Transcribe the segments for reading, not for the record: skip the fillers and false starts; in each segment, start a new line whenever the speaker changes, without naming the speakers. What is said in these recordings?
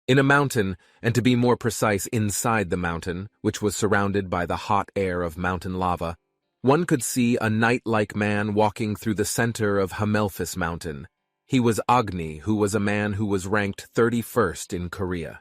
In a mountain, and to be more precise inside the mountain, which was surrounded by the hot air of mountain lava, one could see a knight-like man walking through the center of Hamelphis Mountain. He was Agni, who was a man who was ranked 31st in Korea.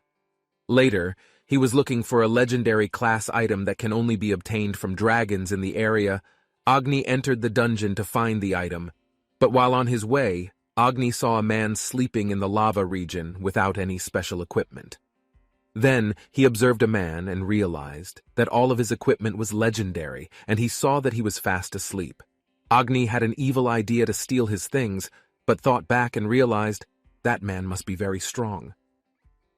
Later, he was looking for a legendary class item that can only be obtained from dragons in the area. Agni entered the dungeon to find the item, but while on his way, Agni saw a man sleeping in the lava region without any special equipment. Then he observed a man and realized that all of his equipment was legendary, and he saw that he was fast asleep. Agni had an evil idea to steal his things, but thought back and realized that man must be very strong.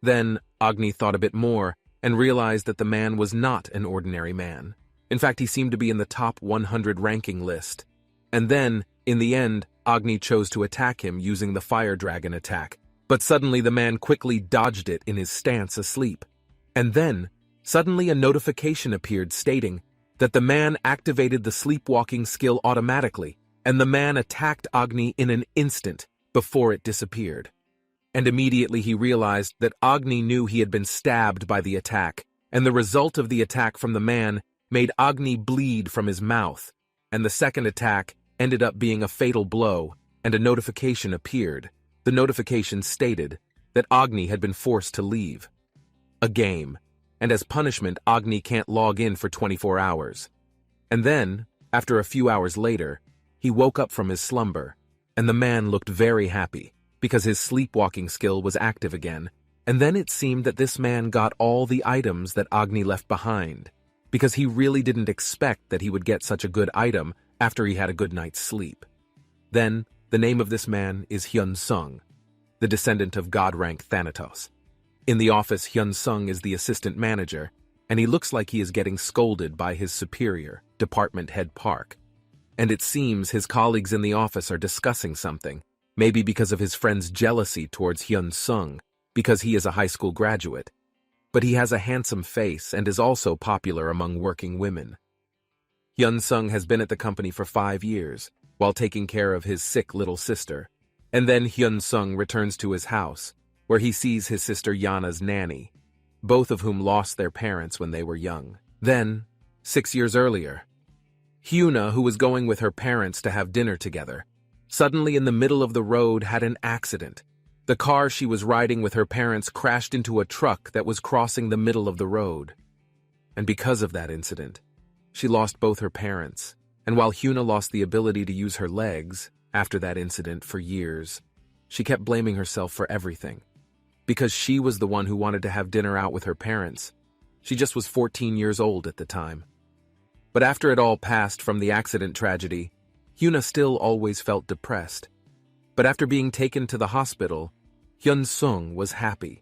Then Agni thought a bit more and realized that the man was not an ordinary man. In fact, he seemed to be in the top 100 ranking list. And then, in the end, Agni chose to attack him using the fire dragon attack, but suddenly the man quickly dodged it in his stance asleep. And then, suddenly a notification appeared stating that the man activated the sleepwalking skill automatically, and the man attacked Agni in an instant before it disappeared. And immediately he realized that Agni knew he had been stabbed by the attack, and the result of the attack from the man made Agni bleed from his mouth, and the second attack ended up being a fatal blow, and a notification appeared. The notification stated that Agni had been forced to leave a game, and as punishment, Agni can't log in for 24 hours. And then, after a few hours later, he woke up from his slumber, and the man looked very happy, because his sleepwalking skill was active again, and then it seemed that this man got all the items that Agni left behind, because he really didn't expect that he would get such a good item after he had a good night's sleep. Then, the name of this man is Hyun Sung, the descendant of god-rank Thanatos. In the office, Hyun Sung is the assistant manager, and he looks like he is getting scolded by his superior, department head Park. And it seems his colleagues in the office are discussing something, maybe because of his friend's jealousy towards Hyun Sung, because he is a high school graduate. But he has a handsome face and is also popular among working women. Hyun Sung has been at the company for 5 years, while taking care of his sick little sister. And then Hyun Sung returns to his house, where he sees his sister Yana's nanny, both of whom lost their parents when they were young. Then, 6 years earlier, Hyuna, who was going with her parents to have dinner together, suddenly in the middle of the road had an accident. The car she was riding with her parents crashed into a truck that was crossing the middle of the road. And because of that incident, she lost both her parents, and while Hyuna lost the ability to use her legs after that incident for years, she kept blaming herself for everything. Because she was the one who wanted to have dinner out with her parents. She just was 14 years old at the time. But after it all passed from the accident tragedy, Hyuna still always felt depressed. But after being taken to the hospital, Hyun Sung was happy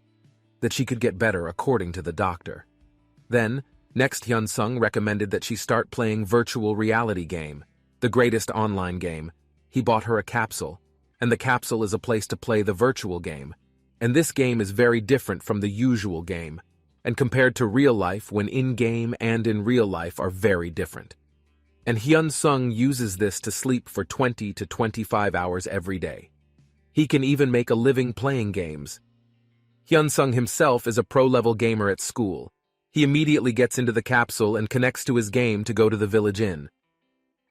that she could get better according to the doctor. Then, next Hyun Sung recommended that she start playing virtual reality game, the greatest online game. He bought her a capsule, and the capsule is a place to play the virtual game. And this game is very different from the usual game, and compared to real life when in-game and in real life are very different. And Hyun Sung uses this to sleep for 20 to 25 hours every day. He can even make a living playing games. Hyun Sung himself is a pro-level gamer at school. He immediately gets into the capsule and connects to his game to go to the village inn.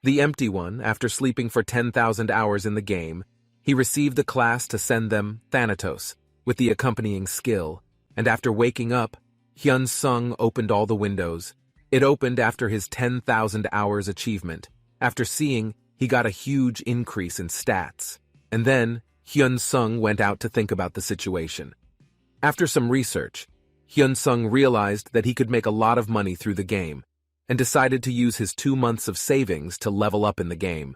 The empty one, after sleeping for 10,000 hours in the game, he received the class to send them Thanatos, with the accompanying skill, and after waking up, Hyun Sung opened all the windows. It opened after his 10,000 hours achievement. After seeing, he got a huge increase in stats. And then, Hyun Sung went out to think about the situation. After some research, Hyun Sung realized that he could make a lot of money through the game, and decided to use his 2 months of savings to level up in the game.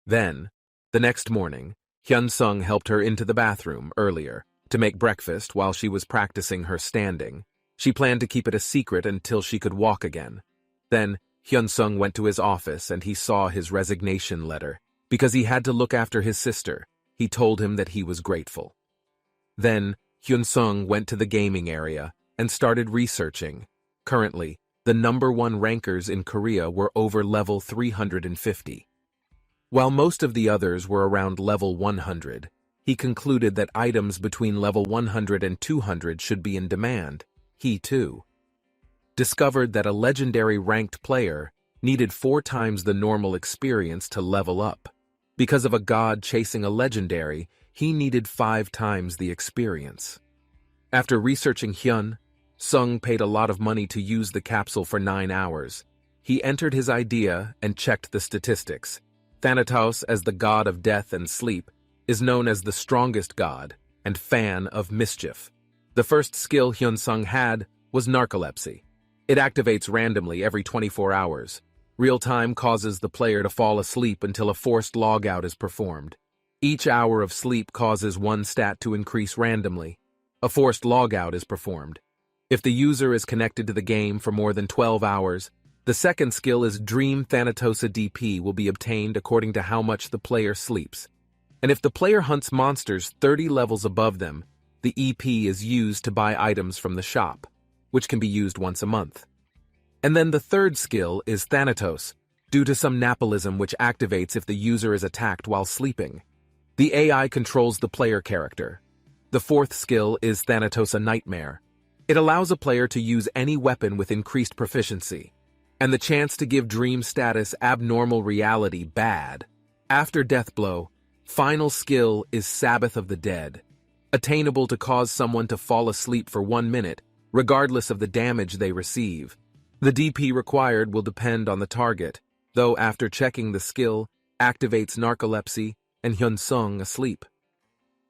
Then, the next morning, Hyun Sung helped her into the bathroom earlier to make breakfast while she was practicing her standing. She planned to keep it a secret until she could walk again. Then, Hyun Sung went to his office and he saw his resignation letter. Because he had to look after his sister, he told him that he was grateful. Then, Hyun Sung went to the gaming area and started researching. Currently, the #1 rankers in Korea were over level 350. While most of the others were around level 100, he concluded that items between level 100 and 200 should be in demand. He, too, discovered that a legendary ranked player needed 4 times the normal experience to level up. Because of a god chasing a legendary, he needed 5 times the experience. After researching Hyun, Sung paid a lot of money to use the capsule for 9 hours. He entered his idea and checked the statistics. Thanatos, as the god of death and sleep, is known as the strongest god and fan of mischief. The first skill Hyun Sung had was narcolepsy. It activates randomly every 24 hours. Real time causes the player to fall asleep until a forced logout is performed. Each hour of sleep causes one stat to increase randomly. A forced logout is performed. If the user is connected to the game for more than 12 hours, the second skill is Dream Thanatosa DP will be obtained according to how much the player sleeps. And if the player hunts monsters 30 levels above them, the EP is used to buy items from the shop, which can be used once a month. And then the third skill is Thanatos, due to some Napolism which activates if the user is attacked while sleeping. The AI controls the player character. The fourth skill is Thanatosa Nightmare. It allows a player to use any weapon with increased proficiency, and the chance to give dream status abnormal reality bad. After Deathblow, final skill is Sabbath of the Dead, attainable to cause someone to fall asleep for 1 minute, regardless of the damage they receive. The DP required will depend on the target, though after checking the skill, activates narcolepsy and Hyun Sung asleep.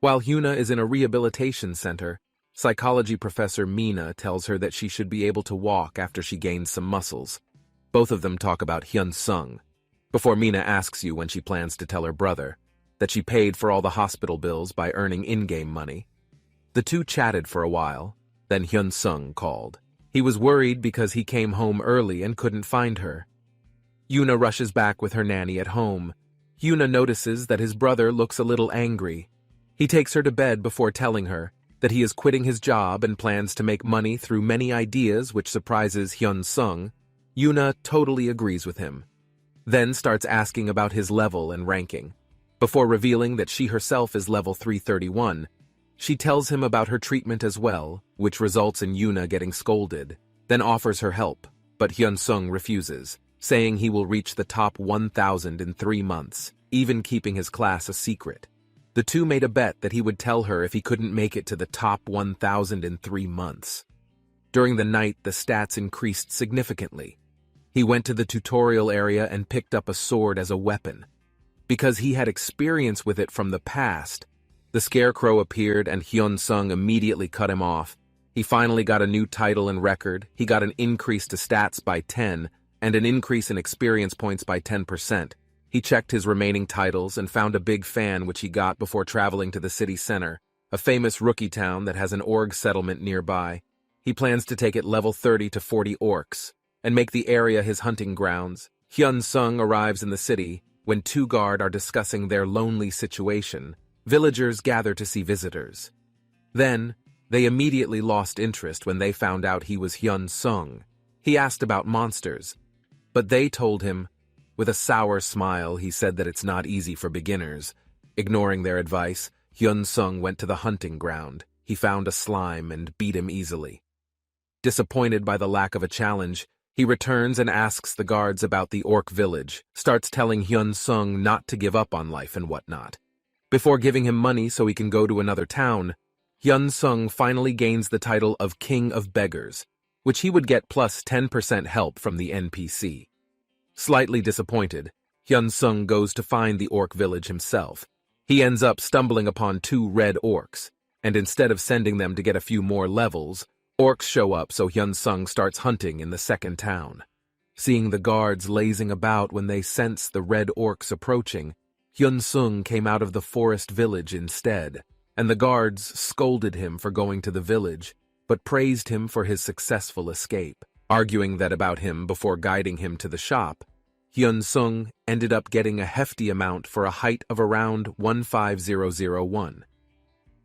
While Hyuna is in a rehabilitation center, psychology professor Mina tells her that she should be able to walk after she gains some muscles. Both of them talk about Hyun Sung, before Mina asks you when she plans to tell her brother that she paid for all the hospital bills by earning in-game money. The two chatted for a while, then Hyun Sung called. He was worried because he came home early and couldn't find her. Yuna rushes back with her nanny at home. Yuna notices that his brother looks a little angry. He takes her to bed before telling her that he is quitting his job and plans to make money through many ideas, which surprises Hyun Sung. Yuna totally agrees with him, then starts asking about his level and ranking. Before revealing that she herself is level 331, she tells him about her treatment as well, which results in Yuna getting scolded, then offers her help, but Hyun Sung refuses, saying he will reach the top 1,000 in 3 months, even keeping his class a secret. The two made a bet that he would tell her if he couldn't make it to the top 1,000 in 3 months. During the night, the stats increased significantly. He went to the tutorial area and picked up a sword as a weapon. Because he had experience with it from the past, the Scarecrow appeared and Hyun Sung immediately cut him off. He finally got a new title and record, he got an increase to stats by 10, and an increase in experience points by 10%. He checked his remaining titles and found a big fan which he got before traveling to the city center, a famous rookie town that has an org settlement nearby. He plans to take it level 30 to 40 orcs, and make the area his hunting grounds. Hyun Sung arrives in the city when 2 guards are discussing their lonely situation. Villagers gather to see visitors. Then, they immediately lost interest when they found out he was Hyun Sung. He asked about monsters, but they told him. With a sour smile, he said that it's not easy for beginners. Ignoring their advice, Hyun Sung went to the hunting ground. He found a slime and beat him easily. Disappointed by the lack of a challenge, he returns and asks the guards about the orc village, starts telling Hyun Sung not to give up on life and whatnot. Before giving him money so he can go to another town, Hyun Sung finally gains the title of King of Beggars, which he would get plus 10% help from the NPC. Slightly disappointed, Hyun Sung goes to find the orc village himself. He ends up stumbling upon 2 red orcs, and instead of sending them to get a few more levels, orcs show up so Hyun Sung starts hunting in the second town. Seeing the guards lazing about when they sense the red orcs approaching, Hyun Sung came out of the forest village instead, and the guards scolded him for going to the village, but praised him for his successful escape. Arguing that about him before guiding him to the shop, Hyun Sung ended up getting a hefty amount for a height of around 15001.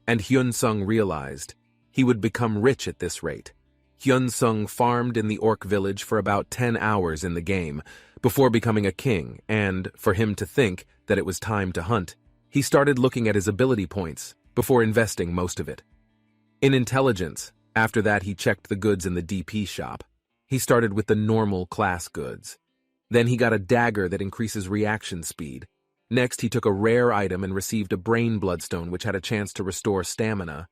And Hyun Sung realized he would become rich at this rate. Hyun Sung farmed in the orc village for about 10 hours in the game before becoming a king, and, for him to think that it was time to hunt, he started looking at his ability points before investing most of it. In intelligence, after that he checked the goods in the DP shop. He started with the normal class goods. Then he got a dagger that increases reaction speed. Next, he took a rare item and received a brain bloodstone which had a chance to restore stamina.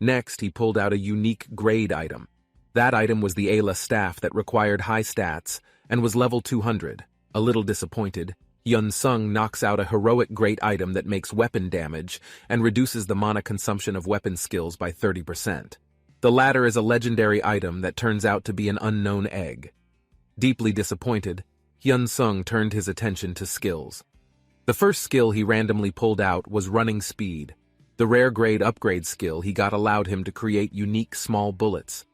Next, he pulled out a unique grade item. That item was the Ayla staff that required high stats and was level 200. A little disappointed, Hyun Sung knocks out a heroic great item that makes weapon damage and reduces the mana consumption of weapon skills by 30%. The latter is a legendary item that turns out to be an unknown egg. Deeply disappointed, Hyun Sung turned his attention to skills. The first skill he randomly pulled out was running speed. The rare grade upgrade skill he got allowed him to create unique small bullets.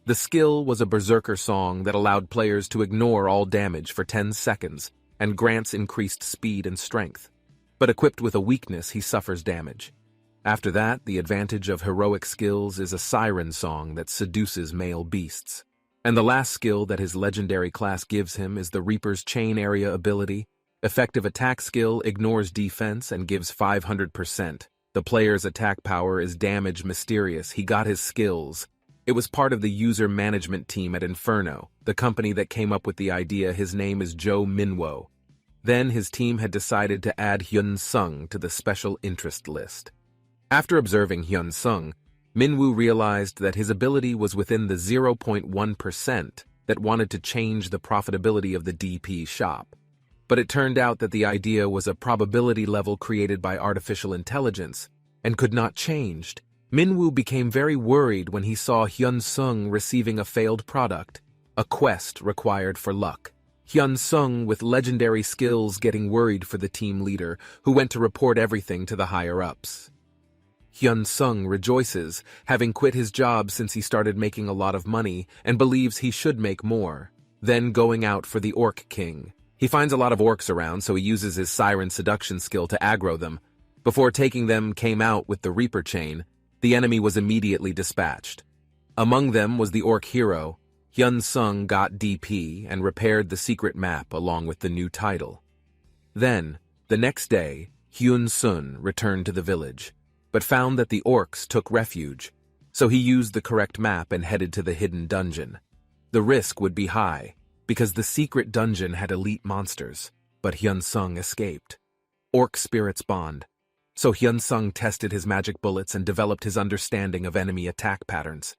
The skill was a berserker song that allowed players to ignore all damage for 10 seconds and grants increased speed and strength. But equipped with a weakness, he suffers damage. After that, the advantage of heroic skills is a siren song that seduces male beasts. And the last skill that his legendary class gives him is the Reaper's Chain Area ability. Effective attack skill ignores defense and gives 500%. The player's attack power is damage mysterious. He got his skills. It was part of the user management team at Inferno, the company that came up with the idea. His name is Joe Minwo. Then his team had decided to add Hyun Sung to the special interest list. After observing Hyun Sung, Minwoo realized that his ability was within the 0.1% that wanted to change the profitability of the DP shop. But it turned out that the idea was a probability level created by artificial intelligence and could not change. Minwoo became very worried when he saw Hyun Sung receiving a failed product, a quest required for luck. Hyun Sung with legendary skills getting worried for the team leader, who went to report everything to the higher-ups. Hyun Sung rejoices, having quit his job since he started making a lot of money and believes he should make more. Then going out for the Orc King. He finds a lot of orcs around, so he uses his siren seduction skill to aggro them. Before taking them came out with the Reaper Chain, the enemy was immediately dispatched. Among them was the orc hero. Hyun Sung got DP and repaired the secret map along with the new title. Then, the next day, Hyun Sun returned to the village, but found that the orcs took refuge, so he used the correct map and headed to the hidden dungeon. The risk would be high, because the secret dungeon had elite monsters, but Hyun Sung escaped. Orc spirits bond. So Hyun Sung tested his magic bullets and developed his understanding of enemy attack patterns.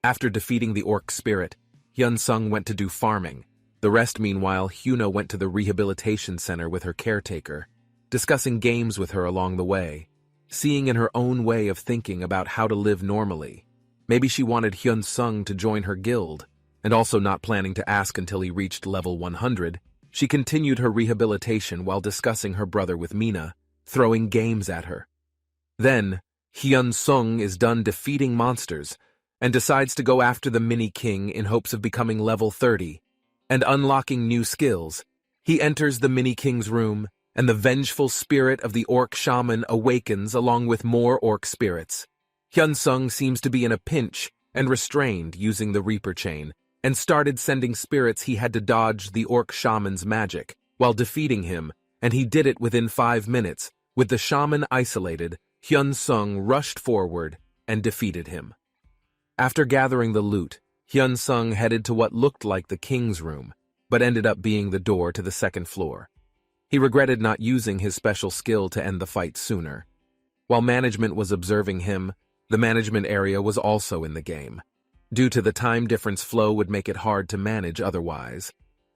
After defeating the orc spirit, Hyun Sung went to do farming. The rest, meanwhile, Hyuna went to the rehabilitation center with her caretaker, discussing games with her along the way, seeing in her own way of thinking about how to live normally. Maybe she wanted Hyun Sung to join her guild, and also not planning to ask until he reached level 100, she continued her rehabilitation while discussing her brother with Mina, throwing games at her. Then, Hyun Sung is done defeating monsters and decides to go after the Mini King in hopes of becoming level 30 and unlocking new skills. He enters the Mini King's room, and the vengeful spirit of the orc shaman awakens along with more orc spirits. Hyun Sung seems to be in a pinch and restrained using the Reaper Chain, and started sending spirits he had to dodge the orc shaman's magic while defeating him, and he did it within 5 minutes. With the shaman isolated, Hyun Sung rushed forward and defeated him. After gathering the loot, Hyun Sung headed to what looked like the king's room, but ended up being the door to the second floor. He regretted not using his special skill to end the fight sooner. While management was observing him, the management area was also in the game. Due to the time difference, flow would make it hard to manage otherwise.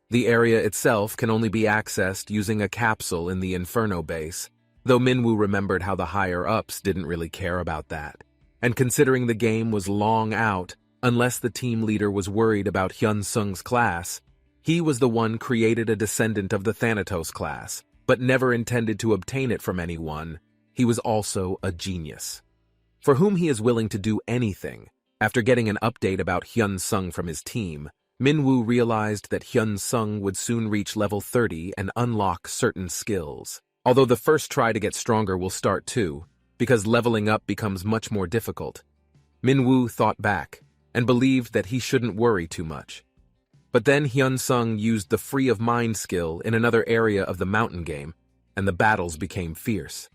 The area itself can only be accessed using a capsule in the Inferno base, though Minwoo remembered how the higher-ups didn't really care about that. And considering the game was long out, unless the team leader was worried about Hyun Sung's class, he was the one created a descendant of the Thanatos class, but never intended to obtain it from anyone. He was also a genius, for whom he is willing to do anything. After getting an update about Hyun Sung from his team, Minwoo realized that Hyun Sung would soon reach level 30 and unlock certain skills. Although the first try to get stronger will start too, because leveling up becomes much more difficult. Minwoo thought back and believed that he shouldn't worry too much. But then Hyun Sung used the Free of Mind skill in another area of the mountain game, and the battles became fierce.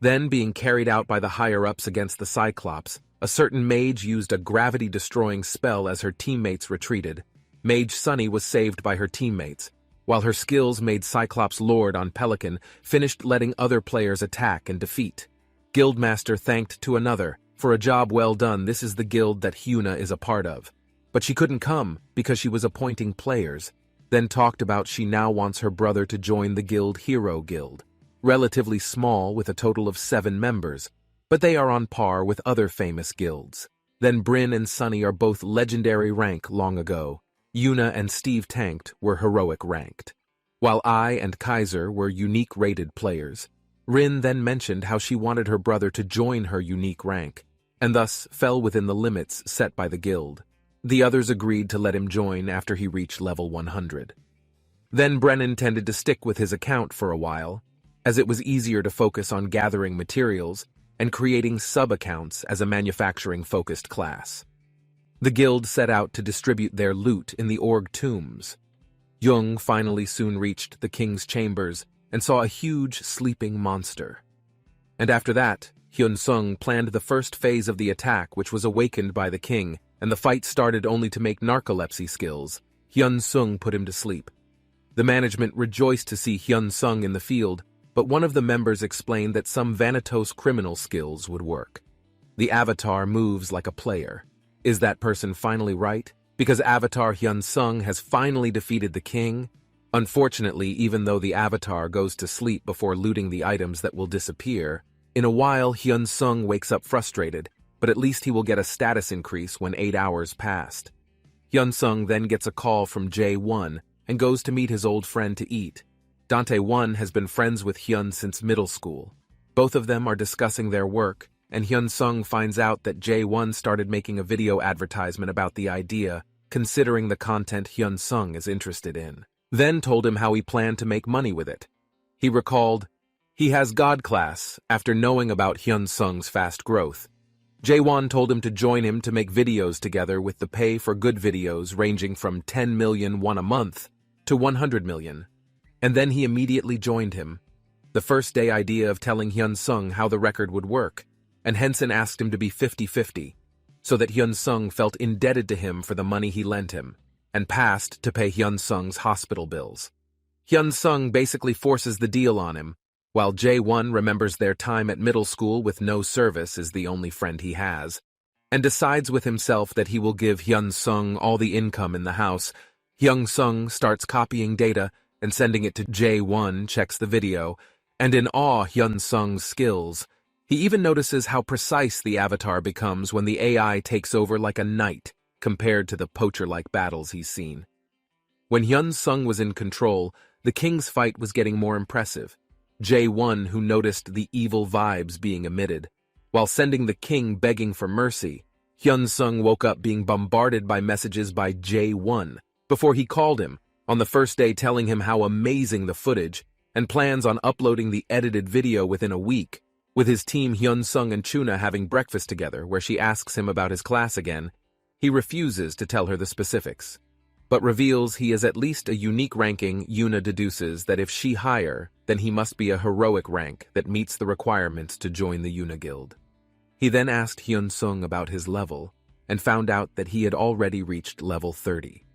Then, being carried out by the higher-ups against the Cyclops, a certain mage used a gravity-destroying spell as her teammates retreated. Mage Sunny was saved by her teammates, while her skills made Cyclops Lord on Pelican finished letting other players attack and defeat. Guildmaster thanked to another, for a job well done. This is the guild that Hyuna is a part of. But she couldn't come because she was appointing players, then talked about she now wants her brother to join the guild Hero Guild. Relatively small with a total of 7 members, but they are on par with other famous guilds. Then Bryn and Sunny are both legendary rank long ago. Yuna and Steve Tanked were heroic ranked, while I and Kaiser were unique rated players. Rin then mentioned how she wanted her brother to join her unique rank, and thus fell within the limits set by the guild. The others agreed to let him join after he reached level 100. Then Bren intended to stick with his account for a while, as it was easier to focus on gathering materials and creating sub-accounts as a manufacturing-focused class. The guild set out to distribute their loot in the Org tombs. Jung finally soon reached the king's chambers and saw a huge sleeping monster. And after that, Hyun Sung planned the first phase of the attack, which was awakened by the king, and the fight started only to make narcolepsy skills. Hyun Sung put him to sleep. The management rejoiced to see Hyun Sung in the field, but one of the members explained that some Vanitos criminal skills would work. The avatar moves like a player. Is that person finally right? Because Avatar Hyun Sung has finally defeated the king? Unfortunately, even though the avatar goes to sleep before looting the items that will disappear, in a while Hyun Sung wakes up frustrated, but at least he will get a status increase when 8 hours passed. Hyun Sung then gets a call from J1 and goes to meet his old friend to eat. Dante 1 has been friends with Hyun since middle school. Both of them are discussing their work, and Hyun Sung finds out that J1 started making a video advertisement about the idea, considering the content Hyun Sung is interested in. Then told him how he planned to make money with it. He recalled, he has God class after knowing about Hyun Sung's fast growth. J1 told him to join him to make videos together with the pay for good videos ranging from 10 million won a month to 100 million. And then he immediately joined him. The first day idea of telling Hyun Sung how the record would work, and Henson asked him to be 50-50, so that Hyun Sung felt indebted to him for the money he lent him, and passed to pay Hyun Sung's hospital bills. Hyun Sung basically forces the deal on him, while J1 remembers their time at middle school with no service is the only friend he has, and decides with himself that he will give Hyun Sung all the income in the house. Hyun Sung starts copying data and sending it to J1, checks the video, and in awe Hyun Sung's skills. He even notices how precise the avatar becomes when the AI takes over like a knight, compared to the poacher-like battles he's seen. When Hyun Sung was in control, the king's fight was getting more impressive. J1, who noticed the evil vibes being emitted. While sending the king begging for mercy, Hyun Sung woke up being bombarded by messages by J1 before he called him, on the first day telling him how amazing the footage, and plans on uploading the edited video within a week, with his team Hyun Sung and Chuna having breakfast together where she asks him about his class again. He refuses to tell her the specifics, but reveals he is at least a unique ranking. Yuna deduces that if she higher, then he must be a heroic rank that meets the requirements to join the Yuna Guild. He then asked Hyun Sung about his level, and found out that he had already reached level 30.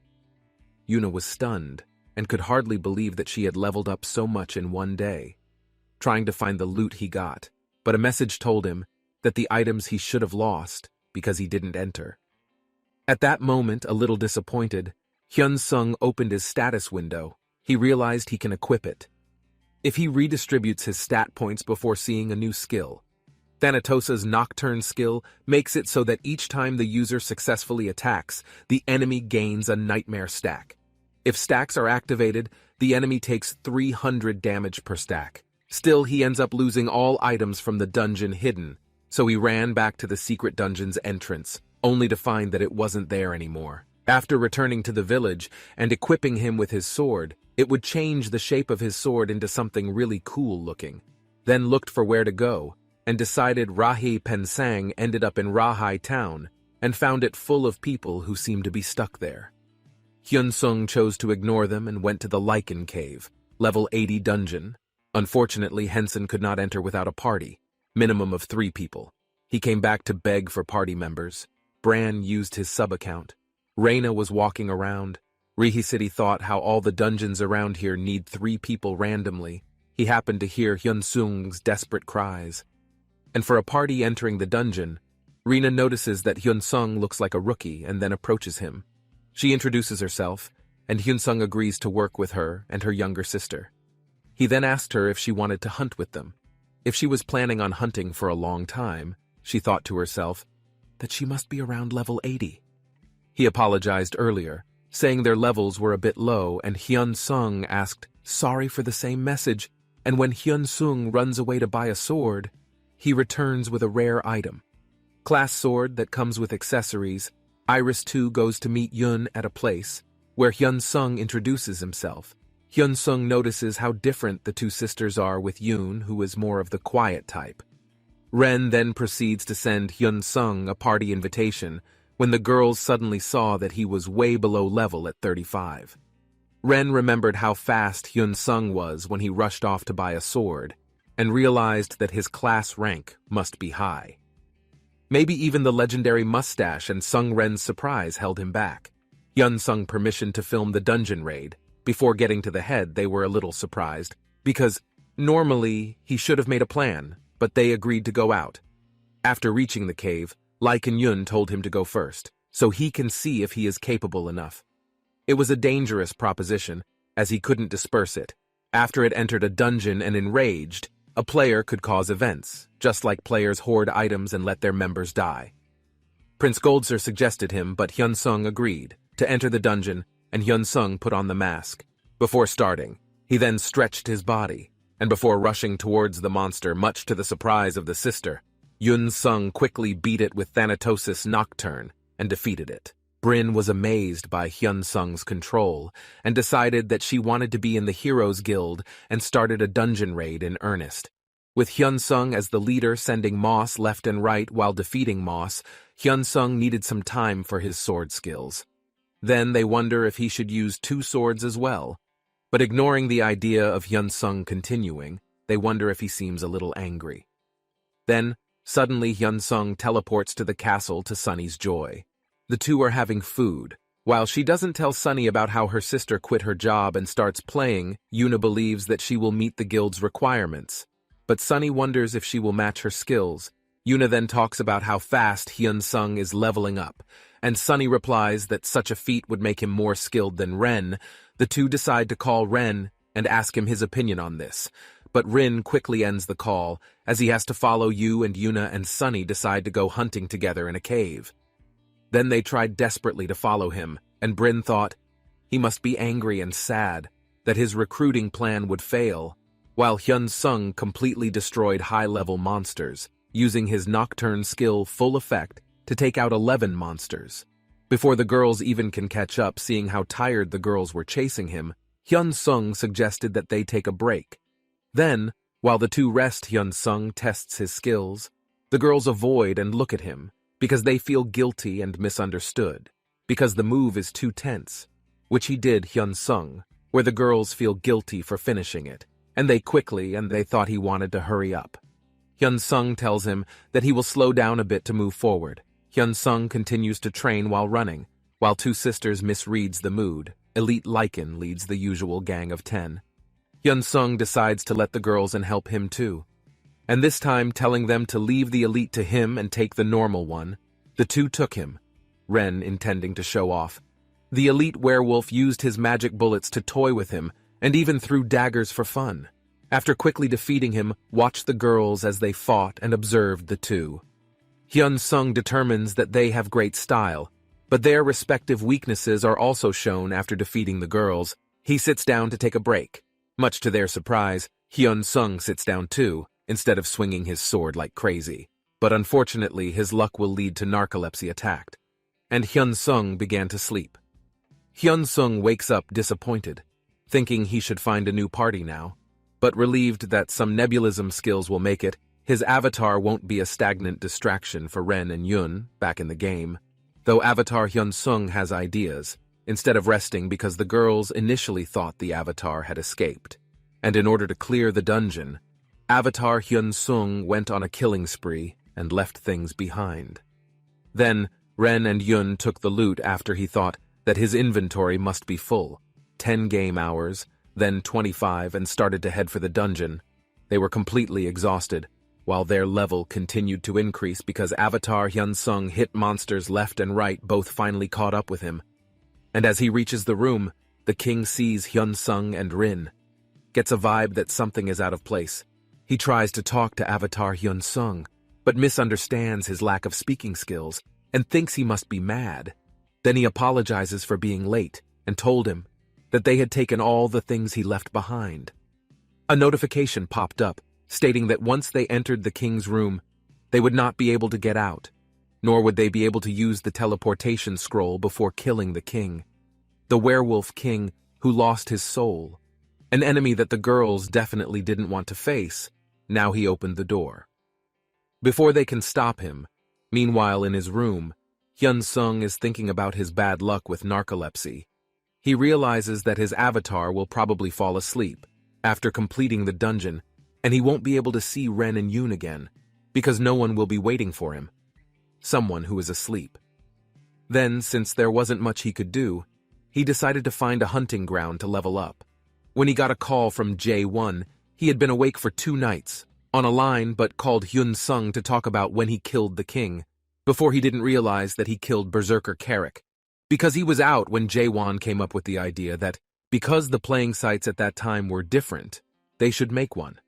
Yuna was stunned, and could hardly believe that she had leveled up so much in one day, trying to find the loot he got, but a message told him that the items he should have lost because he didn't enter. At that moment, a little disappointed, Hyun Sung opened his status window. He realized he can equip it. If he redistributes his stat points before seeing a new skill, Thanatosa's Nocturne skill makes it so that each time the user successfully attacks, the enemy gains a nightmare stack. If stacks are activated, the enemy takes 300 damage per stack. Still, he ends up losing all items from the dungeon hidden, so he ran back to the secret dungeon's entrance, only to find that it wasn't there anymore. After returning to the village and equipping him with his sword, it would change the shape of his sword into something really cool looking. Then looked for where to go, and decided Rahi Pensang ended up in Rahai town, and found it full of people who seemed to be stuck there. Hyun Sung chose to ignore them and went to the Lichen Cave, level 80 dungeon. Unfortunately, Henson could not enter without a party. minimum of 3 people. He came back to beg for party members. Bran used his sub-account. Reyna was walking around. Rihi City thought how all the dungeons around here need 3 people randomly. He happened to hear Hyun Sung's desperate cries. And for a party entering the dungeon, Rena notices that Hyun Sung looks like a rookie and then approaches him. She introduces herself, and Hyun Sung agrees to work with her and her younger sister. He then asked her if she wanted to hunt with them. If she was planning on hunting for a long time, she thought to herself that she must be around level 80. He apologized earlier, saying their levels were a bit low, and Hyun Sung asked, sorry for the same message, and when Hyun Sung runs away to buy a sword, he returns with a rare item. Class sword that comes with accessories. Iris too goes to meet Yun at a place, where Hyun Sung introduces himself. Hyun Sung notices how different the two sisters are with Yoon, who is more of the quiet type. Ren then proceeds to send Hyun Sung a party invitation when the girls suddenly saw that he was way below level at 35. Ren remembered how fast Hyun Sung was when he rushed off to buy a sword, and realized that his class rank must be high. Maybe even the legendary mustache and Sung Ren's surprise held him back. Hyun Sung permission to film the dungeon raid. Before getting to the head, they were a little surprised, because normally he should have made a plan, but they agreed to go out. After reaching the cave, Ly Kun-yun told him to go first, so he can see if he is capable enough. It was a dangerous proposition, as he couldn't disperse it. After it entered a dungeon and enraged, a player could cause events, just like players hoard items and let their members die. Prince Goldser suggested him, but Hyun Sung agreed to enter the dungeon, and Hyun Sung put on the mask. Before starting, he then stretched his body, and before rushing towards the monster, much to the surprise of the sister, Hyun Sung quickly beat it with Thanatosis Nocturne and defeated it. Bryn was amazed by Hyun Sung's control and decided that she wanted to be in the Heroes Guild and started a dungeon raid in earnest. With Hyun Sung as the leader sending Moss left and right while defeating Moss, Hyun Sung needed some time for his sword skills. Then they wonder if he should use 2 swords as well. But ignoring the idea of Hyun Sung continuing, they wonder if he seems a little angry. Then, suddenly Hyun Sung teleports to the castle to Sunny's joy. The two are having food. While she doesn't tell Sunny about how her sister quit her job and starts playing, Yuna believes that she will meet the guild's requirements. But Sunny wonders if she will match her skills. Yuna then talks about how fast Hyun Sung is leveling up, and Sunny replies that such a feat would make him more skilled than Ren. The two decide to call Ren and ask him his opinion on this. But Rin quickly ends the call, as he has to follow Yu, and Yuna and Sunny decide to go hunting together in a cave. Then they tried desperately to follow him, and Bryn thought he must be angry and sad that his recruiting plan would fail, while Hyun Sung completely destroyed high-level monsters, using his Nocturne skill full effect to take out 11 monsters. Before the girls even can catch up, seeing how tired the girls were chasing him, Hyun Sung suggested that they take a break. Then, while the two rest, Hyun Sung tests his skills. The girls avoid and look at him, because they feel guilty and misunderstood, because the move is too tense, which he did Hyun Sung, where the girls feel guilty for finishing it, and they thought he wanted to hurry up. Hyun Sung tells him that he will slow down a bit to move forward. Hyun Sung continues to train while running, while two sisters misreads the mood. Elite Lycan leads the usual gang of 10. Hyun Sung decides to let the girls and help him too, and this time telling them to leave the elite to him and take the normal one. The two took him, Ren intending to show off. The elite werewolf used his magic bullets to toy with him and even threw daggers for fun. After quickly defeating him, watched the girls as they fought and observed the two. Hyun Sung determines that they have great style, but their respective weaknesses are also shown after defeating the girls. He sits down to take a break. Much to their surprise, Hyun Sung sits down too, instead of swinging his sword like crazy. But unfortunately, his luck will lead to narcolepsy attacked, and Hyun Sung began to sleep. Hyun Sung wakes up disappointed, thinking he should find a new party now, but relieved that some nebulism skills will make it. His avatar won't be a stagnant distraction for Ren and Yun back in the game, though Avatar Hyun Sung has ideas, instead of resting because the girls initially thought the avatar had escaped. And in order to clear the dungeon, Avatar Hyun Sung went on a killing spree and left things behind. Then, Ren and Yun took the loot after he thought that his inventory must be full. 10 game hours, then 25, and started to head for the dungeon. They were completely exhausted, while their level continued to increase because Avatar Hyun Sung hit monsters left and right, both finally caught up with him. And as he reaches the room, the king sees Hyun Sung and Rin. Gets a vibe that something is out of place. He tries to talk to Avatar Hyun Sung, but misunderstands his lack of speaking skills and thinks he must be mad. Then he apologizes for being late and told him that they had taken all the things he left behind. A notification popped up, stating that once they entered the king's room, they would not be able to get out, nor would they be able to use the teleportation scroll before killing the king. The werewolf king who lost his soul, an enemy that the girls definitely didn't want to face. Now he opened the door. Before they can stop him, meanwhile in his room, Hyun Sung is thinking about his bad luck with narcolepsy. He realizes that his avatar will probably fall asleep after completing the dungeon, and he won't be able to see Ren and Yoon again, because no one will be waiting for him. Someone who is asleep. Then, since there wasn't much he could do, he decided to find a hunting ground to level up. When he got a call from J1, he had been awake for 2 nights, on a line but called Hyun Sung to talk about when he killed the king, before he didn't realize that he killed Berserker Carrick, because he was out when Jaewon came up with the idea that, because the playing sites at that time were different, they should make one.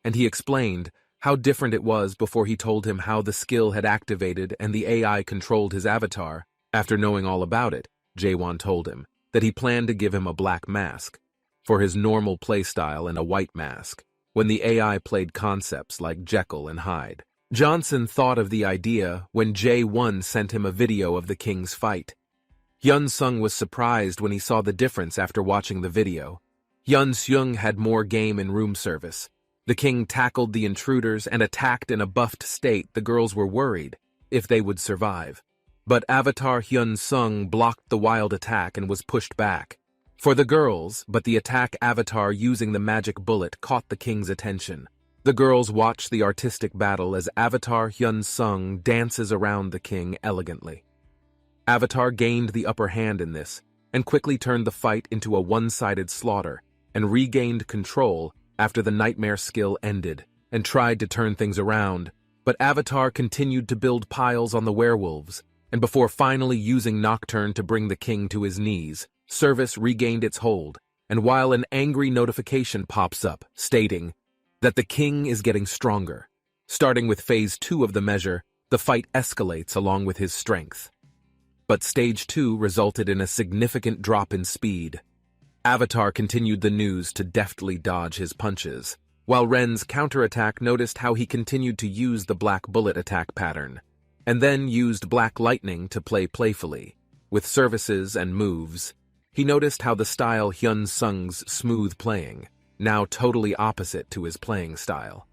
And he explained how different it was before he told him how the skill had activated and the AI controlled his avatar. After knowing all about it, Jaewon told him that he planned to give him a black mask for his normal playstyle and a white mask when the AI played concepts like Jekyll and Hyde. Johnson thought of the idea when J1 sent him a video of the king's fight. Hyun Sung was surprised when he saw the difference after watching the video. Hyun Seung had more game and room service. The king tackled the intruders and attacked in a buffed state. The girls were worried if they would survive. But Avatar Hyun Sung blocked the wild attack and was pushed back. For the girls, but the attack avatar using the magic bullet caught the king's attention. The girls watched the artistic battle as Avatar Hyun Sung dances around the king elegantly. Avatar gained the upper hand in this, and quickly turned the fight into a one-sided slaughter, and regained control after the nightmare skill ended, and tried to turn things around, but Avatar continued to build piles on the werewolves, and before finally using Nocturne to bring the king to his knees, Service regained its hold, and while an angry notification pops up, stating that the king is getting stronger. Starting with Phase 2 of the measure, the fight escalates along with his strength. But Stage 2 resulted in a significant drop in speed. Avatar continued the news to deftly dodge his punches, while Ren's counterattack noticed how he continued to use the black bullet attack pattern, and then used black lightning to play playfully. With services and moves, he noticed how the style Hyun Sung's smooth playing, now totally opposite to his playing style,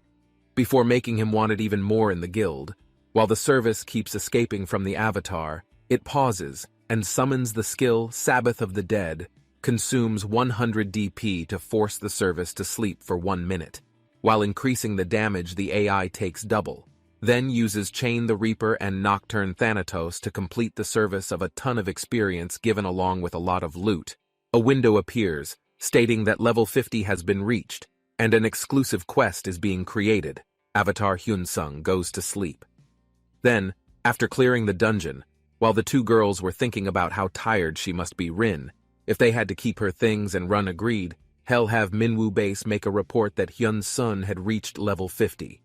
before making him want it even more in the guild. While the service keeps escaping from the avatar, it pauses and summons the skill Sabbath of the Dead, consumes 100 DP to force the service to sleep for 1 minute, while increasing the damage the AI takes double, then uses Chain the Reaper and Nocturne Thanatos to complete the service of a ton of experience given along with a lot of loot. A window appears, stating that level 50 has been reached, and an exclusive quest is being created. Avatar Hyun Sung goes to sleep. Then, after clearing the dungeon, while the 2 girls were thinking about how tired she must be, Rin, if they had to keep her things and run, agreed. Hell have Minwoo base make a report that Hyun Sun had reached level 50.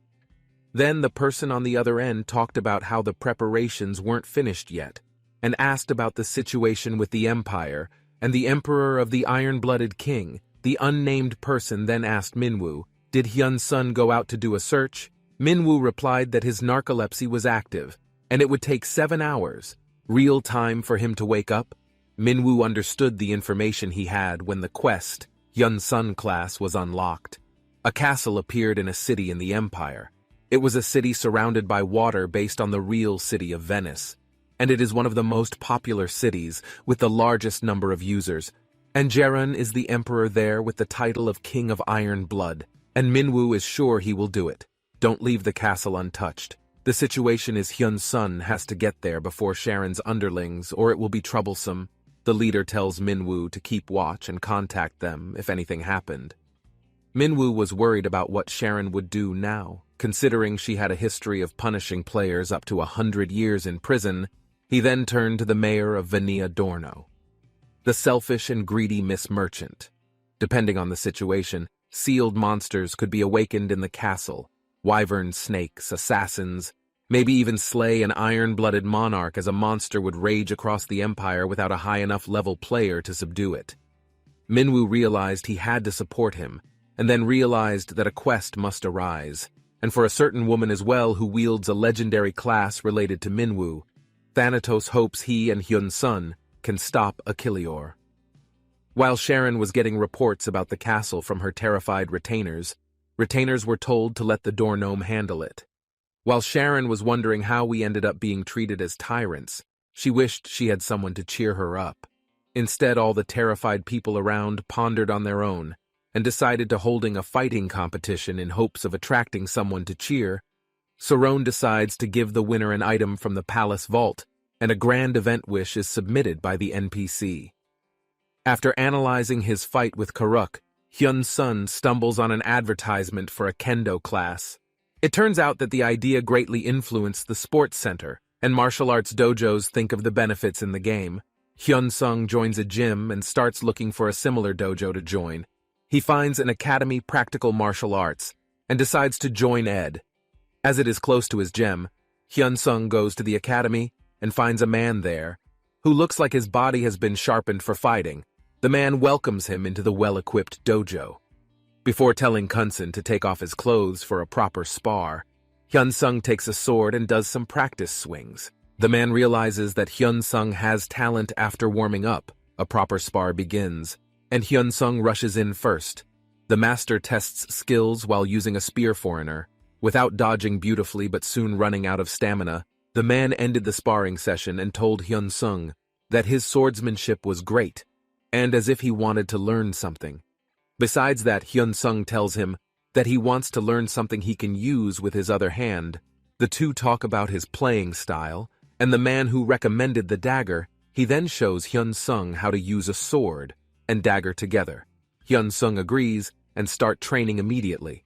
Then the person on the other end talked about how the preparations weren't finished yet, and asked about the situation with the Empire and the Emperor of the Iron-Blooded King. The unnamed person then asked Minwoo, did Hyun Sun go out to do a search? Minwoo replied that his narcolepsy was active, and it would take 7 hours, real time, for him to wake up. Minwoo understood the information he had when the quest, Hyun Sun class, was unlocked. A castle appeared in a city in the Empire. It was a city surrounded by water based on the real city of Venice, and it is one of the most popular cities with the largest number of users. And Jaren is the emperor there with the title of King of Iron Blood. And Minwoo is sure he will do it. Don't leave the castle untouched. The situation is Hyun-sun has to get there before Sharon's underlings, or it will be troublesome. The leader tells Minwoo to keep watch and contact them if anything happened. Minwoo was worried about what Sharon would do now. Considering she had a history of punishing players up to 100 years in prison, he then turned to the mayor of Vanilla Dorno, the selfish and greedy Miss Merchant. Depending on the situation, sealed monsters could be awakened in the castle, wyvern snakes, assassins, maybe even slay an iron-blooded monarch, as a monster would rage across the empire without a high enough level player to subdue it. Minwoo realized he had to support him, and then realized that a quest must arise, and for a certain woman as well who wields a legendary class related to Minwoo. Thanatos hopes he and Hyun-sun can stop Achilleor. While Sharon was getting reports about the castle from her terrified retainers were told to let the door gnome handle it. While Sharon was wondering how we ended up being treated as tyrants, she wished she had someone to cheer her up. Instead, all the terrified people around pondered on their own and decided to holding a fighting competition in hopes of attracting someone to cheer. Sorone decides to give the winner an item from the palace vault, and a grand event wish is submitted by the NPC. After analyzing his fight with Karuk, Hyun-sun stumbles on an advertisement for a kendo class. It turns out that the idea greatly influenced the sports center, and martial arts dojos think of the benefits in the game. Hyun-sung joins a gym and starts looking for a similar dojo to join. He finds an academy practical martial arts and decides to join Ed. As it is close to his gym, Hyun-sung goes to the academy and finds a man there who looks like his body has been sharpened for fighting. The man welcomes him into the well-equipped dojo. Before telling Kunsen to take off his clothes for a proper spar, Hyun-sung takes a sword and does some practice swings. The man realizes that Hyun-sung has talent after warming up. A proper spar begins, and Hyun-sung rushes in first. The master tests skills while using a spear foreigner. Without dodging beautifully but soon running out of stamina, the man ended the sparring session and told Hyun-sung that his swordsmanship was great, and as if he wanted to learn something. Besides that, Hyun-sung tells him that he wants to learn something he can use with his other hand. The two talk about his playing style, and the man who recommended the dagger, he then shows Hyun-sung how to use a sword and dagger together. Hyun-sung agrees and start training immediately.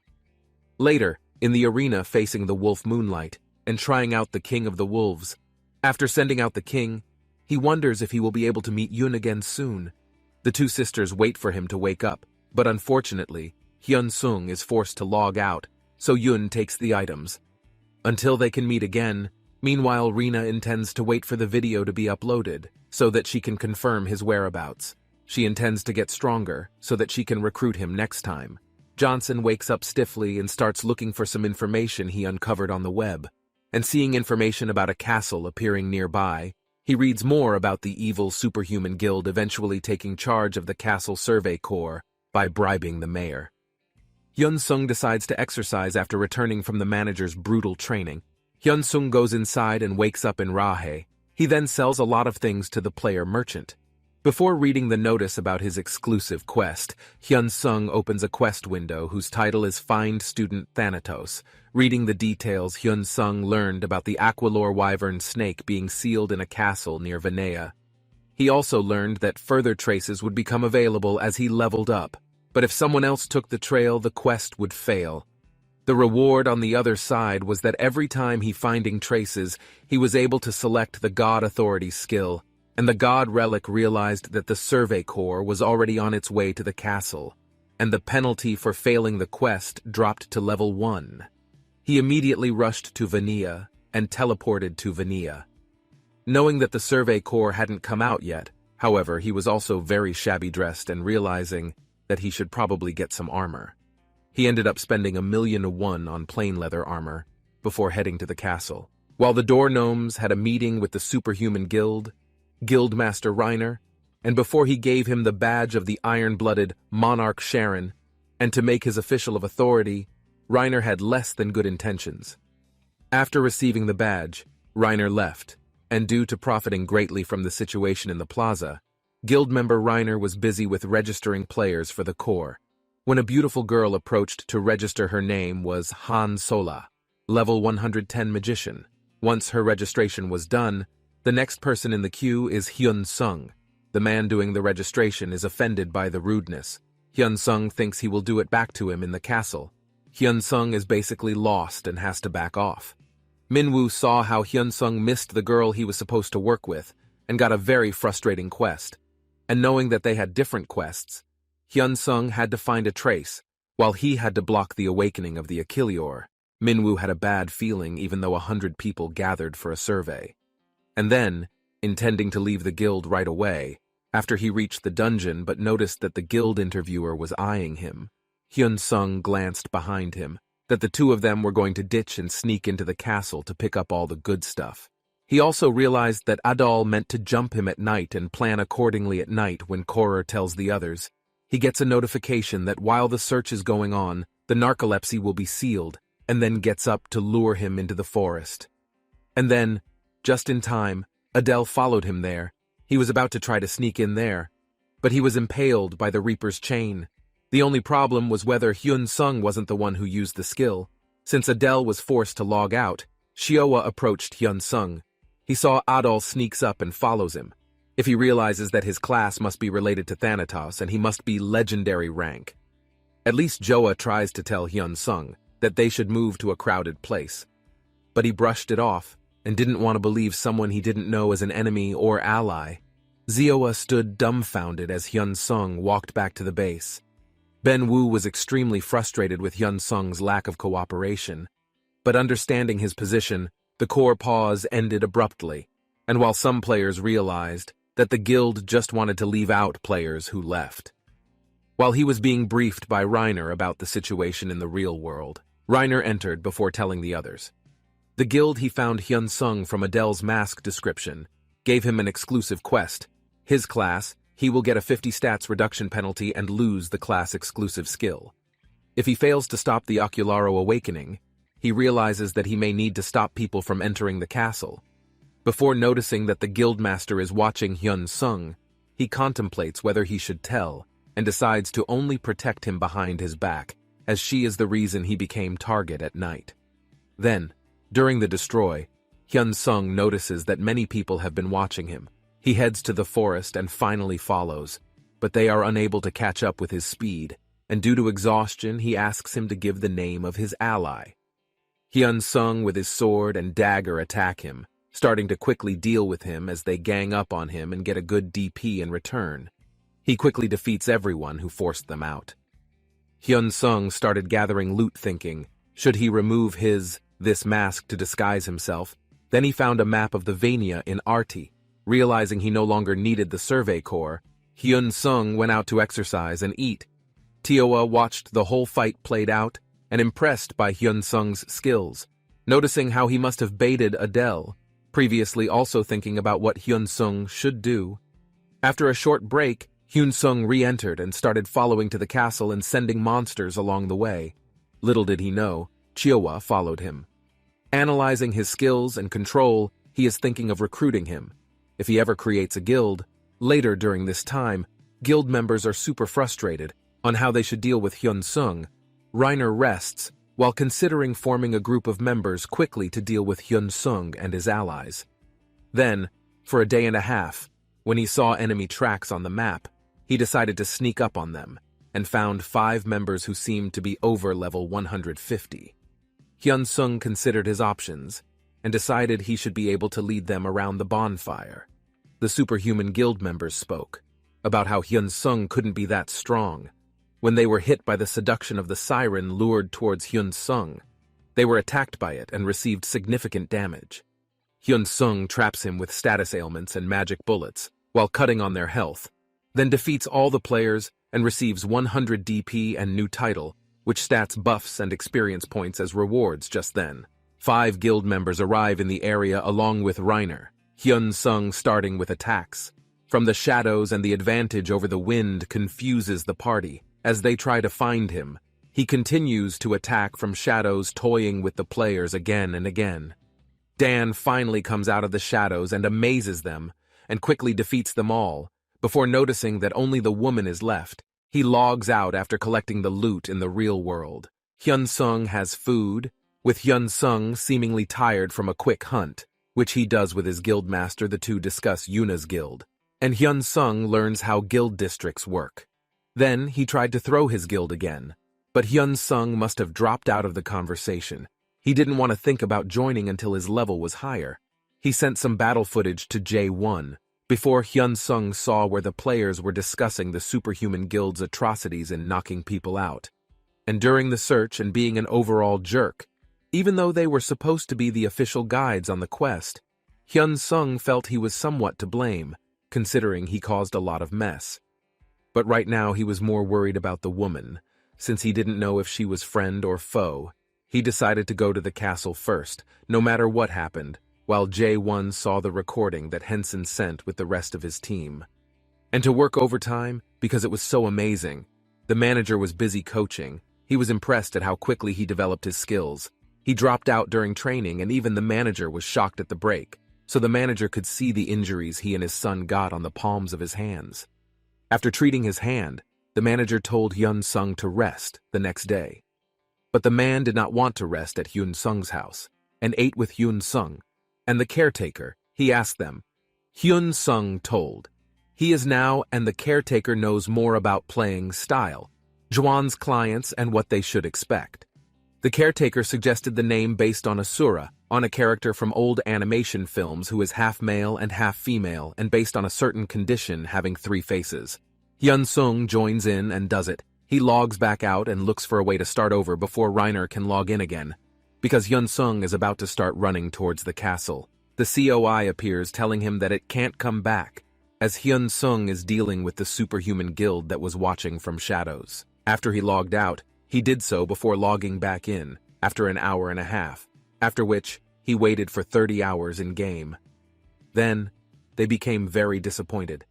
Later, in the arena facing the wolf Moonlight and trying out the king of the wolves, after sending out the king, he wonders if he will be able to meet Yun again soon. The two sisters wait for him to wake up, but unfortunately, Hyun-sung is forced to log out, so Yun takes the items. Until they can meet again, meanwhile Rina intends to wait for the video to be uploaded, so that she can confirm his whereabouts. She intends to get stronger, so that she can recruit him next time. Johnson wakes up stiffly and starts looking for some information he uncovered on the web, and seeing information about a castle appearing nearby, he reads more about the evil superhuman guild eventually taking charge of the castle survey corps by bribing the mayor. Hyun-sung decides to exercise after returning from the manager's brutal training. Hyun-sung goes inside and wakes up in Rahe. He then sells a lot of things to the player merchant. Before reading the notice about his exclusive quest, Hyun-sung opens a quest window whose title is Find Student Thanatos. Reading the details, Hyun-sung learned about the Aqualore wyvern snake being sealed in a castle near Vanea. He also learned that further traces would become available as he leveled up, but if someone else took the trail, the quest would fail. The reward on the other side was that every time he finding traces, he was able to select the God Authority skill, and the God Relic realized that the Survey Corps was already on its way to the castle, and the penalty for failing the quest dropped to level 1. He immediately rushed to Vanilla and teleported to Vanilla. Knowing that the Survey Corps hadn't come out yet, however, he was also very shabby dressed and realizing that he should probably get some armor. He ended up spending 1,000,001 on plain leather armor before heading to the castle. While the door gnomes had a meeting with the Superhuman Guild, Guildmaster Reiner, and before he gave him the badge of the iron-blooded Monarch Sharon, and to make his official of authority, Reiner had less than good intentions. After receiving the badge, Reiner left, and due to profiting greatly from the situation in the plaza, guild member Reiner was busy with registering players for the Corps. when a beautiful girl approached to register her name was Han Sola, level 110 magician. Once her registration was done, the next person in the queue is Hyun Sung. The man doing the registration is offended by the rudeness. Hyun Sung thinks he will do it back to him in the castle. Hyun Sung is basically lost and has to back off. Minwoo saw how Hyun Sung missed the girl he was supposed to work with and got a very frustrating quest. And knowing that they had different quests, Hyun Sung had to find a trace, while he had to block the awakening of the Achilleor. Minwoo had a bad feeling even though 100 people gathered for a survey. And then, intending to leave the guild right away, after he reached the dungeon but noticed that the guild interviewer was eyeing him, Hyun Sung glanced behind him, that the two of them were going to ditch and sneak into the castle to pick up all the good stuff. He also realized that Adol meant to jump him at night and plan accordingly at night when Koror tells the others. He gets a notification that while the search is going on, the narcolepsy will be sealed, and then gets up to lure him into the forest. And then, just in time, Adele followed him there. He was about to try to sneak in there, but he was impaled by the Reaper's chain. The only problem was whether Hyun Sung wasn't the one who used the skill. Since Adele was forced to log out, Shioa approached Hyun Sung. He saw Adol sneaks up and follows him. If he realizes that his class must be related to Thanatos and he must be legendary rank. At least Joa tries to tell Hyun Sung that they should move to a crowded place. But he brushed it off and didn't want to believe someone he didn't know as an enemy or ally. Zioa stood dumbfounded as Hyun Sung walked back to the base. Ben Wu was extremely frustrated with Hyun Sung's lack of cooperation, but understanding his position, the core pause ended abruptly, and while some players realized that the guild just wanted to leave out players who left. While he was being briefed by Reiner about the situation in the real world, Reiner entered before telling the others. The guild he found Hyun Sung from Adele's mask description gave him an exclusive quest. His class, he will get a 50 stats reduction penalty and lose the class-exclusive skill. If he fails to stop the Ocularo awakening, he realizes that he may need to stop people from entering the castle. Before noticing that the guildmaster is watching Hyun Sung, he contemplates whether he should tell, and decides to only protect him behind his back, as she is the reason he became target at night. Then, during the destroy, Hyun Sung notices that many people have been watching him. He heads to the forest and finally follows, but they are unable to catch up with his speed, and due to exhaustion he asks him to give the name of his ally. Hyun Sung with his sword and dagger attack him, starting to quickly deal with him as they gang up on him and get a good DP in return. He quickly defeats everyone who forced them out. Hyun Sung started gathering loot thinking, should he remove this mask to disguise himself? Then he found a map of the Vania in Arti. Realizing he no longer needed the survey corps, Hyun Sung went out to exercise and eat. Tioa watched the whole fight played out and impressed by Hyun Sung's skills, noticing how he must have baited Adele, previously also thinking about what Hyun Sung should do. After a short break, Hyun Sung re-entered and started following to the castle and sending monsters along the way. Little did he know, Tioa followed him. Analyzing his skills and control, he is thinking of recruiting him. If he ever creates a guild, later during this time, guild members are super frustrated on how they should deal with Hyun Sung. Reiner rests while considering forming a group of members quickly to deal with Hyun Sung and his allies. Then, for a day and a half, when he saw enemy tracks on the map, he decided to sneak up on them and found 5 members who seemed to be over level 150. Hyun Sung considered his options and decided he should be able to lead them around the bonfire. The superhuman guild members spoke about how Hyun Sung couldn't be that strong. When they were hit by the seduction of the siren lured towards Hyun Sung, they were attacked by it and received significant damage. Hyun Sung traps him with status ailments and magic bullets while cutting on their health, then defeats all the players and receives 100 DP and new title, which stats buffs and experience points as rewards just then. 5 guild members arrive in the area along with Reiner, Hyun Sung starting with attacks. From the shadows and the advantage over the wind confuses the party as they try to find him. He continues to attack from shadows, toying with the players again and again. Dan finally comes out of the shadows and amazes them and quickly defeats them all, before noticing that only the woman is left. He logs out after collecting the loot in the real world. Hyun-sung has food, with Hyun-sung seemingly tired from a quick hunt, which he does with his guildmaster. The two discuss Yuna's guild, and Hyun-sung learns how guild districts work. Then he tried to throw his guild again, but Hyun-sung must have dropped out of the conversation. He didn't want to think about joining until his level was higher. He sent some battle footage to J1 before Hyun-sung saw where the players were discussing the superhuman guild's atrocities in knocking people out. And during the search and being an overall jerk, even though they were supposed to be the official guides on the quest, Hyun-sung felt he was somewhat to blame, considering he caused a lot of mess. But right now he was more worried about the woman, since he didn't know if she was friend or foe. He decided to go to the castle first, no matter what happened, while J1 saw the recording that Henson sent with the rest of his team. And to work overtime, because it was so amazing. The manager was busy coaching. He was impressed at how quickly he developed his skills. He dropped out during training, and even the manager was shocked at the break, so the manager could see the injuries he and his son got on the palms of his hands. After treating his hand, the manager told Hyun-sung to rest the next day. But the man did not want to rest at Hyun-sung's house, and ate with Hyun-sung. And the caretaker, he asked them. Hyun-sung told. He is now, and the caretaker knows more about playing style, Juan's clients, and what they should expect. The caretaker suggested the name based on Asura, on a character from old animation films who is half male and half female, and based on a certain condition having 3 faces. Hyun-sung joins in and does it. He logs back out and looks for a way to start over before Reiner can log in again, because Hyun-sung is about to start running towards the castle. The COI appears, telling him that it can't come back, as Hyun-sung is dealing with the superhuman guild that was watching from shadows. After he logged out, he did so before logging back in, after an hour and a half, after which he waited for 30 hours in-game. Then, they became very disappointed.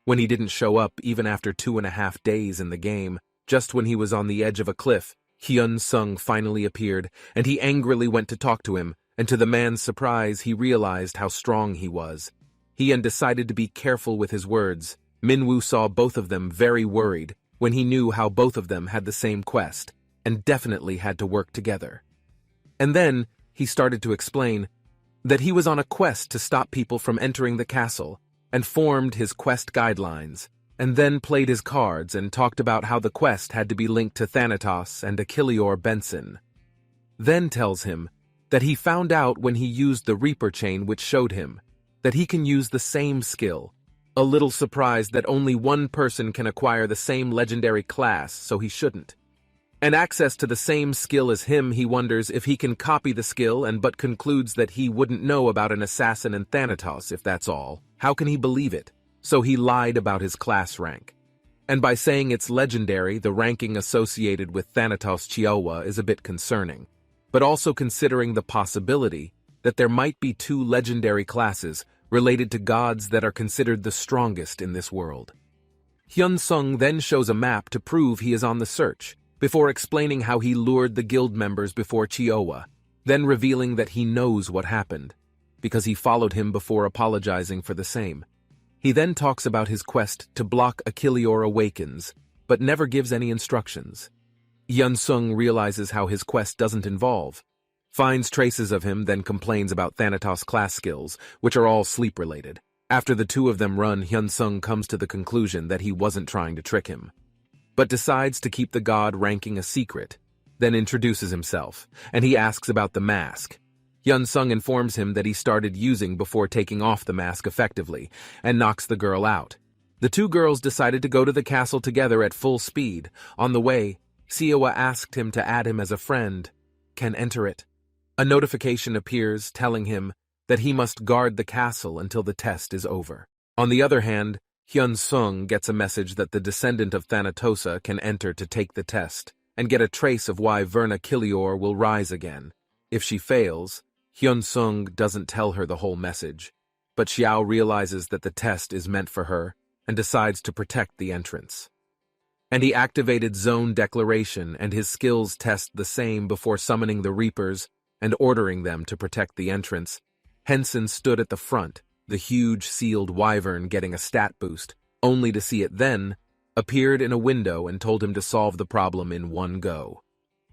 When he didn't show up even after 2.5 days in the game, just when he was on the edge of a cliff, Hyun-sung finally appeared, and he angrily went to talk to him, and to the man's surprise, he realized how strong he was. He decided to be careful with his words. Minwoo saw both of them very worried when he knew how both of them had the same quest, and definitely had to work together. And then, he started to explain that he was on a quest to stop people from entering the castle, and formed his quest guidelines, and then played his cards and talked about how the quest had to be linked to Thanatos and Achilleor Benson. Then tells him that he found out when he used the Reaper chain, which showed him that he can use the same skill. A little surprised that only one person can acquire the same legendary class, so he shouldn't. And access to the same skill as him, he wonders if he can copy the skill, and but concludes that he wouldn't know about an assassin in Thanatos if that's all. How can he believe it? So he lied about his class rank. And by saying it's legendary, the ranking associated with Thanatos Chiaowa is a bit concerning, but also considering the possibility that there might be 2 legendary classes related to gods that are considered the strongest in this world. Hyun-sung then shows a map to prove he is on the search, before explaining how he lured the guild members before Chiaowa, then revealing that he knows what happened, because he followed him before apologizing for the same. He then talks about his quest to block Achilleor Awakens, but never gives any instructions. Hyun-sung realizes how his quest doesn't involve, finds traces of him, then complains about Thanatos class skills, which are all sleep-related. After the two of them run, Hyun-sung comes to the conclusion that he wasn't trying to trick him, but decides to keep the god ranking a secret, then introduces himself, and he asks about the mask. Hyun-sung informs him that he started using before taking off the mask effectively, and knocks the girl out. The 2 girls decided to go to the castle together at full speed. On the way, Siawa asked him to add him as a friend. Can enter it. A notification appears telling him that he must guard the castle until the test is over. On the other hand, Hyun-sung gets a message that the descendant of Thanatosa can enter to take the test, and get a trace of why Verna Kilior will rise again. If she fails, Hyun-sung doesn't tell her the whole message, but Xiao realizes that the test is meant for her, and decides to protect the entrance. And he activated Zone Declaration, and his skills test the same before summoning the Reapers and ordering them to protect the entrance. Henson stood at the front, the huge sealed wyvern getting a stat boost, only to see it then appeared in a window and told him to solve the problem in one go.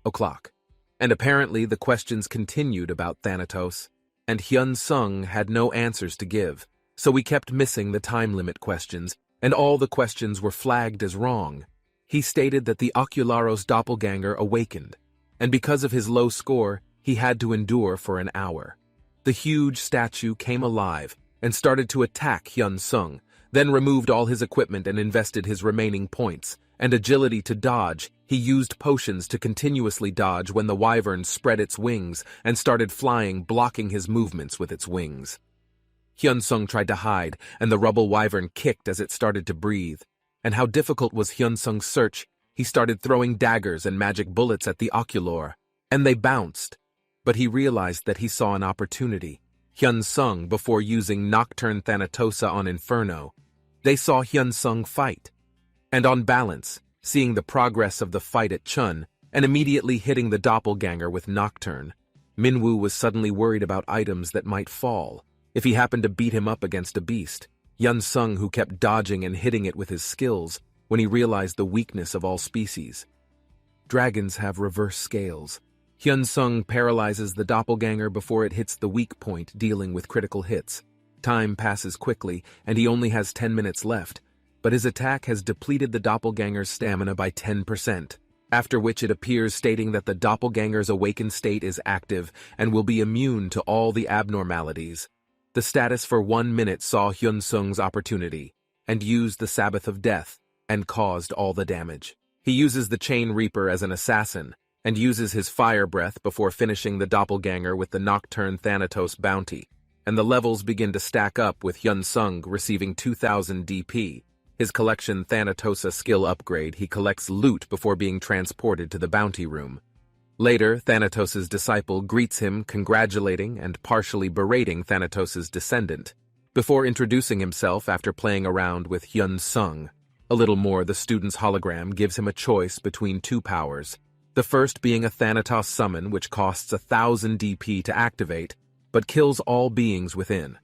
O'clock. And apparently the questions continued about Thanatos, and Hyun Sung had no answers to give, so we kept missing the time limit questions, and all the questions were flagged as wrong. He stated that the Ocularos doppelganger awakened, and because of his low score, he had to endure for an hour. The huge statue came alive and started to attack Hyun Sung, then removed all his equipment and invested his remaining points, and agility to dodge. He used potions to continuously dodge when the wyvern spread its wings and started flying, blocking his movements with its wings. Hyun Sung tried to hide, and the rubble wyvern kicked as it started to breathe. And how difficult was Hyun Sung's search? He started throwing daggers and magic bullets at the Oculor, and they bounced. But he realized that he saw an opportunity. Hyun Sung, before using Nocturne Thanatosa on Inferno, they saw Hyun Sung fight. And on balance, seeing the progress of the fight at Chun, and immediately hitting the doppelganger with Nocturne, Minwoo was suddenly worried about items that might fall if he happened to beat him up against a beast. Hyun Sung, who kept dodging and hitting it with his skills, when he realized the weakness of all species. Dragons have reverse scales. Hyun Sung paralyzes the doppelganger before it hits the weak point, dealing with critical hits. Time passes quickly, and he only has 10 minutes left, but his attack has depleted the doppelganger's stamina by 10%, after which it appears stating that the doppelganger's awakened state is active and will be immune to all the abnormalities. The status for 1 minute saw Hyun Sung's opportunity, and used the Sabbath of Death, and caused all the damage. He uses the Chain Reaper as an assassin, and uses his fire breath before finishing the doppelganger with the Nocturne Thanatos bounty, and the levels begin to stack up with Hyun Sung receiving 2000 DP. His collection Thanatosa skill upgrade, he collects loot before being transported to the bounty room. Later, Thanatos' disciple greets him, congratulating and partially berating Thanatos' descendant, before introducing himself after playing around with Hyun Sung. A little more, the student's hologram gives him a choice between two powers, the first being a Thanatos summon which costs 1000 DP to activate, but kills all beings within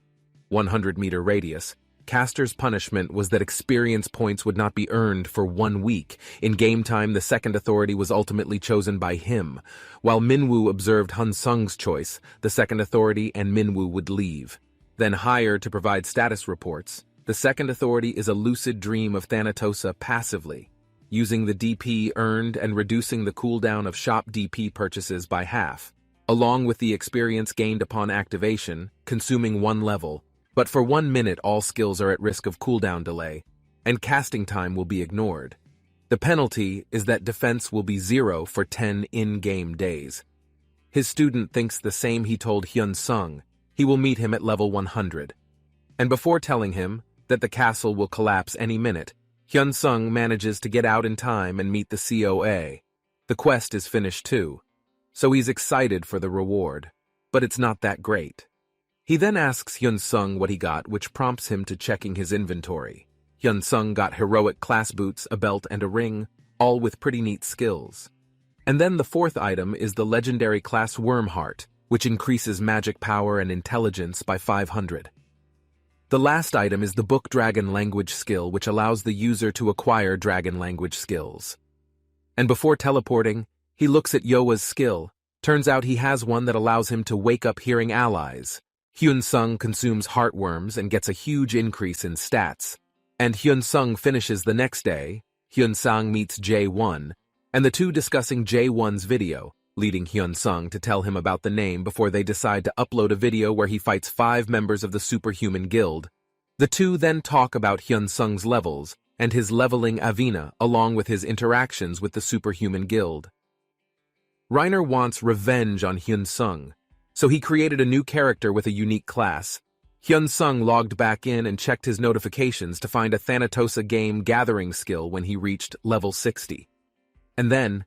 100-meter radius. Caster's punishment was that experience points would not be earned for 1 week. In game time, the second authority was ultimately chosen by him. While Minwoo observed Hyun Sung's choice, the second authority and Minwoo would leave. Then hire to provide status reports. The second authority is a lucid dream of Thanatosa passively, using the DP earned and reducing the cooldown of shop DP purchases by half, along with the experience gained upon activation, consuming 1 level. But for 1 minute, all skills are at risk of cooldown delay, and casting time will be ignored. The penalty is that defense will be 0 for 10 in-game days. His student thinks the same he told Hyun Sung. He will meet him at level 100. And before telling him that the castle will collapse any minute, Hyun Sung manages to get out in time and meet the COA. The quest is finished too, so he's excited for the reward, but it's not that great. He then asks Hyun Sung what he got, which prompts him to checking his inventory. Hyun Sung got heroic class boots, a belt, and a ring, all with pretty neat skills. And then the fourth item is the legendary class Wormheart, which increases magic power and intelligence by 500. The last item is the Book Dragon Language skill, which allows the user to acquire dragon language skills. And before teleporting, he looks at Yoa's skill. Turns out he has one that allows him to wake up hearing allies. Hyun Sung consumes heartworms and gets a huge increase in stats. And Hyun Sung finishes the next day. Hyun Sung meets J1, and the two discussing J1's video, leading Hyun Sung to tell him about the name before they decide to upload a video where he fights 5 members of the Superhuman Guild. The two then talk about Hyun Sung's levels and his leveling Avina along with his interactions with the Superhuman Guild. Reiner wants revenge on Hyun Sung, so he created a new character with a unique class. Hyun Sung logged back in and checked his notifications to find a Thanatosa game gathering skill when he reached level 60. And then,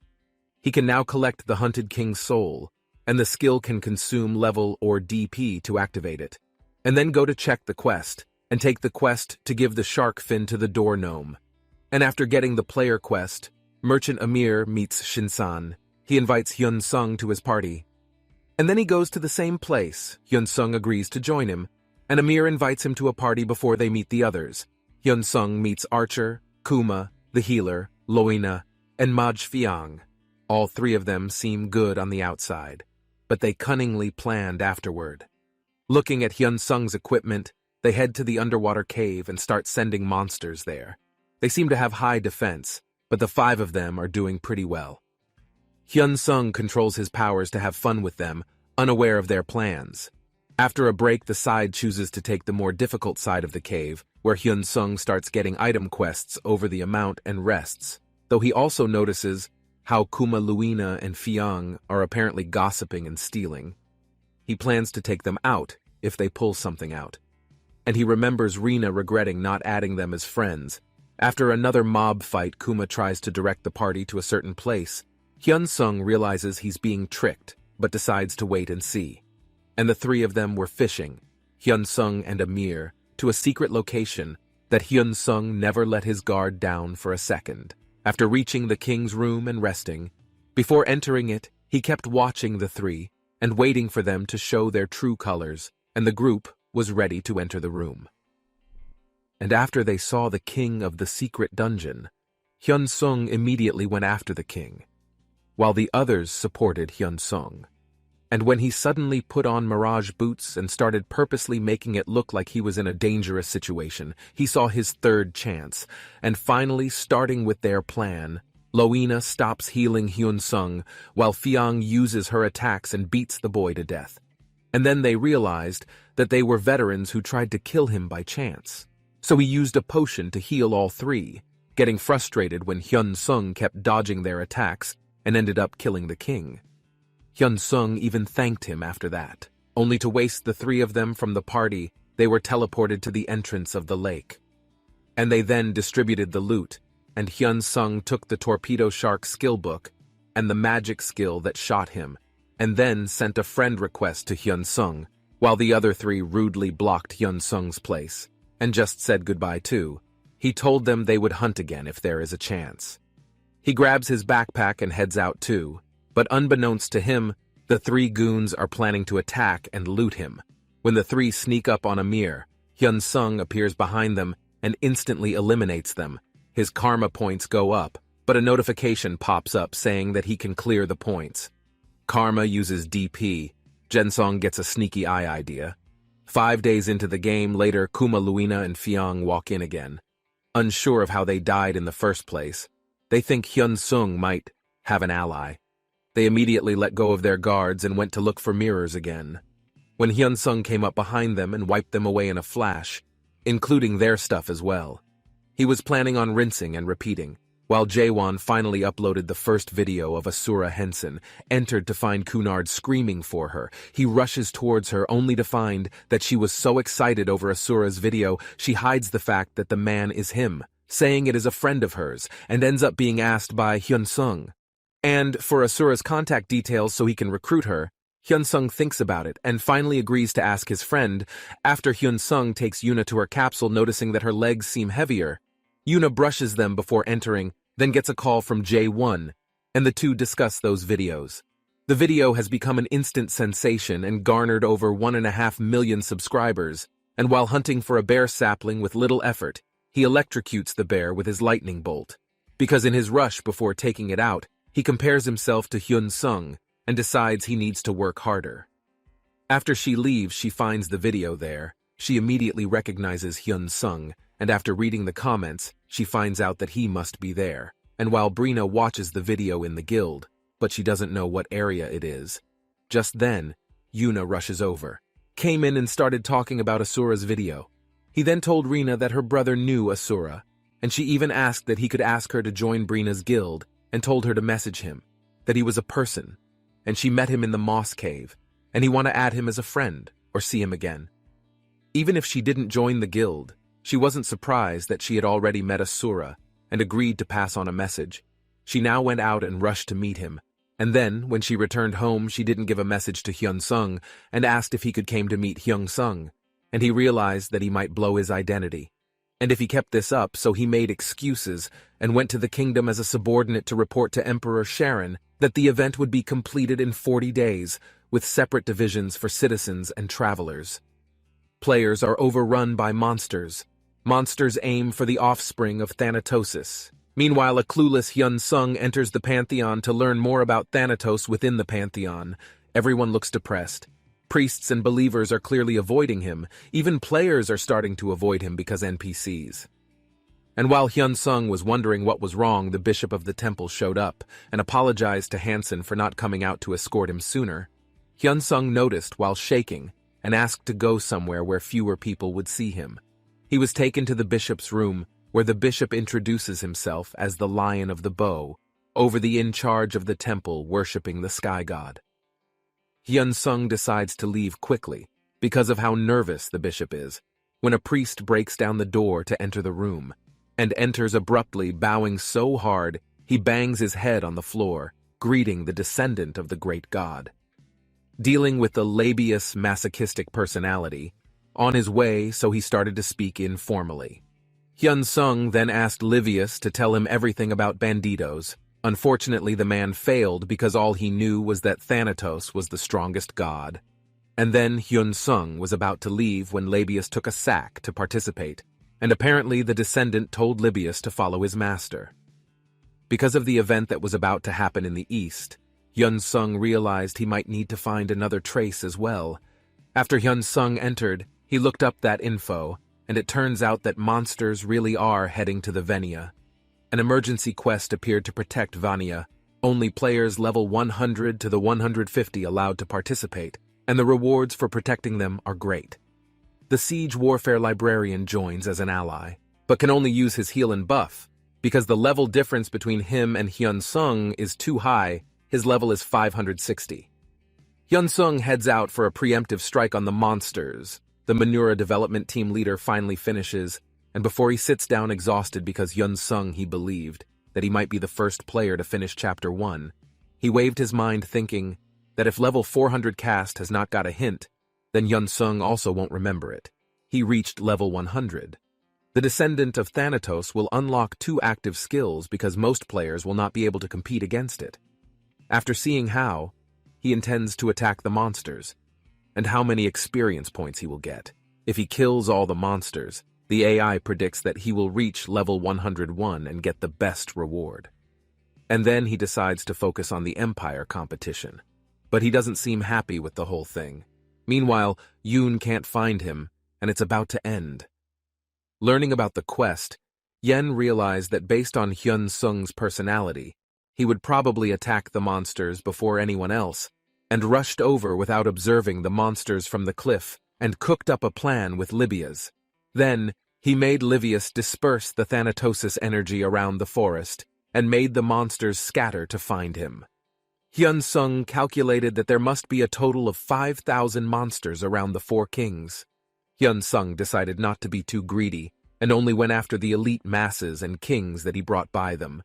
he can now collect the Hunted King's soul, and the skill can consume level or DP to activate it. And then go to check the quest, and take the quest to give the shark fin to the door gnome. And after getting the player quest, Merchant Amir meets Shinsan. He invites Hyun Sung to his party. And then he goes to the same place. Hyun Sung agrees to join him, and Amir invites him to a party before they meet the others. Hyun Sung meets Archer, Kuma, the healer, Loina, and Maj Fiang. All three of them seem good on the outside, but they cunningly planned afterward. Looking at Hyun Sung's equipment, they head to the underwater cave and start sending monsters there. They seem to have high defense, but the five of them are doing pretty well. Hyun Sung controls his powers to have fun with them, unaware of their plans. After a break, the side chooses to take the more difficult side of the cave, where Hyun Sung starts getting item quests over the amount and rests, though he also notices how Kuma Luina and Fiang are apparently gossiping and stealing. He plans to take them out if they pull something out. And he remembers Rina regretting not adding them as friends. After another mob fight, Kuma tries to direct the party to a certain place. Hyun Sung realizes he's being tricked, but decides to wait and see. And the three of them were fishing, Hyun Sung and Amir, to a secret location that Hyun Sung never let his guard down for a second. After reaching the king's room and resting, before entering it, he kept watching the three and waiting for them to show their true colors, and the group was ready to enter the room. And after they saw the king of the secret dungeon, Hyun Sung immediately went after the king, while the others supported Hyun Sung. And when he suddenly put on mirage boots and started purposely making it look like he was in a dangerous situation, he saw his third chance, and finally, starting with their plan, Loina stops healing Hyun Sung while Fiang uses her attacks and beats the boy to death. And then they realized that they were veterans who tried to kill him by chance. So he used a potion to heal all three, getting frustrated when Hyun Sung kept dodging their attacks and ended up killing the king. Hyun Sung even thanked him after that. Only to waste the three of them from the party, they were teleported to the entrance of the lake. And they then distributed the loot, and Hyun Sung took the torpedo shark skill book and the magic skill that shot him, and then sent a friend request to Hyun Sung, while the other three rudely blocked Hyun Sung's place, and just said goodbye too. He told them they would hunt again if there is a chance. He grabs his backpack and heads out too, but unbeknownst to him, the three goons are planning to attack and loot him. When the three sneak up on Amir, Hyun Sung appears behind them and instantly eliminates them. His karma points go up, but a notification pops up saying that he can clear the points. Karma uses DP. Jensong gets a sneaky eye idea. 5 days into the game, later Kuma Luina and Fiang walk in again. Unsure of how they died in the first place, they think Hyun Sung might have an ally. They immediately let go of their guards and went to look for mirrors again. When Hyun Sung came up behind them and wiped them away in a flash, including their stuff as well. He was planning on rinsing and repeating, while Jaewon finally uploaded the first video of Asura Henson, entered to find Cunard screaming for her. He rushes towards her only to find that she was so excited over Asura's video, she hides the fact that the man is him, saying it is a friend of hers, and ends up being asked by Hyun Sung. And for Asura's contact details so he can recruit her, Hyun Sung thinks about it and finally agrees to ask his friend after Hyun Sung takes Yuna to her capsule, noticing that her legs seem heavier. Yuna brushes them before entering, then gets a call from J1, and the two discuss those videos. The video has become an instant sensation and garnered over 1.5 million subscribers, and while hunting for a bear sapling with little effort, he electrocutes the bear with his lightning bolt. Because in his rush before taking it out, he compares himself to Hyun Sung and decides he needs to work harder. After she leaves, she finds the video there. She immediately recognizes Hyun Sung, and after reading the comments, she finds out that he must be there. And while Brina watches the video in the guild, but she doesn't know what area it is. Just then, Yuna rushes over, came in and started talking about Asura's video. He then told Rina that her brother knew Asura, and she even asked that he could ask her to join Brina's guild, and told her to message him, that he was a person, and she met him in the moss cave, and he want to add him as a friend, or see him again. Even if she didn't join the guild, she wasn't surprised that she had already met Asura, and agreed to pass on a message. She now went out and rushed to meet him, and then, when she returned home, she didn't give a message to Hyun Sung, and asked if he could came to meet Hyun Sung, and he realized that he might blow his identity. And if he kept this up, so he made excuses and went to the kingdom as a subordinate to report to Emperor Sharon that the event would be completed in 40 days, with separate divisions for citizens and travelers. Players are overrun by monsters. Monsters aim for the offspring of Thanatosis. Meanwhile, a clueless Hyun Sung enters the Pantheon to learn more about Thanatos within the Pantheon. Everyone looks depressed. Priests and believers are clearly avoiding him. Even players are starting to avoid him because NPCs. And while Hyun Sung was wondering what was wrong, the bishop of the temple showed up and apologized to Hansen for not coming out to escort him sooner. Hyun Sung noticed while shaking and asked to go somewhere where fewer people would see him. He was taken to the bishop's room, where the bishop introduces himself as the Lion of the Bow, over the in charge of the temple worshipping the sky god. Hyun Sung decides to leave quickly because of how nervous the bishop is, when a priest breaks down the door to enter the room, and enters abruptly, bowing so hard he bangs his head on the floor, greeting the descendant of the great god. Dealing with the labious, masochistic personality, on his way, so he started to speak informally. Hyun Sung then asked Livius to tell him everything about banditos. Unfortunately, the man failed because all he knew was that Thanatos was the strongest god. And then Hyun Sung was about to leave when Labius took a sack to participate, and apparently the descendant told Libius to follow his master. Because of the event that was about to happen in the east, Hyun Sung realized he might need to find another trace as well. After Hyun Sung entered, he looked up that info, and it turns out that monsters really are heading to the Venia. An emergency quest appeared to protect Vania. Only players level 100 to the 150 allowed to participate, and the rewards for protecting them are great. The Siege Warfare Librarian joins as an ally, but can only use his heal and buff. Because the level difference between him and Hyun Sung is too high, his level is 560. Hyun Sung heads out for a preemptive strike on the monsters. The Manhwa development team leader finally finishes, and before he sits down exhausted because Hyun Sung he believed that he might be the first player to finish Chapter 1, he waved his mind thinking that if level 400 cast has not got a hint, then Hyun Sung also won't remember it. He reached level 100. The descendant of Thanatos will unlock 2 active skills because most players will not be able to compete against it. After seeing how, he intends to attack the monsters, and how many experience points he will get. If he kills all the monsters, the AI predicts that he will reach level 101 and get the best reward. And then he decides to focus on the Empire competition. But he doesn't seem happy with the whole thing. Meanwhile, Yoon can't find him, and it's about to end. Learning about the quest, Yen realized that based on Hyun Sung's personality, he would probably attack the monsters before anyone else, and rushed over without observing the monsters from the cliff and cooked up a plan with Libius. Then, he made Livius disperse the Thanatosis energy around the forest and made the monsters scatter to find him. Hyun Sung calculated that there must be a total of 5,000 monsters around the 4 kings. Hyun Sung decided not to be too greedy and only went after the elite masses and kings that he brought by them.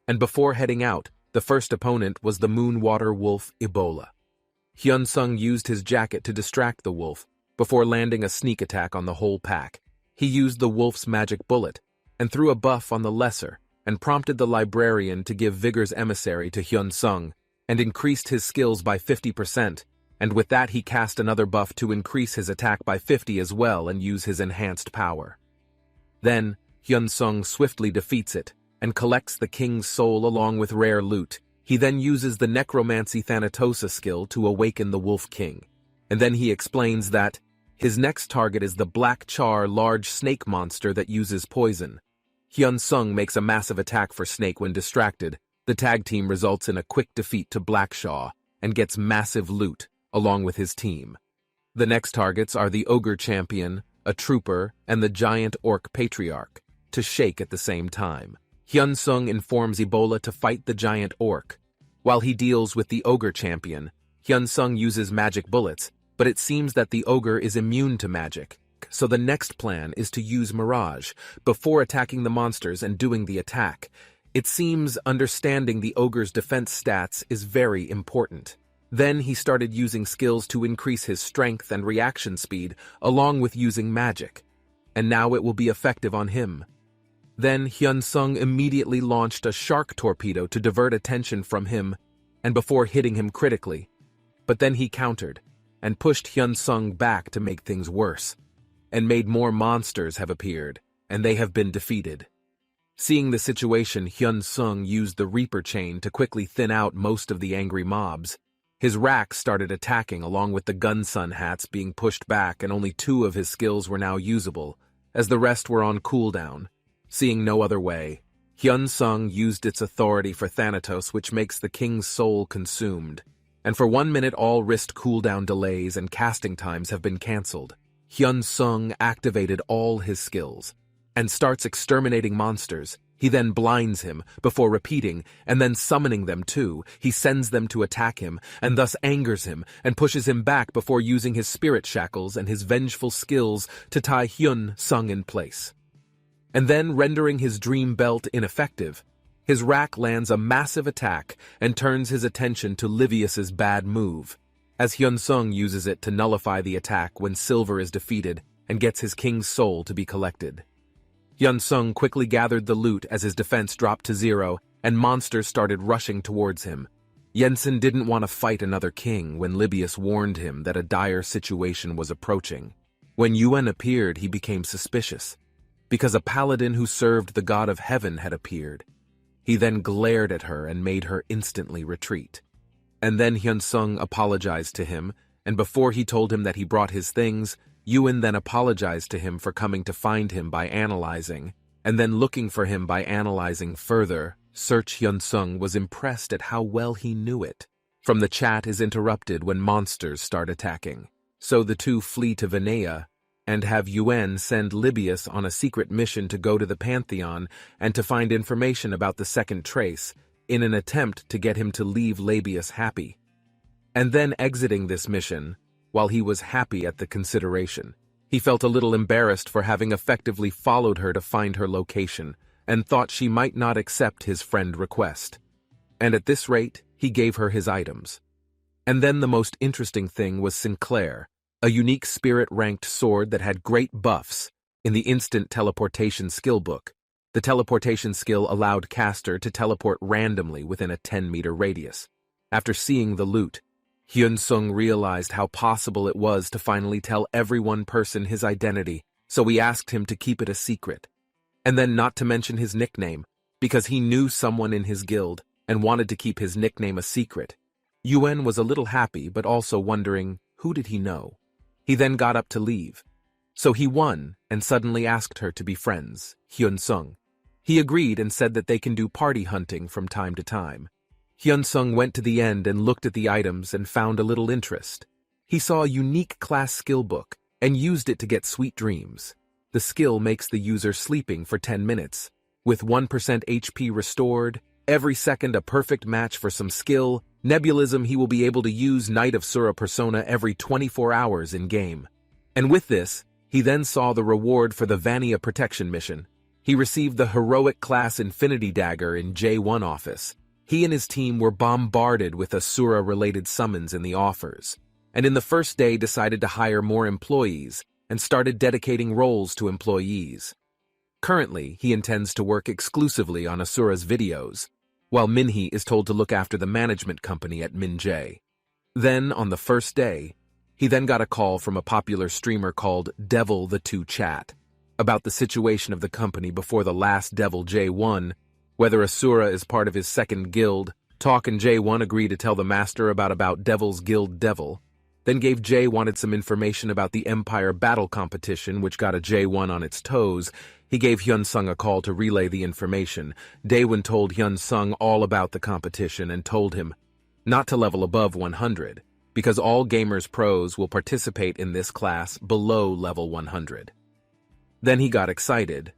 And before heading out, the first opponent was the Moonwater Wolf Ebola. Hyun Sung used his jacket to distract the wolf before landing a sneak attack on the whole pack. He used the wolf's magic bullet and threw a buff on the lesser and prompted the librarian to give Vigor's emissary to Hyun Sung and increased his skills by 50%, and with that he cast another buff to increase his attack by 50 as well and use his enhanced power. Then, Hyun Sung swiftly defeats it and collects the king's soul along with rare loot. He then uses the Necromancy Thanatosa skill to awaken the Wolf King, and then he explains that his next target is the Black Char large snake monster that uses poison. Hyun Sung makes a massive attack for Snake when distracted. The tag team results in a quick defeat to Blackshaw and gets massive loot along with his team. The next targets are the Ogre Champion, a Trooper, and the Giant Orc Patriarch, to shake at the same time. Hyun Sung informs Ebola to fight the Giant Orc. While he deals with the Ogre Champion, Hyun Sung uses magic bullets, but it seems that the Ogre is immune to magic, so the next plan is to use Mirage before attacking the monsters and doing the attack. It seems understanding the Ogre's defense stats is very important. Then he started using skills to increase his strength and reaction speed, along with using magic. And now it will be effective on him. Then Hyun Sung immediately launched a shark torpedo to divert attention from him, and before hitting him critically. But then he countered, and pushed Hyun Sung back to make things worse, and made more monsters have appeared, and they have been defeated. Seeing the situation, Hyun Sung used the Reaper chain to quickly thin out most of the angry mobs. His rack started attacking along with the Gunsun hats being pushed back, and only 2 of his skills were now usable, as the rest were on cooldown. Seeing no other way, Hyun Sung used its authority for Thanatos, which makes the king's soul consumed. And for 1 minute all wrist cooldown delays and casting times have been cancelled. Hyun Sung activated all his skills and starts exterminating monsters. He then blinds him before repeating and then summoning them too. He sends them to attack him and thus angers him and pushes him back before using his spirit shackles and his vengeful skills to tie Hyun Sung in place. And then, rendering his dream belt ineffective, his rack lands a massive attack and turns his attention to Livius's bad move, as Hyun Sung uses it to nullify the attack when Silver is defeated and gets his king's soul to be collected. Hyun Sung quickly gathered the loot as his defense dropped to 0 and monsters started rushing towards him. Jensen didn't want to fight another king when Livius warned him that a dire situation was approaching. When Yuen appeared, he became suspicious, because a paladin who served the god of heaven had appeared. He then glared at her and made her instantly retreat. And then Hyun Sung apologized to him, and before he told him that he brought his things, Yuen then apologized to him for coming to find him by analyzing, and then looking for him by analyzing further. Search Hyun Sung was impressed at how well he knew it. From the chat is interrupted when monsters start attacking. So the two flee to Vinaya, and have Yuen send Livius on a secret mission to go to the Pantheon and to find information about the second trace, in an attempt to get him to leave Livius happy. And then exiting this mission, while he was happy at the consideration, he felt a little embarrassed for having effectively followed her to find her location, and thought she might not accept his friend request. And at this rate, he gave her his items. And then the most interesting thing was Sinclair, a unique spirit-ranked sword that had great buffs in the instant teleportation skill book. The teleportation skill allowed caster to teleport randomly within a 10-meter radius. After seeing the loot, Hyun Sung realized how possible it was to finally tell every one person his identity, so he asked him to keep it a secret. And then not to mention his nickname, because he knew someone in his guild and wanted to keep his nickname a secret. Yuen was a little happy, but also wondering, who did he know? He then got up to leave. So he won and suddenly asked her to be friends, Hyun Sung. He agreed and said that they can do party hunting from time to time. Hyun Sung went to the end and looked at the items and found a little interest. He saw a unique class skill book and used it to get sweet dreams. The skill makes the user sleeping for 10 minutes. With 1% HP restored, every second a perfect match for some skill, nebulism he will be able to use Knight of Sura persona every 24 hours in-game. And with this, he then saw the reward for the Vania protection mission. He received the heroic class Infinity Dagger in J1 office. He and his team were bombarded with Asura-related summons in the offers, and in the first day decided to hire more employees and started dedicating roles to employees. Currently, he intends to work exclusively on Asura's videos, while Minhee is told to look after the management company at Minjae. Then, on the first day, he then got a call from a popular streamer called Devil the 2 Chat about the situation of the company before the last Devil J1, whether Asura is part of his second guild. Talk and J1 agree to tell the master about Devil's Guild Devil, then gave J1 some information about the Empire battle competition, which got a J1 on its toes. He gave Hyun Sung a call to relay the information. Daewon told Hyun Sung all about the competition and told him not to level above 100, because all gamers pros will participate in this class below level 100. Then he got excited.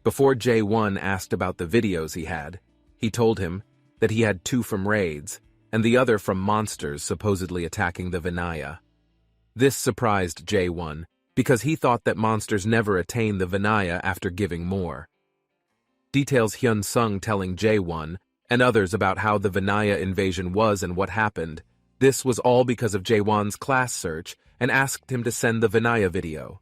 Before J1 asked about the videos he had, he told him that he had 2 from raids, and the other from monsters supposedly attacking the Vinaya. This surprised J1, because he thought that monsters never attain the Vinaya after giving more. Details Hyun Sung telling J1 and others about how the Vinaya invasion was and what happened. This was all because of J1's class search and asked him to send the Vinaya video.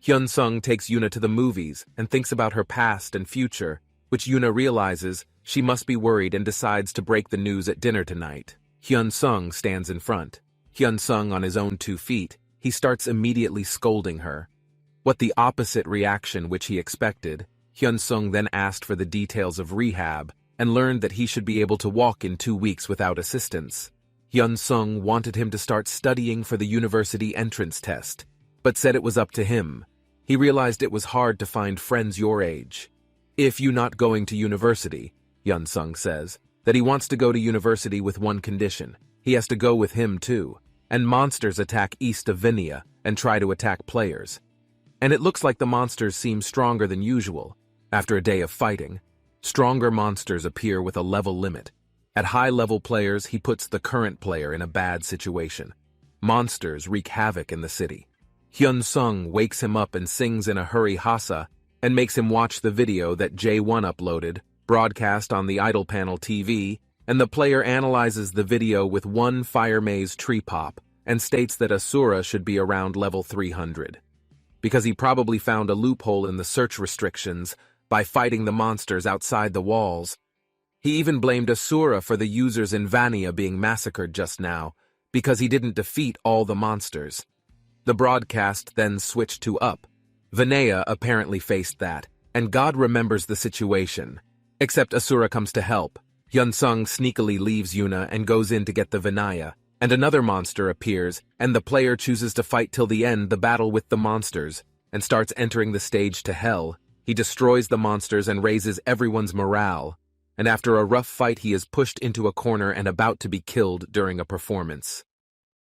Hyun Sung takes Yuna to the movies and thinks about her past and future, which Yuna realizes she must be worried and decides to break the news at dinner tonight. Hyun Sung stands in front. Hyun Sung on his own 2 feet, he starts immediately scolding her. What the opposite reaction which he expected, Hyun-sung then asked for the details of rehab and learned that he should be able to walk in 2 weeks without assistance. Hyun-sung wanted him to start studying for the university entrance test, but said it was up to him. He realized it was hard to find friends your age. If you not going to university, Hyun-sung says, that he wants to go to university with one condition. He has to go with him too, and monsters attack east of Vinia and try to attack players. And it looks like the monsters seem stronger than usual. After a day of fighting, stronger monsters appear with a level limit. At high-level players, he puts the current player in a bad situation. Monsters wreak havoc in the city. Hyun-sung wakes him up and sings in a hurry hasa and makes him watch the video that J1 uploaded, broadcast on the idle panel TV, and the player analyzes the video with one fire maze tree pop and states that Asura should be around level 300. Because he probably found a loophole in the search restrictions by fighting the monsters outside the walls. He even blamed Asura for the users in Vania being massacred just now, because he didn't defeat all the monsters. The broadcast then switched to up. Vinaya apparently faced that, and God remembers the situation. Except Asura comes to help. Hyun-sung sneakily leaves Yuna and goes in to get the Vinaya, and another monster appears, and the player chooses to fight till the end the battle with the monsters, and starts entering the stage to hell. He destroys the monsters and raises everyone's morale, and after a rough fight he is pushed into a corner and about to be killed during a performance.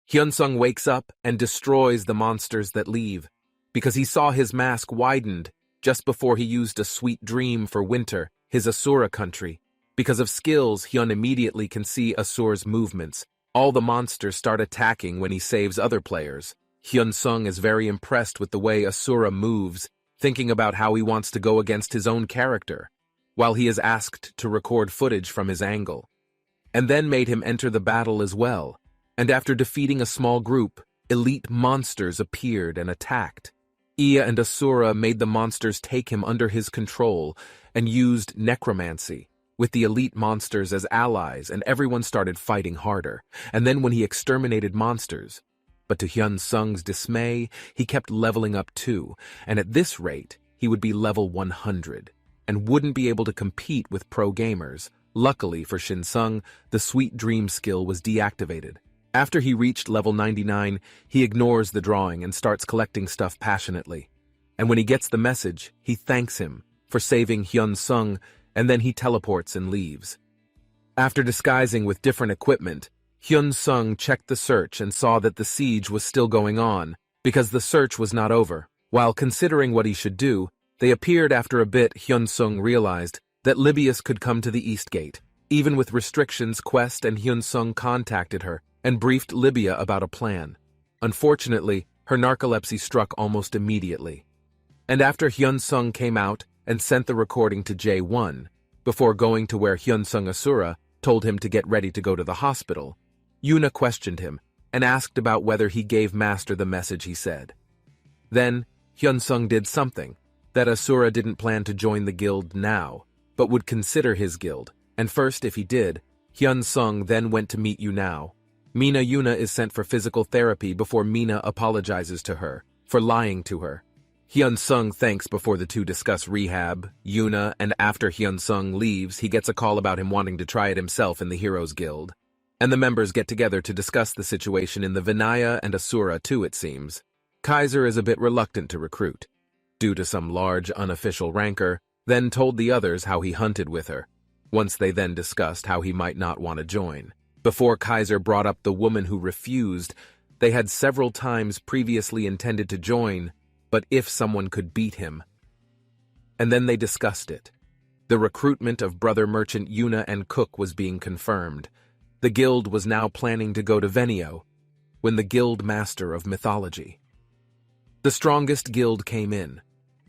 Hyun-sung wakes up and destroys the monsters that leave, because he saw his mask widened just before he used a sweet dream for winter, his Asura country. Because of skills, Hyun immediately can see Asura's movements. All the monsters start attacking when he saves other players. Hyun-sung is very impressed with the way Asura moves, thinking about how he wants to go against his own character, while he is asked to record footage from his angle, and then made him enter the battle as well. And after defeating a small group, elite monsters appeared and attacked. Iya and Asura made the monsters take him under his control and used necromancy, with the elite monsters as allies, and everyone started fighting harder. And then when he exterminated monsters, but to Hyun-sung's dismay, he kept leveling up too, and at this rate, he would be level 100, and wouldn't be able to compete with pro gamers. Luckily for Shin-sung, the sweet dream skill was deactivated. After he reached level 99, he ignores the drawing and starts collecting stuff passionately. And when he gets the message, he thanks him for saving Hyun-sung, and then he teleports and leaves. After disguising with different equipment, Hyun-sung checked the search and saw that the siege was still going on, because the search was not over. While considering what he should do, they appeared after a bit. Hyun-sung realized that Libius could come to the East Gate. Even with restrictions, Quest and Hyun-sung contacted her and briefed Libya about a plan. Unfortunately, her narcolepsy struck almost immediately. And after Hyun-sung came out and sent the recording to J1, before going to where Hyun-sung Asura told him to get ready to go to the hospital, Yuna questioned him and asked about whether he gave Master the message he said. Then, Hyun-sung did something that Asura didn't plan to join the guild now, but would consider his guild, and first if he did, Hyun-sung then went to meet Yuna. Yuna is sent for physical therapy before Mina apologizes to her for lying to her. Hyun-sung thanks before the two discuss rehab, Yuna, and after Hyun-sung leaves, he gets a call about him wanting to try it himself in the Heroes Guild. And the members get together to discuss the situation in the Vinaya and Asura too, it seems. Kaiser is a bit reluctant to recruit, due to some large unofficial rancor, then told the others how he hunted with her. Once they then discussed how he might not want to join. Before Kaiser brought up the woman who refused, they had several times previously intended to join, but if someone could beat him. And then they discussed it. The recruitment of brother merchant Yuna and Cook was being confirmed. The guild was now planning to go to Venio, when the guild master of mythology. The strongest guild came in.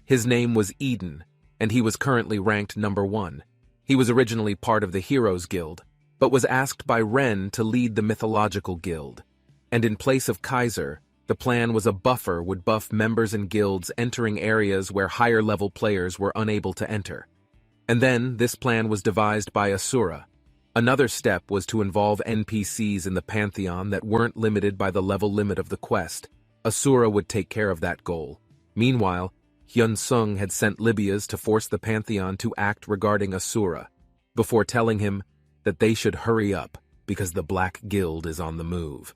His name was Eden, and he was currently ranked number 1. He was originally part of the Heroes Guild, but was asked by Ren to lead the mythological guild. And in place of Kaiser, the plan was a buffer would buff members and guilds entering areas where higher-level players were unable to enter. And then, this plan was devised by Asura. Another step was to involve NPCs in the Pantheon that weren't limited by the level limit of the quest. Asura would take care of that goal. Meanwhile, Hyun Sung had sent Libyas to force the Pantheon to act regarding Asura, before telling him that they should hurry up because the Black Guild is on the move.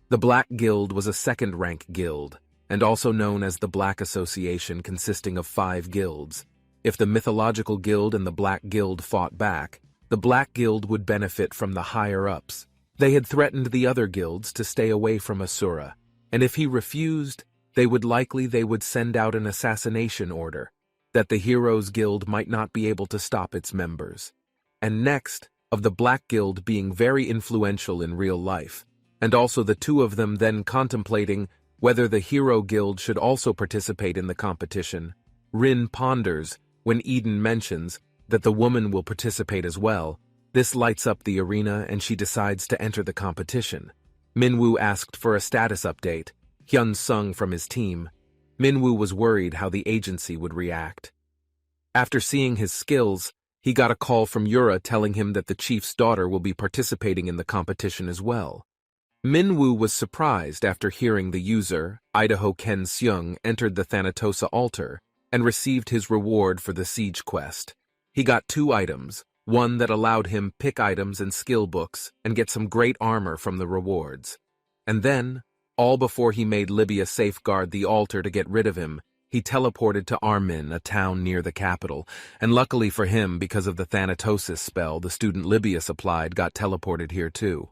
The Black Guild was a second-rank guild, and also known as the Black Association, consisting of 5 guilds. If the mythological guild and the Black Guild fought back, the Black Guild would benefit from the higher-ups. They had threatened the other guilds to stay away from Asura, and if he refused, they would send out an assassination order, that the Heroes Guild might not be able to stop its members. And next, of the Black Guild being very influential in real life, and also the two of them then contemplating whether the Hero Guild should also participate in the competition. Rin ponders when Eden mentions that the woman will participate as well. This lights up the arena and she decides to enter the competition. Minwoo asked for a status update. Hyun Sung from his team. Minwoo was worried how the agency would react. After seeing his skills, he got a call from Yura telling him that the chief's daughter will be participating in the competition as well. Minwoo was surprised after hearing the user, Idaho Ken Seung, entered the Thanatosa altar and received his reward for the siege quest. He got 2 items, one that allowed him pick items and skill books and get some great armor from the rewards. And then, all before he made Libya safeguard the altar to get rid of him, he teleported to Armin, a town near the capital, and luckily for him, because of the Thanatosis spell the student Libya supplied, got teleported here too.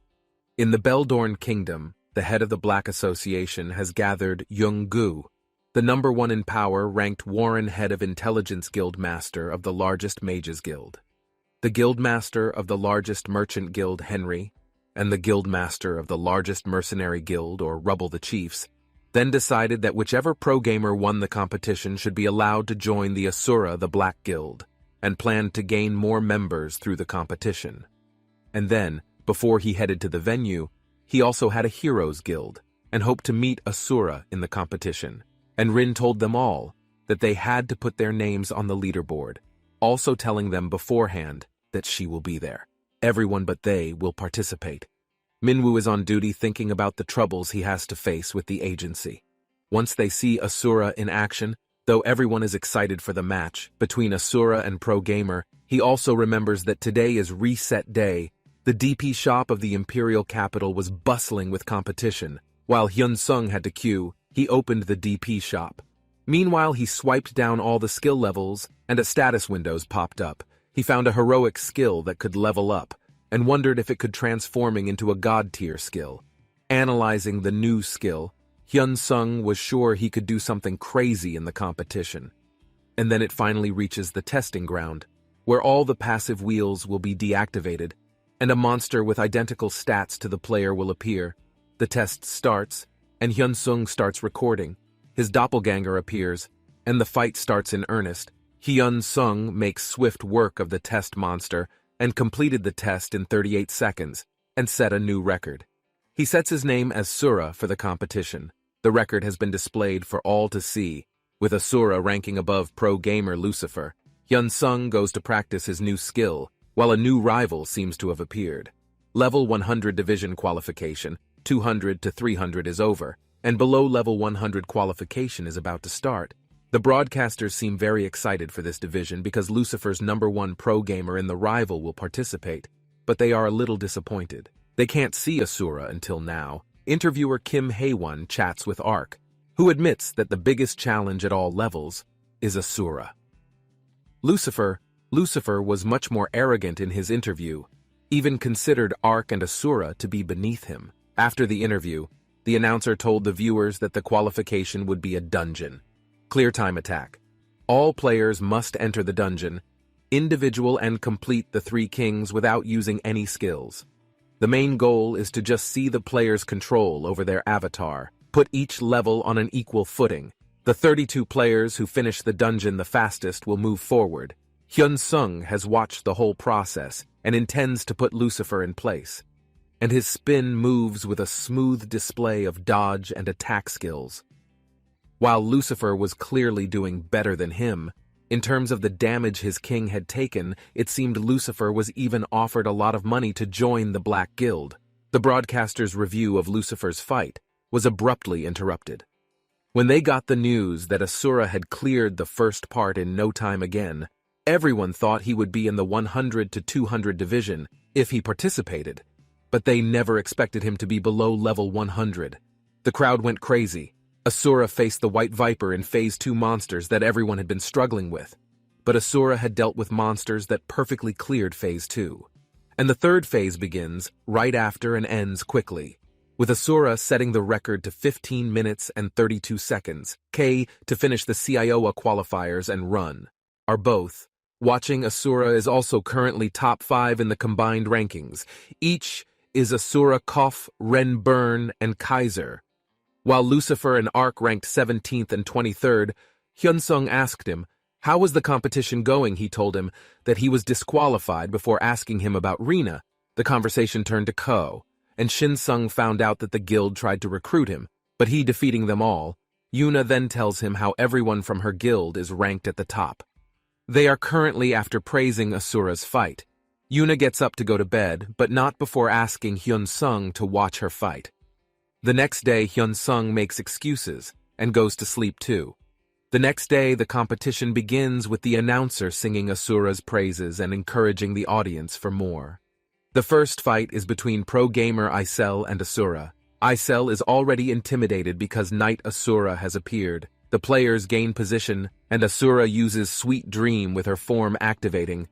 In the Beldorn Kingdom, the head of the Black Association has gathered Young-gu, the number 1 in power, ranked Warren head of Intelligence Guild Master of the largest Mages Guild, the Guild Master of the largest Merchant Guild Henry, and the Guild Master of the largest Mercenary Guild, or Rubble the Chiefs, then decided that whichever pro-gamer won the competition should be allowed to join the Asura, the Black Guild, and planned to gain more members through the competition. And then, before he headed to the venue, he also had a Heroes Guild, and hoped to meet Asura in the competition. And Rin told them all that they had to put their names on the leaderboard, also telling them beforehand that she will be there. Everyone but they will participate. Minwoo is on duty thinking about the troubles he has to face with the agency. Once they see Asura in action, though everyone is excited for the match between Asura and Pro Gamer, he also remembers that today is reset day. The DP shop of the Imperial Capital was bustling with competition. While Hyun Sung had to queue, he opened the DP shop. Meanwhile, he swiped down all the skill levels, and a status windows popped up. He found a heroic skill that could level up, and wondered if it could transforming into a god-tier skill. Analyzing the new skill, Hyun Sung was sure he could do something crazy in the competition. And then it finally reaches the testing ground, where all the passive wheels will be deactivated, and a monster with identical stats to the player will appear. The test starts, and Hyun Sung starts recording. His doppelganger appears, and the fight starts in earnest. Hyun Sung makes swift work of the test monster and completed the test in 38 seconds and set a new record. He sets his name as Sura for the competition. The record has been displayed for all to see, with Asura ranking above pro gamer Lucifer. Hyun Sung goes to practice his new skill, while a new rival seems to have appeared. Level 100 division qualification, 200 to 300 is over, and below level 100 qualification is about to start. The broadcasters seem very excited for this division because Lucifer's number 1 pro gamer in the rival will participate, but they are a little disappointed. They can't see Asura until now. Interviewer Kim Haewon chats with Ark, who admits that the biggest challenge at all levels is Asura. Lucifer was much more arrogant in his interview, even considered Ark and Asura to be beneath him. After the interview, the announcer told the viewers that the qualification would be a dungeon. Clear time attack. All players must enter the dungeon, individual, and complete the 3 kings without using any skills. The main goal is to just see the player's control over their avatar, put each level on an equal footing. The 32 players who finish the dungeon the fastest will move forward. Hyun Sung has watched the whole process and intends to put Lucifer in place, and his spin moves with a smooth display of dodge and attack skills. While Lucifer was clearly doing better than him, in terms of the damage his king had taken, it seemed Lucifer was even offered a lot of money to join the Black Guild. The broadcaster's review of Lucifer's fight was abruptly interrupted. When they got the news that Asura had cleared the first part in no time again, everyone thought he would be in the 100 to 200 division if he participated, but they never expected him to be below level 100. The crowd went crazy. Asura faced the White Viper in Phase 2 monsters that everyone had been struggling with, but Asura had dealt with monsters that perfectly cleared Phase 2. And the third phase begins right after and ends quickly, with Asura setting the record to 15 minutes and 32 seconds, to finish the Iowa qualifiers and run. Are both. Watching Asura is also currently top 5 in the combined rankings. Each is Asura, Kof, Ren, Burn, and Kaiser. While Lucifer and Ark ranked 17th and 23rd, Hyunsung asked him, how was the competition going? He told him that he was disqualified before asking him about Rina. The conversation turned to Ko, and Shinsung found out that the guild tried to recruit him, but he defeating them all. Yuna then tells him how everyone from her guild is ranked at the top. They are currently after praising Asura's fight. Yuna gets up to go to bed, but not before asking Hyunsung to watch her fight. The next day, Hyunsung makes excuses and goes to sleep too. The next day, the competition begins with the announcer singing Asura's praises and encouraging the audience for more. The first fight is between pro gamer Isel and Asura. Isel is already intimidated because Knight Asura has appeared. The players gain position, and Asura uses Sweet Dream with her form activating.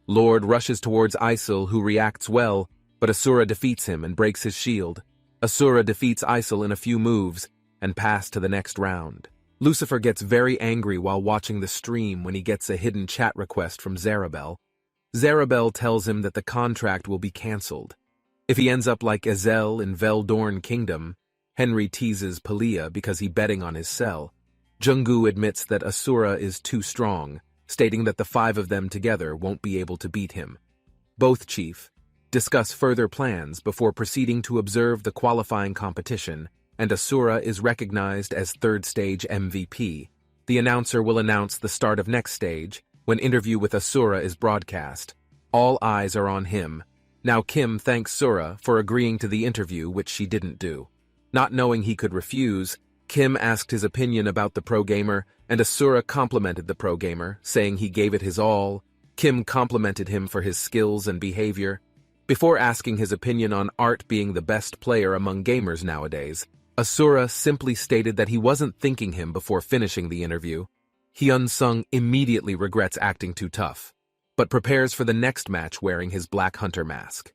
Lord rushes towards Isel, who reacts well, but Asura defeats him and breaks his shield. Asura defeats Isel in a few moves and pass to the next round. Lucifer gets very angry while watching the stream when he gets a hidden chat request from Zarabel. Zarabel tells him that the contract will be cancelled. If he ends up like Ezel in Veldorn Kingdom, Henry teases Palia because he betting on his cell. Junggu admits that Asura is too strong, stating that the 5 of them together won't be able to beat him. Both chief discuss further plans before proceeding to observe the qualifying competition, and Asura is recognized as 3rd stage MVP. The announcer will announce the start of next stage when interview with Asura is broadcast. All eyes are on him. Now Kim thanks Sura for agreeing to the interview, which she didn't do. Not knowing he could refuse, Kim asked his opinion about the pro gamer, and Asura complimented the pro gamer, saying he gave it his all. Kim complimented him for his skills and behavior. Before asking his opinion on Art being the best player among gamers nowadays, Asura simply stated that he wasn't thinking him before finishing the interview. Hyunsung immediately regrets acting too tough, but prepares for the next match wearing his Black Hunter mask.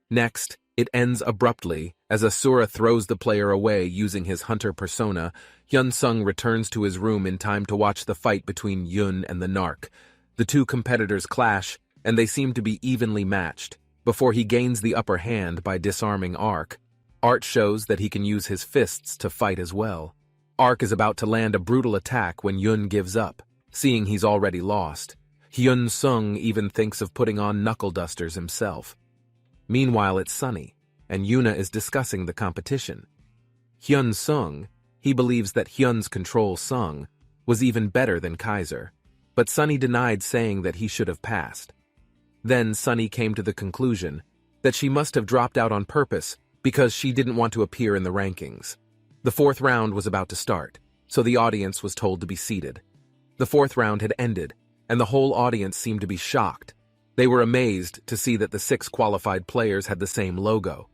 Next, it ends abruptly as Asura throws the player away using his hunter persona. Hyunsung returns to his room in time to watch the fight between Yun and the Narc. The two competitors clash, and they seem to be evenly matched, before he gains the upper hand by disarming Ark. Art shows that he can use his fists to fight as well. Ark is about to land a brutal attack when Yun gives up, seeing he's already lost. Hyunsung even thinks of putting on knuckle dusters himself. Meanwhile, it's Sunny, and Yuna is discussing the competition. Hyunsung, he believes that Hyun's control Sung was even better than Kaiser, but Sunny denied, saying that he should have passed. Then Sunny came to the conclusion that she must have dropped out on purpose because she didn't want to appear in the rankings. The 4th round was about to start, so the audience was told to be seated. The 4th round had ended, and the whole audience seemed to be shocked. They were amazed to see that the 6 qualified players had the same logo.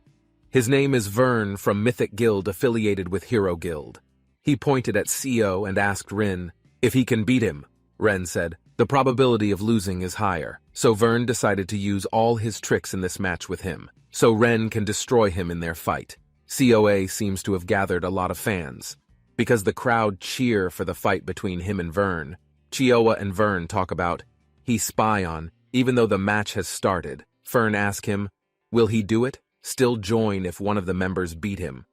His name is Vern from Mythic Guild affiliated with Hero Guild. He pointed at CO and asked Rin if he can beat him. Ren said, the probability of losing is higher, so Vern decided to use all his tricks in this match with him, so Ren can destroy him in their fight. COA seems to have gathered a lot of fans, because the crowd cheer for the fight between him and Vern. Chioa and Vern talk about he spy on, even though the match has started. Fern asks him, will he do it? Still join if one of the members beat him.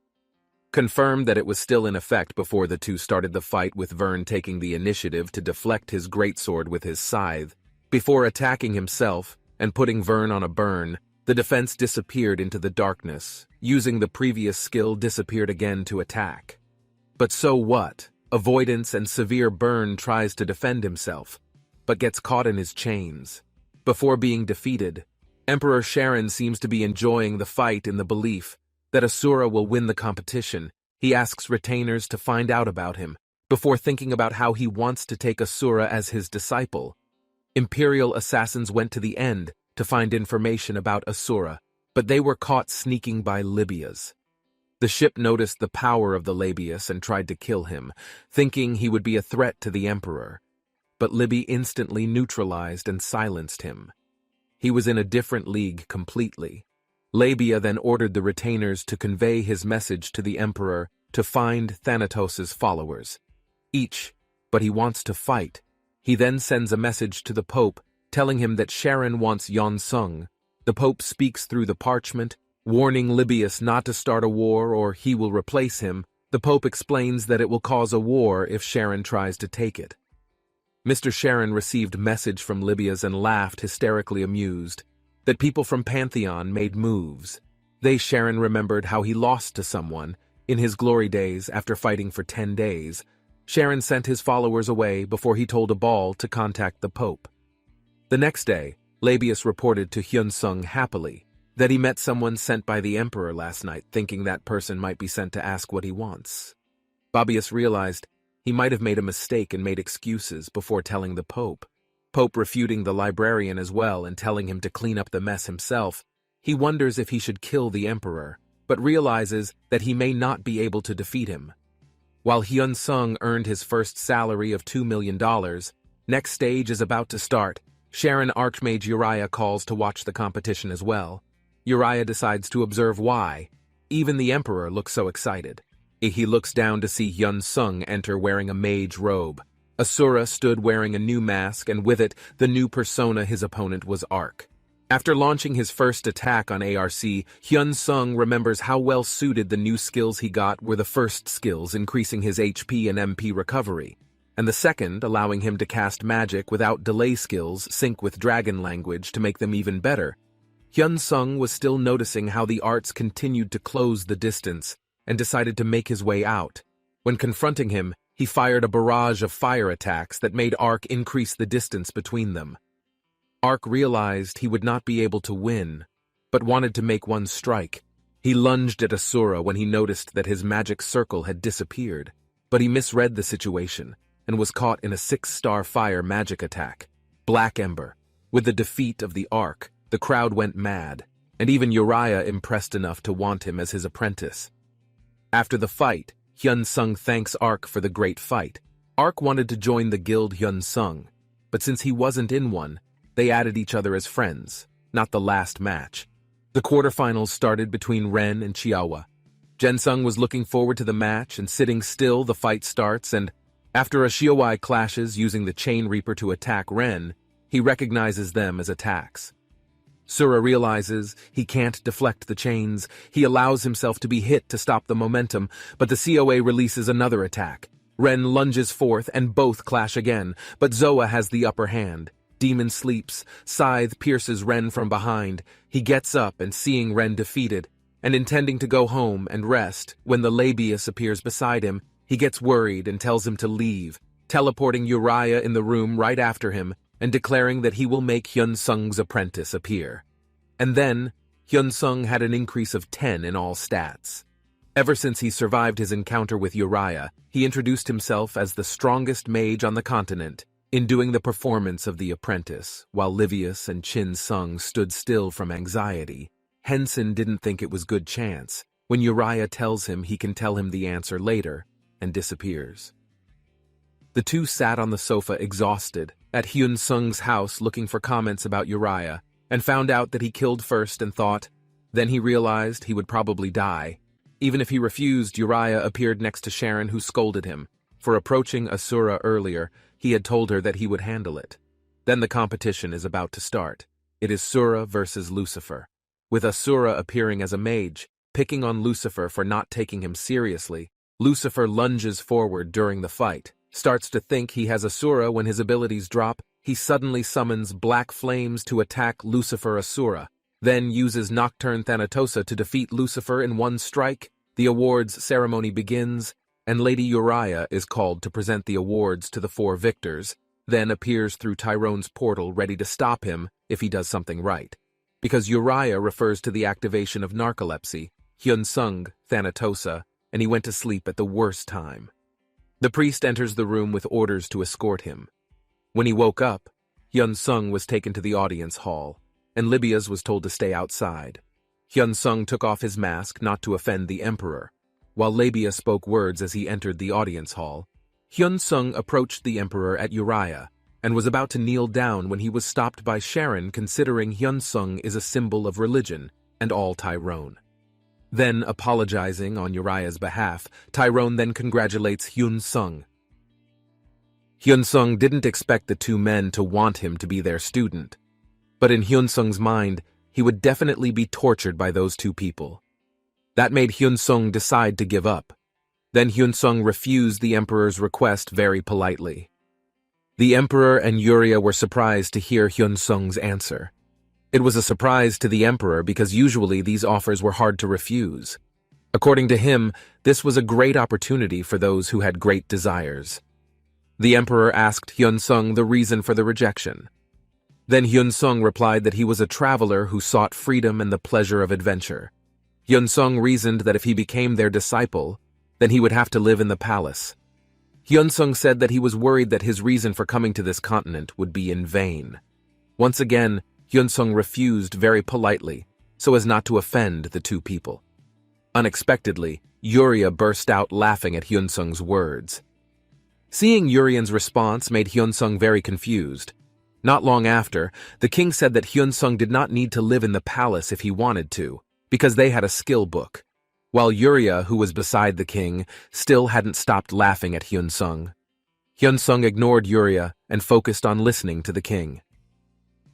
Confirmed that it was still in effect before the two started the fight, with Vern taking the initiative to deflect his greatsword with his scythe. Before attacking himself and putting Vern on a burn, the defense disappeared into the darkness. Using the previous skill, disappeared again to attack. But so what? Avoidance and severe burn tries to defend himself, but gets caught in his chains. Before being defeated, Emperor Sharon seems to be enjoying the fight in the belief that Asura will win the competition. He asks retainers to find out about him, before thinking about how he wants to take Asura as his disciple. Imperial assassins went to the end to find information about Asura, but they were caught sneaking by Libyas. The ship noticed the power of the Labius and tried to kill him, thinking he would be a threat to the Emperor. But Libby instantly neutralized and silenced him. He was in a different league completely. Labia then ordered the retainers to convey his message to the Emperor to find Thanatos' followers. But he wants to fight. He then sends a message to the Pope, telling him that Sharon wants Yon Sung. The Pope speaks through the parchment, warning Libius not to start a war or he will replace him. The Pope explains that it will cause a war if Sharon tries to take it. Mr. Sharon received message from Libias and laughed, hysterically amused, that people from Pantheon made moves. Sharon remembered how he lost to someone in his glory days after fighting for 10 days. Sharon sent his followers away before he told Abal to contact the Pope. The next day, Labius reported to Hyun Sung happily that he met someone sent by the Emperor last night, thinking that person might be sent to ask what he wants. Babius realized he might have made a mistake and made excuses before telling the Pope. Pope refuting the librarian as well and telling him to clean up the mess himself. He wonders if he should kill the Emperor, but realizes that he may not be able to defeat him. While Hyun Sung earned his first salary of $2 million, next stage is about to start. Sharon Archmage Uriah calls to watch the competition as well. Uriah decides to observe why. Even the Emperor looks so excited. He looks down to see Hyun Sung enter wearing a mage robe. Asura stood wearing a new mask, and with it, the new persona his opponent was Ark. After launching his first attack on ARC, Hyun Sung remembers how well suited the new skills he got were the first skills, increasing his HP and MP recovery, and the second, allowing him to cast magic without delay skills sync with dragon language to make them even better. Hyun Sung was still noticing how the arts continued to close the distance, and decided to make his way out. When confronting him, he fired a barrage of fire attacks that made Ark increase the distance between them. Ark realized he would not be able to win, but wanted to make one strike. He lunged at Asura when he noticed that his magic circle had disappeared, but he misread the situation and was caught in a 6-star fire magic attack. Black Ember. With the defeat of the Ark, the crowd went mad, and even Uriah impressed enough to want him as his apprentice. After the fight, Hyun Sung thanks Ark for the great fight. Ark wanted to join the guild Hyun Sung, but since he wasn't in one, they added each other as friends, not the last match. The quarterfinals started between Ren and Chiawa. Jensung was looking forward to the match, and sitting still, the fight starts, and after a Shiowai clashes using the Chain Reaper to attack Ren, he recognizes them as attacks. Sura realizes he can't deflect the chains. He allows himself to be hit to stop the momentum, but the COA releases another attack. Ren lunges forth and both clash again, but Zoa has the upper hand. Demon sleeps. Scythe pierces Ren from behind. He gets up and seeing Ren defeated, and intending to go home and rest, when the Labius appears beside him, he gets worried and tells him to leave, teleporting Uriah in the room right after him, and declaring that he will make Hyun Sung's apprentice appear. And then, Hyun Sung had an increase of 10 in all stats. Ever since he survived his encounter with Uriah, he introduced himself as the strongest mage on the continent, in doing the performance of the apprentice, while Livius and Chin Sung stood still from anxiety. Henson didn't think it was good chance, when Uriah tells him he can tell him the answer later, and disappears. The two sat on the sofa exhausted, at Hyun Sung's house looking for comments about Uriah, and found out that he killed first and thought. Then he realized he would probably die. Even if he refused, Uriah appeared next to Sharon, who scolded him. For approaching Asura earlier, he had told her that he would handle it. Then the competition is about to start. It is Sura versus Lucifer, with Asura appearing as a mage, picking on Lucifer for not taking him seriously. Lucifer lunges forward during the fight, starts to think he has Asura. When his abilities drop, he suddenly summons black flames to attack Lucifer Asura, then uses Nocturne Thanatosa to defeat Lucifer in one strike. The awards ceremony begins, and Lady Uriah is called to present the awards to the 4 victors, then appears through Tyrone's portal ready to stop him if he does something right. Because Uriah refers to the activation of narcolepsy, Hyun Sung, Thanatosa, and he went to sleep at the worst time. The priest enters the room with orders to escort him. When he woke up, Hyun-sung was taken to the audience hall, and Libias was told to stay outside. Hyun-sung took off his mask not to offend the emperor. While Labia spoke words as he entered the audience hall, Hyun-sung approached the emperor at Uriah and was about to kneel down when he was stopped by Sharon, considering Hyun-sung is a symbol of religion and all Tyrone. Then, apologizing on Uriah's behalf, Tyrone then congratulates Hyun-sung. Hyun-sung didn't expect the two men to want him to be their student, but in Hyun-sung's mind, he would definitely be tortured by those two people. That made Hyun-sung decide to give up. Then Hyun-sung refused the emperor's request very politely. The emperor and Uriah were surprised to hear Hyun-sung's answer. It was a surprise to the emperor because usually these offers were hard to refuse. According to him, this was a great opportunity for those who had great desires. The emperor asked Hyun-sung the reason for the rejection. Then Hyun-sung replied that he was a traveler who sought freedom and the pleasure of adventure. Hyun-sung reasoned that if he became their disciple, then he would have to live in the palace. Hyun-sung said that he was worried that his reason for coming to this continent would be in vain. Once again, Hyun-sung refused very politely, so as not to offend the two people. Unexpectedly, Uriah burst out laughing at Hyun-sung's words. Seeing Urian's response made Hyun-sung very confused. Not long after, the king said that Hyun-sung did not need to live in the palace if he wanted to, because they had a skill book, while Uriah, who was beside the king, still hadn't stopped laughing at Hyun-sung. Hyun-sung ignored Uriah and focused on listening to the king.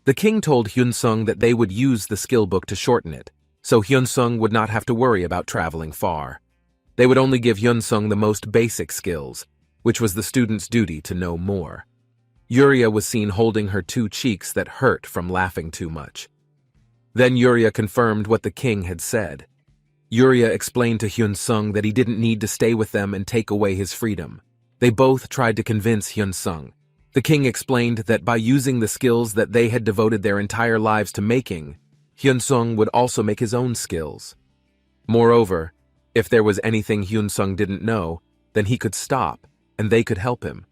The king told Hyun-sung that they would use the skill book to shorten it, so Hyun-sung would not have to worry about traveling far. They would only give Hyun-sung the most basic skills, which was the student's duty to know more. Uriah was seen holding her two cheeks that hurt from laughing too much. Then Uriah confirmed what the king had said. Uriah explained to Hyun-sung that he didn't need to stay with them and take away his freedom. They both tried to convince Hyun-sung. The king explained that by using the skills that they had devoted their entire lives to making, Hyun-sung would also make his own skills. Moreover, if there was anything Hyun-sung didn't know, then he could stop, and they could help him.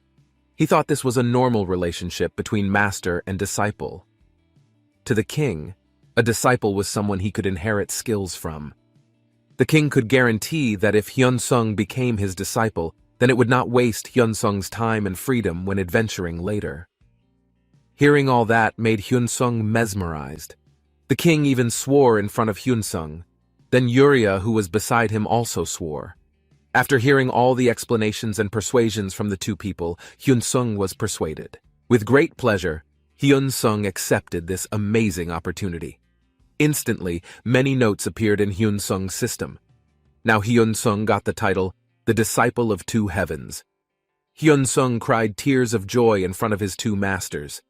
He thought this was a normal relationship between master and disciple. To the king, a disciple was someone he could inherit skills from. The king could guarantee that if Hyun-sung became his disciple, then it would not waste Hyun-sung's time and freedom when adventuring later. Hearing all that made Hyun-sung mesmerized. The king even swore in front of Hyun-sung. Then Uriah, who was beside him, also swore. After hearing all the explanations and persuasions from the two people, Hyun-sung was persuaded. With great pleasure, Hyun-sung accepted this amazing opportunity. Instantly, many notes appeared in Hyun-sung's system. Now Hyun-sung got the title, the Disciple of Two Heavens. Hyun-sung cried tears of joy in front of his two masters.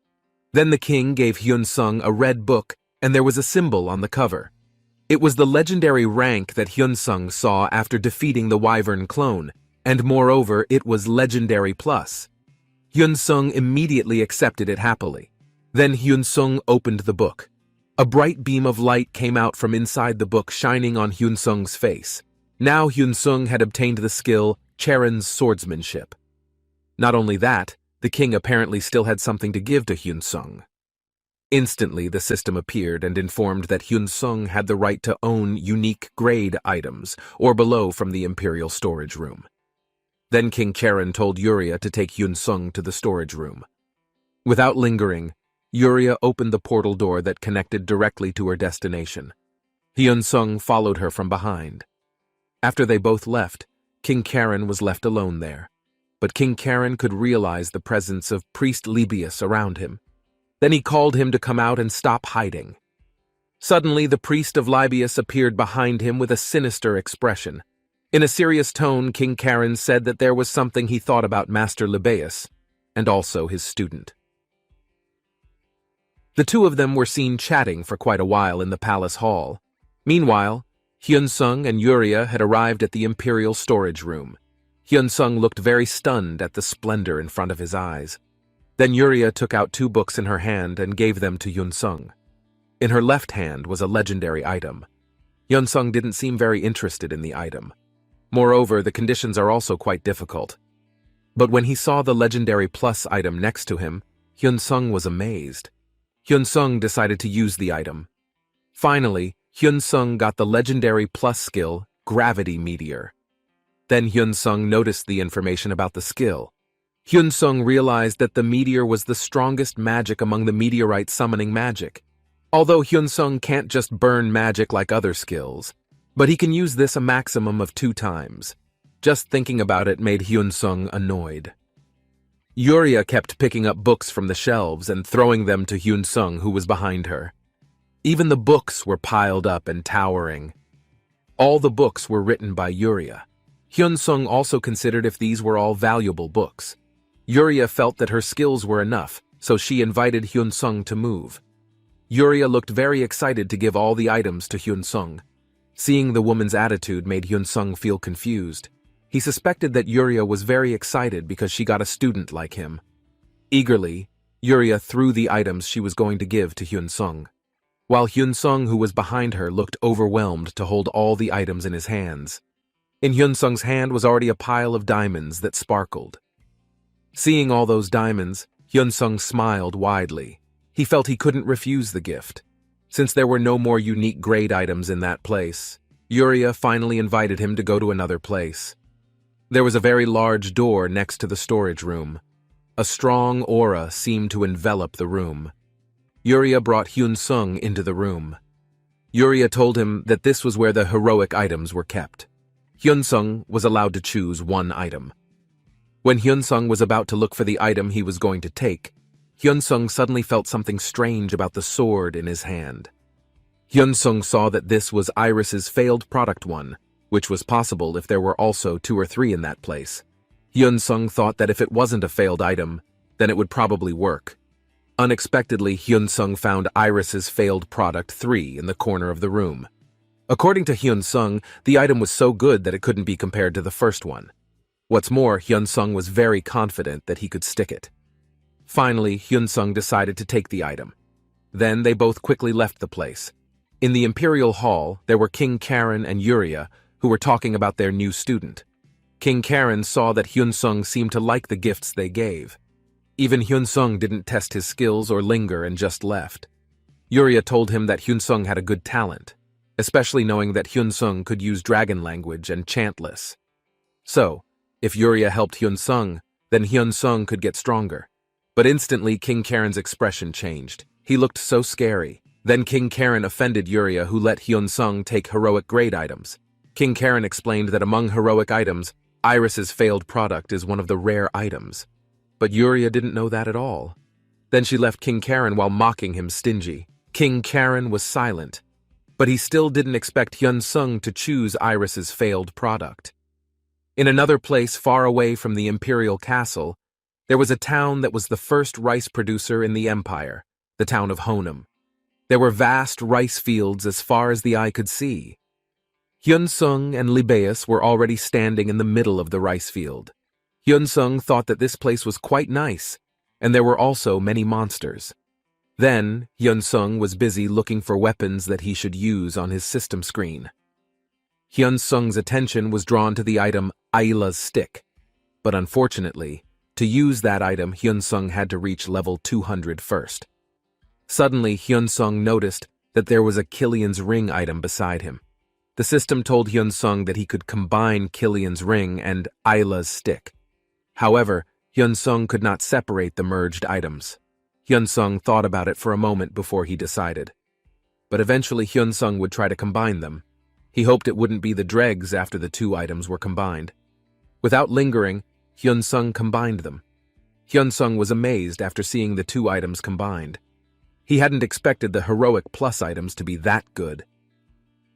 Then the king gave Hyun-sung a red book, and there was a symbol on the cover. It was the legendary rank that Hyun-sung saw after defeating the Wyvern clone, and moreover, it was Legendary Plus. Hyun-sung immediately accepted it happily. Then Hyun-sung opened the book. A bright beam of light came out from inside the book, shining on Hyun-sung's face. Now Hyun-sung had obtained the skill, Charon's swordsmanship. Not only that, the king apparently still had something to give to Hyun-sung. Instantly, the system appeared and informed that Hyun-sung had the right to own unique grade items, or below from the imperial storage room. Then King Charon told Uriah to take Hyun-sung to the storage room. Without lingering, Uriah opened the portal door that connected directly to her destination. Hyun-sung followed her from behind. After they both left, King Charon was left alone there. But King Charon could realize the presence of Priest Libias around him. Then he called him to come out and stop hiding. Suddenly, the priest of Libias appeared behind him with a sinister expression. In a serious tone, King Charon said that there was something he thought about Master Libias, and also his student. The two of them were seen chatting for quite a while in the palace hall. Meanwhile, Hyun-sung and Uriah had arrived at the imperial storage room. Hyun-sung looked very stunned at the splendor in front of his eyes. Then Uriah took out 2 books in her hand and gave them to Hyun-sung. In her left hand was a legendary item. Hyun-sung didn't seem very interested in the item. Moreover, the conditions are also quite difficult. But when he saw the legendary plus item next to him, Hyun-sung was amazed. Hyun-sung decided to use the item. Finally, Hyun-sung got the legendary plus skill, Gravity Meteor. Then Hyun-sung noticed the information about the skill. Hyun-sung realized that the meteor was the strongest magic among the meteorite summoning magic. Although Hyun-sung can't just burn magic like other skills, but he can use this a maximum of 2 times. Just thinking about it made Hyun-sung annoyed. Yuria kept picking up books from the shelves and throwing them to Hyun-sung, who was behind her. Even the books were piled up and towering. All the books were written by Yuria. Hyun-sung also considered if these were all valuable books. Yuria felt that her skills were enough, so she invited Hyun-sung to move. Yuria looked very excited to give all the items to Hyun-sung. Seeing the woman's attitude made Hyun-sung feel confused. He suspected that Yuria was very excited because she got a student like him. Eagerly, Yuria threw the items she was going to give to Hyun-sung, while Hyun-sung, who was behind her, looked overwhelmed to hold all the items in his hands. In Hyun-sung's hand was already a pile of diamonds that sparkled. Seeing all those diamonds, Hyun-sung smiled widely. He felt he couldn't refuse the gift. Since there were no more unique grade items in that place, Yuria finally invited him to go to another place. There was a very large door next to the storage room. A strong aura seemed to envelop the room. Yuria brought Hyun-sung into the room. Yuria told him that this was where the heroic items were kept. Hyun-sung was allowed to choose 1 item. When Hyun-sung was about to look for the item he was going to take, Hyun-sung suddenly felt something strange about the sword in his hand. Hyun-sung saw that this was Iris's failed product one, which was possible if there were also 2 or 3 in that place. Hyun-sung thought that if it wasn't a failed item, then it would probably work. Unexpectedly, Hyun-sung found Iris's failed product 3 in the corner of the room. According to Hyun-sung, the item was so good that it couldn't be compared to the first one. What's more, Hyun-sung was very confident that he could stick it. Finally, Hyun-sung decided to take the item. Then they both quickly left the place. In the Imperial Hall, there were King Karen and Yuria, who were talking about their new student. King Karen saw that Hyun-sung seemed to like the gifts they gave. Even Hyun-sung didn't test his skills or linger and just left. Yuria told him that Hyun-sung had a good talent, especially knowing that Hyun-sung could use dragon language and chantless. So, if Yuria helped Hyun-sung, then Hyun-sung could get stronger. But instantly, King Karen's expression changed. He looked so scary. Then King Karen offended Yuria, who let Hyun-sung take heroic grade items. King Karen explained that among heroic items, Iris's failed product is one of the rare items. But Yuria didn't know that at all. Then she left King Karen while mocking him stingy. King Karen was silent, but he still didn't expect Hyun-sung to choose Iris's failed product. In another place far away from the Imperial Castle, there was a town that was the first rice producer in the empire, the town of Honam. There were vast rice fields as far as the eye could see. Hyun-sung and Libeus were already standing in the middle of the rice field. Hyun-sung thought that this place was quite nice, and there were also many monsters. Then, Hyun-sung was busy looking for weapons that he should use on his system screen. Hyun-sung's attention was drawn to the item Ayla's Stick, but unfortunately, to use that item, Hyun-sung had to reach level 200 first. Suddenly, Hyun-sung noticed that there was a Killian's Ring item beside him. The system told Hyun-sung that he could combine Killian's Ring and Ayla's Stick. However, Hyun-sung could not separate the merged items. Hyun-sung thought about it for a moment before he decided. But eventually Hyun-sung would try to combine them. He hoped it wouldn't be the dregs after the 2 items were combined. Without lingering, Hyun-sung combined them. Hyun-sung was amazed after seeing the 2 items combined. He hadn't expected the heroic plus items to be that good.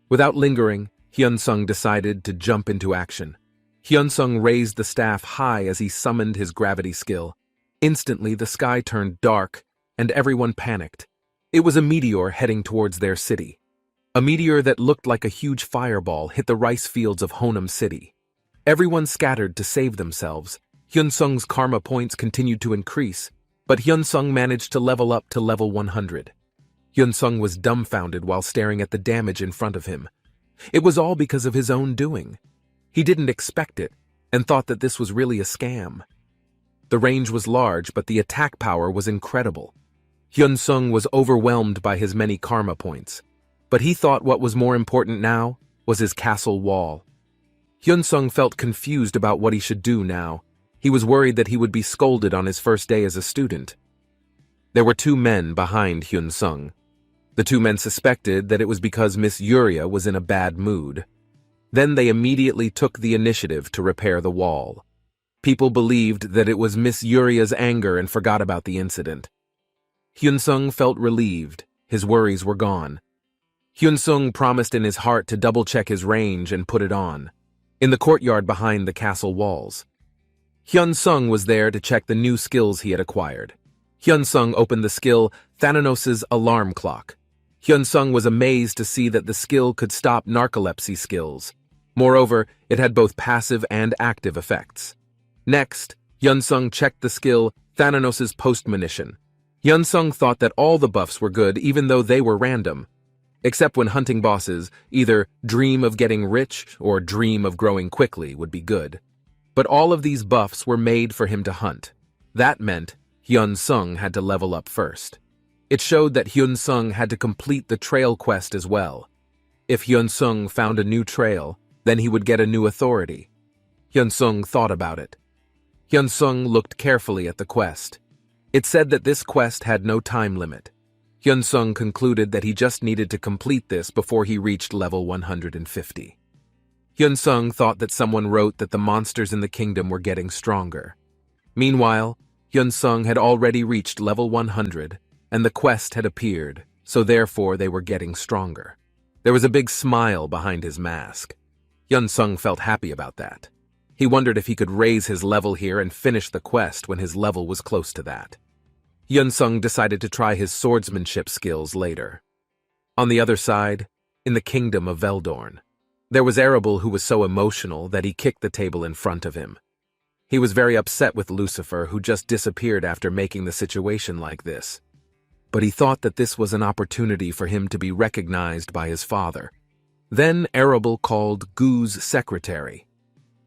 Without lingering, Hyun-sung decided to jump into action. Hyun-sung raised the staff high as he summoned his gravity skill. Instantly, the sky turned dark, and everyone panicked. It was a meteor heading towards their city. A meteor that looked like a huge fireball hit the rice fields of Honam City. Everyone scattered to save themselves. Hyun-sung's karma points continued to increase, but Hyun-sung managed to level up to level 100. Hyun-sung was dumbfounded while staring at the damage in front of him. It was all because of his own doing. He didn't expect it, and thought that this was really a scam. The range was large, but the attack power was incredible. Hyun-sung was overwhelmed by his many karma points, but he thought what was more important now was his castle wall. Hyun-sung felt confused about what he should do now. He was worried that he would be scolded on his first day as a student. There were two men behind Hyun-sung. The two men suspected that it was because Miss Yuria was in a bad mood. Then they immediately took the initiative to repair the wall. People believed that it was Miss Yuria's anger and forgot about the incident. Hyun-sung felt relieved. His worries were gone. Hyun-sung promised in his heart to double-check his range and put it on, in the courtyard behind the castle walls. Hyun-sung was there to check the new skills he had acquired. Hyun-sung opened the skill Thananos' alarm clock. Hyun-sung was amazed to see that the skill could stop narcolepsy skills. Moreover, it had both passive and active effects. Next, Hyun-sung checked the skill Thananos' postmonition. Hyun-sung thought that all the buffs were good even though they were random. Except when hunting bosses, either dream of getting rich or dream of growing quickly would be good. But all of these buffs were made for him to hunt. That meant Hyun-sung had to level up first. It showed that Hyun-sung had to complete the trail quest as well. If Hyun-sung found a new trail, then he would get a new authority. Hyun-sung thought about it. Hyun-sung looked carefully at the quest. It said that this quest had no time limit. Hyun-sung concluded that he just needed to complete this before he reached level 150. Hyun-sung thought that someone wrote that the monsters in the kingdom were getting stronger. Meanwhile, Hyun-sung had already reached level 100, and the quest had appeared, so therefore they were getting stronger. There was a big smile behind his mask. Hyun-sung felt happy about that. He wondered if he could raise his level here and finish the quest when his level was close to that. Hyun-sung decided to try his swordsmanship skills later. On the other side, in the kingdom of Veldorn, there was Arable, who was so emotional that he kicked the table in front of him. He was very upset with Lucifer, who just disappeared after making the situation like this. But he thought that this was an opportunity for him to be recognized by his father. Then Arable called Gu's secretary.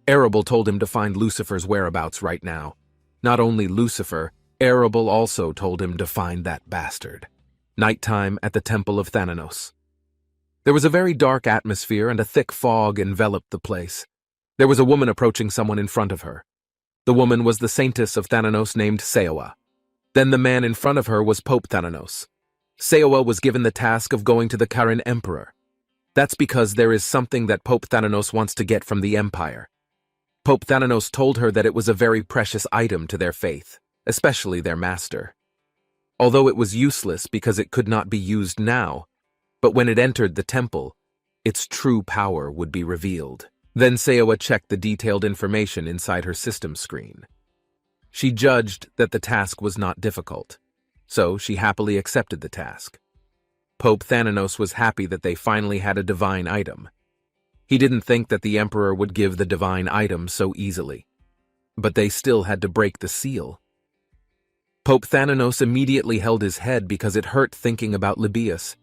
Arable told him to find Lucifer's whereabouts right now. Not only Lucifer, Arable also told him to find that bastard. Nighttime at the Temple of Thananos. There was a very dark atmosphere and a thick fog enveloped the place. There was a woman approaching someone in front of her. The woman was the saintess of Thananos named Seowa. Then the man in front of her was Pope Thananos. Seowa was given the task of going to the Karen Emperor. That's because there is something that Pope Thananos wants to get from the Empire. Pope Thananos told her that it was a very precious item to their faith, especially their master. Although it was useless because it could not be used now, but when it entered the temple, its true power would be revealed. Then Seowa checked the detailed information inside her system screen. She judged that the task was not difficult, so she happily accepted the task. Pope Thananos was happy that they finally had a divine item. He didn't think that the Emperor would give the divine item so easily, but they still had to break the seal. Pope Thananos immediately held his head because it hurt thinking about Libius.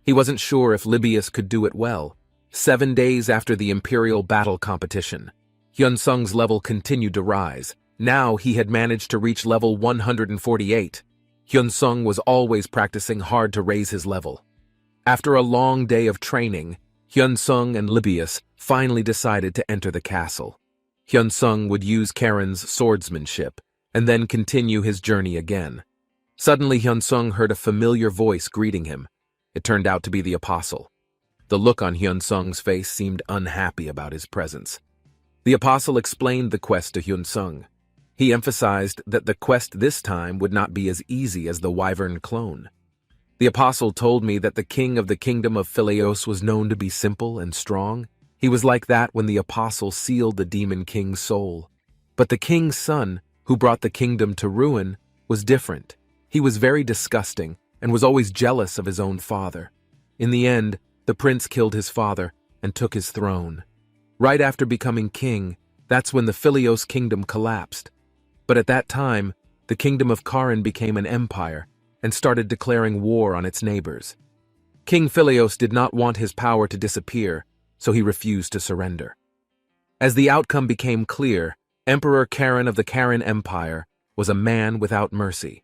He wasn't sure if Libius could do it well. 7 days after the Imperial battle competition, Hyun-sung's level continued to rise. Now he had managed to reach level 148. Hyun-sung was always practicing hard to raise his level. After a long day of training, Hyun-sung and Libius finally decided to enter the castle. Hyun-sung would use Karen's swordsmanship, and then continue his journey again. Suddenly Hyun-sung heard a familiar voice greeting him. It turned out to be the apostle. The look on Hyun-sung's face seemed unhappy about his presence. The apostle explained the quest to Hyun-sung. He emphasized that the quest this time would not be as easy as the wyvern clone. The apostle told me that the king of the kingdom of Philios was known to be simple and strong. He was like that when the apostle sealed the demon king's soul. But the king's son, who brought the kingdom to ruin, was different. He was very disgusting and was always jealous of his own father. In the end, the prince killed his father and took his throne. Right after becoming king, that's when the Philios kingdom collapsed. But at that time, the kingdom of Karen became an empire and started declaring war on its neighbors. King Philios did not want his power to disappear, so he refused to surrender. As the outcome became clear, Emperor Karen of the Karen Empire was a man without mercy.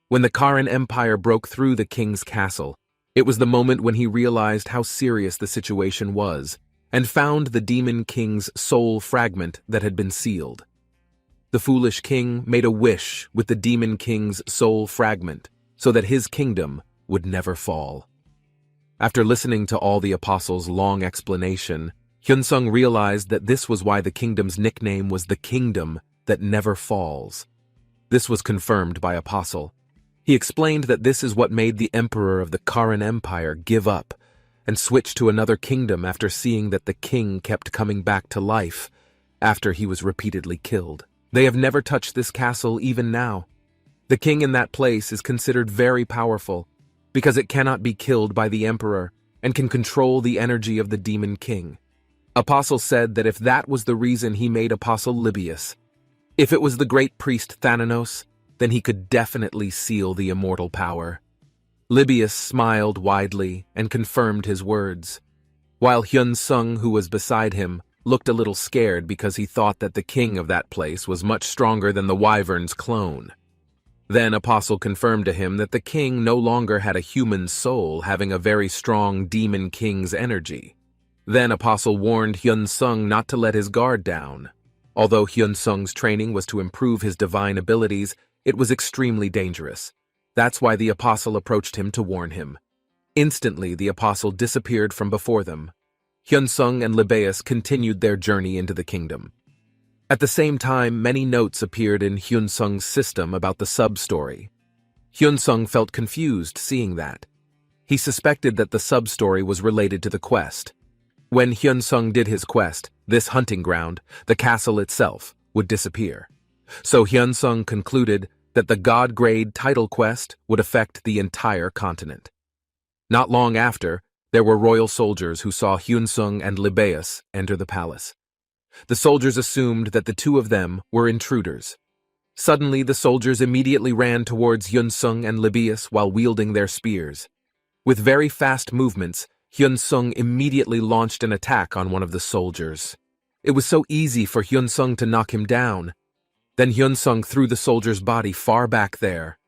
When the Karen Empire broke through the king's castle, it was the moment when he realized how serious the situation was and found the demon king's soul fragment that had been sealed. The foolish king made a wish with the demon king's soul fragment so that his kingdom would never fall. After listening to all the apostles' long explanation, Hyunsung realized that this was why the kingdom's nickname was the kingdom that never falls. This was confirmed by Apostle. He explained that this is what made the emperor of the Karen Empire give up and switch to another kingdom after seeing that the king kept coming back to life after he was repeatedly killed. They have never touched this castle even now. The king in that place is considered very powerful because it cannot be killed by the emperor and can control the energy of the demon king. Apostle said that if that was the reason he made Apostle Libius, if it was the great priest Thananos, then he could definitely seal the immortal power. Libius smiled widely and confirmed his words, while Hyunsung, who was beside him, looked a little scared because he thought that the king of that place was much stronger than the wyvern's clone. Then Apostle confirmed to him that the king no longer had a human soul having a very strong demon king's energy. Then Apostle warned Hyunsung not to let his guard down. Although Hyunsung's training was to improve his divine abilities, it was extremely dangerous. That's why the Apostle approached him to warn him. Instantly, the Apostle disappeared from before them. Hyunsung and Libeus continued their journey into the kingdom. At the same time, many notes appeared in Hyunsung's system about the sub-story. Hyunsung felt confused seeing that. He suspected that the sub-story was related to the quest. When Hyunsung did his quest, this hunting ground, the castle itself, would disappear. So Hyunsung concluded that the God-grade title quest would affect the entire continent. Not long after, there were royal soldiers who saw Hyunsung and Libeus enter the palace. The soldiers assumed that the two of them were intruders. Suddenly, the soldiers immediately ran towards Hyunsung and Libeus while wielding their spears. With very fast movements, Hyunsung immediately launched an attack on one of the soldiers. It was so easy for Hyunsung to knock him down. Then Hyunsung threw the soldier's body far back there.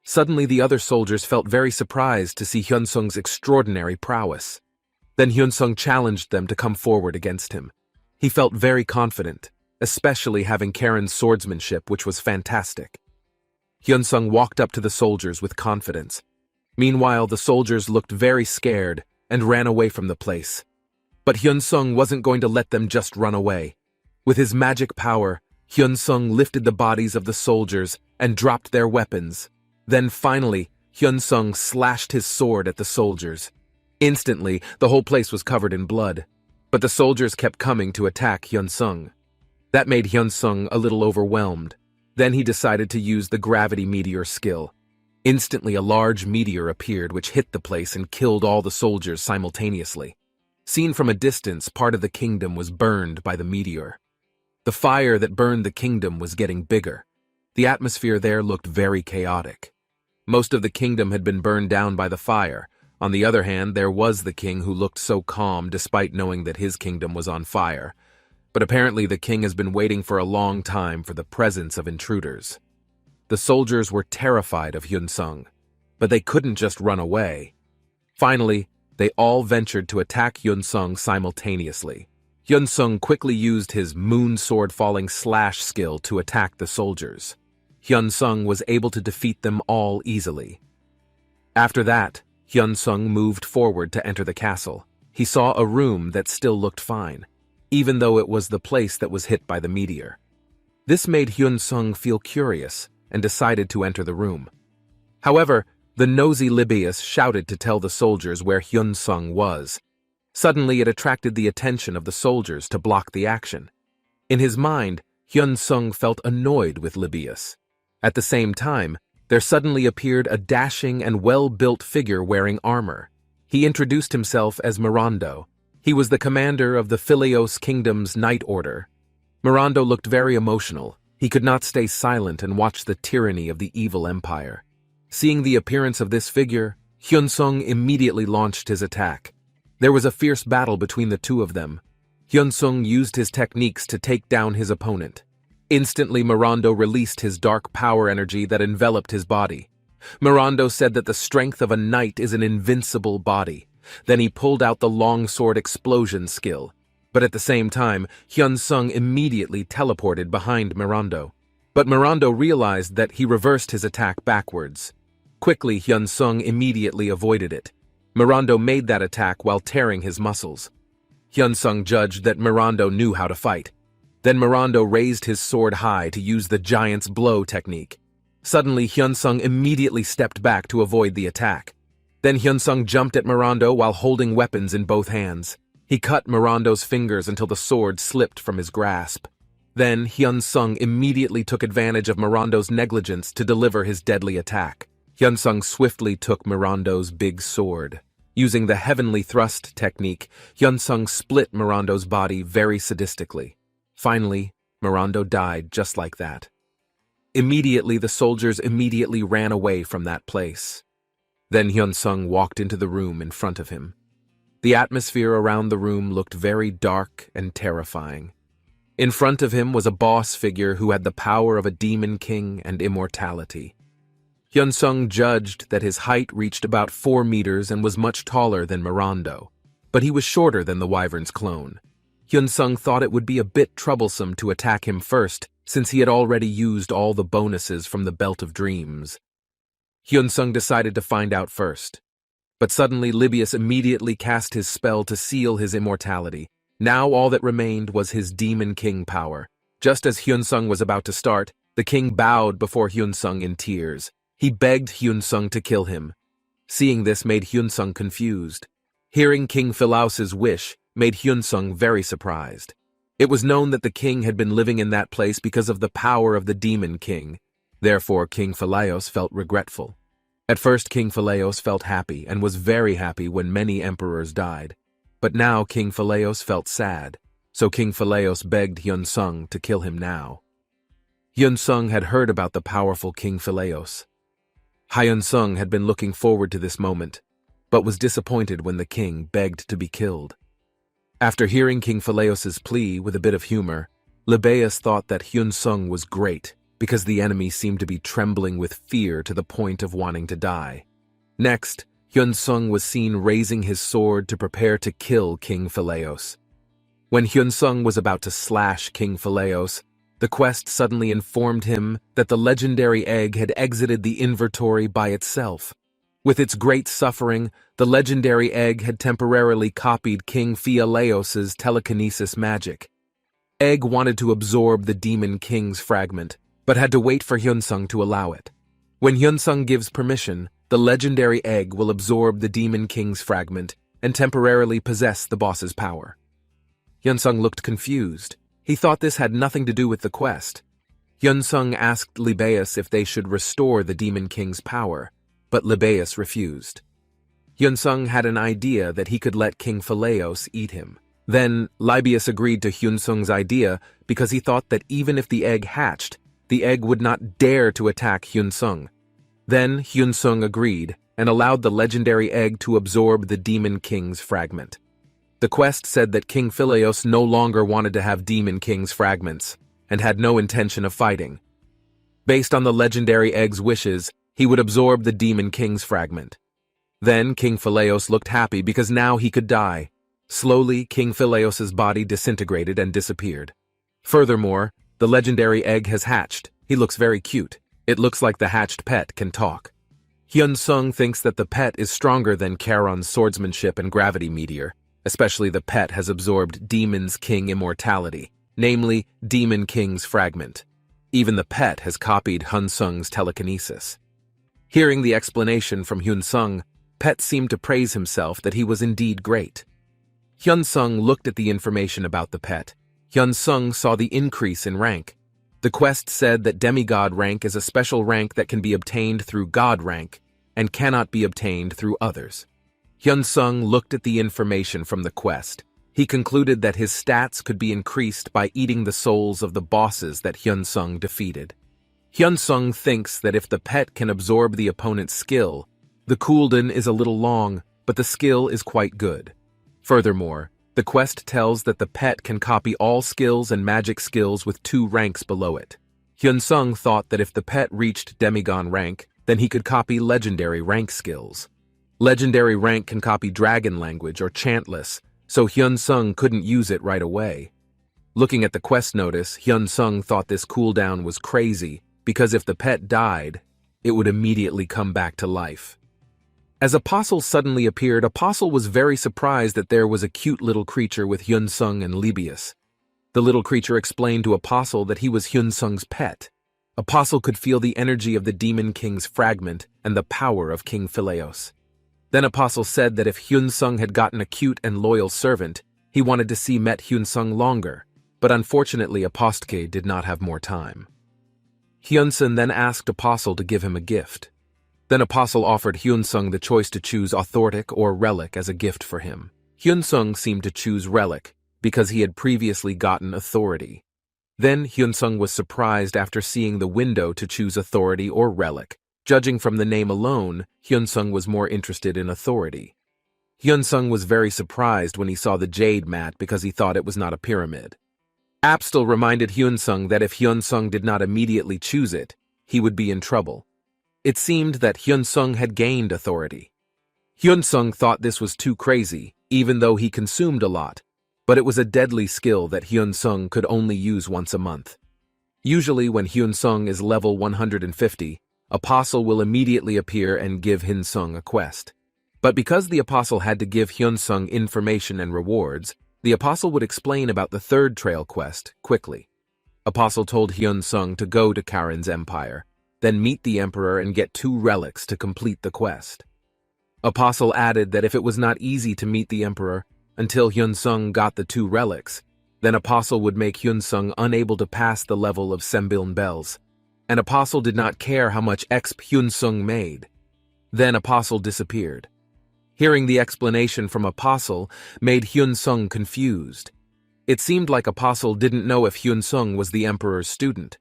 Suddenly the other soldiers felt very surprised to see Hyunsung's extraordinary prowess. Then Hyunsung challenged them to come forward against him. He felt very confident, especially having Karen's swordsmanship, which was fantastic. Hyunsung walked up to the soldiers with confidence. Meanwhile, the soldiers looked very scared and ran away from the place. But Hyunsung wasn't going to let them just run away. With his magic power, Hyunsung lifted the bodies of the soldiers and dropped their weapons. Then finally, Hyunsung slashed his sword at the soldiers. Instantly, the whole place was covered in blood. But the soldiers kept coming to attack Hyunsung. That made Hyunsung a little overwhelmed. Then he decided to use the gravity meteor skill. Instantly, a large meteor appeared which hit the place and killed all the soldiers simultaneously. Seen from a distance, part of the kingdom was burned by the meteor. The fire that burned the kingdom was getting bigger. The atmosphere there looked very chaotic. Most of the kingdom had been burned down by the fire. On the other hand, there was the king who looked so calm despite knowing that his kingdom was on fire. But apparently the king has been waiting for a long time for the presence of intruders. The soldiers were terrified of Hyunsung, but they couldn't just run away. Finally, they all ventured to attack Hyunsung simultaneously. Hyunsung quickly used his moon sword falling slash skill to attack the soldiers. Hyunsung was able to defeat them all easily. After that, Hyunsung moved forward to enter the castle. He saw a room that still looked fine, even though it was the place that was hit by the meteor. This made Hyunsung feel curious and decided to enter the room. However, the nosy Libeus shouted to tell the soldiers where Hyunsung was. Suddenly, it attracted the attention of the soldiers to block the action. In his mind, Hyunsung felt annoyed with Libeus. At the same time, there suddenly appeared a dashing and well-built figure wearing armor. He introduced himself as Mirando. He was the commander of the Philios Kingdom's Night Order. Mirando looked very emotional. He could not stay silent and watch the tyranny of the evil empire. Seeing the appearance of this figure, Hyunsung immediately launched his attack. There was a fierce battle between the two of them. Hyun-sung used his techniques to take down his opponent. Instantly, Mirondo released his dark power energy that enveloped his body. Mirondo said that the strength of a knight is an invincible body. Then he pulled out the longsword explosion skill. But at the same time, Hyun-sung immediately teleported behind Mirondo. But Mirondo realized that he reversed his attack backwards. Quickly, Hyun-sung immediately avoided it. Mirondo made that attack while tearing his muscles. Hyun-sung judged that Mirondo knew how to fight. Then Mirondo raised his sword high to use the giant's blow technique. Suddenly, Hyun-sung immediately stepped back to avoid the attack. Then Hyun-sung jumped at Mirondo while holding weapons in both hands. He cut Mirondo's fingers until the sword slipped from his grasp. Then Hyun-sung immediately took advantage of Mirondo's negligence to deliver his deadly attack. Hyun-sung swiftly took Mirondo's big sword. Using the heavenly thrust technique, Hyun-sung split Mirondo's body very sadistically. Finally, Mirondo died just like that. Immediately, the soldiers ran away from that place. Then Hyun-sung walked into the room in front of him. The atmosphere around the room looked very dark and terrifying. In front of him was a boss figure who had the power of a demon king and immortality. Hyun-sung judged that his height reached about 4 meters and was much taller than Mirondo, but he was shorter than the wyvern's clone. Hyun-sung thought it would be a bit troublesome to attack him first, since he had already used all the bonuses from the Belt of Dreams. Hyun-sung decided to find out first. But suddenly Libius immediately cast his spell to seal his immortality. Now all that remained was his Demon King power. Just as Hyun-sung was about to start, the king bowed before Hyun-sung in tears. He begged Hyun-sung to kill him. Seeing this made Hyun-sung confused. Hearing King Philaus's wish made Hyun-sung very surprised. It was known that the king had been living in that place because of the power of the Demon King. Therefore, King Philaus felt regretful. At first, King Philaus felt happy and was very happy when many emperors died. But now King Philaus felt sad, so King Philaus begged Hyun-sung to kill him now. Hyun-sung had heard about the powerful King Philaus. Hyun-sung had been looking forward to this moment, but was disappointed when the king begged to be killed. After hearing King Philaus's plea with a bit of humor, Libius thought that Hyun-sung was great because the enemy seemed to be trembling with fear to the point of wanting to die. Next, Hyun-sung was seen raising his sword to prepare to kill King Philaus. When Hyun-sung was about to slash King Philaus, the quest suddenly informed him that the legendary egg had exited the inventory by itself. With its great suffering, the legendary egg had temporarily copied King Philaus's telekinesis magic. Egg wanted to absorb the Demon King's fragment, but had to wait for Hyun-sung to allow it. When Hyun-sung gives permission, the legendary egg will absorb the Demon King's fragment and temporarily possess the boss's power. Hyun-sung looked confused. He thought this had nothing to do with the quest. Hyun-sung asked Libius if they should restore the Demon King's power, but Libius refused. Hyun-sung had an idea that he could let King Philaus eat him. Then Libius agreed to Hyun-sung's idea because he thought that even if the egg hatched, the egg would not dare to attack Hyun-sung. Then Hyun-sung agreed and allowed the legendary egg to absorb the Demon King's fragment. The quest said that King Philaus no longer wanted to have Demon King's fragments and had no intention of fighting. Based on the legendary egg's wishes, he would absorb the Demon King's fragment. Then King Philaus looked happy because now he could die. Slowly, King Philaus's body disintegrated and disappeared. Furthermore, the legendary egg has hatched. He looks very cute. It looks like the hatched pet can talk. Hyun-sung thinks that the pet is stronger than Charon's swordsmanship and gravity meteor. Especially the pet has absorbed Demon's King immortality, namely Demon King's fragment. Even the pet has copied Hyun-sung's telekinesis. Hearing the explanation from Hyun-sung, Pet seemed to praise himself that he was indeed great. Hyun-sung looked at the information about the pet. Hyun-sung saw the increase in rank. The quest said that demigod rank is a special rank that can be obtained through god rank and cannot be obtained through others. Hyun-sung looked at the information from the quest. He concluded that his stats could be increased by eating the souls of the bosses that Hyun-sung defeated. Hyun-sung thinks that if the pet can absorb the opponent's skill, the cooldown is a little long, but the skill is quite good. Furthermore, The quest tells that the pet can copy all skills and magic skills with 2 ranks below it. Hyun-sung thought that if the pet reached demigod rank, then he could copy legendary rank skills. Legendary rank can copy dragon language or chantless, so Hyun-sung couldn't use it right away. Looking at the quest notice, Hyun-sung thought this cooldown was crazy because if the pet died, it would immediately come back to life. As Apostle suddenly appeared, Apostle was very surprised that there was a cute little creature with Hyun-sung and Libius. The little creature explained to Apostle that he was Hyun-sung's pet. Apostle could feel the energy of the Demon King's fragment and the power of King Phileos. Then Apostle said that if Hyun-sung had gotten a cute and loyal servant, he wanted to see Met Hyun-sung longer, but unfortunately Apostle did not have more time. Hyun-sung then asked Apostle to give him a gift. Then Apostle offered Hyun-sung the choice to choose Authority or Relic as a gift for him. Hyun-sung seemed to choose Relic because he had previously gotten Authority. Then Hyun-sung was surprised after seeing the window to choose Authority or Relic. Judging from the name alone, Hyun-sung was more interested in Authority. Hyun-sung was very surprised when he saw the jade mat because he thought it was not a pyramid. Apstil reminded Hyun-sung that if Hyun-sung did not immediately choose it, he would be in trouble. It seemed that Hyun-sung had gained Authority. Hyun-sung thought this was too crazy, even though he consumed a lot, but it was a deadly skill that Hyun-sung could only use once a month. Usually when Hyun-sung is level 150, Apostle will immediately appear and give Hyun-sung a quest. But because the Apostle had to give Hyun-sung information and rewards, the Apostle would explain about the third trail quest quickly. Apostle told Hyun-sung to go to Karen's empire, then meet the Emperor and get 2 relics to complete the quest. Apostle added that if it was not easy to meet the Emperor until Hyun-sung got the 2 relics, then Apostle would make Hyun-sung unable to pass the level of Sembiln Bells, and Apostle did not care how much exp Hyun-sung made. Then Apostle disappeared. Hearing the explanation from Apostle made Hyun-sung confused. It seemed like Apostle didn't know if Hyun-sung was the Emperor's student.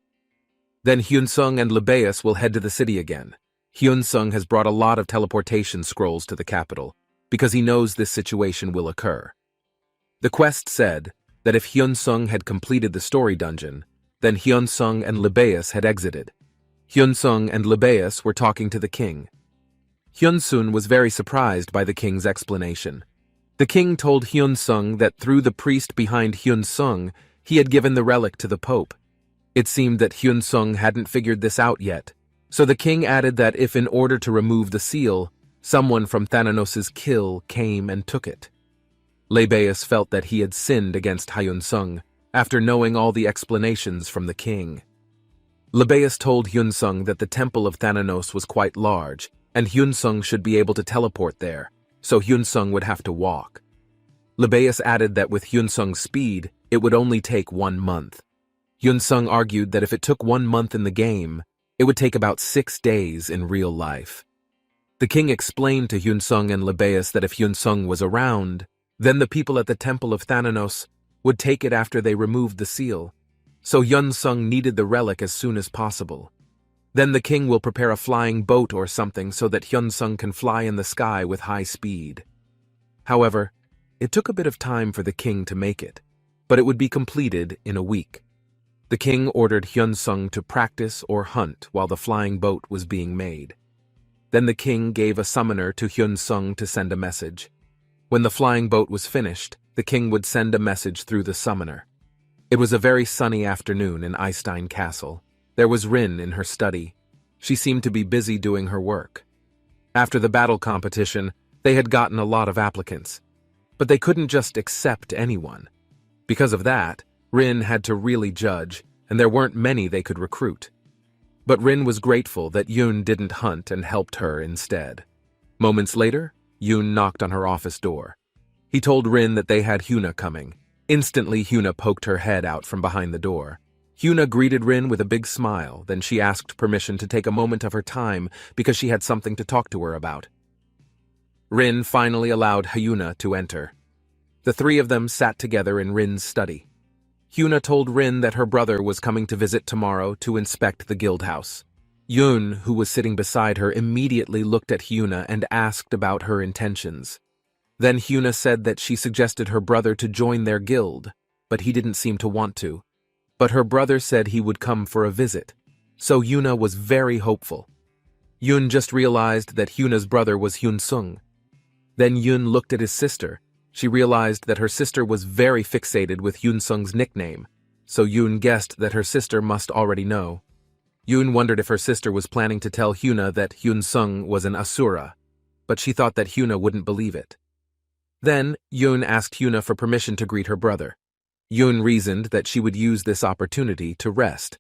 Then Hyun-sung and Libeus will head to the city again. Hyun-sung has brought a lot of teleportation scrolls to the capital, because he knows this situation will occur. The quest said that if Hyun-sung had completed the story dungeon, then Hyun-sung and Libeus had exited. Hyun-sung and Libeus were talking to the king. Hyun-sun was very surprised by the king's explanation. The king told Hyun-sung that through the priest behind Hyun-sung, he had given the relic to the Pope. It seemed that Hyun-sung hadn't figured this out yet, so the king added that if in order to remove the seal, someone from Thananos's kill came and took it. Libeus felt that he had sinned against Hyun-sung after knowing all the explanations from the king. Libeus told Hyun-sung that the temple of Thananos was quite large, and Hyun-sung should be able to teleport there, so Hyun-sung would have to walk. Libeus added that with Hyun-sung's speed, it would only take 1 month. Hyun-sung argued that if it took 1 month in the game, it would take about 6 days in real life. The king explained to Hyun-sung and Libeus that if Hyun-sung was around, then the people at the temple of Thananos would take it after they removed the seal, so Hyun-sung needed the relic as soon as possible. Then the king will prepare a flying boat or something so that Hyun-sung can fly in the sky with high speed. However, it took a bit of time for the king to make it, but it would be completed in a week. The king ordered Hyun-sung to practice or hunt while the flying boat was being made. Then the king gave a summoner to Hyun-sung to send a message. When the flying boat was finished, the king would send a message through the summoner. It was a very sunny afternoon in Eystein Castle. There was Rin in her study. She seemed to be busy doing her work. After the battle competition, they had gotten a lot of applicants. But they couldn't just accept anyone. Because of that, Rin had to really judge, and there weren't many they could recruit. But Rin was grateful that Yoon didn't hunt and helped her instead. Moments later, Yoon knocked on her office door. He told Rin that they had Hyuna coming. Instantly, Hyuna poked her head out from behind the door. Hyuna greeted Rin with a big smile, then she asked permission to take a moment of her time because she had something to talk to her about. Rin finally allowed Hyuna to enter. The 3 of them sat together in Rin's study. Hyuna told Rin that her brother was coming to visit tomorrow to inspect the guild house. Yoon, who was sitting beside her, immediately looked at Hyuna and asked about her intentions. Then Hyuna said that she suggested her brother to join their guild, but he didn't seem to want to. But her brother said he would come for a visit, so Hyuna was very hopeful. Yoon just realized that Hyuna's brother was Hyun Sung. Then Yoon looked at his sister. She realized that her sister was very fixated with Hyun Sung's nickname, so Yoon guessed that her sister must already know. Yoon wondered if her sister was planning to tell Hyuna that Hyun Sung was an Asura, but she thought that Hyuna wouldn't believe it. Then, Yoon asked Hyuna for permission to greet her brother. Yoon reasoned that she would use this opportunity to rest.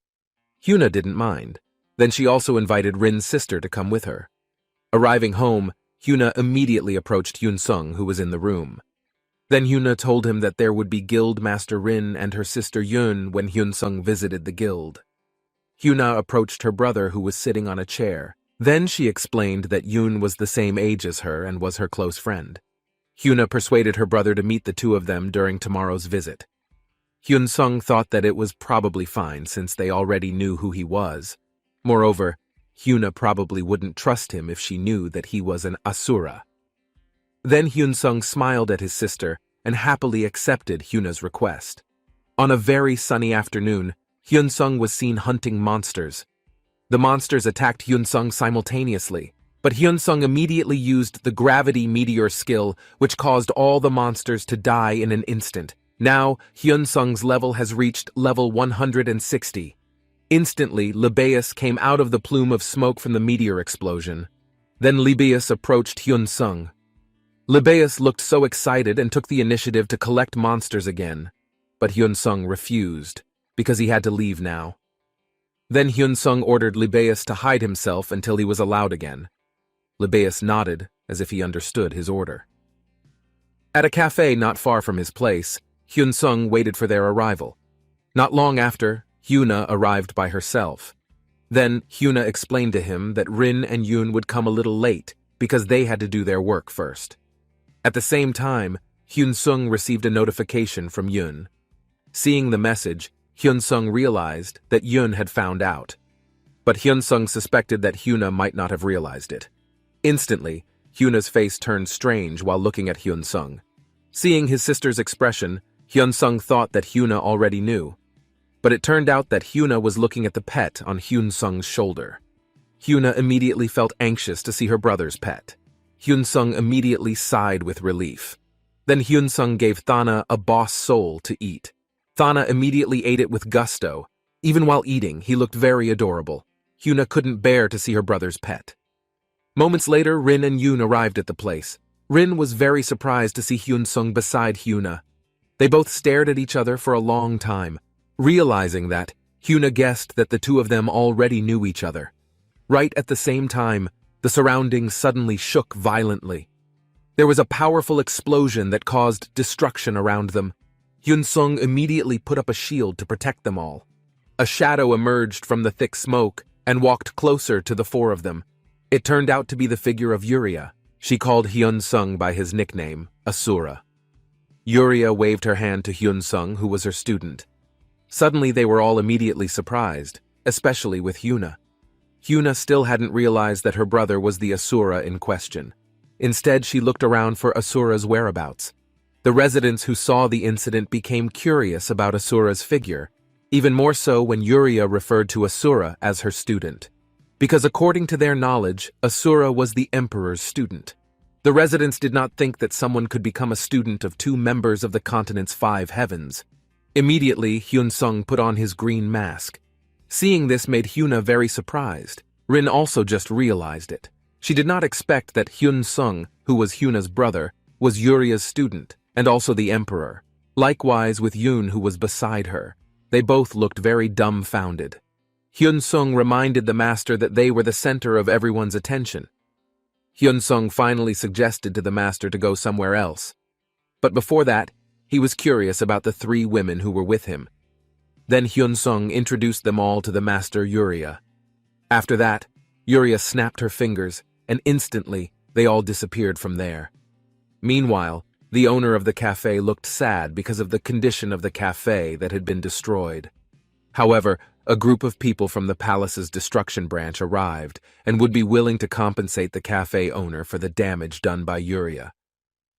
Hyuna didn't mind. Then she also invited Rin's sister to come with her. Arriving home, Hyuna immediately approached Hyun Sung, who was in the room. Then Hyuna told him that there would be Guild Master Rin and her sister Yoon when Hyun Sung visited the guild. Hyuna approached her brother, who was sitting on a chair. Then she explained that Yoon was the same age as her and was her close friend. Hyuna persuaded her brother to meet the two of them during tomorrow's visit. Hyun Sung thought that it was probably fine since they already knew who he was. Moreover, Hyuna probably wouldn't trust him if she knew that he was an Asura. Then Hyun Sung smiled at his sister and happily accepted Hyuna's request. On a very sunny afternoon, Hyun Sung was seen hunting monsters. The monsters attacked Hyun Sung simultaneously, but Hyun Sung immediately used the gravity meteor skill, which caused all the monsters to die in an instant. Now, Hyun Sung's level has reached level 160. Instantly, Libeus came out of the plume of smoke from the meteor explosion. Then Libeus approached Hyun Sung. Libeus looked so excited and took the initiative to collect monsters again, but Hyun Sung refused, because he had to leave now. Then Hyun Sung ordered Libeus to hide himself until he was allowed again. Libeus nodded, as if he understood his order. At a cafe not far from his place, Hyun Sung waited for their arrival. Not long after, Hyuna arrived by herself. Then Hyuna explained to him that Rin and Yoon would come a little late because they had to do their work first. At the same time, Hyun Sung received a notification from Yoon. Seeing the message, Hyun Sung realized that Yoon had found out. But Hyun Sung suspected that Hyuna might not have realized it. Instantly, Hyuna's face turned strange while looking at Hyun Sung. Seeing his sister's expression, Hyun Sung thought that Hyuna already knew. But it turned out that Hyuna was looking at the pet on Hyun Sung's shoulder. Hyuna immediately felt anxious to see her brother's pet. Hyun Sung immediately sighed with relief. Then Hyun Sung gave Thana a boss soul to eat. Thana immediately ate it with gusto. Even while eating, he looked very adorable. Hyuna couldn't bear to see her brother's pet. Moments later, Rin and Yoon arrived at the place. Rin was very surprised to see Hyun Sung beside Hyuna. They both stared at each other for a long time. Realizing that, Hyuna guessed that the two of them already knew each other. Right at the same time, the surroundings suddenly shook violently. There was a powerful explosion that caused destruction around them. Hyun Sung immediately put up a shield to protect them all. A shadow emerged from the thick smoke and walked closer to the four of them. It turned out to be the figure of Yuria. She called Hyun Sung by his nickname, Asura. Yuria waved her hand to Hyun Sung, who was her student. Suddenly they were all immediately surprised, especially with Hyuna. Hyuna still hadn't realized that her brother was the Asura in question. Instead, she looked around for Asura's whereabouts. The residents who saw the incident became curious about Asura's figure, even more so when Yuria referred to Asura as her student. Because according to their knowledge, Asura was the emperor's student. The residents did not think that someone could become a student of two members of the continent's 5 heavens. Immediately, Hyun Sung put on his green mask. Seeing this made Hyuna very surprised. Rin also just realized it. She did not expect that Hyun Sung, who was Hyuna's brother, was Yuria's student, and also the emperor. Likewise with Yoon, who was beside her. They both looked very dumbfounded. Hyun Sung reminded the master that they were the center of everyone's attention. Hyun Sung finally suggested to the master to go somewhere else. But before that, he was curious about the 3 women who were with him. Then Hyun Sung introduced them all to the master Yuria. After that, Yuria snapped her fingers, and instantly they all disappeared from there. Meanwhile, the owner of the cafe looked sad because of the condition of the cafe that had been destroyed. However, a group of people from the palace's destruction branch arrived and would be willing to compensate the cafe owner for the damage done by Yuria.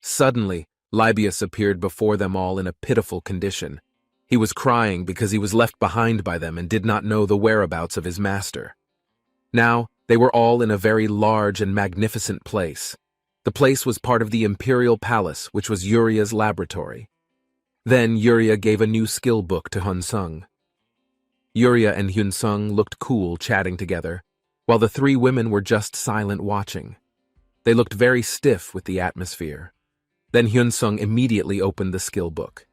Suddenly, Libius appeared before them all in a pitiful condition. He was crying because he was left behind by them and did not know the whereabouts of his master. Now, they were all in a very large and magnificent place. The place was part of the imperial palace, which was Uria's laboratory. Then Uria gave a new skill book to Hyun-sung. Uria and Hyun-sung looked cool chatting together, while the three women were just silent watching. They looked very stiff with the atmosphere. Then Hyun-sung immediately opened the skill book.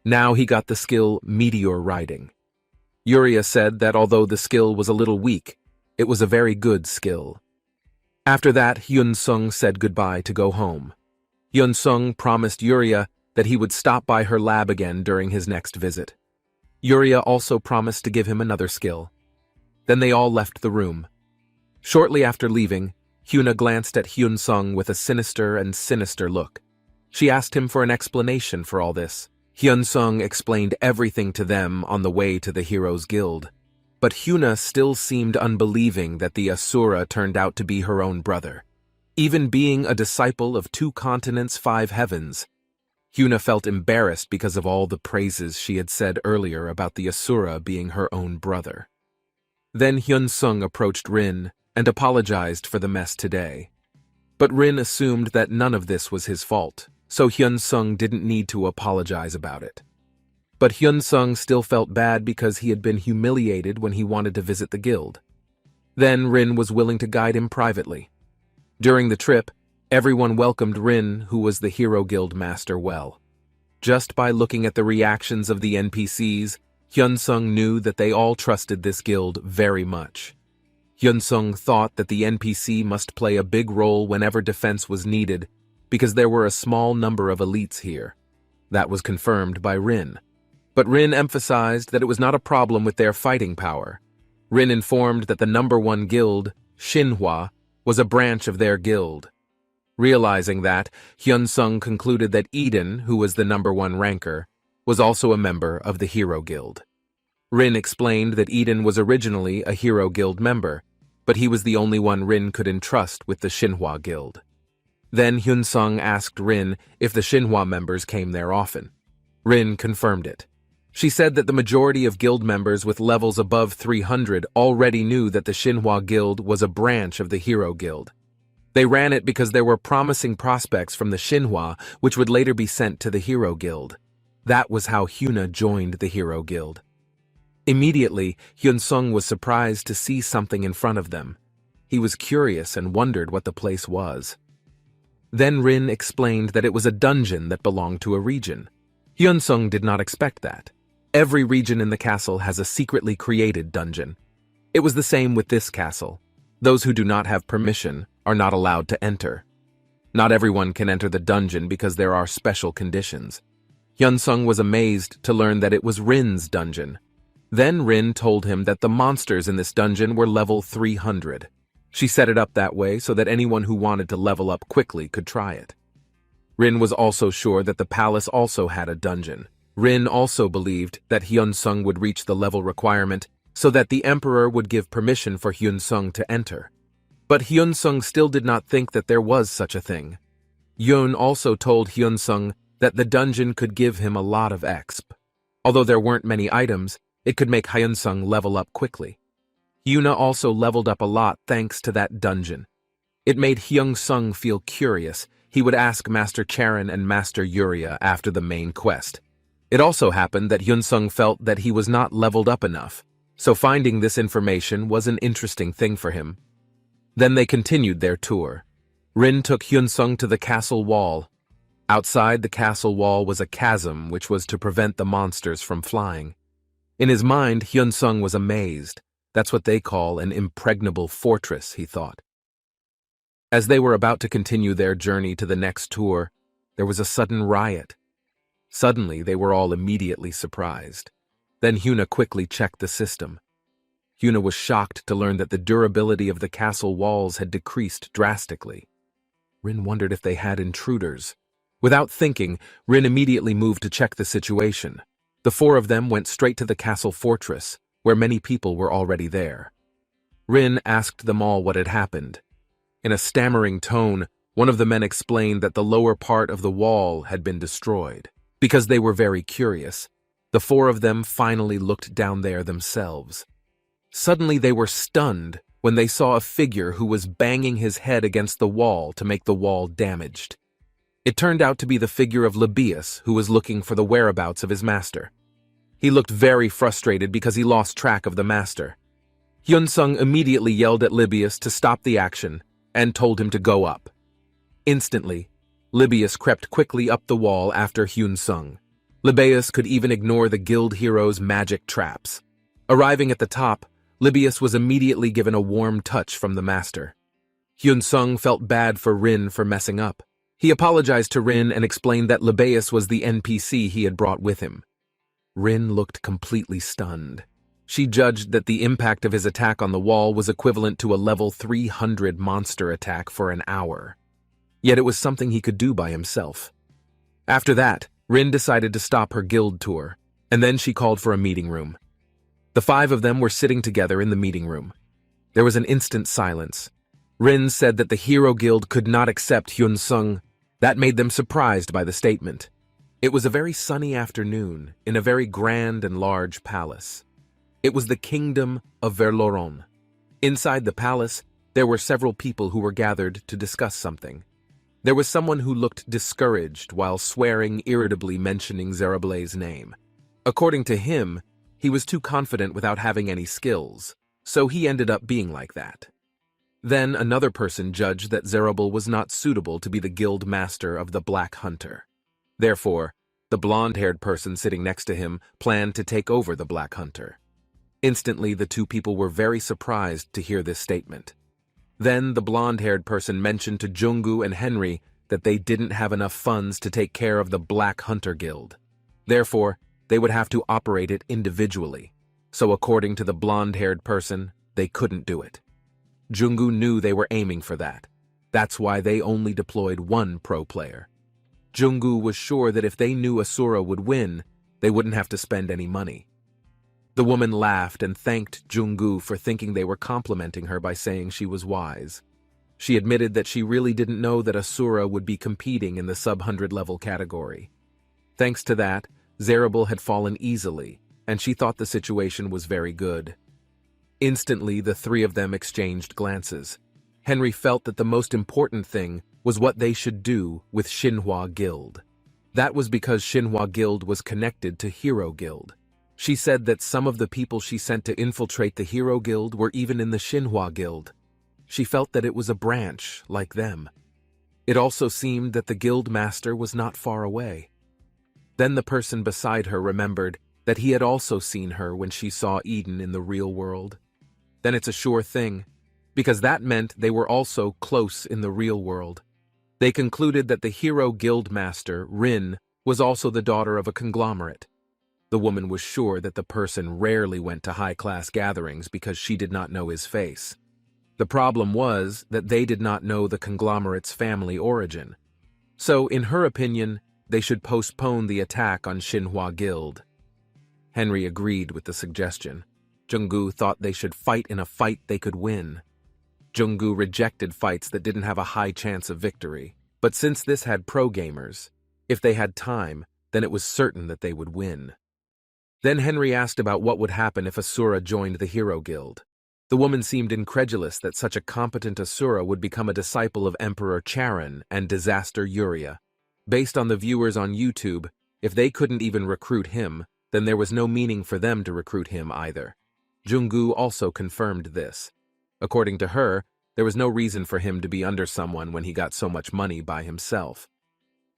Now he got the skill Meteor Riding. Uria said that although the skill was a little weak, it was a very good skill. After that, Hyun-sung said goodbye to go home. Hyun-sung promised Uria that he would stop by her lab again during his next visit. Uria also promised to give him another skill. Then they all left the room. Shortly after leaving, Hyuna glanced at Hyun-sung with a sinister look. She asked him for an explanation for all this. Hyun-sung explained everything to them on the way to the Heroes Guild. But Hyuna still seemed unbelieving that the Asura turned out to be her own brother. Even being a disciple of 2 continents, 5 heavens, Hyuna felt embarrassed because of all the praises she had said earlier about the Asura being her own brother. Then Hyun-sung approached Rin and apologized for the mess today. But Rin assumed that none of this was his fault, so Hyun-sung didn't need to apologize about it. But Hyun-sung still felt bad because he had been humiliated when he wanted to visit the guild. Then Rin was willing to guide him privately. During the trip, everyone welcomed Rin, who was the Hero Guild master, well. Just by looking at the reactions of the NPCs, Hyun-sung knew that they all trusted this guild very much. Hyun-sung thought that the NPC must play a big role whenever defense was needed, because there were a small number of elites here. That was confirmed by Rin. But Rin emphasized that it was not a problem with their fighting power. Rin informed that the #1 guild, Manhwa, was a branch of their guild. Realizing that, Hyun-sung concluded that Eden, who was the #1 ranker, was also a member of the Hero Guild. Rin explained that Eden was originally a Hero Guild member, but he was the only one Rin could entrust with the Manhwa Guild. Then Hyun-sung asked Rin if the Manhwa members came there often. Rin confirmed it. She said that the majority of guild members with levels above 300 already knew that the Manhwa Guild was a branch of the Hero Guild. They ran it because there were promising prospects from the Manhwa which would later be sent to the Hero Guild. That was how Hyuna joined the Hero Guild. Immediately, Hyun-sung was surprised to see something in front of them. He was curious and wondered what the place was. Then Rin explained that it was a dungeon that belonged to a region. Hyun-sung did not expect that. Every region in the castle has a secretly created dungeon. It was the same with this castle. Those who do not have permission are not allowed to enter. Not everyone can enter the dungeon because there are special conditions. Hyun-sung was amazed to learn that it was Rin's dungeon. Then Rin told him that the monsters in this dungeon were level 300. She set it up that way so that anyone who wanted to level up quickly could try it. Rin was also sure that the palace also had a dungeon. Rin also believed that Hyun-sung would reach the level requirement so that the emperor would give permission for Hyun-sung to enter. But Hyun-sung still did not think that there was such a thing. Yoon also told Hyun-sung that the dungeon could give him a lot of exp. Although there weren't many items, it could make Hyun-sung level up quickly. Hyuna also leveled up a lot thanks to that dungeon. It made Hyun-sung feel curious. He would ask Master Charon and Master Uria after the main quest. It also happened that Hyun-sung felt that he was not leveled up enough, so finding this information was an interesting thing for him. Then they continued their tour. Rin took Hyun-sung to the castle wall. Outside the castle wall was a chasm which was to prevent the monsters from flying. In his mind, Hyun-sung was amazed. That's what they call an impregnable fortress, he thought. As they were about to continue their journey to the next tour, there was a sudden riot. Suddenly, they were all immediately surprised. Then Hyuna quickly checked the system. Hyuna was shocked to learn that the durability of the castle walls had decreased drastically. Rin wondered if they had intruders. Without thinking, Rin immediately moved to check the situation. The 4 of them went straight to the castle fortress, where many people were already there. Rin asked them all what had happened. In a stammering tone, One of the men explained that the lower part of the wall had been destroyed. Because they were very curious, the four of them finally looked down there themselves. Suddenly they were stunned when they saw a figure who was banging his head against the wall to make the wall damaged. It turned out to be the figure of Libius, who was looking for the whereabouts of his master. He looked very frustrated because he lost track of the master. Hyun-sung immediately yelled at Libius to stop the action and told him to go up. Instantly, Libius crept quickly up the wall after Hyun-sung. Libius could even ignore the guild hero's magic traps. Arriving at the top, Libius was immediately given a warm touch from the master. Hyun-sung felt bad for Rin for messing up. He apologized to Rin and explained that Libius was the NPC he had brought with him. Rin looked completely stunned. She judged that the impact of his attack on the wall was equivalent to a level 300 monster attack for an hour. Yet it was something he could do by himself. After that, Rin decided to stop her guild tour, and then she called for a meeting room. The five of them were sitting together in the meeting room. There was an instant silence. Rin said that the Hero Guild could not accept Hyun-sung. That made them surprised by the statement. It was a very sunny afternoon in a very grand and large palace. It was the kingdom of Verloron. Inside the palace, there were several people who were gathered to discuss something. There was someone who looked discouraged while swearing irritably mentioning Zerable's name. According to him, he was too confident without having any skills, so he ended up being like that. Then another person judged that Zerable was not suitable to be the guild master of the Black Hunter. Therefore, the blonde-haired person sitting next to him planned to take over the Black Hunter. Instantly, the two people were very surprised to hear this statement. Then the blonde-haired person mentioned to Junggu and Henry that they didn't have enough funds to take care of the Black Hunter Guild. Therefore, they would have to operate it individually. So according to the blonde-haired person, they couldn't do it. Junggu knew they were aiming for that. That's why they only deployed one pro player. Junggu was sure that if they knew Asura would win, they wouldn't have to spend any money. The woman laughed and thanked Junggu for thinking they were complimenting her by saying she was wise. She admitted that she really didn't know that Asura would be competing in the sub-100 level category. Thanks to that, Zerable had fallen easily, and she thought the situation was very good. Instantly, the three of them exchanged glances. Henry felt that the most important thing was what they should do with Xinhua Guild. That was because Xinhua Guild was connected to Hero Guild. She said that some of the people she sent to infiltrate the Hero Guild were even in the Xinhua Guild. She felt that it was a branch, like them. It also seemed that the guild master was not far away. Then the person beside her remembered that he had also seen her when she saw Eden in the real world. Then it's a sure thing, because that meant they were also close in the real world. They concluded that the Hero Guild master, Rin, was also the daughter of a conglomerate. The woman was sure that the person rarely went to high-class gatherings because she did not know his face. The problem was that they did not know the conglomerate's family origin. So, in her opinion, they should postpone the attack on Xinhua Guild. Henry agreed with the suggestion. Junggu thought they should fight in a fight they could win. Junggu rejected fights that didn't have a high chance of victory. But since this had pro-gamers, if they had time, then it was certain that they would win. Then Henry asked about what would happen if Asura joined the Hero Guild. The woman seemed incredulous that such a competent Asura would become a disciple of Emperor Charon and Disaster Uriah. Based on the viewers on YouTube, if they couldn't even recruit him, then there was no meaning for them to recruit him either. Junggu also confirmed this. According to her, there was no reason for him to be under someone when he got so much money by himself.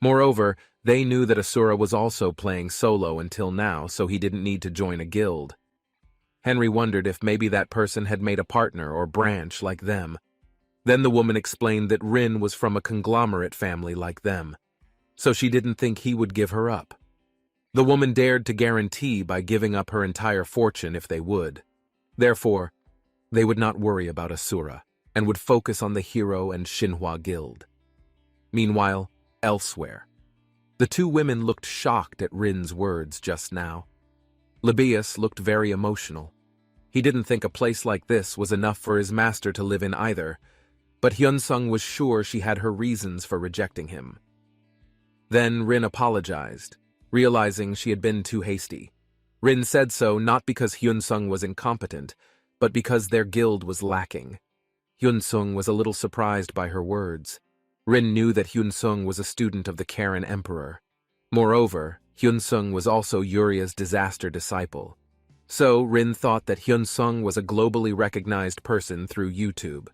Moreover, they knew that Asura was also playing solo until now, so he didn't need to join a guild. Henry wondered if maybe that person had made a partner or branch like them. Then the woman explained that Rin was from a conglomerate family like them, so she didn't think he would give her up. The woman dared to guarantee by giving up her entire fortune if they would. Therefore, they would not worry about Asura, and would focus on the Hero and Xinhua Guild. Meanwhile, elsewhere, the two women looked shocked at Rin's words just now. Libius looked very emotional. He didn't think a place like this was enough for his master to live in either. but Hyun-sung was sure she had her reasons for rejecting him. Then Rin apologized, realizing she had been too hasty. Rin said so not because Hyun-sung was incompetent, but because their guild was lacking. Hyun-sung was a little surprised by her words. Rin knew that Hyun-sung was a student of the Karen Emperor. Moreover, Hyun-sung was also Uria's disaster disciple. So Rin thought that Hyun-sung was a globally recognized person through YouTube.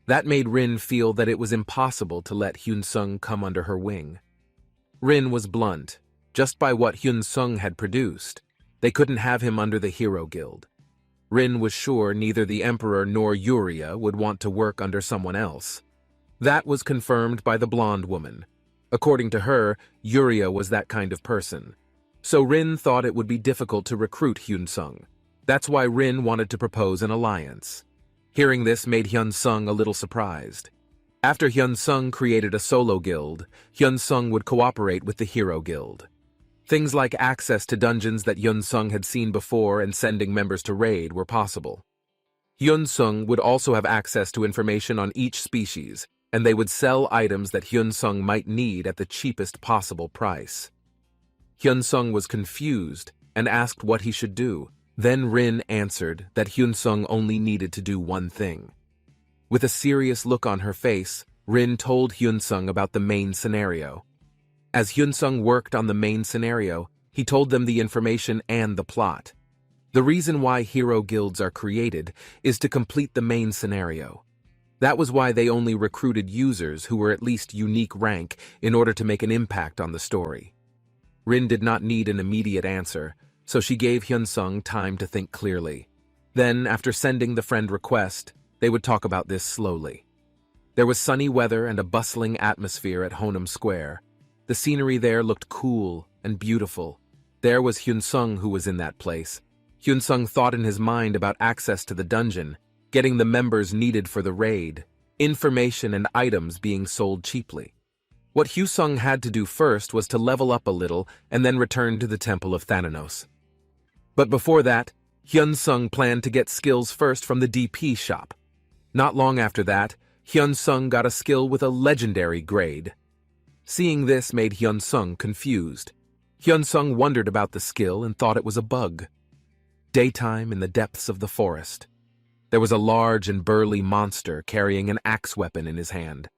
That made Rin feel that it was impossible to let Hyun-sung come under her wing. Rin was blunt. Just by what Hyun-sung had produced, they couldn't have him under the Hero Guild. Rin was sure neither the Emperor nor Yuria would want to work under someone else. That was confirmed by the blonde woman. According to her, Yuria was that kind of person. So Rin thought it would be difficult to recruit Hyun-sung. That's why Rin wanted to propose an alliance. Hearing this made Hyun-sung a little surprised. After Hyun-sung created a solo guild, Hyun-sung would cooperate with the Hero Guild. Things like access to dungeons that Hyun-sung had seen before and sending members to raid were possible. Hyun-sung would also have access to information on each species, and they would sell items that Hyun-sung might need at the cheapest possible price. Hyun-sung was confused and asked what he should do. Then Rin answered that Hyun-sung only needed to do one thing. With a serious look on her face, Rin told Hyun-sung about the main scenario. As Hyun-sung worked on the main scenario, he told them the information and the plot. The reason why hero guilds are created is to complete the main scenario. That was why they only recruited users who were at least unique rank in order to make an impact on the story. Rin did not need an immediate answer, so she gave Hyun-sung time to think clearly. Then, after sending the friend request, they would talk about this slowly. There was sunny weather and a bustling atmosphere at Honam Square. The scenery there looked cool and beautiful. There was Hyun-sung who was in that place. Hyun-sung thought in his mind about access to the dungeon, getting the members needed for the raid, information and items being sold cheaply. What Hyun-sung had to do first was to level up a little and then return to the Temple of Thananos. But before that, Hyun-sung planned to get skills first from the DP shop. Not long after that, Hyun-sung got a skill with a legendary grade. Seeing this made Hyun-sung confused. Hyun-sung wondered about the skill and thought it was a bug. Daytime in the depths of the forest. There was a large and burly monster carrying an axe weapon in his hand.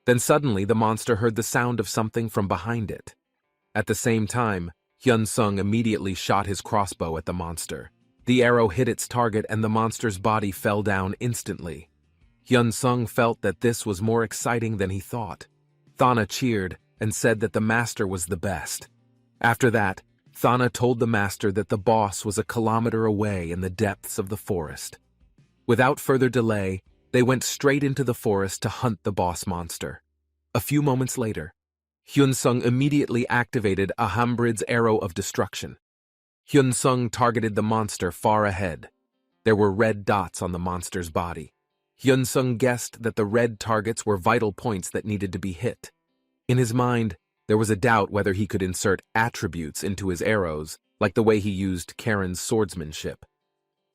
Then suddenly the monster heard the sound of something from behind it. At the same time, Hyun-sung immediately shot his crossbow at the monster. The arrow hit its target and the monster's body fell down instantly. Hyun-sung felt that this was more exciting than he thought. Thana cheered and said that the master was the best. After that, Thana told the master that the boss was a kilometer away in the depths of the forest. Without further delay, they went straight into the forest to hunt the boss monster. A few moments later, Hyun-sung immediately activated Ahambrid's arrow of destruction. Hyun-sung targeted the monster far ahead. There were red dots on the monster's body. Hyun-sung guessed that the red targets were vital points that needed to be hit. In his mind, there was a doubt whether he could insert attributes into his arrows, like the way he used Karen's swordsmanship.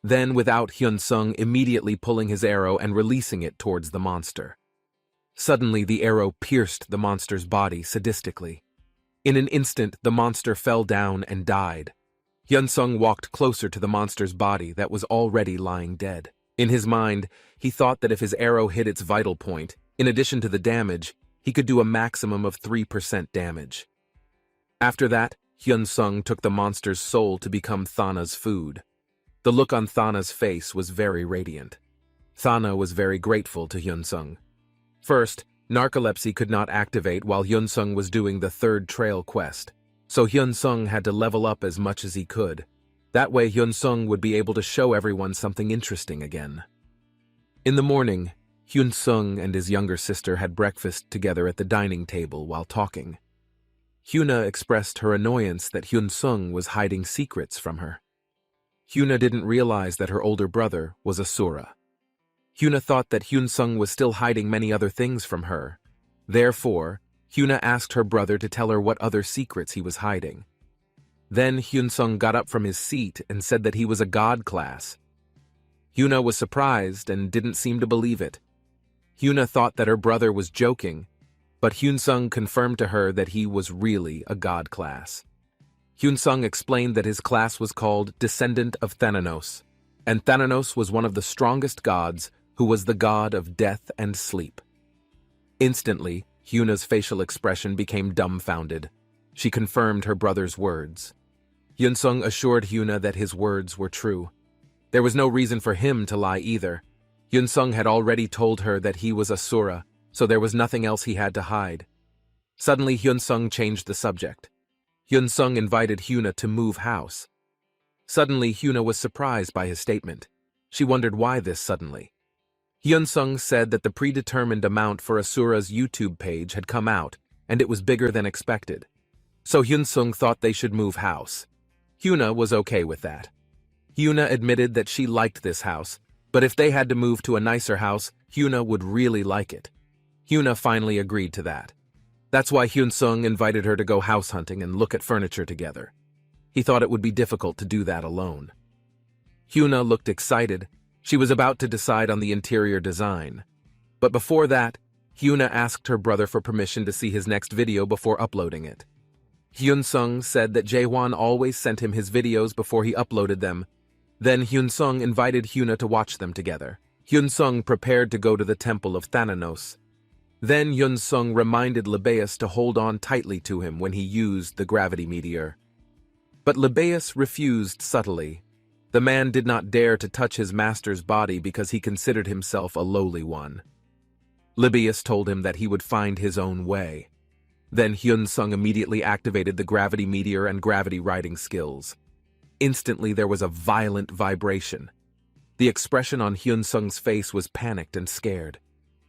Then, without Hyun-sung immediately pulling his arrow and releasing it towards the monster. Suddenly, the arrow pierced the monster's body sadistically. In an instant, the monster fell down and died. Hyun-sung walked closer to the monster's body that was already lying dead. In his mind, he thought that if his arrow hit its vital point, in addition to the damage, he could do a maximum of 3% damage. After that, Hyun-sung took the monster's soul to become Thana's food. The look on Thana's face was very radiant. Thana was very grateful to Hyun-sung. First, narcolepsy could not activate while Hyun-sung was doing the third trail quest, so Hyun-sung had to level up as much as he could. That way Hyun-sung would be able to show everyone something interesting again. In the morning, Hyun-sung and his younger sister had breakfast together at the dining table while talking. Hyuna expressed her annoyance that Hyun-sung was hiding secrets from her. Hyuna didn't realize that her older brother was a Sura. Hyuna thought that Hyun-sung was still hiding many other things from her. Therefore, Hyuna asked her brother to tell her what other secrets he was hiding. Then Hyun-sung got up from his seat and said that he was a god class. Hyuna was surprised and didn't seem to believe it. Hyuna thought that her brother was joking, but Hyunsung confirmed to her that he was really a god class. Hyunsung explained that his class was called Descendant of Thananos, and Thananos was one of the strongest gods who was the god of death and sleep. Instantly, Hyuna's facial expression became dumbfounded. She confirmed her brother's words. Hyunsung assured Hyuna that his words were true. There was no reason for him to lie either. Hyunsung had already told her that he was Asura, so there was nothing else he had to hide. Suddenly, Hyunsung changed the subject. Hyunsung invited Hyuna to move house. Suddenly, Hyuna was surprised by his statement. She wondered why this suddenly. Hyunsung said that the predetermined amount for Asura's YouTube page had come out, and it was bigger than expected. So Hyunsung thought they should move house. Hyuna was okay with that. Hyuna admitted that she liked this house, but if they had to move to a nicer house, Hyuna would really like it. Hyuna finally agreed to that. That's why Hyunsung invited her to go house hunting and look at furniture together. He thought it would be difficult to do that alone. Hyuna looked excited. She was about to decide on the interior design. But before that, Hyuna asked her brother for permission to see his next video before uploading it. Hyunsung said that Jaewon always sent him his videos before he uploaded them. Then Hyunsung invited Hyuna to watch them together. Hyunsung prepared to go to the temple of Thananos. Then Hyunsung reminded Libeus to hold on tightly to him when he used the gravity meteor. But Libeus refused subtly. The man did not dare to touch his master's body because he considered himself a lowly one. Libeus told him that he would find his own way. Then Hyunsung immediately activated the gravity meteor and gravity riding skills. Instantly there was a violent vibration. The expression on Hyunsung's face was panicked and scared.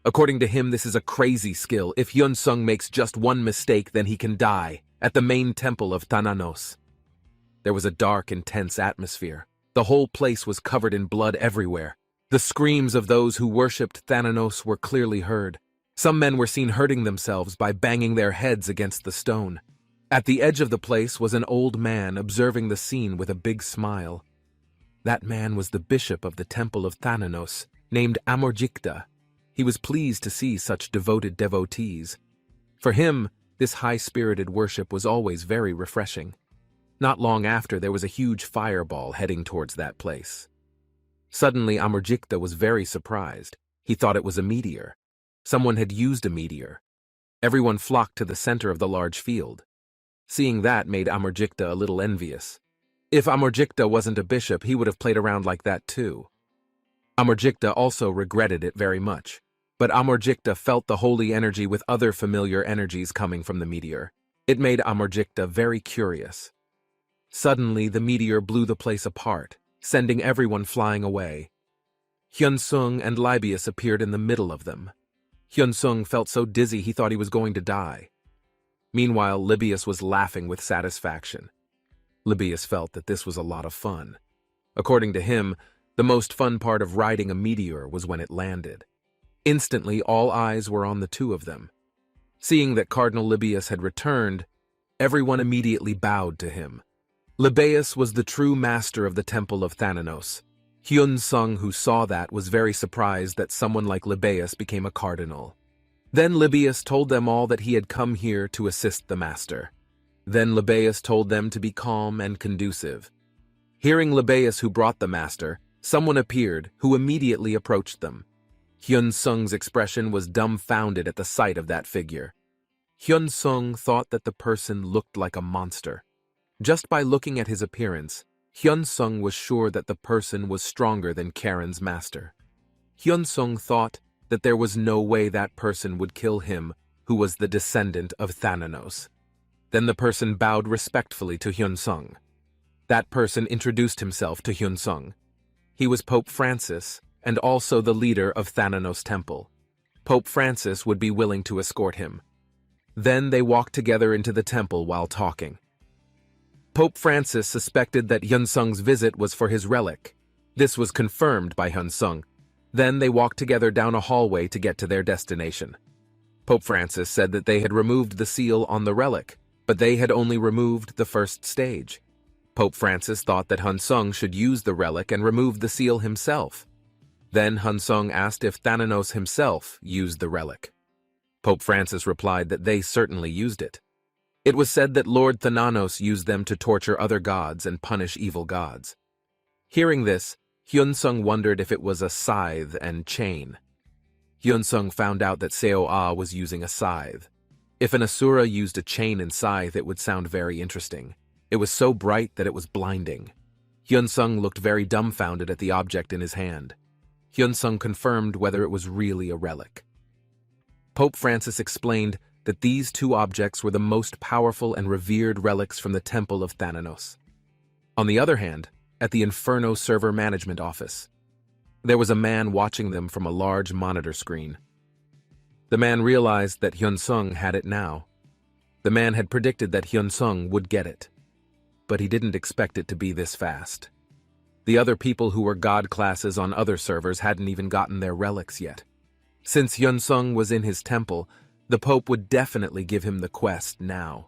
According to him, this is a crazy skill. If Hyunsung makes just one mistake, then he can die at the main temple of Thananos. There was a dark, intense atmosphere. The whole place was covered in blood everywhere. The screams of those who worshipped Thananos were clearly heard. Some men were seen hurting themselves by banging their heads against the stone. At the edge of the place was an old man observing the scene with a big smile. That man was the bishop of the temple of Thananos, named Amorjikta. He was pleased to see such devoted devotees. For him, this high-spirited worship was always very refreshing. Not long after, there was a huge fireball heading towards that place. Suddenly, Amorjikta was very surprised. He thought it was a meteor. Someone had used a meteor. Everyone flocked to the center of the large field. Seeing that made Amorjikta a little envious. If Amorjikta wasn't a bishop, he would have played around like that too. Amorjikta also regretted it very much. But Amorjikta felt the holy energy with other familiar energies coming from the meteor. It made Amorjikta very curious. Suddenly, the meteor blew the place apart, sending everyone flying away. Hyunsung and Libeus appeared in the middle of them. Hyunsung felt so dizzy he thought he was going to die. Meanwhile, Libeus was laughing with satisfaction. Libeus felt that this was a lot of fun. According to him, the most fun part of riding a meteor was when it landed. Instantly, all eyes were on the two of them. Seeing that Cardinal Libeus had returned, everyone immediately bowed to him. Libeus was the true master of the temple of Thananos. Hyunsung, who saw that, was very surprised that someone like Libeus became a cardinal. Then Libeus told them all that he had come here to assist the master. Then Libeus told them to be calm and conducive. Hearing Libeus who brought the master, someone appeared who immediately approached them. Hyunsung's expression was dumbfounded at the sight of that figure. Hyunsung thought that the person looked like a monster. Just by looking at his appearance, Hyunsung was sure that the person was stronger than Karen's master. Hyunsung thought that there was no way that person would kill him, who was the descendant of Thananos. Then the person bowed respectfully to Hyunsung. That person introduced himself to Hyunsung. He was Pope Francis, and also the leader of Thananos Temple. Pope Francis would be willing to escort him. Then they walked together into the temple while talking. Pope Francis suspected that Hyunsung's visit was for his relic. This was confirmed by Hyunsung. Then they walked together down a hallway to get to their destination. Pope Francis said that they had removed the seal on the relic, but they had only removed the first stage. Pope Francis thought that Hyunsung should use the relic and remove the seal himself. Then Hyunsung asked if Thananos himself used the relic. Pope Francis replied that they certainly used it. It was said that Lord Thananos used them to torture other gods and punish evil gods. Hearing this, Hyunsung wondered if it was a scythe and chain. Hyunsung found out that Seo-ah was using a scythe. If an asura used a chain and scythe, it would sound very interesting. It was so bright that it was blinding. Hyunsung looked very dumbfounded at the object in his hand. Hyunsung confirmed whether it was really a relic. Pope Francis explained that these two objects were the most powerful and revered relics from the Temple of Thananos. On the other hand, at the Inferno Server Management Office, there was a man watching them from a large monitor screen. The man realized that Hyunsung had it now. The man had predicted that Hyunsung would get it, but he didn't expect it to be this fast. The other people who were god classes on other servers hadn't even gotten their relics yet. Since Hyunsung was in his temple, the Pope would definitely give him the quest now.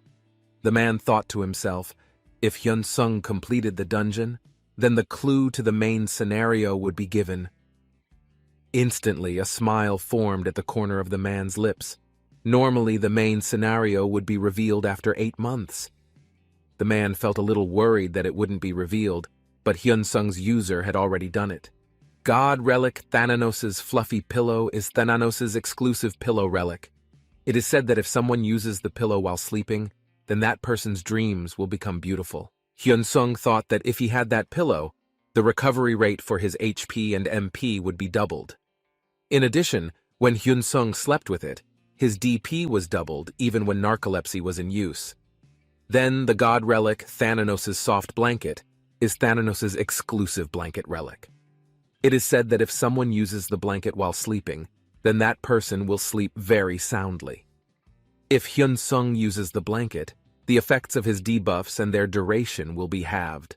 The man thought to himself, if Hyunsung completed the dungeon, then the clue to the main scenario would be given. Instantly, a smile formed at the corner of the man's lips. Normally, the main scenario would be revealed after 8 months. The man felt a little worried that it wouldn't be revealed, but Hyunsung's user had already done it. God Relic Thananos' fluffy pillow is Thananos' exclusive pillow relic. It is said that if someone uses the pillow while sleeping, then that person's dreams will become beautiful. Hyunsung thought that if he had that pillow, the recovery rate for his HP and MP would be doubled. In addition, when Hyunsung slept with it, his DP was doubled even when narcolepsy was in use. Then the god relic Thananos' soft blanket is Thananos' exclusive blanket relic. It is said that if someone uses the blanket while sleeping, then that person will sleep very soundly. If Hyunsung uses the blanket, the effects of his debuffs and their duration will be halved.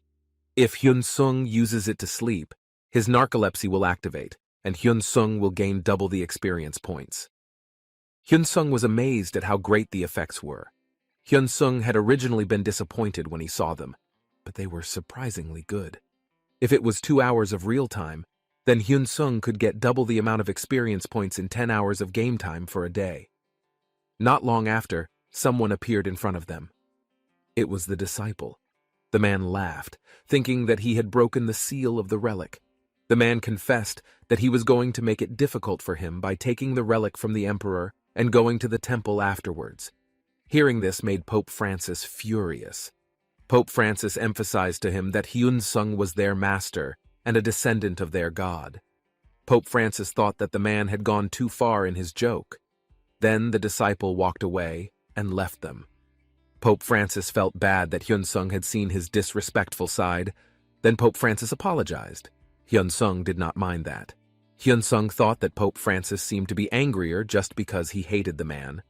If Hyunsung uses it to sleep, his narcolepsy will activate, and Hyunsung will gain double the experience points. Hyunsung was amazed at how great the effects were. Hyunsung had originally been disappointed when he saw them, but they were surprisingly good. If it was 2 hours of real time, then Hyunsung could get double the amount of experience points in 10 hours of game time for a day. Not long after, someone appeared in front of them. It was the disciple. The man laughed, thinking that he had broken the seal of the relic. The man confessed that he was going to make it difficult for him by taking the relic from the emperor and going to the temple afterwards. Hearing this made Pope Francis furious. Pope Francis emphasized to him that Hyunsung was their master and a descendant of their god. Pope Francis thought that the man had gone too far in his joke. Then the disciple walked away and left them. Pope Francis felt bad that Hyunsung had seen his disrespectful side. Then Pope Francis apologized. Hyunsung did not mind that. Hyunsung thought that Pope Francis seemed to be angrier just because he hated the man.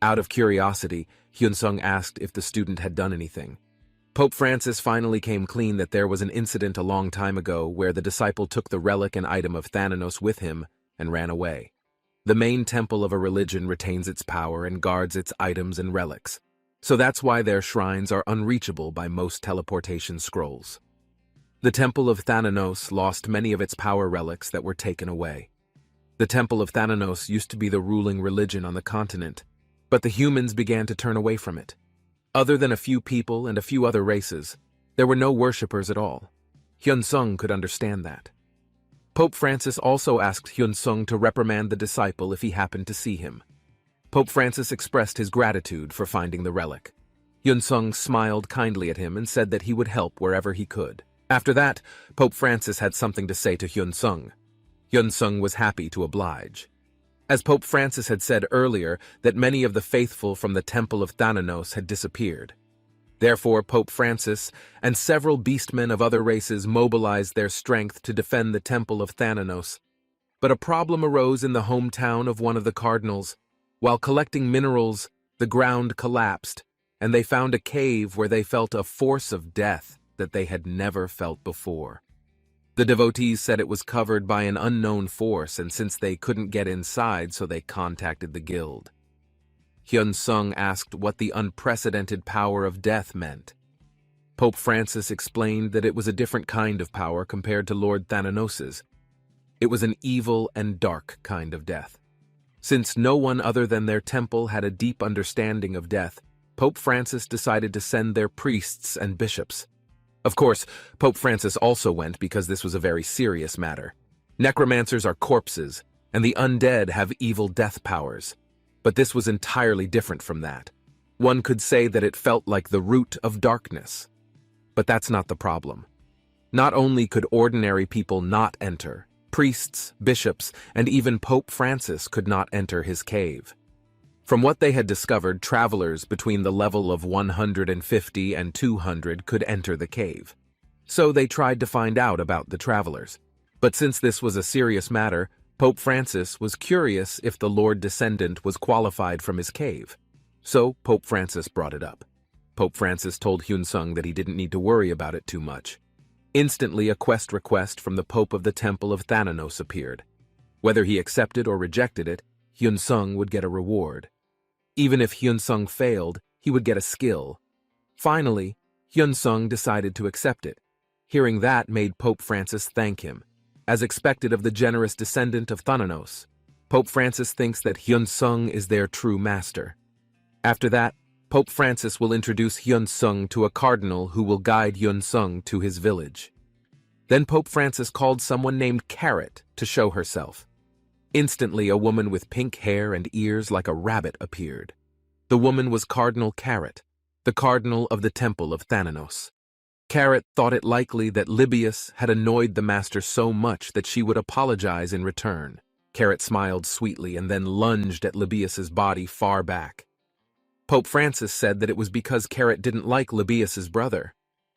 Out of curiosity, Hyunsung asked if the student had done anything. Pope Francis finally came clean that there was an incident a long time ago where the disciple took the relic and item of Thananos with him and ran away. The main temple of a religion retains its power and guards its items and relics, so that's why their shrines are unreachable by most teleportation scrolls. The Temple of Thananos lost many of its power relics that were taken away. The Temple of Thananos used to be the ruling religion on the continent, but the humans began to turn away from it. Other than a few people and a few other races, there were no worshippers at all. Hyunsung could understand that. Pope Francis also asked Hyunsung to reprimand the disciple if he happened to see him. Pope Francis expressed his gratitude for finding the relic. Hyunsung smiled kindly at him and said that he would help wherever he could. After that, Pope Francis had something to say to Hyunsung. Hyunsung was happy to oblige. As Pope Francis had said earlier that many of the faithful from the Temple of Thananos had disappeared. Therefore, Pope Francis and several beastmen of other races mobilized their strength to defend the Temple of Thananos. But a problem arose in the hometown of one of the cardinals. While collecting minerals, the ground collapsed, and they found a cave where they felt a force of death that they had never felt before. The devotees said it was covered by an unknown force, and since they couldn't get inside, so they contacted the guild. Hyunsung asked what the unprecedented power of death meant. Pope Francis explained that it was a different kind of power compared to Lord Thananos's. It was an evil and dark kind of death. Since no one other than their temple had a deep understanding of death, Pope Francis decided to send their priests and bishops. Of course, Pope Francis also went because this was a very serious matter. Necromancers are corpses, and the undead have evil death powers. But this was entirely different from that. One could say that it felt like the root of darkness. But that's not the problem. Not only could ordinary people not enter, priests, bishops, and even Pope Francis could not enter his cave. From what they had discovered, travelers between the level of 150 and 200 could enter the cave. So they tried to find out about the travelers. But since this was a serious matter, Pope Francis was curious if the Lord Descendant was qualified from his cave. So Pope Francis brought it up. Pope Francis told Hyun-sung that he didn't need to worry about it too much. Instantly, a quest request from the Pope of the Temple of Thananos appeared. Whether he accepted or rejected it, Hyun-sung would get a reward. Even if Hyun-sung failed, he would get a skill. Finally, Hyun-sung decided to accept it. Hearing that made Pope Francis thank him. As expected of the generous descendant of Thananos, Pope Francis thinks that Hyun-sung is their true master. After that, Pope Francis will introduce Hyun-sung to a cardinal who will guide Hyun-sung to his village. Then Pope Francis called someone named Carrot to show herself. Instantly, a woman with pink hair and ears like a rabbit appeared. The woman was Cardinal Carrot, the cardinal of the Temple of Thananos. Carrot thought it likely that Libius had annoyed the master so much that she would apologize in return. Carrot smiled sweetly and then lunged at Libius's body far back. Pope Francis said that it was because Carrot didn't like Libius's brother.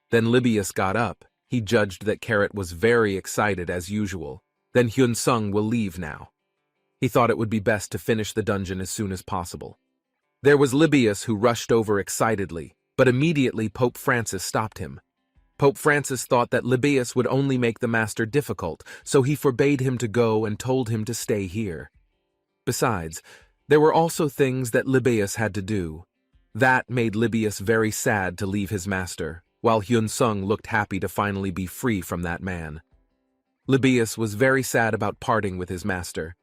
Then Libius got up. He judged that Carrot was very excited as usual. Then Hyun-sung will leave now. He thought it would be best to finish the dungeon as soon as possible. There was Libius who rushed over excitedly, but immediately Pope Francis stopped him. Pope Francis thought that Libius would only make the master difficult, so he forbade him to go and told him to stay here. Besides, there were also things that Libius had to do. That made Libius very sad to leave his master, while Hyun-sung looked happy to finally be free from that man. Libius was very sad about parting with his master.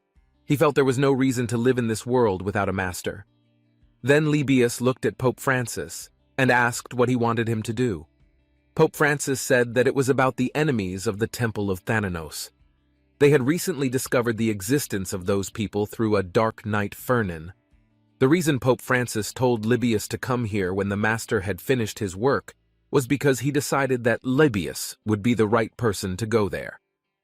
He felt there was no reason to live in this world without a master. Then Libius looked at Pope Francis and asked what he wanted him to do. Pope Francis said that it was about the enemies of the Temple of Thananos. They had recently discovered the existence of those people through a dark night fernin. The reason Pope Francis told Libius to come here when the master had finished his work was because he decided that Libius would be the right person to go there.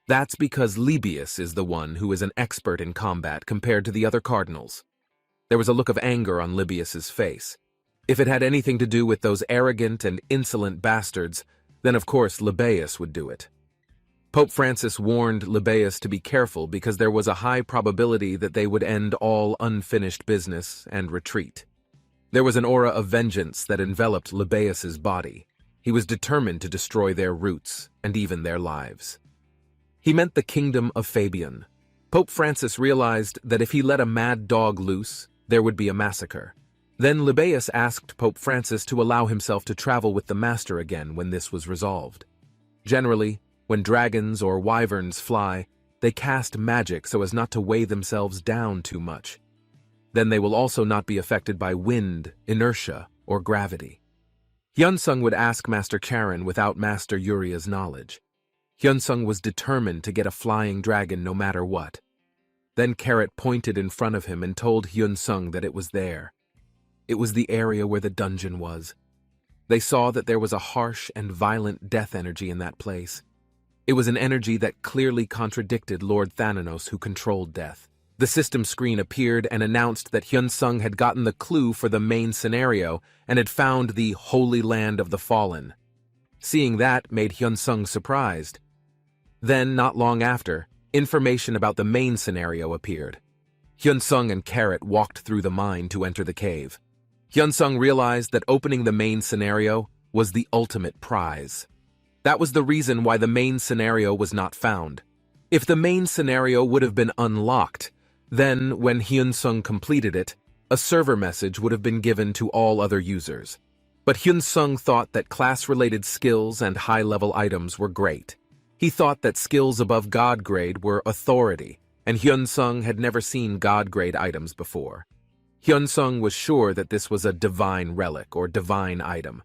That's because Libius is the one who is an expert in combat compared to the other cardinals. There was a look of anger on Libius's face. If it had anything to do with those arrogant and insolent bastards, then of course Libius would do it. Pope Francis warned Libius to be careful because there was a high probability that they would end all unfinished business and retreat. There was an aura of vengeance that enveloped Libius's body. He was determined to destroy their roots and even their lives. He meant the kingdom of Fabian. Pope Francis realized that if he let a mad dog loose, there would be a massacre. Then Libius asked Pope Francis to allow himself to travel with the master again when this was resolved. Generally, when dragons or wyverns fly, they cast magic so as not to weigh themselves down too much. Then they will also not be affected by wind, inertia, or gravity. Hyun-sung would ask Master Charon without Master Uria's knowledge. Hyun-sung was determined to get a flying dragon no matter what. Then Carrot pointed in front of him and told Hyun-sung that it was there. It was the area where the dungeon was. They saw that there was a harsh and violent death energy in that place. It was an energy that clearly contradicted Lord Thananos, who controlled death. The system screen appeared and announced that Hyun-sung had gotten the clue for the main scenario and had found the Holy Land of the Fallen. Seeing that made Hyun-sung surprised. Then, not long after, information about the main scenario appeared. Hyun-sung and Carrot walked through the mine to enter the cave. Hyun-sung realized that opening the main scenario was the ultimate prize. That was the reason why the main scenario was not found. If the main scenario would have been unlocked, then, when Hyun-sung completed it, a server message would have been given to all other users. But Hyun-sung thought that class-related skills and high-level items were great. He thought that skills above God grade were authority, and Hyun-sung had never seen God grade items before. Hyun-sung was sure that this was a divine relic or divine item.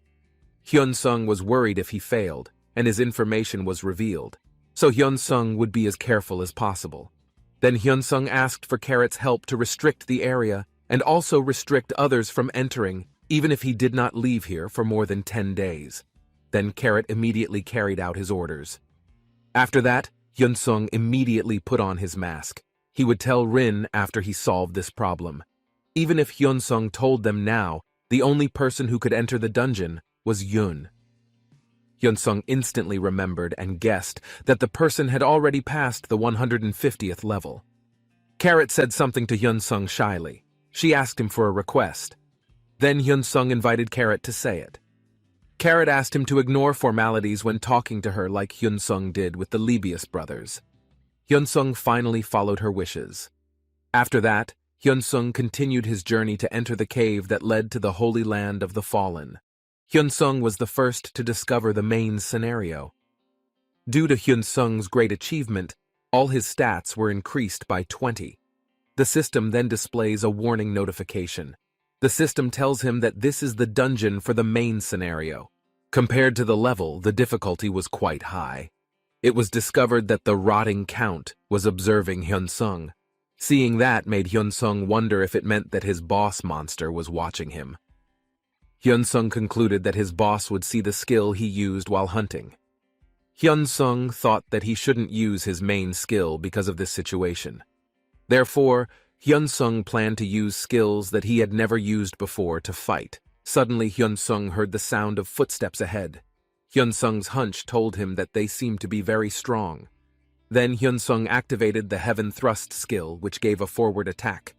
Hyun-sung was worried if he failed, and his information was revealed, so Hyun-sung would be as careful as possible. Then Hyun-sung asked for Carrot's help to restrict the area and also restrict others from entering, even if he did not leave here for more than 10 days. Then Carrot immediately carried out his orders. After that, Hyun-sung immediately put on his mask. He would tell Rin after he solved this problem. Even if Hyun-sung told them now, the only person who could enter the dungeon was Yoon. Hyun-sung instantly remembered and guessed that the person had already passed the 150th level. Carrot said something to Hyun-sung shyly. She asked him for a request. Then Hyun-sung invited Carrot to say it. Carrot asked him to ignore formalities when talking to her like Hyun-sung did with the Lebius brothers. Hyun-sung finally followed her wishes. After that, Hyun-sung continued his journey to enter the cave that led to the Holy Land of the Fallen. Hyun-sung was the first to discover the main scenario. Due to Hyun-sung's great achievement, all his stats were increased by 20. The system then displays a warning notification. The system tells him that this is the dungeon for the main scenario. Compared to the level, the difficulty was quite high. It was discovered that the rotting count was observing Hyun-sung. Seeing that made Hyun-sung wonder if it meant that his boss monster was watching him. Hyun-sung concluded that his boss would see the skill he used while hunting. Hyun-sung thought that he shouldn't use his main skill because of this situation. Therefore, Hyun-sung planned to use skills that he had never used before to fight. Suddenly, Hyun-sung heard the sound of footsteps ahead. Hyun-sung's hunch told him that they seemed to be very strong. Then Hyun-sung activated the Heaven Thrust skill, which gave a forward attack.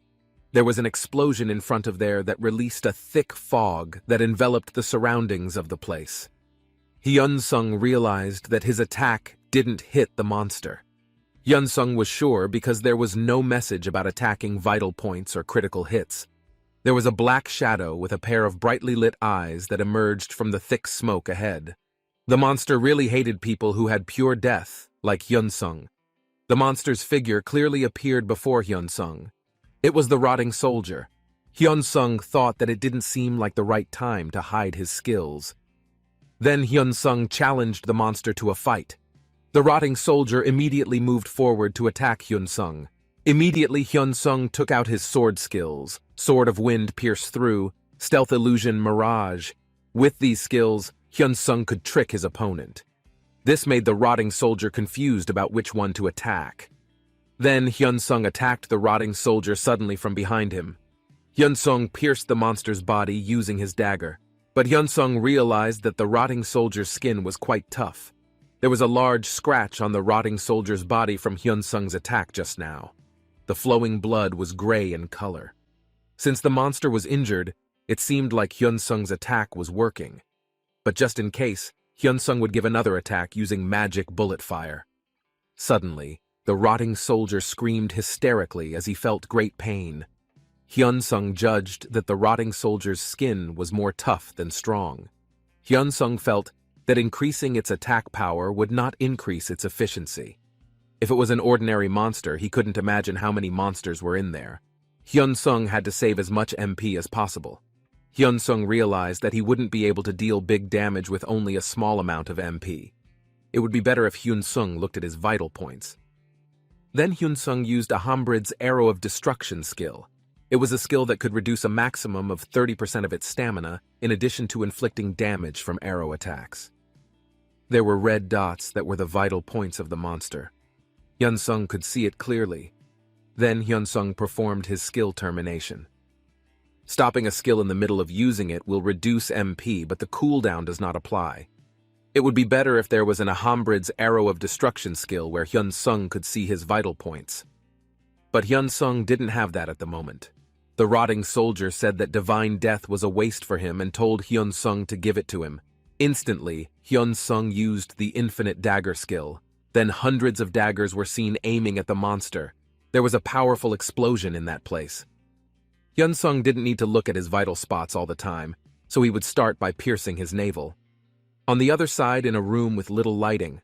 There was an explosion in front of there that released a thick fog that enveloped the surroundings of the place. Hyun-sung realized that his attack didn't hit the monster. Hyun-sung was sure because there was no message about attacking vital points or critical hits. There was a black shadow with a pair of brightly lit eyes that emerged from the thick smoke ahead. The monster really hated people who had pure death, like Hyun-sung. The monster's figure clearly appeared before Hyun-sung. It was the rotting soldier. Hyun-sung thought that it didn't seem like the right time to hide his skills. Then Hyun-sung challenged the monster to a fight. The rotting soldier immediately moved forward to attack Hyun-sung. Immediately Hyun-sung took out his sword skills, Sword of Wind Pierce Through, Stealth Illusion Mirage. With these skills, Hyun-sung could trick his opponent. This made the rotting soldier confused about which one to attack. Then Hyun-sung attacked the rotting soldier suddenly from behind him. Hyun-sung pierced the monster's body using his dagger, but Hyun-sung realized that the rotting soldier's skin was quite tough. There was a large scratch on the rotting soldier's body from Hyun-sung's attack just now. The flowing blood was gray in color. Since the monster was injured, it seemed like Hyun-sung's attack was working. But just in case, Hyun-sung would give another attack using magic bullet fire. Suddenly, the rotting soldier screamed hysterically as he felt great pain. Hyun-sung judged that the rotting soldier's skin was more tough than strong. Hyun-sung felt that increasing its attack power would not increase its efficiency. If it was an ordinary monster, he couldn't imagine how many monsters were in there. Hyun-sung had to save as much MP as possible. Hyun-sung realized that he wouldn't be able to deal big damage with only a small amount of MP. It would be better if Hyun-sung looked at his vital points. Then Hyun-sung used a Hambrid's Arrow of Destruction skill. It was a skill that could reduce a maximum of 30% of its stamina, in addition to inflicting damage from arrow attacks. There were red dots that were the vital points of the monster. Hyun-sung could see it clearly. Then Hyun-sung performed his skill termination. Stopping a skill in the middle of using it will reduce MP, but the cooldown does not apply. It would be better if there was an Hambrid's Arrow of Destruction skill where Hyun-sung could see his vital points. But Hyun-sung didn't have that at the moment. The rotting soldier said that divine death was a waste for him and told Hyun-sung to give it to him. Instantly, Hyun-sung used the infinite dagger skill. Then hundreds of daggers were seen aiming at the monster. There was a powerful explosion in that place. Hyun-sung didn't need to look at his vital spots all the time, so he would start by piercing his navel. On the other side, in a room with little lighting,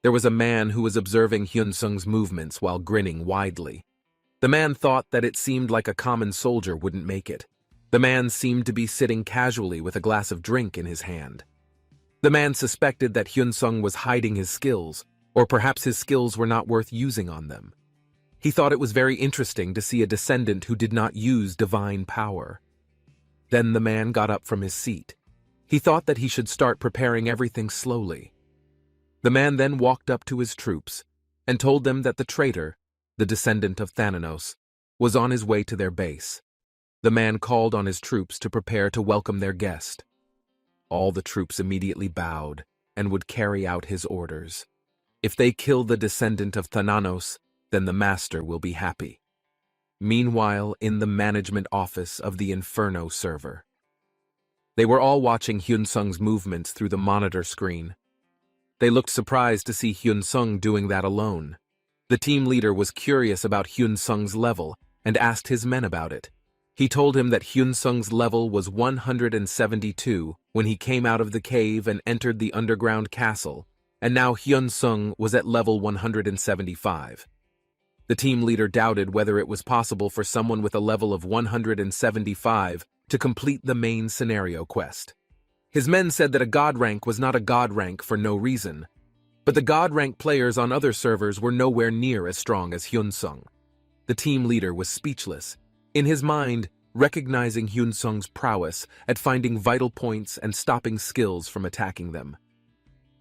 There was a man who was observing Hyun-sung's movements while grinning widely. The man thought that it seemed like a common soldier wouldn't make it. The man seemed to be sitting casually with a glass of drink in his hand. The man suspected that Hyun-sung was hiding his skills, or perhaps his skills were not worth using on them. He thought it was very interesting to see a descendant who did not use divine power. Then the man got up from his seat. He thought that he should start preparing everything slowly. The man then walked up to his troops and told them that the traitor, the descendant of Thananos, was on his way to their base. The man called on his troops to prepare to welcome their guest. All the troops immediately bowed and would carry out his orders. If they kill the descendant of Thananos, then the master will be happy. Meanwhile, in the management office of the Inferno server, they were all watching Hyun-sung's movements through the monitor screen. They looked surprised to see Hyun-sung doing that alone. The team leader was curious about Hyun-sung's level and asked his men about it. He told him that Hyun-sung's level was 172 when he came out of the cave and entered the underground castle, and now Hyun-sung was at level 175. The team leader doubted whether it was possible for someone with a level of 175 to complete the main scenario quest. His men said that a god rank was not a god rank for no reason, but the god rank players on other servers were nowhere near as strong as Hyun-sung. The team leader was speechless, in his mind recognizing Hyun-sung's prowess at finding vital points and stopping skills from attacking them.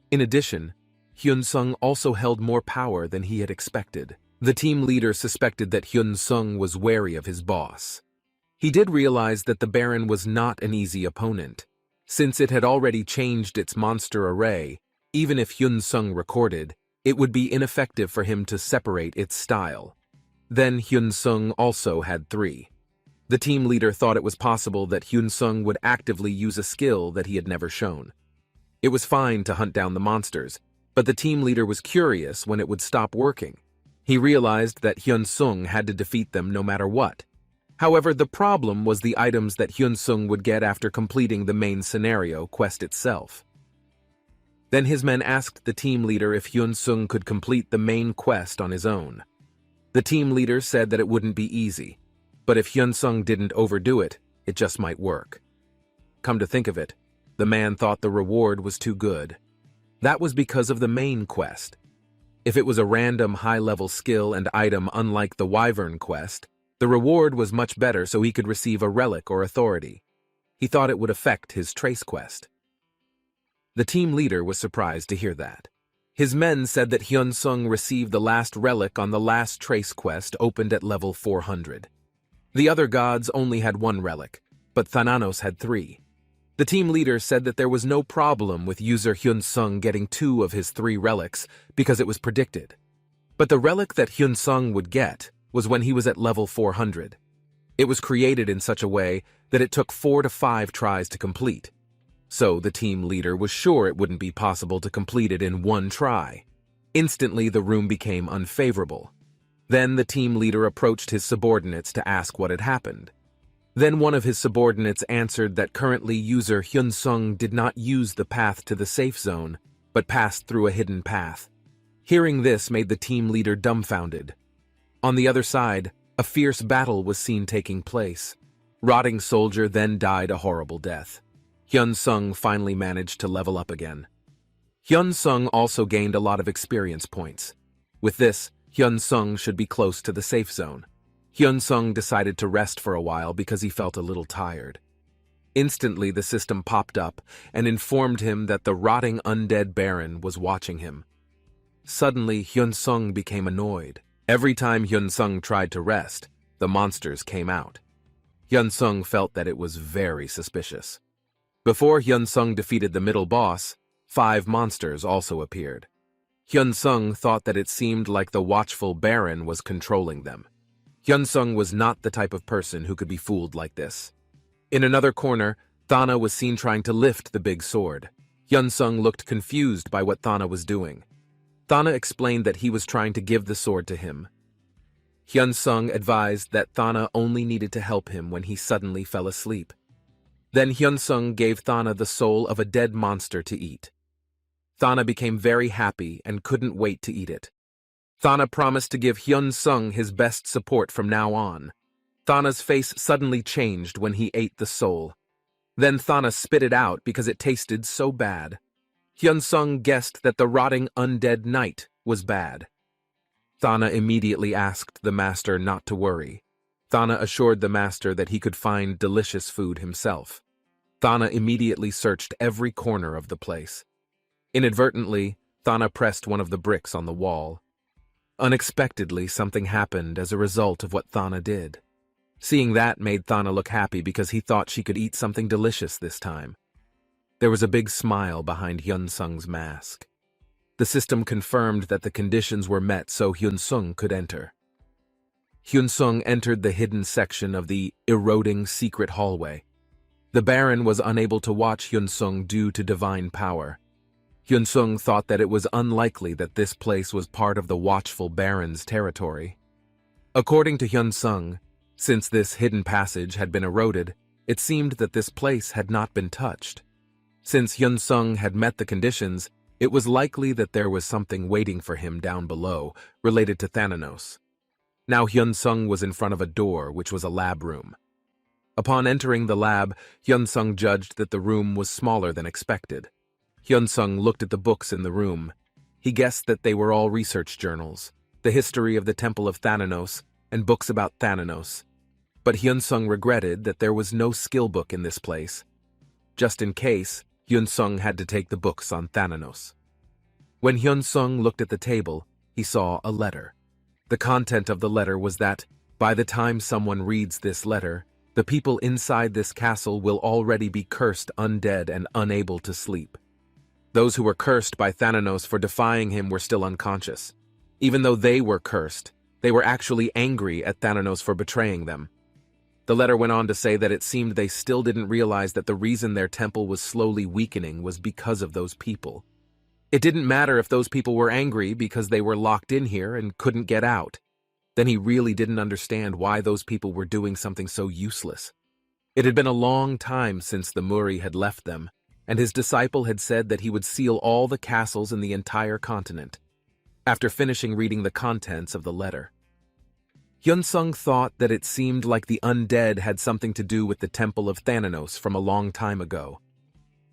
In addition, Hyun-sung also held more power than he had expected. The team leader suspected that Hyun-sung was wary of his boss. He did realize that the Baron was not an easy opponent. Since it had already changed its monster array, even if Hyun-sung recorded, it would be ineffective for him to separate its style. Then Hyun-sung also had 3. The team leader thought it was possible that Hyun-sung would actively use a skill that he had never shown. It was fine to hunt down the monsters, but the team leader was curious when it would stop working. He realized that Hyun-sung had to defeat them no matter what. However, the problem was the items that Hyun-sung would get after completing the main scenario quest itself. Then his men asked the team leader if Hyun-sung could complete the main quest on his own. The team leader said that it wouldn't be easy, but if Hyun-sung didn't overdo it, it just might work. Come to think of it, the man thought the reward was too good. That was because of the main quest. If it was a random high-level skill and item unlike the Wyvern quest, the reward was much better so he could receive a relic or authority. He thought it would affect his trace quest. The team leader was surprised to hear that. His men said that Hyun-sung received the last relic on the last trace quest opened at level 400. The other gods only had 1 relic, but Thananos had 3. The team leader said that there was no problem with user Hyun-sung getting 2 of his 3 relics because it was predicted. But the relic that Hyun-sung would get was when he was at level 400. It was created in such a way that it took 4 to 5 tries to complete. So the team leader was sure it wouldn't be possible to complete it in 1 try. Instantly, the room became unfavorable. Then the team leader approached his subordinates to ask what had happened. Then one of his subordinates answered that currently user Hyun-sung did not use the path to the safe zone, but passed through a hidden path. Hearing this made the team leader dumbfounded. On the other side, a fierce battle was seen taking place. Rotting soldier then died a horrible death. Hyun-sung finally managed to level up again. Hyun-sung also gained a lot of experience points. With this, Hyun-sung should be close to the safe zone. Hyun-sung decided to rest for a while because he felt a little tired. Instantly, the system popped up and informed him that the rotting undead Baron was watching him. Suddenly, Hyun-sung became annoyed. Every time Hyun-sung tried to rest, the monsters came out. Hyun-sung felt that it was very suspicious. Before Hyun-sung defeated the middle boss, 5 monsters also appeared. Hyun-sung thought that it seemed like the watchful Baron was controlling them. Hyun-sung was not the type of person who could be fooled like this. In another corner, Thana was seen trying to lift the big sword. Hyun-sung looked confused by what Thana was doing. Thana explained that he was trying to give the sword to him. Hyun-sung advised that Thana only needed to help him when he suddenly fell asleep. Then Hyun-sung gave Thana the soul of a dead monster to eat. Thana became very happy and couldn't wait to eat it. Thana promised to give Hyun Sung his best support from now on. Thana's face suddenly changed when he ate the soul. Then Thana spit it out because it tasted so bad. Hyun Sung guessed that the rotting undead knight was bad. Thana immediately asked the master not to worry. Thana assured the master that he could find delicious food himself. Thana immediately searched every corner of the place. Inadvertently, Thana pressed one of the bricks on the wall. Unexpectedly, something happened as a result of what Thana did. Seeing that made Thana look happy because he thought she could eat something delicious this time. There was a big smile behind Hyun Sung's mask. The system confirmed that the conditions were met so Hyun Sung could enter. Hyun Sung entered the hidden section of the eroding secret hallway. The Baron was unable to watch Hyun Sung due to divine power. Hyun Sung thought that it was unlikely that this place was part of the watchful Baron's territory. According to Hyun Sung, since this hidden passage had been eroded, it seemed that this place had not been touched. Since Hyun Sung had met the conditions, it was likely that there was something waiting for him down below, related to Thananos. Now Hyun Sung was in front of a door, which was a lab room. Upon entering the lab, Hyun Sung judged that the room was smaller than expected. Hyun Sung looked at the books in the room. He guessed that they were all research journals, the history of the Temple of Thananos, and books about Thananos. But Hyun Sung regretted that there was no skill book in this place. Just in case, Hyun Sung had to take the books on Thananos. When Hyun Sung looked at the table, he saw a letter. The content of the letter was that, by the time someone reads this letter, the people inside this castle will already be cursed undead and unable to sleep. Those who were cursed by Thananos for defying him were still unconscious. Even though they were cursed, they were actually angry at Thananos for betraying them. The letter went on to say that it seemed they still didn't realize that the reason their temple was slowly weakening was because of those people. It didn't matter if those people were angry because they were locked in here and couldn't get out. Then he really didn't understand why those people were doing something so useless. It had been a long time since the Muri had left them, and his disciple had said that he would seal all the castles in the entire continent. After finishing reading the contents of the letter, Hyun Sung thought that it seemed like the undead had something to do with the Temple of Thananos from a long time ago.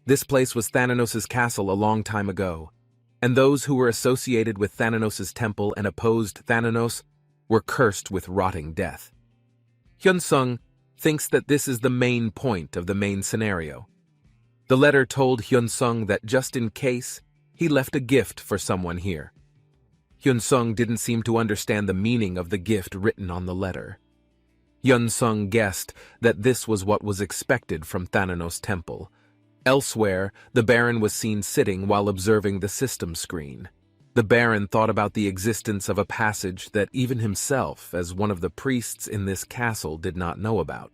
This place was Thananos' castle a long time ago, and those who were associated with Thananos' temple and opposed Thananos were cursed with rotting death. Hyun Sung thinks that this is the main point of the main scenario. The letter told Hyun Sung that just in case, he left a gift for someone here. Hyun Sung didn't seem to understand the meaning of the gift written on the letter. Hyun Sung guessed that this was what was expected from Thananos' temple. Elsewhere, the Baron was seen sitting while observing the system screen. The Baron thought about the existence of a passage that even himself, as one of the priests in this castle, did not know about.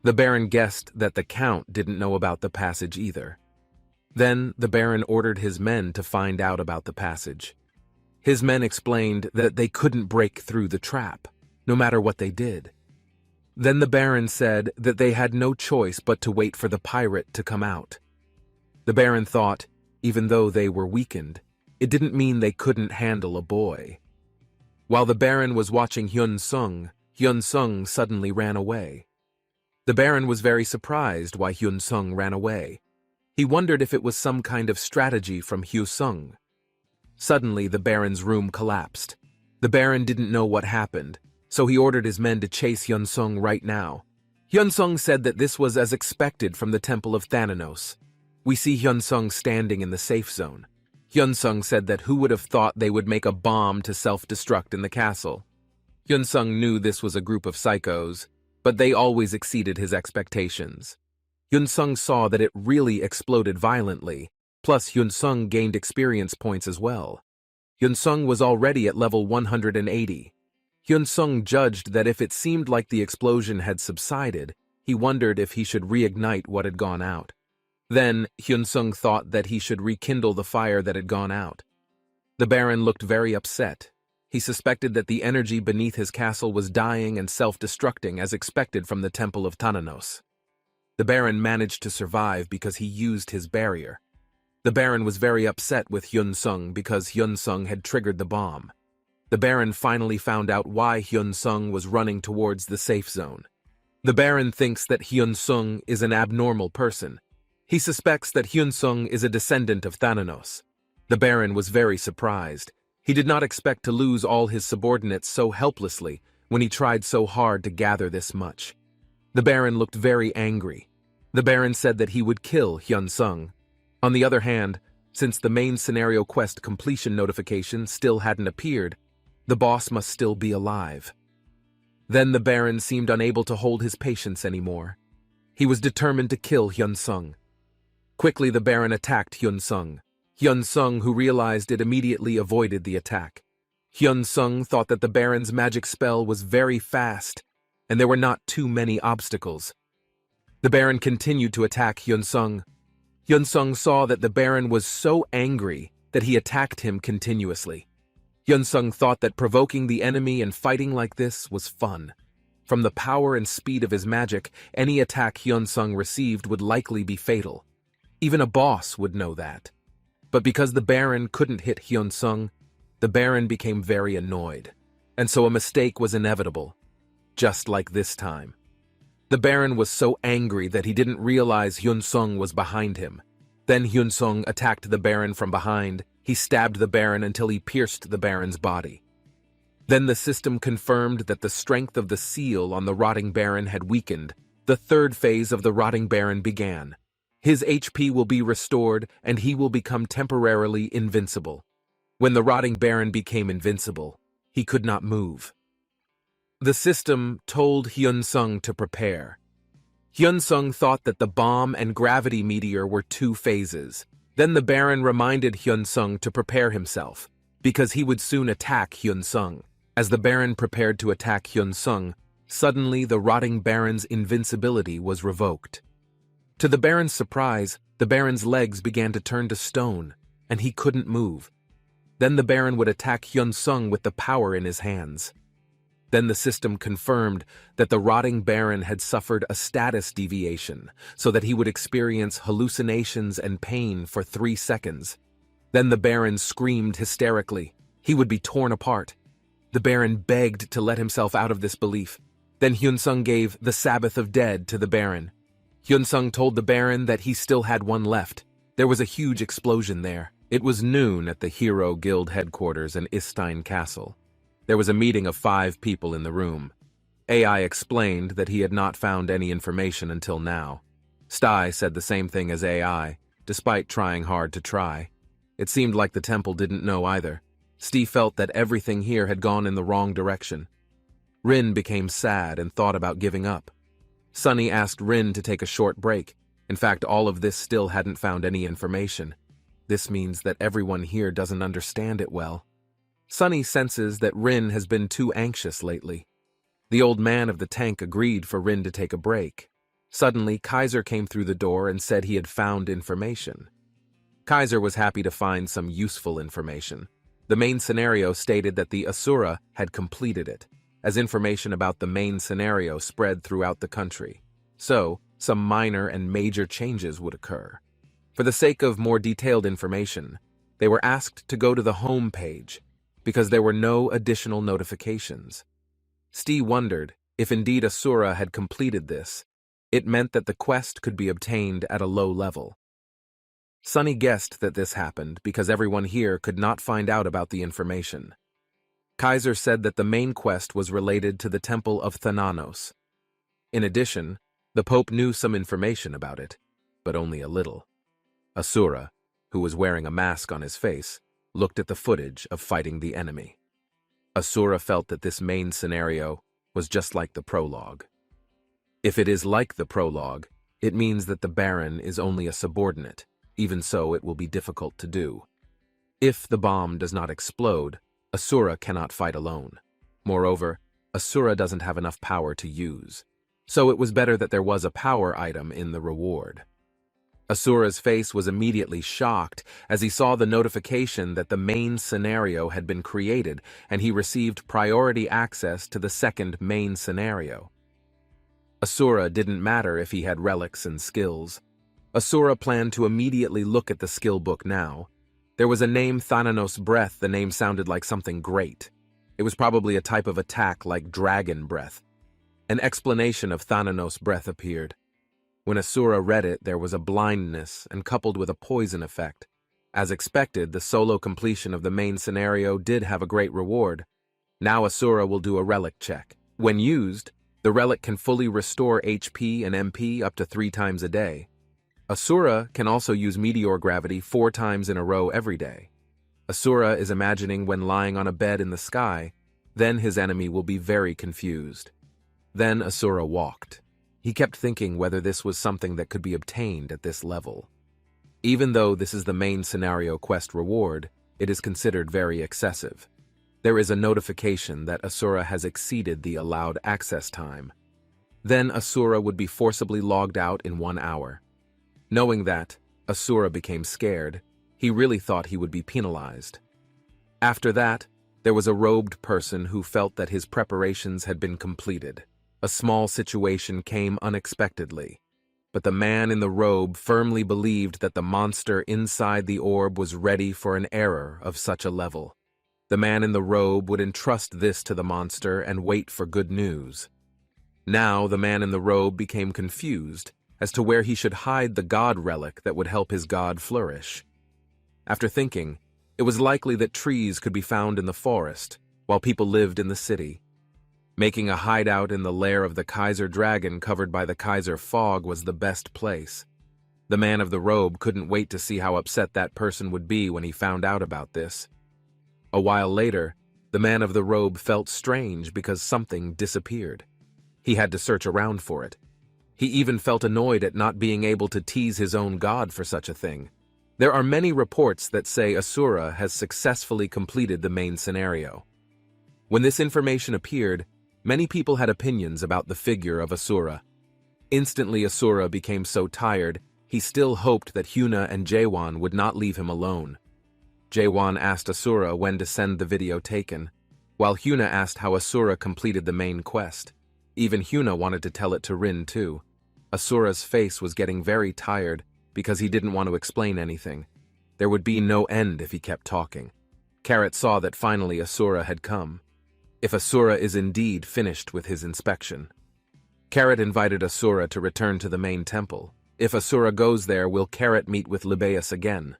The Baron guessed that the Count didn't know about the passage either. Then the Baron ordered his men to find out about the passage. His men explained that they couldn't break through the trap, no matter what they did. Then the Baron said that they had no choice but to wait for the pirate to come out. The Baron thought, even though they were weakened, it didn't mean they couldn't handle a boy. While the Baron was watching Hyun Sung suddenly ran away. The Baron was very surprised why Hyun Sung ran away. He wondered if it was some kind of strategy from Hyun Sung. Suddenly, the Baron's room collapsed. The Baron didn't know what happened, so he ordered his men to chase Hyun Sung right now. Hyun Sung said that this was as expected from the Temple of Thananos. We see Hyun Sung standing in the safe zone. Hyun Sung said that who would have thought they would make a bomb to self-destruct in the castle. Hyun Sung knew this was a group of psychos, but they always exceeded his expectations. Hyun Sung saw that it really exploded violently. Plus, Hyun Sung gained experience points as well. Hyun Sung was already at level 180. Hyun Sung judged that if it seemed like the explosion had subsided, he wondered if he should reignite what had gone out. Then, Hyun Sung thought that he should rekindle the fire that had gone out. The Baron looked very upset. He suspected that the energy beneath his castle was dying and self-destructing as expected from the Temple of Thananos. The Baron managed to survive because he used his barrier. The Baron was very upset with Hyun Sung because Hyun Sung had triggered the bomb. The Baron finally found out why Hyun Sung was running towards the safe zone. The Baron thinks that Hyun Sung is an abnormal person. He suspects that Hyun Sung is a descendant of Thananos. The Baron was very surprised. He did not expect to lose all his subordinates so helplessly when he tried so hard to gather this much. The Baron looked very angry. The Baron said that he would kill Hyun Sung. On the other hand, since the main scenario quest completion notification still hadn't appeared, the boss must still be alive. Then the Baron seemed unable to hold his patience anymore. He was determined to kill Hyun Sung. Quickly the Baron attacked Hyun Sung. Hyun Sung, who realized it, immediately avoided the attack. Hyun Sung thought that the Baron's magic spell was very fast, and there were not too many obstacles. The Baron continued to attack Hyun Sung. Hyun Sung saw that the Baron was so angry that he attacked him continuously. Hyun Sung thought that provoking the enemy and fighting like this was fun. From the power and speed of his magic, any attack Hyun Sung received would likely be fatal. Even a boss would know that. But because the Baron couldn't hit Hyun Sung, the Baron became very annoyed, and so a mistake was inevitable, just like this time. The Baron was so angry that he didn't realize Hyun Sung was behind him. Then Hyun Sung attacked the Baron from behind. He stabbed the Baron until he pierced the Baron's body. Then the system confirmed that the strength of the seal on the Rotting Baron had weakened. The third phase of the Rotting Baron began. His HP will be restored, and he will become temporarily invincible. When the Rotting Baron became invincible, he could not move. The system told Hyun Sung to prepare. Hyun Sung thought that the bomb and gravity meteor were 2 phases. Then the Baron reminded Hyun Sung to prepare himself, because he would soon attack Hyun Sung. As the Baron prepared to attack Hyun Sung, suddenly the Rotting Baron's invincibility was revoked. To the Baron's surprise, the Baron's legs began to turn to stone, and he couldn't move. Then the Baron would attack Hyun Sung with the power in his hands. Then the system confirmed that the Rotting Baron had suffered a status deviation, so that he would experience hallucinations and pain for 3 seconds. Then the Baron screamed hysterically. He would be torn apart. The Baron begged to let himself out of this belief. Then Hyun Sung gave the Sabbath of Dead to the Baron. Hyun Sung told the Baron that he still had one left. There was a huge explosion there. It was noon at the Hero Guild headquarters in Istein Castle. There was a meeting of 5 people in the room. AI explained that he had not found any information until now. Stai said the same thing as AI, despite trying hard to try. It seemed like the temple didn't know either. Steve felt that everything here had gone in the wrong direction. Rin became sad and thought about giving up. Sunny asked Rin to take a short break. In fact, all of this still hadn't found any information. This means that everyone here doesn't understand it well. Sunny senses that Rin has been too anxious lately. The old man of the tank agreed for Rin to take a break. Suddenly, Kaiser came through the door and said he had found information. Kaiser was happy to find some useful information. The main scenario stated that the Asura had completed it, as information about the main scenario spread throughout the country. So, some minor and major changes would occur. For the sake of more detailed information, they were asked to go to the home page, because there were no additional notifications. Steve wondered if indeed Asura had completed this. It meant that the quest could be obtained at a low level. Sunny guessed that this happened because everyone here could not find out about the information. Kaiser said that the main quest was related to the Temple of Thananos. In addition, the Pope knew some information about it, but only a little. Asura, who was wearing a mask on his face, looked at the footage of fighting the enemy. Asura felt that this main scenario was just like the prologue. If it is like the prologue, it means that the Baron is only a subordinate. Even so, it will be difficult to do. If the bomb does not explode, Asura cannot fight alone. Moreover, Asura doesn't have enough power to use. So it was better that there was a power item in the reward. Asura's face was immediately shocked as he saw the notification that the main scenario had been created and he received priority access to the second main scenario. Asura didn't matter if he had relics and skills. Asura planned to immediately look at the skill book now. There was a name Thananos Breath. The name sounded like something great. It was probably a type of attack like Dragon Breath. An explanation of Thananos Breath appeared. When Asura read it, there was a blindness and coupled with a poison effect. As expected, the solo completion of the main scenario did have a great reward. Now Asura will do a relic check. When used, the relic can fully restore HP and MP up to 3 times a day. Asura can also use meteor gravity 4 times in a row every day. Asura is imagining when lying on a bed in the sky, then his enemy will be very confused. Then Asura walked. He kept thinking whether this was something that could be obtained at this level. Even though this is the main scenario quest reward, it is considered very excessive. There is a notification that Asura has exceeded the allowed access time. Then Asura would be forcibly logged out in 1 hour. Knowing that, Asura became scared. He really thought he would be penalized. After that, there was a robed person who felt that his preparations had been completed. A small situation came unexpectedly, but the man in the robe firmly believed that the monster inside the orb was ready for an error of such a level. The man in the robe would entrust this to the monster and wait for good news. Now the man in the robe became confused as to where he should hide the god relic that would help his god flourish. After thinking, it was likely that trees could be found in the forest, while people lived in the city. Making a hideout in the lair of the Kaiser dragon covered by the Kaiser fog was the best place. The man of the robe couldn't wait to see how upset that person would be when he found out about this. A while later, the man of the robe felt strange because something disappeared. He had to search around for it. He even felt annoyed at not being able to tease his own god for such a thing. There are many reports that say Asura has successfully completed the main scenario. When this information appeared, many people had opinions about the figure of Asura. Instantly Asura became so tired, he still hoped that Hyuna and Jaewon would not leave him alone. Jaewon asked Asura when to send the video taken, while Hyuna asked how Asura completed the main quest. Even Hyuna wanted to tell it to Rin too. Asura's face was getting very tired because he didn't want to explain anything. There would be no end if he kept talking. Carrot saw that finally Asura had come. If Asura is indeed finished with his inspection. Carrot invited Asura to return to the main temple. If Asura goes there, will Carrot meet with Libeus again?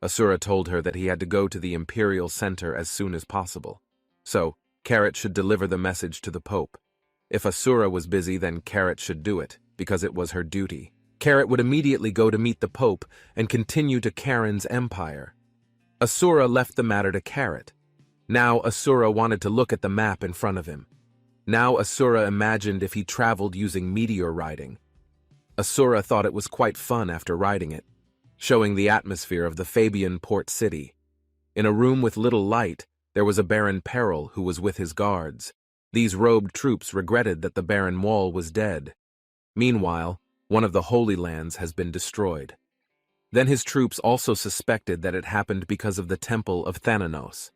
Asura told her that he had to go to the Imperial Center as soon as possible. So, Carrot should deliver the message to the Pope. If Asura was busy, then Carrot should do it, because it was her duty. Carrot would immediately go to meet the Pope and continue to Karen's empire. Asura left the matter to Carrot. Now Asura wanted to look at the map in front of him. Now Asura imagined if he traveled using meteor riding. Asura thought it was quite fun after riding it, showing the atmosphere of the Fabian port city. In a room with little light, there was a Baron Peril who was with his guards. These robed troops regretted that the Baron Wall was dead. Meanwhile, one of the Holy Lands has been destroyed. Then his troops also suspected that it happened because of the Temple of Thananos.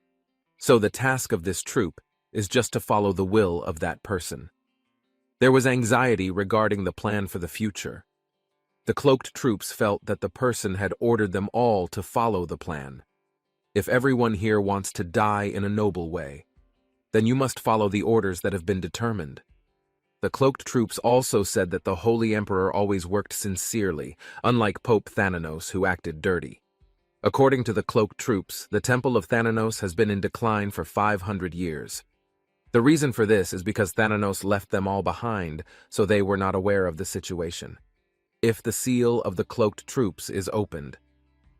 So the task of this troop is just to follow the will of that person. There was anxiety regarding the plan for the future. The cloaked troops felt that the person had ordered them all to follow the plan. If everyone here wants to die in a noble way, then you must follow the orders that have been determined. The cloaked troops also said that the Holy Emperor always worked sincerely, unlike Pope Thananos, who acted dirty. According to the cloaked troops, the Temple of Thananos has been in decline for 500 years. The reason for this is because Thananos left them all behind, so they were not aware of the situation. If the seal of the cloaked troops is opened,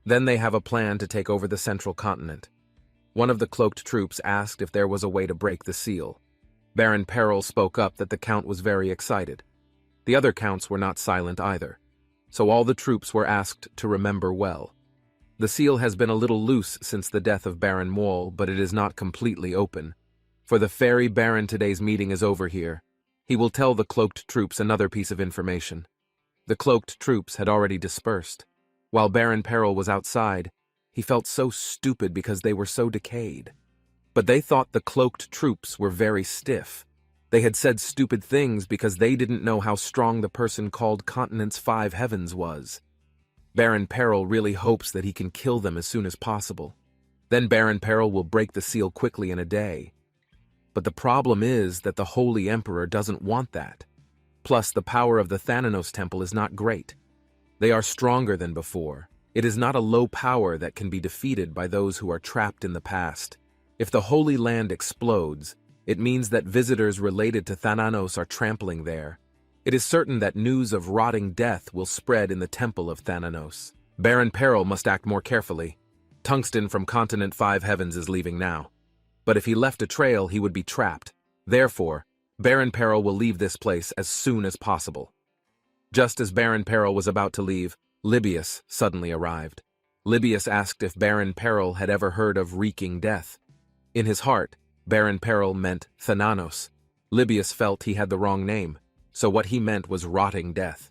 then they have a plan to take over the central continent. One of the cloaked troops asked if there was a way to break the seal. Baron Peril spoke up that the Count was very excited. The other counts were not silent either, so all the troops were asked to remember well. The seal has been a little loose since the death of Baron Wall, but it is not completely open. For the Fairy Baron, today's meeting is over here. He will tell the cloaked troops another piece of information. The cloaked troops had already dispersed. While Baron Peril was outside, he felt so stupid because they were so decayed. But they thought the cloaked troops were very stiff. They had said stupid things because they didn't know how strong the person called Continent's 5 Heavens was. Baron Peril really hopes that he can kill them as soon as possible. Then Baron Peril will break the seal quickly in a day. But the problem is that the Holy Emperor doesn't want that. Plus, the power of the Thananos Temple is not great. They are stronger than before. It is not a low power that can be defeated by those who are trapped in the past. If the Holy Land explodes, it means that visitors related to Thananos are trampling there. It is certain that news of rotting death will spread in the Temple of Thananos. Baron Peril must act more carefully. Tungsten from Continent 5 Heavens is leaving now. But if he left a trail, he would be trapped. Therefore, Baron Peril will leave this place as soon as possible. Just as Baron Peril was about to leave, Libius suddenly arrived. Libius asked if Baron Peril had ever heard of reeking death. In his heart, Baron Peril meant Thananos. Libius felt he had the wrong name, so what he meant was rotting death.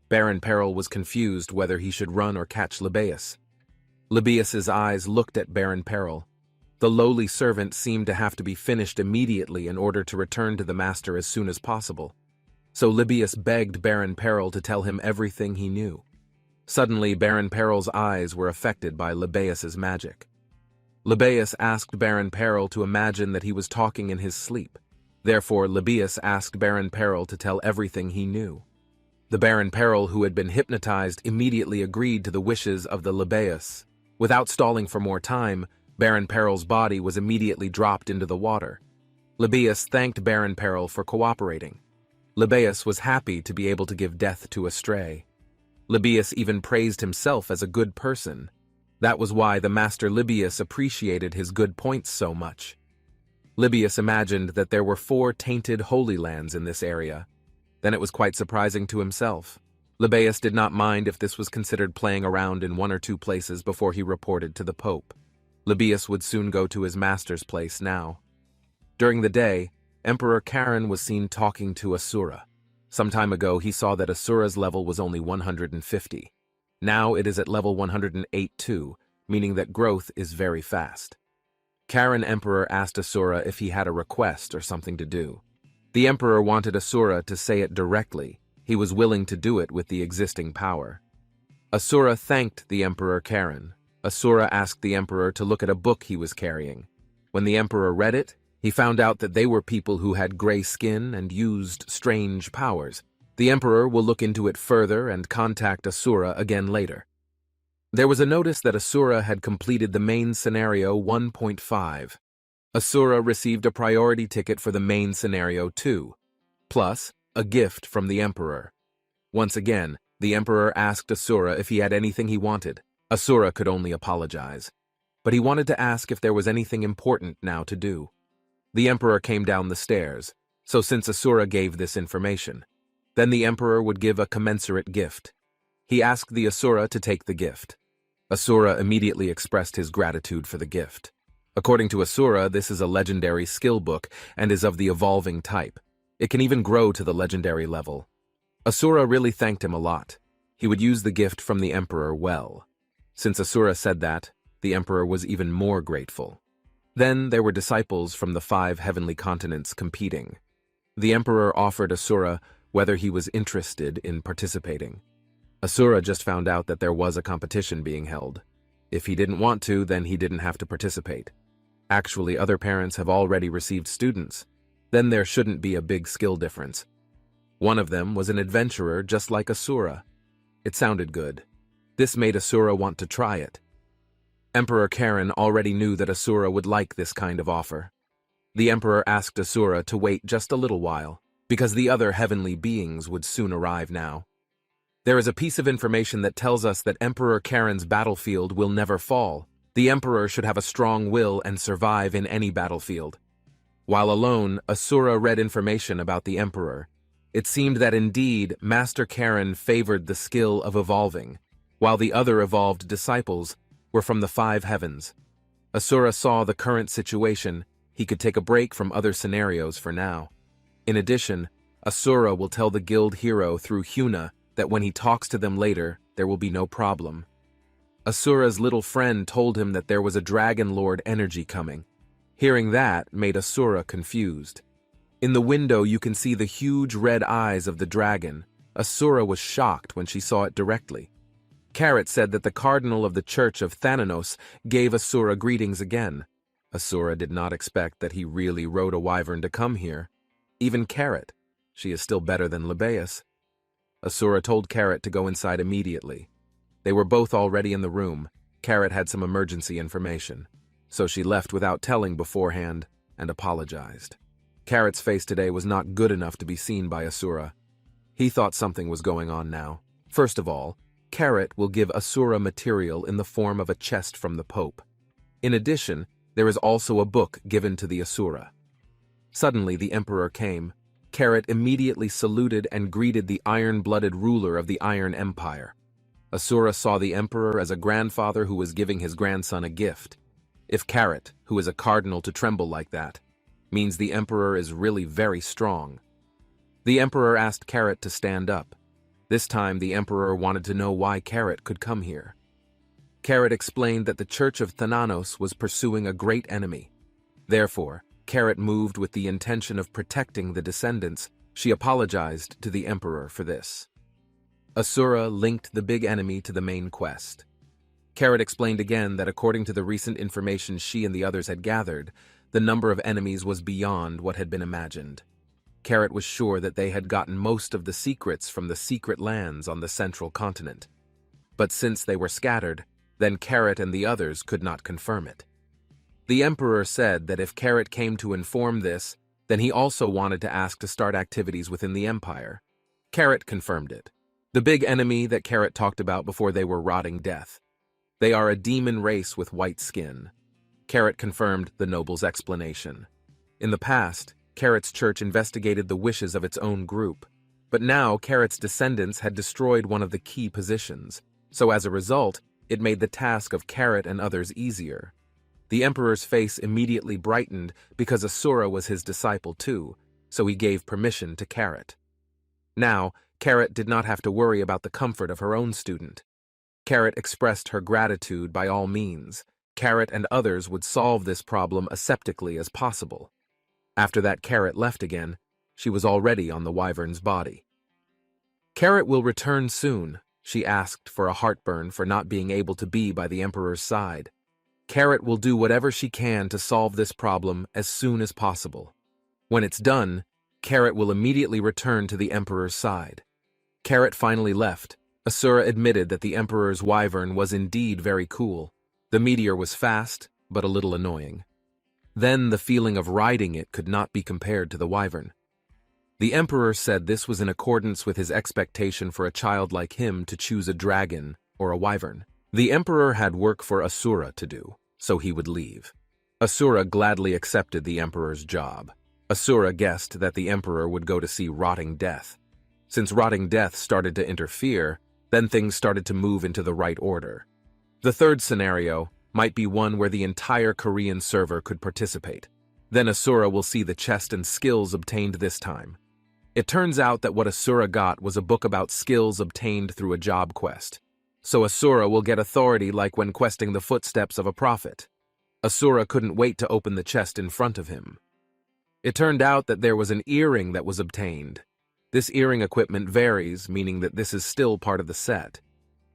Baron Peril was confused whether he should run or catch Libius. Libius's eyes looked at Baron Peril. The lowly servant seemed to have to be finished immediately in order to return to the master as soon as possible. So Libius begged Baron Peril to tell him everything he knew. Suddenly, Baron Peril's eyes were affected by Libius's magic. Libius asked Baron Peril to imagine that he was talking in his sleep. Therefore, Libius asked Baron Peril to tell everything he knew. The Baron Peril, who had been hypnotized, immediately agreed to the wishes of the Libius. Without stalling for more time, Baron Peril's body was immediately dropped into the water. Libius thanked Baron Peril for cooperating. Libius was happy to be able to give death to a stray. Libius even praised himself as a good person. That was why the Master Libius appreciated his good points so much. Libius imagined that there were 4 tainted holy lands in this area. Then it was quite surprising to himself. Libius did not mind if this was considered playing around in 1 or 2 places before he reported to the Pope. Libius would soon go to his master's place now. During the day, Emperor Karen was seen talking to Asura. Some time ago, he saw that Asura's level was only 150. Now it is at level 108 too, meaning that growth is very fast. Karen Emperor asked Asura if he had a request or something to do. The Emperor wanted Asura to say it directly. He was willing to do it with the existing power. Asura thanked the Emperor Karen. Asura asked the Emperor to look at a book he was carrying. When the Emperor read it, he found out that they were people who had gray skin and used strange powers. The Emperor will look into it further and contact Asura again later. There was a notice that Asura had completed the main scenario 1.5. Asura received a priority ticket for the main scenario 2, plus a gift from the Emperor. Once again, the Emperor asked Asura if he had anything he wanted. Asura could only apologize, but he wanted to ask if there was anything important now to do. The Emperor came down the stairs, so since Asura gave this information, then the Emperor would give a commensurate gift. He asked the Asura to take the gift. Asura immediately expressed his gratitude for the gift. According to Asura, this is a legendary skill book and is of the evolving type. It can even grow to the legendary level. Asura really thanked him a lot. He would use the gift from the Emperor well. Since Asura said that, the Emperor was even more grateful. Then there were disciples from the 5 heavenly continents competing. The Emperor offered Asura whether he was interested in participating. Asura just found out that there was a competition being held. If he didn't want to, then he didn't have to participate. Actually, other parents have already received students. Then there shouldn't be a big skill difference. One of them was an adventurer just like Asura. It sounded good. This made Asura want to try it. Emperor Karen already knew that Asura would like this kind of offer. The Emperor asked Asura to wait just a little while, because the other heavenly beings would soon arrive now. There is a piece of information that tells us that Emperor Karen's battlefield will never fall. The Emperor should have a strong will and survive in any battlefield. While alone, Asura read information about the Emperor. It seemed that indeed, Master Karen favored the skill of evolving, while the other evolved disciples were from the 5 heavens. Asura saw the current situation. He could take a break from other scenarios for now. In addition, Asura will tell the guild hero through Huna that when he talks to them later, there will be no problem. Asura's little friend told him that there was a Dragon Lord energy coming. Hearing that made Asura confused. In the window you can see the huge red eyes of the dragon. Asura was shocked when she saw it directly. Carrot said that the cardinal of the church of Thananos gave Asura greetings again. Asura did not expect that he really rode a wyvern to come here. Even Carrot. She is still better than Libeus. Asura told Carrot to go inside immediately. They were both already in the room. Carrot had some emergency information, so she left without telling beforehand and apologized. Carrot's face today was not good enough to be seen by Asura. He thought something was going on now. First of all, Carrot will give Asura material in the form of a chest from the Pope. In addition, there is also a book given to the Asura. Suddenly the Emperor came. Carrot immediately saluted and greeted the iron-blooded ruler of the Iron Empire. Asura saw the Emperor as a grandfather who was giving his grandson a gift. If Carrot, who is a cardinal, to tremble like that, means the Emperor is really very strong. The Emperor asked Carrot to stand up. This time the Emperor wanted to know why Carrot could come here. Carrot explained that the Church of Thananos was pursuing a great enemy. Therefore, Carrot moved with the intention of protecting the descendants. She apologized to the Emperor for this. Asura linked the big enemy to the main quest. Carrot explained again that according to the recent information she and the others had gathered, the number of enemies was beyond what had been imagined. Carrot was sure that they had gotten most of the secrets from the secret lands on the central continent. But since they were scattered, then Carrot and the others could not confirm it. The Emperor said that if Carrot came to inform this, then he also wanted to ask to start activities within the Empire. Carrot confirmed it. The big enemy that Carrot talked about before they were rotting death. They are a demon race with white skin. Carrot confirmed the noble's explanation. In the past, Carrot's church investigated the wishes of its own group, but now Carrot's descendants had destroyed one of the key positions, so as a result, it made the task of Carrot and others easier. The Emperor's face immediately brightened because Asura was his disciple too, so he gave permission to Carrot. Now, Carrot did not have to worry about the comfort of her own student. Carrot expressed her gratitude by all means. Carrot and others would solve this problem aseptically as possible. After that, Carrot left again. She was already on the wyvern's body. Carrot will return soon. She asked for a heartburn for not being able to be by the Emperor's side. Carrot will do whatever she can to solve this problem as soon as possible. When it's done, Carrot will immediately return to the Emperor's side. Carrot finally left. Asura admitted that the Emperor's wyvern was indeed very cool. The meteor was fast, but a little annoying. Then the feeling of riding it could not be compared to the wyvern. The Emperor said this was in accordance with his expectation for a child like him to choose a dragon or a wyvern. The Emperor had work for Asura to do, so he would leave. Asura gladly accepted the Emperor's job. Asura guessed that the Emperor would go to see rotting death. Since rotting death started to interfere, then things started to move into the right order. The third scenario might be one where the entire Korean server could participate. Then Asura will see the chest and skills obtained this time. It turns out that what Asura got was a book about skills obtained through a job quest. So Asura will get authority like when questing the footsteps of a prophet. Asura couldn't wait to open the chest in front of him. It turned out that there was an earring that was obtained. This earring equipment varies, meaning that this is still part of the set.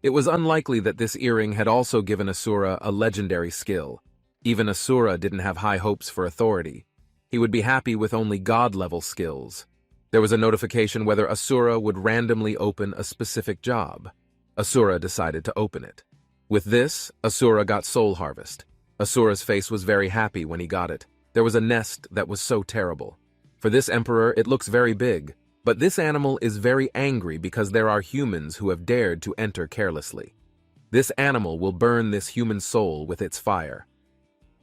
It was unlikely that this earring had also given Asura a legendary skill. Even Asura didn't have high hopes for authority. He would be happy with only god-level skills. There was a notification whether Asura would randomly open a specific job. Asura decided to open it. With this, Asura got Soul Harvest. Asura's face was very happy when he got it. There was a nest that was so terrible. For this emperor, it looks very big, but this animal is very angry because there are humans who have dared to enter carelessly. This animal will burn this human soul with its fire.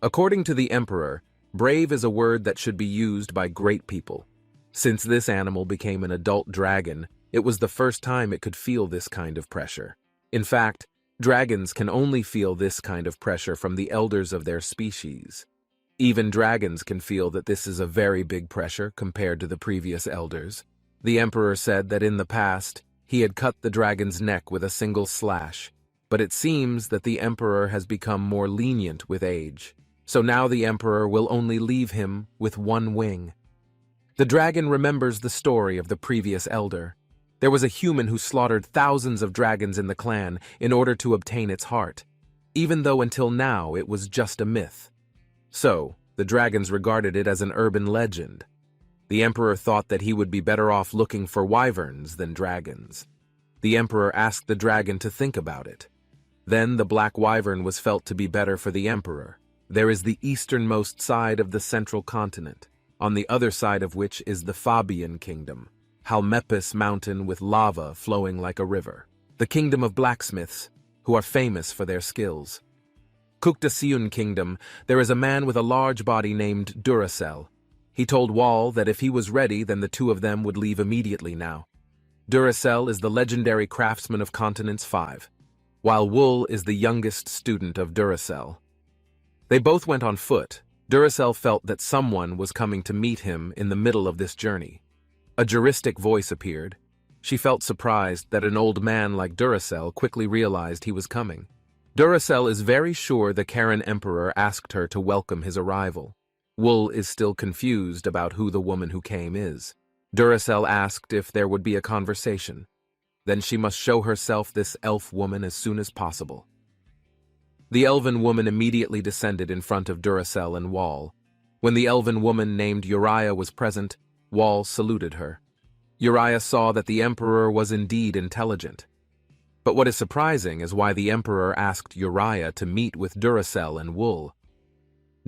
According to the emperor, brave is a word that should be used by great people. Since this animal became an adult dragon, it was the first time it could feel this kind of pressure. In fact, dragons can only feel this kind of pressure from the elders of their species. Even dragons can feel that this is a very big pressure compared to the previous elders. The emperor said that in the past, he had cut the dragon's neck with a single slash, but it seems that the emperor has become more lenient with age. So now the emperor will only leave him with one wing. The dragon remembers the story of the previous elder. There was a human who slaughtered thousands of dragons in the clan in order to obtain its heart, even though until now it was just a myth. So, the dragons regarded it as an urban legend. The emperor thought that he would be better off looking for wyverns than dragons. The emperor asked the dragon to think about it. Then the black wyvern was felt to be better for the emperor. There is the easternmost side of the central continent, on the other side of which is the Fabian kingdom, Halmepis mountain with lava flowing like a river. The kingdom of blacksmiths, who are famous for their skills. Kuktasiun kingdom, there is a man with a large body named Duracell. He told Wall that if he was ready, then the two of them would leave immediately now. Duracell is the legendary craftsman of Continents 5, while Wool is the youngest student of Duracell. They both went on foot. Duracell felt that someone was coming to meet him in the middle of this journey. A juristic voice appeared. She felt surprised that an old man like Duracell quickly realized he was coming. Duracell is very sure the Karen Emperor asked her to welcome his arrival. Wool is still confused about who the woman who came is. Duracell asked if there would be a conversation. Then she must show herself this elf woman as soon as possible. The elven woman immediately descended in front of Duracell and Wall. When the elven woman named Uriah was present, Wall saluted her. Uriah saw that the emperor was indeed intelligent. But what is surprising is why the emperor asked Uriah to meet with Duracell and Wool.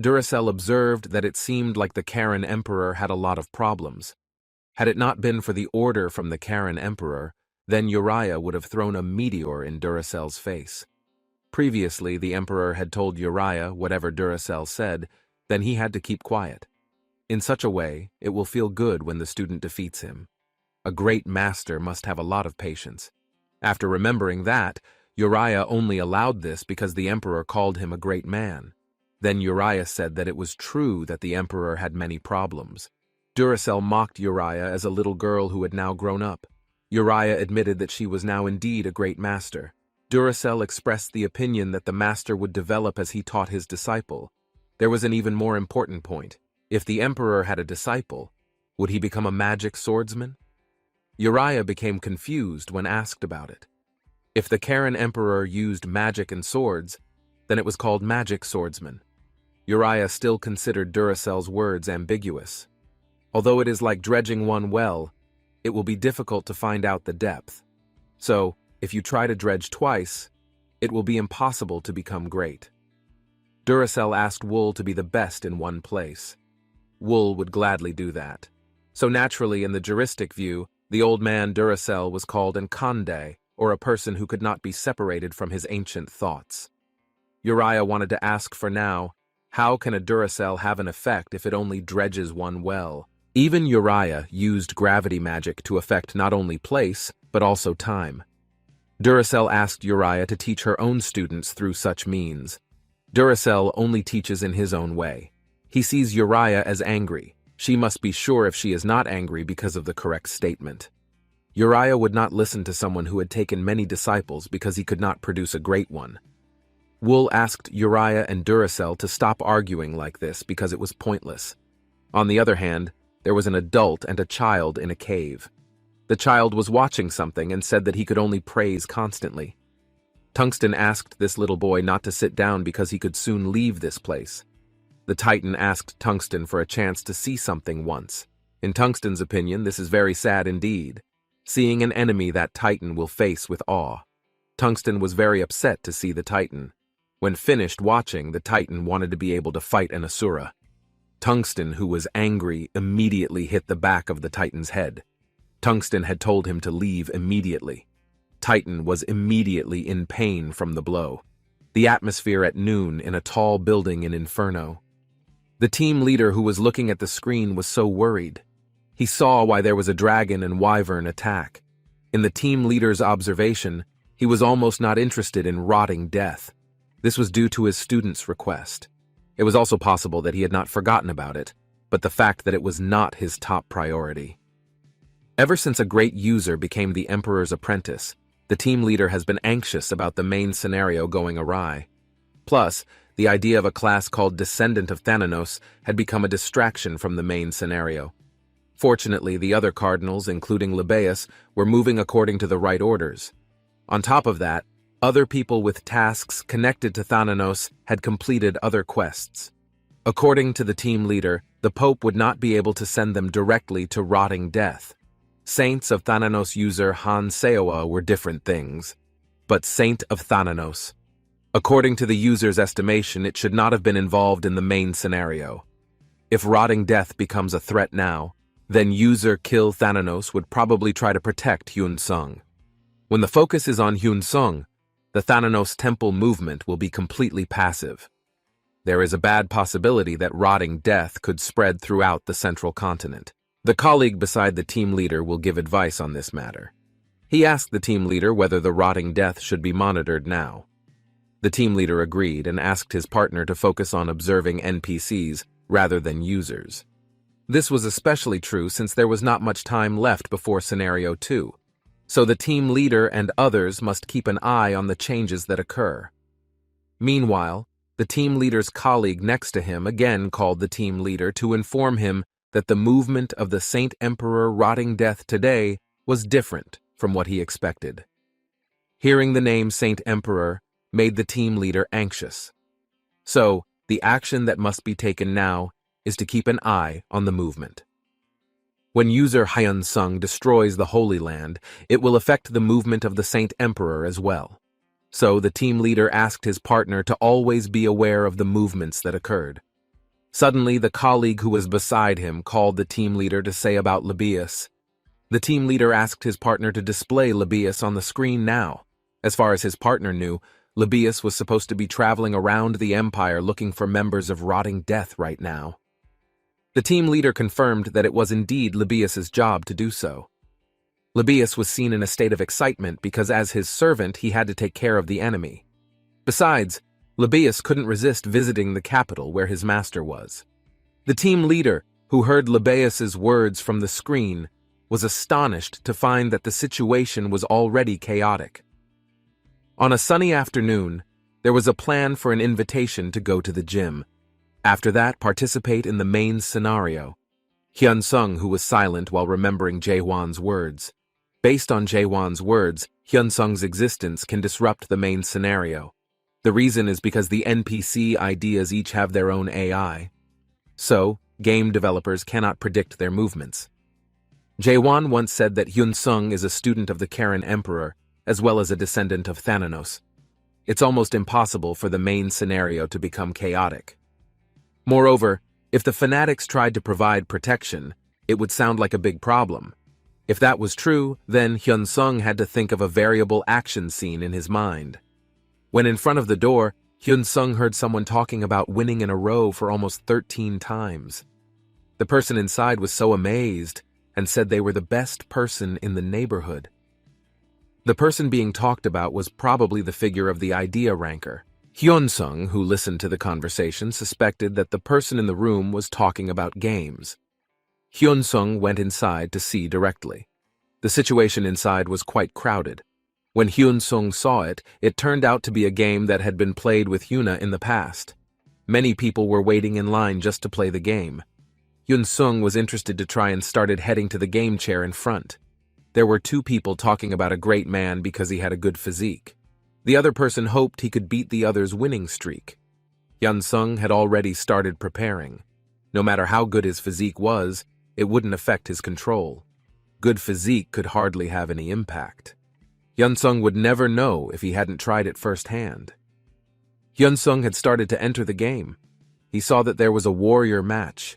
Duracell observed that it seemed like the Karen emperor had a lot of problems. Had it not been for the order from the Karen emperor, then Uriah would have thrown a meteor in Duracell's face. Previously, the emperor had told Uriah whatever Duracell said, then he had to keep quiet. In such a way, it will feel good when the student defeats him. A great master must have a lot of patience. After remembering that, Uriah only allowed this because the emperor called him a great man. Then Uriah said that it was true that the emperor had many problems. Duracell mocked Uriah as a little girl who had now grown up. Uriah admitted that she was now indeed a great master. Duracell expressed the opinion that the master would develop as he taught his disciple. There was an even more important point. If the emperor had a disciple, would he become a magic swordsman? Uriah became confused when asked about it. If the Karen emperor used magic and swords, then it was called magic swordsman. Uriah still considered Duracell's words ambiguous. Although it is like dredging one well, it will be difficult to find out the depth. So, if you try to dredge twice, it will be impossible to become great. Duracell asked Wool to be the best in one place. Wool would gladly do that. So naturally, in the juristic view, the old man Duracell was called an Kande, or a person who could not be separated from his ancient thoughts. Uriah wanted to ask for now, how can a Duracell have an effect if it only dredges one well? Even Uriah used gravity magic to affect not only place, but also time. Duracell asked Uriah to teach her own students through such means. Duracell only teaches in his own way. He sees Uriah as angry. She must be sure if she is not angry because of the correct statement. Uriah would not listen to someone who had taken many disciples because he could not produce a great one. Wool asked Uriah and Duracell to stop arguing like this because it was pointless. On the other hand, there was an adult and a child in a cave. The child was watching something and said that he could only praise constantly. Tungsten asked this little boy not to sit down because he could soon leave this place. The Titan asked Tungsten for a chance to see something once. In Tungsten's opinion, this is very sad indeed. Seeing an enemy that Titan will face with awe. Tungsten was very upset to see the Titan. When finished watching, the Titan wanted to be able to fight an Asura. Tungsten, who was angry, immediately hit the back of the Titan's head. Tungsten had told him to leave immediately. Titan was immediately in pain from the blow. The atmosphere at noon in a tall building in Inferno. The team leader who was looking at the screen was so worried. He saw why there was a dragon and wyvern attack. In the team leader's observation, he was almost not interested in rotting death. This was due to his student's request. It was also possible that he had not forgotten about it, but the fact that it was not his top priority. Ever since a great user became the Emperor's apprentice, the team leader has been anxious about the main scenario going awry. Plus, the idea of a class called Descendant of Thananos had become a distraction from the main scenario. Fortunately, the other cardinals, including Libeus, were moving according to the right orders. On top of that, other people with tasks connected to Thananos had completed other quests. According to the team leader, the Pope would not be able to send them directly to rotting death. Saints of Thananos user Han Seowa were different things. But Saint of Thananos. According to the user's estimation, it should not have been involved in the main scenario. If rotting death becomes a threat now, then user Kill Thananos would probably try to protect Hyun Sung. When the focus is on Hyun Sung, the Thananos temple movement will be completely passive. There is a bad possibility that rotting death could spread throughout the central continent. The colleague beside the team leader will give advice on this matter. He asked the team leader whether the rotting death should be monitored now. The team leader agreed and asked his partner to focus on observing NPCs rather than users. This was especially true since there was not much time left before Scenario 2, so the team leader and others must keep an eye on the changes that occur. Meanwhile, the team leader's colleague next to him again called the team leader to inform him that the movement of the Saint Emperor rotting death today was different from what he expected. Hearing the name Saint Emperor made the team leader anxious. So, the action that must be taken now is to keep an eye on the movement. When user Hyun Sung destroys the Holy Land, it will affect the movement of the Saint Emperor as well. So the team leader asked his partner to always be aware of the movements that occurred. Suddenly, the colleague who was beside him called the team leader to say about Libeus. The team leader asked his partner to display Libeus on the screen now. As far as his partner knew, Libeus was supposed to be traveling around the Empire looking for members of rotting death right now. The team leader confirmed that it was indeed Libeus's job to do so. Libeus was seen in a state of excitement because as his servant he had to take care of the enemy. Besides, Libeus couldn't resist visiting the capital where his master was. The team leader, who heard Libeus's words from the screen, was astonished to find that the situation was already chaotic. On a sunny afternoon, there was a plan for an invitation to go to the gym. After that, participate in the main scenario. Hyun Sung, who was silent while remembering Jae-won's words. Based on Jae-won's words, Hyun Sung's existence can disrupt the main scenario. The reason is because the NPC ideas each have their own AI. So, game developers cannot predict their movements. Jae-won once said that Hyun Sung is a student of the Karen Emperor, as well as a descendant of Thananos. It's almost impossible for the main scenario to become chaotic. Moreover, if the fanatics tried to provide protection, it would sound like a big problem. If that was true, then Hyun Sung had to think of a variable action scene in his mind. When in front of the door, Hyun Sung heard someone talking about winning in a row for almost 13 times. The person inside was so amazed and said they were the best person in the neighborhood. The person being talked about was probably the figure of the idea ranker. Hyun Sung, who listened to the conversation, suspected that the person in the room was talking about games. Hyun Sung went inside to see directly. The situation inside was quite crowded. When Hyun Sung saw it, it turned out to be a game that had been played with Hyuna in the past. Many people were waiting in line just to play the game. Hyun Sung was interested to try and started heading to the game chair in front. There were two people talking about a great man because he had a good physique. The other person hoped he could beat the other's winning streak. Hyun Sung had already started preparing. No matter how good his physique was, it wouldn't affect his control. Good physique could hardly have any impact. Hyun Sung would never know if he hadn't tried it firsthand. Hyun Sung had started to enter the game. He saw that there was a warrior match.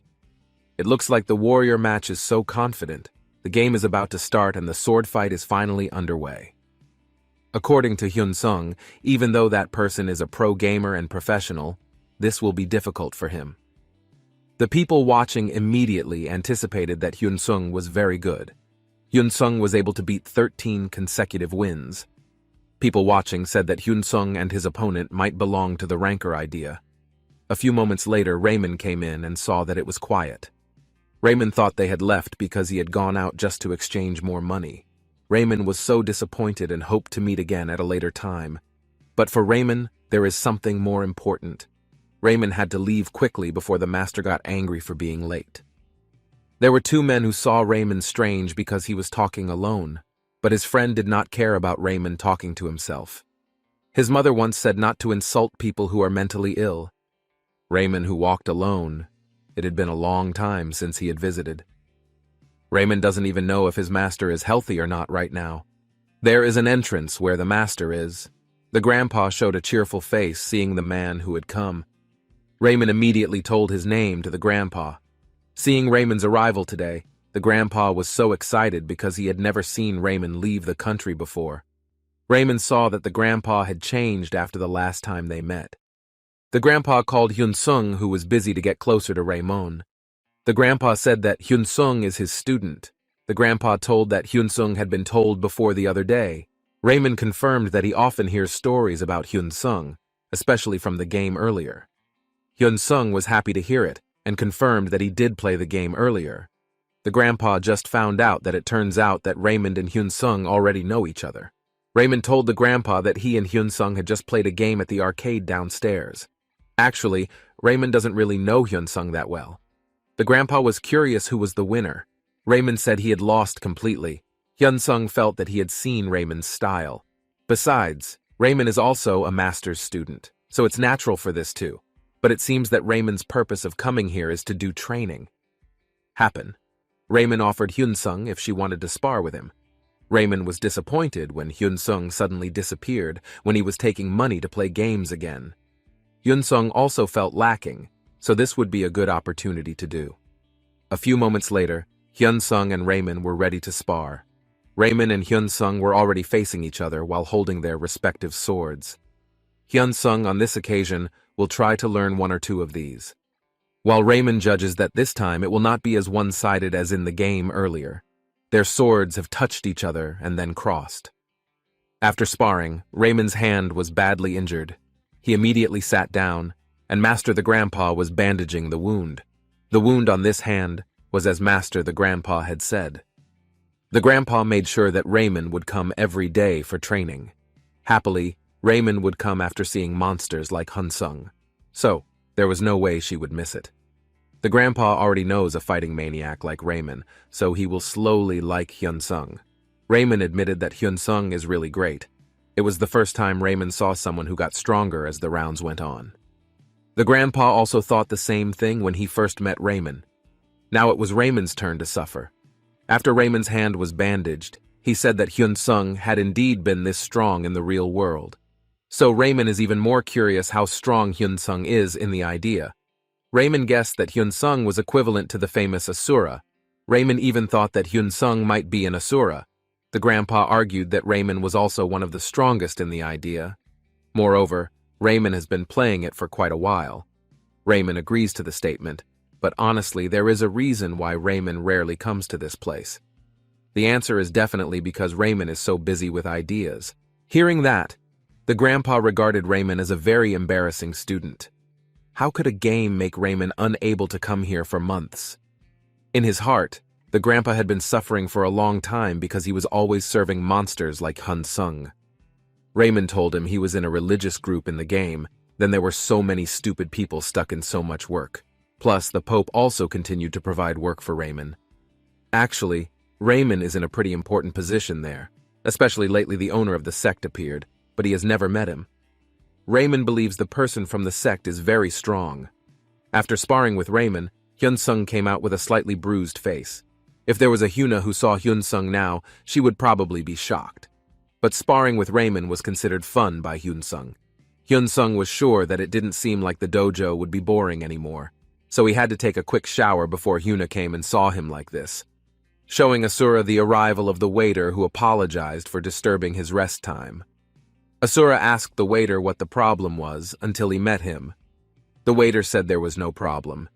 It looks like the warrior match is so confident. The game is about to start and the sword fight is finally underway. According to Hyun Sung, even though that person is a pro gamer and professional, this will be difficult for him. The people watching immediately anticipated that Hyun Sung was very good. Hyun Sung was able to beat 13 consecutive wins. People watching said that Hyun Sung and his opponent might belong to the ranker idea. A few moments later, Raymond came in and saw that it was quiet. Raymond thought they had left because he had gone out just to exchange more money. Raymond was so disappointed and hoped to meet again at a later time. But for Raymond, there is something more important. Raymond had to leave quickly before the master got angry for being late. There were two men who saw Raymond strange because he was talking alone, but his friend did not care about Raymond talking to himself. His mother once said not to insult people who are mentally ill. Raymond, who walked alone, it had been a long time since he had visited. Raymond doesn't even know if his master is healthy or not right now. There is an entrance where the master is. The grandpa showed a cheerful face seeing the man who had come. Raymond immediately told his name to the grandpa. Seeing Raymond's arrival today, the grandpa was so excited because he had never seen Raymond leave the country before. Raymond saw that the grandpa had changed after the last time they met. The grandpa called Hyun-sung, who was busy to get closer to Raymond. The grandpa said that Hyun-sung is his student. The grandpa told that Hyun-sung had been told before the other day. Raymond confirmed that he often hears stories about Hyun-sung, especially from the game earlier. Hyun-sung was happy to hear it and confirmed that he did play the game earlier. The grandpa just found out that it turns out that Raymond and Hyun-sung already know each other. Raymond told the grandpa that he and Hyun-sung had just played a game at the arcade downstairs. Actually, Raymond doesn't really know Hyun-sung that well. The grandpa was curious who was the winner. Raymond said he had lost completely. Hyun-sung felt that he had seen Raymond's style. Besides, Raymond is also a master's student, so it's natural for this too. But it seems that Raymond's purpose of coming here is to do training. Raymond offered Hyun-sung if she wanted to spar with him. Raymond was disappointed when Hyun-sung suddenly disappeared when he was taking money to play games again. Hyun-sung also felt lacking, so this would be a good opportunity to do. A few moments later, Hyun-sung and Raymond were ready to spar. Raymond and Hyun-sung were already facing each other while holding their respective swords. Hyun-sung on this occasion will try to learn one or two of these, while Raymond judges that this time it will not be as one-sided as in the game earlier. Their swords have touched each other and then crossed. After sparring, Raymond's hand was badly injured. He immediately sat down, and Master the Grandpa was bandaging the wound. The wound on this hand was as Master the Grandpa had said. The Grandpa made sure that Raymond would come every day for training. Happily, Raymond would come after seeing monsters like Hyun-sung, so there was no way she would miss it. The Grandpa already knows a fighting maniac like Raymond, so he will slowly like Hyun-sung. Raymond admitted that Hyun-sung is really great. It was the first time Raymond saw someone who got stronger as the rounds went on. The Grandpa also thought the same thing when he first met Raymond. Now it was Raymond's turn to suffer. After Raymond's hand was bandaged, he said that Hyun-sung had indeed been this strong in the real world. So Raymond is even more curious how strong Hyun-sung is in the idea. Raymond guessed that Hyun-sung was equivalent to the famous Asura. Raymond even thought that Hyun-sung might be an Asura. The Grandpa argued that Raymond was also one of the strongest in the idea. Moreover, Raymond has been playing it for quite a while. Raymond agrees to the statement, but honestly there is a reason why Raymond rarely comes to this place. The answer is definitely because Raymond is so busy with ideas. Hearing that, the Grandpa regarded Raymond as a very embarrassing student. How could a game make Raymond unable to come here for months? In his heart, the Grandpa had been suffering for a long time because he was always serving monsters like Hyun-sung. Raymond told him he was in a religious group in the game, then there were so many stupid people stuck in so much work. Plus, the Pope also continued to provide work for Raymond. Actually, Raymond is in a pretty important position there, especially lately the owner of the sect appeared, but he has never met him. Raymond believes the person from the sect is very strong. After sparring with Raymond, Hyun-sung came out with a slightly bruised face. If there was a Hyuna who saw Hyun-sung now, she would probably be shocked. But sparring with Raymond was considered fun by Hyun-sung. Hyun-sung was sure that it didn't seem like the dojo would be boring anymore, so he had to take a quick shower before Hyuna came and saw him like this, showing Asura the arrival of the waiter who apologized for disturbing his rest time. Asura asked the waiter what the problem was until he met him. The waiter said there was no problem.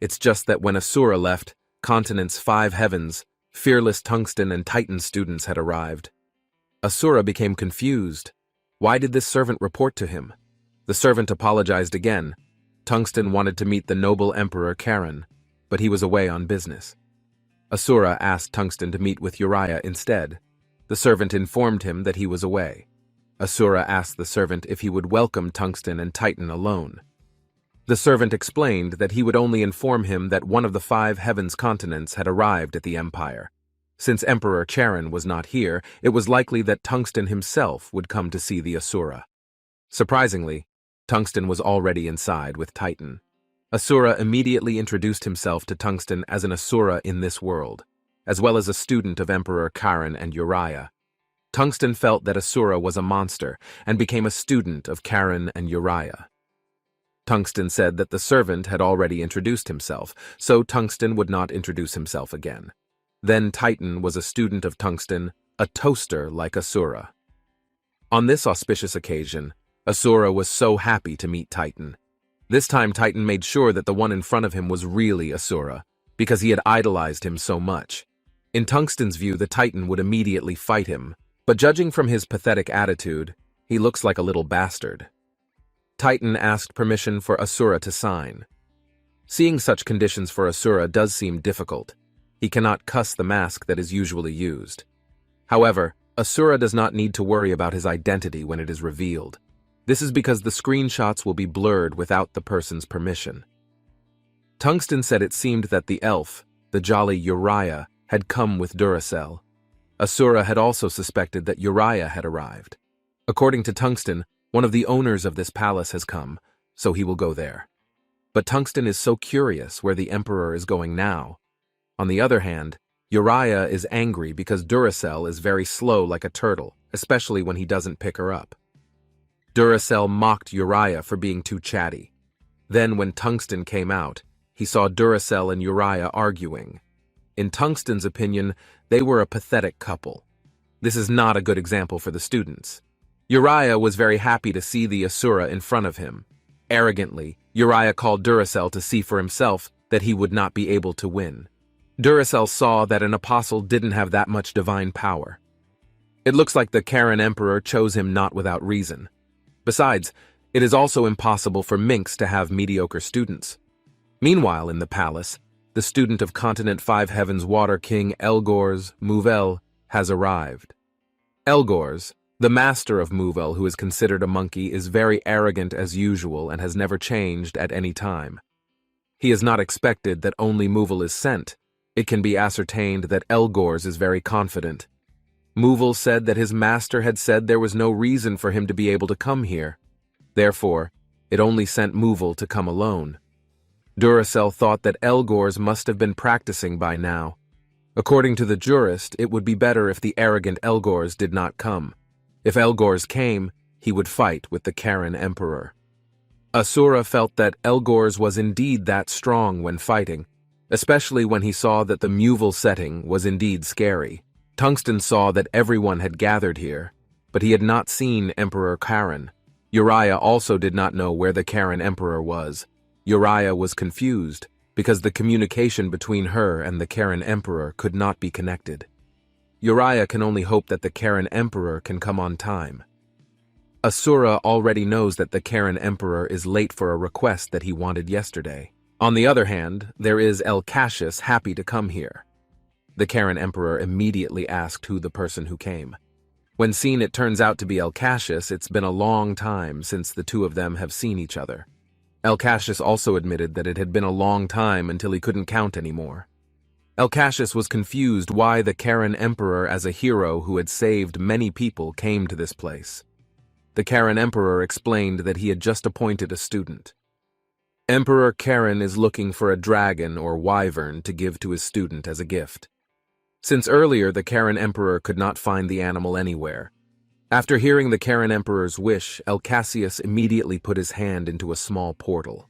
It's just that when Asura left, Continent's 5 heavens, fearless Tungsten and Titan students had arrived. Asura became confused. Why did this servant report to him? The servant apologized again. Tungsten wanted to meet the noble Emperor Karen, but he was away on business. Asura asked Tungsten to meet with Uriah instead. The servant informed him that he was away. Asura asked the servant if he would welcome Tungsten and Titan alone. The servant explained that he would only inform him that one of the 5 heavens continents had arrived at the empire. Since Emperor Charon was not here, it was likely that Tungsten himself would come to see the Asura. Surprisingly, Tungsten was already inside with Titan. Asura immediately introduced himself to Tungsten as an Asura in this world, as well as a student of Emperor Charon and Uriah. Tungsten felt that Asura was a monster and became a student of Charon and Uriah. Tungsten said that the servant had already introduced himself, so Tungsten would not introduce himself again. Then Titan was a student of Tungsten, a toaster like Asura. On this auspicious occasion, Asura was so happy to meet Titan. This time Titan made sure that the one in front of him was really Asura, because he had idolized him so much. In Tungsten's view, the Titan would immediately fight him, but judging from his pathetic attitude, he looks like a little bastard. Titan asked permission for Asura to sign. Seeing such conditions for Asura does seem difficult. He cannot cuss the mask that is usually used. However, Asura does not need to worry about his identity when it is revealed. This is because the screenshots will be blurred without the person's permission. Tungsten said it seemed that the elf, the jolly Uriah, had come with Duracell. Asura had also suspected that Uriah had arrived. According to Tungsten, one of the owners of this palace has come, so he will go there. But Tungsten is so curious where the Emperor is going now. On the other hand, Uriah is angry because Duracell is very slow like a turtle, especially when he doesn't pick her up. Duracell mocked Uriah for being too chatty. Then when Tungsten came out, he saw Duracell and Uriah arguing. In Tungsten's opinion, they were a pathetic couple. This is not a good example for the students. Uriah was very happy to see the Asura in front of him. Arrogantly, Uriah called Duracell to see for himself that he would not be able to win. Duracell saw that an apostle didn't have that much divine power. It looks like the Charon Emperor chose him not without reason. Besides, it is also impossible for minks to have mediocre students. Meanwhile, in the palace, the student of Continent 5 Heaven's Water King Elgors Mouvel has arrived. Elgors, the master of Mouvel, who is considered a monkey, is very arrogant as usual and has never changed at any time. He is not expected that only Mouvel is sent. It can be ascertained that Elgors is very confident. Mouvel said that his master had said there was no reason for him to be able to come here. Therefore, it only sent Mouvel to come alone. Duracell thought that Elgors must have been practicing by now. According to the jurist, it would be better if the arrogant Elgors did not come. If Elgors came, he would fight with the Charon Emperor. Asura felt that Elgors was indeed that strong when fighting, especially when he saw that the Mouvel setting was indeed scary. Tungsten saw that everyone had gathered here, but he had not seen Emperor Charon. Uriah also did not know where the Charon Emperor was. Uriah was confused, because the communication between her and the Charon Emperor could not be connected. Uriah can only hope that the Charon Emperor can come on time. Asura already knows that the Charon Emperor is late for a request that he wanted yesterday. On the other hand, there is Cassius happy to come here. The Charon Emperor immediately asked who the person who came. When seen, it turns out to be Cassius. It's been a long time since the two of them have seen each other. Cassius also admitted that it had been a long time until he couldn't count anymore. Cassius was confused why the Charon Emperor, as a hero who had saved many people, came to this place. The Charon Emperor explained that he had just appointed a student. Emperor Charon is looking for a dragon or wyvern to give to his student as a gift. Since earlier the Charon Emperor could not find the animal anywhere. After hearing the Charon Emperor's wish, Cassius immediately put his hand into a small portal.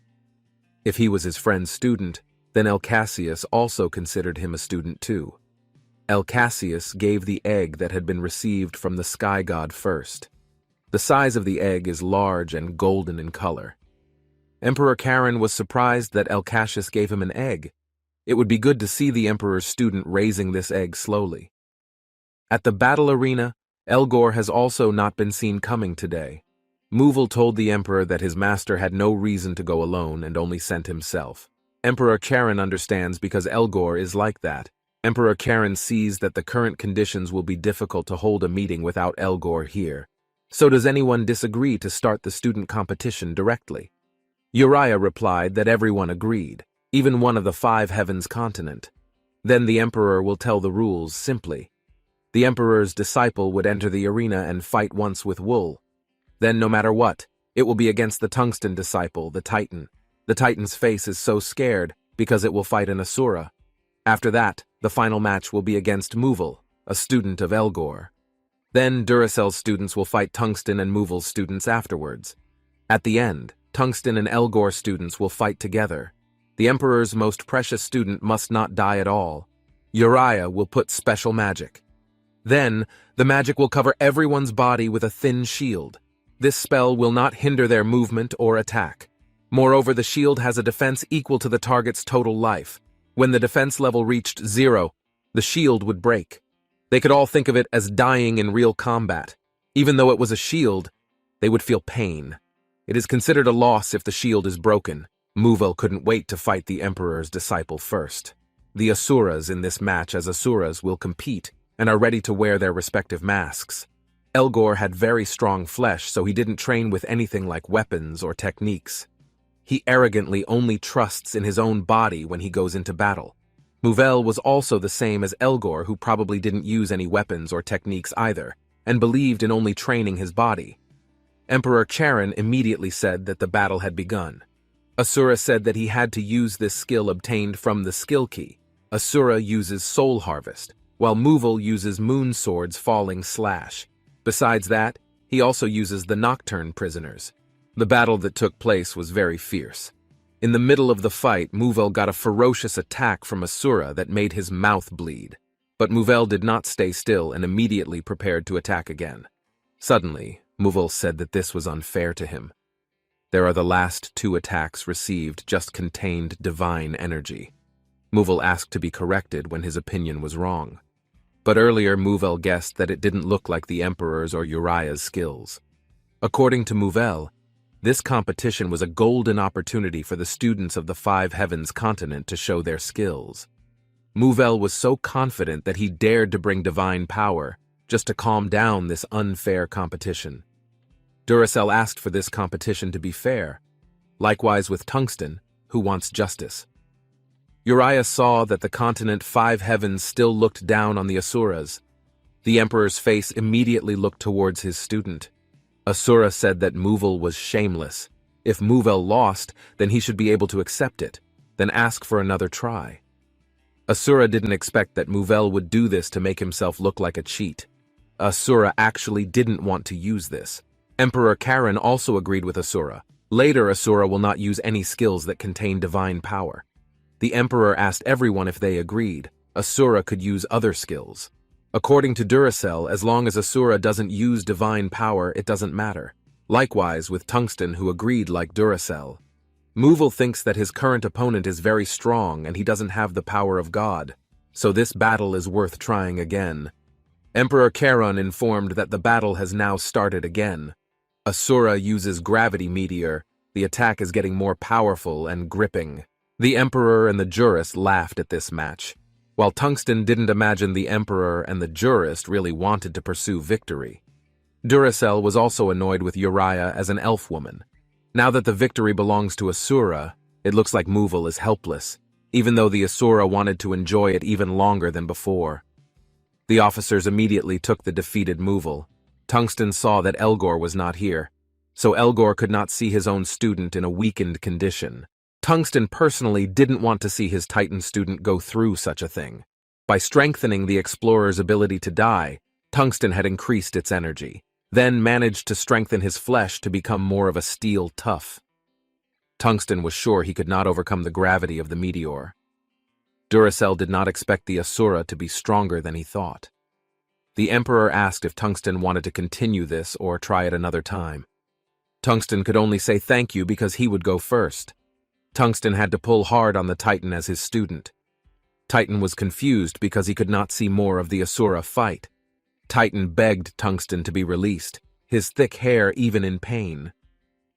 If he was his friend's student, then Cassius also considered him a student too. Cassius gave the egg that had been received from the sky god first. The size of the egg is large and golden in color. Emperor Charon was surprised that Cassius gave him an egg. It would be good to see the Emperor's student raising this egg slowly. At the battle arena, Elgor has also not been seen coming today. Mouvel told the Emperor that his master had no reason to go alone and only sent himself. Emperor Charon understands because Elgor is like that. Emperor Charon sees that the current conditions will be difficult to hold a meeting without Elgor here. So does anyone disagree to start the student competition directly? Uriah replied that everyone agreed, even one of the five heavens continent. Then the emperor will tell the rules simply. The emperor's disciple would enter the arena and fight once with Wool. Then, no matter what, it will be against the tungsten disciple, the Titan. The Titan's face is so scared because it will fight an Asura. After that, the final match will be against Muval, a student of Elgor. Then Duracell's students will fight Tungsten and Muval's students afterwards. At the end, Tungsten and Elgor students will fight together. The Emperor's most precious student must not die at all. Uriah will put special magic. Then, the magic will cover everyone's body with a thin shield. This spell will not hinder their movement or attack. Moreover, the shield has a defense equal to the target's total life. When the defense level reached 0, the shield would break. They could all think of it as dying in real combat. Even though it was a shield, they would feel pain. It is considered a loss if the shield is broken. Muval couldn't wait to fight the Emperor's disciple first. The Asuras in this match as Asuras will compete and are ready to wear their respective masks. Elgor had very strong flesh, so he didn't train with anything like weapons or techniques. He arrogantly only trusts in his own body when he goes into battle. Muval was also the same as Elgor, who probably didn't use any weapons or techniques either, and believed in only training his body. Emperor Charon immediately said that the battle had begun. Asura said that he had to use this skill obtained from the skill key. Asura uses Soul Harvest, while Muval uses Moon Sword's Falling Slash. Besides that, he also uses the Nocturne Prisoners. The battle that took place was very fierce. In the middle of the fight, Muval got a ferocious attack from Asura that made his mouth bleed. But Muval did not stay still and immediately prepared to attack again. Suddenly, Muval said that this was unfair to him. There are the last 2 attacks received just contained divine energy. Muval asked to be corrected when his opinion was wrong. But earlier, Muval guessed that it didn't look like the Emperor's or Uriah's skills. According to Muval, this competition was a golden opportunity for the students of the Five Heavens continent to show their skills. Muval was so confident that he dared to bring divine power, just to calm down this unfair competition. Duracell asked for this competition to be fair, likewise with Tungsten, who wants justice. Uriah saw that the continent Five Heavens still looked down on the Asuras. The Emperor's face immediately looked towards his student. Asura said that Muval was shameless. If Muval lost, then he should be able to accept it, then ask for another try. Asura didn't expect that Muval would do this to make himself look like a cheat. Asura actually didn't want to use this. Emperor Charon also agreed with Asura. Later, Asura will not use any skills that contain divine power. The Emperor asked everyone if they agreed. Asura could use other skills. According to Duracell, as long as Asura doesn't use divine power, it doesn't matter. Likewise with Tungsten, who agreed like Duracell. Muval thinks that his current opponent is very strong and he doesn't have the power of God, so this battle is worth trying again. Emperor Charon informed that the battle has now started again. Asura uses Gravity Meteor. The attack is getting more powerful and gripping. The Emperor and the Jurist laughed at this match, while Tungsten didn't imagine the Emperor and the Jurist really wanted to pursue victory. Duracell was also annoyed with Uriah as an elf woman. Now that the victory belongs to Asura, it looks like Muval is helpless, even though the Asura wanted to enjoy it even longer than before. The officers immediately took the defeated Muval. Tungsten saw that Elgor was not here, so Elgor could not see his own student in a weakened condition. Tungsten personally didn't want to see his Titan student go through such a thing. By strengthening the explorer's ability to die, Tungsten had increased its energy, then managed to strengthen his flesh to become more of a steel tough. Tungsten was sure he could not overcome the gravity of the meteor. Duracell did not expect the Asura to be stronger than he thought. The Emperor asked if Tungsten wanted to continue this or try it another time. Tungsten could only say thank you because he would go first. Tungsten had to pull hard on the Titan as his student. Titan was confused because he could not see more of the Asura fight. Titan begged Tungsten to be released, his thick hair even in pain.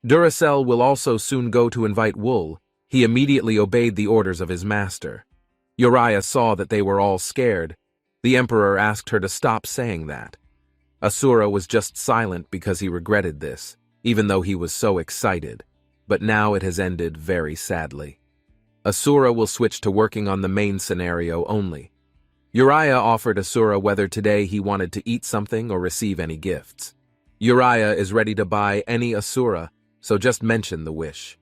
Duracell will also soon go to invite Wool. He immediately obeyed the orders of his master. Uriah saw that they were all scared. The Emperor asked her to stop saying that. Asura was just silent because he regretted this, even though he was so excited. but now it has ended very sadly. Asura will switch to working on the main scenario only. Uriah offered Asura whether today he wanted to eat something or receive any gifts. Uriah is ready to buy any Asura, so just mention the wish.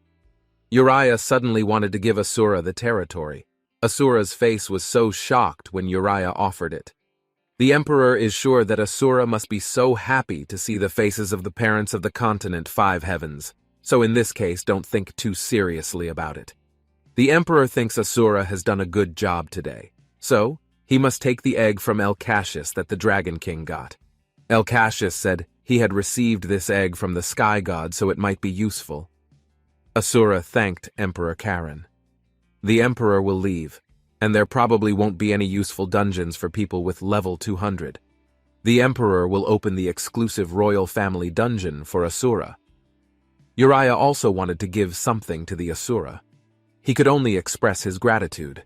Uriah suddenly wanted to give Asura the territory. Asura's face was so shocked when Uriah offered it. The emperor is sure that Asura must be so happy to see the faces of the parents of the continent five heavens, so in this case don't think too seriously about it. The emperor thinks Asura has done a good job today, so he must take the egg from El Cassius that the Dragon King got. El Cassius said he had received this egg from the sky god so it might be useful. Asura thanked Emperor Karen. The emperor will leave, and there probably won't be any useful dungeons for people with level 200. The emperor will open the exclusive royal family dungeon for Asura. Uriah also wanted to give something to the Asura. He could only express his gratitude.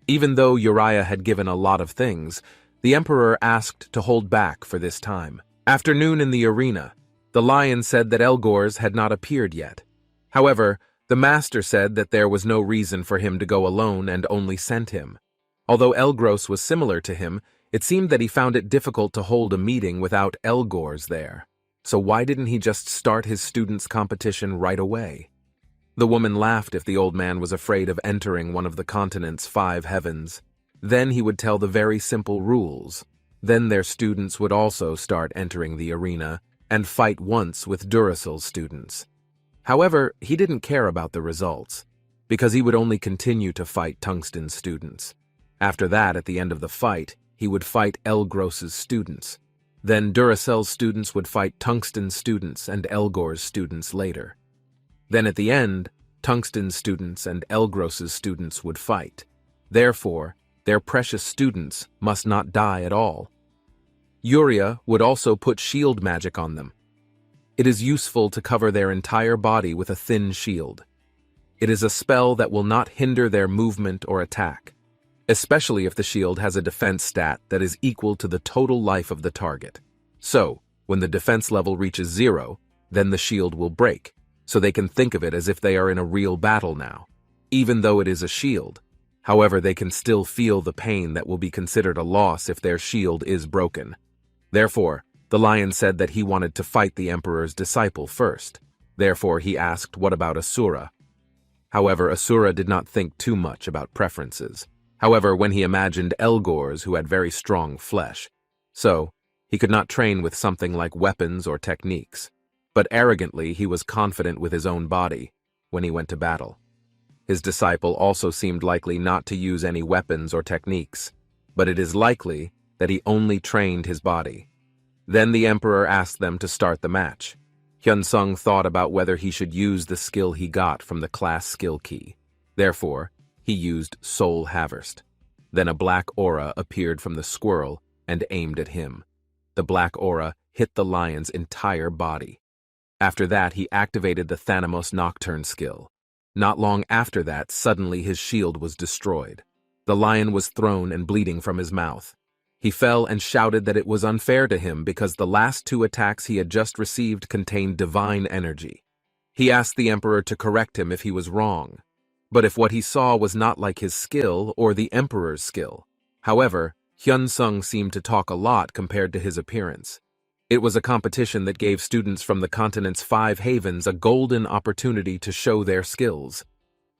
Even though Uriah had given a lot of things, the emperor asked to hold back for this time. After noon in the arena, the lion said that Elgors had not appeared yet. However, the master said that there was no reason for him to go alone and only sent him. Although Elgros was similar to him, it seemed that he found it difficult to hold a meeting without Elgors there. So why didn't he just start his students' competition right away? The woman laughed if the old man was afraid of entering one of the continent's five heavens. Then he would tell the very simple rules. Then their students would also start entering the arena and fight once with Duracel's students. However, he didn't care about the results, because he would only continue to fight Tungsten's students. After that, at the end of the fight, he would fight Elgros's students. Then Duracel's students would fight Tungsten's students and Elgor's students later. Then at the end, Tungsten's students and Elgros's students would fight. Therefore, their precious students must not die at all. Uriah would also put shield magic on them. It is useful to cover their entire body with a thin shield. It is a spell that will not hinder their movement or attack, especially if the shield has a defense stat that is equal to the total life of the target. So, when the defense level reaches 0, then the shield will break, so they can think of it as if they are in a real battle now. Even though it is a shield, however, they can still feel the pain that will be considered a loss if their shield is broken. Therefore, the lion said that he wanted to fight the emperor's disciple first. Therefore, he asked, what about Asura? However, Asura did not think too much about preferences. However, when he imagined Elgors who had very strong flesh, so he could not train with something like weapons or techniques. But arrogantly, he was confident with his own body when he went to battle. His disciple also seemed likely not to use any weapons or techniques, but it is likely that he only trained his body. Then the emperor asked them to start the match. Hyunsung thought about whether he should use the skill he got from the class skill key. Therefore, he used Soul Harvest. Then a black aura appeared from the squirrel and aimed at him. The black aura hit the lion's entire body. After that, he activated the Thanamos Nocturne skill. Not long after that, suddenly his shield was destroyed. The lion was thrown and bleeding from his mouth. He fell and shouted that it was unfair to him because the last 2 attacks he had just received contained divine energy. He asked the emperor to correct him if he was wrong, but if what he saw was not like his skill or the emperor's skill. However, Hyunsung seemed to talk a lot compared to his appearance. It was a competition that gave students from the continent's 5 havens a golden opportunity to show their skills.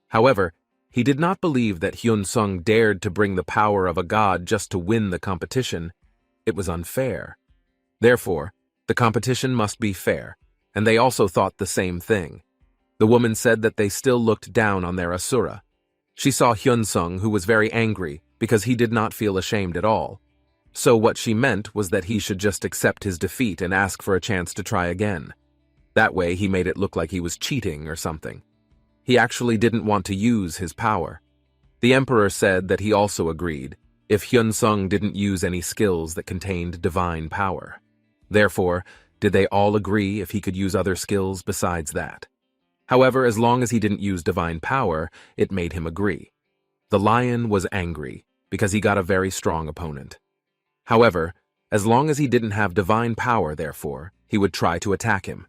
However, he did not believe that Hyunsung dared to bring the power of a god just to win the competition. It was unfair. Therefore, the competition must be fair, and they also thought the same thing. The woman said that they still looked down on their Asura. She saw Hyunsung, who was very angry because he did not feel ashamed at all. So what she meant was that he should just accept his defeat and ask for a chance to try again. That way he made it look like he was cheating or something. He actually didn't want to use his power. The emperor said that he also agreed if Hyunsung didn't use any skills that contained divine power. Therefore, did they all agree if he could use other skills besides that? However, as long as he didn't use divine power, it made him agree. The lion was angry because he got a very strong opponent. However, as long as he didn't have divine power, therefore, he would try to attack him.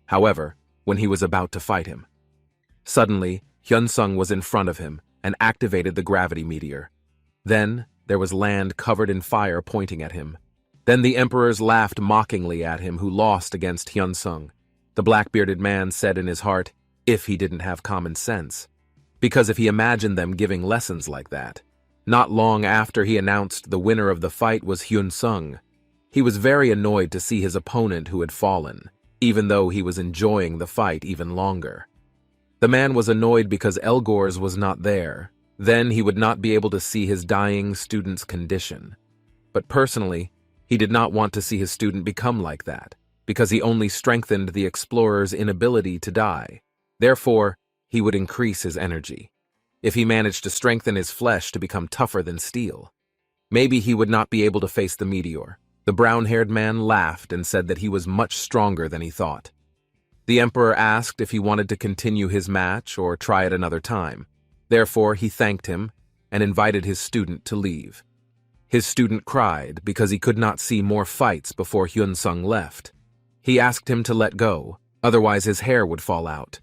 However, when he was about to fight him, Suddenly, Hyun-sung was in front of him and activated the gravity meteor. Then, there was land covered in fire pointing at him. Then the emperors laughed mockingly at him who lost against Hyun-sung. The black-bearded man said in his heart, if he didn't have common sense. Because if he imagined them giving lessons like that. Not long after he announced the winner of the fight was Hyun-sung. He was very annoyed to see his opponent who had fallen, even though he was enjoying the fight even longer. The man was annoyed because Elgors was not there. Then he would not be able to see his dying student's condition. But personally, he did not want to see his student become like that, because he only strengthened the explorer's inability to die. Therefore, he would increase his energy. If he managed to strengthen his flesh to become tougher than steel, maybe he would not be able to face the meteor. The brown-haired man laughed and said that he was much stronger than he thought. The emperor asked if he wanted to continue his match or try it another time. Therefore, he thanked him and invited his student to leave. His student cried because he could not see more fights before Hyun-sung left. He asked him to let go, otherwise his hair would fall out.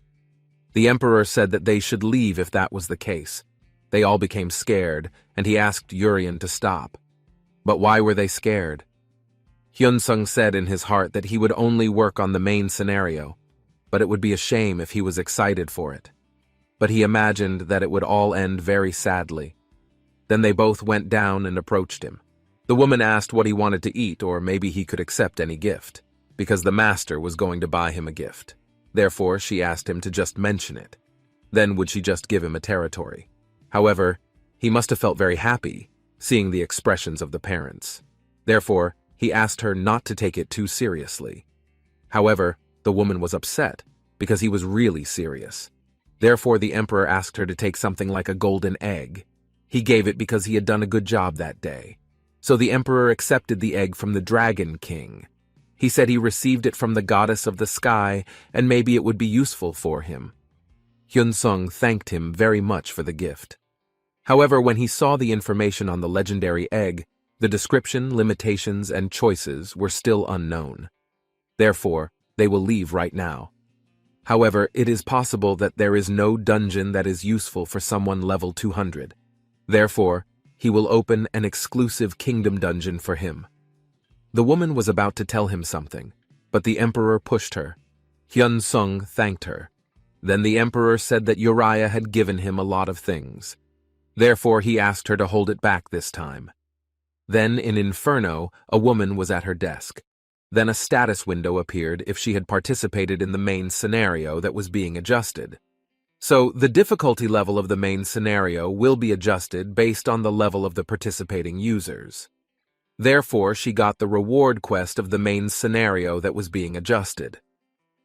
The emperor said that they should leave if that was the case. They all became scared, and he asked Urien to stop. But why were they scared? Hyun-sung said in his heart that he would only work on the main scenario, but it would be a shame if he was excited for it. But he imagined that it would all end very sadly. Then they both went down and approached him. The woman asked what he wanted to eat, or maybe he could accept any gift, because the master was going to buy him a gift. Therefore, she asked him to just mention it. Then would she just give him a territory? However, he must have felt very happy, seeing the expressions of the parents. Therefore, he asked her not to take it too seriously. However, the woman was upset, because he was really serious. Therefore, the emperor asked her to take something like a golden egg. He gave it because he had done a good job that day. So the emperor accepted the egg from the Dragon King. He said he received it from the goddess of the sky, and maybe it would be useful for him. Hyun-sung thanked him very much for the gift. However, when he saw the information on the legendary egg, the description, limitations, and choices were still unknown. Therefore, they will leave right now. However, it is possible that there is no dungeon that is useful for someone level 200. Therefore, he will open an exclusive kingdom dungeon for him. The woman was about to tell him something, but the emperor pushed her. Hyun-sung thanked her. Then the emperor said that Uriah had given him a lot of things. Therefore, he asked her to hold it back this time. Then, in Inferno, a woman was at her desk. Then a status window appeared if she had participated in the main scenario that was being adjusted. So, the difficulty level of the main scenario will be adjusted based on the level of the participating users. Therefore, she got the reward quest of the main scenario that was being adjusted.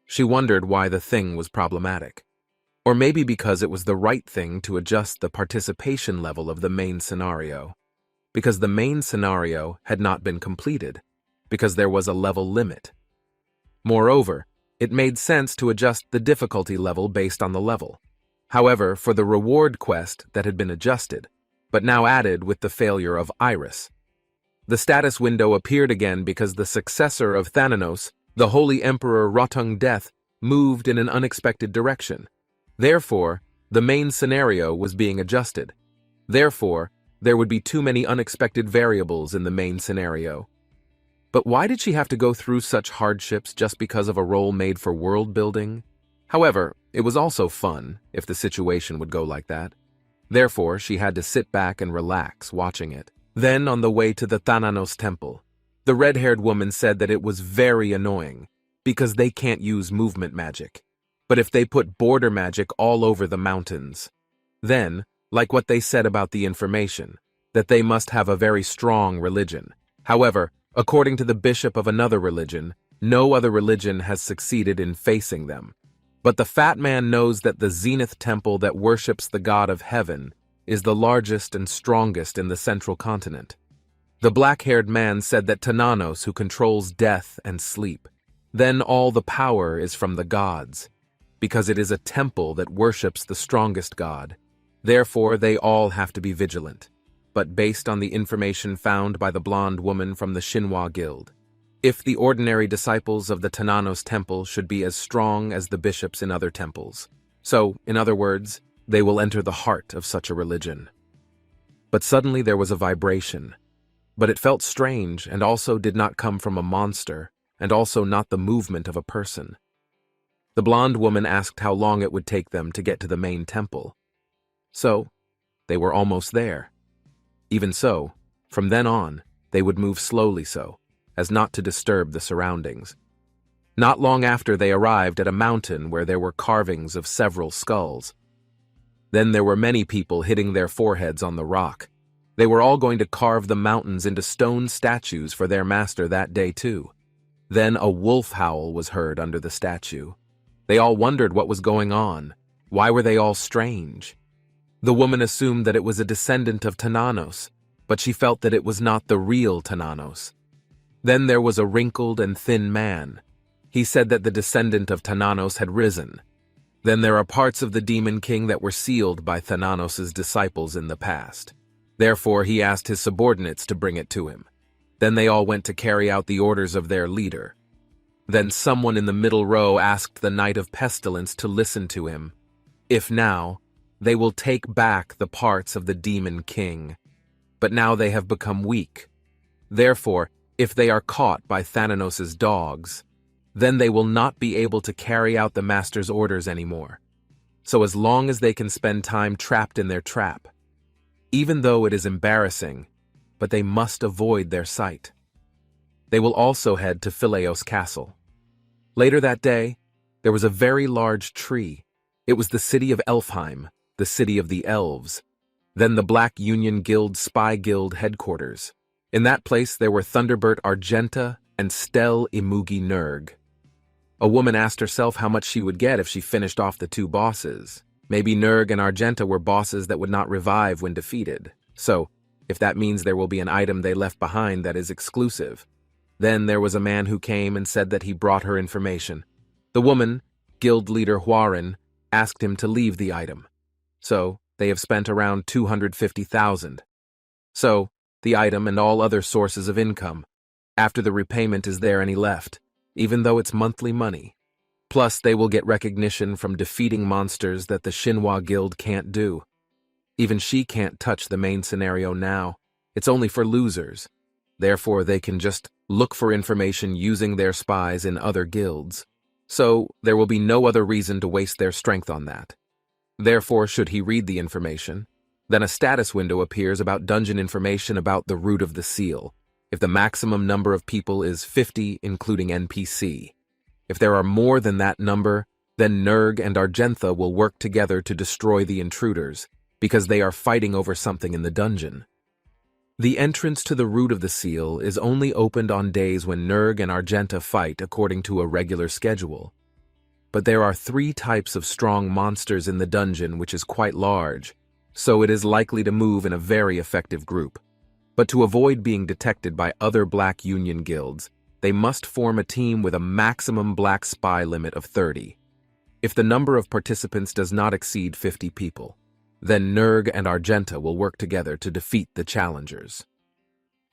She wondered why the thing was problematic. Or maybe because it was the right thing to adjust the participation level of the main scenario. Because the main scenario had not been completed. Because there was a level limit. Moreover, it made sense to adjust the difficulty level based on the level. However, for the reward quest that had been adjusted, but now added with the failure of Iris, the status window appeared again because the successor of Thananos, the Holy Emperor Rotung Death, moved in an unexpected direction. Therefore, the main scenario was being adjusted. Therefore, there would be too many unexpected variables in the main scenario. But why did she have to go through such hardships just because of a role made for world building? However, it was also fun if the situation would go like that. Therefore, she had to sit back and relax watching it. Then, on the way to the Thananos temple, the red-haired woman said that it was very annoying because they can't use movement magic. But if they put border magic all over the mountains, then, like what they said about the information, that they must have a very strong religion. However, according to the bishop of another religion, no other religion has succeeded in facing them. But the fat man knows that the Zenith temple that worships the god of heaven is the largest and strongest in the central continent. The black-haired man said that Thananos, who controls death and sleep, then all the power is from the gods, because it is a temple that worships the strongest god. Therefore, they all have to be vigilant. But based on the information found by the blonde woman from the Shinhwa Guild, if the ordinary disciples of the Thananos temple should be as strong as the bishops in other temples, So, in other words, they will enter the heart of such a religion. But suddenly there was a vibration. But it felt strange and also did not come from a monster, and also not the movement of a person. The blonde woman asked how long it would take them to get to the main temple. So, they were almost there. Even so, from then on, they would move slowly so, as not to disturb the surroundings. Not long after they arrived at a mountain where there were carvings of several skulls. Then there were many people hitting their foreheads on the rock. They were all going to carve the mountains into stone statues for their master that day too. Then a wolf howl was heard under the statue. They all wondered what was going on. Why were they all strange? The woman assumed that it was a descendant of Tananos, but she felt that it was not the real Tananos. Then there was a wrinkled and thin man. He said that the descendant of Tananos had risen. Then there are parts of the demon king that were sealed by Thananos' disciples in the past. Therefore he asked his subordinates to bring it to him. Then they all went to carry out the orders of their leader. Then someone in the middle row asked the Knight of Pestilence to listen to him. If now, they will take back the parts of the demon king. But now they have become weak. Therefore, if they are caught by Thananos' dogs, then they will not be able to carry out the master's orders anymore. So as long as they can spend time trapped in their trap, even though it is embarrassing, but they must avoid their sight. They will also head to Phileos Castle. Later that day, there was a very large tree. It was the city of Elfheim, the city of the elves. Then the Black Union Guild Spy Guild headquarters. In that place there were Thunderbird Argenta and Stel Imugi Nerg. A woman asked herself how much she would get if she finished off the two bosses. Maybe Nerg and Argenta were bosses that would not revive when defeated. So, if that means there will be an item they left behind that is exclusive. Then there was a man who came and said that he brought her information. The woman, guild leader Huarin, asked him to leave the item. So, they have spent around 250,000. So, the item and all other sources of income. After the repayment, is there any left, even though it's monthly money? Plus, they will get recognition from defeating monsters that the Xinhua Guild can't do. Even she can't touch the main scenario now. It's only for losers. Therefore, they can just look for information using their spies in other guilds. So, there will be no other reason to waste their strength on that. Therefore, should he read the information, then a status window appears about dungeon information about the root of the seal, if the maximum number of people is 50, including NPC. If there are more than that number, then Nerg and Argentha will work together to destroy the intruders, because they are fighting over something in the dungeon. The entrance to the root of the seal is only opened on days when Nerg and Argenta fight according to a regular schedule. But there are 3 types of strong monsters in the dungeon, which is quite large, so it is likely to move in a very effective group. But to avoid being detected by other Black Union guilds, they must form a team with a maximum Black Spy limit of 30. If the number of participants does not exceed 50 people, then Nerg and Argenta will work together to defeat the challengers.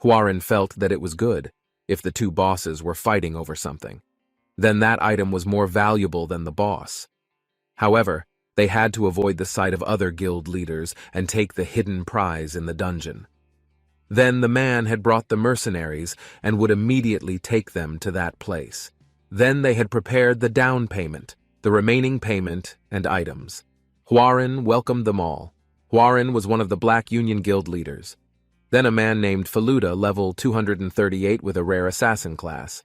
Huarin felt that it was good if the 2 bosses were fighting over something. Then that item was more valuable than the boss. However, they had to avoid the sight of other guild leaders and take the hidden prize in the dungeon. Then the man had brought the mercenaries and would immediately take them to that place. Then they had prepared the down payment, the remaining payment, and items. Huarin welcomed them all. Huarin was one of the Black Union Guild leaders. Then a man named Faluda, level 238 with a rare assassin class.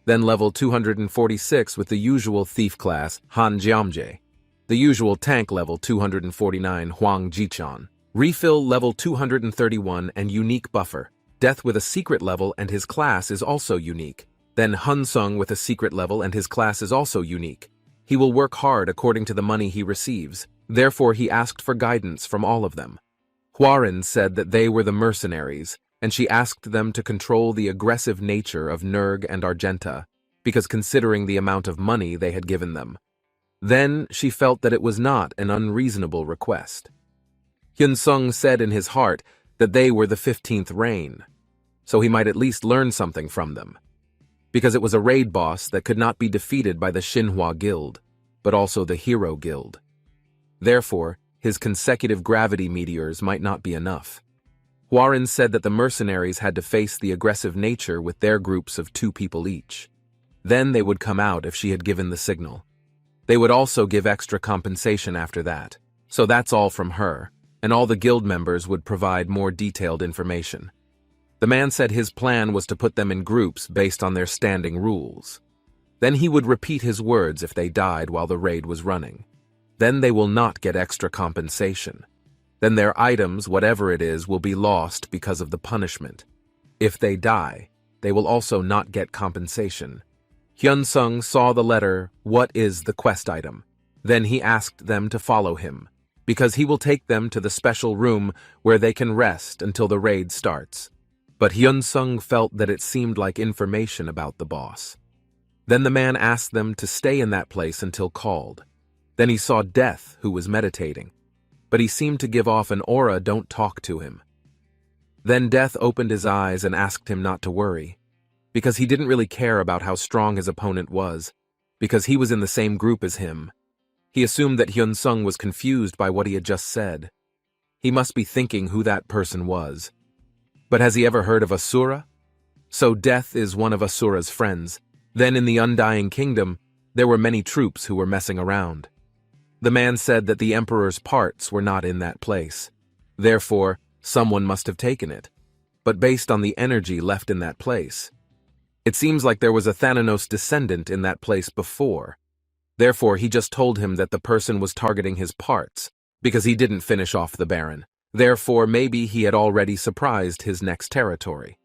Then level 246 with the usual thief class, Han Jiamje. The usual tank level 249, Huang Jichan. Refill level 231 and unique buffer. Death with a secret level and his class is also unique. Then Hun Sung with a secret level and his class is also unique. He will work hard according to the money he receives. Therefore he asked for guidance from all of them. Huarin said that they were the mercenaries, and she asked them to control the aggressive nature of Nerg and Argenta, because considering the amount of money they had given them. Then she felt that it was not an unreasonable request. Hyun Sung said in his heart that they were the 15th reign, so he might at least learn something from them, because it was a raid boss that could not be defeated by the Xinhua Guild, but also the Hero Guild. Therefore, his consecutive gravity meteors might not be enough. Hwarin said that the mercenaries had to face the aggressive nature with their groups of 2 people each. Then they would come out if she had given the signal. They would also give extra compensation after that. So that's all from her, and all the guild members would provide more detailed information. The man said his plan was to put them in groups based on their standing rules. Then he would repeat his words if they died while the raid was running. Then they will not get extra compensation. Then their items, whatever it is, will be lost because of the punishment. If they die, they will also not get compensation. Hyun-sung saw the letter, "What is the quest item?" Then he asked them to follow him, because he will take them to the special room where they can rest until the raid starts. But Hyun-sung felt that it seemed like information about the boss. Then the man asked them to stay in that place until called. Then he saw Death, who was meditating. But he seemed to give off an aura, "Don't talk to him." Then Death opened his eyes and asked him not to worry, because he didn't really care about how strong his opponent was, because he was in the same group as him. He assumed that Hyun-sung was confused by what he had just said. He must be thinking who that person was. But has he ever heard of Asura? So Death is one of Asura's friends. Then in the Undying Kingdom, there were many troops who were messing around. The man said that the Emperor's parts were not in that place. Therefore, someone must have taken it. But based on the energy left in that place, it seems like there was a Thanatos descendant in that place before. Therefore, he just told him that the person was targeting his parts, because he didn't finish off the Baron. Therefore, maybe he had already surprised his next territory.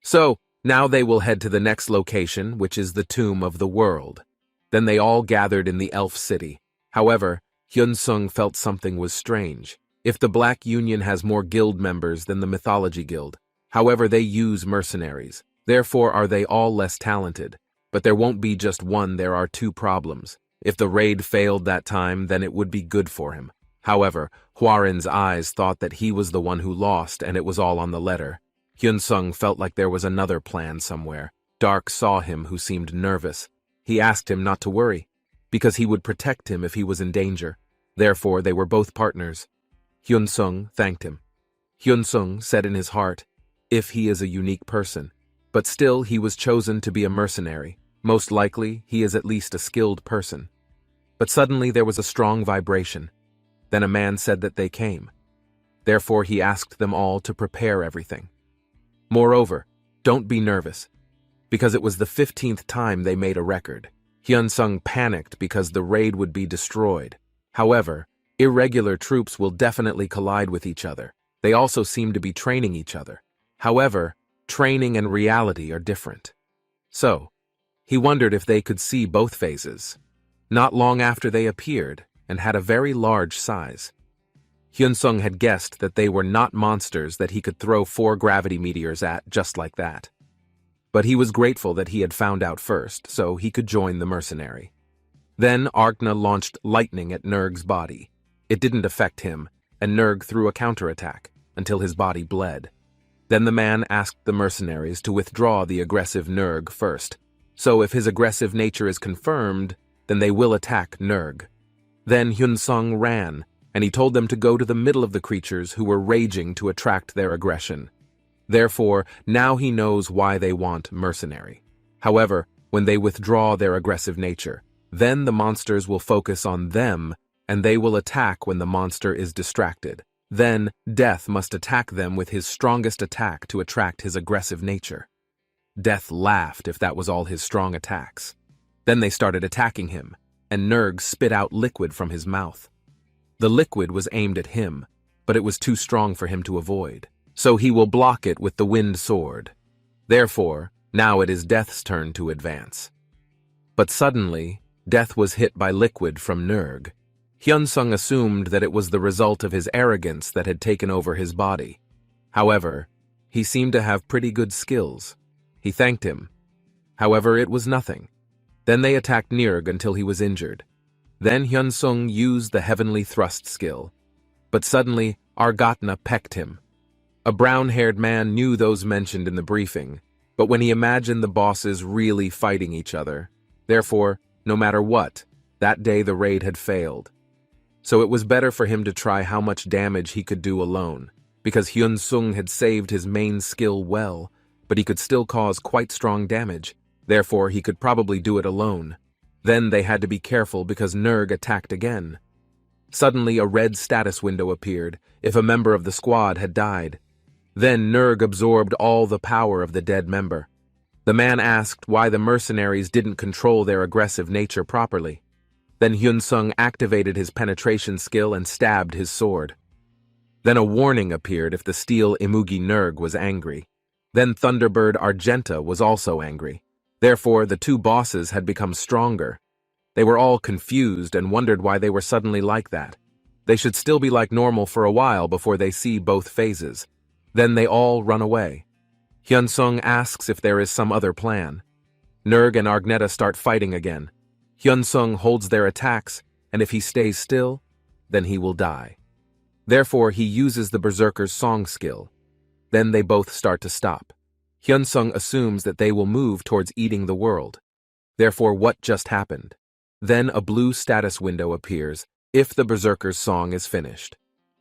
So, now they will head to the next location, which is the Tomb of the World. Then they all gathered in the Elf City. However, Hyun-sung felt something was strange. If the Black Union has more guild members than the Mythology Guild, however, they use mercenaries. Therefore, are they all less talented? But there won't be just one, there are 2 problems. If the raid failed that time, then it would be good for him. However, Hwarin's eyes thought that he was the one who lost and it was all on the letter. Hyun-sung felt like there was another plan somewhere. Dark saw him who seemed nervous. He asked him not to worry, because he would protect him if he was in danger. Therefore, they were both partners. Hyun-sung thanked him. Hyun-sung said in his heart, if he is a unique person. But still, he was chosen to be a mercenary. Most likely, he is at least a skilled person. But suddenly there was a strong vibration. Then a man said that they came. Therefore, he asked them all to prepare everything. Moreover, don't be nervous, because it was the 15th time they made a record. Hyun-sung panicked because the raid would be destroyed. However, irregular troops will definitely collide with each other. They also seem to be training each other. However, training and reality are different. So, he wondered if they could see both phases. Not long after they appeared, and had a very large size. Hyun-sung had guessed that they were not monsters that he could throw 4 gravity meteors at just like that. But he was grateful that he had found out first, so he could join the mercenary. Then Argna launched lightning at Nerg's body. It didn't affect him, and Nerg threw a counterattack, until his body bled. Then the man asked the mercenaries to withdraw the aggressive Nerg first, so if his aggressive nature is confirmed, then they will attack Nerg. Then Hyun-sung ran, and he told them to go to the middle of the creatures who were raging to attract their aggression. Therefore, now he knows why they want mercenary. However, when they withdraw their aggressive nature, then the monsters will focus on them, and they will attack when the monster is distracted. Then, Death must attack them with his strongest attack to attract his aggressive nature. Death laughed if that was all his strong attacks. Then they started attacking him, and Nerg spit out liquid from his mouth. The liquid was aimed at him, but it was too strong for him to avoid. So he will block it with the wind sword. Therefore, now it is Death's turn to advance. But suddenly, Death was hit by liquid from Nerg. Hyun-sung assumed that it was the result of his arrogance that had taken over his body. However, he seemed to have pretty good skills. He thanked him. However, it was nothing. Then they attacked Nerg until he was injured. Then Hyun-sung used the Heavenly Thrust skill. But suddenly, Argatna pecked him. A brown-haired man knew those mentioned in the briefing, but when he imagined the bosses really fighting each other, therefore, no matter what, that day the raid had failed. So it was better for him to try how much damage he could do alone, because Hyun-sung had saved his main skill well, but he could still cause quite strong damage, therefore he could probably do it alone. Then they had to be careful because Nerg attacked again. Suddenly a red status window appeared if a member of the squad had died. Then Nerg absorbed all the power of the dead member. The man asked why the mercenaries didn't control their aggressive nature properly. Then Hyun-sung activated his penetration skill and stabbed his sword. Then a warning appeared if the steel Imugi Nerg was angry. Then Thunderbird Argenta was also angry. Therefore, the two bosses had become stronger. They were all confused and wondered why they were suddenly like that. They should still be like normal for a while before they see both phases. Then they all run away. Hyun-sung asks if there is some other plan. Nerg and Argnetta start fighting again. Hyun-sung holds their attacks, and if he stays still, then he will die. Therefore, he uses the Berserker's song skill. Then they both start to stop. Hyun-sung assumes that they will move towards eating the world. Therefore, what just happened? Then a blue status window appears if the Berserker's song is finished.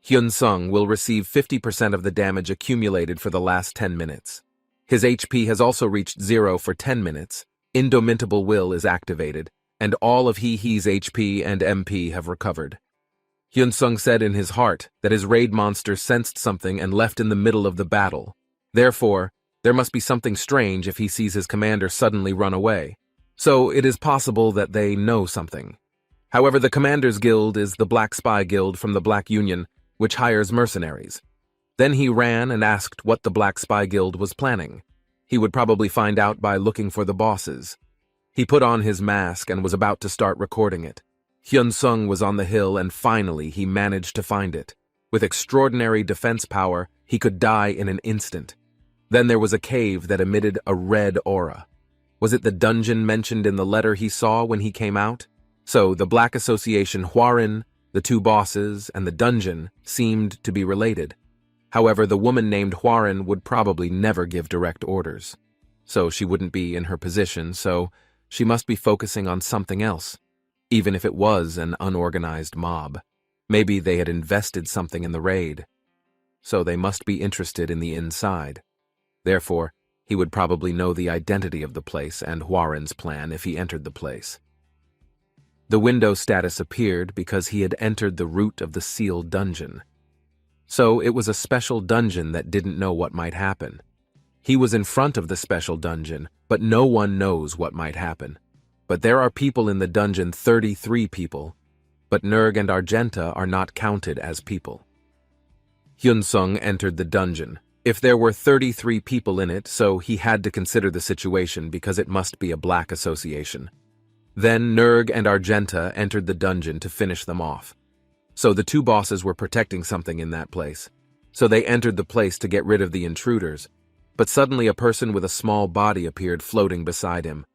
Hyun-sung will receive 50% of the damage accumulated for the last 10 minutes. His HP has also reached 0 for 10 minutes. Indomitable Will is activated, and all of He's HP and MP have recovered. Hyun-sung said in his heart that his raid monster sensed something and left in the middle of the battle. Therefore, there must be something strange if he sees his commander suddenly run away. So it is possible that they know something. However, the Commander's Guild is the Black Spy Guild from the Black Union, which hires mercenaries. Then he ran and asked what the Black Spy Guild was planning. He would probably find out by looking for the bosses. He put on his mask and was about to start recording it. Hyun-sung was on the hill and finally he managed to find it. With extraordinary defense power, he could die in an instant. Then there was a cave that emitted a red aura. Was it the dungeon mentioned in the letter he saw when he came out? So the Black Association Hwarin, the two bosses, and the dungeon seemed to be related. However, the woman named Hwarin would probably never give direct orders. So she wouldn't be in her position, so she must be focusing on something else. Even if it was an unorganized mob. Maybe they had invested something in the raid. So they must be interested in the inside. Therefore, he would probably know the identity of the place and Hwarin's plan if he entered the place. The window status appeared because he had entered the root of the sealed dungeon. So it was a special dungeon that didn't know what might happen. He was in front of the special dungeon, but no one knows what might happen. But there are people in the dungeon, 33 people, but Nerg and Argenta are not counted as people. Hyun-sung entered the dungeon. If there were 33 people in it, so he had to consider the situation because it must be a black association. Then Nerg and Argenta entered the dungeon to finish them off. So the two bosses were protecting something in that place. So they entered the place to get rid of the intruders. But suddenly a person with a small body appeared floating beside him.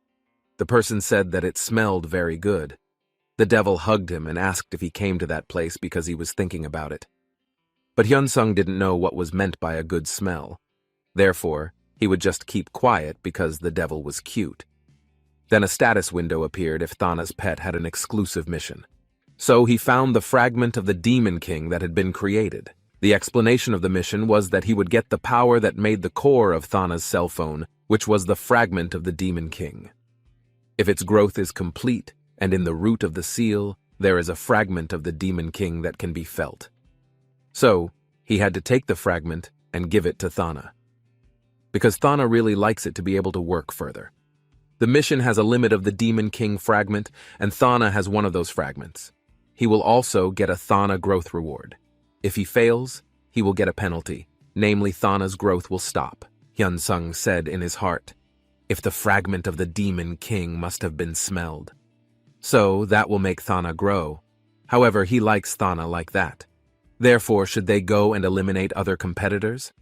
The person said that it smelled very good. The devil hugged him and asked if he came to that place because he was thinking about it. But Hyun-sung didn't know what was meant by a good smell. Therefore, he would just keep quiet because the devil was cute. Then a status window appeared if Thana's pet had an exclusive mission. So he found the fragment of the Demon King that had been created. The explanation of the mission was that he would get the power that made the core of Thana's cell phone, which was the fragment of the Demon King. If its growth is complete, and in the root of the seal, there is a fragment of the Demon King that can be felt. So, he had to take the fragment and give it to Thana. Because Thana really likes it to be able to work further. The mission has a limit of the Demon King fragment, and Thana has one of those fragments. He will also get a Thana growth reward. If he fails, he will get a penalty, namely Thana's growth will stop, Hyun-sung said in his heart. If the fragment of the Demon King must have been smelled. So that will make Thana grow. However, he likes Thana like that. Therefore, should they go and eliminate other competitors?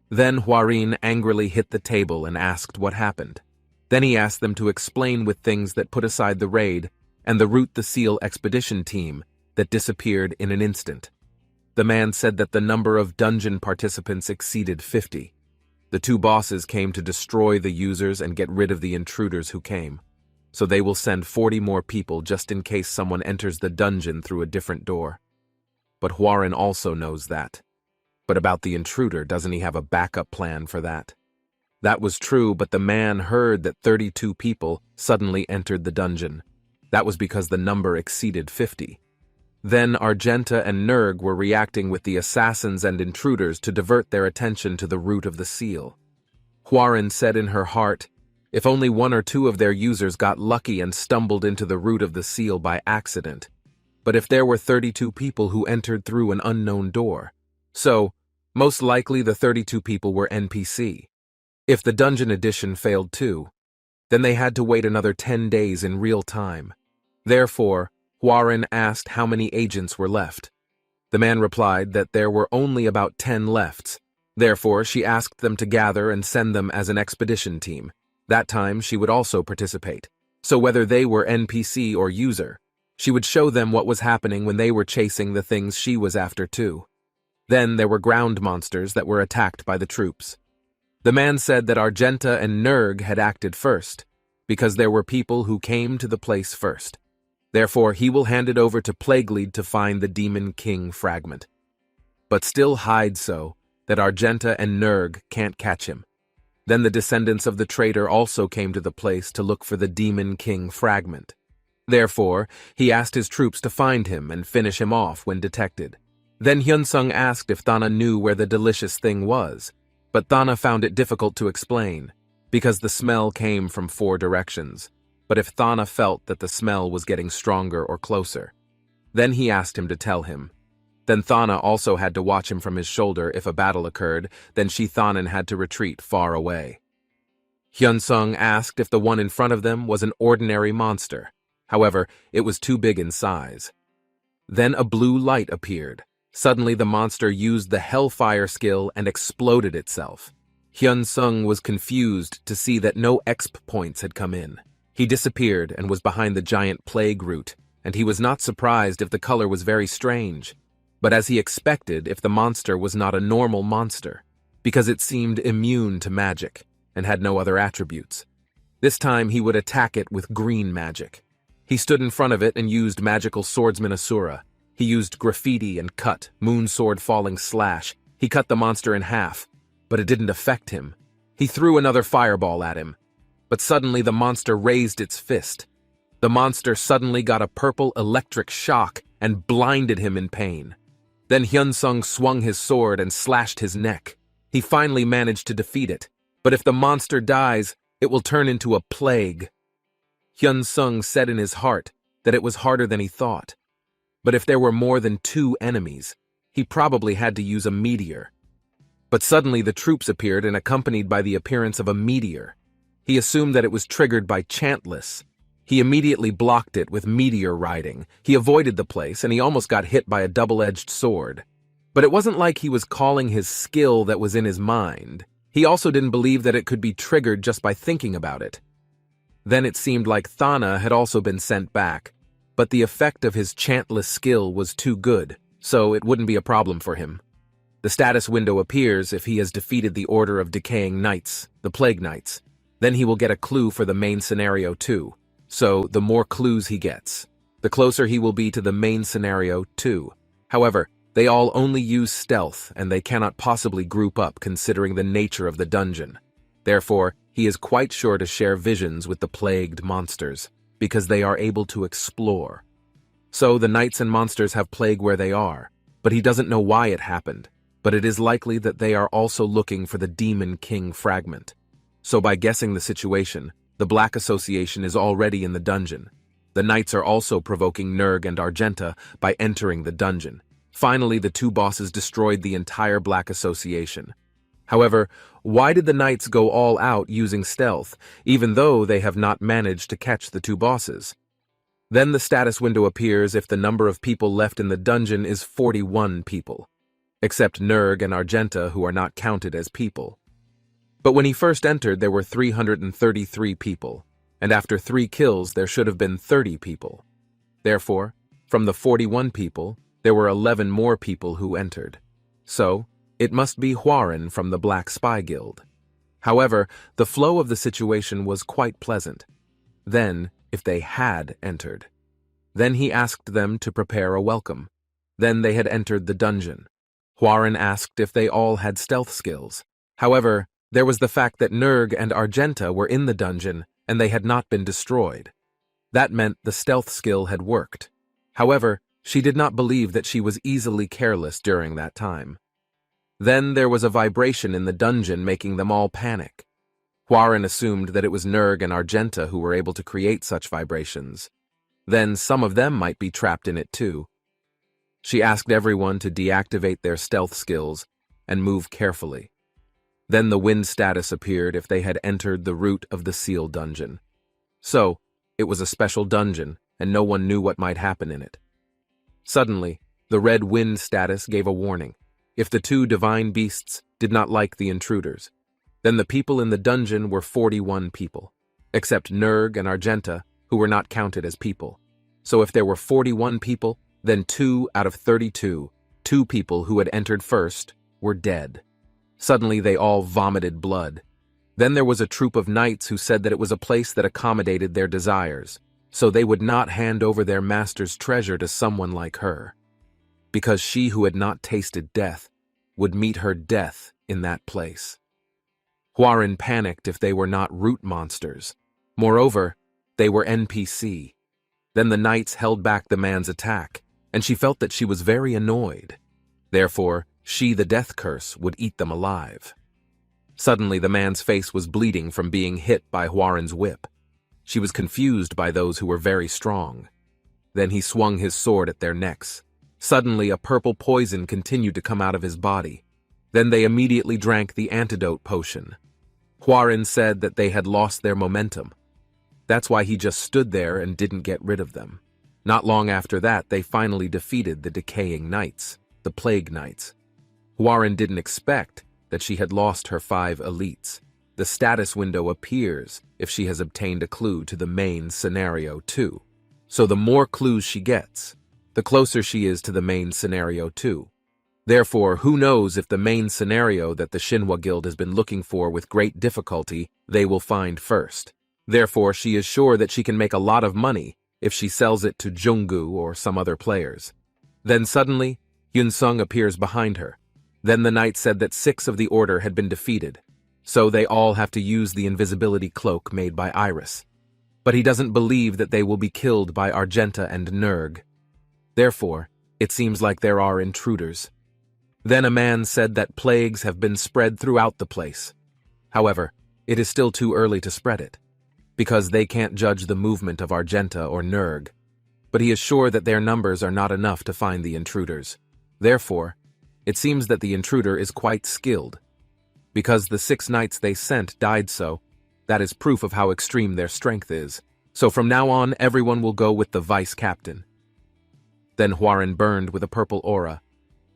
Then Hwarin angrily hit the table and asked what happened. Then he asked them to explain with things that put aside the raid and the Root the Seal expedition team that disappeared in an instant. The man said that the number of dungeon participants exceeded 50. The two bosses came to destroy the users and get rid of the intruders who came. So they will send 40 more people just in case someone enters the dungeon through a different door. but Huaren also knows that. But about the intruder, doesn't he have a backup plan for that? That was true, but the man heard that 32 people suddenly entered the dungeon. That was because the number exceeded 50. Then Argenta and Nerg were reacting with the assassins and intruders to divert their attention to the root of the seal. Huaren said in her heart, if only one or two of their users got lucky and stumbled into the root of the seal by accident. But if there were 32 people who entered through an unknown door, so most likely the 32 people were NPC. If the dungeon edition failed too, then they had to wait another 10 days in real time. Therefore, Huaren asked how many agents were left. The man replied that there were only about 10 left. Therefore, she asked them to gather and send them as an expedition team. That time, she would also participate. So whether they were NPC or user, she would show them what was happening when they were chasing the things she was after too. Then there were ground monsters that were attacked by the troops. The man said that Argenta and Nerg had acted first, because there were people who came to the place first. Therefore, he will hand it over to Plaguelead to find the Demon King fragment. But still hide so that Argenta and Nerg can't catch him. Then the descendants of the traitor also came to the place to look for the Demon King fragment. Therefore, he asked his troops to find him and finish him off when detected. Then Hyunsung asked if Thana knew where the delicious thing was, but Thana found it difficult to explain, because the smell came from 4 directions. But if Thana felt that the smell was getting stronger or closer, then he asked him to tell him. Then Thana also had to watch him from his shoulder if a battle occurred, then she Thanan had to retreat far away. Hyunsung asked if the one in front of them was an ordinary monster. However, it was too big in size. Then a blue light appeared. Suddenly the monster used the Hellfire skill and exploded itself. Hyunsung was confused to see that no exp points had come in. He disappeared and was behind the giant plague root, and he was not surprised if the color was very strange, but as he expected if the monster was not a normal monster, because it seemed immune to magic and had no other attributes. This time he would attack it with green magic. He stood in front of it and used magical swordsman Asura. He used graffiti and cut, moon sword falling slash. He cut the monster in half, but it didn't affect him. He threw another fireball at him, but suddenly the monster raised its fist. The monster suddenly got a purple electric shock and blinded him in pain. Then Hyunsung swung his sword and slashed his neck. He finally managed to defeat it, but if the monster dies, it will turn into a plague. Hyunsung said in his heart that it was harder than he thought. But if there were more than 2 enemies, he probably had to use a meteor. But suddenly the troops appeared and accompanied by the appearance of a meteor. He assumed that it was triggered by Chantless. He immediately blocked it with meteor riding. He avoided the place and he almost got hit by a double-edged sword. But it wasn't like he was calling his skill that was in his mind. He also didn't believe that it could be triggered just by thinking about it. Then it seemed like Thana had also been sent back, but the effect of his Chantless skill was too good, so it wouldn't be a problem for him. The status window appears if he has defeated the Order of Decaying Knights, the Plague Knights. Then he will get a clue for the main scenario too. So the more clues he gets, the closer he will be to the main scenario too. However, they all only use stealth and they cannot possibly group up considering the nature of the dungeon. Therefore, he is quite sure to share visions with the plagued monsters, because they are able to explore. So the knights and monsters have plague where they are, but he doesn't know why it happened, but it is likely that they are also looking for the Demon King fragment. So by guessing the situation, the Black Association is already in the dungeon. The knights are also provoking Nerg and Argenta by entering the dungeon. Finally, the 2 bosses destroyed the entire Black Association. However, why did the knights go all out using stealth, even though they have not managed to catch the 2 bosses? Then the status window appears if the number of people left in the dungeon is 41 people, except Nerg and Argenta, who are not counted as people. But when he first entered, there were 333 people, and after 3 kills, there should have been 30 people. Therefore, from the 41 people, there were 11 more people who entered. So, it must be Huaren from the Black Spy Guild. However, the flow of the situation was quite pleasant. Then, if they had entered, then he asked them to prepare a welcome. Then they had entered the dungeon. Hwoarang asked if they all had stealth skills. However, there was the fact that Nerg and Argenta were in the dungeon and they had not been destroyed. That meant the stealth skill had worked. However, she did not believe that she was easily careless during that time. Then there was a vibration in the dungeon making them all panic. Hwoarang assumed that it was Nerg and Argenta who were able to create such vibrations. Then some of them might be trapped in it too. She asked everyone to deactivate their stealth skills and move carefully. Then the wind status appeared if they had entered the root of the seal dungeon. So, it was a special dungeon, and no one knew what might happen in it. Suddenly, the red wind status gave a warning. If the two divine beasts did not like the intruders, then the people in the dungeon were 41 people, except Nerg and Argenta, who were not counted as people. So if there were 41 people, then 2 out of 32, 2 people who had entered first, were dead. Suddenly they all vomited blood. Then there was a troop of knights who said that it was a place that accommodated their desires, so they would not hand over their master's treasure to someone like her, because she who had not tasted death would meet her death in that place. Hwoarang panicked if they were not root monsters. Moreover, they were NPC. Then the knights held back the man's attack, and she felt that she was very annoyed. Therefore, she, the death curse, would eat them alive. Suddenly, the man's face was bleeding from being hit by Hwoarang's whip. She was confused by those who were very strong. Then he swung his sword at their necks. Suddenly, a purple poison continued to come out of his body. Then they immediately drank the antidote potion. Hwoarang said that they had lost their momentum. That's why he just stood there and didn't get rid of them. Not long after that, they finally defeated the decaying knights, the plague knights. Hwoarang didn't expect that she had lost her 5 elites. The status window appears if she has obtained a clue to the main scenario too. So the more clues she gets, the closer she is to the main scenario too. Therefore, who knows if the main scenario that the Shinhwa Guild has been looking for with great difficulty, they will find first. Therefore, she is sure that she can make a lot of money if she sells it to Junggu or some other players. Then suddenly, Hyunsung appears behind her. Then the knight said that 6 of the order had been defeated, so they all have to use the invisibility cloak made by Iris. But he doesn't believe that they will be killed by Argenta and Nerg. Therefore, it seems like there are intruders. Then a man said that plagues have been spread throughout the place. However, it is still too early to spread it, because they can't judge the movement of Argenta or Nerg. But he is sure that their numbers are not enough to find the intruders. Therefore, it seems that the intruder is quite skilled. Because the 6 knights they sent died so, that is proof of how extreme their strength is. So from now on, everyone will go with the vice captain. Then Hwoarang burned with a purple aura.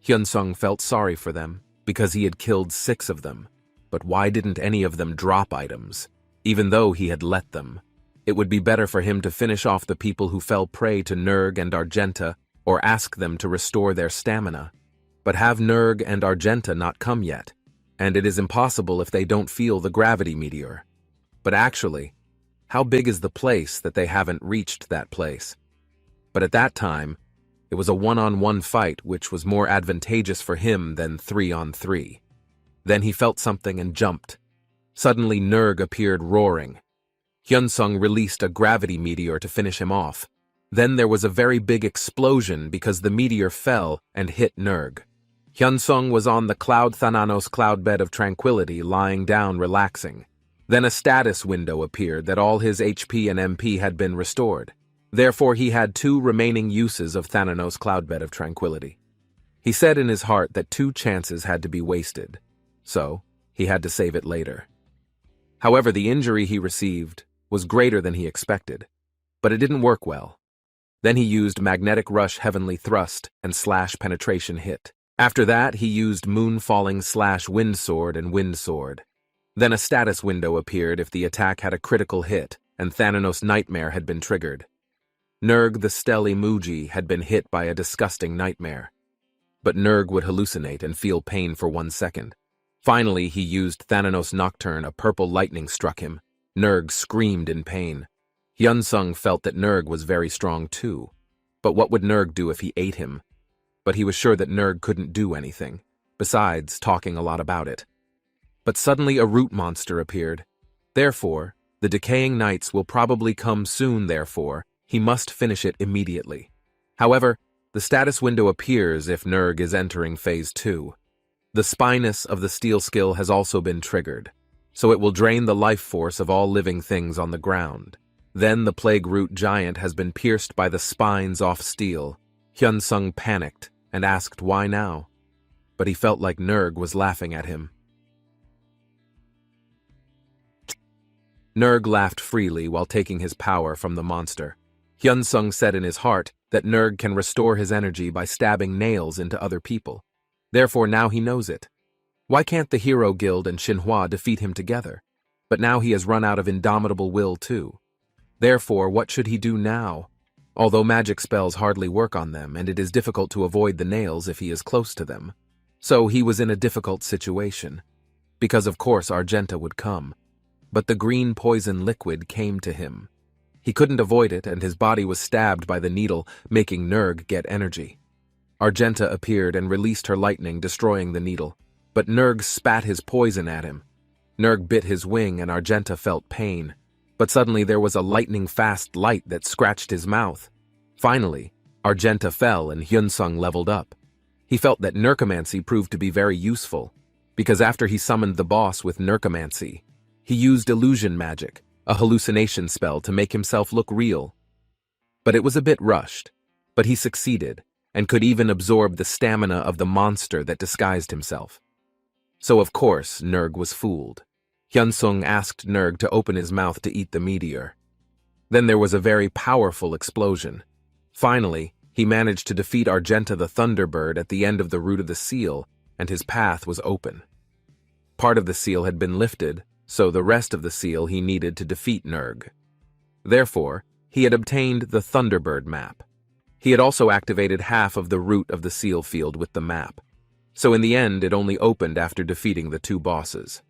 Hyunsung felt sorry for them, because he had killed 6 of them. But why didn't any of them drop items, even though he had let them? It would be better for him to finish off the people who fell prey to Nerg and Argenta, or ask them to restore their stamina. But have Nerg and Argenta not come yet, and it is impossible if they don't feel the gravity meteor. But actually, how big is the place that they haven't reached that place? But at that time, it was a 1-on-1 fight which was more advantageous for him than 3-on-3. Then he felt something and jumped. Suddenly Nerg appeared roaring. Hyunsung released a gravity meteor to finish him off. Then there was a very big explosion because the meteor fell and hit Nerg. Hyunsung was on the Thananos cloudbed of tranquility, lying down relaxing. Then a status window appeared that all his HP and MP had been restored. Therefore he had 2 remaining uses of Thananos cloudbed of tranquility. He said in his heart that 2 chances had to be wasted, so he had to save it later. However, the injury he received was greater than he expected, but it didn't work well. Then he used Magnetic Rush Heavenly Thrust and Slash Penetration Hit. After that, he used Moonfalling / Wind Sword and Wind Sword. Then a status window appeared if the attack had a critical hit and Thananos Nightmare had been triggered. Nerg the Steli Muji had been hit by a disgusting nightmare. But Nerg would hallucinate and feel pain for 1 second. Finally, he used Thananos Nocturne. A purple lightning struck him. Nerg screamed in pain. Hyunsung felt that Nerg was very strong too. But what would Nerg do if he ate him? but he was sure that Nerg couldn't do anything, besides talking a lot about it. But suddenly a root monster appeared. Therefore, the decaying nights will probably come soon, therefore, he must finish it immediately. However, the status window appears if Nerg is entering Phase 2. The spinous of the steel skill has also been triggered, so it will drain the life force of all living things on the ground. Then the plague root giant has been pierced by the spines off steel. Hyun-sung panicked and asked why now, but he felt like Nerg was laughing at him. Nerg laughed freely while taking his power from the monster. Hyun-sung said in his heart that Nerg can restore his energy by stabbing nails into other people. Therefore now he knows it. Why can't the Hero Guild and Manhwa defeat him together? But now he has run out of indomitable will too. Therefore, what should he do now? Although magic spells hardly work on them, and it is difficult to avoid the nails if he is close to them. So he was in a difficult situation. Because of course Argenta would come. But the green poison liquid came to him. He couldn't avoid it, and his body was stabbed by the needle, making Nerg get energy. Argenta appeared and released her lightning, destroying the needle. But Nerg spat his poison at him. Nerg bit his wing and Argenta felt pain. But suddenly there was a lightning-fast light that scratched his mouth. Finally, Argenta fell and Hyun-sung leveled up. He felt that Nercomancy proved to be very useful, because after he summoned the boss with Nercomancy, he used illusion magic, a hallucination spell to make himself look real. But it was a bit rushed, but he succeeded, and could even absorb the stamina of the monster that disguised himself. So of course, Nerg was fooled. Hyun-sung asked Nerg to open his mouth to eat the meteor. Then there was a very powerful explosion. Finally, he managed to defeat Argenta the Thunderbird at the end of the root of the seal, and his path was open. Part of the seal had been lifted, so the rest of the seal he needed to defeat Nerg. Therefore, he had obtained the Thunderbird map. He had also activated half of the root of the seal field with the map. So in the end, it only opened after defeating the two bosses.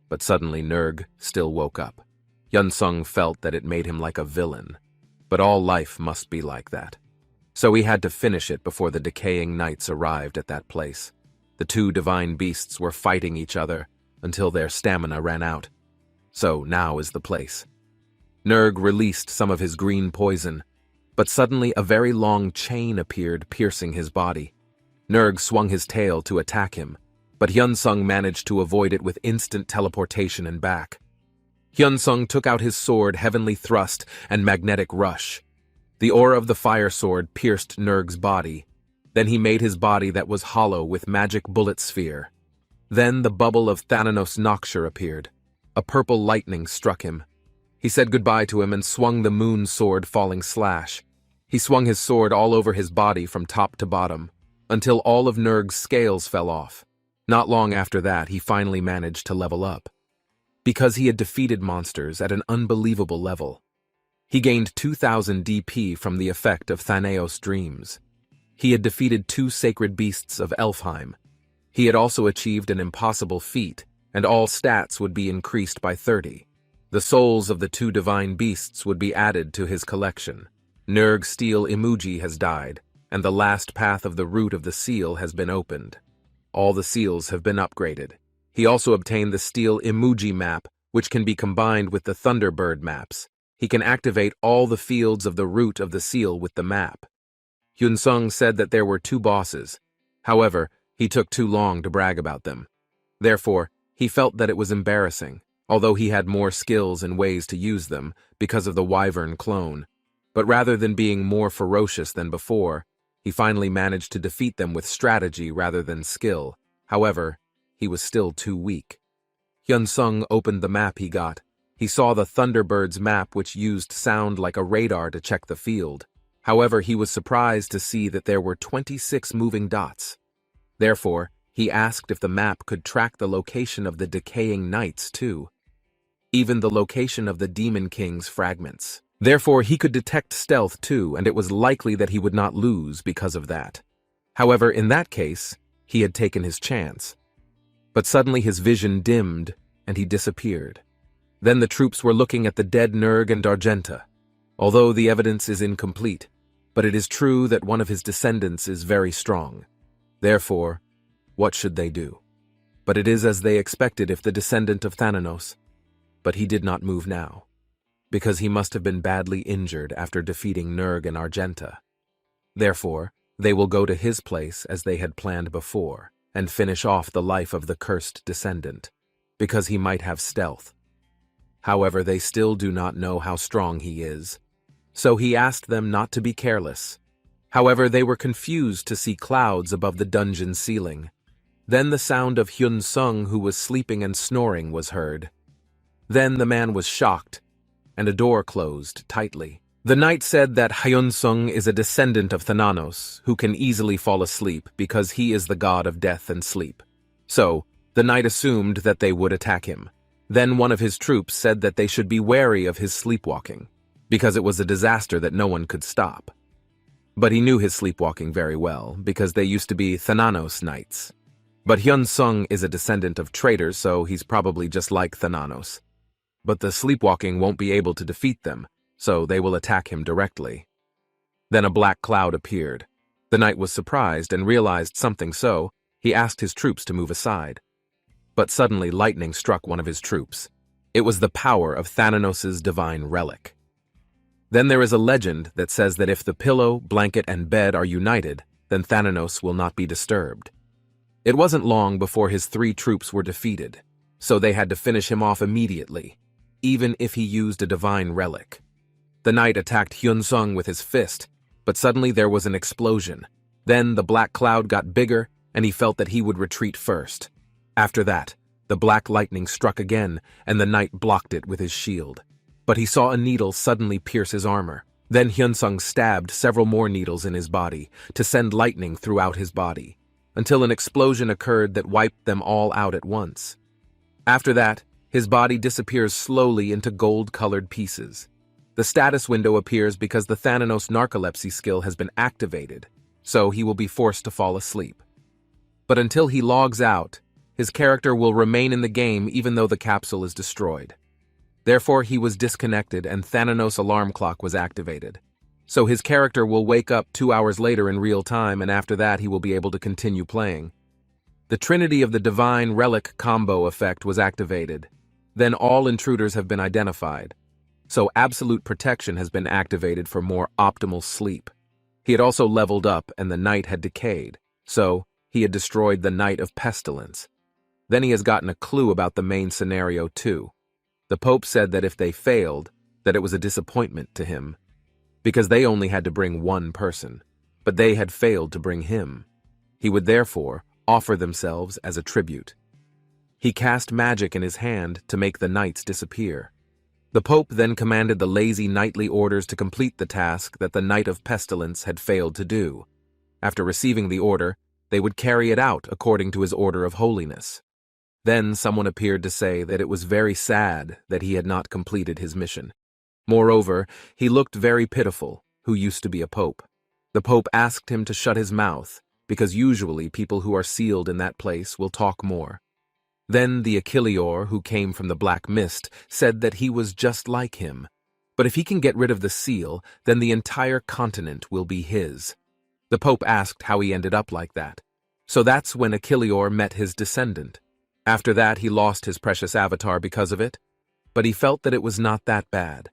But suddenly Nerg still woke up. Hyun-sung felt that it made him like a villain. But all life must be like that. So he had to finish it before the decaying nights arrived at that place. The two divine beasts were fighting each other until their stamina ran out. So now is the place. Nerg released some of his green poison, but suddenly a very long chain appeared, piercing his body. Nerg swung his tail to attack him, but Hyun-sung managed to avoid it with instant teleportation and back. Hyun-sung took out his sword, Heavenly Thrust, and Magnetic Rush. The aura of the fire sword pierced Nerg's body. Then he made his body that was hollow with Magic Bullet Sphere. Then the bubble of Thanatos Nokshur appeared. A purple lightning struck him. He said goodbye to him and swung the moon sword, falling slash. He swung his sword all over his body from top to bottom, until all of Nerg's scales fell off. Not long after that, he finally managed to level up. Because he had defeated monsters at an unbelievable level. He gained 2,000 DP from the effect of Thanatos' dreams. He had defeated 2 sacred beasts of Elfheim. He had also achieved an impossible feat, and all stats would be increased by 30. The souls of the 2 divine beasts would be added to his collection. Nerg's steel emoji has died, and the last path of the root of the seal has been opened. All the seals have been upgraded. He also obtained the steel emoji map, which can be combined with the Thunderbird maps. He can activate all the fields of the root of the seal with the map. Hyun-sung said that there were 2 bosses. However, he took too long to brag about them. Therefore, he felt that it was embarrassing, although he had more skills and ways to use them because of the Wyvern clone. But rather than being more ferocious than before, he finally managed to defeat them with strategy rather than skill. However, he was still too weak. Hyun-sung opened the map he got. He saw the Thunderbird's map, which used sound like a radar to check the field. However, he was surprised to see that there were 26 moving dots. Therefore, he asked if the map could track the location of the decaying nights too. Even the location of the Demon King's fragments. Therefore, he could detect stealth too, and it was likely that he would not lose because of that. However, in that case, he had taken his chance. But suddenly his vision dimmed, and he disappeared. Then the troops were looking at the dead Nerg and Argenta. Although the evidence is incomplete, but it is true that one of his descendants is very strong. Therefore, what should they do? But it is as they expected if the descendant of Thananos. But he did not move now, because he must have been badly injured after defeating Nerg and Argenta. Therefore, they will go to his place as they had planned before, and finish off the life of the cursed descendant, because he might have stealth. However, they still do not know how strong he is, so he asked them not to be careless. However, they were confused to see clouds above the dungeon ceiling. Then the sound of Hyun Sung, who was sleeping and snoring, was heard. Then the man was shocked, and a door closed tightly. The knight said that Hyun Sung is a descendant of Thananos, who can easily fall asleep because he is the god of death and sleep. So, the knight assumed that they would attack him. Then one of his troops said that they should be wary of his sleepwalking, because it was a disaster that no one could stop. But he knew his sleepwalking very well, because they used to be Thananos knights. But Hyun Sung is a descendant of traitors, so he's probably just like Thananos. But the sleepwalking won't be able to defeat them, so they will attack him directly. Then a black cloud appeared. The knight was surprised and realized something, so he asked his troops to move aside. But suddenly lightning struck one of his troops. It was the power of Thananos' divine relic. Then there is a legend that says that if the pillow, blanket, and bed are united, then Thananos will not be disturbed. It wasn't long before his 3 troops were defeated, so they had to finish him off immediately, even if he used a divine relic. The knight attacked Hyun Sung with his fist, but suddenly there was an explosion. Then the black cloud got bigger, and he felt that he would retreat first. After that, the black lightning struck again, and the knight blocked it with his shield. But he saw a needle suddenly pierce his armor. Then Hyun Sung stabbed several more needles in his body to send lightning throughout his body, until an explosion occurred that wiped them all out at once. After that, his body disappears slowly into gold-colored pieces. The status window appears because the Thananos narcolepsy skill has been activated, so he will be forced to fall asleep. But until he logs out, his character will remain in the game even though the capsule is destroyed. Therefore, he was disconnected and Thananos' alarm clock was activated. So his character will wake up 2 hours later in real time, and after that he will be able to continue playing. The Trinity of the Divine Relic combo effect was activated. Then all intruders have been identified. So absolute protection has been activated for more optimal sleep. He had also leveled up and the night had decayed, so he had destroyed the Night of Pestilence. Then he has gotten a clue about the main scenario too. The Pope said that if they failed, that it was a disappointment to him, because they only had to bring one person, but they had failed to bring him. He would therefore offer themselves as a tribute. He cast magic in his hand to make the knights disappear. The Pope then commanded the lazy knightly orders to complete the task that the Night of Pestilence had failed to do. After receiving the order, they would carry it out according to his order of holiness. Then someone appeared to say that it was very sad that he had not completed his mission. Moreover, he looked very pitiful, who used to be a pope. The Pope asked him to shut his mouth, because usually people who are sealed in that place will talk more. Then the Achilleor, who came from the Black Mist, said that he was just like him. But if he can get rid of the seal, then the entire continent will be his. The Pope asked how he ended up like that. So that's when Achilleor met his descendant. After that, he lost his precious avatar because of it, but he felt that it was not that bad.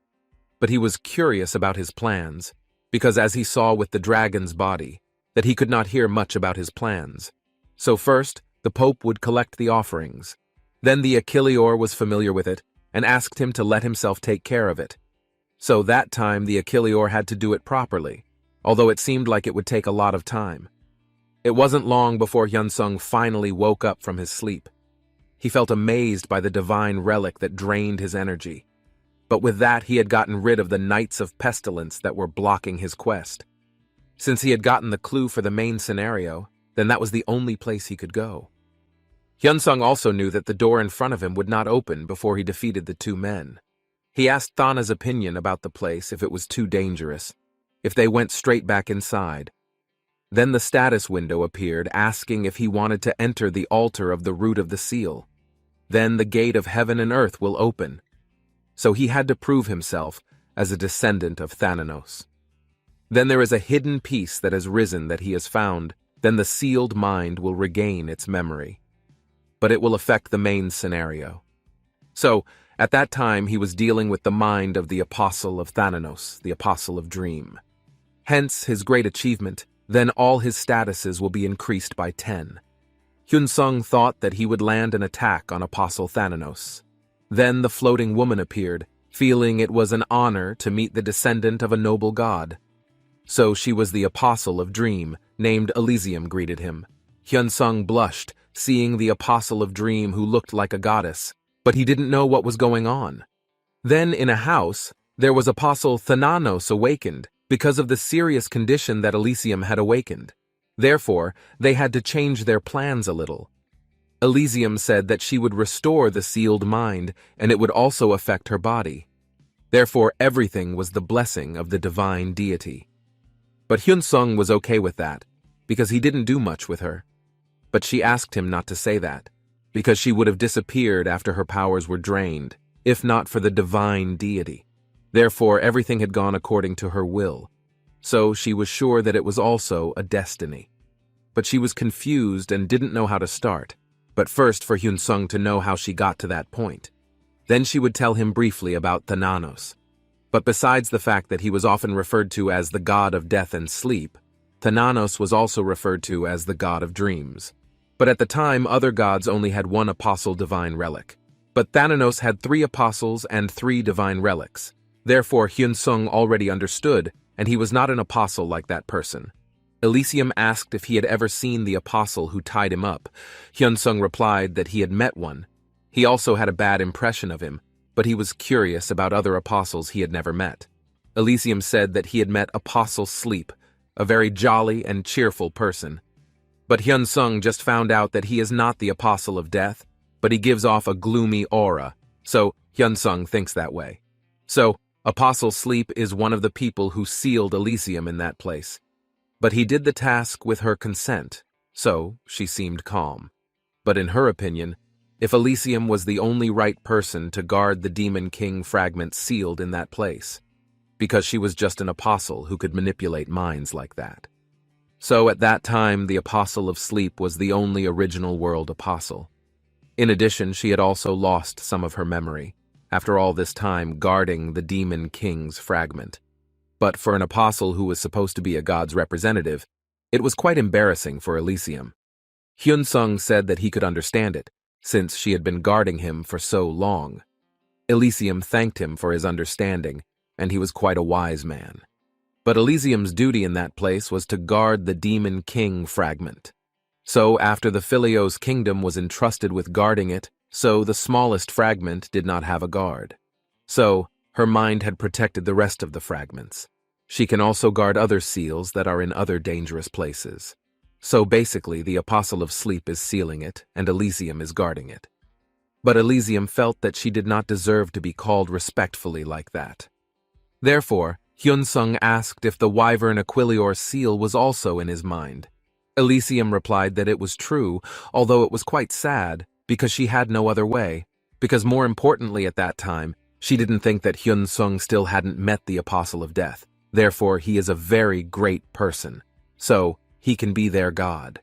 But he was curious about his plans, because as he saw with the dragon's body, that he could not hear much about his plans. So first, the Pope would collect the offerings. Then the Achilleor was familiar with it, and asked him to let himself take care of it. So that time the Achilleor had to do it properly, although it seemed like it would take a lot of time. It wasn't long before Hyun Sung finally woke up from his sleep. He felt amazed by the divine relic that drained his energy. But with that, he had gotten rid of the Knights of Pestilence that were blocking his quest. Since he had gotten the clue for the main scenario, then that was the only place he could go. Hyun Sung also knew that the door in front of him would not open before he defeated the 2 men. He asked Thana's opinion about the place if it was too dangerous, if they went straight back inside. Then the status window appeared asking if he wanted to enter the altar of the root of the seal. Then the gate of heaven and earth will open. So he had to prove himself as a descendant of Thananos. Then there is a hidden piece that has risen that he has found. Then the sealed mind will regain its memory. But it will affect the main scenario. So, at that time he was dealing with the mind of the Apostle of Thananos, the Apostle of Dream. Hence his great achievement, then all his statuses will be increased by 10. Hyun-sung thought that he would land an attack on Apostle Thananos. Then the floating woman appeared, feeling it was an honor to meet the descendant of a noble god. So she was the Apostle of Dream, named Elysium, greeted him. Hyun-sung blushed, seeing the Apostle of Dream who looked like a goddess, but he didn't know what was going on. Then in a house, there was Apostle Thananos awakened because of the serious condition that Elysium had awakened. Therefore, they had to change their plans a little. Elysium said that she would restore the sealed mind, and it would also affect her body. Therefore, everything was the blessing of the divine deity. But Hyun-sung was okay with that, because he didn't do much with her. But she asked him not to say that, because she would have disappeared after her powers were drained, if not for the divine deity. Therefore, everything had gone according to her will. So she was sure that it was also a destiny. But she was confused and didn't know how to start. But first for Hyun-sung to know how she got to that point. Then she would tell him briefly about Thananos. But besides the fact that he was often referred to as the god of death and sleep, Thananos was also referred to as the god of dreams. But at the time, other gods only had one apostle divine relic. But Thananos had 3 apostles and 3 divine relics. Therefore, Hyun-sung already understood, and he was not an apostle like that person. Elysium asked if he had ever seen the apostle who tied him up. Hyun-sung replied that he had met one. He also had a bad impression of him, but he was curious about other apostles he had never met. Elysium said that he had met Apostle Sleep, a very jolly and cheerful person. But Hyun-sung just found out that he is not the apostle of death, but he gives off a gloomy aura, so Hyun-sung thinks that way. So, Apostle Sleep is one of the people who sealed Elysium in that place. But he did the task with her consent, so she seemed calm. But in her opinion, if Elysium was the only right person to guard the Demon King fragment sealed in that place, because she was just an apostle who could manipulate minds like that. So at that time, the Apostle of Sleep was the only original world apostle. In addition, she had also lost some of her memory, after all this time guarding the Demon King's fragment. But for an apostle who was supposed to be a god's representative, it was quite embarrassing for Elysium. Hyun-sung said that he could understand it, since she had been guarding him for so long. Elysium thanked him for his understanding, and he was quite a wise man. But Elysium's duty in that place was to guard the Demon King fragment. So after the Philios kingdom was entrusted with guarding it, so the smallest fragment did not have a guard. So her mind had protected the rest of the fragments. She can also guard other seals that are in other dangerous places. So basically, the Apostle of Sleep is sealing it, and Elysium is guarding it. But Elysium felt that she did not deserve to be called respectfully like that. Therefore, Hyun-sung asked if the Wyvern Aquilior seal was also in his mind. Elysium replied that it was true, although it was quite sad, because she had no other way, because more importantly at that time, she didn't think that Hyun-sung still hadn't met the Apostle of Death. Therefore, he is a very great person. So, he can be their god.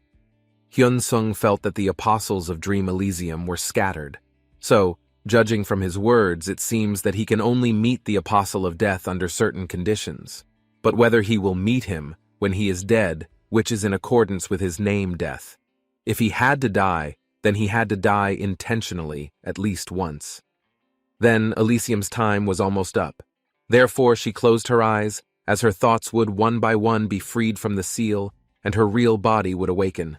Hyun-sung felt that the apostles of Dream Elysium were scattered. So, judging from his words, it seems that he can only meet the Apostle of Death under certain conditions. But whether he will meet him when he is dead, which is in accordance with his name Death. If he had to die, then he had to die intentionally at least once. Then Elysium's time was almost up. Therefore she closed her eyes, as her thoughts would one by one be freed from the seal, and her real body would awaken.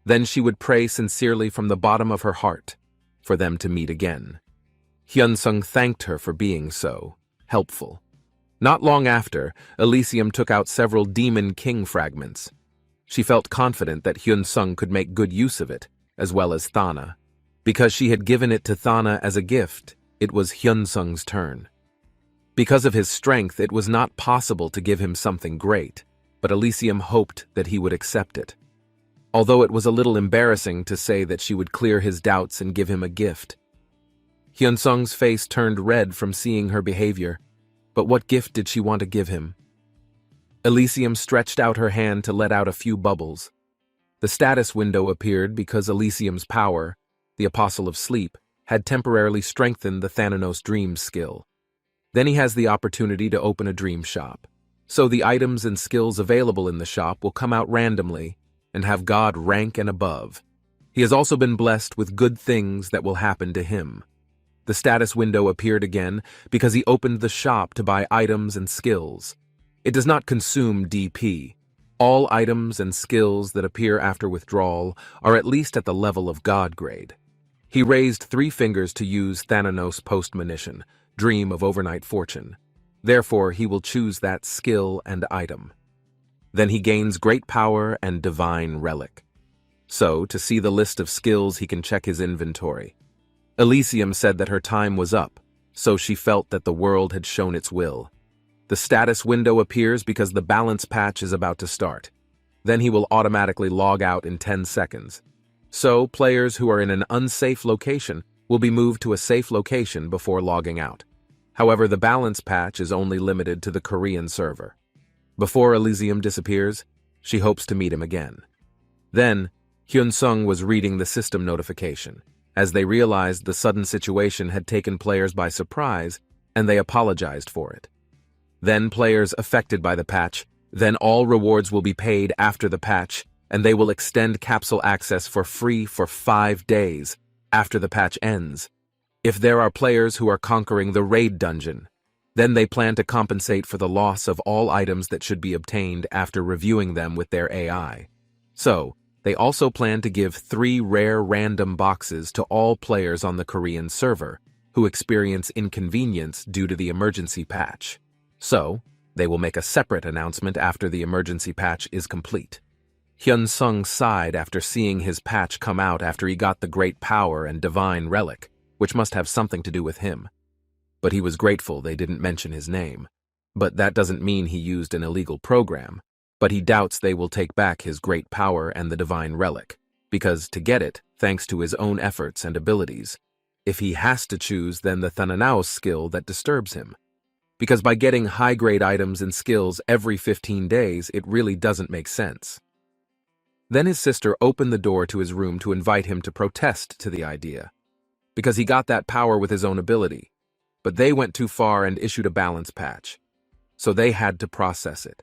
Then she would pray sincerely from the bottom of her heart for them to meet again. Hyun-sung thanked her for being so helpful. Not long after, Elysium took out several Demon King fragments. She felt confident that Hyun-sung could make good use of it, as well as Thana. Because she had given it to Thana as a gift, it was Hyun-sung's turn. Because of his strength, it was not possible to give him something great, but Elysium hoped that he would accept it. Although it was a little embarrassing to say that she would clear his doubts and give him a gift. Hyun-sung's face turned red from seeing her behavior, but what gift did she want to give him? Elysium stretched out her hand to let out a few bubbles. The status window appeared because Elysium's power, the Apostle of Sleep, had temporarily strengthened the Thananos dream skill. Then he has the opportunity to open a dream shop. So the items and skills available in the shop will come out randomly and have God rank and above. He has also been blessed with good things that will happen to him. The status window appeared again because he opened the shop to buy items and skills. It does not consume DP. All items and skills that appear after withdrawal are at least at the level of God grade. He raised 3 fingers to use Thananos postmonition, Dream of Overnight Fortune. Therefore, he will choose that skill and item. Then he gains Great Power and Divine Relic. So, to see the list of skills, he can check his inventory. Elysium said that her time was up, so she felt that the world had shown its will. The status window appears because the balance patch is about to start. Then he will automatically log out in 10 seconds. So, players who are in an unsafe location will be moved to a safe location before logging out. However, the balance patch is only limited to the Korean server. Before Elysium disappears, she hopes to meet him again. Then, Hyun-sung was reading the system notification, as they realized the sudden situation had taken players by surprise, and they apologized for it. Then players affected by the patch, then all rewards will be paid after the patch, and they will extend capsule access for free for 5 days after the patch ends. If there are players who are conquering the raid dungeon, then they plan to compensate for the loss of all items that should be obtained after reviewing them with their AI. So, they also plan to give 3 rare random boxes to all players on the Korean server who experience inconvenience due to the emergency patch. So, they will make a separate announcement after the emergency patch is complete. Hyun-sung sighed after seeing his patch come out after he got the Great Power and Divine Relic, which must have something to do with him. But he was grateful they didn't mention his name. But that doesn't mean he used an illegal program. But he doubts they will take back his Great Power and the Divine Relic, because to get it, thanks to his own efforts and abilities, if he has to choose, then the Thananos skill that disturbs him. Because by getting high-grade items and skills every 15 days, it really doesn't make sense. Then his sister opened the door to his room to invite him to protest to the idea, because he got that power with his own ability. But they went too far and issued a balance patch, so they had to process it.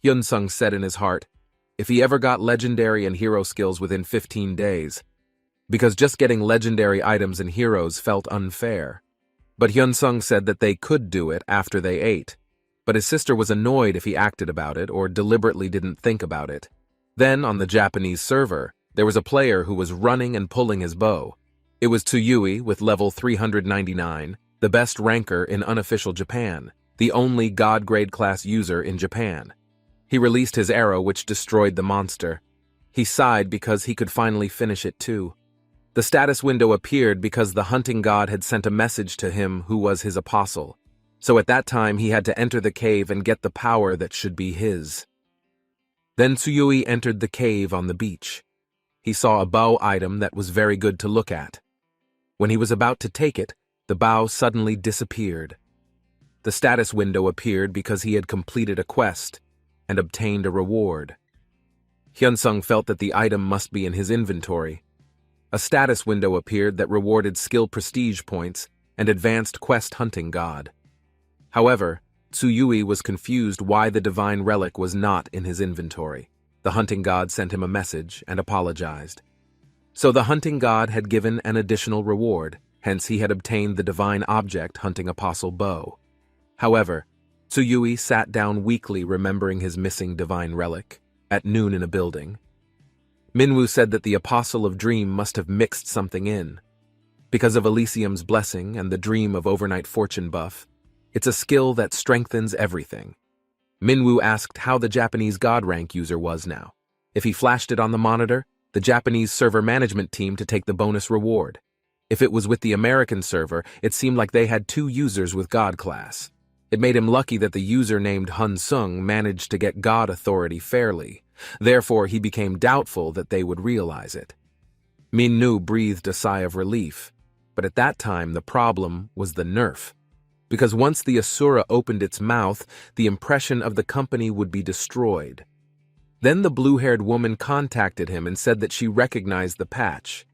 Hyun-sung said in his heart, if he ever got legendary and hero skills within 15 days, because just getting legendary items and heroes felt unfair. But Hyun-sung said that they could do it after they ate, but his sister was annoyed if he acted about it or deliberately didn't think about it. Then, on the Japanese server, there was a player who was running and pulling his bow. It was Tsuyui with level 399, the best ranker in unofficial Japan, the only God-grade class user in Japan. He released his arrow which destroyed the monster. He sighed because he could finally finish it too. The status window appeared because the hunting god had sent a message to him who was his apostle. So at that time he had to enter the cave and get the power that should be his. Then Tsuyui entered the cave on the beach. He saw a bow item that was very good to look at. When he was about to take it, the bow suddenly disappeared. The status window appeared because he had completed a quest and obtained a reward. Hyun-sung felt that the item must be in his inventory. A status window appeared that rewarded skill prestige points and advanced quest hunting god. However, Tsuyui was confused why the divine relic was not in his inventory. The hunting god sent him a message and apologized. So the hunting god had given an additional reward, hence he had obtained the divine object hunting apostle bow. However, Tsuyui sat down weakly remembering his missing divine relic, at noon in a building. Minwoo said that the Apostle of Dream must have mixed something in. Because of Elysium's blessing and the Dream of Overnight Fortune buff, it's a skill that strengthens everything. Minwoo asked how the Japanese God rank user was now. If he flashed it on the monitor, the Japanese server management team to take the bonus reward. If it was with the American server, it seemed like they had 2 users with God class. It made him lucky that the user named Hyun-sung managed to get God authority fairly. Therefore, he became doubtful that they would realize it. Minwoo breathed a sigh of relief, but at that time the problem was the nerf. because once the Asura opened its mouth, the impression of the company would be destroyed. Then the blue-haired woman contacted him and said that she recognized the patch.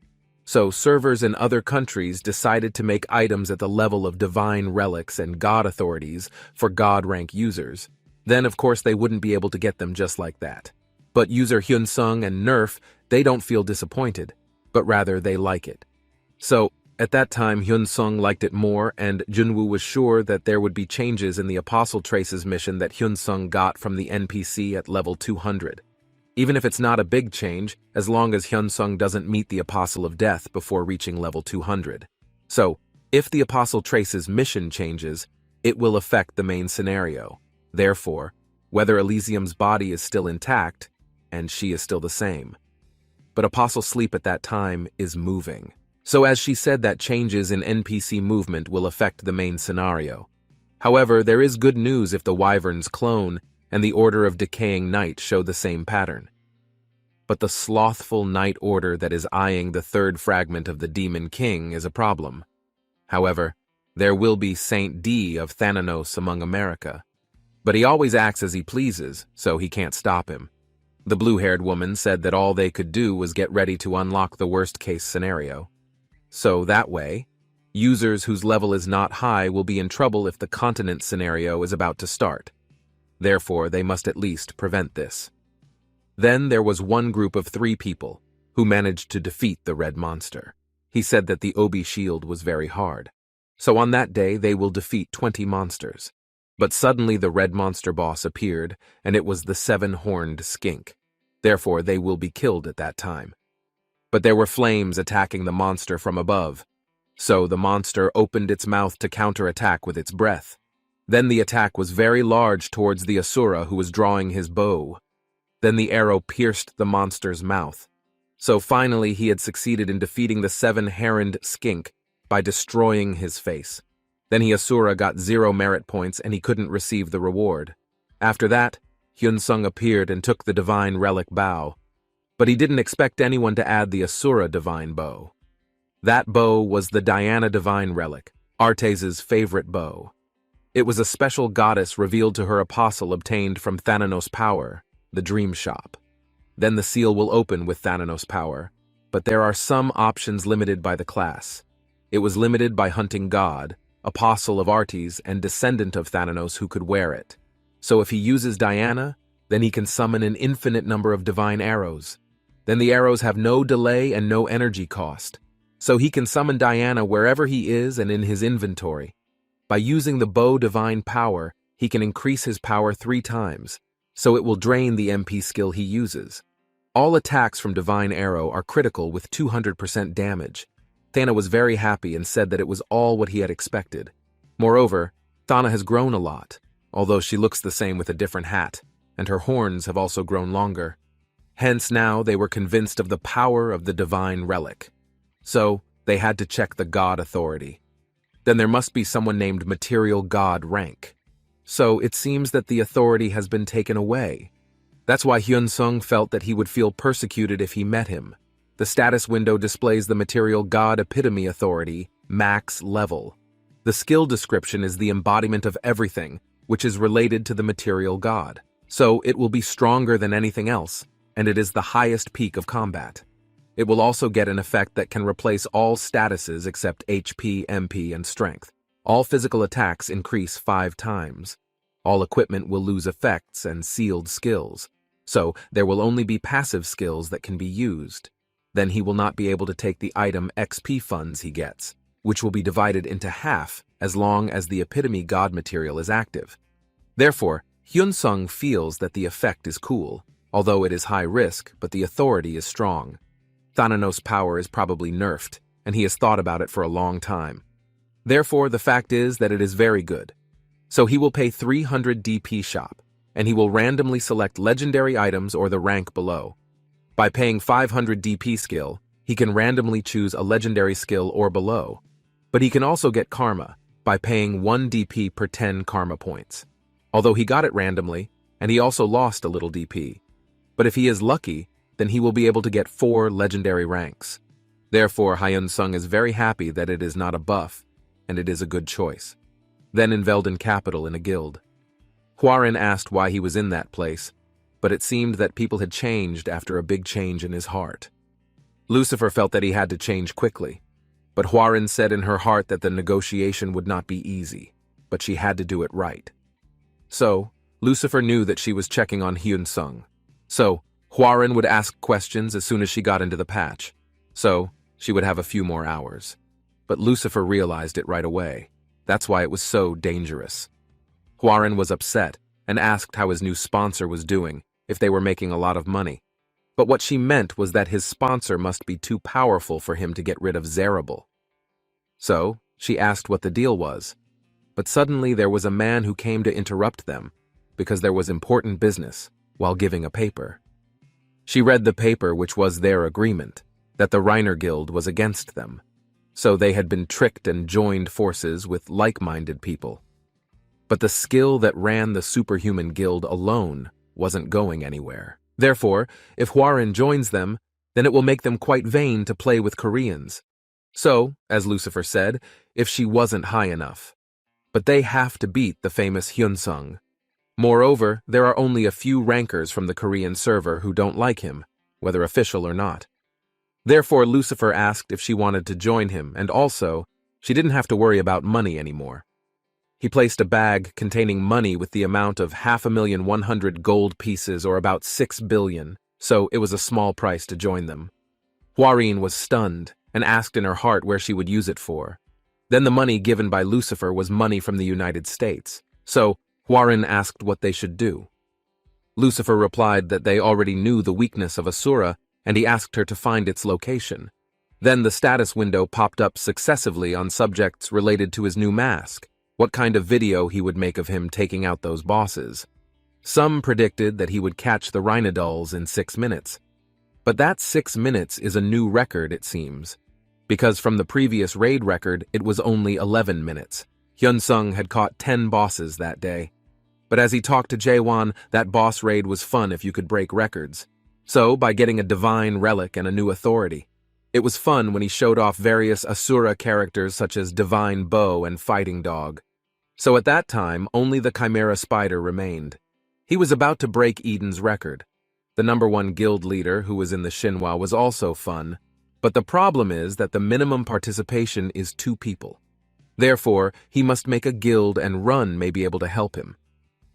So servers in other countries decided to make items at the level of divine relics and god authorities for god rank users. Then, of course, they wouldn't be able to get them just like that. But user Hyunsung and Nerf, they don't feel disappointed, but rather they like it. So, at that time, Hyunsung liked it more, and Junwoo was sure that there would be changes in the Apostle Traces mission that Hyunsung got from the NPC at level 200. Even if it's not a big change, as long as Hyunsung doesn't meet the Apostle of Death before reaching level 200. So, if the Apostle Traces mission changes, it will affect the main scenario. Therefore, whether Elysium's body is still intact, and she is still the same. But Apostle Sleep at that time is moving. So as she said, that changes in NPC movement will affect the main scenario. However, there is good news if the Wyvern's clone and the Order of Decaying Night show the same pattern. But the slothful Night Order that is eyeing the third fragment of the Demon King is a problem. However, there will be Saint D of Thananos among America. But he always acts as he pleases, so he can't stop him. The blue-haired woman said that all they could do was get ready to unlock the worst-case scenario. So that way, users whose level is not high will be in trouble if the continent scenario is about to start. Therefore, they must at least prevent this. Then there was one group of 3 people who managed to defeat the red monster. He said that the Obi shield was very hard. So on that day, they will defeat 20 monsters. But suddenly the red monster boss appeared, and it was the 7-horned skink. Therefore, they will be killed at that time. But there were flames attacking the monster from above. So the monster opened its mouth to counterattack with its breath. Then the attack was very large towards the Asura who was drawing his bow. Then the arrow pierced the monster's mouth. So finally he had succeeded in defeating the 7-horned skink by destroying his face. Then the Asura got 0 merit points and he couldn't receive the reward. After that, Hyunsung appeared and took the divine relic bow. But he didn't expect anyone to add the Asura divine bow. That bow was the Diana divine relic, Artes's favorite bow. It was a special goddess revealed to her apostle obtained from Thananos' power, the Dream Shop. Then the seal will open with Thananos' power, but there are some options limited by the class. It was limited by hunting god, apostle of Artes, and descendant of Thananos who could wear it. So if he uses Diana, then he can summon an infinite number of divine arrows. Then the arrows have no delay and no energy cost. So he can summon Diana wherever he is and in his inventory. By using the bow divine power, he can increase his power 3 times, so it will drain the MP skill he uses. All attacks from divine arrow are critical with 200% damage. Thana was very happy and said that it was all what he had expected. Moreover, Thana has grown a lot, although she looks the same with a different hat, and her horns have also grown longer. Hence now they were convinced of the power of the divine relic. So they had to check the god authority. Then there must be someone named Material God rank. So it seems that the authority has been taken away. That's why Hyunsung felt that he would feel persecuted if he met him. The status window displays the Material God Epitome Authority, max level. The skill description is the embodiment of everything, which is related to the Material God. So it will be stronger than anything else, and it is the highest peak of combat. It will also get an effect that can replace all statuses except HP, MP, and Strength. All physical attacks increase 5 times. All equipment will lose effects and sealed skills. So there will only be passive skills that can be used. Then he will not be able to take the item XP funds he gets, which will be divided into half as long as the Epitome God material is active. Therefore, Hyunsung feels that the effect is cool, although it is high risk, but the authority is strong. Thananos' power is probably nerfed, and he has thought about it for a long time. Therefore, the fact is that it is very good. So he will pay 300 DP shop, and he will randomly select legendary items or the rank below. By paying 500 DP skill, he can randomly choose a legendary skill or below. But he can also get karma by paying 1 DP per 10 karma points. Although he got it randomly, and he also lost a little DP. But if he is lucky, then he will be able to get 4 legendary ranks. Therefore, Hyunsung is very happy that it is not a buff, and it is a good choice. then in Velden capital in a guild. Hwarin asked why he was in that place, but it seemed that people had changed after a big change in his heart. Lucifer felt that he had to change quickly, but Hwarin said in her heart that the negotiation would not be easy, but she had to do it right. So, Lucifer knew that she was checking on Hyun-sung. So, Hwarin would ask questions as soon as she got into the patch. So, she would have a few more hours. But Lucifer realized it right away. That's why it was so dangerous. Hwarin was upset and asked how his new sponsor was doing, if they were making a lot of money. But what she meant was that his sponsor must be too powerful for him to get rid of Zarable. So, she asked what the deal was. But suddenly there was a man who came to interrupt them, because there was important business, while giving a paper. She read the paper, which was their agreement, that the Reiner Guild was against them. So they had been tricked and joined forces with like-minded people. But the skill that ran the superhuman guild alone wasn't going anywhere. Therefore, if Hwarin joins them, then it will make them quite vain to play with Koreans. So, as Lucifer said, if she wasn't high enough. But they have to beat the famous Hyun-sung. Moreover, there are only a few rankers from the Korean server who don't like him, whether official or not. Therefore, Lucifer asked if she wanted to join him, and also, she didn't have to worry about money anymore. He placed a bag containing money with the amount of 5,100,000 gold pieces, or about 6 billion, so it was a small price to join them. Hwarin was stunned and asked in her heart where she would use it for. Then the money given by Lucifer was money from the United States, so Hwarin asked what they should do. Lucifer replied that they already knew the weakness of Asura, and he asked her to find its location. Then the status window popped up successively on subjects related to his new mask, what kind of video he would make of him taking out those bosses. Some predicted that he would catch the Rhinodulls in 6 minutes. But that 6 minutes is a new record, it seems, because from the previous raid record, it was only 11 minutes. Hyun-sung had caught 10 bosses that day. But as he talked to Jaewon, that boss raid was fun if you could break records. So, by getting a divine relic and a new authority. It was fun when he showed off various Asura characters such as Divine Bow and Fighting Dog. So at that time, only the Chimera Spider remained. He was about to break Eden's record. The #1 guild leader, who was in the Shinhwa, was also fun. But the problem is that the minimum participation is 2 people. Therefore, he must make a guild, and Run may be able to help him.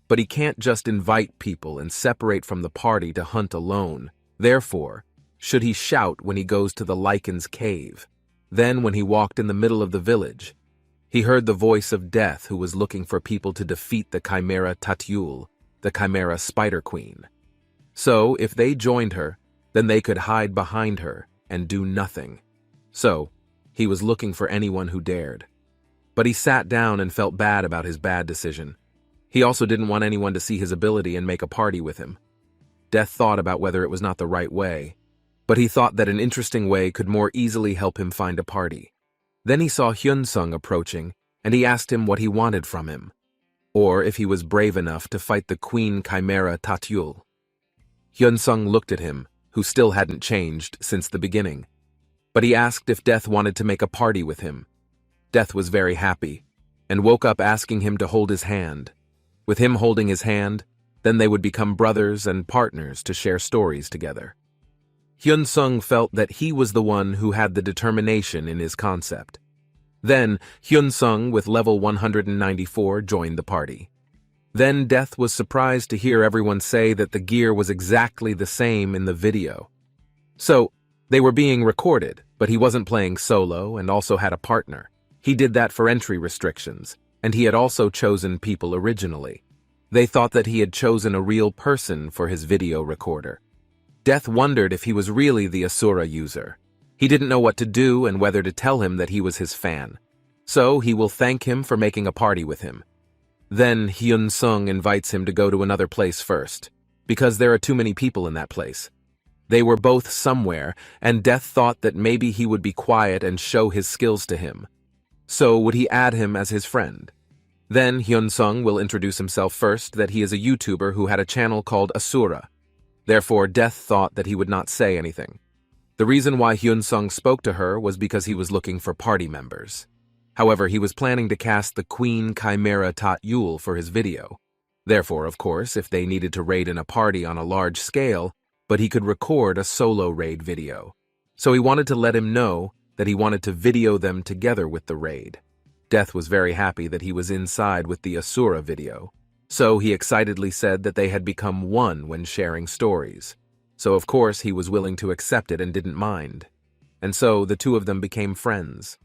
But he can't just invite people and separate from the party to hunt alone. Therefore, should he shout when he goes to the Lycan's cave? Then when he walked in the middle of the village, he heard the voice of Death, who was looking for people to defeat the Chimera Tatyul, the Chimera Spider Queen. So, if they joined her, then they could hide behind her and do nothing. So, he was looking for anyone who dared. But he sat down and felt bad about his bad decision. He also didn't want anyone to see his ability and make a party with him. Death thought about whether it was not the right way, but he thought that an interesting way could more easily help him find a party. Then he saw Hyun-sung approaching, and he asked him what he wanted from him, or if he was brave enough to fight the Queen Chimera Tatyul. Hyun-sung looked at him, who still hadn't changed since the beginning, but he asked if Death wanted to make a party with him. Death was very happy, and woke up asking him to hold his hand. With him holding his hand, then they would become brothers and partners to share stories together. Hyun-sung felt that he was the one who had the determination in his concept. Then, Hyun-sung with level 194 joined the party. Then Death was surprised to hear everyone say that the gear was exactly the same in the video. So, they were being recorded, but he wasn't playing solo and also had a partner. He did that for entry restrictions, and he had also chosen people originally. They thought that he had chosen a real person for his video recorder. Death wondered if he was really the Asura user. He didn't know what to do and whether to tell him that he was his fan. So he will thank him for making a party with him. Then Hyun-sung invites him to go to another place first, because there are too many people in that place. They were both somewhere, and Death thought that maybe he would be quiet and show his skills to him. So would he add him as his friend? Then Hyun-sung will introduce himself first that he is a YouTuber who had a channel called Asura. Therefore, Death thought that he would not say anything. The reason why Hyun-sung spoke to her was because he was looking for party members. However, he was planning to cast the Queen Chimera Tot Yule for his video. Therefore, of course, if they needed to raid in a party on a large scale, but he could record a solo raid video. So he wanted to let him know that he wanted to video them together with the raid. Death was very happy that he was inside with the Asura video. So he excitedly said that they had become one when sharing stories. So of course he was willing to accept it and didn't mind. And so the two of them became friends.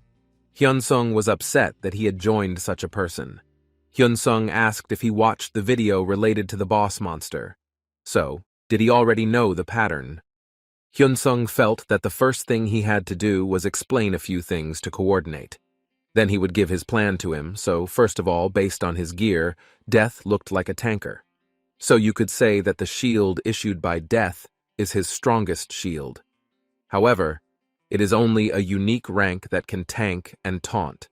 Hyun-sung was upset that he had joined such a person. Hyun-sung asked if he watched the video related to the boss monster. So, did he already know the pattern? Hyun-sung felt that the first thing he had to do was explain a few things to coordinate. Then he would give his plan to him, so first of all, based on his gear, Death looked like a tanker. So you could say that the shield issued by Death is his strongest shield. However, it is only a unique rank that can tank and taunt.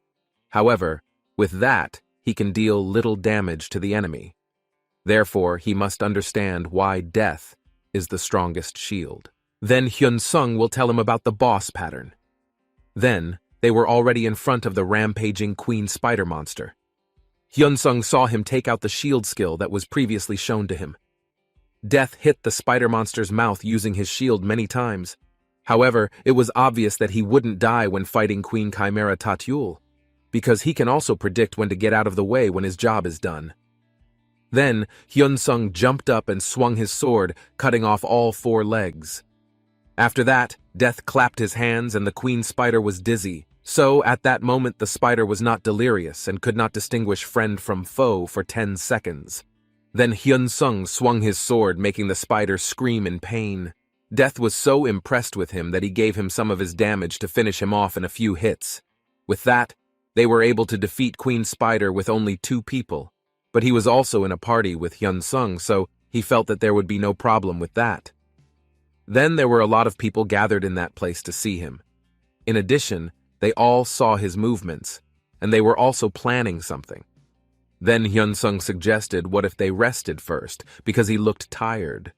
However, with that, he can deal little damage to the enemy. Therefore, he must understand why Death is the strongest shield. Then Hyun-sung will tell him about the boss pattern. Then, they were already in front of the rampaging Queen Spider Monster. Hyun-sung saw him take out the shield skill that was previously shown to him. Death hit the spider monster's mouth using his shield many times. However, it was obvious that he wouldn't die when fighting Queen Chimera Tot Yule, because he can also predict when to get out of the way when his job is done. Then, Hyun-sung jumped up and swung his sword, cutting off all 4 legs. After that, Death clapped his hands and the Queen Spider was dizzy. So, at that moment the spider was not delirious and could not distinguish friend from foe for 10 seconds. Then Hyun-sung swung his sword, making the spider scream in pain. Death was so impressed with him that he gave him some of his damage to finish him off in a few hits. With that, they were able to defeat Queen Spider with only 2 people, but he was also in a party with Hyun-sung, so he felt that there would be no problem with that. Then there were a lot of people gathered in that place to see him. In addition, they all saw his movements, and they were also planning something. Then Hyun-sung suggested what if they rested first, because he looked tired.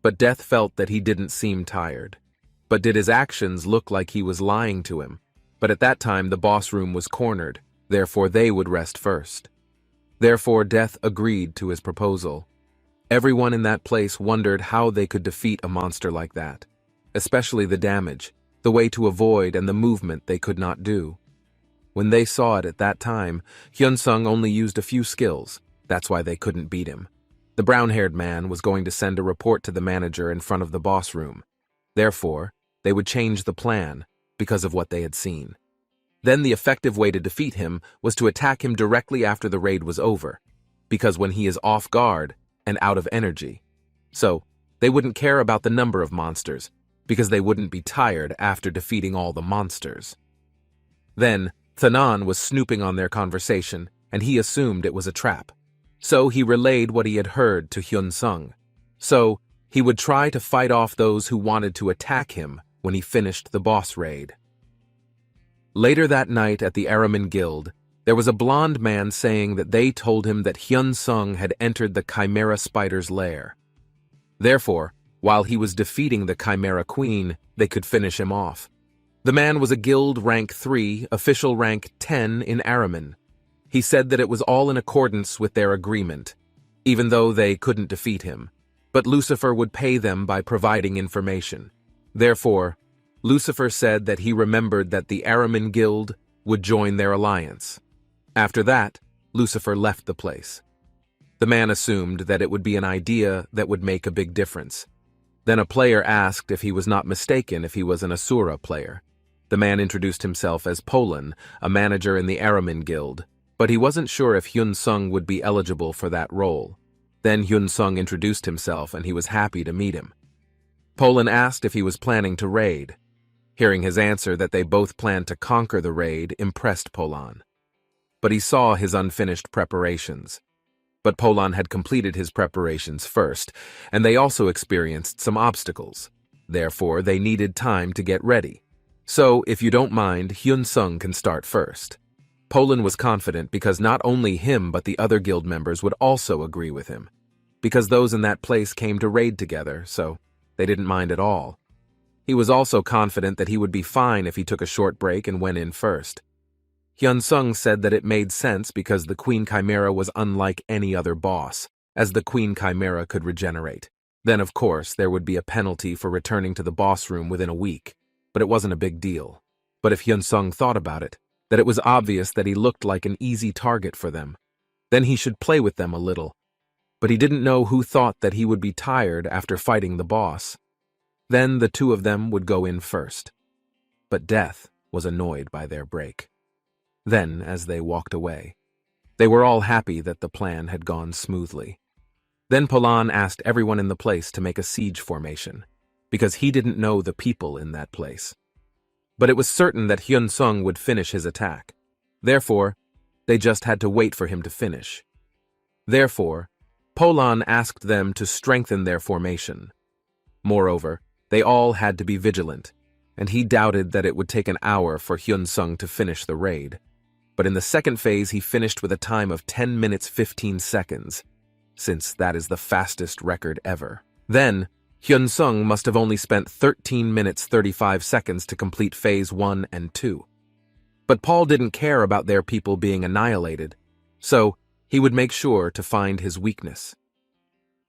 But Death felt that he didn't seem tired. But did his actions look like he was lying to him? But at that time the boss room was cornered, therefore they would rest first. Therefore Death agreed to his proposal. Everyone in that place wondered how they could defeat a monster like that, especially the damage, the way to avoid and the movement they could not do. When they saw it at that time, Hyun-sung only used a few skills, that's why they couldn't beat him. The brown-haired man was going to send a report to the manager in front of the boss room. Therefore, they would change the plan, because of what they had seen. Then the effective way to defeat him was to attack him directly after the raid was over, because when he is off guard and out of energy. So, they wouldn't care about the number of monsters, because they wouldn't be tired after defeating all the monsters. Then, Thanon was snooping on their conversation, and he assumed it was a trap. So he relayed what he had heard to Hyun-sung. So, he would try to fight off those who wanted to attack him when he finished the boss raid. Later that night at the Araman Guild, there was a blonde man saying that they told him that Hyun-sung had entered the Chimera Spider's lair. Therefore, while he was defeating the Chimera Queen, they could finish him off. The man was a guild rank 3, official rank 10 in Araman. He said that it was all in accordance with their agreement, even though they couldn't defeat him. But Lucifer would pay them by providing information. Therefore, Lucifer said that he remembered that the Araman Guild would join their alliance. After that, Lucifer left the place. The man assumed that it would be an idea that would make a big difference. Then a player asked if he was not mistaken if he was an Asura player. The man introduced himself as Polan, a manager in the Araman Guild, but he wasn't sure if Hyun-sung would be eligible for that role. Then Hyun-sung introduced himself and he was happy to meet him. Polan asked if he was planning to raid. Hearing his answer that they both planned to conquer the raid impressed Polan. But he saw his unfinished preparations. But Polan had completed his preparations first, and they also experienced some obstacles. Therefore, they needed time to get ready. So, if you don't mind, Hyun-sung can start first. Polan was confident because not only him but the other guild members would also agree with him. Because those in that place came to raid together, so they didn't mind at all. He was also confident that he would be fine if he took a short break and went in first. Hyun-sung said that it made sense because the Queen Chimera was unlike any other boss, as the Queen Chimera could regenerate. Then, of course, there would be a penalty for returning to the boss room within a week, but it wasn't a big deal. But if Hyun-sung thought about it, that it was obvious that he looked like an easy target for them, then he should play with them a little. But he didn't know who thought that he would be tired after fighting the boss. Then the two of them would go in first. But Death was annoyed by their break. Then, as they walked away, they were all happy that the plan had gone smoothly. Then Polan asked everyone in the place to make a siege formation, because he didn't know the people in that place. But it was certain that Hyun-sung would finish his attack. Therefore, they just had to wait for him to finish. Therefore, Polan asked them to strengthen their formation. Moreover, they all had to be vigilant, and he doubted that it would take an hour for Hyun-sung to finish the raid. But in the second phase, he finished with a time of 10 minutes 15 seconds, since that is the fastest record ever. Then, Hyun-sung must have only spent 13 minutes 35 seconds to complete phase 1 and 2. But Paul didn't care about their people being annihilated, so he would make sure to find his weakness.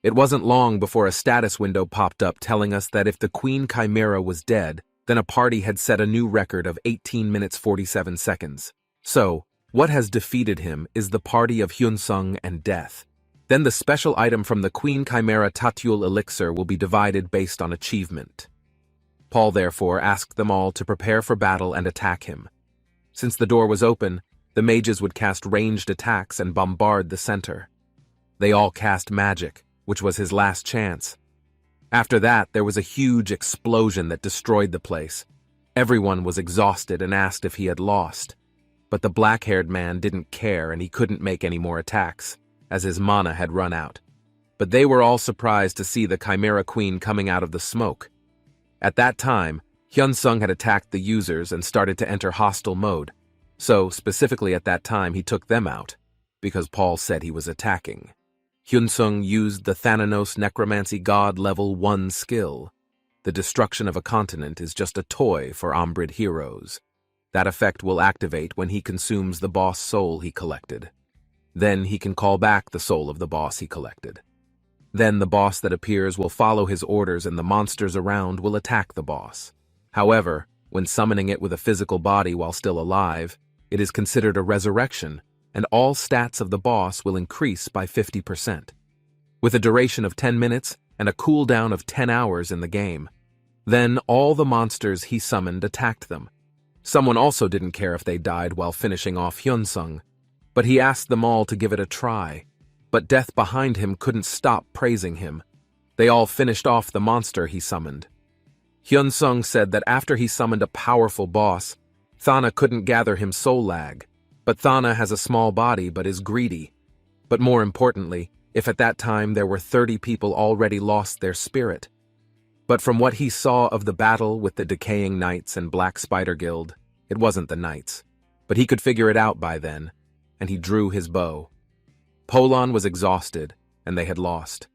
It wasn't long before a status window popped up telling us that if the Queen Chimera was dead, then a party had set a new record of 18 minutes 47 seconds. So, what has defeated him is the party of Hyun-sung and Death. Then the special item from the Queen Chimera Tatul Elixir will be divided based on achievement. Paul therefore asked them all to prepare for battle and attack him. Since the door was open, the mages would cast ranged attacks and bombard the center. They all cast magic, which was his last chance. After that, there was a huge explosion that destroyed the place. Everyone was exhausted and asked if he had lost. But the black-haired man didn't care and he couldn't make any more attacks, as his mana had run out. But they were all surprised to see the Chimera Queen coming out of the smoke. At that time, Hyun-sung had attacked the users and started to enter hostile mode. So, specifically at that time, he took them out, because Paul said he was attacking. Hyun-sung used the Thananos Necromancy God Level 1 skill. The destruction of a continent is just a toy for Ombrid heroes. That effect will activate when he consumes the boss soul he collected. Then he can call back the soul of the boss he collected. Then the boss that appears will follow his orders and the monsters around will attack the boss. However, when summoning it with a physical body while still alive, it is considered a resurrection, and all stats of the boss will increase by 50%. With a duration of 10 minutes and a cooldown of 10 hours in the game. Then all the monsters he summoned attacked them. Someone also didn't care if they died while finishing off Hyun-sung, but he asked them all to give it a try. But Death behind him couldn't stop praising him. They all finished off the monster he summoned. Hyun-sung said that after he summoned a powerful boss, Thana couldn't gather him soul lag. But Thana has a small body but is greedy. But more importantly, if at that time there were 30 people already lost their spirit. But from what he saw of the battle with the Decaying Knights and Black Spider Guild, it wasn't the Knights. But he could figure it out by then, and he drew his bow. Polan was exhausted, and they had lost.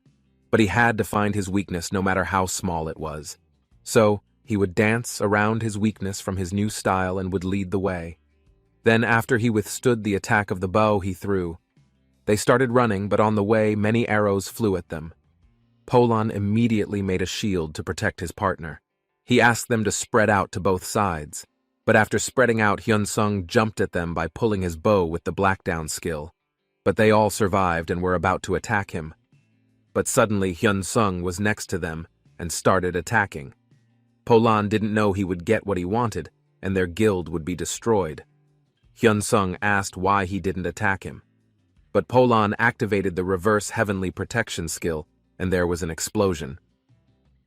But he had to find his weakness no matter how small it was. So, he would dance around his weakness from his new style and would lead the way. Then after he withstood the attack of the bow he threw, they started running, but on the way many arrows flew at them. Polan immediately made a shield to protect his partner. He asked them to spread out to both sides, but after spreading out, Hyun-sung jumped at them by pulling his bow with the Blackdown skill. But they all survived and were about to attack him. But suddenly Hyun-sung was next to them and started attacking. Polan didn't know he would get what he wanted, and their guild would be destroyed. Hyun-sung asked why he didn't attack him. But Polan activated the reverse heavenly protection skill, and there was an explosion.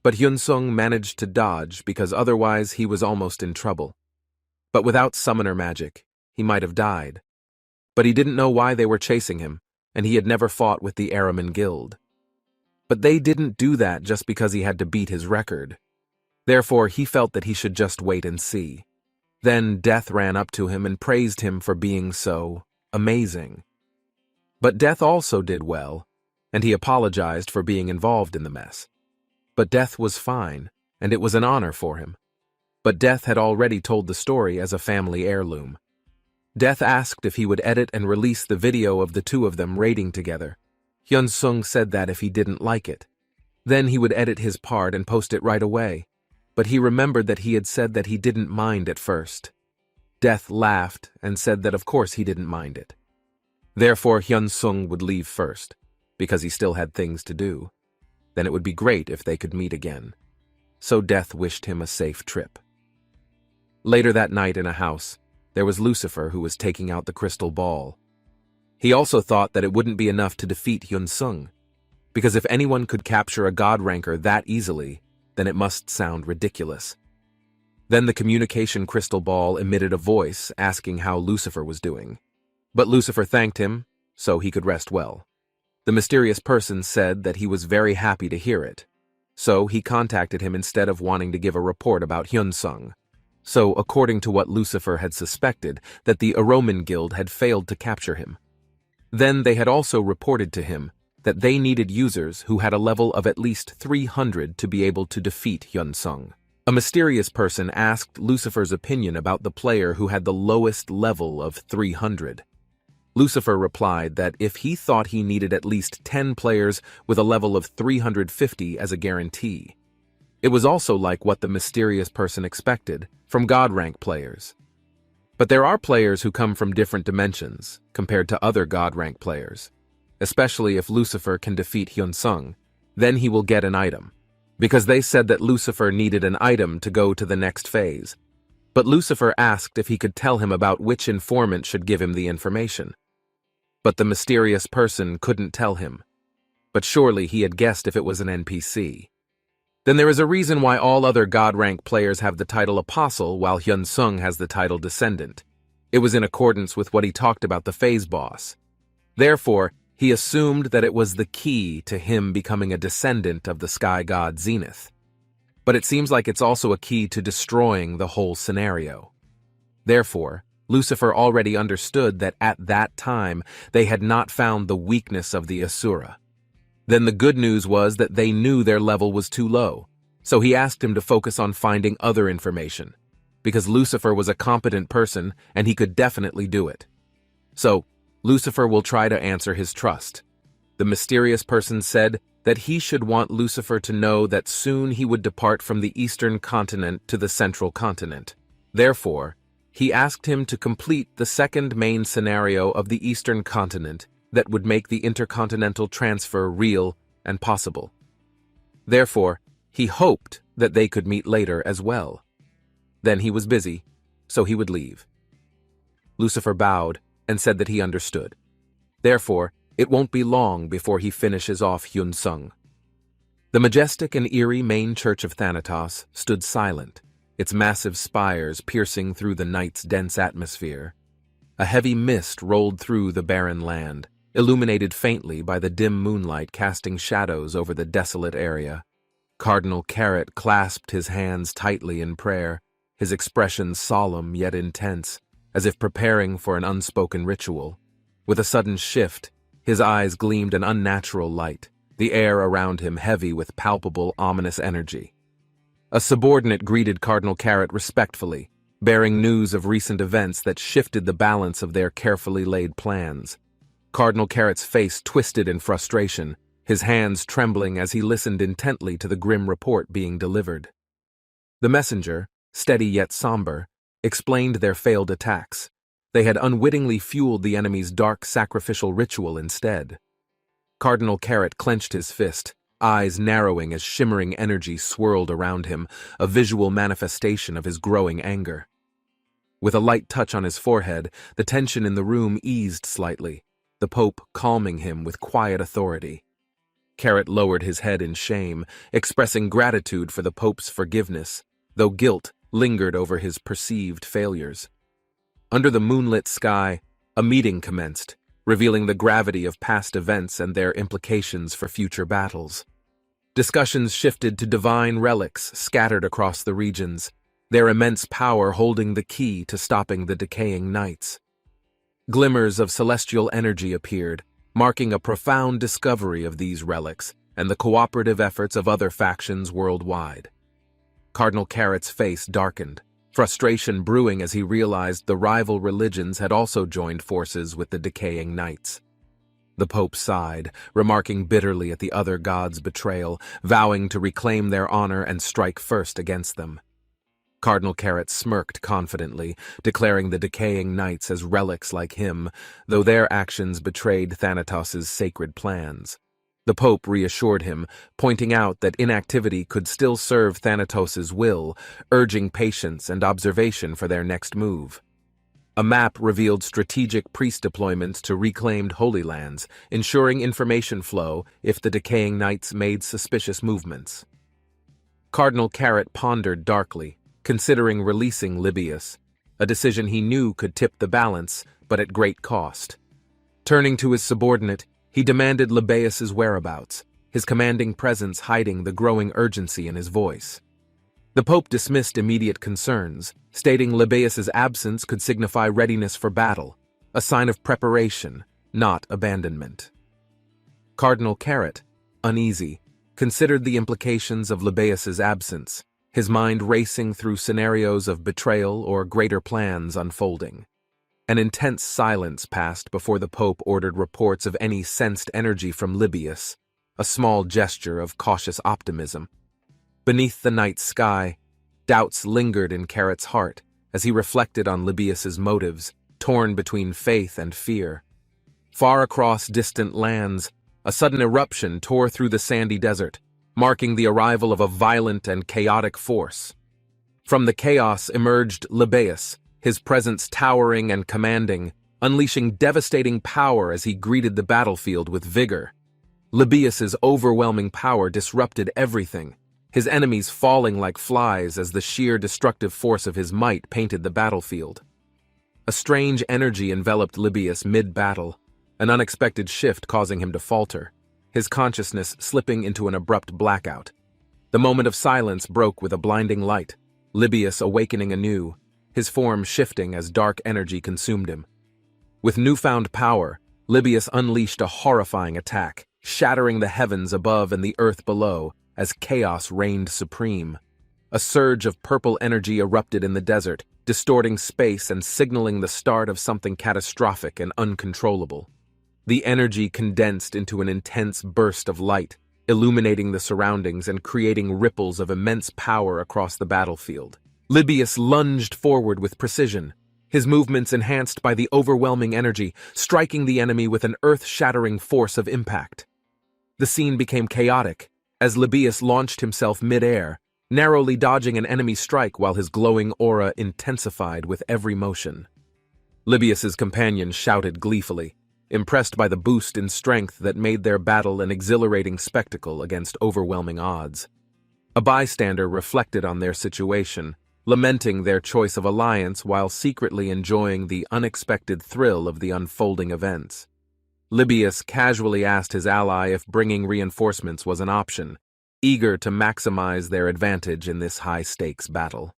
But Hyun-sung managed to dodge because otherwise he was almost in trouble. But without summoner magic, he might have died. But he didn't know why they were chasing him, and he had never fought with the Araman Guild. But they didn't do that just because he had to beat his record. Therefore, he felt that he should just wait and see. Then Death ran up to him and praised him for being so amazing. But Death also did well, and he apologized for being involved in the mess. But Death was fine, and it was an honor for him. But Death had already told the story as a family heirloom. Death asked if he would edit and release the video of the two of them raiding together. Hyun-sung said that if he didn't like it, then he would edit his part and post it right away. But he remembered that he had said that he didn't mind at first. Death laughed and said that of course he didn't mind it. Therefore Hyun-sung would leave first, because he still had things to do. Then it would be great if they could meet again. So Death wished him a safe trip. Later that night in a house, there was Lucifer who was taking out the crystal ball. He also thought that it wouldn't be enough to defeat Hyun-sung, because if anyone could capture a god ranker that easily, then it must sound ridiculous. Then the communication crystal ball emitted a voice asking how Lucifer was doing. But Lucifer thanked him, so he could rest well. The mysterious person said that he was very happy to hear it, so he contacted him instead of wanting to give a report about Hyun-sung. So, according to what Lucifer had suspected, that the Aroman Guild had failed to capture him. Then they had also reported to him that they needed users who had a level of at least 300 to be able to defeat Hyun-sung. A mysterious person asked Lucifer's opinion about the player who had the lowest level of 300. Lucifer replied that if he thought he needed at least 10 players with a level of 350 as a guarantee. It was also like what the mysterious person expected from God rank players. But there are players who come from different dimensions compared to other God rank players. Especially if Lucifer can defeat Hyun-sung, then he will get an item. Because they said that Lucifer needed an item to go to the next phase. But Lucifer asked if he could tell him about which informant should give him the information. But the mysterious person couldn't tell him. But surely he had guessed if it was an NPC. Then there is a reason why all other God rank players have the title Apostle while Hyun-sung has the title Descendant. It was in accordance with what he talked about the phase boss. Therefore, he assumed that it was the key to him becoming a descendant of the sky god Zenith. But it seems like it's also a key to destroying the whole scenario. Therefore, Lucifer already understood that at that time they had not found the weakness of the Asura. Then the good news was that they knew their level was too low, so he asked him to focus on finding other information, because Lucifer was a competent person and he could definitely do it. So, Lucifer will try to answer his trust. The mysterious person said that he should want Lucifer to know that soon he would depart from the eastern continent to the central continent. Therefore, he asked him to complete the second main scenario of the eastern continent that would make the intercontinental transfer real and possible. Therefore, he hoped that they could meet later as well. Then he was busy, so he would leave. Lucifer bowed and said that he understood. Therefore, it won't be long before he finishes off Hyun-sung. The majestic and eerie main church of Thanatos stood silent, its massive spires piercing through the night's dense atmosphere. A heavy mist rolled through the barren land, illuminated faintly by the dim moonlight casting shadows over the desolate area. Cardinal Carrot clasped his hands tightly in prayer, his expression solemn yet intense, as if preparing for an unspoken ritual. With a sudden shift, his eyes gleamed an unnatural light, the air around him heavy with palpable, ominous energy. A subordinate greeted Cardinal Carrot respectfully, bearing news of recent events that shifted the balance of their carefully laid plans. Cardinal Carrot's face twisted in frustration, his hands trembling as he listened intently to the grim report being delivered. The messenger, steady yet somber, explained their failed attacks. They had unwittingly fueled the enemy's dark sacrificial ritual instead. Cardinal Carrot clenched his fist, eyes narrowing as shimmering energy swirled around him, a visual manifestation of his growing anger. With a light touch on his forehead, the tension in the room eased slightly, the Pope calming him with quiet authority. Carrot lowered his head in shame, expressing gratitude for the Pope's forgiveness, though guilt lingered over his perceived failures. Under the moonlit sky, a meeting commenced, revealing the gravity of past events and their implications for future battles. Discussions shifted to divine relics scattered across the regions, their immense power holding the key to stopping the decaying nights. Glimmers of celestial energy appeared, marking a profound discovery of these relics and the cooperative efforts of other factions worldwide. Cardinal Carrot's face darkened, frustration brewing as he realized the rival religions had also joined forces with the decaying knights. The Pope sighed, remarking bitterly at the other gods' betrayal, vowing to reclaim their honor and strike first against them. Cardinal Carrot smirked confidently, declaring the decaying knights as relics like him, though their actions betrayed Thanatos' sacred plans. The Pope reassured him, pointing out that inactivity could still serve Thanatos' will, urging patience and observation for their next move. A map revealed strategic priest deployments to reclaimed Holy Lands, ensuring information flow if the decaying knights made suspicious movements. Cardinal Carrot pondered darkly, considering releasing Libius, a decision he knew could tip the balance, but at great cost. Turning to his subordinate, he demanded Libius's whereabouts, his commanding presence hiding the growing urgency in his voice. The Pope dismissed immediate concerns, stating Libius's absence could signify readiness for battle, a sign of preparation, not abandonment. Cardinal Carrot, uneasy, considered the implications of Libius's absence, his mind racing through scenarios of betrayal or greater plans unfolding. An intense silence passed before the Pope ordered reports of any sensed energy from Libius, a small gesture of cautious optimism. Beneath the night sky, doubts lingered in Carrot's heart as he reflected on Libius's motives, torn between faith and fear. Far across distant lands, a sudden eruption tore through the sandy desert, marking the arrival of a violent and chaotic force. From the chaos emerged Libius, his presence towering and commanding, unleashing devastating power as he greeted the battlefield with vigor. Libius's overwhelming power disrupted everything, his enemies falling like flies as the sheer destructive force of his might painted the battlefield. A strange energy enveloped Libius mid-battle, an unexpected shift causing him to falter, his consciousness slipping into an abrupt blackout. The moment of silence broke with a blinding light, Libius awakening anew, his form shifting as dark energy consumed him. With newfound power, Libius unleashed a horrifying attack, shattering the heavens above and the earth below, as chaos reigned supreme. A surge of purple energy erupted in the desert, distorting space and signaling the start of something catastrophic and uncontrollable. The energy condensed into an intense burst of light, illuminating the surroundings and creating ripples of immense power across the battlefield. Libius lunged forward with precision, his movements enhanced by the overwhelming energy, striking the enemy with an earth-shattering force of impact. The scene became chaotic, as Libius launched himself mid-air, narrowly dodging an enemy strike while his glowing aura intensified with every motion. Libius's companions shouted gleefully, impressed by the boost in strength that made their battle an exhilarating spectacle against overwhelming odds. A bystander reflected on their situation, lamenting their choice of alliance while secretly enjoying the unexpected thrill of the unfolding events. Libius casually asked his ally if bringing reinforcements was an option, eager to maximize their advantage in this high-stakes battle.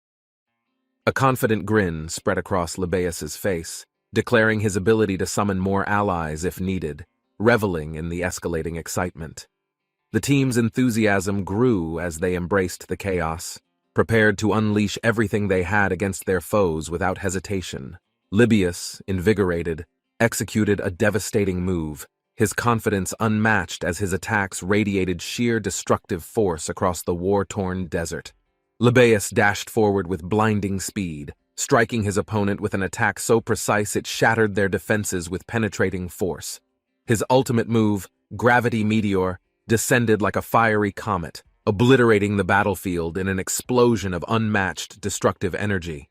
A confident grin spread across Libius's face, declaring his ability to summon more allies if needed, reveling in the escalating excitement. The team's enthusiasm grew as they embraced the chaos, prepared to unleash everything they had against their foes without hesitation. Libius, invigorated, executed a devastating move, his confidence unmatched as his attacks radiated sheer destructive force across the war-torn desert. Libius dashed forward with blinding speed, striking his opponent with an attack so precise it shattered their defenses with penetrating force. His ultimate move, Gravity Meteor, descended like a fiery comet, obliterating the battlefield in an explosion of unmatched destructive energy.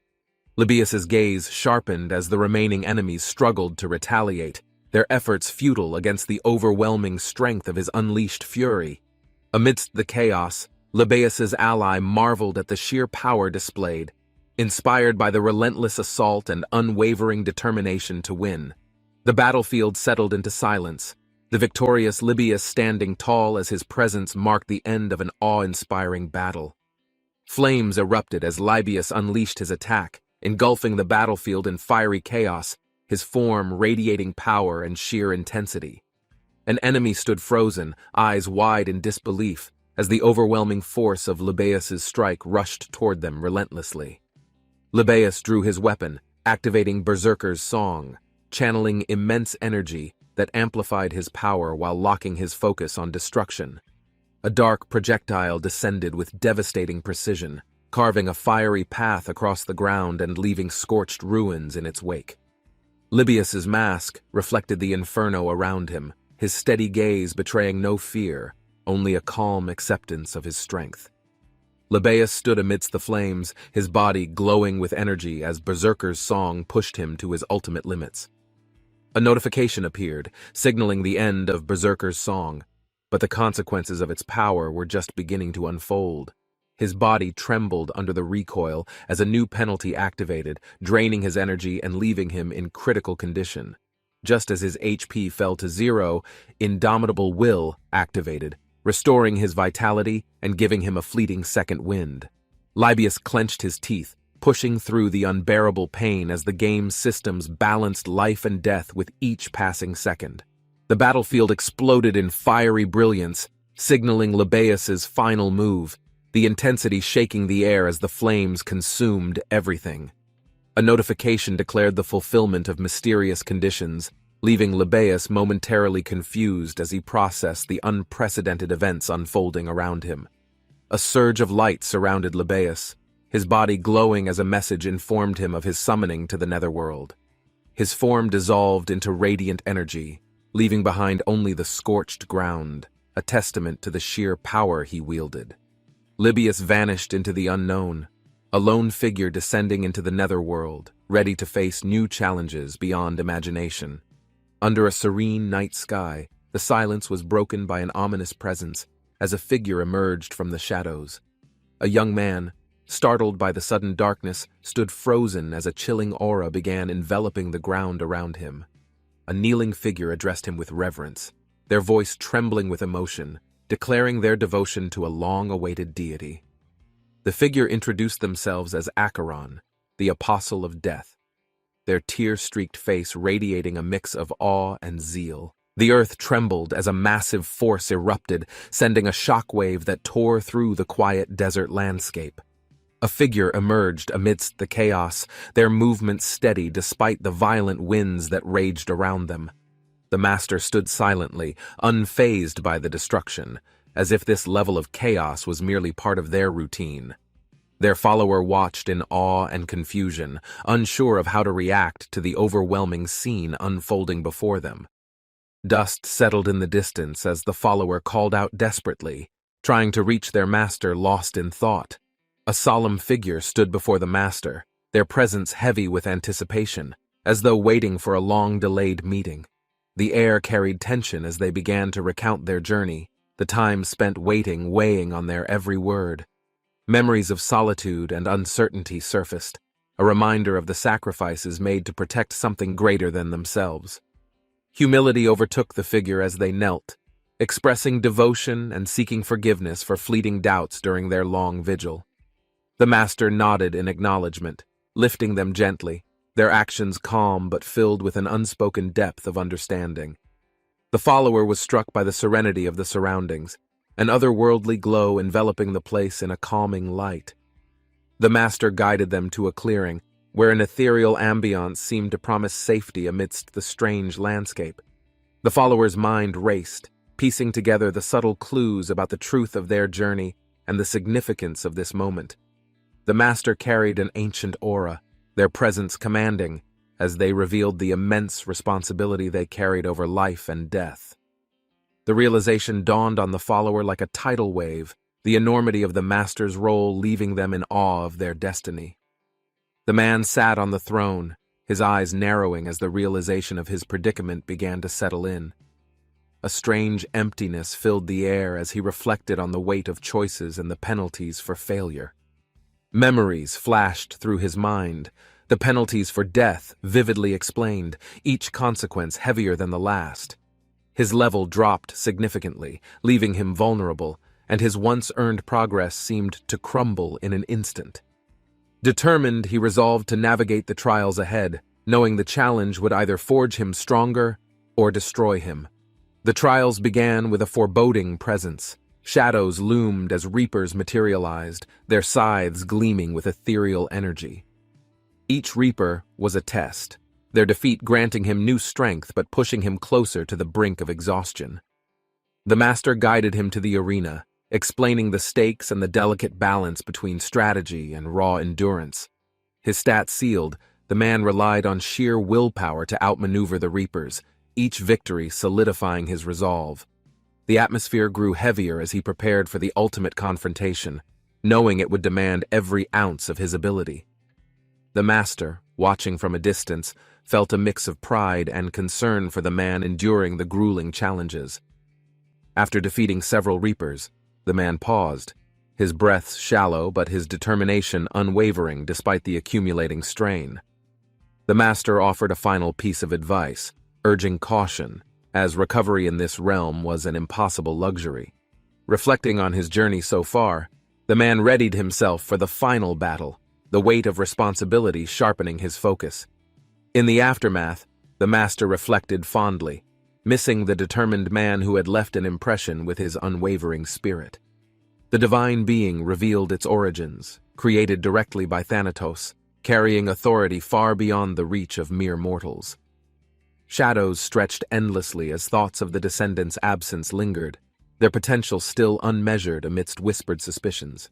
Libius's gaze sharpened as the remaining enemies struggled to retaliate, their efforts futile against the overwhelming strength of his unleashed fury. Amidst the chaos, Libius's ally marveled at the sheer power displayed, inspired by the relentless assault and unwavering determination to win. The battlefield settled into silence, the victorious Libius standing tall as his presence marked the end of an awe-inspiring battle. Flames erupted as Libius unleashed his attack, engulfing the battlefield in fiery chaos, his form radiating power and sheer intensity. An enemy stood frozen, eyes wide in disbelief, as the overwhelming force of Libius's strike rushed toward them relentlessly. Libeus drew his weapon, activating Berserker's song, channeling immense energy that amplified his power while locking his focus on destruction. A dark projectile descended with devastating precision, carving a fiery path across the ground and leaving scorched ruins in its wake. Libeus's mask reflected the inferno around him, his steady gaze betraying no fear, only a calm acceptance of his strength. Libeus stood amidst the flames, his body glowing with energy as Berserker's song pushed him to his ultimate limits. A notification appeared, signaling the end of Berserker's song, but the consequences of its power were just beginning to unfold. His body trembled under the recoil as a new penalty activated, draining his energy and leaving him in critical condition. Just as his HP fell to 0, Indomitable Will activated, restoring his vitality and giving him a fleeting second wind. Libeus clenched his teeth, pushing through the unbearable pain as the game's systems balanced life and death with each passing second. The battlefield exploded in fiery brilliance, signaling Libeus's final move, the intensity shaking the air as the flames consumed everything. A notification declared the fulfillment of mysterious conditions, leaving Libeus momentarily confused as he processed the unprecedented events unfolding around him. A surge of light surrounded Libeus, his body glowing as a message informed him of his summoning to the netherworld. His form dissolved into radiant energy, leaving behind only the scorched ground, a testament to the sheer power he wielded. Libeus vanished into the unknown, a lone figure descending into the netherworld, ready to face new challenges beyond imagination. Under a serene night sky, the silence was broken by an ominous presence as a figure emerged from the shadows. A young man, startled by the sudden darkness, stood frozen as a chilling aura began enveloping the ground around him. A kneeling figure addressed him with reverence, their voice trembling with emotion, declaring their devotion to a long-awaited deity. The figure introduced themselves as Acheron, the Apostle of Death, their tear-streaked face radiating a mix of awe and zeal. The earth trembled as a massive force erupted, sending a shockwave that tore through the quiet desert landscape. A figure emerged amidst the chaos, their movements steady despite the violent winds that raged around them. The master stood silently, unfazed by the destruction, as if this level of chaos was merely part of their routine. Their follower watched in awe and confusion, unsure of how to react to the overwhelming scene unfolding before them. Dust settled in the distance as the follower called out desperately, trying to reach their master lost in thought. A solemn figure stood before the master, their presence heavy with anticipation, as though waiting for a long-delayed meeting. The air carried tension as they began to recount their journey, the time spent waiting weighing on their every word. Memories of solitude and uncertainty surfaced, a reminder of the sacrifices made to protect something greater than themselves. Humility overtook the figure as they knelt, expressing devotion and seeking forgiveness for fleeting doubts during their long vigil. The master nodded in acknowledgement, lifting them gently, their actions calm but filled with an unspoken depth of understanding. The follower was struck by the serenity of the surroundings, an otherworldly glow enveloping the place in a calming light. The master guided them to a clearing, where an ethereal ambiance seemed to promise safety amidst the strange landscape. The follower's mind raced, piecing together the subtle clues about the truth of their journey and the significance of this moment. The master carried an ancient aura, their presence commanding, as they revealed the immense responsibility they carried over life and death. The realization dawned on the follower like a tidal wave, the enormity of the master's role leaving them in awe of their destiny. The man sat on the throne, his eyes narrowing as the realization of his predicament began to settle in. A strange emptiness filled the air as he reflected on the weight of choices and the penalties for failure. Memories flashed through his mind, the penalties for death vividly explained, each consequence heavier than the last. His level dropped significantly, leaving him vulnerable, and his once-earned progress seemed to crumble in an instant. Determined, he resolved to navigate the trials ahead, knowing the challenge would either forge him stronger or destroy him. The trials began with a foreboding presence. Shadows loomed as reapers materialized, their scythes gleaming with ethereal energy. Each Reaper was a test, their defeat granting him new strength but pushing him closer to the brink of exhaustion. The master guided him to the arena, explaining the stakes and the delicate balance between strategy and raw endurance. His stats sealed, the man relied on sheer willpower to outmaneuver the Reapers, each victory solidifying his resolve. The atmosphere grew heavier as he prepared for the ultimate confrontation, knowing it would demand every ounce of his ability. The master, watching from a distance, felt a mix of pride and concern for the man enduring the grueling challenges. After defeating several Reapers, the man paused, his breath shallow but his determination unwavering despite the accumulating strain. The master offered a final piece of advice, urging caution, as recovery in this realm was an impossible luxury. Reflecting on his journey so far, the man readied himself for the final battle, the weight of responsibility sharpening his focus. In the aftermath, the master reflected fondly, missing the determined man who had left an impression with his unwavering spirit. The divine being revealed its origins, created directly by Thanatos, carrying authority far beyond the reach of mere mortals. Shadows stretched endlessly as thoughts of the descendants' absence lingered, their potential still unmeasured amidst whispered suspicions.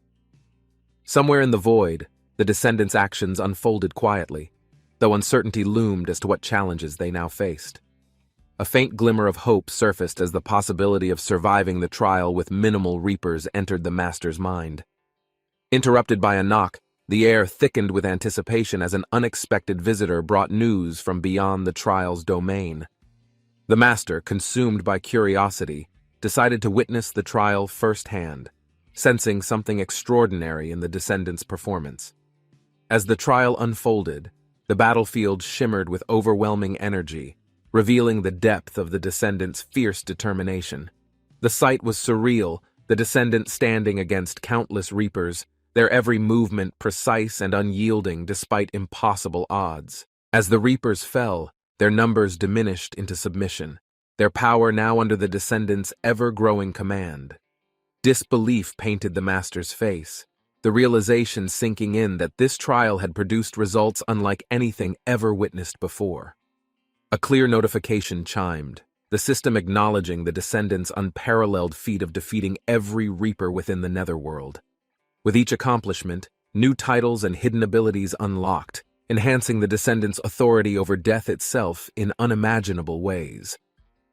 Somewhere in the void, the descendants' actions unfolded quietly, though uncertainty loomed as to what challenges they now faced. A faint glimmer of hope surfaced as the possibility of surviving the trial with minimal Reapers entered the master's mind. Interrupted by a knock, the air thickened with anticipation as an unexpected visitor brought news from beyond the trial's domain. The master, consumed by curiosity, decided to witness the trial firsthand, sensing something extraordinary in the descendants' performance. As the trial unfolded, the battlefield shimmered with overwhelming energy, revealing the depth of the descendants' fierce determination. The sight was surreal, the descendants standing against countless Reapers, their every movement precise and unyielding despite impossible odds. As the Reapers fell, their numbers diminished into submission, their power now under the descendants' ever-growing command. Disbelief painted the master's face, the realization sinking in that this trial had produced results unlike anything ever witnessed before. A clear notification chimed, the system acknowledging the descendants' unparalleled feat of defeating every Reaper within the netherworld. With each accomplishment, new titles and hidden abilities unlocked, enhancing the descendants' authority over death itself in unimaginable ways.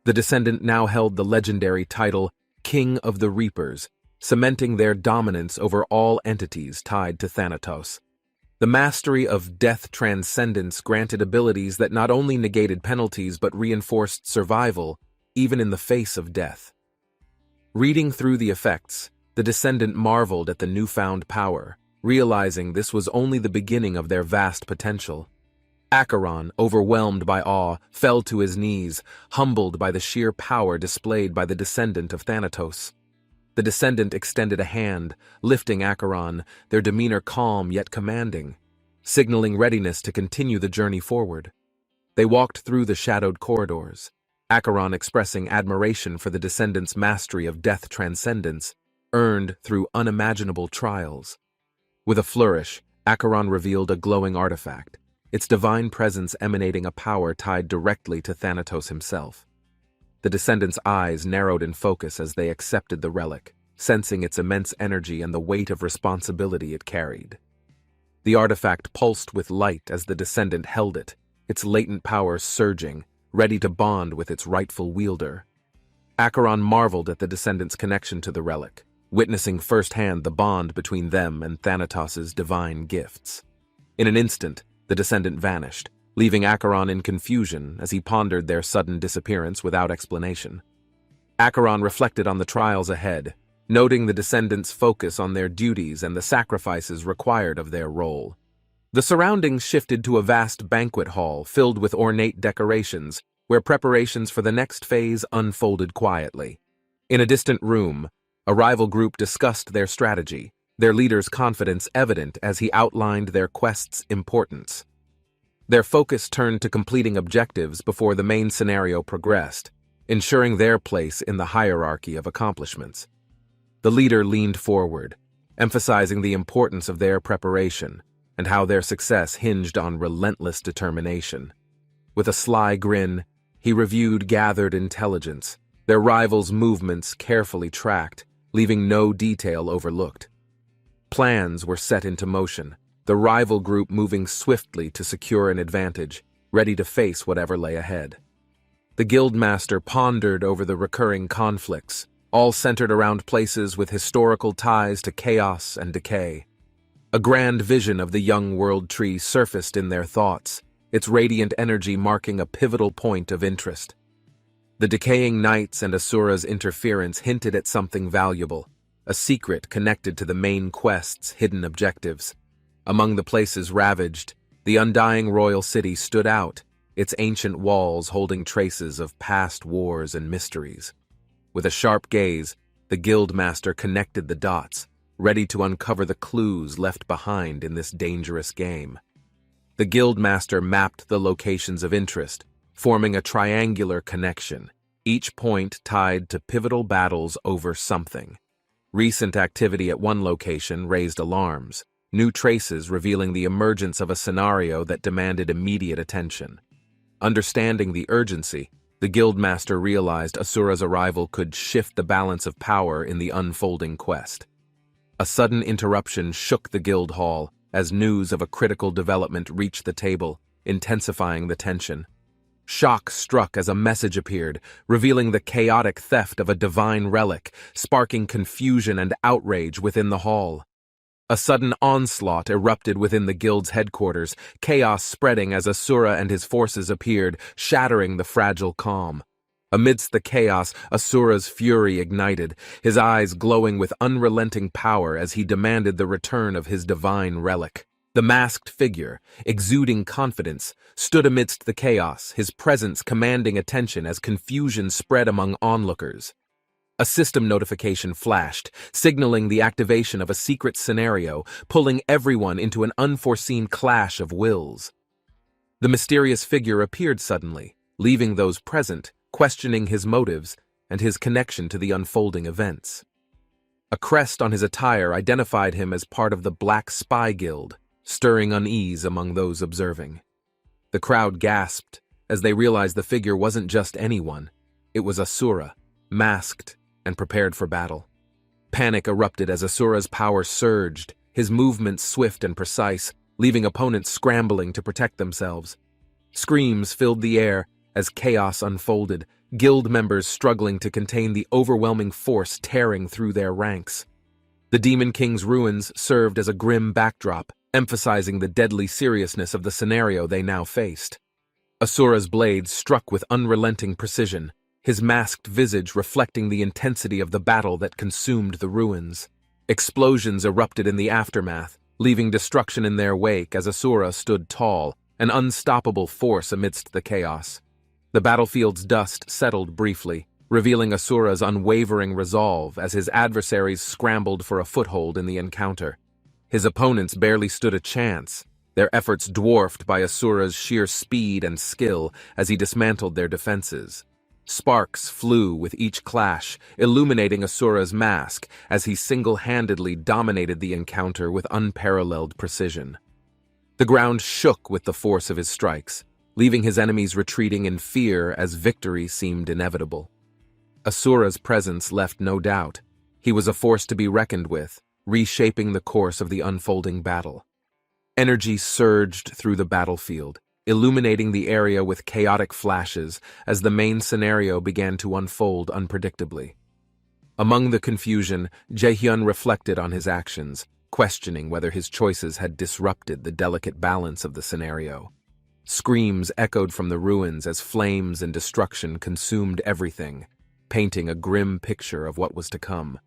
The descendant now held the legendary title King of the Reapers, cementing their dominance over all entities tied to Thanatos. The mastery of death transcendence granted abilities that not only negated penalties but reinforced survival, even in the face of death. Reading through the effects, the descendant marveled at the newfound power, realizing this was only the beginning of their vast potential. Acheron, overwhelmed by awe, fell to his knees, humbled by the sheer power displayed by the descendant of Thanatos. The descendant extended a hand, lifting Acheron, their demeanor calm yet commanding, signaling readiness to continue the journey forward. They walked through the shadowed corridors, Acheron expressing admiration for the descendant's mastery of death transcendence, earned through unimaginable trials. With a flourish, Acheron revealed a glowing artifact, its divine presence emanating a power tied directly to Thanatos himself. The descendants' eyes narrowed in focus as they accepted the relic, sensing its immense energy and the weight of responsibility it carried. The artifact pulsed with light as the descendant held it, its latent power surging, ready to bond with its rightful wielder. Acheron marveled at the descendants' connection to the relic, witnessing firsthand the bond between them and Thanatos' divine gifts. In an instant, the descendant vanished, leaving Acheron in confusion as he pondered their sudden disappearance without explanation. Acheron reflected on the trials ahead, noting the descendants' focus on their duties and the sacrifices required of their role. The surroundings shifted to a vast banquet hall filled with ornate decorations, where preparations for the next phase unfolded quietly. In a distant room, a rival group discussed their strategy, their leader's confidence evident as he outlined their quest's importance. Their focus turned to completing objectives before the main scenario progressed, ensuring their place in the hierarchy of accomplishments. The leader leaned forward, emphasizing the importance of their preparation, and how their success hinged on relentless determination. With a sly grin, he reviewed gathered intelligence, their rivals' movements carefully tracked, leaving no detail overlooked. Plans were set into motion, the rival group moving swiftly to secure an advantage, ready to face whatever lay ahead. The guildmaster pondered over the recurring conflicts, all centered around places with historical ties to chaos and decay. A grand vision of the young world tree surfaced in their thoughts, its radiant energy marking a pivotal point of interest. The decaying knights and Asura's interference hinted at something valuable, a secret connected to the main quest's hidden objectives. Among the places ravaged, the undying royal city stood out, its ancient walls holding traces of past wars and mysteries. With a sharp gaze, the guildmaster connected the dots, ready to uncover the clues left behind in this dangerous game. The guildmaster mapped the locations of interest, forming a triangular connection, each point tied to pivotal battles over something. Recent activity at one location raised alarms, new traces revealing the emergence of a scenario that demanded immediate attention. Understanding the urgency, the guildmaster realized Asura's arrival could shift the balance of power in the unfolding quest. A sudden interruption shook the guild hall as news of a critical development reached the table, intensifying the tension. Shock struck as a message appeared, revealing the chaotic theft of a divine relic, sparking confusion and outrage within the hall. A sudden onslaught erupted within the guild's headquarters, chaos spreading as Asura and his forces appeared, shattering the fragile calm. Amidst the chaos, Asura's fury ignited, his eyes glowing with unrelenting power as he demanded the return of his divine relic. The masked figure, exuding confidence, stood amidst the chaos, his presence commanding attention as confusion spread among onlookers. A system notification flashed, signaling the activation of a secret scenario, pulling everyone into an unforeseen clash of wills. The mysterious figure appeared suddenly, leaving those present questioning his motives and his connection to the unfolding events. A crest on his attire identified him as part of the Black Spy Guild, stirring unease among those observing. The crowd gasped as they realized the figure wasn't just anyone. It was Asura, masked and prepared for battle. Panic erupted as Asura's power surged, his movements swift and precise, leaving opponents scrambling to protect themselves. Screams filled the air as chaos unfolded, guild members struggling to contain the overwhelming force tearing through their ranks. The Demon King's ruins served as a grim backdrop, emphasizing the deadly seriousness of the scenario they now faced. Asura's blades struck with unrelenting precision, his masked visage reflecting the intensity of the battle that consumed the ruins. Explosions erupted in the aftermath, leaving destruction in their wake as Asura stood tall, an unstoppable force amidst the chaos. The battlefield's dust settled briefly, revealing Asura's unwavering resolve as his adversaries scrambled for a foothold in the encounter. His opponents barely stood a chance, their efforts dwarfed by Asura's sheer speed and skill as he dismantled their defenses. Sparks flew with each clash, illuminating Asura's mask as he single-handedly dominated the encounter with unparalleled precision. The ground shook with the force of his strikes, leaving his enemies retreating in fear as victory seemed inevitable. Asura's presence left no doubt. He was a force to be reckoned with, reshaping the course of the unfolding battle. Energy surged through the battlefield, illuminating the area with chaotic flashes as the main scenario began to unfold unpredictably. Among the confusion, Jaehyun reflected on his actions, questioning whether his choices had disrupted the delicate balance of the scenario. Screams echoed from the ruins as flames and destruction consumed everything, painting a grim picture of what was to come.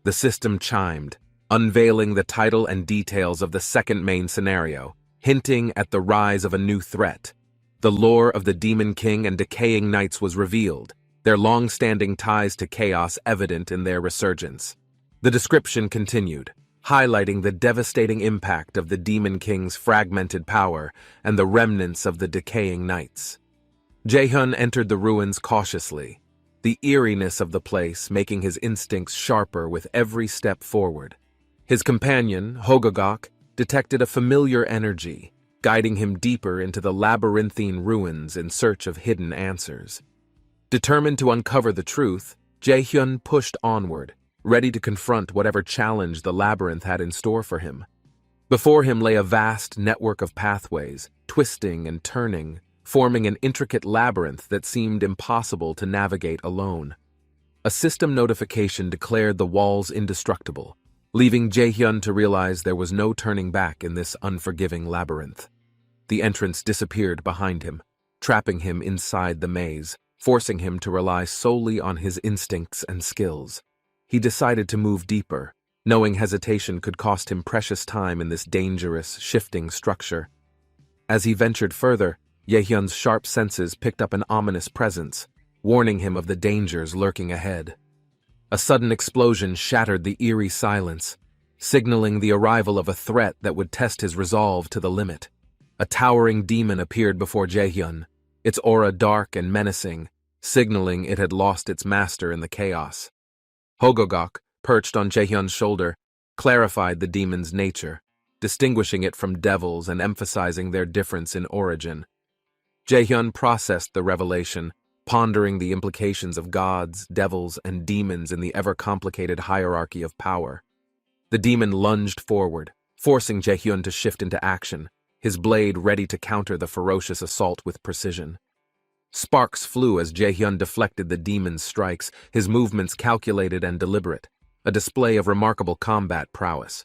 The system chimed, unveiling the title and details of the second main scenario, hinting at the rise of a new threat. The lore of the Demon King and decaying knights was revealed, their long-standing ties to chaos evident in their resurgence. The description continued, highlighting the devastating impact of the Demon King's fragmented power and the remnants of the decaying knights. Jaehyun entered the ruins cautiously, the eeriness of the place making his instincts sharper with every step forward. His companion, Hogagok, detected a familiar energy, guiding him deeper into the labyrinthine ruins in search of hidden answers. Determined to uncover the truth, Jae-hyun pushed onward, ready to confront whatever challenge the labyrinth had in store for him. Before him lay a vast network of pathways, twisting and turning, forming an intricate labyrinth that seemed impossible to navigate alone. A system notification declared the walls indestructible, leaving Jae-hyun to realize there was no turning back in this unforgiving labyrinth. The entrance disappeared behind him, trapping him inside the maze, forcing him to rely solely on his instincts and skills. He decided to move deeper, knowing hesitation could cost him precious time in this dangerous, shifting structure. As he ventured further, Jae-hyun's sharp senses picked up an ominous presence, warning him of the dangers lurking ahead. A sudden explosion shattered the eerie silence, signaling the arrival of a threat that would test his resolve to the limit. A towering demon appeared before Jae-hyun, its aura dark and menacing, signaling it had lost its master in the chaos. Hogogok, perched on Jae-hyun's shoulder, clarified the demon's nature, distinguishing it from devils and emphasizing their difference in origin. Jae-hyun processed the revelation, pondering the implications of gods, devils, and demons in the ever-complicated hierarchy of power. The demon lunged forward, forcing Jae-hyun to shift into action, his blade ready to counter the ferocious assault with precision. Sparks flew as Jae-hyun deflected the demon's strikes, his movements calculated and deliberate, a display of remarkable combat prowess.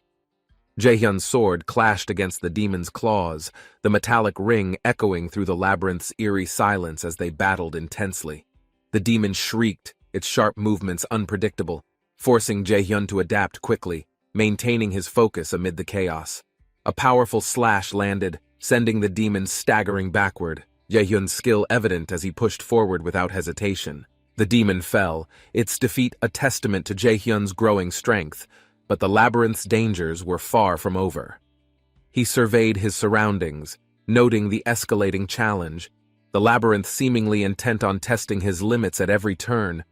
Jae-hyun's sword clashed against the demon's claws, the metallic ring echoing through the labyrinth's eerie silence as they battled intensely. The demon shrieked, its sharp movements unpredictable, forcing Jae-hyun to adapt quickly, maintaining his focus amid the chaos. A powerful slash landed, sending the demon staggering backward, Jae-hyun's skill evident as he pushed forward without hesitation. The demon fell, its defeat a testament to Jae-hyun's growing strength, but the labyrinth's dangers were far from over. He surveyed his surroundings, noting the escalating challenge, the labyrinth seemingly intent on testing his limits at every turn.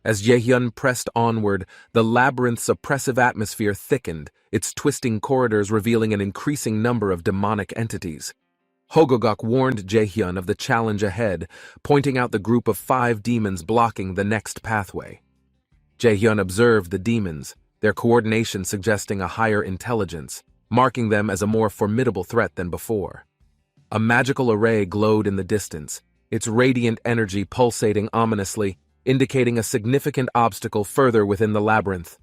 As Jae-hyun pressed onward, the labyrinth's oppressive atmosphere thickened, its twisting corridors revealing an increasing number of demonic entities. Hogogok warned Jae-hyun of the challenge ahead, pointing out the group of 5 demons blocking the next pathway. Jae-hyun observed the demons, their coordination suggesting a higher intelligence, marking them as a more formidable threat than before. A magical array glowed in the distance, its radiant energy pulsating ominously, indicating a significant obstacle further within the labyrinth.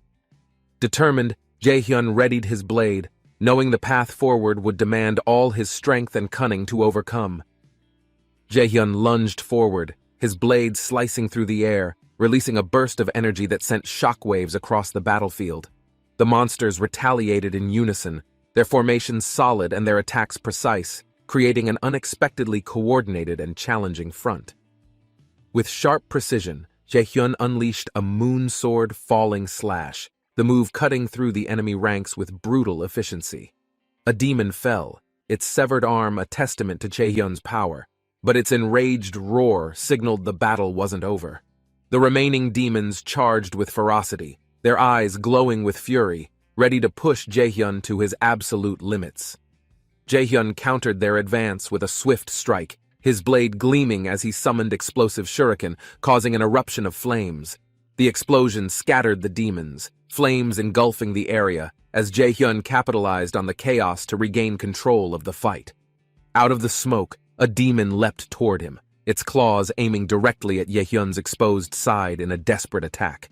Determined, Jae-hyun readied his blade, knowing the path forward would demand all his strength and cunning to overcome. Jae-hyun lunged forward, his blade slicing through the air, releasing a burst of energy that sent shockwaves across the battlefield. The monsters retaliated in unison, their formations solid and their attacks precise, creating an unexpectedly coordinated and challenging front. With sharp precision, Jae-hyun unleashed a moon sword falling slash, the move cutting through the enemy ranks with brutal efficiency. A demon fell, its severed arm a testament to Jae-hyun's power, but its enraged roar signaled the battle wasn't over. The remaining demons charged with ferocity, their eyes glowing with fury, ready to push Jae-hyun to his absolute limits. Jae-hyun countered their advance with a swift strike, his blade gleaming as he summoned explosive shuriken, causing an eruption of flames. The explosion scattered the demons, flames engulfing the area, as Jae-hyun capitalized on the chaos to regain control of the fight. Out of the smoke, a demon leapt toward him, its claws aiming directly at Jae-hyun's exposed side in a desperate attack.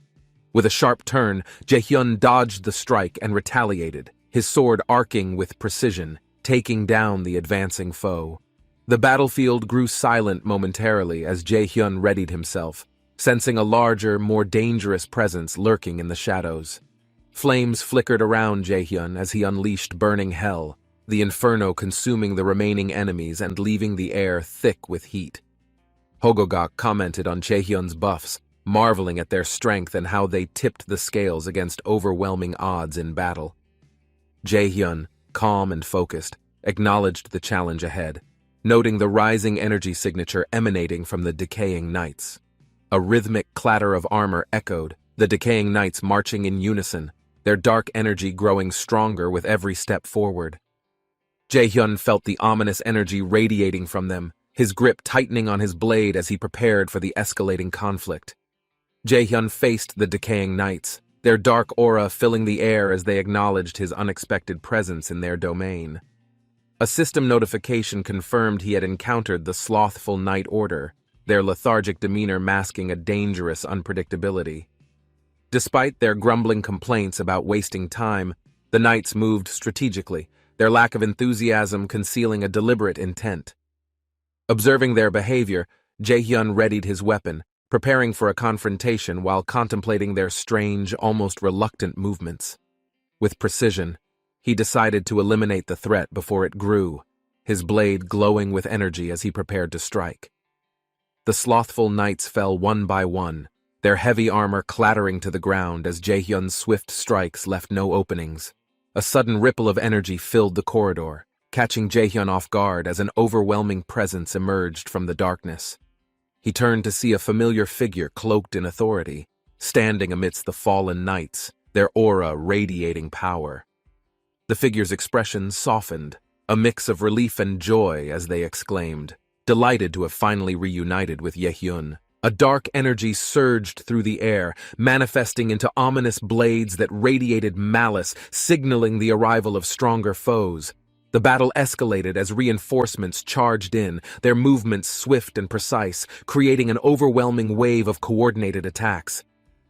With a sharp turn, Jae-hyun dodged the strike and retaliated, his sword arcing with precision, taking down the advancing foe. The battlefield grew silent momentarily as Jae-hyun readied himself, sensing a larger, more dangerous presence lurking in the shadows. Flames flickered around Jae-hyun as he unleashed burning hell, the inferno consuming the remaining enemies and leaving the air thick with heat. Hogogok commented on Jae-hyun's buffs, marveling at their strength and how they tipped the scales against overwhelming odds in battle. Jae-hyun, calm and focused, acknowledged the challenge ahead, noting the rising energy signature emanating from the decaying knights. A rhythmic clatter of armor echoed, the decaying knights marching in unison, their dark energy growing stronger with every step forward. Jae-hyun felt the ominous energy radiating from them, his grip tightening on his blade as he prepared for the escalating conflict. Jae-hyun faced the decaying knights, their dark aura filling the air as they acknowledged his unexpected presence in their domain. A system notification confirmed he had encountered the slothful Night Order, their lethargic demeanor masking a dangerous unpredictability. Despite their grumbling complaints about wasting time, the knights moved strategically, their lack of enthusiasm concealing a deliberate intent. Observing their behavior, Jae-hyun readied his weapon, preparing for a confrontation while contemplating their strange, almost reluctant movements. With precision, he decided to eliminate the threat before it grew, his blade glowing with energy as he prepared to strike. The slothful knights fell one by one, their heavy armor clattering to the ground as Jae-hyun's swift strikes left no openings. A sudden ripple of energy filled the corridor, catching Jae-hyun off guard as an overwhelming presence emerged from the darkness. He turned to see a familiar figure cloaked in authority, standing amidst the fallen knights, their aura radiating power. The figure's expression softened, a mix of relief and joy as they exclaimed, delighted to have finally reunited with Jae-hyun. A dark energy surged through the air, manifesting into ominous blades that radiated malice, signaling the arrival of stronger foes. The battle escalated as reinforcements charged in, their movements swift and precise, creating an overwhelming wave of coordinated attacks.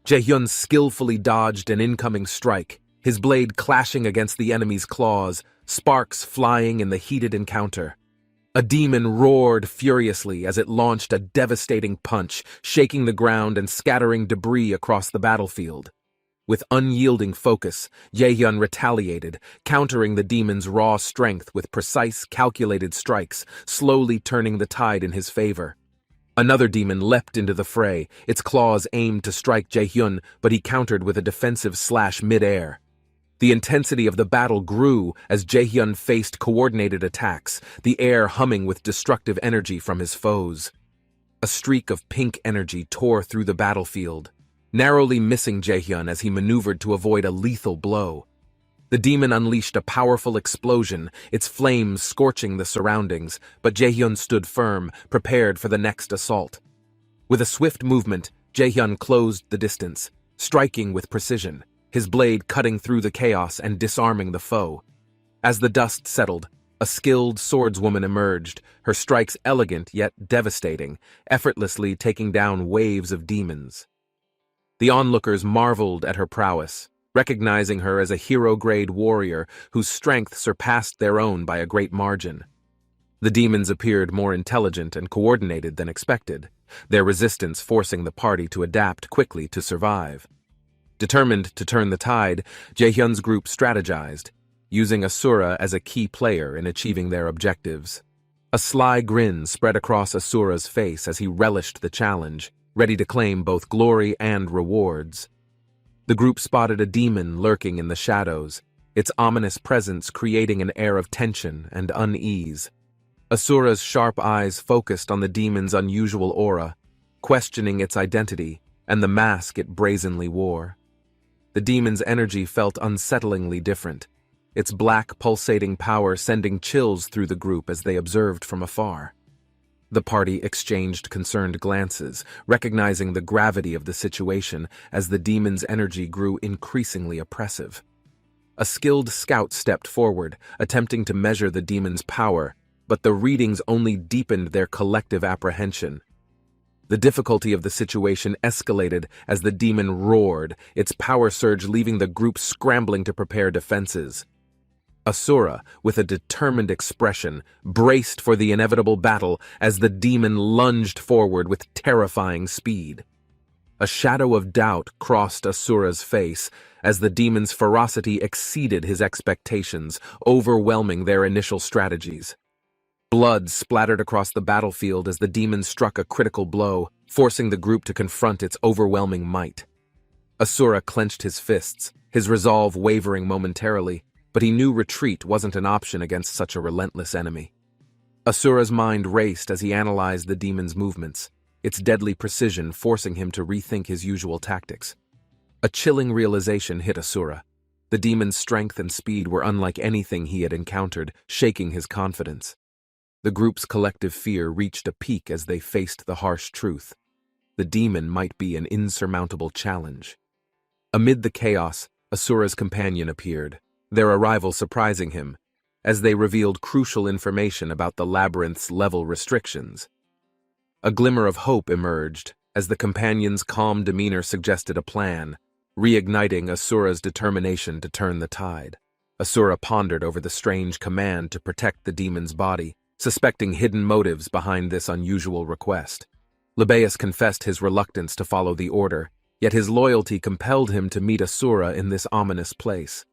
Jae-hyun skillfully dodged an incoming strike, his blade clashing against the enemy's claws, sparks flying in the heated encounter. A demon roared furiously as it launched a devastating punch, shaking the ground and scattering debris across the battlefield. With unyielding focus, Jae-hyun retaliated, countering the demon's raw strength with precise, calculated strikes, slowly turning the tide in his favor. Another demon leapt into the fray, its claws aimed to strike Jae-hyun, but he countered with a defensive slash mid-air. The intensity of the battle grew as Jae-hyun faced coordinated attacks, the air humming with destructive energy from his foes. A streak of pink energy tore through the battlefield, narrowly missing Jae-hyun as he maneuvered to avoid a lethal blow. The demon unleashed a powerful explosion, its flames scorching the surroundings, but Jae-hyun stood firm, prepared for the next assault. With a swift movement, Jae-hyun closed the distance, striking with precision, his blade cutting through the chaos and disarming the foe. As the dust settled, a skilled swordswoman emerged, her strikes elegant yet devastating, effortlessly taking down waves of demons. The onlookers marveled at her prowess, recognizing her as a hero-grade warrior whose strength surpassed their own by a great margin. The demons appeared more intelligent and coordinated than expected, their resistance forcing the party to adapt quickly to survive. Determined to turn the tide, Jae-hyun's group strategized, using Asura as a key player in achieving their objectives. A sly grin spread across Asura's face as he relished the challenge, ready to claim both glory and rewards. The group spotted a demon lurking in the shadows, its ominous presence creating an air of tension and unease. Asura's sharp eyes focused on the demon's unusual aura, questioning its identity and the mask it brazenly wore. The demon's energy felt unsettlingly different, its black, pulsating power sending chills through the group as they observed from afar. The party exchanged concerned glances, recognizing the gravity of the situation as the demon's energy grew increasingly oppressive. A skilled scout stepped forward, attempting to measure the demon's power, but the readings only deepened their collective apprehension. The difficulty of the situation escalated as the demon roared, its power surge leaving the group scrambling to prepare defenses. Asura, with a determined expression, braced for the inevitable battle as the demon lunged forward with terrifying speed. A shadow of doubt crossed Asura's face as the demon's ferocity exceeded his expectations, overwhelming their initial strategies. Blood splattered across the battlefield as the demon struck a critical blow, forcing the group to confront its overwhelming might. Asura clenched his fists, his resolve wavering momentarily, but he knew retreat wasn't an option against such a relentless enemy. Asura's mind raced as he analyzed the demon's movements, its deadly precision forcing him to rethink his usual tactics. A chilling realization hit Asura. The demon's strength and speed were unlike anything he had encountered, shaking his confidence. The group's collective fear reached a peak as they faced the harsh truth. The demon might be an insurmountable challenge. Amid the chaos, Asura's companion appeared, their arrival surprising him, as they revealed crucial information about the labyrinth's level restrictions. A glimmer of hope emerged, as the companion's calm demeanor suggested a plan, reigniting Asura's determination to turn the tide. Asura pondered over the strange command to protect the demon's body, suspecting hidden motives behind this unusual request. Libeus confessed his reluctance to follow the order, yet his loyalty compelled him to meet Asura in this ominous place.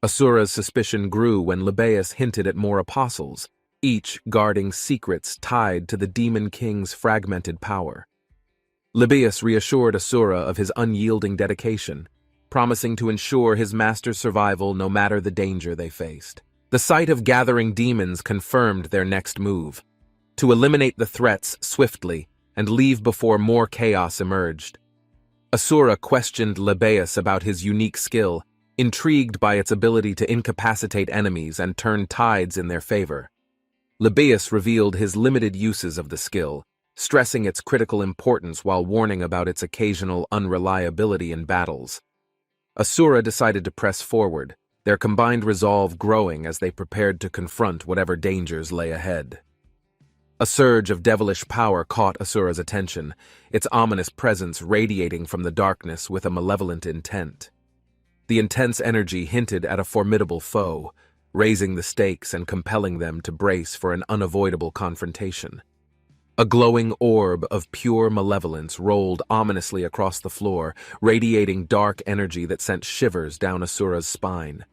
Asura's suspicion grew when Libeus hinted at more apostles, each guarding secrets tied to the Demon King's fragmented power. Libeus reassured Asura of his unyielding dedication, promising to ensure his master's survival no matter the danger they faced. The sight of gathering demons confirmed their next move, to eliminate the threats swiftly and leave before more chaos emerged. Asura questioned Libeus about his unique skill, intrigued by its ability to incapacitate enemies and turn tides in their favor. Libeus revealed his limited uses of the skill, stressing its critical importance while warning about its occasional unreliability in battles. Asura decided to press forward, their combined resolve growing as they prepared to confront whatever dangers lay ahead. A surge of devilish power caught Asura's attention, its ominous presence radiating from the darkness with a malevolent intent. The intense energy hinted at a formidable foe, raising the stakes and compelling them to brace for an unavoidable confrontation. A glowing orb of pure malevolence rolled ominously across the floor, radiating dark energy that sent shivers down Asura's spine.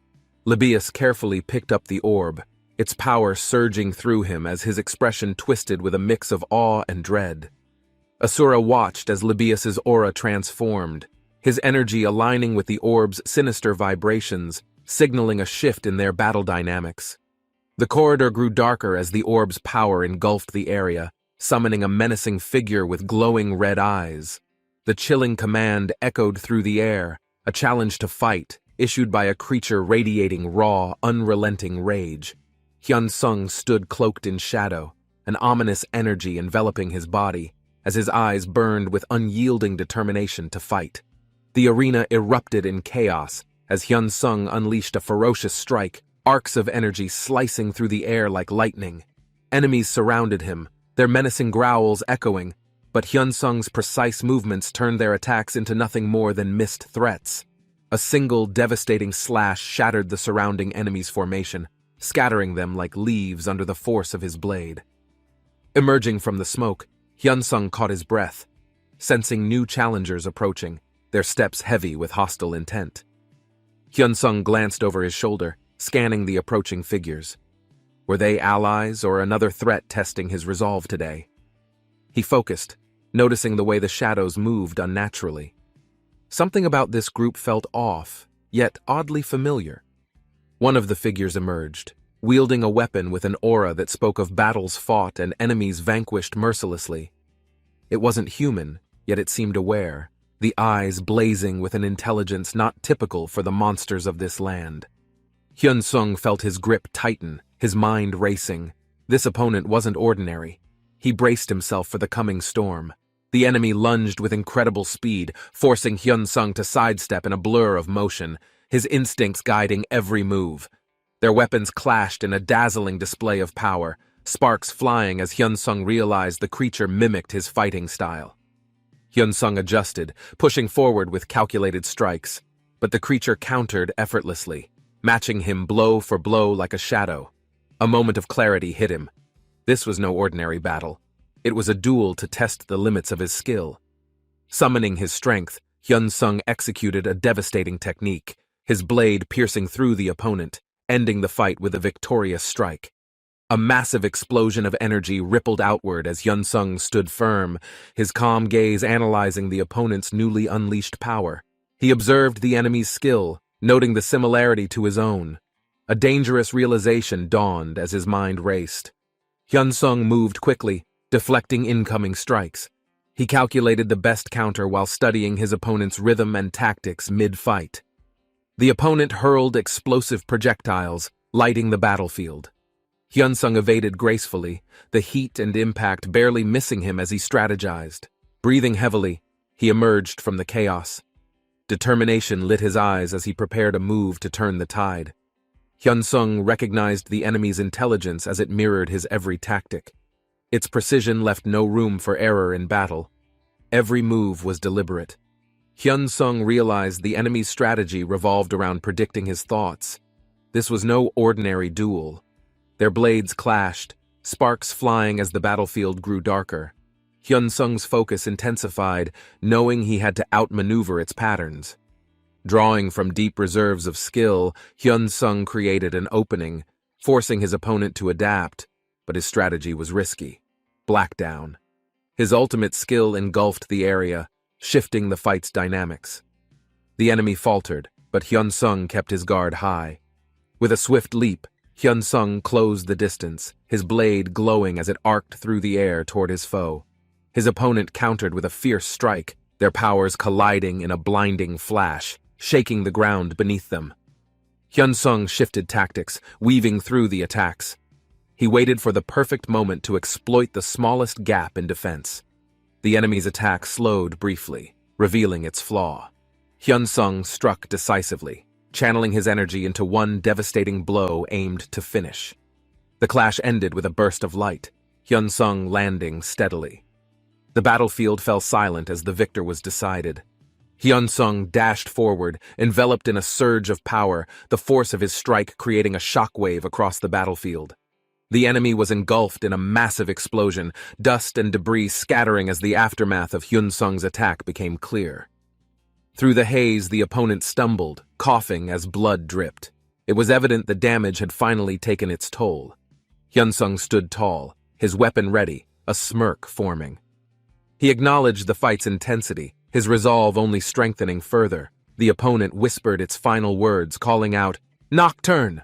Libeus carefully picked up the orb, its power surging through him as his expression twisted with a mix of awe and dread. Asura watched as Libeus's aura transformed, his energy aligning with the orb's sinister vibrations, signaling a shift in their battle dynamics. The corridor grew darker as the orb's power engulfed the area, summoning a menacing figure with glowing red eyes. The chilling command echoed through the air, a challenge to fight, issued by a creature radiating raw, unrelenting rage. Hyun Sung stood cloaked in shadow, an ominous energy enveloping his body, as his eyes burned with unyielding determination to fight. The arena erupted in chaos, as Hyun Sung unleashed a ferocious strike, arcs of energy slicing through the air like lightning. Enemies surrounded him, their menacing growls echoing, but Hyun Sung's precise movements turned their attacks into nothing more than missed threats. A single devastating slash shattered the surrounding enemy's formation, scattering them like leaves under the force of his blade. Emerging from the smoke, Hyun Sung caught his breath, sensing new challengers approaching, their steps heavy with hostile intent. Hyun Sung glanced over his shoulder, scanning the approaching figures. Were they allies or another threat testing his resolve today? He focused, noticing the way the shadows moved unnaturally. Something about this group felt off, yet oddly familiar. One of the figures emerged, wielding a weapon with an aura that spoke of battles fought and enemies vanquished mercilessly. It wasn't human, yet it seemed aware, the eyes blazing with an intelligence not typical for the monsters of this land. Hyun Sung felt his grip tighten, his mind racing. This opponent wasn't ordinary. He braced himself for the coming storm. The enemy lunged with incredible speed, forcing Hyun Sung to sidestep in a blur of motion, his instincts guiding every move. Their weapons clashed in a dazzling display of power, sparks flying as Hyun Sung realized the creature mimicked his fighting style. Hyun Sung adjusted, pushing forward with calculated strikes, but the creature countered effortlessly, matching him blow for blow like a shadow. A moment of clarity hit him. This was no ordinary battle. It was a duel to test the limits of his skill. Summoning his strength, Hyun Sung executed a devastating technique, his blade piercing through the opponent, ending the fight with a victorious strike. A massive explosion of energy rippled outward as Hyun Sung stood firm, his calm gaze analyzing the opponent's newly unleashed power. He observed the enemy's skill, noting the similarity to his own. A dangerous realization dawned as his mind raced. Hyun Sung moved quickly, deflecting incoming strikes. He calculated the best counter while studying his opponent's rhythm and tactics mid-fight. The opponent hurled explosive projectiles, lighting the battlefield. Hyunsung evaded gracefully, the heat and impact barely missing him as he strategized. Breathing heavily, he emerged from the chaos. Determination lit his eyes as he prepared a move to turn the tide. Hyunsung recognized the enemy's intelligence as it mirrored his every tactic. Its precision left no room for error in battle. Every move was deliberate. Hyunsung realized the enemy's strategy revolved around predicting his thoughts. This was no ordinary duel. Their blades clashed, sparks flying as the battlefield grew darker. Hyunsung's focus intensified, knowing he had to outmaneuver its patterns. Drawing from deep reserves of skill, Hyunsung created an opening, forcing his opponent to adapt, but his strategy was risky. Blackdown. His ultimate skill engulfed the area, shifting the fight's dynamics. The enemy faltered, but Hyunsung kept his guard high. With a swift leap, Hyunsung closed the distance, his blade glowing as it arced through the air toward his foe. His opponent countered with a fierce strike, their powers colliding in a blinding flash, shaking the ground beneath them. Hyunsung shifted tactics, weaving through the attacks. He waited for the perfect moment to exploit the smallest gap in defense. The enemy's attack slowed briefly, revealing its flaw. Hyunsung struck decisively, channeling his energy into one devastating blow aimed to finish. The clash ended with a burst of light, Hyunsung landing steadily. The battlefield fell silent as the victor was decided. Hyunsung dashed forward, enveloped in a surge of power, the force of his strike creating a shockwave across the battlefield. The enemy was engulfed in a massive explosion, dust and debris scattering as the aftermath of Hyunsung's attack became clear. Through the haze, the opponent stumbled, coughing as blood dripped. It was evident the damage had finally taken its toll. Hyunsung stood tall, his weapon ready, a smirk forming. He acknowledged the fight's intensity, his resolve only strengthening further. The opponent whispered its final words, calling out, "Nocturne!"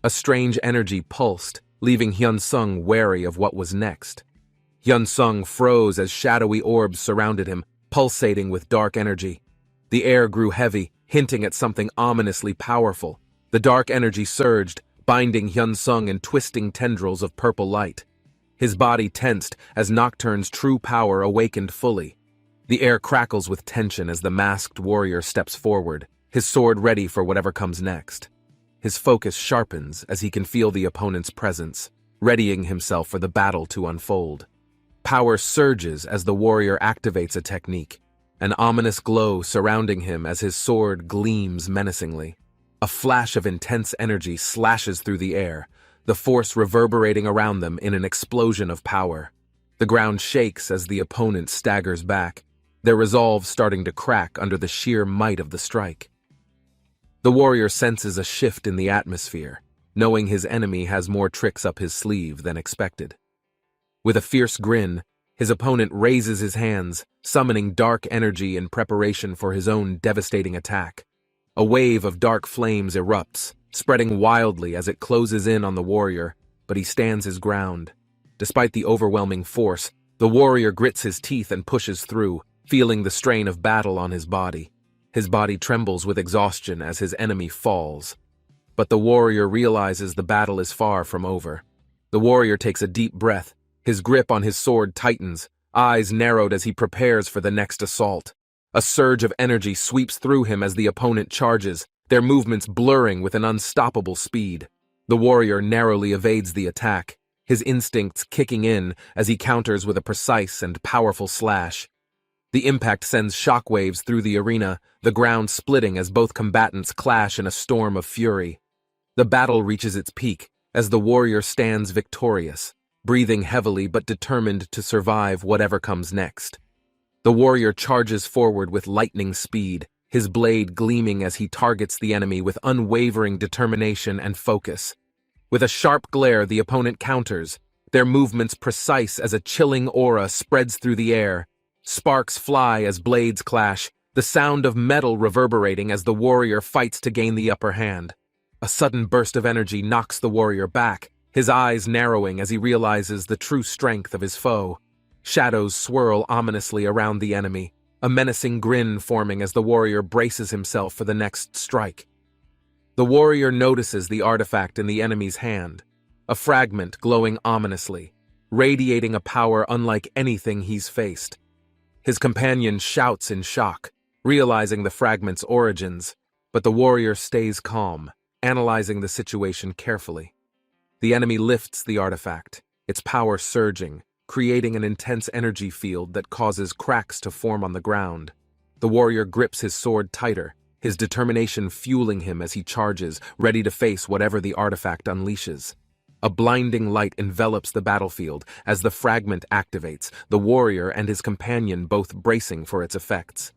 A strange energy pulsed, leaving Hyunsung wary of what was next. Hyunsung froze as shadowy orbs surrounded him, pulsating with dark energy. The air grew heavy, hinting at something ominously powerful. The dark energy surged, binding Hyunsung in twisting tendrils of purple light. His body tensed as Nocturne's true power awakened fully. The air crackles with tension as the masked warrior steps forward, his sword ready for whatever comes next. His focus sharpens as he can feel the opponent's presence, readying himself for the battle to unfold. Power surges as the warrior activates a technique, an ominous glow surrounding him as his sword gleams menacingly. A flash of intense energy slashes through the air, the force reverberating around them in an explosion of power. The ground shakes as the opponent staggers back, their resolve starting to crack under the sheer might of the strike. The warrior senses a shift in the atmosphere, knowing his enemy has more tricks up his sleeve than expected. With a fierce grin, his opponent raises his hands, summoning dark energy in preparation for his own devastating attack. A wave of dark flames erupts, spreading wildly as it closes in on the warrior, but he stands his ground. Despite the overwhelming force, the warrior grits his teeth and pushes through, feeling the strain of battle on his body. His body trembles with exhaustion as his enemy falls. But the warrior realizes the battle is far from over. The warrior takes a deep breath, his grip on his sword tightens, eyes narrowed as he prepares for the next assault. A surge of energy sweeps through him as the opponent charges, their movements blurring with an unstoppable speed. The warrior narrowly evades the attack, his instincts kicking in as he counters with a precise and powerful slash. The impact sends shockwaves through the arena, the ground splitting as both combatants clash in a storm of fury. The battle reaches its peak as the warrior stands victorious, breathing heavily but determined to survive whatever comes next. The warrior charges forward with lightning speed, his blade gleaming as he targets the enemy with unwavering determination and focus. With a sharp glare, the opponent counters, their movements precise as a chilling aura spreads through the air. Sparks fly as blades clash, the sound of metal reverberating as the warrior fights to gain the upper hand. A sudden burst of energy knocks the warrior back, his eyes narrowing as he realizes the true strength of his foe. Shadows swirl ominously around the enemy, a menacing grin forming as the warrior braces himself for the next strike. The warrior notices the artifact in the enemy's hand, a fragment glowing ominously, radiating a power unlike anything he's faced. His companion shouts in shock, realizing the fragment's origins, but the warrior stays calm, analyzing the situation carefully. The enemy lifts the artifact, its power surging, creating an intense energy field that causes cracks to form on the ground. The warrior grips his sword tighter, his determination fueling him as he charges, ready to face whatever the artifact unleashes. A blinding light envelops the battlefield as the fragment activates, the warrior and his companion both bracing for its effects.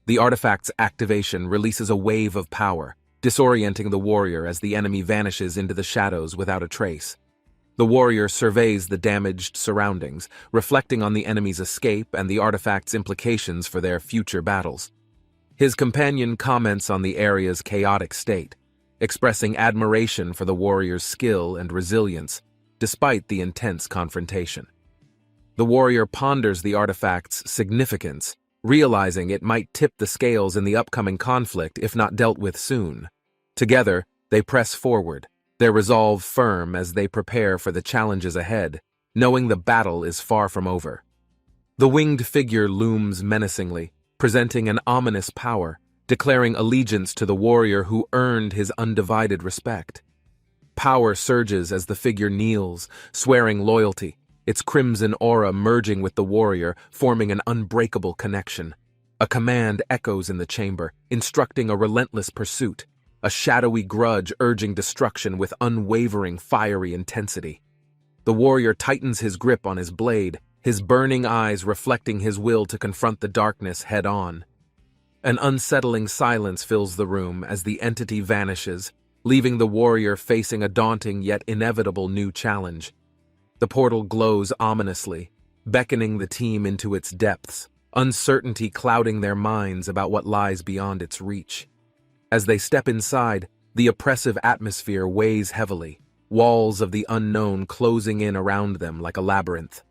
The artifact's activation releases a wave of power, disorienting the warrior as the enemy vanishes into the shadows without a trace. The warrior surveys the damaged surroundings, reflecting on the enemy's escape and the artifact's implications for their future battles. His companion comments on the area's chaotic state, expressing admiration for the warrior's skill and resilience, despite the intense confrontation. The warrior ponders the artifact's significance, realizing it might tip the scales in the upcoming conflict if not dealt with soon. Together, they press forward, their resolve firm as they prepare for the challenges ahead, knowing the battle is far from over. The winged figure looms menacingly, presenting an ominous power, declaring allegiance to the warrior who earned his undivided respect. Power surges as the figure kneels, swearing loyalty, its crimson aura merging with the warrior, forming an unbreakable connection. A command echoes in the chamber, instructing a relentless pursuit, a shadowy grudge urging destruction with unwavering fiery intensity. The warrior tightens his grip on his blade, his burning eyes reflecting his will to confront the darkness head-on. An unsettling silence fills the room as the entity vanishes, leaving the warrior facing a daunting yet inevitable new challenge. The portal glows ominously, beckoning the team into its depths, uncertainty clouding their minds about what lies beyond its reach. As they step inside, the oppressive atmosphere weighs heavily, walls of the unknown closing in around them like a labyrinth.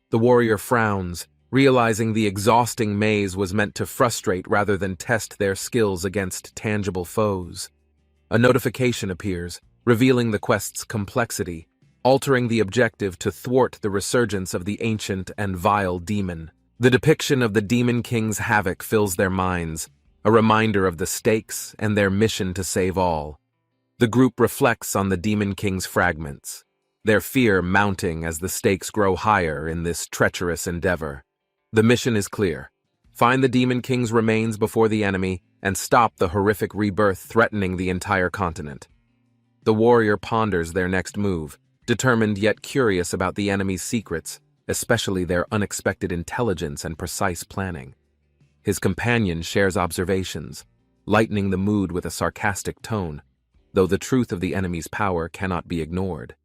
The warrior frowns, realizing the exhausting maze was meant to frustrate rather than test their skills against tangible foes. A notification appears, revealing the quest's complexity, altering the objective to thwart the resurgence of the ancient and vile demon. The depiction of the Demon King's havoc fills their minds, a reminder of the stakes and their mission to save all. The group reflects on the Demon King's fragments, their fear mounting as the stakes grow higher in this treacherous endeavor. The mission is clear. Find the Demon King's remains before the enemy and stop the horrific rebirth threatening the entire continent. The warrior ponders their next move, determined yet curious about the enemy's secrets, especially their unexpected intelligence and precise planning. His companion shares observations, lightening the mood with a sarcastic tone, though the truth of the enemy's power cannot be ignored.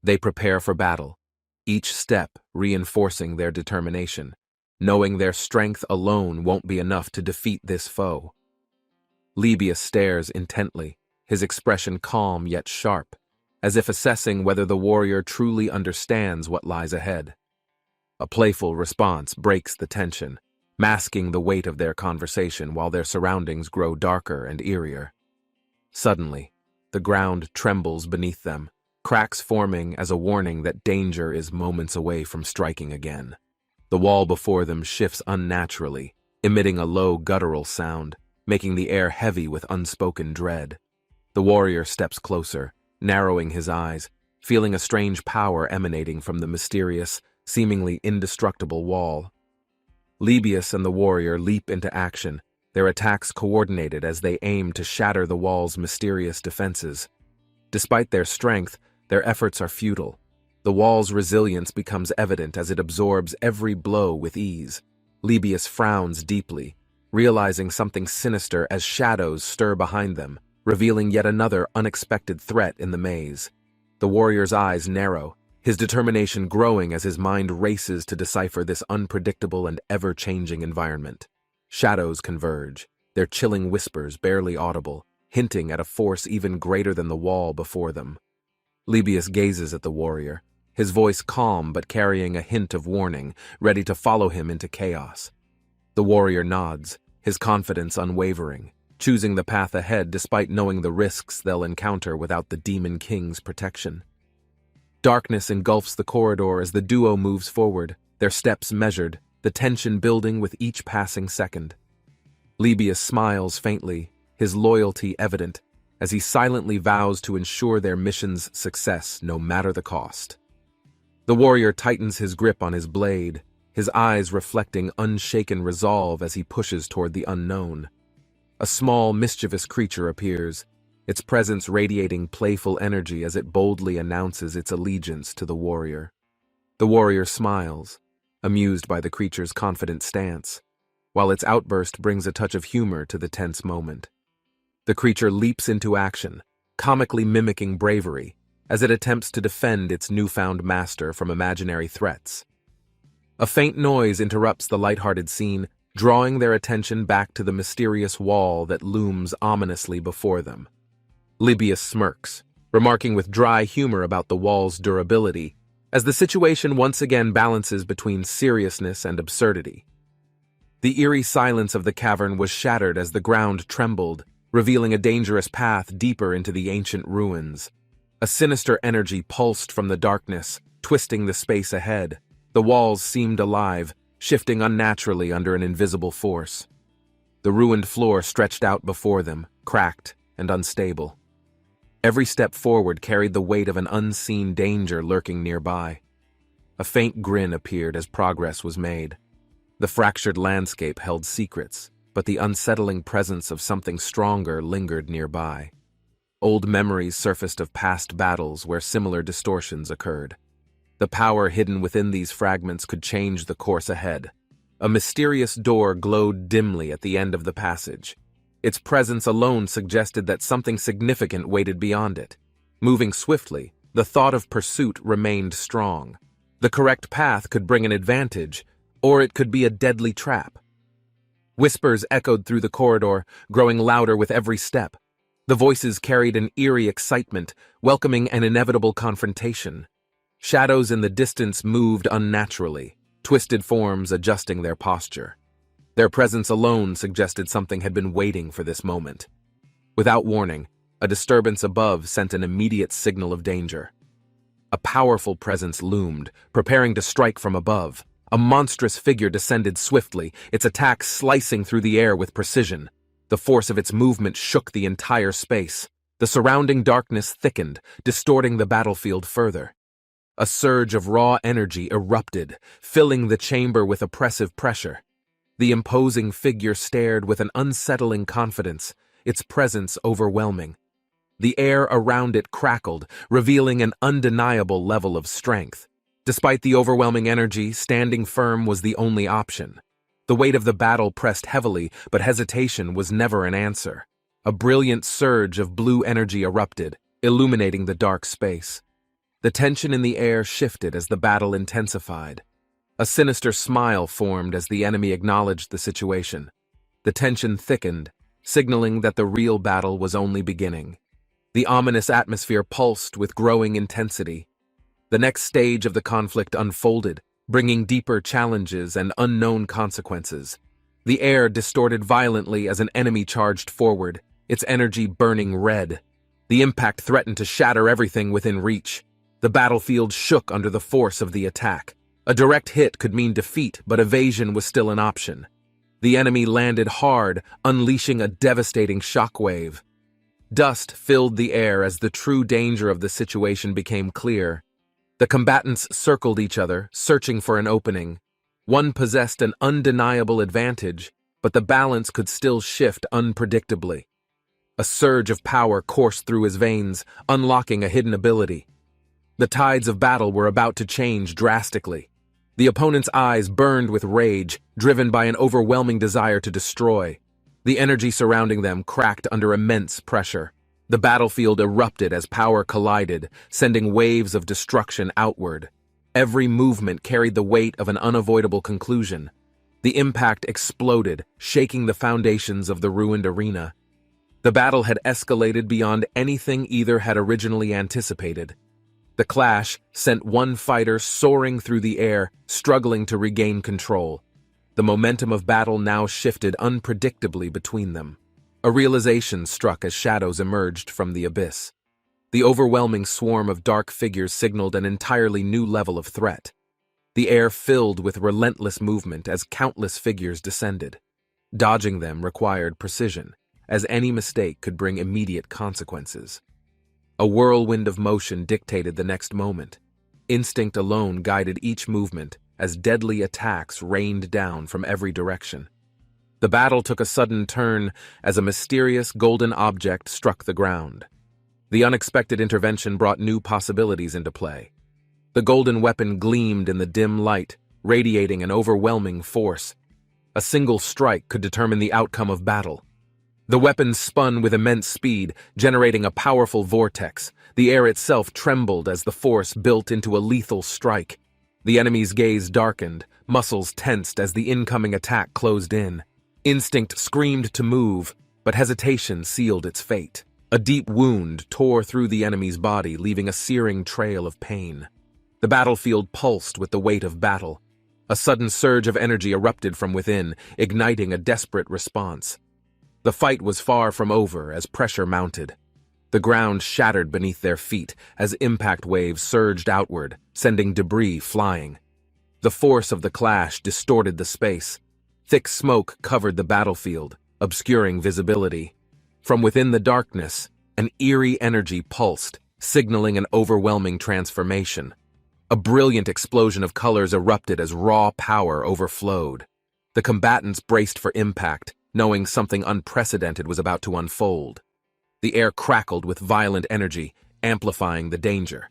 They prepare for battle, each step reinforcing their determination, knowing their strength alone won't be enough to defeat this foe. Libius stares intently, his expression calm yet sharp, as if assessing whether the warrior truly understands what lies ahead. A playful response breaks the tension, masking the weight of their conversation while their surroundings grow darker and eerier. Suddenly, the ground trembles beneath them, cracks forming as a warning that danger is moments away from striking again. The wall before them shifts unnaturally, emitting a low guttural sound, making the air heavy with unspoken dread. The warrior steps closer, narrowing his eyes, feeling a strange power emanating from the mysterious, seemingly indestructible wall. Libius and the warrior leap into action, their attacks coordinated as they aim to shatter the wall's mysterious defenses. Despite their strength, their efforts are futile. The wall's resilience becomes evident as it absorbs every blow with ease. Libius frowns deeply, realizing something sinister as shadows stir behind them, revealing yet another unexpected threat in the maze. The warrior's eyes narrow, his determination growing as his mind races to decipher this unpredictable and ever-changing environment. Shadows converge, their chilling whispers barely audible, hinting at a force even greater than the wall before them. Libius gazes at the warrior, his voice calm but carrying a hint of warning, ready to follow him into chaos. The warrior nods, his confidence unwavering, choosing the path ahead despite knowing the risks they'll encounter without the Demon King's protection. Darkness engulfs the corridor as the duo moves forward, their steps measured, the tension building with each passing second. Libius smiles faintly, his loyalty evident, as he silently vows to ensure their mission's success no matter the cost. The warrior tightens his grip on his blade, his eyes reflecting unshaken resolve as he pushes toward the unknown. A small, mischievous creature appears, its presence radiating playful energy as it boldly announces its allegiance to the warrior. The warrior smiles, amused by the creature's confident stance, while its outburst brings a touch of humor to the tense moment. The creature leaps into action, comically mimicking bravery, as it attempts to defend its newfound master from imaginary threats. A faint noise interrupts the lighthearted scene, drawing their attention back to the mysterious wall that looms ominously before them. Libius smirks, remarking with dry humor about the wall's durability, as the situation once again balances between seriousness and absurdity. The eerie silence of the cavern was shattered as the ground trembled, revealing a dangerous path deeper into the ancient ruins. A sinister energy pulsed from the darkness, twisting the space ahead. The walls seemed alive, shifting unnaturally under an invisible force. The ruined floor stretched out before them, cracked and unstable. Every step forward carried the weight of an unseen danger lurking nearby. A faint grin appeared as progress was made. The fractured landscape held secrets, but the unsettling presence of something stronger lingered nearby. Old memories surfaced of past battles where similar distortions occurred. The power hidden within these fragments could change the course ahead. A mysterious door glowed dimly at the end of the passage. Its presence alone suggested that something significant waited beyond it. Moving swiftly, the thought of pursuit remained strong. The correct path could bring an advantage, or it could be a deadly trap. Whispers echoed through the corridor, growing louder with every step. The voices carried an eerie excitement, welcoming an inevitable confrontation. Shadows in the distance moved unnaturally, twisted forms adjusting their posture. Their presence alone suggested something had been waiting for this moment. Without warning, a disturbance above sent an immediate signal of danger. A powerful presence loomed, preparing to strike from above. A monstrous figure descended swiftly, its attack slicing through the air with precision. The force of its movement shook the entire space. The surrounding darkness thickened, distorting the battlefield further. A surge of raw energy erupted, filling the chamber with oppressive pressure. The imposing figure stared with an unsettling confidence, its presence overwhelming. The air around it crackled, revealing an undeniable level of strength. Despite the overwhelming energy, standing firm was the only option. The weight of the battle pressed heavily, but hesitation was never an answer. A brilliant surge of blue energy erupted, illuminating the dark space. The tension in the air shifted as the battle intensified. A sinister smile formed as the enemy acknowledged the situation. The tension thickened, signaling that the real battle was only beginning. The ominous atmosphere pulsed with growing intensity. The next stage of the conflict unfolded, bringing deeper challenges and unknown consequences. The air distorted violently as an enemy charged forward, its energy burning red. The impact threatened to shatter everything within reach. The battlefield shook under the force of the attack. A direct hit could mean defeat, but evasion was still an option. The enemy landed hard, unleashing a devastating shockwave. Dust filled the air as the true danger of the situation became clear. The combatants circled each other, searching for an opening. One possessed an undeniable advantage, but the balance could still shift unpredictably. A surge of power coursed through his veins, unlocking a hidden ability. The tides of battle were about to change drastically. The opponent's eyes burned with rage, driven by an overwhelming desire to destroy. The energy surrounding them cracked under immense pressure. The battlefield erupted as power collided, sending waves of destruction outward. Every movement carried the weight of an unavoidable conclusion. The impact exploded, shaking the foundations of the ruined arena. The battle had escalated beyond anything either had originally anticipated. The clash sent one fighter soaring through the air, struggling to regain control. The momentum of battle now shifted unpredictably between them. A realization struck as shadows emerged from the abyss. The overwhelming swarm of dark figures signaled an entirely new level of threat. The air filled with relentless movement as countless figures descended. Dodging them required precision, as any mistake could bring immediate consequences. A whirlwind of motion dictated the next moment. Instinct alone guided each movement as deadly attacks rained down from every direction. The battle took a sudden turn as a mysterious golden object struck the ground. The unexpected intervention brought new possibilities into play. The golden weapon gleamed in the dim light, radiating an overwhelming force. A single strike could determine the outcome of battle. The weapon spun with immense speed, generating a powerful vortex. The air itself trembled as the force built into a lethal strike. The enemy's gaze darkened, muscles tensed as the incoming attack closed in. Instinct screamed to move, but hesitation sealed its fate. A deep wound tore through the enemy's body, leaving a searing trail of pain. The battlefield pulsed with the weight of battle. A sudden surge of energy erupted from within, igniting a desperate response. The fight was far from over as pressure mounted. The ground shattered beneath their feet as impact waves surged outward, sending debris flying. The force of the clash distorted the space. Thick smoke covered the battlefield, obscuring visibility. From within the darkness, an eerie energy pulsed, signaling an overwhelming transformation. A brilliant explosion of colors erupted as raw power overflowed. The combatants braced for impact, knowing something unprecedented was about to unfold. The air crackled with violent energy, amplifying the danger.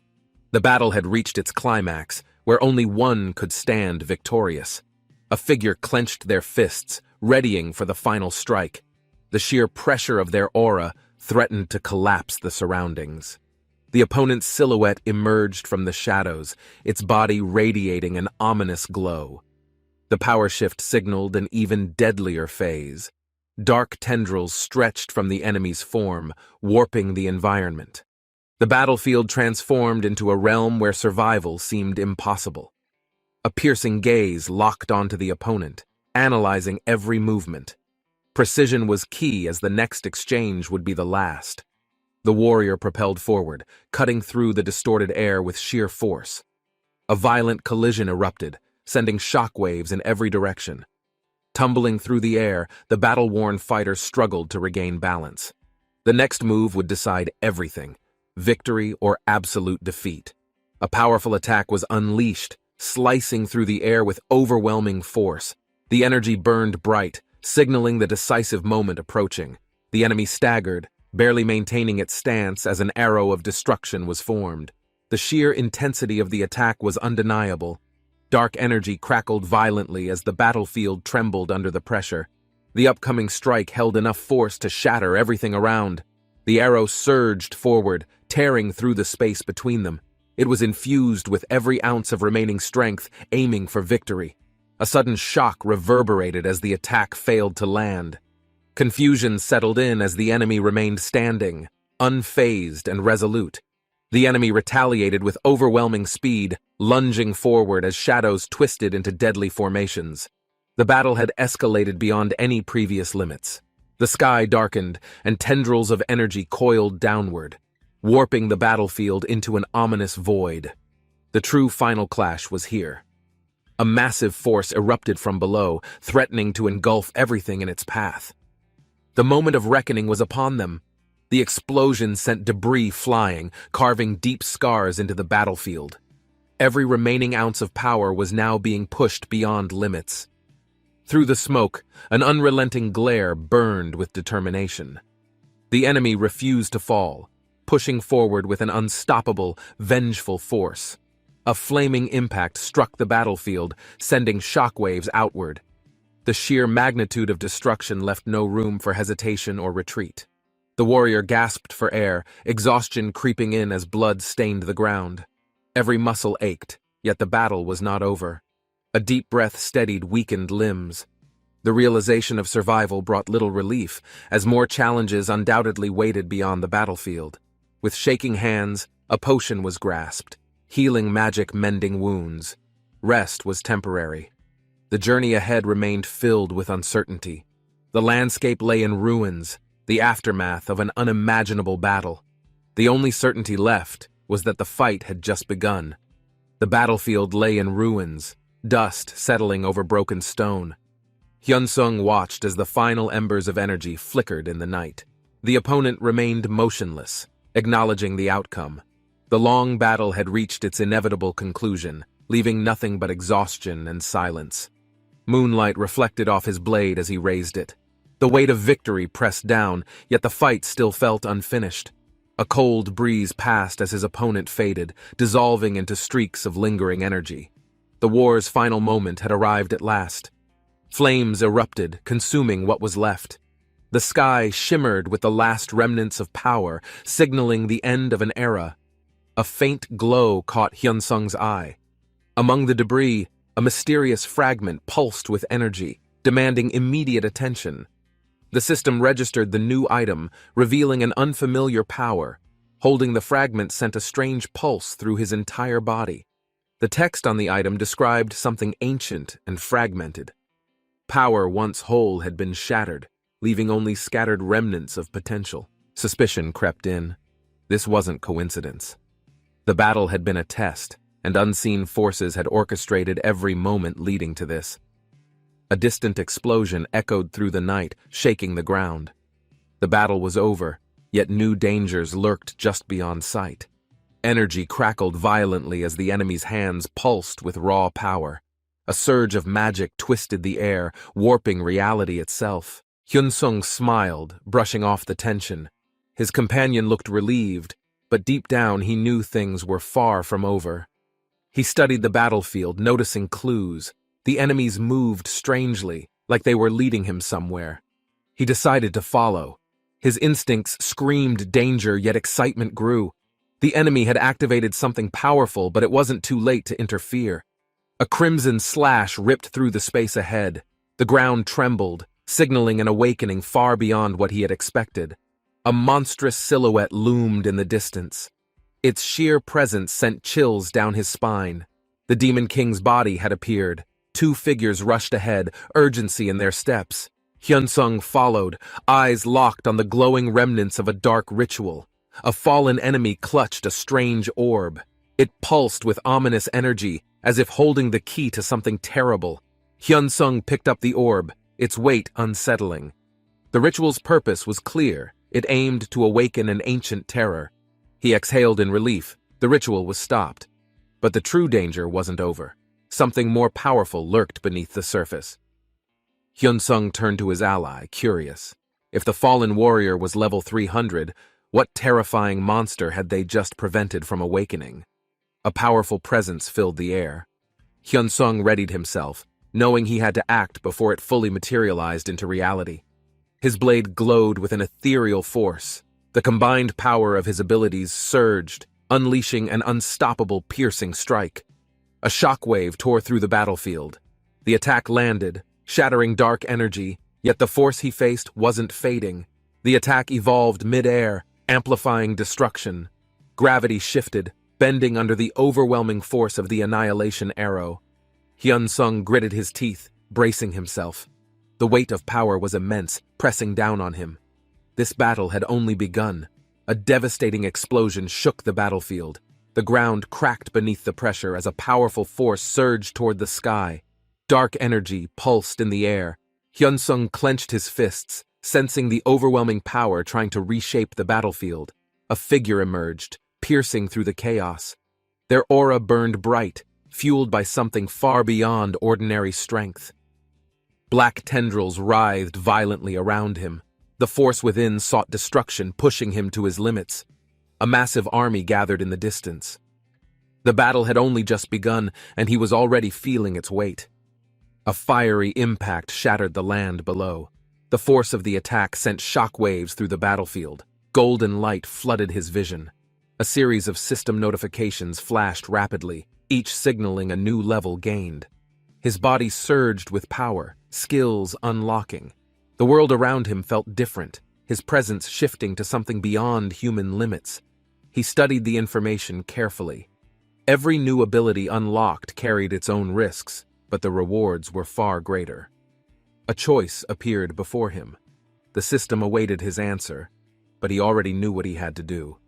The battle had reached its climax, where only one could stand victorious. A figure clenched their fists, readying for the final strike. The sheer pressure of their aura threatened to collapse the surroundings. The opponent's silhouette emerged from the shadows, its body radiating an ominous glow. The power shift signaled an even deadlier phase. Dark tendrils stretched from the enemy's form, warping the environment. The battlefield transformed into a realm where survival seemed impossible. A piercing gaze locked onto the opponent, analyzing every movement. Precision was key, as the next exchange would be the last. The warrior propelled forward, cutting through the distorted air with sheer force. A violent collision erupted, sending shockwaves in every direction. Tumbling through the air, the battle-worn fighter struggled to regain balance. The next move would decide everything: victory or absolute defeat. A powerful attack was unleashed, slicing through the air with overwhelming force. The energy burned bright, signaling the decisive moment approaching. The enemy staggered, barely maintaining its stance as an arrow of destruction was formed. The sheer intensity of the attack was undeniable. Dark energy crackled violently as the battlefield trembled under the pressure. The upcoming strike held enough force to shatter everything around. The arrow surged forward, tearing through the space between them. It was infused with every ounce of remaining strength, aiming for victory. A sudden shock reverberated as the attack failed to land. Confusion settled in as the enemy remained standing, unfazed and resolute. The enemy retaliated with overwhelming speed, lunging forward as shadows twisted into deadly formations. The battle had escalated beyond any previous limits. The sky darkened, and tendrils of energy coiled downward, warping the battlefield into an ominous void. The true final clash was here. A massive force erupted from below, threatening to engulf everything in its path. The moment of reckoning was upon them. The explosion sent debris flying, carving deep scars into the battlefield. Every remaining ounce of power was now being pushed beyond limits. Through the smoke, an unrelenting glare burned with determination. The enemy refused to fall, pushing forward with an unstoppable, vengeful force. A flaming impact struck the battlefield, sending shockwaves outward. The sheer magnitude of destruction left no room for hesitation or retreat. The warrior gasped for air, exhaustion creeping in as blood stained the ground. Every muscle ached, yet the battle was not over. A deep breath steadied weakened limbs. The realization of survival brought little relief, as more challenges undoubtedly waited beyond the battlefield. With shaking hands, a potion was grasped, healing magic mending wounds. Rest was temporary. The journey ahead remained filled with uncertainty. The landscape lay in ruins, the aftermath of an unimaginable battle. The only certainty left was that the fight had just begun. The battlefield lay in ruins, dust settling over broken stone. Hyun-sung watched as the final embers of energy flickered in the night. The opponent remained motionless, acknowledging the outcome. The long battle had reached its inevitable conclusion, leaving nothing but exhaustion and silence. Moonlight reflected off his blade as he raised it. The weight of victory pressed down, yet the fight still felt unfinished. A cold breeze passed as his opponent faded, dissolving into streaks of lingering energy. The war's final moment had arrived at last. Flames erupted, consuming what was left. The sky shimmered with the last remnants of power, signaling the end of an era. A faint glow caught Hyun-sung's eye. Among the debris, a mysterious fragment pulsed with energy, demanding immediate attention. The system registered the new item, revealing an unfamiliar power. Holding the fragment sent a strange pulse through his entire body. The text on the item described something ancient and fragmented. Power once whole had been shattered, leaving only scattered remnants of potential. Suspicion crept in. This wasn't coincidence. The battle had been a test, and unseen forces had orchestrated every moment leading to this. A distant explosion echoed through the night, shaking the ground. The battle was over, yet new dangers lurked just beyond sight. Energy crackled violently as the enemy's hands pulsed with raw power. A surge of magic twisted the air, warping reality itself. Hyun-sung smiled, brushing off the tension. His companion looked relieved, but deep down he knew things were far from over. He studied the battlefield, noticing clues. The enemies moved strangely, like they were leading him somewhere. He decided to follow. His instincts screamed danger, yet excitement grew. The enemy had activated something powerful, but it wasn't too late to interfere. A crimson slash ripped through the space ahead. The ground trembled, signaling an awakening far beyond what he had expected. A monstrous silhouette loomed in the distance. Its sheer presence sent chills down his spine. The Demon King's body had appeared. Two figures rushed ahead, urgency in their steps. Hyun-sung followed, eyes locked on the glowing remnants of a dark ritual. A fallen enemy clutched a strange orb. It pulsed with ominous energy, as if holding the key to something terrible. Hyun-sung picked up the orb, its weight unsettling. The ritual's purpose was clear. It aimed to awaken an ancient terror. He exhaled in relief. The ritual was stopped. But the true danger wasn't over. Something more powerful lurked beneath the surface. Hyun-sung turned to his ally, curious. If the fallen warrior was level 300, what terrifying monster had they just prevented from awakening? A powerful presence filled the air. Hyun-sung readied himself, knowing he had to act before it fully materialized into reality. His blade glowed with an ethereal force. The combined power of his abilities surged, unleashing an unstoppable piercing strike. A shockwave tore through the battlefield. The attack landed, shattering dark energy, yet the force he faced wasn't fading. The attack evolved mid-air, amplifying destruction. Gravity shifted, bending under the overwhelming force of the annihilation arrow. Hyun-sung gritted his teeth, bracing himself. The weight of power was immense, pressing down on him. This battle had only begun. A devastating explosion shook the battlefield. The ground cracked beneath the pressure as a powerful force surged toward the sky. Dark energy pulsed in the air. Hyun-sung clenched his fists, sensing the overwhelming power trying to reshape the battlefield. A figure emerged, piercing through the chaos. Their aura burned bright, fueled by something far beyond ordinary strength. Black tendrils writhed violently around him. The force within sought destruction, pushing him to his limits. A massive army gathered in the distance. The battle had only just begun, and he was already feeling its weight. A fiery impact shattered the land below. The force of the attack sent shockwaves through the battlefield. Golden light flooded his vision. A series of system notifications flashed rapidly, each signaling a new level gained. His body surged with power, skills unlocking. The world around him felt different, his presence shifting to something beyond human limits. He studied the information carefully. Every new ability unlocked carried its own risks, but the rewards were far greater. A choice appeared before him. The system awaited his answer, but he already knew what he had to do.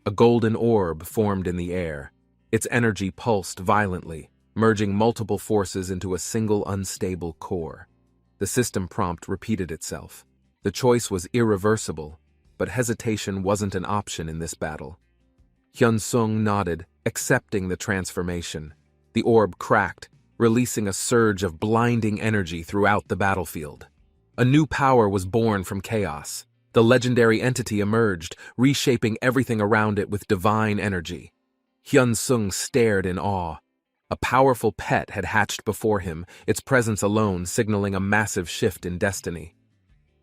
A golden orb formed in the air. Its energy pulsed violently, merging multiple forces into a single unstable core. The system prompt repeated itself. The choice was irreversible, but hesitation wasn't an option in this battle. Hyun-sung nodded, accepting the transformation. The orb cracked, releasing a surge of blinding energy throughout the battlefield. A new power was born from chaos. The legendary entity emerged, reshaping everything around it with divine energy. Hyun-sung stared in awe. A powerful pet had hatched before him, its presence alone signaling a massive shift in destiny.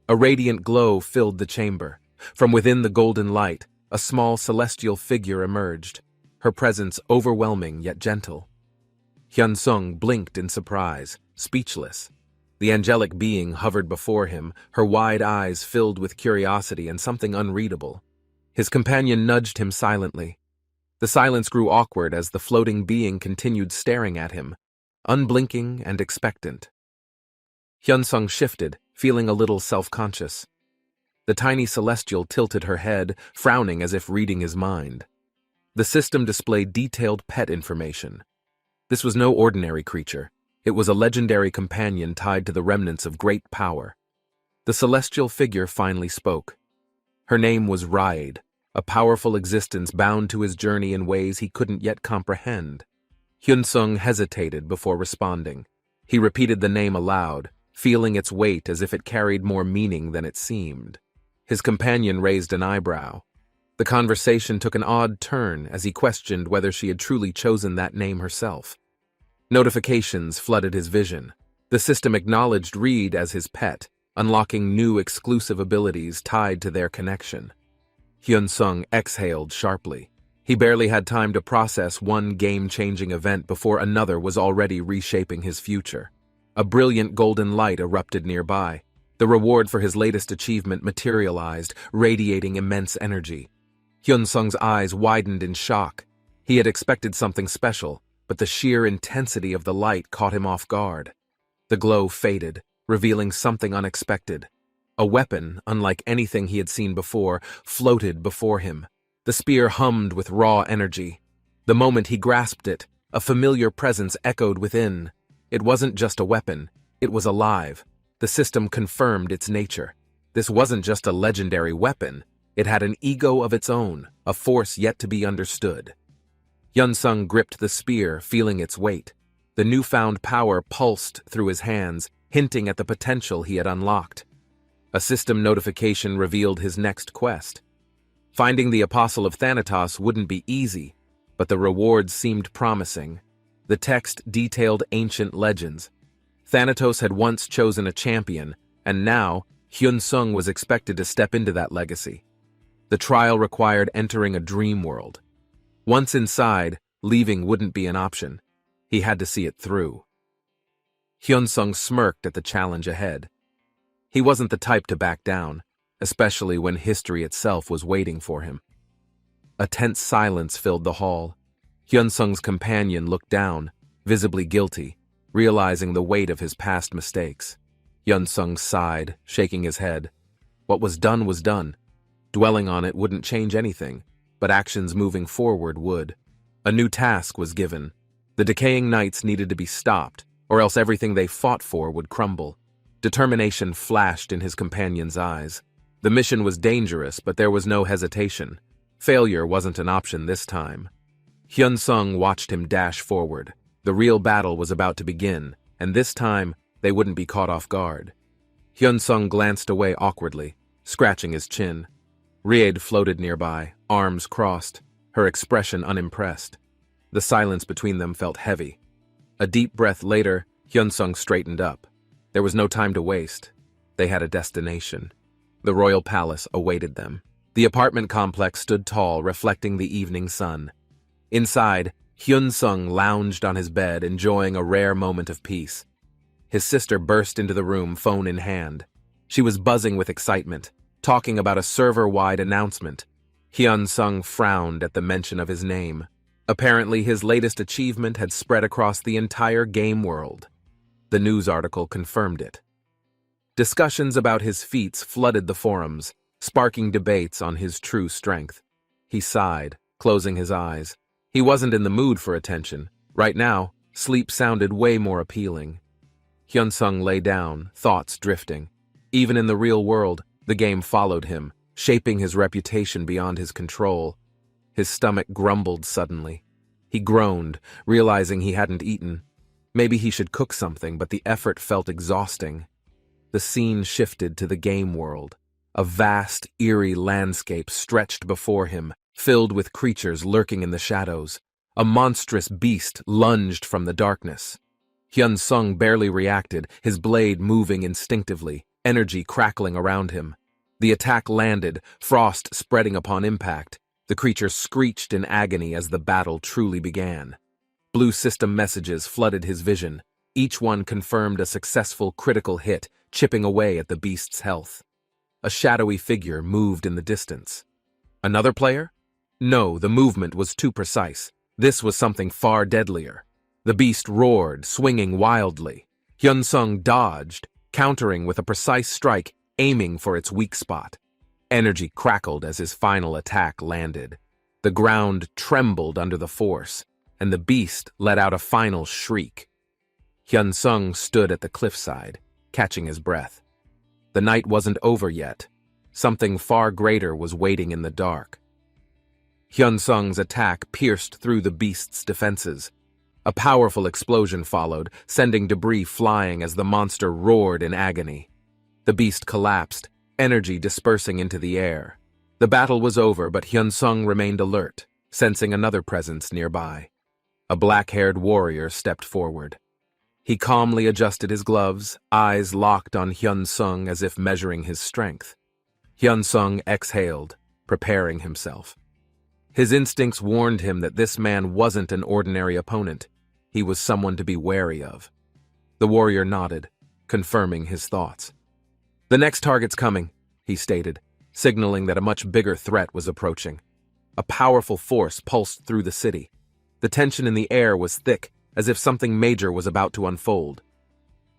A radiant glow filled the chamber. From within the golden light, a small celestial figure emerged, her presence overwhelming yet gentle. Hyun-sung blinked in surprise, speechless. The angelic being hovered before him, her wide eyes filled with curiosity and something unreadable. His companion nudged him silently. The silence grew awkward as the floating being continued staring at him, unblinking and expectant. Hyun-sung shifted, feeling a little self-conscious. The tiny celestial tilted her head, frowning as if reading his mind. The system displayed detailed pet information. This was no ordinary creature. It was a legendary companion tied to the remnants of great power. The celestial figure finally spoke. Her name was Raid, a powerful existence bound to his journey in ways he couldn't yet comprehend. Hyun-sung hesitated before responding. He repeated the name aloud, feeling its weight as if it carried more meaning than it seemed. His companion raised an eyebrow. The conversation took an odd turn as he questioned whether she had truly chosen that name herself. Notifications flooded his vision. The system acknowledged Reed as his pet, unlocking new exclusive abilities tied to their connection. Hyun-sung exhaled sharply. He barely had time to process one game-changing event before another was already reshaping his future. A brilliant golden light erupted nearby. The reward for his latest achievement materialized, radiating immense energy. Hyun-sung's eyes widened in shock. He had expected something special, but the sheer intensity of the light caught him off guard. The glow faded, revealing something unexpected. A weapon, unlike anything he had seen before, floated before him. The spear hummed with raw energy. The moment he grasped it, a familiar presence echoed within. It wasn't just a weapon, it was alive. The system confirmed its nature. This wasn't just a legendary weapon, it had an ego of its own, a force yet to be understood. Hyun-sung gripped the spear, feeling its weight. The newfound power pulsed through his hands, hinting at the potential he had unlocked. A system notification revealed his next quest. Finding the Apostle of Thanatos wouldn't be easy, but the rewards seemed promising. The text detailed ancient legends. Thanatos had once chosen a champion, and now Hyun-sung was expected to step into that legacy. The trial required entering a dream world. Once inside, leaving wouldn't be an option. He had to see it through. Hyun-sung smirked at the challenge ahead. He wasn't the type to back down, especially when history itself was waiting for him. A tense silence filled the hall. Hyun-sung's companion looked down, visibly guilty, realizing the weight of his past mistakes. Hyun-sung sighed, shaking his head. What was done was done. Dwelling on it wouldn't change anything, but actions moving forward would. A new task was given. The decaying knights needed to be stopped, or else everything they fought for would crumble. Determination flashed in his companion's eyes. The mission was dangerous, but there was no hesitation. Failure wasn't an option this time. Hyun-sung watched him dash forward. The real battle was about to begin, and this time, they wouldn't be caught off guard. Hyun-sung glanced away awkwardly, scratching his chin. Ried floated nearby, arms crossed, her expression unimpressed. The silence between them felt heavy. A deep breath later, Hyun-sung straightened up. There was no time to waste. They had a destination. The royal palace awaited them. The apartment complex stood tall, reflecting the evening sun. Inside, Hyun-sung lounged on his bed, enjoying a rare moment of peace. His sister burst into the room, phone in hand. She was buzzing with excitement, talking about a server-wide announcement. Hyun-sung frowned at the mention of his name. Apparently, his latest achievement had spread across the entire game world. The news article confirmed it. Discussions about his feats flooded the forums, sparking debates on his true strength. He sighed, closing his eyes. He wasn't in the mood for attention. Right now, sleep sounded way more appealing. Hyun-sung lay down, thoughts drifting. Even in the real world, the game followed him, shaping his reputation beyond his control. His stomach grumbled suddenly. He groaned, realizing he hadn't eaten. Maybe he should cook something, but the effort felt exhausting. The scene shifted to the game world. A vast, eerie landscape stretched before him, filled with creatures lurking in the shadows. A monstrous beast lunged from the darkness. Hyun-sung barely reacted, his blade moving instinctively, energy crackling around him. The attack landed, frost spreading upon impact. The creature screeched in agony as the battle truly began. Blue system messages flooded his vision. Each one confirmed a successful critical hit, chipping away at the beast's health. A shadowy figure moved in the distance. Another player? No, the movement was too precise. This was something far deadlier. The beast roared, swinging wildly. Hyun-sung dodged, countering with a precise strike, aiming for its weak spot. Energy crackled as his final attack landed. The ground trembled under the force, and the beast let out a final shriek. Hyun-sung stood at the cliffside, catching his breath. The night wasn't over yet. Something far greater was waiting in the dark. Hyun-sung's attack pierced through the beast's defenses. A powerful explosion followed, sending debris flying as the monster roared in agony. The beast collapsed, energy dispersing into the air. The battle was over, but Hyun-sung remained alert, sensing another presence nearby. A black-haired warrior stepped forward. He calmly adjusted his gloves, eyes locked on Hyun-sung as if measuring his strength. Hyun-sung exhaled, preparing himself. His instincts warned him that this man wasn't an ordinary opponent. He was someone to be wary of. The warrior nodded, confirming his thoughts. "The next target's coming," he stated, signaling that a much bigger threat was approaching. A powerful force pulsed through the city. The tension in the air was thick, as if something major was about to unfold.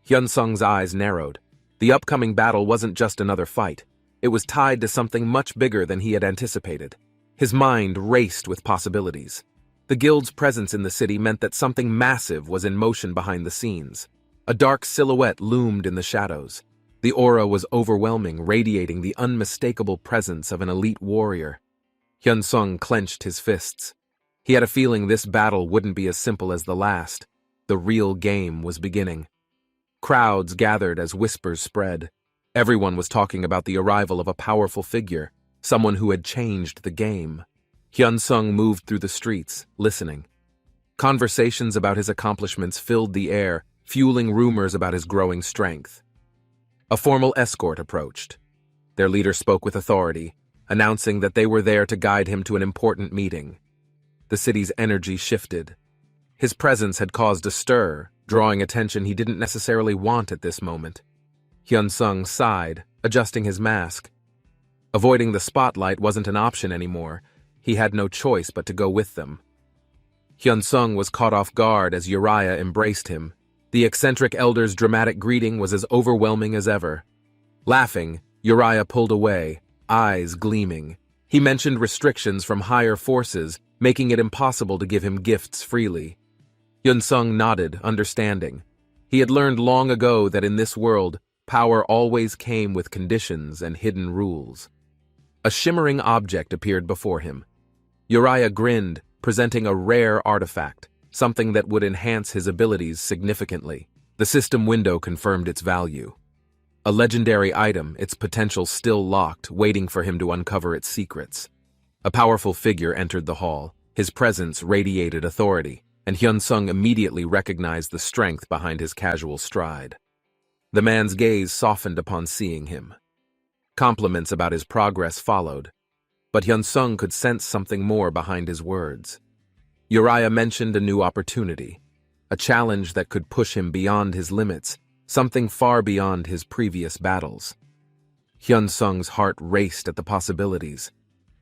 Hyun-sung's eyes narrowed. The upcoming battle wasn't just another fight. It was tied to something much bigger than he had anticipated. His mind raced with possibilities. The guild's presence in the city meant that something massive was in motion behind the scenes. A dark silhouette loomed in the shadows. The aura was overwhelming, radiating the unmistakable presence of an elite warrior. Hyun-sung clenched his fists. He had a feeling this battle wouldn't be as simple as the last. The real game was beginning. Crowds gathered as whispers spread. Everyone was talking about the arrival of a powerful figure, someone who had changed the game. Hyun-sung moved through the streets, listening. Conversations about his accomplishments filled the air, fueling rumors about his growing strength. A formal escort approached. Their leader spoke with authority, announcing that they were there to guide him to an important meeting. The city's energy shifted. His presence had caused a stir, drawing attention he didn't necessarily want at this moment. Hyun-sung sighed, adjusting his mask. Avoiding the spotlight wasn't an option anymore. He had no choice but to go with them. Hyun-sung was caught off guard as Uriah embraced him. The eccentric elder's dramatic greeting was as overwhelming as ever. Laughing, Uriah pulled away, eyes gleaming. He mentioned restrictions from higher forces, making it impossible to give him gifts freely. Hyun-sung nodded, understanding. He had learned long ago that in this world, power always came with conditions and hidden rules. A shimmering object appeared before him. Uriah grinned, presenting a rare artifact, something that would enhance his abilities significantly. The system window confirmed its value. A legendary item, its potential still locked, waiting for him to uncover its secrets. A powerful figure entered the hall. His presence radiated authority, and Hyun-sung immediately recognized the strength behind his casual stride. The man's gaze softened upon seeing him. Compliments about his progress followed, but Hyun-sung could sense something more behind his words. Uriah mentioned a new opportunity, a challenge that could push him beyond his limits, something far beyond his previous battles. Hyun-sung's heart raced at the possibilities.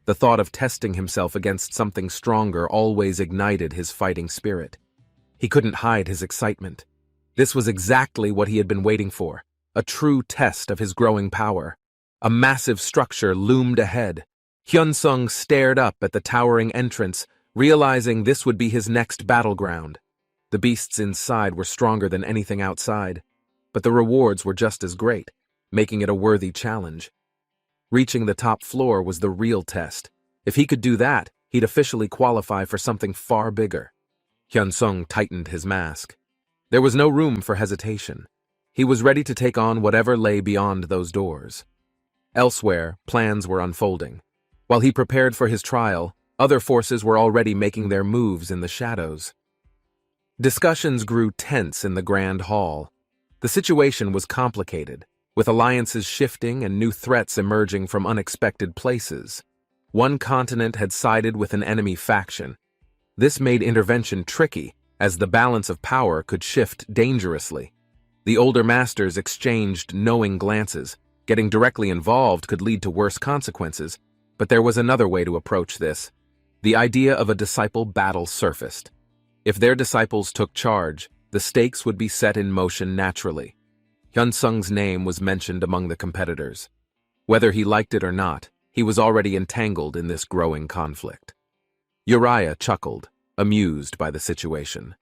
The thought of testing himself against something stronger always ignited his fighting spirit. He couldn't hide his excitement. This was exactly what he had been waiting for, a true test of his growing power. A massive structure loomed ahead. Hyun-sung stared up at the towering entrance, realizing this would be his next battleground. The beasts inside were stronger than anything outside, but the rewards were just as great, making it a worthy challenge. Reaching the top floor was the real test. If he could do that, he'd officially qualify for something far bigger. Hyun-sung tightened his mask. There was no room for hesitation. He was ready to take on whatever lay beyond those doors. Elsewhere, plans were unfolding. While he prepared for his trial, other forces were already making their moves in the shadows. Discussions grew tense in the Grand Hall. The situation was complicated, with alliances shifting and new threats emerging from unexpected places. One continent had sided with an enemy faction. This made intervention tricky, as the balance of power could shift dangerously. The older masters exchanged knowing glances. Getting directly involved could lead to worse consequences, but there was another way to approach this. The idea of a disciple battle surfaced. If their disciples took charge, the stakes would be set in motion naturally. Hyun-sung's name was mentioned among the competitors. Whether he liked it or not, he was already entangled in this growing conflict. Uriah chuckled, amused by the situation.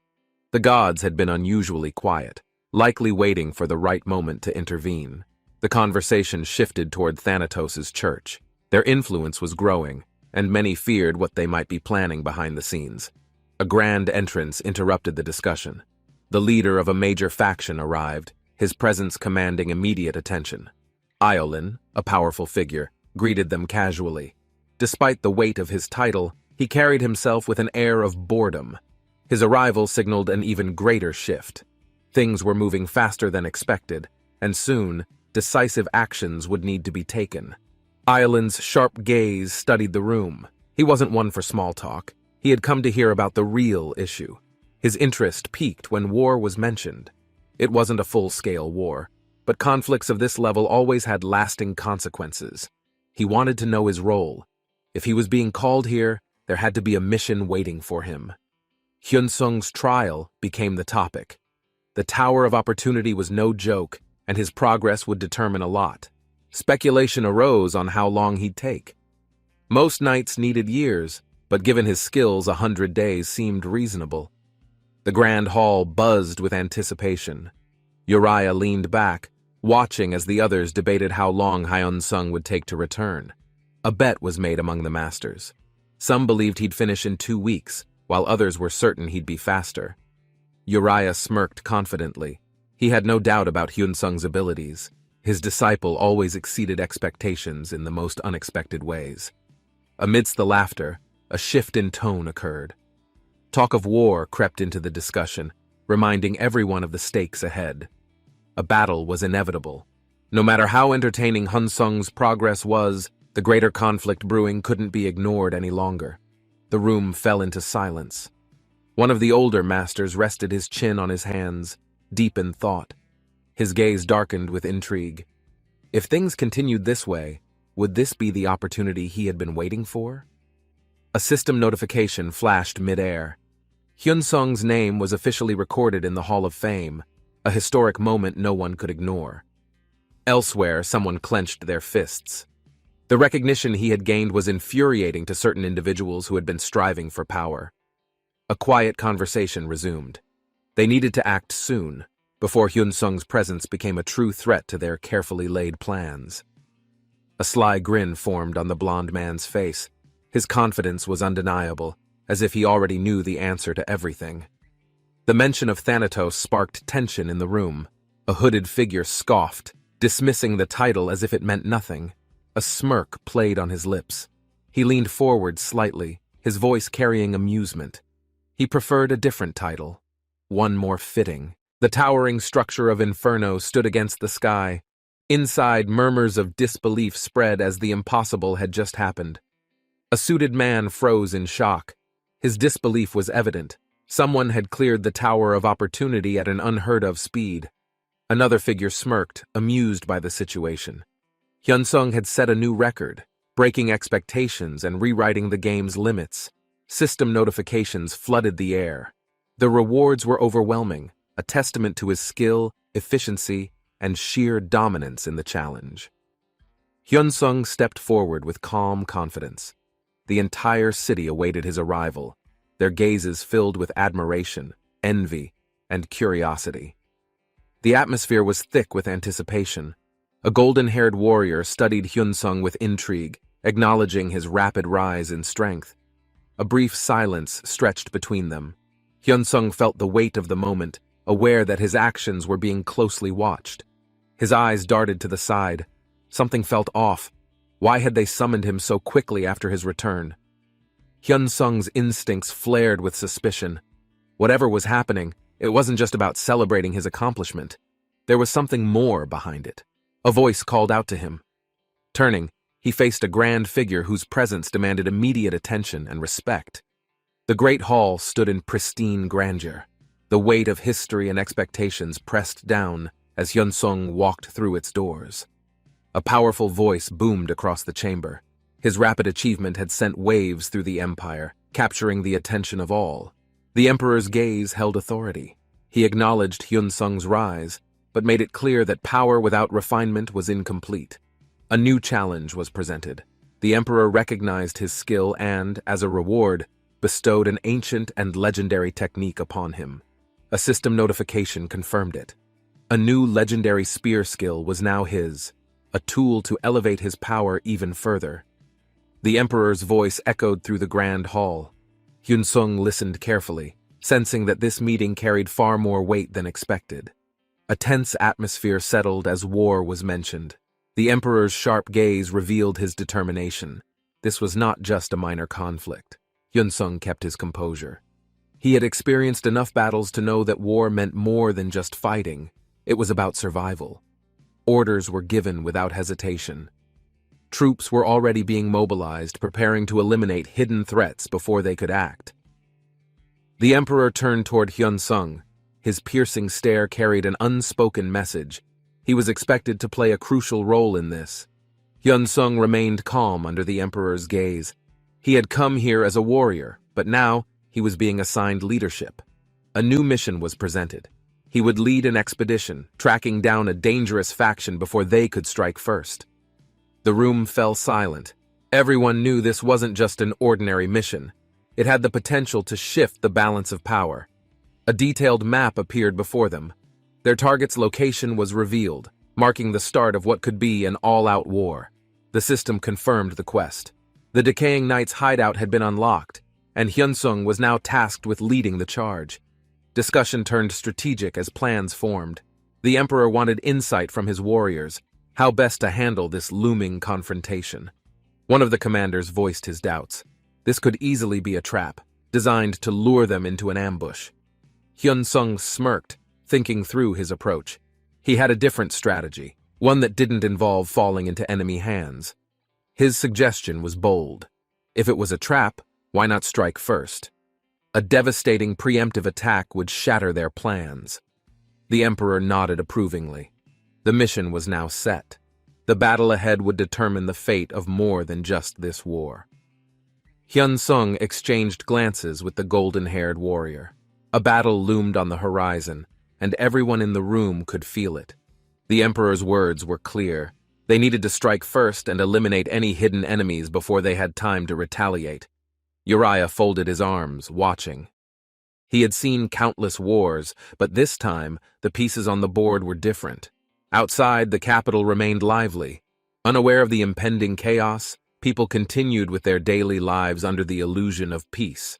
The gods had been unusually quiet, likely waiting for the right moment to intervene. The conversation shifted toward Thanatos' church. Their influence was growing, and many feared what they might be planning behind the scenes. A grand entrance interrupted the discussion. The leader of a major faction arrived, his presence commanding immediate attention. Iolin, a powerful figure, greeted them casually. Despite the weight of his title, he carried himself with an air of boredom. His arrival signaled an even greater shift. Things were moving faster than expected, and soon, decisive actions would need to be taken. Iolin's sharp gaze studied the room. He wasn't one for small talk. He had come to hear about the real issue. His interest peaked when war was mentioned. It wasn't a full-scale war, but conflicts of this level always had lasting consequences. He wanted to know his role. If he was being called here, there had to be a mission waiting for him. Hyun-sung's trial became the topic. The Tower of Opportunity was no joke, and his progress would determine a lot. Speculation arose on how long he'd take. Most knights needed years, but given his skills, 100 days seemed reasonable. The Grand Hall buzzed with anticipation. Uriah leaned back, watching as the others debated how long Hyun-sung would take to return. A bet was made among the masters. Some believed he'd finish in 2 weeks, while others were certain he'd be faster. Uriah smirked confidently. He had no doubt about Hyun-sung's abilities. His disciple always exceeded expectations in the most unexpected ways. Amidst the laughter, a shift in tone occurred. Talk of war crept into the discussion, reminding everyone of the stakes ahead. A battle was inevitable. No matter how entertaining Hyun-sung's progress was, the greater conflict brewing couldn't be ignored any longer. The room fell into silence. One of the older masters rested his chin on his hands, deep in thought. His gaze darkened with intrigue. If things continued this way, would this be the opportunity he had been waiting for? A system notification flashed mid-air. Hyun-sung's name was officially recorded in the Hall of Fame, a historic moment no one could ignore. Elsewhere, someone clenched their fists. The recognition he had gained was infuriating to certain individuals who had been striving for power. A quiet conversation resumed. They needed to act soon, before Hyun-sung's presence became a true threat to their carefully laid plans. A sly grin formed on the blond man's face. His confidence was undeniable, as if he already knew the answer to everything. The mention of Thanatos sparked tension in the room. A hooded figure scoffed, dismissing the title as if it meant nothing. A smirk played on his lips. He leaned forward slightly, his voice carrying amusement. He preferred a different title, one more fitting. The towering structure of Inferno stood against the sky. Inside, murmurs of disbelief spread as the impossible had just happened. A suited man froze in shock. His disbelief was evident. Someone had cleared the Tower of Opportunity at an unheard-of speed. Another figure smirked, amused by the situation. Hyun-sung had set a new record, breaking expectations and rewriting the game's limits. System notifications flooded the air. The rewards were overwhelming, a testament to his skill, efficiency, and sheer dominance in the challenge. Hyun-sung stepped forward with calm confidence. The entire city awaited his arrival, their gazes filled with admiration, envy, and curiosity. The atmosphere was thick with anticipation. A golden-haired warrior studied Hyun-sung with intrigue, acknowledging his rapid rise in strength. A brief silence stretched between them. Hyun-sung felt the weight of the moment, aware that his actions were being closely watched. His eyes darted to the side. Something felt off. Why had they summoned him so quickly after his return? Hyun-sung's instincts flared with suspicion. Whatever was happening, it wasn't just about celebrating his accomplishment. There was something more behind it. A voice called out to him. Turning, he faced a grand figure whose presence demanded immediate attention and respect. The great hall stood in pristine grandeur. The weight of history and expectations pressed down as Hyun-sung walked through its doors. A powerful voice boomed across the chamber. His rapid achievement had sent waves through the empire, capturing the attention of all. The emperor's gaze held authority. He acknowledged Hyun-sung's rise, but made it clear that power without refinement was incomplete. A new challenge was presented. The emperor recognized his skill and, as a reward, bestowed an ancient and legendary technique upon him. A system notification confirmed it. A new legendary spear skill was now his, a tool to elevate his power even further. The emperor's voice echoed through the grand hall. Hyun-sung listened carefully, sensing that this meeting carried far more weight than expected. A tense atmosphere settled as war was mentioned. The emperor's sharp gaze revealed his determination. This was not just a minor conflict. Hyun-sung kept his composure. He had experienced enough battles to know that war meant more than just fighting. It was about survival. Orders were given without hesitation. Troops were already being mobilized, preparing to eliminate hidden threats before they could act. The emperor turned toward Hyun-sung. His piercing stare carried an unspoken message. He was expected to play a crucial role in this. Hyun-sung remained calm under the emperor's gaze. He had come here as a warrior, but now he was being assigned leadership. A new mission was presented. He would lead an expedition, tracking down a dangerous faction before they could strike first. The room fell silent. Everyone knew this wasn't just an ordinary mission. It had the potential to shift the balance of power. A detailed map appeared before them. Their target's location was revealed, marking the start of what could be an all-out war. The system confirmed the quest. The decaying knight's hideout had been unlocked, and Hyun-sung was now tasked with leading the charge. Discussion turned strategic as plans formed. The emperor wanted insight from his warriors, how best to handle this looming confrontation. One of the commanders voiced his doubts. This could easily be a trap, designed to lure them into an ambush. Hyun-sung smirked, thinking through his approach. He had a different strategy, one that didn't involve falling into enemy hands. His suggestion was bold. If it was a trap, why not strike first? A devastating preemptive attack would shatter their plans. The emperor nodded approvingly. The mission was now set. The battle ahead would determine the fate of more than just this war. Hyun-sung exchanged glances with the golden-haired warrior. A battle loomed on the horizon, and everyone in the room could feel it. The emperor's words were clear. They needed to strike first and eliminate any hidden enemies before they had time to retaliate. Uriah folded his arms, watching. He had seen countless wars, but this time the pieces on the board were different. Outside, the capital remained lively. Unaware of the impending chaos, people continued with their daily lives under the illusion of peace.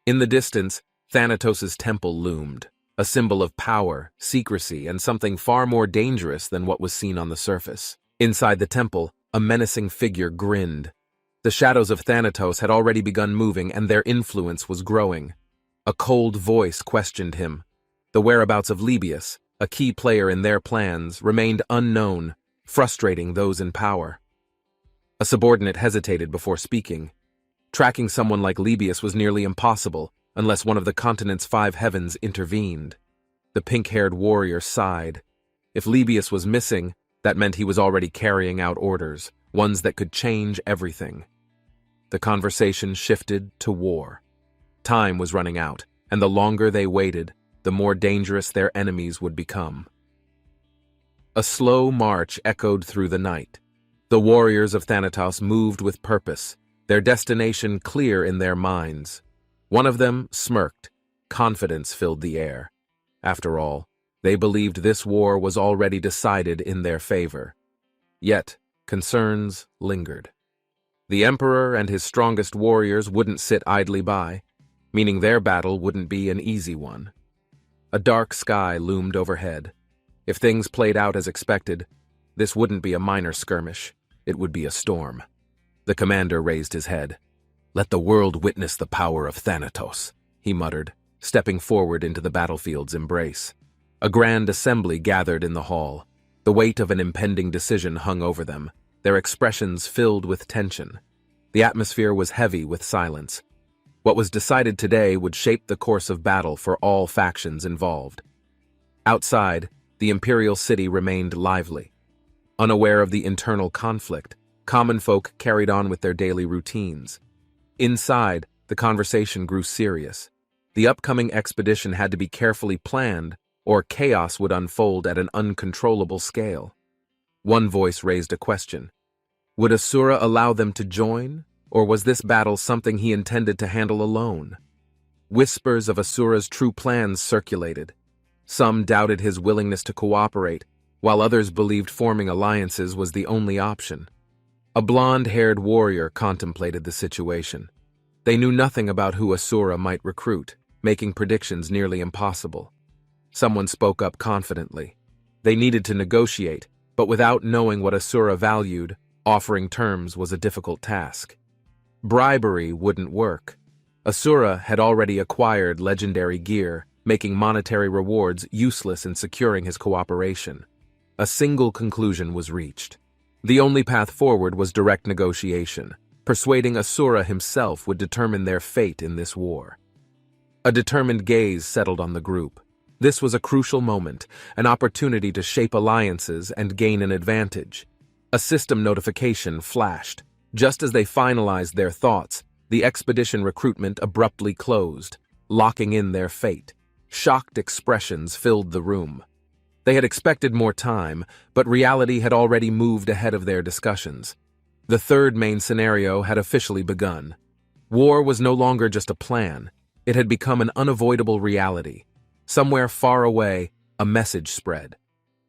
In the distance, Thanatos' temple loomed, a symbol of power, secrecy, and something far more dangerous than what was seen on the surface. Inside the temple, a menacing figure grinned. The shadows of Thanatos had already begun moving, and their influence was growing. A cold voice questioned him. The whereabouts of Libius, a key player in their plans, remained unknown, frustrating those in power. A subordinate hesitated before speaking. Tracking someone like Libius was nearly impossible, unless one of the continent's 5 heavens intervened. The pink-haired warrior sighed. If Libius was missing, that meant he was already carrying out orders, ones that could change everything. The conversation shifted to war. Time was running out, and the longer they waited, the more dangerous their enemies would become. A slow march echoed through the night. The warriors of Thanatos moved with purpose, their destination clear in their minds. One of them smirked. Confidence filled the air. After all, they believed this war was already decided in their favor. Yet, concerns lingered. The emperor and his strongest warriors wouldn't sit idly by, meaning their battle wouldn't be an easy one. A dark sky loomed overhead. If things played out as expected, this wouldn't be a minor skirmish, it would be a storm. The commander raised his head. "Let the world witness the power of Thanatos," he muttered, stepping forward into the battlefield's embrace. A grand assembly gathered in the hall. The weight of an impending decision hung over them, their expressions filled with tension. The atmosphere was heavy with silence. What was decided today would shape the course of battle for all factions involved. Outside, the imperial city remained lively. Unaware of the internal conflict, common folk carried on with their daily routines. Inside, the conversation grew serious. The upcoming expedition had to be carefully planned, or chaos would unfold at an uncontrollable scale. One voice raised a question. Would Asura allow them to join, or was this battle something he intended to handle alone? Whispers of Asura's true plans circulated. Some doubted his willingness to cooperate, while others believed forming alliances was the only option. A blonde-haired warrior contemplated the situation. They knew nothing about who Asura might recruit, making predictions nearly impossible. Someone spoke up confidently. They needed to negotiate, but without knowing what Asura valued, offering terms was a difficult task. Bribery wouldn't work. Asura had already acquired legendary gear, making monetary rewards useless in securing his cooperation. A single conclusion was reached. The only path forward was direct negotiation. Persuading Asura himself would determine their fate in this war. A determined gaze settled on the group. This was a crucial moment, an opportunity to shape alliances and gain an advantage. A system notification flashed. Just as they finalized their thoughts, the expedition recruitment abruptly closed, locking in their fate. Shocked expressions filled the room. They had expected more time, but reality had already moved ahead of their discussions. The third main scenario had officially begun. War was no longer just a plan. It had become an unavoidable reality. Somewhere far away, a message spread.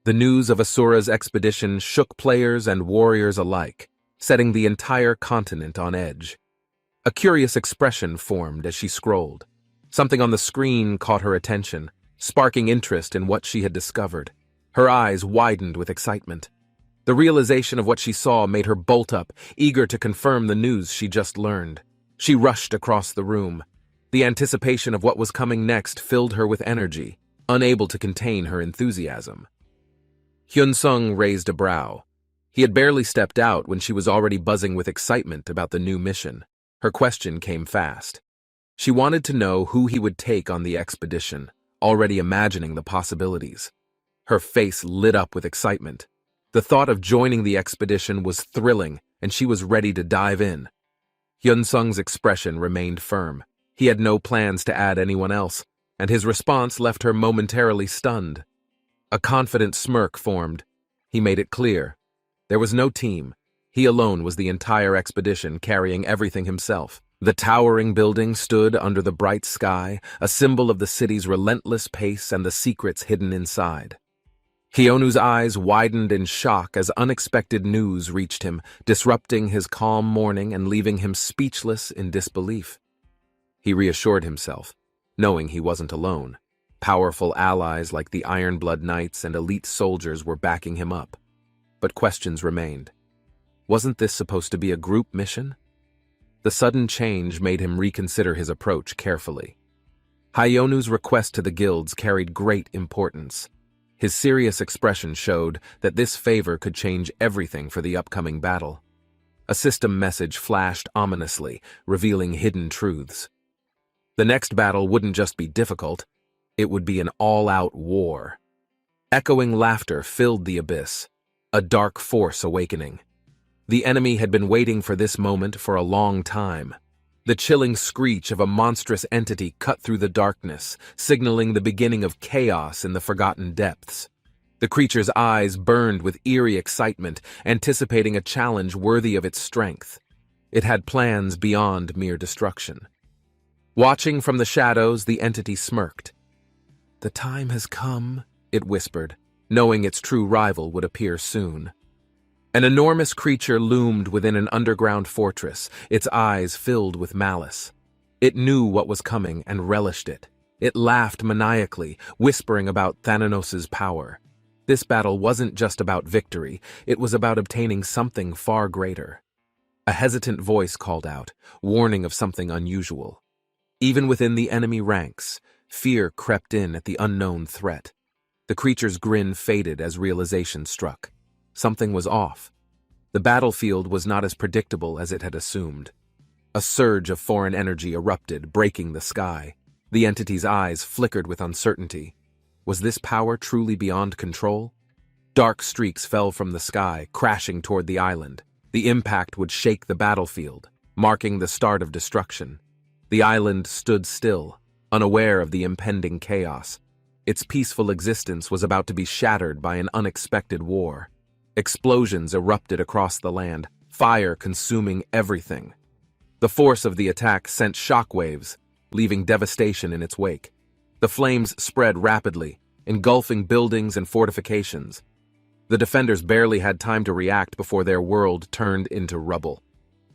The news of Asura's expedition shook players and warriors alike, setting the entire continent on edge. A curious expression formed as she scrolled. Something on the screen caught her attention, sparking interest in what she had discovered. Her eyes widened with excitement. The realization of what she saw made her bolt up, eager to confirm the news she just learned. She rushed across the room. The anticipation of what was coming next filled her with energy, unable to contain her enthusiasm. Hyun-sung raised a brow. He had barely stepped out when she was already buzzing with excitement about the new mission. Her question came fast. She wanted to know who he would take on the expedition, already imagining the possibilities. Her face lit up with excitement. The thought of joining the expedition was thrilling, and she was ready to dive in. Hyun-sung's expression remained firm. He had no plans to add anyone else, and his response left her momentarily stunned. A confident smirk formed. He made it clear. There was no team. He alone was the entire expedition, carrying everything himself. The towering building stood under the bright sky, a symbol of the city's relentless pace and the secrets hidden inside. Keonu's eyes widened in shock as unexpected news reached him, disrupting his calm morning and leaving him speechless in disbelief. He reassured himself, knowing he wasn't alone. Powerful allies like the Ironblood Knights and elite soldiers were backing him up. But questions remained. Wasn't this supposed to be a group mission? The sudden change made him reconsider his approach carefully. Hyonu's request to the guilds carried great importance. His serious expression showed that this favor could change everything for the upcoming battle. A system message flashed ominously, revealing hidden truths. The next battle wouldn't just be difficult, it would be an all-out war. Echoing laughter filled the abyss, a dark force awakening. The enemy had been waiting for this moment for a long time. The chilling screech of a monstrous entity cut through the darkness, signaling the beginning of chaos in the forgotten depths. The creature's eyes burned with eerie excitement, anticipating a challenge worthy of its strength. It had plans beyond mere destruction. Watching from the shadows, the entity smirked. "The time has come," it whispered, knowing its true rival would appear soon. An enormous creature loomed within an underground fortress, its eyes filled with malice. It knew what was coming and relished it. It laughed maniacally, whispering about Thananos's power. This battle wasn't just about victory, it was about obtaining something far greater. A hesitant voice called out, warning of something unusual. Even within the enemy ranks, fear crept in at the unknown threat. The creature's grin faded as realization struck. Something was off. The battlefield was not as predictable as it had assumed. A surge of foreign energy erupted, breaking the sky. The entity's eyes flickered with uncertainty. Was this power truly beyond control? Dark streaks fell from the sky, crashing toward the island. The impact would shake the battlefield, marking the start of destruction. The island stood still, unaware of the impending chaos. Its peaceful existence was about to be shattered by an unexpected war. Explosions erupted across the land, fire consuming everything. The force of the attack sent shockwaves, leaving devastation in its wake. The flames spread rapidly, engulfing buildings and fortifications. The defenders barely had time to react before their world turned into rubble.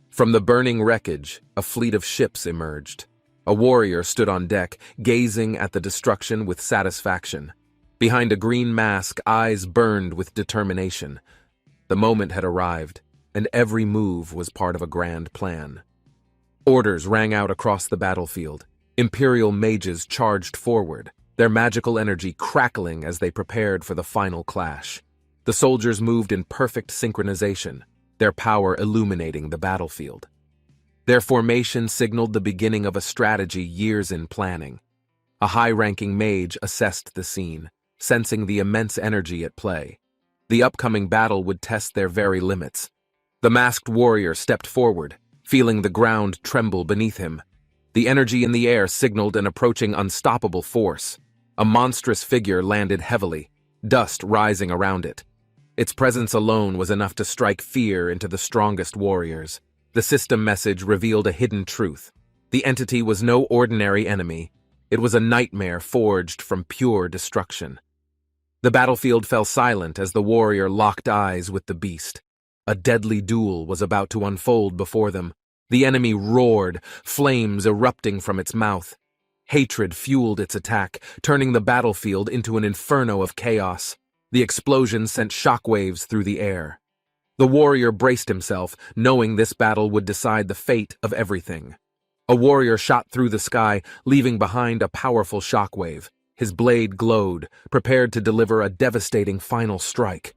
From the burning wreckage, a fleet of ships emerged. A warrior stood on deck, gazing at the destruction with satisfaction. Behind a green mask, eyes burned with determination. The moment had arrived, and every move was part of a grand plan. Orders rang out across the battlefield. Imperial mages charged forward, their magical energy crackling as they prepared for the final clash. The soldiers moved in perfect synchronization, their power illuminating the battlefield. Their formation signaled the beginning of a strategy years in planning. A high-ranking mage assessed the scene, sensing the immense energy at play. The upcoming battle would test their very limits. The masked warrior stepped forward, feeling the ground tremble beneath him. The energy in the air signaled an approaching unstoppable force. A monstrous figure landed heavily, dust rising around it. Its presence alone was enough to strike fear into the strongest warriors. The system message revealed a hidden truth. The entity was no ordinary enemy. It was a nightmare forged from pure destruction. The battlefield fell silent as the warrior locked eyes with the beast. A deadly duel was about to unfold before them. The enemy roared, flames erupting from its mouth. Hatred fueled its attack, turning the battlefield into an inferno of chaos. The explosion sent shockwaves through the air. The warrior braced himself, knowing this battle would decide the fate of everything. A warrior shot through the sky, leaving behind a powerful shockwave. His blade glowed, prepared to deliver a devastating final strike.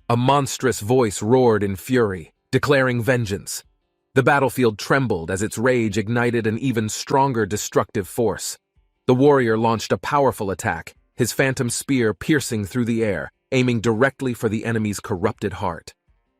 A monstrous voice roared in fury, declaring vengeance. The battlefield trembled as its rage ignited an even stronger destructive force. The warrior launched a powerful attack, his phantom spear piercing through the air, aiming directly for the enemy's corrupted heart.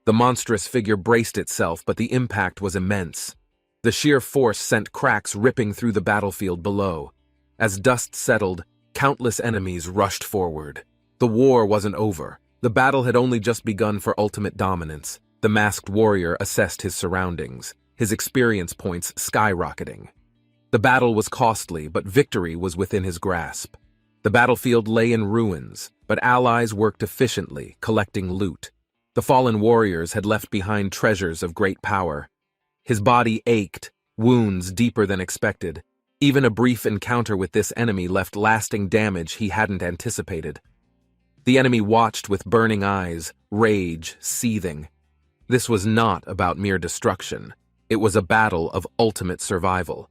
The monstrous figure braced itself, but the impact was immense. The sheer force sent cracks ripping through the battlefield below. As dust settled, countless enemies rushed forward. The war wasn't over. The battle had only just begun for ultimate dominance. The masked warrior assessed his surroundings, his experience points skyrocketing. The battle was costly, but victory was within his grasp. The battlefield lay in ruins, but allies worked efficiently, collecting loot. The fallen warriors had left behind treasures of great power. His body ached, wounds deeper than expected. Even a brief encounter with this enemy left lasting damage he hadn't anticipated. The enemy watched with burning eyes, rage seething. This was not about mere destruction. It was a battle of ultimate survival.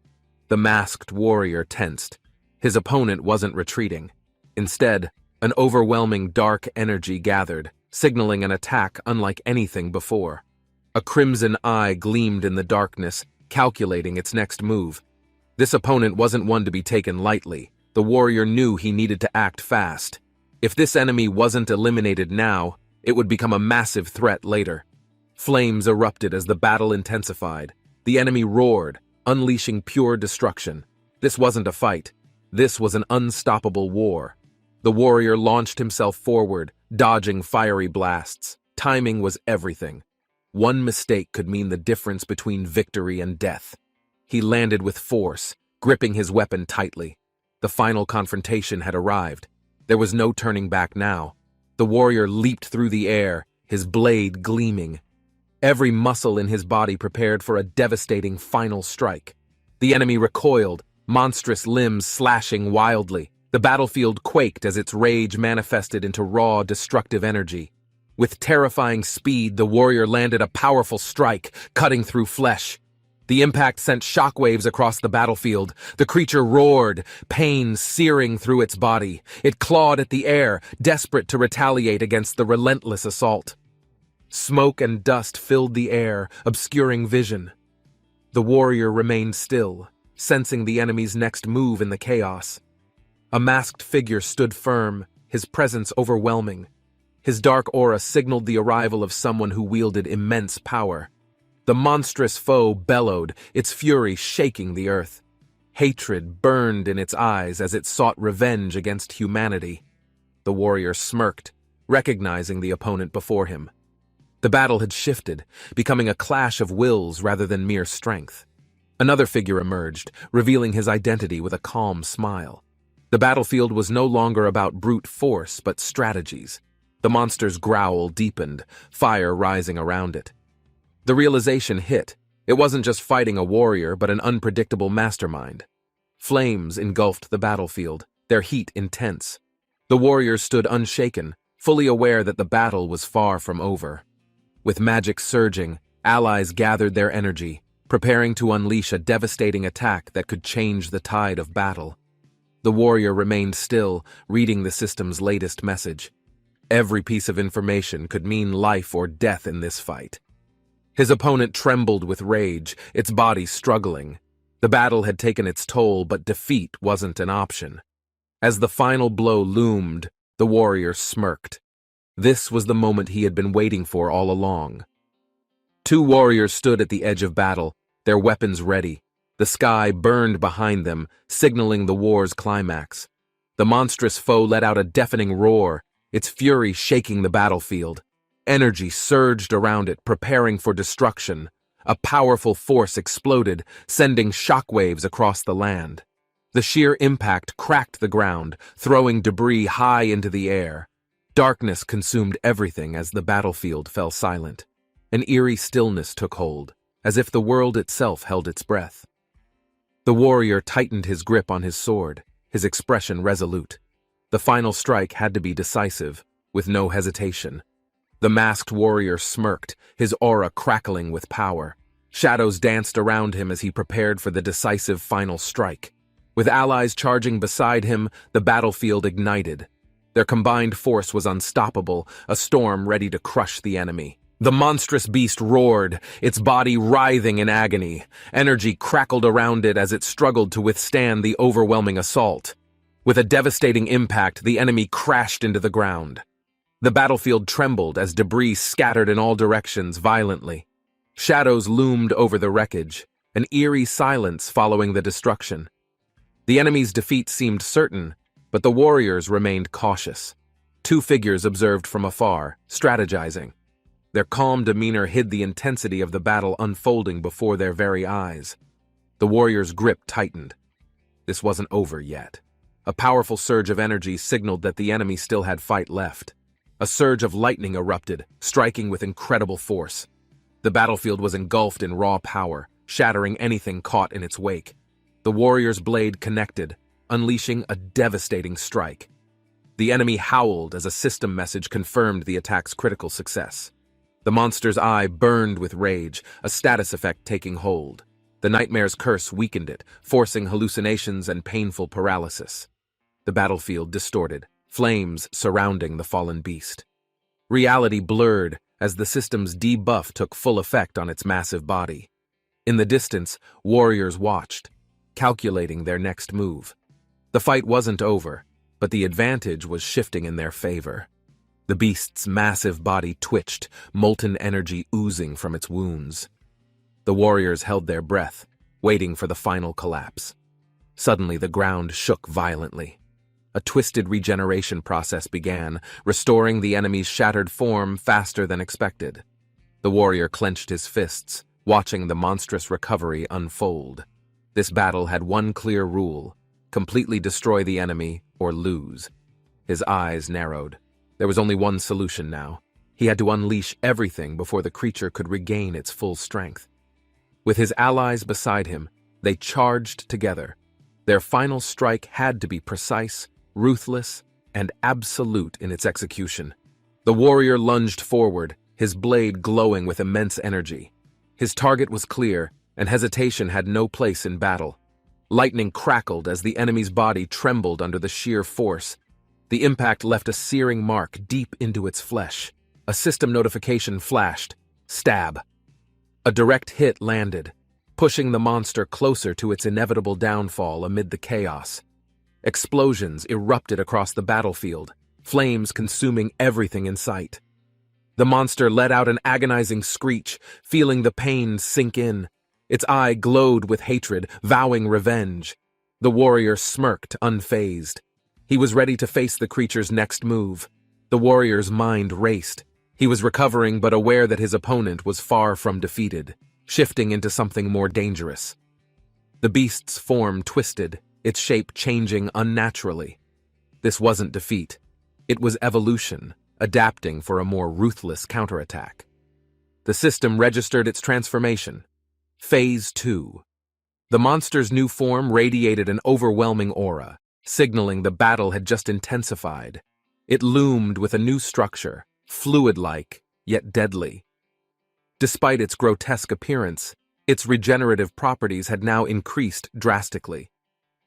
The masked warrior tensed. His opponent wasn't retreating. Instead, an overwhelming dark energy gathered, signaling an attack unlike anything before. A crimson eye gleamed in the darkness, calculating its next move. This opponent wasn't one to be taken lightly. The warrior knew he needed to act fast. If this enemy wasn't eliminated now, it would become a massive threat later. Flames erupted as the battle intensified. The enemy roared, unleashing pure destruction. This wasn't a fight. This was an unstoppable war. The warrior launched himself forward, dodging fiery blasts. Timing was everything. One mistake could mean the difference between victory and death. He landed with force, gripping his weapon tightly. The final confrontation had arrived. There was no turning back now. The warrior leaped through the air, his blade gleaming. Every muscle in his body prepared for a devastating final strike. The enemy recoiled, monstrous limbs slashing wildly. The battlefield quaked as its rage manifested into raw, destructive energy. With terrifying speed, the warrior landed a powerful strike, cutting through flesh. The impact sent shockwaves across the battlefield. The creature roared, pain searing through its body. It clawed at the air, desperate to retaliate against the relentless assault. Smoke and dust filled the air, obscuring vision. The warrior remained still, sensing the enemy's next move in the chaos. A masked figure stood firm, his presence overwhelming. His dark aura signaled the arrival of someone who wielded immense power. The monstrous foe bellowed, its fury shaking the earth. Hatred burned in its eyes as it sought revenge against humanity. The warrior smirked, recognizing the opponent before him. The battle had shifted, becoming a clash of wills rather than mere strength. Another figure emerged, revealing his identity with a calm smile. The battlefield was no longer about brute force, but strategies. The monster's growl deepened, fire rising around it. The realization hit. It wasn't just fighting a warrior, but an unpredictable mastermind. Flames engulfed the battlefield, their heat intense. The warriors stood unshaken, fully aware that the battle was far from over. With magic surging, allies gathered their energy, preparing to unleash a devastating attack that could change the tide of battle. The warrior remained still, reading the system's latest message. Every piece of information could mean life or death in this fight. His opponent trembled with rage, its body struggling. The battle had taken its toll, but defeat wasn't an option. As the final blow loomed, the warrior smirked. This was the moment he had been waiting for all along. Two warriors stood at the edge of battle, their weapons ready. The sky burned behind them, signaling the war's climax. The monstrous foe let out a deafening roar, its fury shaking the battlefield. Energy surged around it, preparing for destruction. A powerful force exploded, sending shockwaves across the land. The sheer impact cracked the ground, throwing debris high into the air. Darkness consumed everything as the battlefield fell silent. An eerie stillness took hold, as if the world itself held its breath. The warrior tightened his grip on his sword, his expression resolute. The final strike had to be decisive, with no hesitation. The masked warrior smirked, his aura crackling with power. Shadows danced around him as he prepared for the decisive final strike. With allies charging beside him, the battlefield ignited. Their combined force was unstoppable, a storm ready to crush the enemy. The monstrous beast roared, its body writhing in agony. Energy crackled around it as it struggled to withstand the overwhelming assault. With a devastating impact, the enemy crashed into the ground. The battlefield trembled as debris scattered in all directions violently. Shadows loomed over the wreckage, an eerie silence following the destruction. The enemy's defeat seemed certain, but the warriors remained cautious. Two figures observed from afar, strategizing. Their calm demeanor hid the intensity of the battle unfolding before their very eyes. The warrior's grip tightened. This wasn't over yet. A powerful surge of energy signaled that the enemy still had fight left. A surge of lightning erupted, striking with incredible force. The battlefield was engulfed in raw power, shattering anything caught in its wake. The warrior's blade connected, unleashing a devastating strike. The enemy howled as a system message confirmed the attack's critical success. The monster's eye burned with rage, a status effect taking hold. The nightmare's curse weakened it, forcing hallucinations and painful paralysis. The battlefield distorted, flames surrounding the fallen beast. Reality blurred as the system's debuff took full effect on its massive body. In the distance, warriors watched, calculating their next move. The fight wasn't over, but the advantage was shifting in their favor. The beast's massive body twitched, molten energy oozing from its wounds. The warriors held their breath, waiting for the final collapse. Suddenly, the ground shook violently. A twisted regeneration process began, restoring the enemy's shattered form faster than expected. The warrior clenched his fists, watching the monstrous recovery unfold. This battle had one clear rule: completely destroy the enemy or lose. His eyes narrowed. There was only one solution now. He had to unleash everything before the creature could regain its full strength. With his allies beside him, they charged together. Their final strike had to be precise, ruthless, and absolute in its execution. The warrior lunged forward, his blade glowing with immense energy. His target was clear, and hesitation had no place in battle. Lightning crackled as the enemy's body trembled under the sheer force. The impact left a searing mark deep into its flesh. A system notification flashed. Stab. A direct hit landed, pushing the monster closer to its inevitable downfall amid the chaos. Explosions erupted across the battlefield, flames consuming everything in sight. The monster let out an agonizing screech, feeling the pain sink in. Its eye glowed with hatred, vowing revenge. The warrior smirked, unfazed. He was ready to face the creature's next move. The warrior's mind raced. He was recovering but aware that his opponent was far from defeated, shifting into something more dangerous. The beast's form twisted, its shape changing unnaturally. This wasn't defeat. It was evolution, adapting for a more ruthless counterattack. The system registered its transformation. Phase 2. The monster's new form radiated an overwhelming aura, signaling the battle had just intensified. It loomed with a new structure, fluid-like, yet deadly. Despite its grotesque appearance, its regenerative properties had now increased drastically.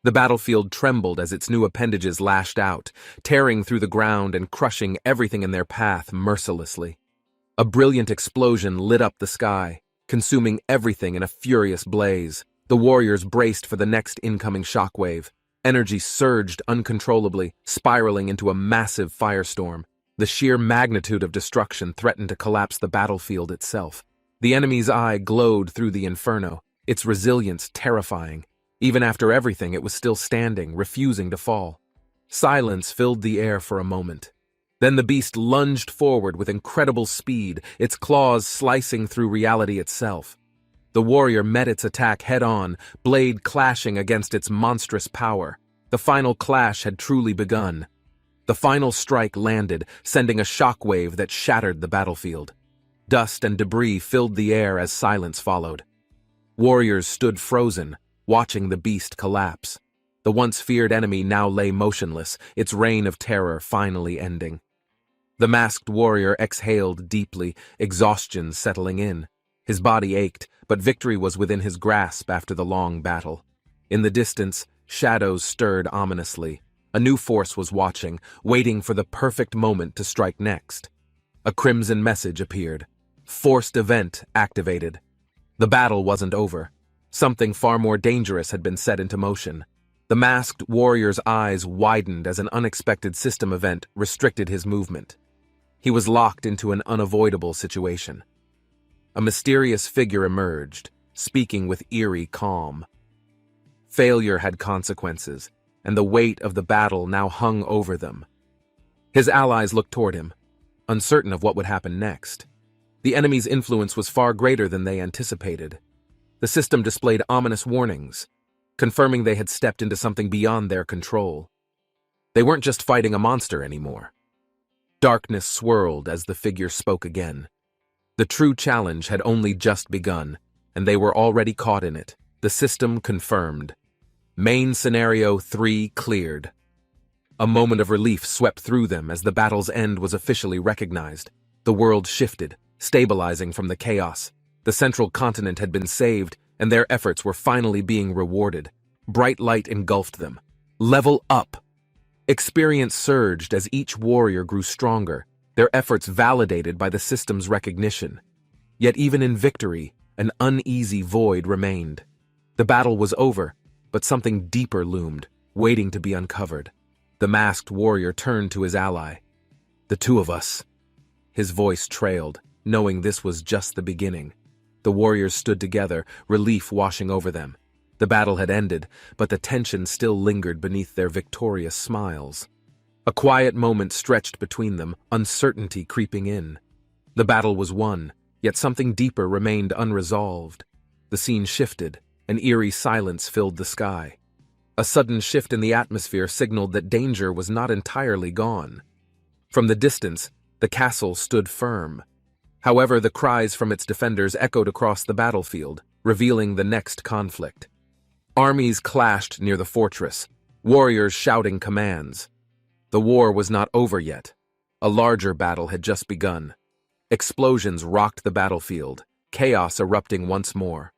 The battlefield trembled as its new appendages lashed out, tearing through the ground and crushing everything in their path mercilessly. A brilliant explosion lit up the sky, consuming everything in a furious blaze. The warriors braced for the next incoming shockwave. Energy surged uncontrollably, spiraling into a massive firestorm. The sheer magnitude of destruction threatened to collapse the battlefield itself. The enemy's eye glowed through the inferno, its resilience terrifying. Even after everything, it was still standing, refusing to fall. Silence filled the air for a moment. Then the beast lunged forward with incredible speed, its claws slicing through reality itself. The warrior met its attack head-on, blade clashing against its monstrous power. The final clash had truly begun. The final strike landed, sending a shockwave that shattered the battlefield. Dust and debris filled the air as silence followed. Warriors stood frozen, watching the beast collapse. The once feared enemy now lay motionless, its reign of terror finally ending. The masked warrior exhaled deeply, exhaustion settling in. His body ached, but victory was within his grasp after the long battle. In the distance, shadows stirred ominously. A new force was watching, waiting for the perfect moment to strike next. A crimson message appeared. Forced event activated. The battle wasn't over. Something far more dangerous had been set into motion. The masked warrior's eyes widened as an unexpected system event restricted his movement. He was locked into an unavoidable situation. A mysterious figure emerged, speaking with eerie calm. Failure had consequences, and the weight of the battle now hung over them. His allies looked toward him, uncertain of what would happen next. The enemy's influence was far greater than they anticipated. The system displayed ominous warnings, confirming they had stepped into something beyond their control. They weren't just fighting a monster anymore. Darkness swirled as the figure spoke again. The true challenge had only just begun, and they were already caught in it. The system confirmed. Main Scenario 3 cleared. A moment of relief swept through them as the battle's end was officially recognized. The world shifted, stabilizing from the chaos. The central continent had been saved, and their efforts were finally being rewarded. Bright light engulfed them. Level up! Experience surged as each warrior grew stronger, their efforts validated by the system's recognition. Yet even in victory, an uneasy void remained. The battle was over, but something deeper loomed, waiting to be uncovered. The masked warrior turned to his ally. "The two of us." His voice trailed, knowing this was just the beginning. The warriors stood together, relief washing over them. The battle had ended, but the tension still lingered beneath their victorious smiles. A quiet moment stretched between them, uncertainty creeping in. The battle was won, yet something deeper remained unresolved. The scene shifted, an eerie silence filled the sky. A sudden shift in the atmosphere signaled that danger was not entirely gone. From the distance, the castle stood firm. However, the cries from its defenders echoed across the battlefield, revealing the next conflict. Armies clashed near the fortress, warriors shouting commands. The war was not over yet. A larger battle had just begun. Explosions rocked the battlefield, chaos erupting once more.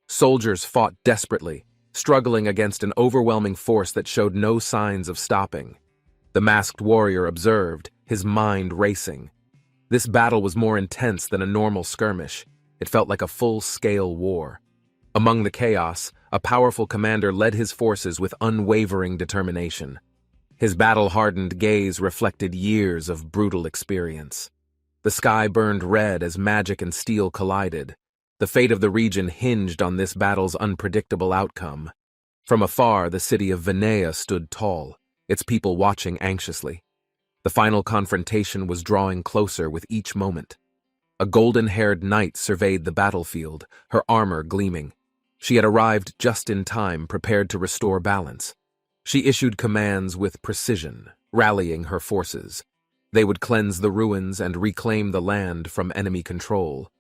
Soldiers fought desperately, struggling against an overwhelming force that showed no signs of stopping. The masked warrior observed, his mind racing. This battle was more intense than a normal skirmish. It felt like a full-scale war. Among the chaos, a powerful commander led his forces with unwavering determination. His battle-hardened gaze reflected years of brutal experience. The sky burned red as magic and steel collided. The fate of the region hinged on this battle's unpredictable outcome. From afar, the city of Venea stood tall, its people watching anxiously. The final confrontation was drawing closer with each moment. A golden-haired knight surveyed the battlefield, her armor gleaming. She had arrived just in time, prepared to restore balance. She issued commands with precision, rallying her forces. They would cleanse the ruins and reclaim the land from enemy control.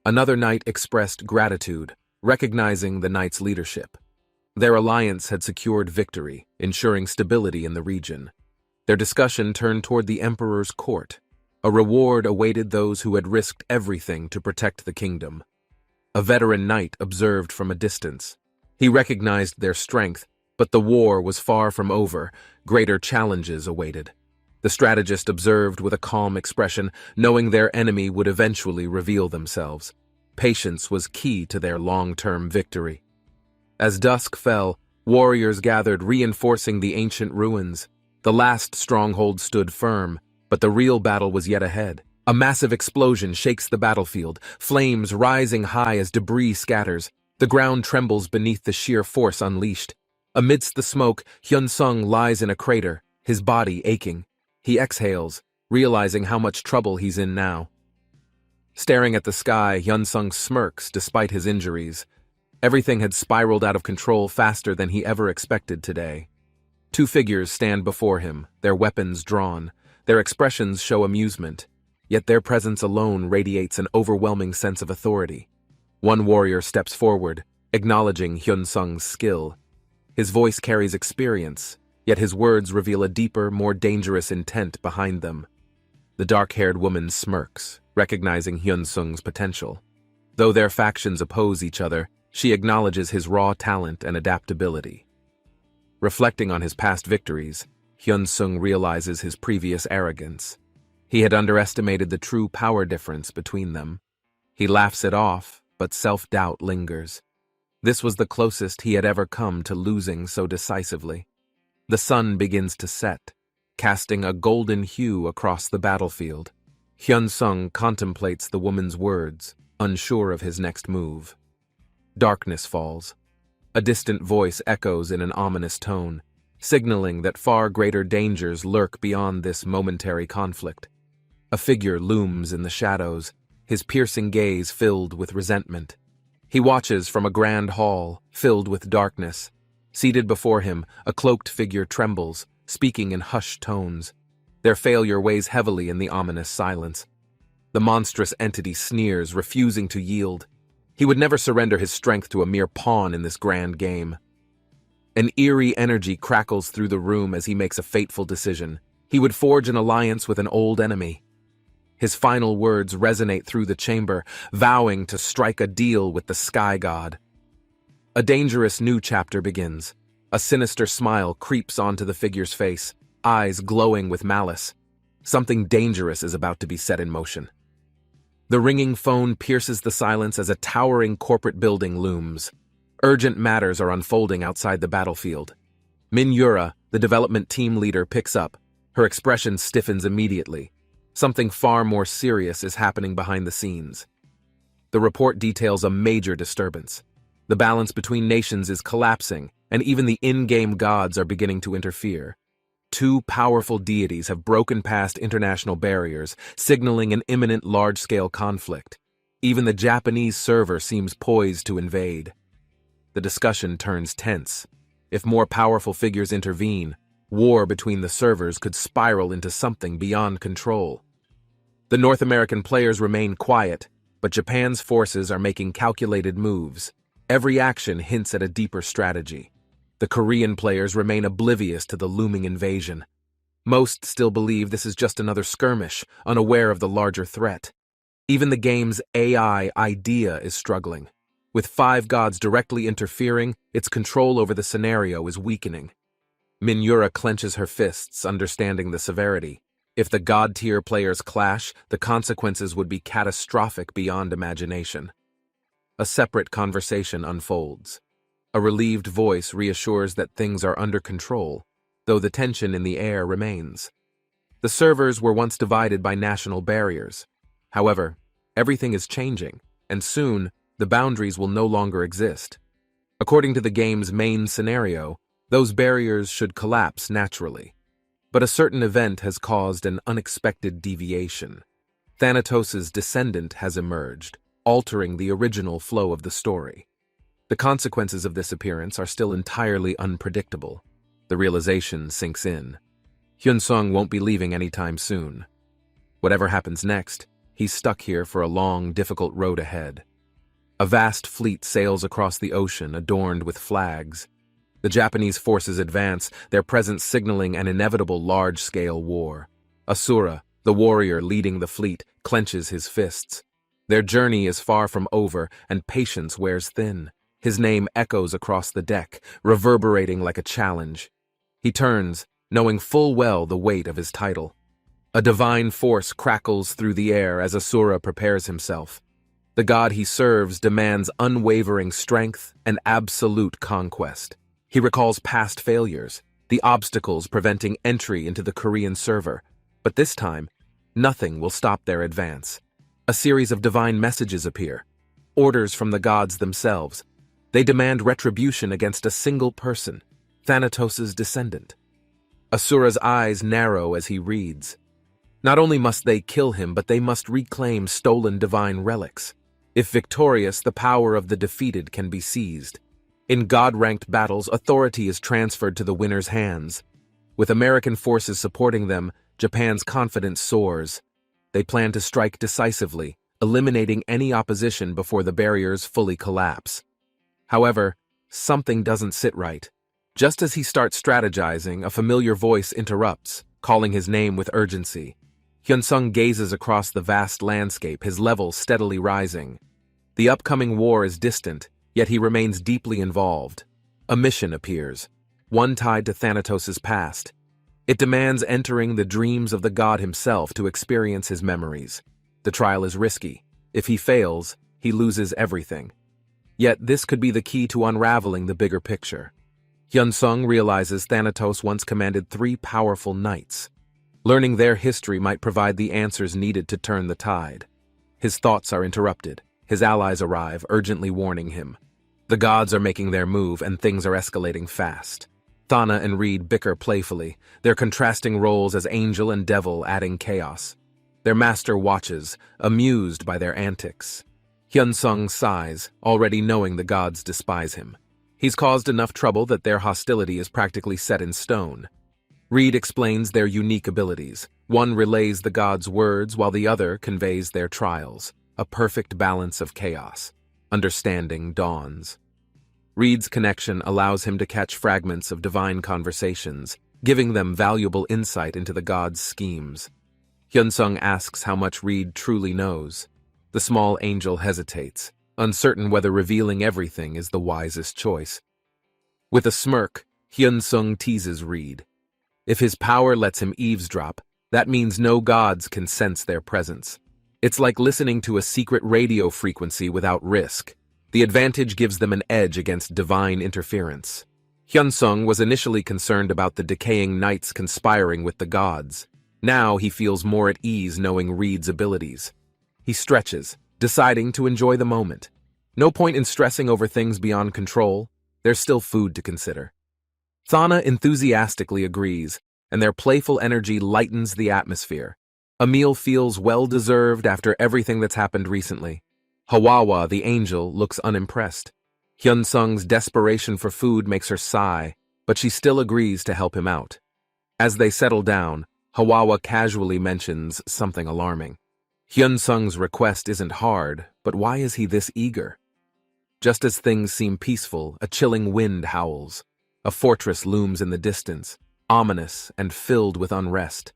Another knight expressed gratitude, recognizing the knight's leadership. Their alliance had secured victory, ensuring stability in the region. Their discussion turned toward the emperor's court. A reward awaited those who had risked everything to protect the kingdom. A veteran knight observed from a distance. He recognized their strength, but the war was far from over. Greater challenges awaited. The strategist observed with a calm expression, knowing their enemy would eventually reveal themselves. Patience was key to their long-term victory. As dusk fell, warriors gathered, reinforcing the ancient ruins. The last stronghold stood firm, but the real battle was yet ahead. A massive explosion shakes the battlefield, flames rising high as debris scatters. The ground trembles beneath the sheer force unleashed. Amidst the smoke, Hyun-sung lies in a crater, his body aching. He exhales, realizing how much trouble he's in now. Staring at the sky, Hyun-sung smirks despite his injuries. Everything had spiraled out of control faster than he ever expected today. Two figures stand before him, their weapons drawn. Their expressions show amusement, yet their presence alone radiates an overwhelming sense of authority. One warrior steps forward, acknowledging Hyun-sung's skill. His voice carries experience, yet his words reveal a deeper, more dangerous intent behind them. The dark-haired woman smirks, recognizing Hyun-sung's potential. Though their factions oppose each other, she acknowledges his raw talent and adaptability. Reflecting on his past victories, Hyun-sung realizes his previous arrogance. He had underestimated the true power difference between them. He laughs it off, but self-doubt lingers. This was the closest he had ever come to losing so decisively. The sun begins to set, casting a golden hue across the battlefield. Hyun-sung contemplates the woman's words, unsure of his next move. Darkness falls. A distant voice echoes in an ominous tone, signaling that far greater dangers lurk beyond this momentary conflict. A figure looms in the shadows, his piercing gaze filled with resentment. He watches from a grand hall, filled with darkness. Seated before him, a cloaked figure trembles, speaking in hushed tones. Their failure weighs heavily in the ominous silence. The monstrous entity sneers, refusing to yield. He would never surrender his strength to a mere pawn in this grand game. An eerie energy crackles through the room as he makes a fateful decision. He would forge an alliance with an old enemy. His final words resonate through the chamber, vowing to strike a deal with the Sky God. A dangerous new chapter begins. A sinister smile creeps onto the figure's face, eyes glowing with malice. Something dangerous is about to be set in motion. The ringing phone pierces the silence as a towering corporate building looms. Urgent matters are unfolding outside the battlefield. Min Yura, the development team leader, picks up. Her expression stiffens immediately. Something far more serious is happening behind the scenes. The report details a major disturbance. The balance between nations is collapsing, and even the in-game gods are beginning to interfere. Two powerful deities have broken past international barriers, signaling an imminent large-scale conflict. Even the Japanese server seems poised to invade. The discussion turns tense. If more powerful figures intervene, war between the servers could spiral into something beyond control. The North American players remain quiet, but Japan's forces are making calculated moves. Every action hints at a deeper strategy. The Korean players remain oblivious to the looming invasion. Most still believe this is just another skirmish, unaware of the larger threat. Even the game's AI idea is struggling. With five gods directly interfering, its control over the scenario is weakening. Minura clenches her fists, understanding the severity. If the god-tier players clash, the consequences would be catastrophic beyond imagination. A separate conversation unfolds. A relieved voice reassures that things are under control, though the tension in the air remains. The servers were once divided by national barriers. However, everything is changing, and soon, the boundaries will no longer exist. According to the game's main scenario, those barriers should collapse naturally. But a certain event has caused an unexpected deviation. Thanatos' descendant has emerged, altering the original flow of the story. The consequences of this appearance are still entirely unpredictable. The realization sinks in. Hyun-sung won't be leaving anytime soon. Whatever happens next, he's stuck here for a long, difficult road ahead. A vast fleet sails across the ocean, adorned with flags. The Japanese forces advance, their presence signaling an inevitable large-scale war. Asura, the warrior leading the fleet, clenches his fists. Their journey is far from over, and patience wears thin. His name echoes across the deck, reverberating like a challenge. He turns, knowing full well the weight of his title. A divine force crackles through the air as Asura prepares himself. The god he serves demands unwavering strength and absolute conquest. He recalls past failures, the obstacles preventing entry into the Korean server. But this time, nothing will stop their advance. A series of divine messages appear, orders from the gods themselves. They demand retribution against a single person, Thanatos' descendant. Asura's eyes narrow as he reads. Not only must they kill him, but they must reclaim stolen divine relics. If victorious, the power of the defeated can be seized. In God-ranked battles, authority is transferred to the winner's hands. With American forces supporting them, Japan's confidence soars. They plan to strike decisively, eliminating any opposition before the barriers fully collapse. However, something doesn't sit right. Just as he starts strategizing, a familiar voice interrupts, calling his name with urgency. Hyun-sung gazes across the vast landscape, his level steadily rising. The upcoming war is distant, yet he remains deeply involved. A mission appears, one tied to Thanatos' past. It demands entering the dreams of the god himself to experience his memories. The trial is risky. If he fails, he loses everything. Yet this could be the key to unraveling the bigger picture. Hyun-sung realizes Thanatos once commanded 3 powerful knights. Learning their history might provide the answers needed to turn the tide. His thoughts are interrupted. His allies arrive, urgently warning him. The gods are making their move, and things are escalating fast. Thana and Reed bicker playfully, their contrasting roles as angel and devil adding chaos. Their master watches, amused by their antics. Hyun-sung sighs, already knowing the gods despise him. He's caused enough trouble that their hostility is practically set in stone. Reed explains their unique abilities. One relays the gods' words while the other conveys their trials. A perfect balance of chaos. Understanding dawns. Reed's connection allows him to catch fragments of divine conversations, giving them valuable insight into the gods' schemes. Hyun-sung asks how much Reed truly knows. The small angel hesitates, uncertain whether revealing everything is the wisest choice. With a smirk, Hyun-sung teases Reed. If his power lets him eavesdrop, that means no gods can sense their presence. It's like listening to a secret radio frequency without risk. The advantage gives them an edge against divine interference. Hyun-sung was initially concerned about the decaying knights conspiring with the gods. Now he feels more at ease knowing Reed's abilities. He stretches, deciding to enjoy the moment. No point in stressing over things beyond control. There's still food to consider. Thana enthusiastically agrees, and their playful energy lightens the atmosphere. A meal feels well-deserved after everything that's happened recently. Hawawa, the angel, looks unimpressed. Hyun-sung's desperation for food makes her sigh, but she still agrees to help him out. As they settle down, Hawawa casually mentions something alarming. Hyun-sung's request isn't hard, but why is he this eager? Just as things seem peaceful, a chilling wind howls. A fortress looms in the distance, ominous and filled with unrest.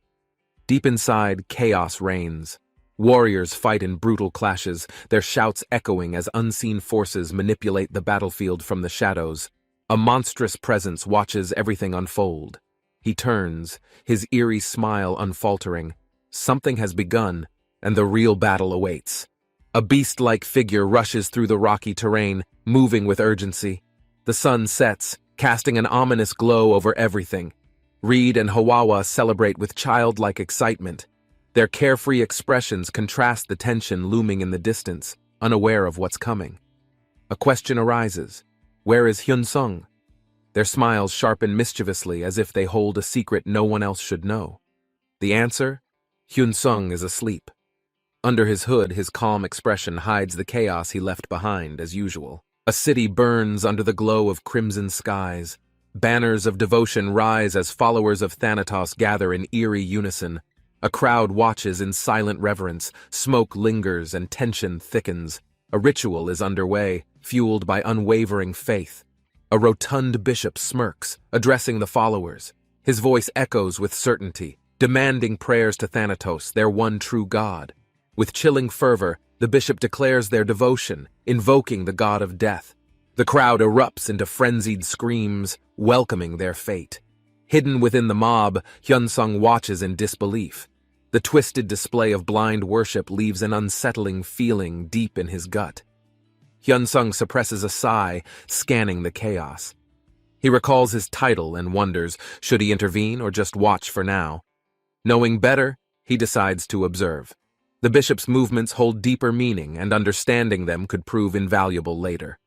Deep inside, chaos reigns. Warriors fight in brutal clashes, their shouts echoing as unseen forces manipulate the battlefield from the shadows. A monstrous presence watches everything unfold. He turns, his eerie smile unfaltering. Something has begun, and the real battle awaits. A beast-like figure rushes through the rocky terrain, moving with urgency. The sun sets, casting an ominous glow over everything. Reed and Hawawa celebrate with childlike excitement. Their carefree expressions contrast the tension looming in the distance, unaware of what's coming. A question arises. Where is Hyun-sung? Their smiles sharpen mischievously as if they hold a secret no one else should know. The answer? Hyun-sung is asleep. Under his hood, his calm expression hides the chaos he left behind, as usual. A city burns under the glow of crimson skies. Banners of devotion rise as followers of Thanatos gather in eerie unison. A crowd watches in silent reverence, smoke lingers and tension thickens. A ritual is underway, fueled by unwavering faith. A rotund bishop smirks, addressing the followers. His voice echoes with certainty, demanding prayers to Thanatos, their one true god. With chilling fervor, the bishop declares their devotion, invoking the god of death. The crowd erupts into frenzied screams, welcoming their fate. Hidden within the mob, Hyun-sung watches in disbelief. The twisted display of blind worship leaves an unsettling feeling deep in his gut. Hyun-sung suppresses a sigh, scanning the chaos. He recalls his title and wonders, should he intervene or just watch for now? Knowing better, he decides to observe. The bishop's movements hold deeper meaning, and understanding them could prove invaluable later.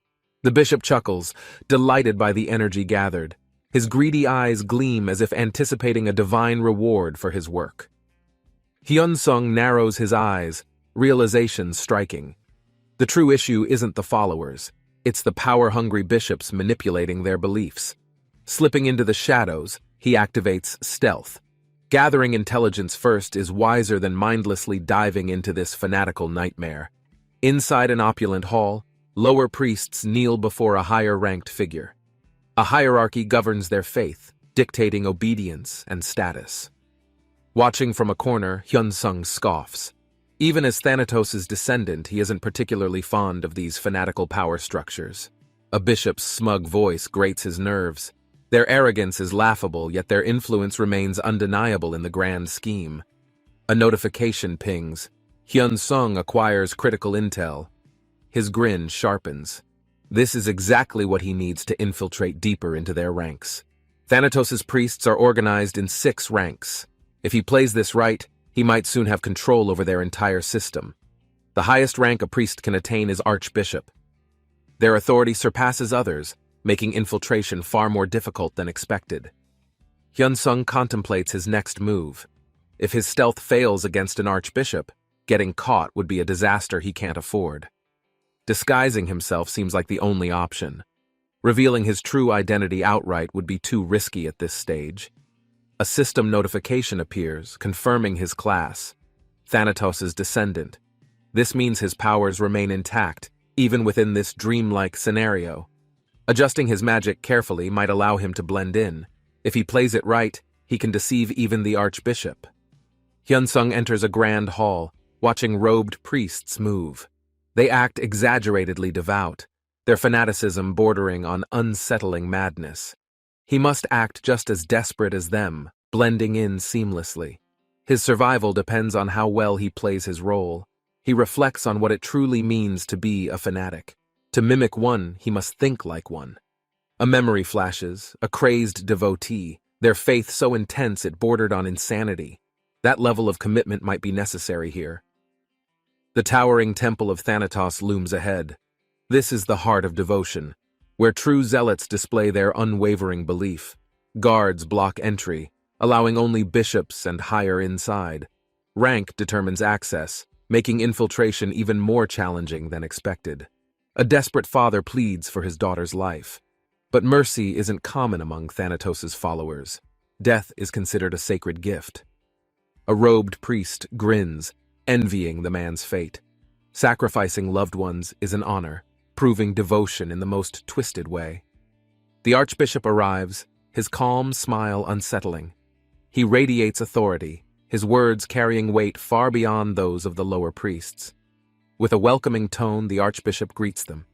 The bishop chuckles, delighted by the energy gathered. His greedy eyes gleam as if anticipating a divine reward for his work. Hyun-sung narrows his eyes, realization striking. The true issue isn't the followers, it's the power-hungry bishops manipulating their beliefs. Slipping into the shadows, he activates stealth. Gathering intelligence first is wiser than mindlessly diving into this fanatical nightmare. Inside an opulent hall, lower priests kneel before a higher-ranked figure. A hierarchy governs their faith, dictating obedience and status. Watching from a corner, Hyun-sung scoffs. Even as Thanatos' descendant, he isn't particularly fond of these fanatical power structures. A bishop's smug voice grates his nerves. Their arrogance is laughable, yet their influence remains undeniable in the grand scheme. A notification pings. Hyun-sung acquires critical intel. His grin sharpens. This is exactly what he needs to infiltrate deeper into their ranks. Thanatos' priests are organized in 6 ranks. If he plays this right, he might soon have control over their entire system. The highest rank a priest can attain is archbishop. Their authority surpasses others, making infiltration far more difficult than expected. Hyun-sung contemplates his next move. If his stealth fails against an archbishop, getting caught would be a disaster he can't afford. Disguising himself seems like the only option. Revealing his true identity outright would be too risky at this stage. A system notification appears, confirming his class, Thanatos' descendant. This means his powers remain intact, even within this dreamlike scenario. Adjusting his magic carefully might allow him to blend in. If he plays it right, he can deceive even the archbishop. Hyun-sung enters a grand hall, watching robed priests move. They act exaggeratedly devout, their fanaticism bordering on unsettling madness. He must act just as desperate as them, blending in seamlessly. His survival depends on how well he plays his role. He reflects on what it truly means to be a fanatic. To mimic one, he must think like one. A memory flashes, a crazed devotee, their faith so intense it bordered on insanity. That level of commitment might be necessary here. The towering temple of Thanatos looms ahead. This is the heart of devotion, where true zealots display their unwavering belief. Guards block entry, allowing only bishops and higher inside. Rank determines access, making infiltration even more challenging than expected. A desperate father pleads for his daughter's life. But mercy isn't common among Thanatos' followers. Death is considered a sacred gift. A robed priest grins, envying the man's fate. Sacrificing loved ones is an honor, proving devotion in the most twisted way. The archbishop arrives, his calm smile unsettling. He radiates authority, his words carrying weight far beyond those of the lower priests. With a welcoming tone, the archbishop greets them.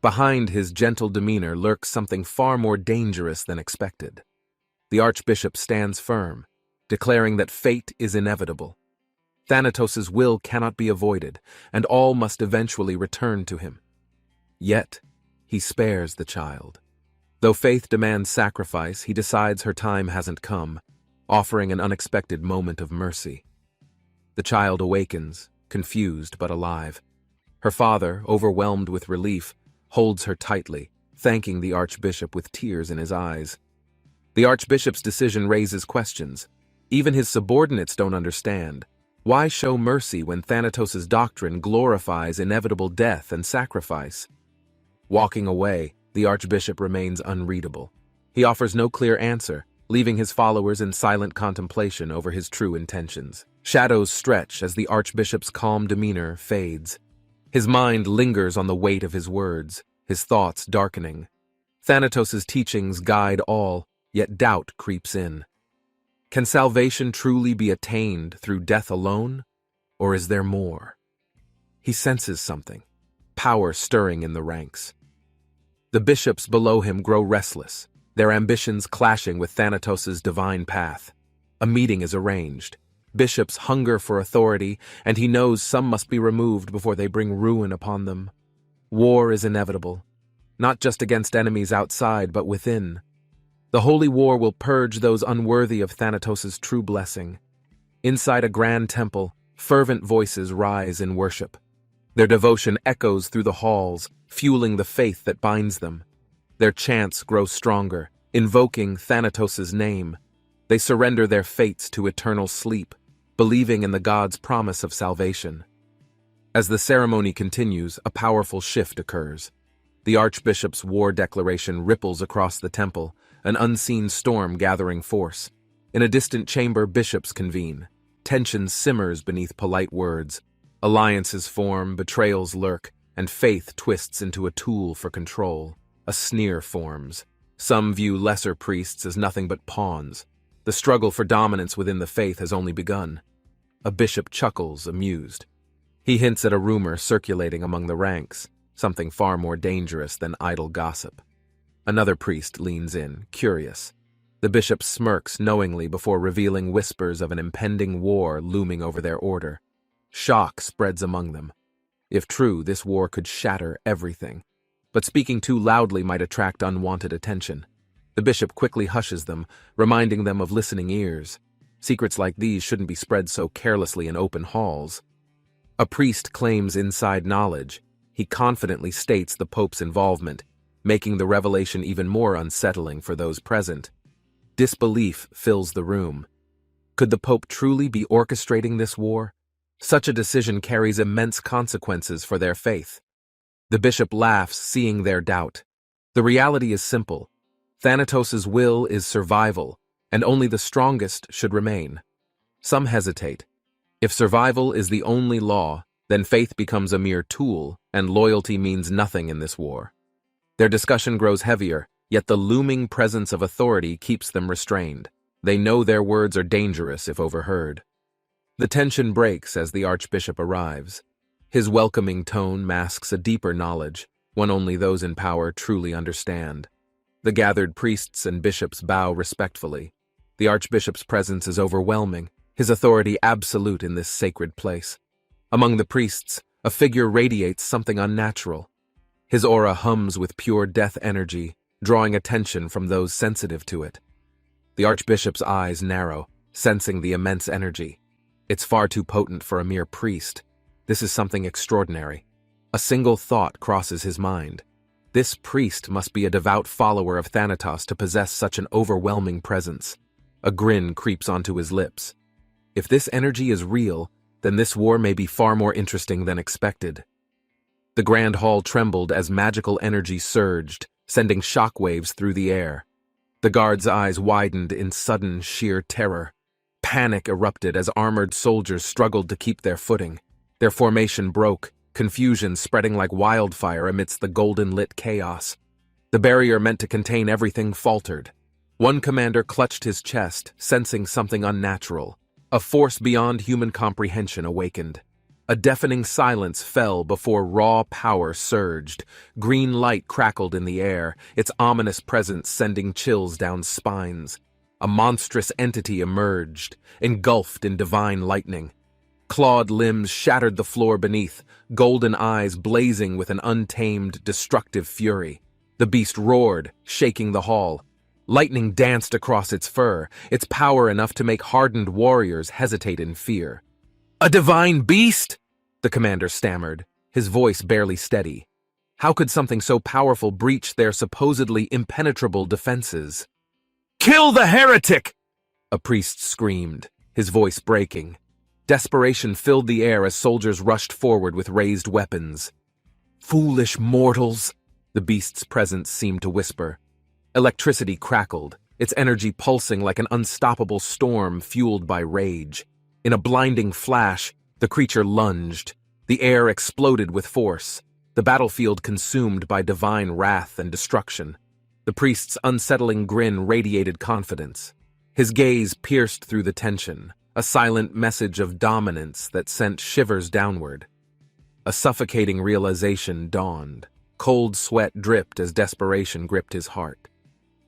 Behind his gentle demeanor lurks something far more dangerous than expected. The archbishop stands firm, declaring that fate is inevitable. Thanatos' will cannot be avoided, and all must eventually return to him. Yet, he spares the child. Though faith demands sacrifice, he decides her time hasn't come, offering an unexpected moment of mercy. The child awakens, confused but alive. Her father, overwhelmed with relief, holds her tightly, thanking the archbishop with tears in his eyes. The archbishop's decision raises questions. Even his subordinates don't understand. Why show mercy when Thanatos' doctrine glorifies inevitable death and sacrifice? Walking away, the archbishop remains unreadable. He offers no clear answer, leaving his followers in silent contemplation over his true intentions. Shadows stretch as the archbishop's calm demeanor fades. His mind lingers on the weight of his words, his thoughts darkening. Thanatos' teachings guide all, yet doubt creeps in. Can salvation truly be attained through death alone, or is there more? He senses something, power stirring in the ranks. The bishops below him grow restless, their ambitions clashing with Thanatos' divine path. A meeting is arranged. Bishops hunger for authority, and he knows some must be removed before they bring ruin upon them. War is inevitable, not just against enemies outside, but within. The holy war will purge those unworthy of Thanatos' true blessing. Inside a grand temple, fervent voices rise in worship. Their devotion echoes through the halls, fueling the faith that binds them. Their chants grow stronger, invoking Thanatos' name. They surrender their fates to eternal sleep, believing in the god's promise of salvation. As the ceremony continues, a powerful shift occurs. The archbishop's war declaration ripples across the temple, an unseen storm gathering force. In a distant chamber, bishops convene. Tension simmers beneath polite words. Alliances form, betrayals lurk, and faith twists into a tool for control. A sneer forms. Some view lesser priests as nothing but pawns. The struggle for dominance within the faith has only begun. A bishop chuckles, amused. He hints at a rumor circulating among the ranks, something far more dangerous than idle gossip. Another priest leans in, curious. The bishop smirks knowingly before revealing whispers of an impending war looming over their order. Shock spreads among them. If true, this war could shatter everything. But speaking too loudly might attract unwanted attention. The bishop quickly hushes them, reminding them of listening ears. Secrets like these shouldn't be spread so carelessly in open halls. A priest claims inside knowledge. He confidently states the Pope's involvement, making the revelation even more unsettling for those present. Disbelief fills the room. Could the Pope truly be orchestrating this war? Such a decision carries immense consequences for their faith. The bishop laughs, seeing their doubt. The reality is simple. Thanatos' will is survival, and only the strongest should remain. Some hesitate. If survival is the only law, then faith becomes a mere tool, and loyalty means nothing in this war. Their discussion grows heavier, yet the looming presence of authority keeps them restrained. They know their words are dangerous if overheard. The tension breaks as the archbishop arrives. His welcoming tone masks a deeper knowledge, one only those in power truly understand. The gathered priests and bishops bow respectfully. The archbishop's presence is overwhelming, his authority absolute in this sacred place. Among the priests, a figure radiates something unnatural. His aura hums with pure death energy, drawing attention from those sensitive to it. The archbishop's eyes narrow, sensing the immense energy. It's far too potent for a mere priest. This is something extraordinary. A single thought crosses his mind. This priest must be a devout follower of Thanatos to possess such an overwhelming presence. A grin creeps onto his lips. If this energy is real, then this war may be far more interesting than expected. The grand hall trembled as magical energy surged, sending shockwaves through the air. The guards' eyes widened in sudden, sheer terror. Panic erupted as armored soldiers struggled to keep their footing. Their formation broke, confusion spreading like wildfire amidst the golden-lit chaos. The barrier meant to contain everything faltered. One commander clutched his chest, sensing something unnatural. A force beyond human comprehension awakened. A deafening silence fell before raw power surged. Green light crackled in the air, its ominous presence sending chills down spines. A monstrous entity emerged, engulfed in divine lightning. Clawed limbs shattered the floor beneath, golden eyes blazing with an untamed, destructive fury. The beast roared, shaking the hall. Lightning danced across its fur, its power enough to make hardened warriors hesitate in fear. "A divine beast?" the commander stammered, his voice barely steady. How could something so powerful breach their supposedly impenetrable defenses? "Kill the heretic!" a priest screamed, his voice breaking. Desperation filled the air as soldiers rushed forward with raised weapons. "Foolish mortals," the beast's presence seemed to whisper. Electricity crackled, its energy pulsing like an unstoppable storm fueled by rage. In a blinding flash, the creature lunged. The air exploded with force, the battlefield consumed by divine wrath and destruction. The priest's unsettling grin radiated confidence. His gaze pierced through the tension, a silent message of dominance that sent shivers downward. A suffocating realization dawned. Cold sweat dripped as desperation gripped his heart.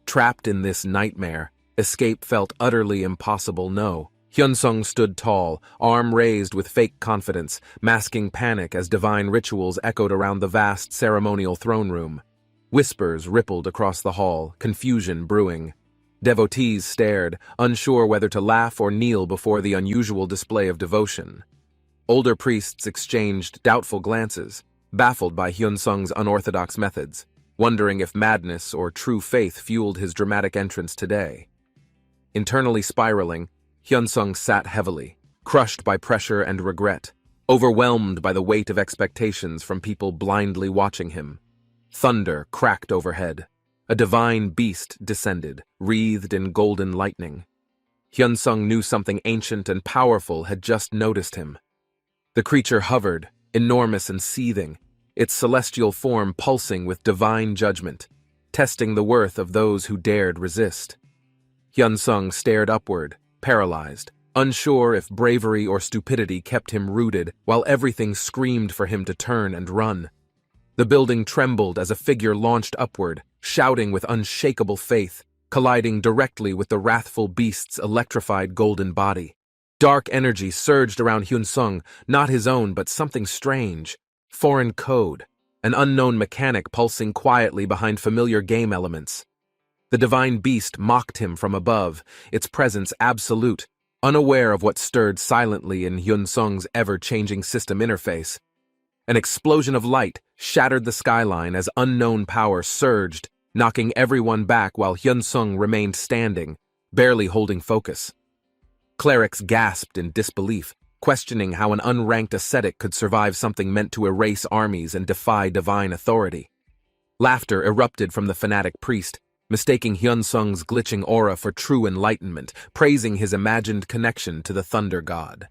Trapped in this nightmare, escape felt utterly impossible. No. Hyunsung stood tall, arm raised with fake confidence, masking panic as divine rituals echoed around the vast ceremonial throne room. Whispers rippled across the hall, confusion brewing. Devotees stared, unsure whether to laugh or kneel before the unusual display of devotion. Older priests exchanged doubtful glances, baffled by Hyunsung's unorthodox methods, wondering if madness or true faith fueled his dramatic entrance today. Internally spiraling, Hyunsung sat heavily, crushed by pressure and regret, overwhelmed by the weight of expectations from people blindly watching him. Thunder cracked overhead. A divine beast descended, wreathed in golden lightning. Hyunsung knew something ancient and powerful had just noticed him. The creature hovered, enormous and seething, its celestial form pulsing with divine judgment, testing the worth of those who dared resist. Hyunsung stared upward, paralyzed, unsure if bravery or stupidity kept him rooted while everything screamed for him to turn and run. The building trembled as a figure launched upward, shouting with unshakable faith, colliding directly with the wrathful beast's electrified golden body. Dark energy surged around Hyunsung, not his own but something strange. Foreign code, an unknown mechanic pulsing quietly behind familiar game elements. The divine beast mocked him from above, its presence absolute, unaware of what stirred silently in Hyunsung's ever-changing system interface. An explosion of light shattered the skyline as unknown power surged, knocking everyone back while Hyunsung remained standing, barely holding focus. Clerics gasped in disbelief, questioning how an unranked ascetic could survive something meant to erase armies and defy divine authority. Laughter erupted from the fanatic priest, mistaking Hyunsung's glitching aura for true enlightenment, praising his imagined connection to the thunder god.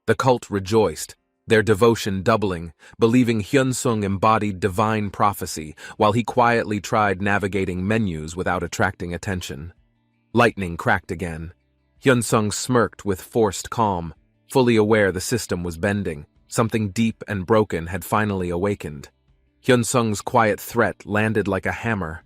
The cult rejoiced, their devotion doubling, believing Hyunsung embodied divine prophecy, while he quietly tried navigating menus without attracting attention. Lightning cracked again. Hyunsung smirked with forced calm, fully aware the system was bending. Something deep and broken had finally awakened. Hyunsung's quiet threat landed like a hammer.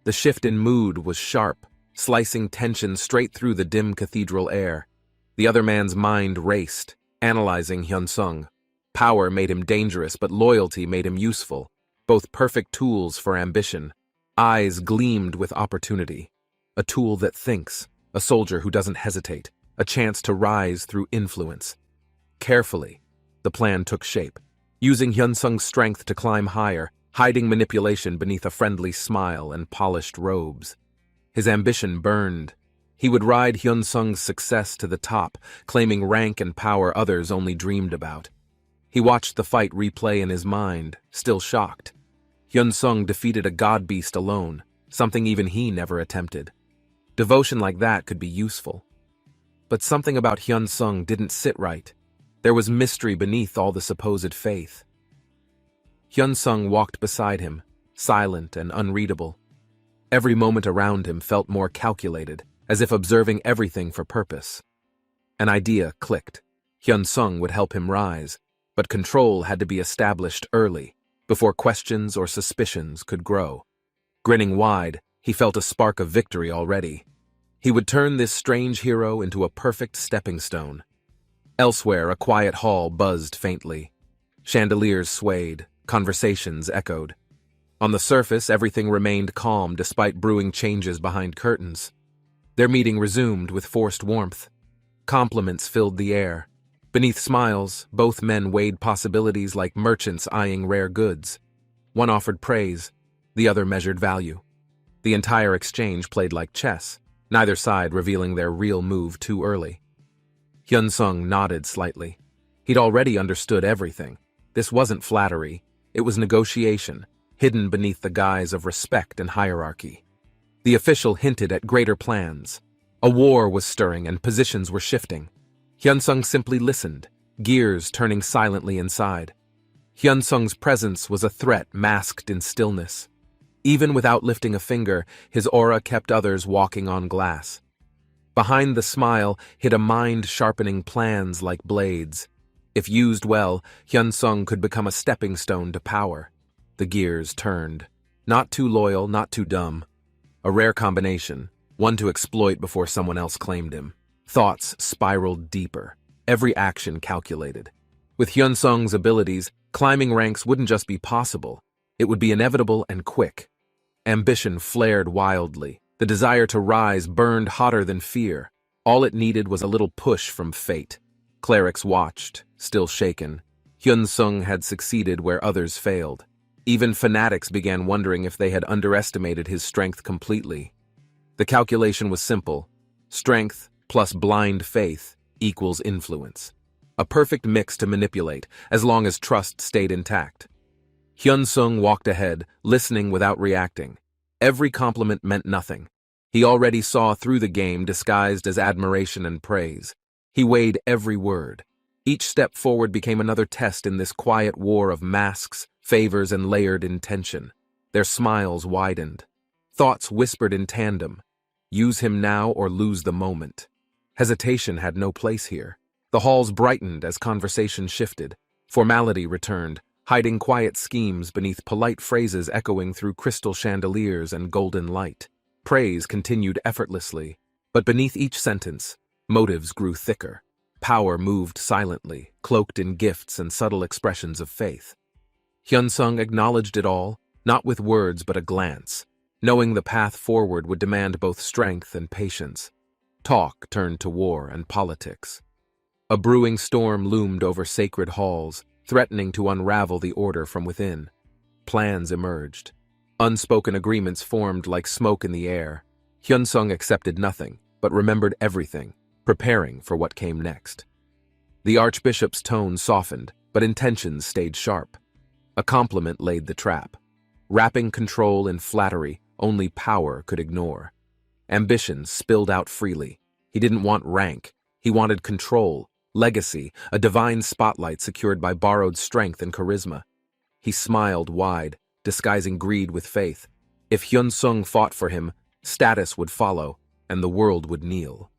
The shift in mood was sharp, slicing tension straight through the dim cathedral air. The other man's mind raced, analyzing Hyunsung. Power made him dangerous, but loyalty made him useful, both perfect tools for ambition. Eyes gleamed with opportunity. A tool that thinks, a soldier who doesn't hesitate, a chance to rise through influence. Carefully, the plan took shape. using Hyun-sung's strength to climb higher, hiding manipulation beneath a friendly smile and polished robes. His ambition burned. He would ride Hyun-sung's success to the top, claiming rank and power others only dreamed about. He watched the fight replay in his mind, still shocked. Hyun-sung defeated a god-beast alone, something even he never attempted. Devotion like that could be useful. But something about Hyun-sung didn't sit right. There was mystery beneath all the supposed faith. Hyun-sung walked beside him, silent and unreadable. Every moment around him felt more calculated, as if observing everything for purpose. An idea clicked. Hyun-sung would help him rise, but control had to be established early, before questions or suspicions could grow. Grinning wide, he felt a spark of victory already. He would turn this strange hero into a perfect stepping stone. Elsewhere, a quiet hall buzzed faintly. Chandeliers swayed, conversations echoed. On the surface, everything remained calm despite brewing changes behind curtains. Their meeting resumed with forced warmth. Compliments filled the air. Beneath smiles, both men weighed possibilities like merchants eyeing rare goods. One offered praise, the other measured value. The entire exchange played like chess, neither side revealing their real move too early. Hyun-sung nodded slightly. He'd already understood everything. This wasn't flattery, it was negotiation, hidden beneath the guise of respect and hierarchy. The official hinted at greater plans. A war was stirring and positions were shifting. Hyun-sung simply listened, gears turning silently inside. Hyun-sung's presence was a threat masked in stillness. Even without lifting a finger, his aura kept others walking on glass. Behind the smile hid a mind sharpening plans like blades. If used well, Hyun-sung could become a stepping stone to power. The gears turned. Not too loyal, not too dumb. A rare combination, one to exploit before someone else claimed him. Thoughts spiraled deeper, every action calculated. With Hyun-sung's abilities, climbing ranks wouldn't just be possible, it would be inevitable and quick. Ambition flared wildly. The desire to rise burned hotter than fear. All it needed was a little push from fate. Clerics watched, still shaken. Hyun-sung had succeeded where others failed. Even fanatics began wondering if they had underestimated his strength completely. The calculation was simple. Strength plus blind faith equals influence. A perfect mix to manipulate, as long as trust stayed intact. Hyun-sung walked ahead, listening without reacting. Every compliment meant nothing. He already saw through the game disguised as admiration and praise. He weighed every word. Each step forward became another test in this quiet war of masks, favors, and layered intention. Their smiles widened. Thoughts whispered in tandem. Use him now or lose the moment. Hesitation had no place here. The halls brightened as conversation shifted. Formality returned, hiding quiet schemes beneath polite phrases echoing through crystal chandeliers and golden light. Praise continued effortlessly, but beneath each sentence, motives grew thicker. Power moved silently, cloaked in gifts and subtle expressions of faith. Hyun-sung acknowledged it all, not with words but a glance, knowing the path forward would demand both strength and patience. Talk turned to war and politics. A brewing storm loomed over sacred halls, threatening to unravel the order from within. Plans emerged. Unspoken agreements formed like smoke in the air. Hyun-sung accepted nothing, but remembered everything, preparing for what came next. The archbishop's tone softened, but intentions stayed sharp. A compliment laid the trap. Wrapping control in flattery only power could ignore. Ambition spilled out freely. He didn't want rank. He wanted control, legacy, a divine spotlight secured by borrowed strength and charisma. He smiled wide, disguising greed with faith. If Hyun-sung fought for him, status would follow, and the world would kneel.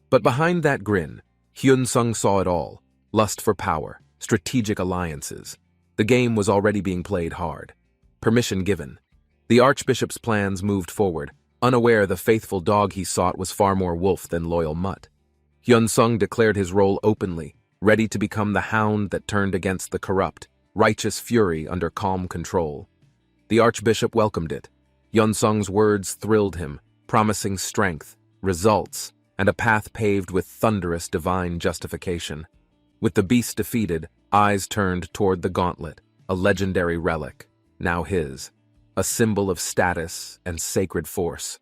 But behind that grin, Hyun-sung saw it all: lust for power, strategic alliances. The game was already being played hard. Permission given. The archbishop's plans moved forward, unaware the faithful dog he sought was far more wolf than loyal mutt. Hyun-sung declared his role openly, ready to become the hound that turned against the corrupt, righteous fury under calm control. The archbishop welcomed it. Hyun-sung's words thrilled him, promising strength, results, and a path paved with thunderous divine justification. With the beast defeated, Eyes turned toward the gauntlet, a legendary relic, now his, a symbol of status and sacred force.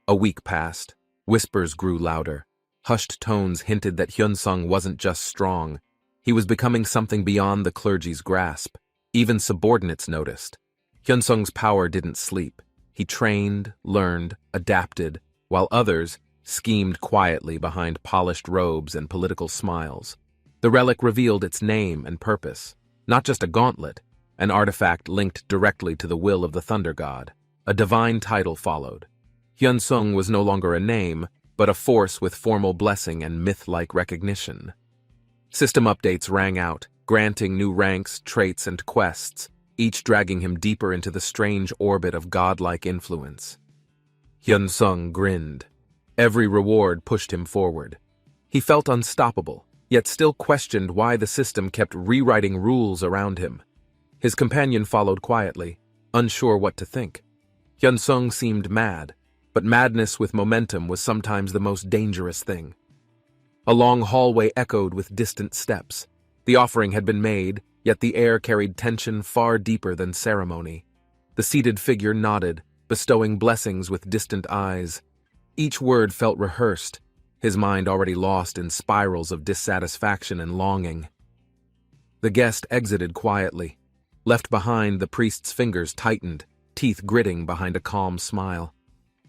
A week passed. Whispers grew louder. Hushed tones hinted that Hyunsung wasn't just strong. He was becoming something beyond the clergy's grasp. Even subordinates noticed. Hyunsung's power didn't sleep. He trained, learned, adapted, while others schemed quietly behind polished robes and political smiles. The relic revealed its name and purpose. Not just a gauntlet, an artifact linked directly to the will of the Thunder God. A divine title followed. Hyunsung was no longer a name, but a force with formal blessing and myth-like recognition. System updates rang out, granting new ranks, traits, and quests, each dragging him deeper into the strange orbit of godlike influence. Hyunsung grinned. Every reward pushed him forward. He felt unstoppable, yet still questioned why the system kept rewriting rules around him. His companion followed quietly, unsure what to think. Hyunsung seemed mad, but madness with momentum was sometimes the most dangerous thing. A long hallway echoed with distant steps. The offering had been made, yet the air carried tension far deeper than ceremony. The seated figure nodded, bestowing blessings with distant eyes. Each word felt rehearsed, his mind already lost in spirals of dissatisfaction and longing. The guest exited quietly. Left behind, the priest's fingers tightened, teeth gritting behind a calm smile.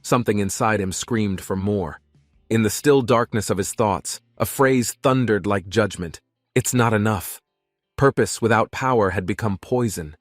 Something inside him screamed for more. In the still darkness of his thoughts, a phrase thundered like judgment. It's not enough. Purpose without power had become poison.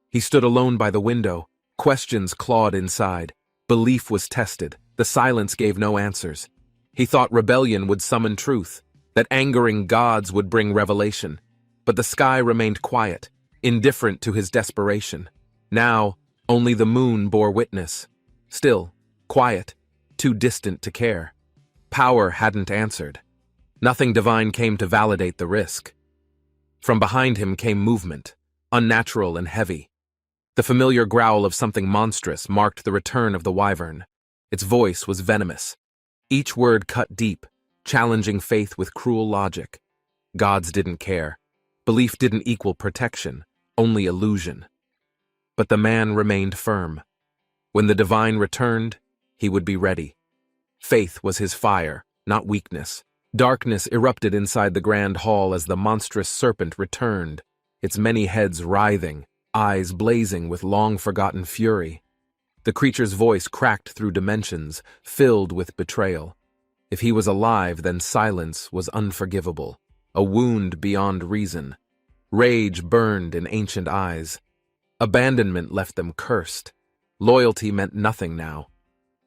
He stood alone by the window. Questions clawed inside. Belief was tested. The silence gave no answers. He thought rebellion would summon truth, that angering gods would bring revelation. But the sky remained quiet, indifferent to his desperation. Now, only the moon bore witness. Still, quiet, too distant to care. Power hadn't answered. Nothing divine came to validate the risk. From behind him came movement, unnatural and heavy. The familiar growl of something monstrous marked the return of the wyvern. Its voice was venomous. Each word cut deep, challenging faith with cruel logic. Gods didn't care. Belief didn't equal protection, only illusion. But the man remained firm. When the divine returned, he would be ready. Faith was his fire, not weakness. Darkness erupted inside the grand hall as the monstrous serpent returned, its many heads writhing, eyes blazing with long-forgotten fury. The creature's voice cracked through dimensions, filled with betrayal. If he was alive, then silence was unforgivable, a wound beyond reason. Rage burned in ancient eyes. Abandonment left them cursed. Loyalty meant nothing now.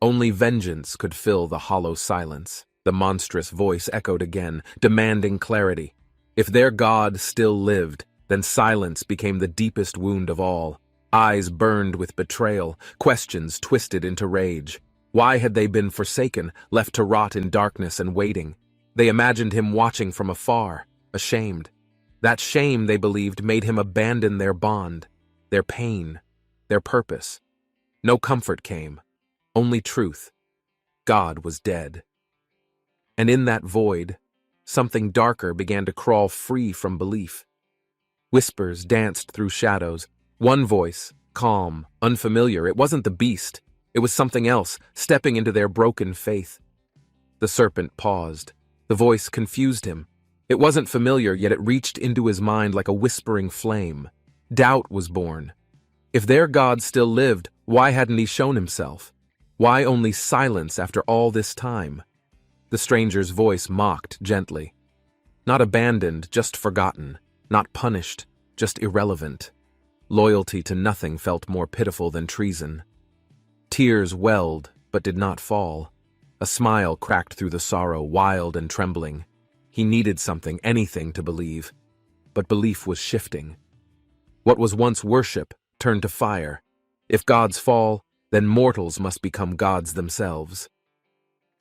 Only vengeance could fill the hollow silence. The monstrous voice echoed again, demanding clarity. If their god still lived, then silence became the deepest wound of all. Eyes burned with betrayal, questions twisted into rage. Why had they been forsaken, left to rot in darkness and waiting? They imagined him watching from afar, ashamed. That shame, they believed, made him abandon their bond, their pain, their purpose. No comfort came, only truth. God was dead. And in that void, something darker began to crawl free from belief. Whispers danced through shadows. One voice, calm, unfamiliar, it wasn't the beast. It was something else, stepping into their broken faith. The serpent paused. The voice confused him. It wasn't familiar, yet it reached into his mind like a whispering flame. Doubt was born. If their god still lived, why hadn't he shown himself? Why only silence after all this time? The stranger's voice mocked gently. Not abandoned, just forgotten. Not punished, just irrelevant. Loyalty to nothing felt more pitiful than treason. Tears welled, but did not fall. A smile cracked through the sorrow, wild and trembling. He needed something, anything to believe. But belief was shifting. What was once worship turned to fire. If gods fall, then mortals must become gods themselves.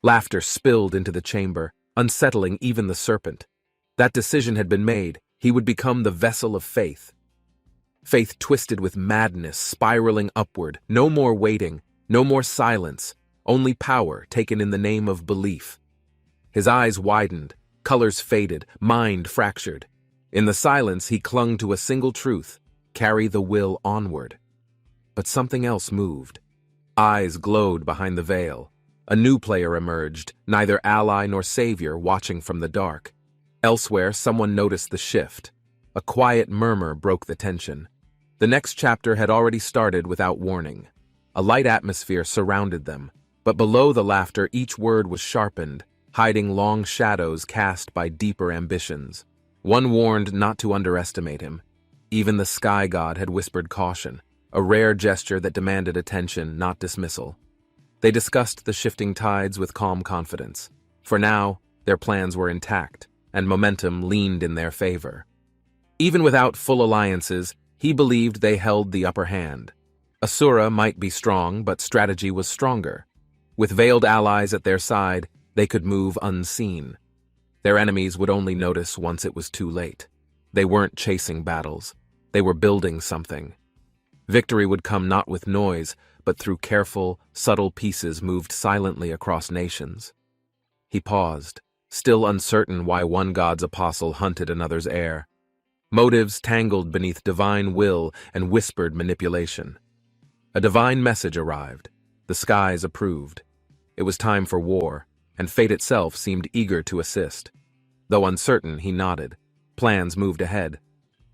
Laughter spilled into the chamber, unsettling even the serpent. That decision had been made. He would become the vessel of faith. Faith twisted with madness, spiraling upward. No more waiting, no more silence, only power taken in the name of belief. His eyes widened, colors faded, mind fractured. In the silence, he clung to a single truth: carry the will onward. But something else moved. Eyes glowed behind the veil. A new player emerged, neither ally nor savior, watching from the dark. Elsewhere, someone noticed the shift. A quiet murmur broke the tension. The next chapter had already started without warning. A light atmosphere surrounded them, but below the laughter each word was sharpened, hiding long shadows cast by deeper ambitions. One warned not to underestimate him. Even the sky god had whispered caution, a rare gesture that demanded attention, not dismissal. They discussed the shifting tides with calm confidence. For now, their plans were intact, and momentum leaned in their favor. Even without full alliances, he believed they held the upper hand. Asura might be strong, but strategy was stronger. With veiled allies at their side, they could move unseen. Their enemies would only notice once it was too late. They weren't chasing battles. They were building something. Victory would come not with noise, but through careful, subtle pieces moved silently across nations. He paused, still uncertain why one god's apostle hunted another's heir. Motives tangled beneath divine will and whispered manipulation. A divine message arrived. The skies approved. It was time for war, and fate itself seemed eager to assist. Though uncertain, he nodded. Plans moved ahead.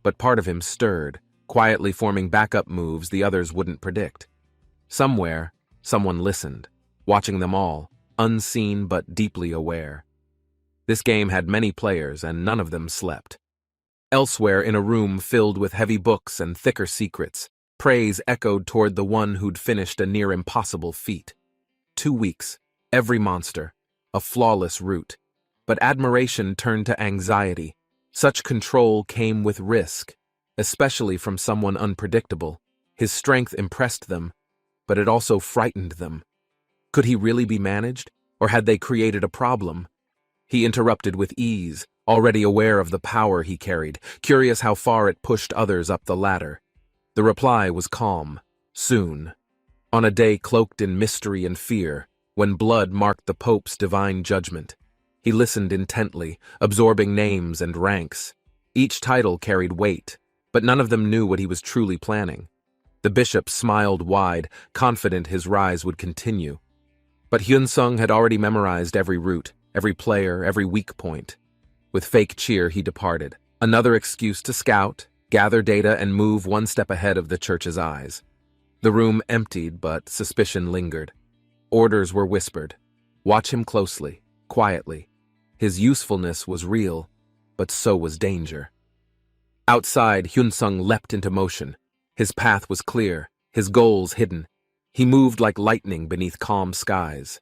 But part of him stirred, quietly forming backup moves the others wouldn't predict. Somewhere, someone listened, watching them all, unseen but deeply aware. This game had many players, and none of them slept. Elsewhere, in a room filled with heavy books and thicker secrets, praise echoed toward the one who'd finished a near-impossible feat. 2 weeks, every monster, a flawless route. But admiration turned to anxiety. Such control came with risk, especially from someone unpredictable. His strength impressed them, but it also frightened them. Could he really be managed, or had they created a problem? He interrupted with ease, already aware of the power he carried, curious how far it pushed others up the ladder. The reply was calm. Soon. On a day cloaked in mystery and fear, when blood marked the Pope's divine judgment. He listened intently, absorbing names and ranks. Each title carried weight, but none of them knew what he was truly planning. The bishop smiled wide, confident his rise would continue. But Hyun-sung had already memorized every route, every player, every weak point. With fake cheer, he departed. Another excuse to scout, gather data, and move one step ahead of the church's eyes. The room emptied, but suspicion lingered. Orders were whispered. Watch him closely, quietly. His usefulness was real, but so was danger. Outside, Hyun-sung leapt into motion. His path was clear, his goals hidden. He moved like lightning beneath calm skies.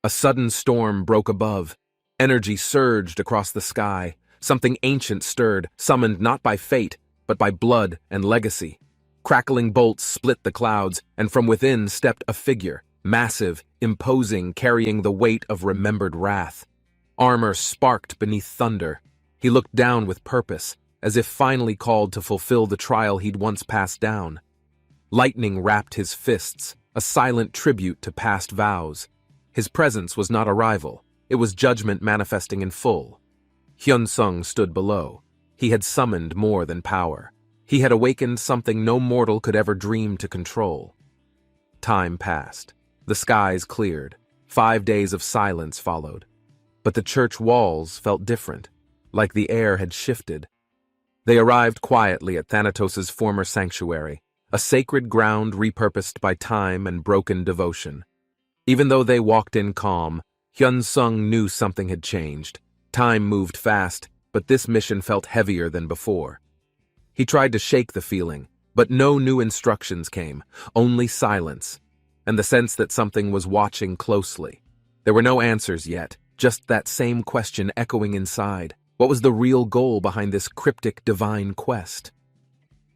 A sudden storm broke above. Energy surged across the sky. Something ancient stirred, summoned not by fate, but by blood and legacy. Crackling bolts split the clouds, and from within stepped a figure, massive, imposing, carrying the weight of remembered wrath. Armor sparked beneath thunder. He looked down with purpose, as if finally called to fulfill the trial he'd once passed down. Lightning wrapped his fists, a silent tribute to past vows. His presence was not a rival. It was judgment manifesting in full. Hyun-sung stood below. He had summoned more than power. He had awakened something no mortal could ever dream to control. Time passed. The skies cleared. 5 days of silence followed. But the church walls felt different, like the air had shifted. They arrived quietly at Thanatos' former sanctuary, a sacred ground repurposed by time and broken devotion. Even though they walked in calm, Hyun-sung knew something had changed. Time moved fast, but this mission felt heavier than before. He tried to shake the feeling, but no new instructions came, only silence, and the sense that something was watching closely. There were no answers yet, just that same question echoing inside. What was the real goal behind this cryptic divine quest?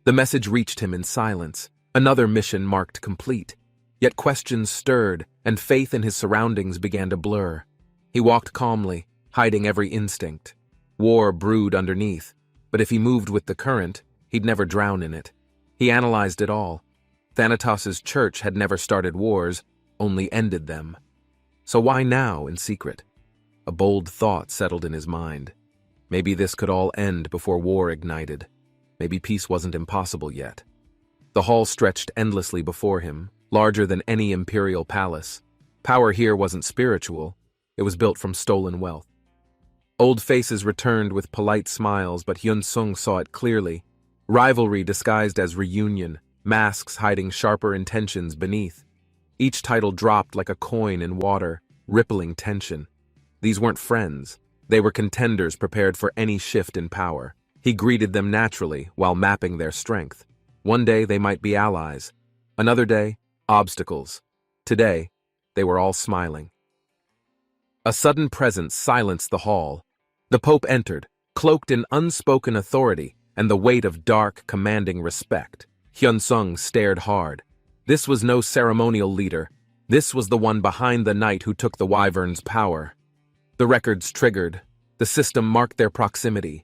The message reached him in silence. Another mission marked complete. Yet questions stirred, and faith in his surroundings began to blur. He walked calmly, hiding every instinct. War brewed underneath, but if he moved with the current, he'd never drown in it. He analyzed it all. Thanatos' church had never started wars, only ended them. So why now, in secret? A bold thought settled in his mind. Maybe this could all end before war ignited. Maybe peace wasn't impossible yet. The hall stretched endlessly before him, larger than any imperial palace. Power here wasn't spiritual, it was built from stolen wealth. Old faces returned with polite smiles, but Hyun-sung saw it clearly. Rivalry disguised as reunion, masks hiding sharper intentions beneath. Each title dropped like a coin in water, rippling tension. These weren't friends. They were contenders prepared for any shift in power. He greeted them naturally while mapping their strength. One day they might be allies. Another day, obstacles. Today, they were all smiling. A sudden presence silenced the hall. The Pope entered, cloaked in unspoken authority and the weight of dark, commanding respect. Hyun-sung stared hard. This was no ceremonial leader. This was the one behind the knight who took the Wyvern's power. The records triggered. The system marked their proximity.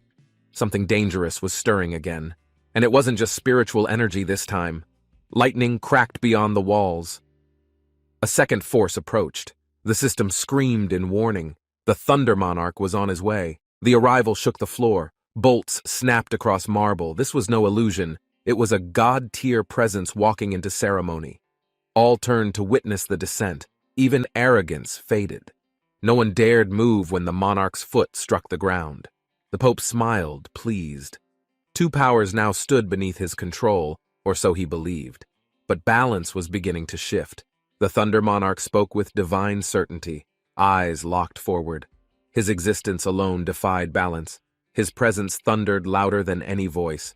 Something dangerous was stirring again. And it wasn't just spiritual energy this time. Lightning cracked beyond the walls. A second force approached. The system screamed in warning. The Thunder Monarch was on his way. The arrival shook the floor. Bolts snapped across marble. This was no illusion. It was a god-tier presence walking into ceremony. All turned to witness the descent. Even arrogance faded. No one dared move when the monarch's foot struck the ground. The Pope smiled, pleased. Two powers now stood beneath his control, or so he believed. But balance was beginning to shift. The Thunder Monarch spoke with divine certainty, eyes locked forward. His existence alone defied balance. His presence thundered louder than any voice.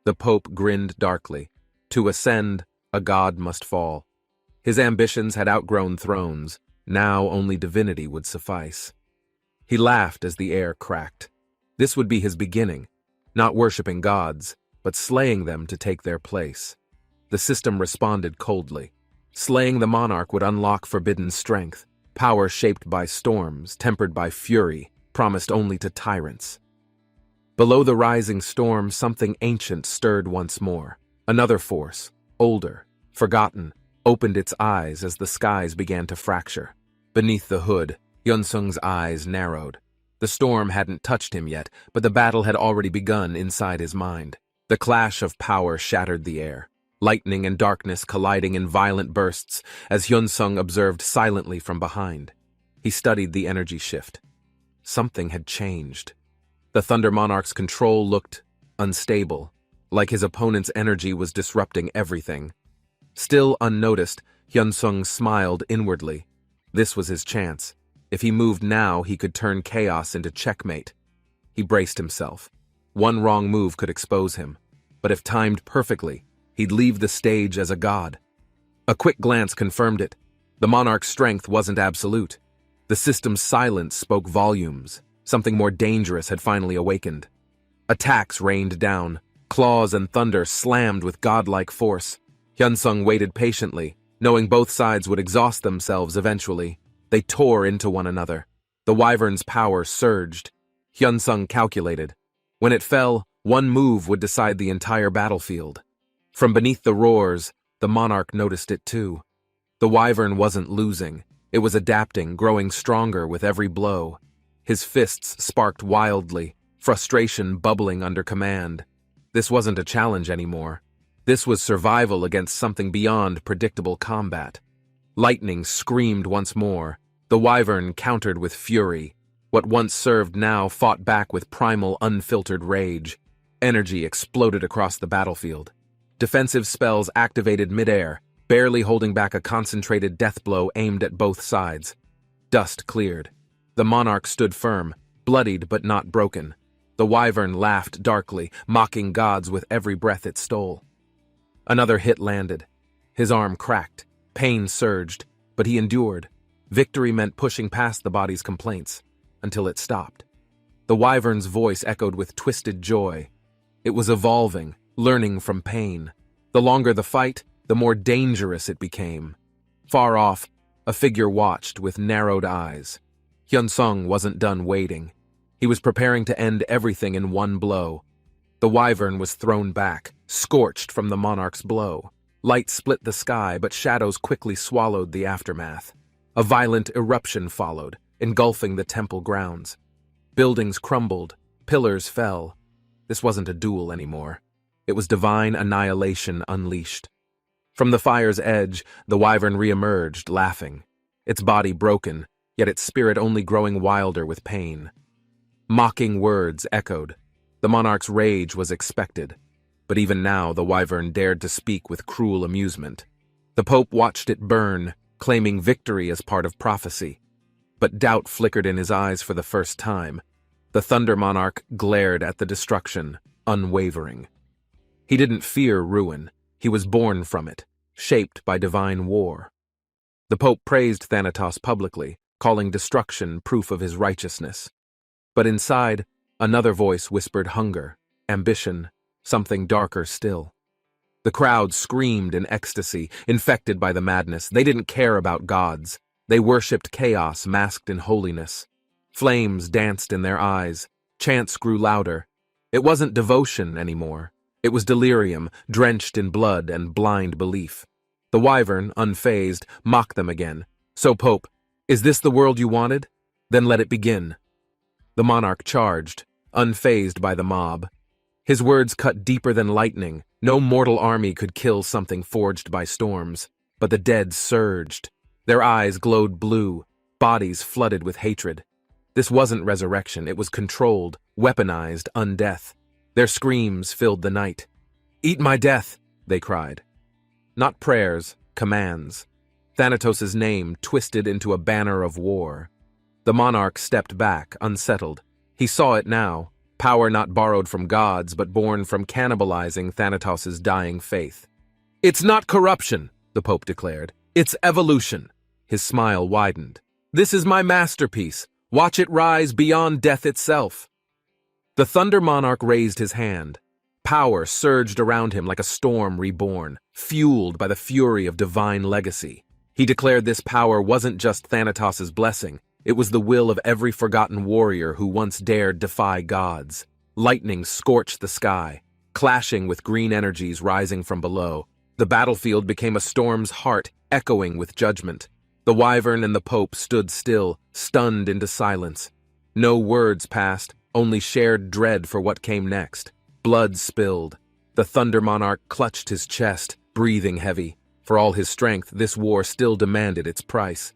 The Pope grinned darkly. To ascend, a god must fall. His ambitions had outgrown thrones. Now only divinity would suffice. He laughed as the air cracked. This would be his beginning, not worshipping gods, but slaying them to take their place. The system responded coldly. Slaying the monarch would unlock forbidden strength, power shaped by storms, tempered by fury, promised only to tyrants. Below the rising storm, something ancient stirred once more. Another force, older, forgotten, opened its eyes as the skies began to fracture. Beneath the hood, Hyun-sung's eyes narrowed. The storm hadn't touched him yet, but the battle had already begun inside his mind. The clash of power shattered the air, lightning and darkness colliding in violent bursts as Hyun-sung observed silently from behind. He studied the energy shift. Something had changed. The Thunder Monarch's control looked unstable, like his opponent's energy was disrupting everything. Still unnoticed, Hyun-sung smiled inwardly. This was his chance. If he moved now, he could turn chaos into checkmate. He braced himself. One wrong move could expose him. But if timed perfectly, he'd leave the stage as a god. A quick glance confirmed it. The monarch's strength wasn't absolute. The system's silence spoke volumes. Something more dangerous had finally awakened. Attacks rained down. Claws and thunder slammed with godlike force. Hyun-sung waited patiently, knowing both sides would exhaust themselves eventually. They tore into one another. The Wyvern's power surged. Hyun-sung calculated. When it fell, one move would decide the entire battlefield. From beneath the roars, the monarch noticed it too. The Wyvern wasn't losing. It was adapting, growing stronger with every blow. His fists sparked wildly, frustration bubbling under command. This wasn't a challenge anymore. This was survival against something beyond predictable combat. Lightning screamed once more. The Wyvern countered with fury. What once served now fought back with primal, unfiltered rage. Energy exploded across the battlefield. Defensive spells activated midair, barely holding back a concentrated death blow aimed at both sides. Dust cleared. The monarch stood firm, bloodied but not broken. The Wyvern laughed darkly, mocking gods with every breath it stole. Another hit landed. His arm cracked. Pain surged, but he endured. Victory meant pushing past the body's complaints, until it stopped. The Wyvern's voice echoed with twisted joy. It was evolving, learning from pain. The longer the fight, the more dangerous it became. Far off, a figure watched with narrowed eyes. Hyun-sung wasn't done waiting. He was preparing to end everything in one blow. The Wyvern was thrown back, scorched from the monarch's blow. Light split the sky, but shadows quickly swallowed the aftermath. A violent eruption followed, engulfing the temple grounds. Buildings crumbled, Pillars fell. This wasn't a duel anymore. It was divine annihilation unleashed. From the fire's edge, the wyvern reemerged, laughing. Its body broken, yet its spirit only growing wilder with pain. Mocking words echoed. The monarch's rage was expected. But even now, the wyvern dared to speak with cruel amusement. The Pope watched it burn, claiming victory as part of prophecy. But doubt flickered in his eyes for the first time. The Thunder Monarch glared at the destruction, unwavering. He didn't fear ruin. He was born from it, shaped by divine war. The Pope praised Thanatos publicly, calling destruction proof of his righteousness. But inside, another voice whispered hunger, ambition, something darker still. The crowd screamed in ecstasy, infected by the madness. They didn't care about gods. They worshipped chaos masked in holiness. Flames danced in their eyes. Chants grew louder. It wasn't devotion anymore. It was delirium, drenched in blood and blind belief. The wyvern, unfazed, mocked them again. "So, Pope, is this the world you wanted? Then let it begin." The monarch charged, unfazed by the mob. His words cut deeper than lightning. No mortal army could kill something forged by storms. But the dead surged. Their eyes glowed blue, bodies flooded with hatred. This wasn't resurrection, it was controlled, weaponized undeath. Their screams filled the night. "Eat my death," they cried. Not prayers, commands. Thanatos' name twisted into a banner of war. The monarch stepped back, unsettled. He saw it now. Power not borrowed from gods, but born from cannibalizing Thanatos' dying faith. "It's not corruption," the Pope declared. "It's evolution." His smile widened. "This is my masterpiece. Watch it rise beyond death itself." The Thunder Monarch raised his hand. Power surged around him like a storm reborn, fueled by the fury of divine legacy. He declared this power wasn't just Thanatos' blessing. It was the will of every forgotten warrior who once dared defy gods. Lightning scorched the sky, clashing with green energies rising from below. The battlefield became a storm's heart, echoing with judgment. The wyvern and the Pope stood still, stunned into silence. No words passed, only shared dread for what came next. Blood spilled. The Thunder Monarch clutched his chest, breathing heavy. For all his strength, this war still demanded its price.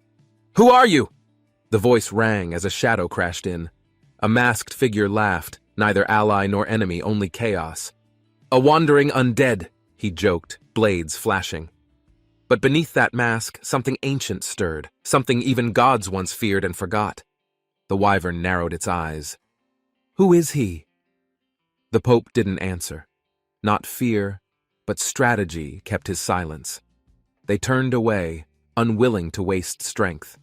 "Who are you?" The voice rang as a shadow crashed in. A masked figure laughed, neither ally nor enemy, only chaos. "A wandering undead," he joked, blades flashing. But beneath that mask, something ancient stirred, something even gods once feared and forgot. The wyvern narrowed its eyes. "Who is he?" The Pope didn't answer. Not fear, but strategy kept his silence. They turned away, unwilling to waste strength.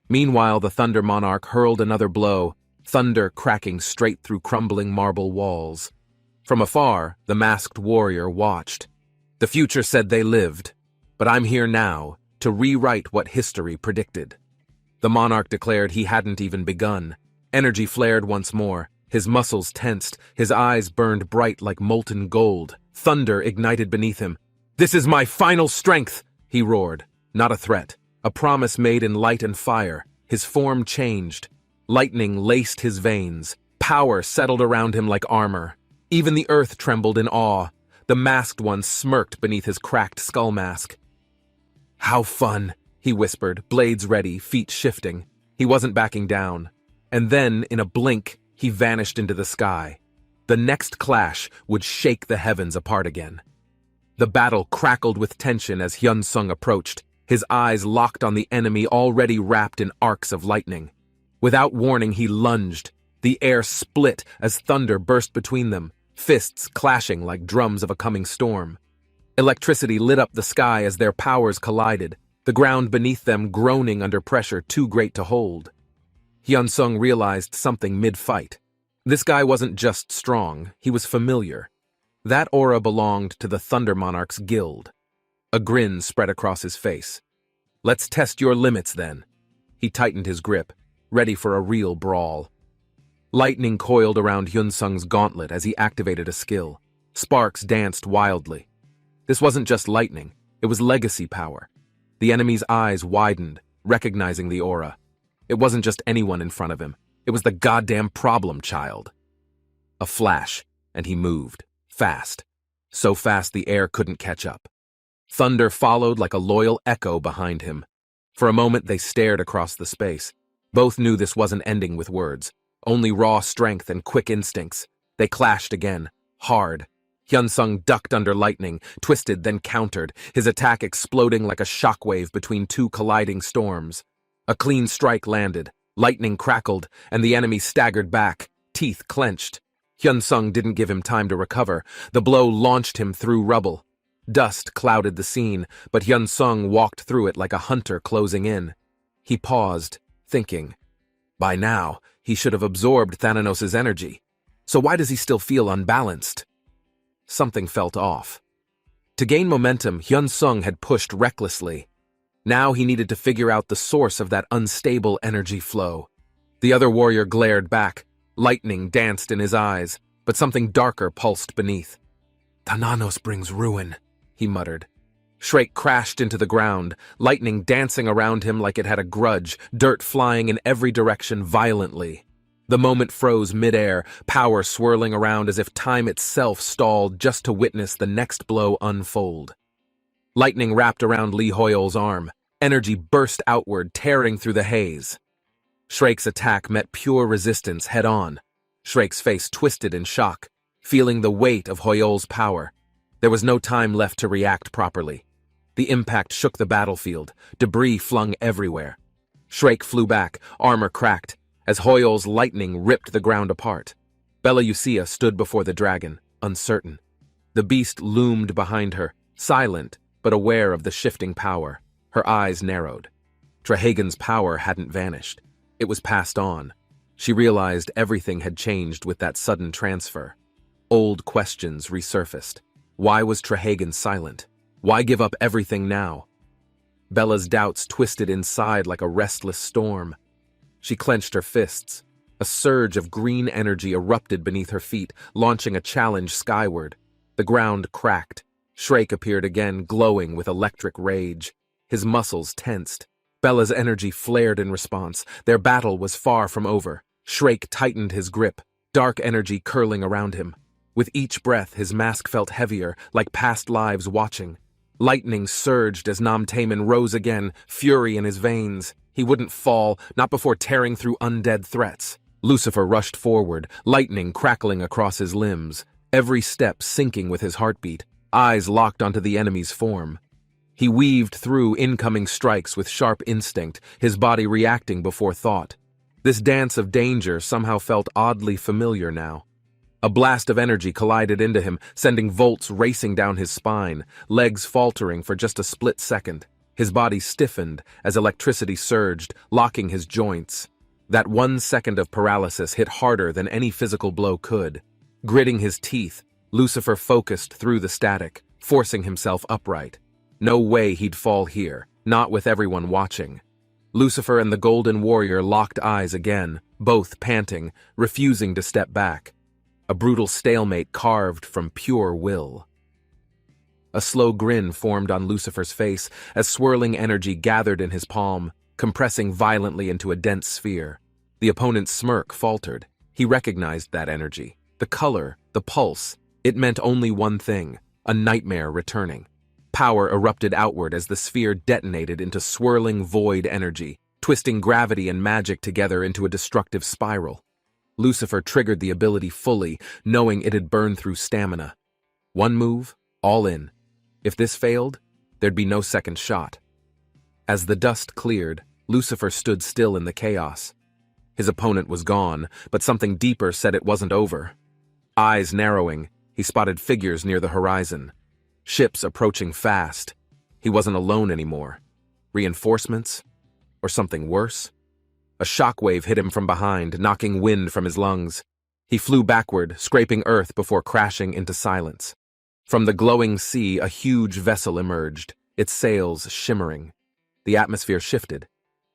Meanwhile, the Thunder Monarch hurled another blow, thunder cracking straight through crumbling marble walls. From afar, the masked warrior watched. The future said they lived, but I'm here now to rewrite what history predicted. The monarch declared he hadn't even begun. Energy flared once more. His muscles tensed, his eyes burned bright like molten gold. Thunder ignited beneath him. "This is my final strength," he roared. Not a threat. A promise made in light and fire. His form changed. Lightning laced his veins. Power settled around him like armor. Even the earth trembled in awe. The masked one smirked beneath his cracked skull mask. "How fun," he whispered, blades ready, feet shifting. He wasn't backing down. And then, in a blink, he vanished into the sky. The next clash would shake the heavens apart again. The battle crackled with tension as Hyun-sung approached. His eyes locked on the enemy already wrapped in arcs of lightning. Without warning, he lunged. The air split as thunder burst between them, fists clashing like drums of a coming storm. Electricity lit up the sky as their powers collided, the ground beneath them groaning under pressure too great to hold. Hyun-sung realized something mid-fight. This guy wasn't just strong, he was familiar. That aura belonged to the Thunder Monarch's guild. A grin spread across his face. "Let's test your limits, then." He tightened his grip, ready for a real brawl. Lightning coiled around Hyun-sung's gauntlet as he activated a skill. Sparks danced wildly. This wasn't just lightning, it was legacy power. The enemy's eyes widened, recognizing the aura. It wasn't just anyone in front of him, it was the goddamn problem child. A flash, and he moved. Fast. So fast the air couldn't catch up. Thunder followed like a loyal echo behind him. For a moment they stared across the space. Both knew this wasn't ending with words. Only raw strength and quick instincts. They clashed again. Hard. Hyun-sung ducked under lightning, twisted then countered, his attack exploding like a shockwave between two colliding storms. A clean strike landed. Lightning crackled, and the enemy staggered back, teeth clenched. Hyun-sung didn't give him time to recover. The blow launched him through rubble. Dust clouded the scene, but Hyun-sung walked through it like a hunter closing in. He paused, thinking. By now, he should have absorbed Thananos' energy. So why does he still feel unbalanced? Something felt off. To gain momentum, Hyun-sung had pushed recklessly. Now he needed to figure out the source of that unstable energy flow. The other warrior glared back. Lightning danced in his eyes, but something darker pulsed beneath. "Thananos brings ruin," he muttered. Shrek crashed into the ground, lightning dancing around him like it had a grudge, dirt flying in every direction violently. The moment froze midair, power swirling around as if time itself stalled just to witness the next blow unfold. Lightning wrapped around Lee Hoyol's arm. Energy burst outward, tearing through the haze. Shrek's attack met pure resistance head-on. Shrek's face twisted in shock, feeling the weight of Hoyol's power. There was no time left to react properly. The impact shook the battlefield, debris flung everywhere. Shrek flew back, armor cracked, as Hoyol's lightning ripped the ground apart. Bella Lucia stood before the dragon, uncertain. The beast loomed behind her, silent but aware of the shifting power. Her eyes narrowed. Trahagan's power hadn't vanished. It was passed on. She realized everything had changed with that sudden transfer. Old questions resurfaced. Why was Trahagan silent? Why give up everything now? Bella's doubts twisted inside like a restless storm. She clenched her fists. A surge of green energy erupted beneath her feet, launching a challenge skyward. The ground cracked. Shrek appeared again, glowing with electric rage. His muscles tensed. Bella's energy flared in response. Their battle was far from over. Shrek tightened his grip, dark energy curling around him. With each breath, his mask felt heavier, like past lives watching. Lightning surged as Namtaemin rose again, fury in his veins. He wouldn't fall, not before tearing through undead threats. Lucifer rushed forward, lightning crackling across his limbs, every step syncing with his heartbeat, eyes locked onto the enemy's form. He weaved through incoming strikes with sharp instinct, his body reacting before thought. This dance of danger somehow felt oddly familiar now. A blast of energy collided into him, sending volts racing down his spine, legs faltering for just a split second. His body stiffened as electricity surged, locking his joints. That 1 second of paralysis hit harder than any physical blow could. Gritting his teeth, Lucifer focused through the static, forcing himself upright. No way he'd fall here, not with everyone watching. Lucifer and the Golden Warrior locked eyes again, both panting, refusing to step back. A brutal stalemate carved from pure will. A slow grin formed on Lucifer's face as swirling energy gathered in his palm, compressing violently into a dense sphere. The opponent's smirk faltered. He recognized that energy. The color, the pulse. It meant only one thing, a nightmare returning. Power erupted outward as the sphere detonated into swirling void energy, twisting gravity and magic together into a destructive spiral. Lucifer triggered the ability fully, knowing it had burned through stamina. One move, all in. If this failed, there'd be no second shot. As the dust cleared, Lucifer stood still in the chaos. His opponent was gone, but something deeper said it wasn't over. Eyes narrowing, he spotted figures near the horizon. Ships approaching fast. He wasn't alone anymore. Reinforcements? Or something worse? A shockwave hit him from behind, knocking wind from his lungs. He flew backward, scraping earth before crashing into silence. From the glowing sea, a huge vessel emerged, its sails shimmering. The atmosphere shifted.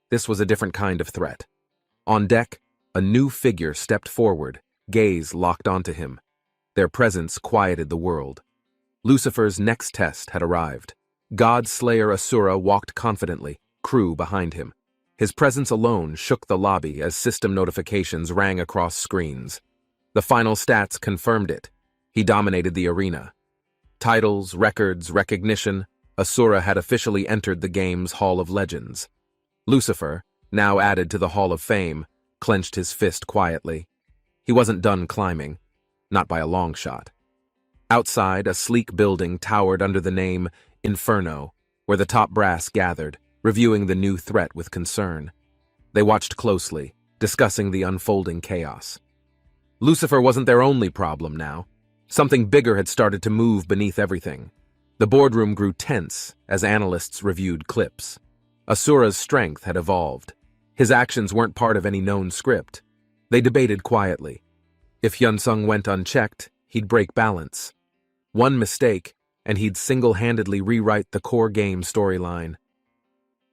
This was a different kind of threat. On deck, a new figure stepped forward, gaze locked onto him. Their presence quieted the world. Lucifer's next test had arrived. God-Slayer Asura walked confidently, crew behind him. His presence alone shook the lobby as system notifications rang across screens. The final stats confirmed it. He dominated the arena. Titles, records, recognition, Asura had officially entered the game's Hall of Legends. Lucifer, now added to the Hall of Fame, clenched his fist quietly. He wasn't done climbing, not by a long shot. Outside, a sleek building towered under the name Inferno, where the top brass gathered, reviewing the new threat with concern. They watched closely, discussing the unfolding chaos. Lucifer wasn't their only problem now. Something bigger had started to move beneath everything. The boardroom grew tense as analysts reviewed clips. Asura's strength had evolved. His actions weren't part of any known script. They debated quietly. If Hyunsung went unchecked, he'd break balance. One mistake, and he'd single-handedly rewrite the core game storyline.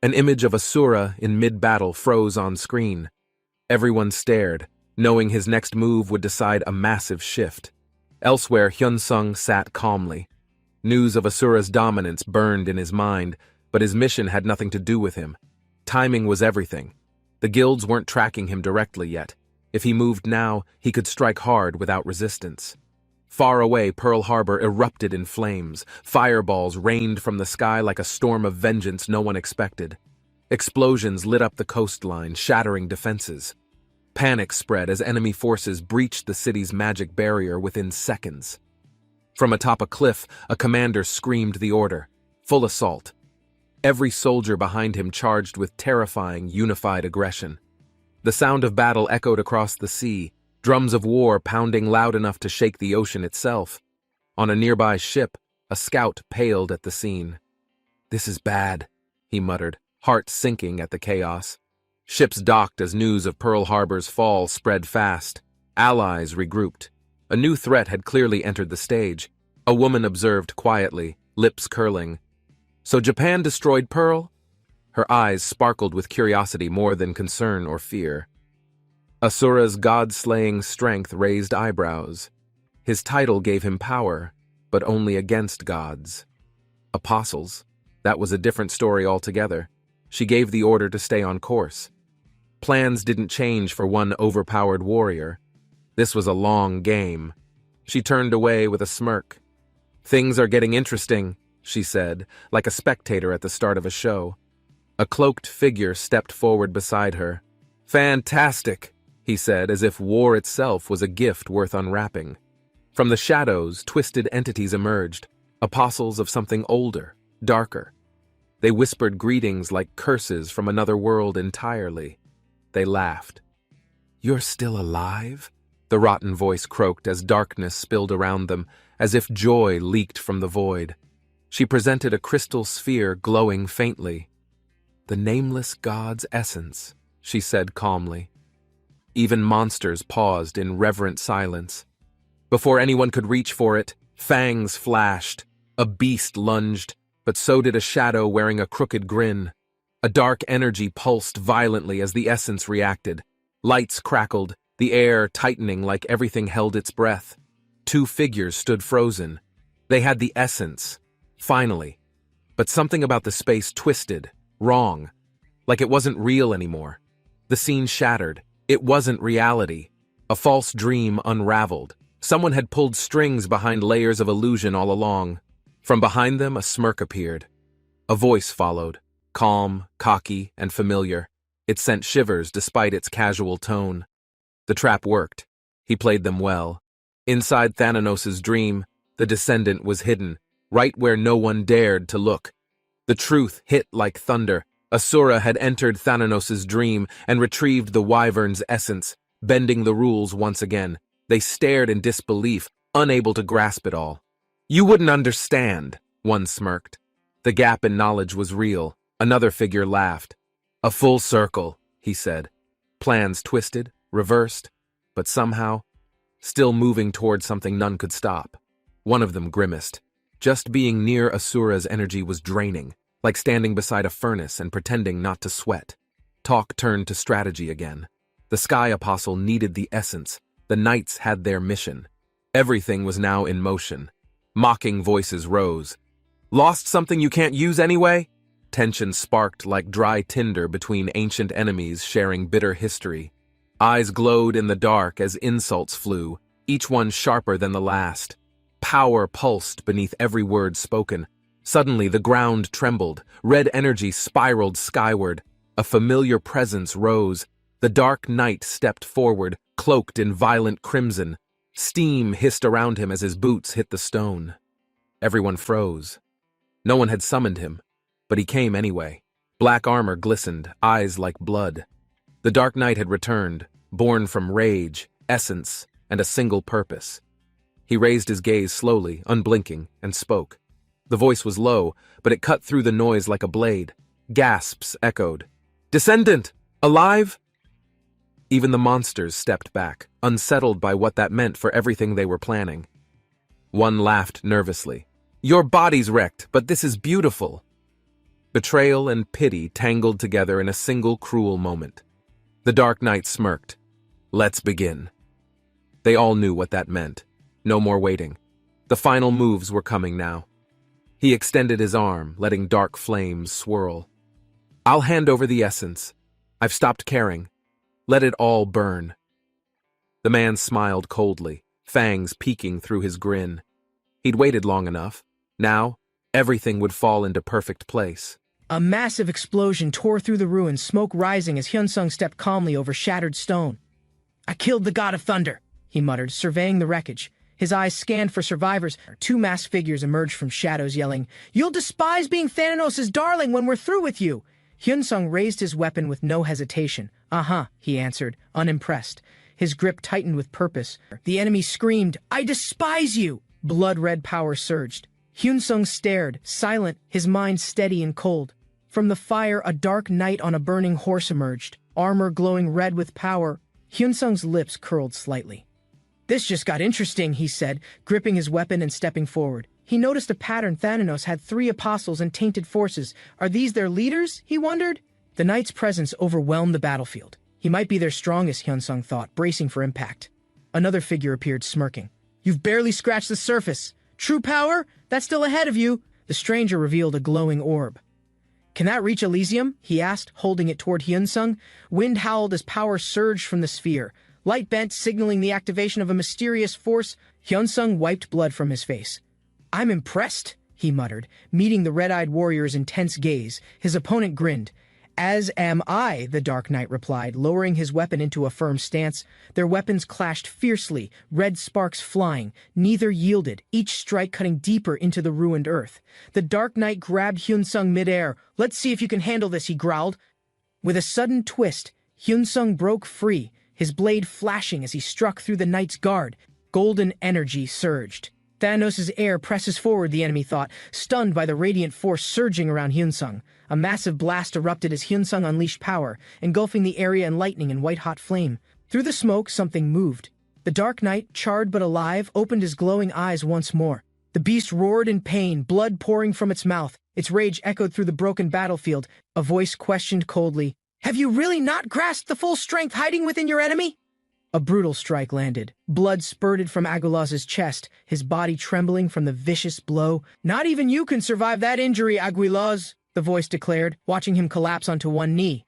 An image of Asura in mid-battle froze on screen. Everyone stared, knowing his next move would decide a massive shift. Elsewhere, Hyunsung sat calmly. News of Asura's dominance burned in his mind, but his mission had nothing to do with him. Timing was everything. The guilds weren't tracking him directly yet. If he moved now, he could strike hard without resistance. Far away, Pearl Harbor erupted in flames. Fireballs rained from the sky like a storm of vengeance no one expected. Explosions lit up the coastline, shattering defenses. Panic spread as enemy forces breached the city's magic barrier within seconds. From atop a cliff, a commander screamed the order: full assault. Every soldier behind him charged with terrifying, unified aggression. The sound of battle echoed across the sea, drums of war pounding loud enough to shake the ocean itself. On a nearby ship, a scout paled at the scene. "This is bad," he muttered, heart sinking at the chaos. Ships docked as news of Pearl Harbor's fall spread fast. Allies regrouped. A new threat had clearly entered the stage. A woman observed quietly, lips curling. "So Japan destroyed Pearl?" Her eyes sparkled with curiosity more than concern or fear. Asura's god-slaying strength raised eyebrows. His title gave him power, but only against gods. Apostles? That was a different story altogether. She gave the order to stay on course. Plans didn't change for one overpowered warrior. This was a long game. She turned away with a smirk. "Things are getting interesting," she said, like a spectator at the start of a show. A cloaked figure stepped forward beside her. "Fantastic," he said, as if war itself was a gift worth unwrapping. From the shadows, twisted entities emerged, apostles of something older, darker. They whispered greetings like curses from another world entirely. They laughed. "You're still alive?" the rotten voice croaked as darkness spilled around them, as if joy leaked from the void. She presented a crystal sphere glowing faintly. "The nameless god's essence," she said calmly. Even monsters paused in reverent silence. Before anyone could reach for it, fangs flashed. A beast lunged, but so did a shadow wearing a crooked grin. A dark energy pulsed violently as the essence reacted. Lights crackled, the air tightening like everything held its breath. Two figures stood frozen. They had the essence. Finally. But something about the space twisted, wrong, like it wasn't real anymore. The scene shattered. It wasn't reality. A false dream unraveled. Someone had pulled strings behind layers of illusion all along. From behind them, a smirk appeared. A voice followed, calm, cocky, and familiar. It sent shivers despite its casual tone. The trap worked. He played them well. Inside Thananos's dream, the descendant was hidden, right where no one dared to look. The truth hit like thunder. Asura had entered Thananos's dream and retrieved the wyvern's essence, bending the rules once again. They stared in disbelief, unable to grasp it all. "You wouldn't understand," one smirked. The gap in knowledge was real. Another figure laughed. "A full circle," he said. Plans twisted, reversed, but somehow, still moving toward something none could stop. One of them grimaced. Just being near Asura's energy was draining, like standing beside a furnace and pretending not to sweat. Talk turned to strategy again. The Sky Apostle needed the essence. The Knights had their mission. Everything was now in motion. Mocking voices rose. "Lost something you can't use anyway?" Tension sparked like dry tinder between ancient enemies sharing bitter history. Eyes glowed in the dark as insults flew. each one sharper than the last. Power pulsed beneath every word spoken. Suddenly, the ground trembled. Red energy spiraled skyward. A familiar presence rose. The dark knight stepped forward, cloaked in violent crimson. Steam hissed around him as his boots hit the stone. Everyone froze. No one had summoned him, but he came anyway. Black armor glistened, eyes like blood. The Dark Knight had returned, born from rage, essence, and a single purpose. He raised his gaze slowly, unblinking, and spoke. The voice was low, but it cut through the noise like a blade. Gasps echoed. "Descendant! Alive?" Even the monsters stepped back, unsettled by what that meant for everything they were planning. One laughed nervously. "Your body's wrecked, but this is beautiful." Betrayal and pity tangled together in a single cruel moment. The Dark Knight smirked. "Let's begin." They all knew what that meant. No more waiting. The final moves were coming now. He extended his arm, letting dark flames swirl. "I'll hand over the essence. I've stopped caring. Let it all burn." The man smiled coldly, fangs peeking through his grin. He'd waited long enough. Now, everything would fall into perfect place.
A massive explosion tore through the ruins, smoke rising as Hyunsung stepped calmly over shattered stone. "I killed the god of thunder," he muttered, surveying the wreckage. His eyes scanned for survivors. Two masked figures emerged from shadows, yelling, "You'll despise being Thanatos' darling when we're through with you!" Hyunsung raised his weapon with no hesitation. "Uh-huh," he answered, unimpressed. His grip tightened with purpose. The enemy screamed, "I despise you!" Blood-red power surged. Hyunsung stared, silent, his mind steady and cold. From the fire, a dark knight on a burning horse emerged, armor glowing red with power. Hyunsung's lips curled slightly. "This just got interesting," he said, gripping his weapon and stepping forward. He noticed a pattern. Thanatos had 3 apostles and tainted forces. Are these their leaders? He wondered. The knight's presence overwhelmed the battlefield. He might be their strongest, Hyunsung thought, bracing for impact. Another figure appeared, smirking. "You've barely scratched the surface. True power? That's still ahead of you." The stranger revealed a glowing orb. "Can that reach Elysium?" he asked, holding it toward Hyunsung. Wind howled as power surged from the sphere. Light bent, signaling the activation of a mysterious force. Hyunsung wiped blood from his face. "I'm impressed," he muttered, meeting the red-eyed warrior's intense gaze. His opponent grinned. "As am I," the Dark Knight replied, lowering his weapon into a firm stance. Their weapons clashed fiercely, red sparks flying. Neither yielded, each strike cutting deeper into the ruined earth. The Dark Knight grabbed Hyunsung midair. "Let's see if you can handle this," he growled. With a sudden twist, Hyunsung broke free, his blade flashing as he struck through the knight's guard. Golden energy surged. Thanos' heir presses forward, the enemy thought, stunned by the radiant force surging around Hyunsung. A massive blast erupted as Hyunsung unleashed power, engulfing the area in lightning and white-hot flame. Through the smoke, something moved. The Dark Knight, charred but alive, opened his glowing eyes once more. The beast roared in pain, blood pouring from its mouth. Its rage echoed through the broken battlefield. A voice questioned coldly, "Have you really not grasped the full strength hiding within your enemy?" A brutal strike landed. Blood spurted from Aguilaz's chest, his body trembling from the vicious blow. "Not even you can survive that injury, Aguilaz," the voice declared, watching him collapse onto one knee.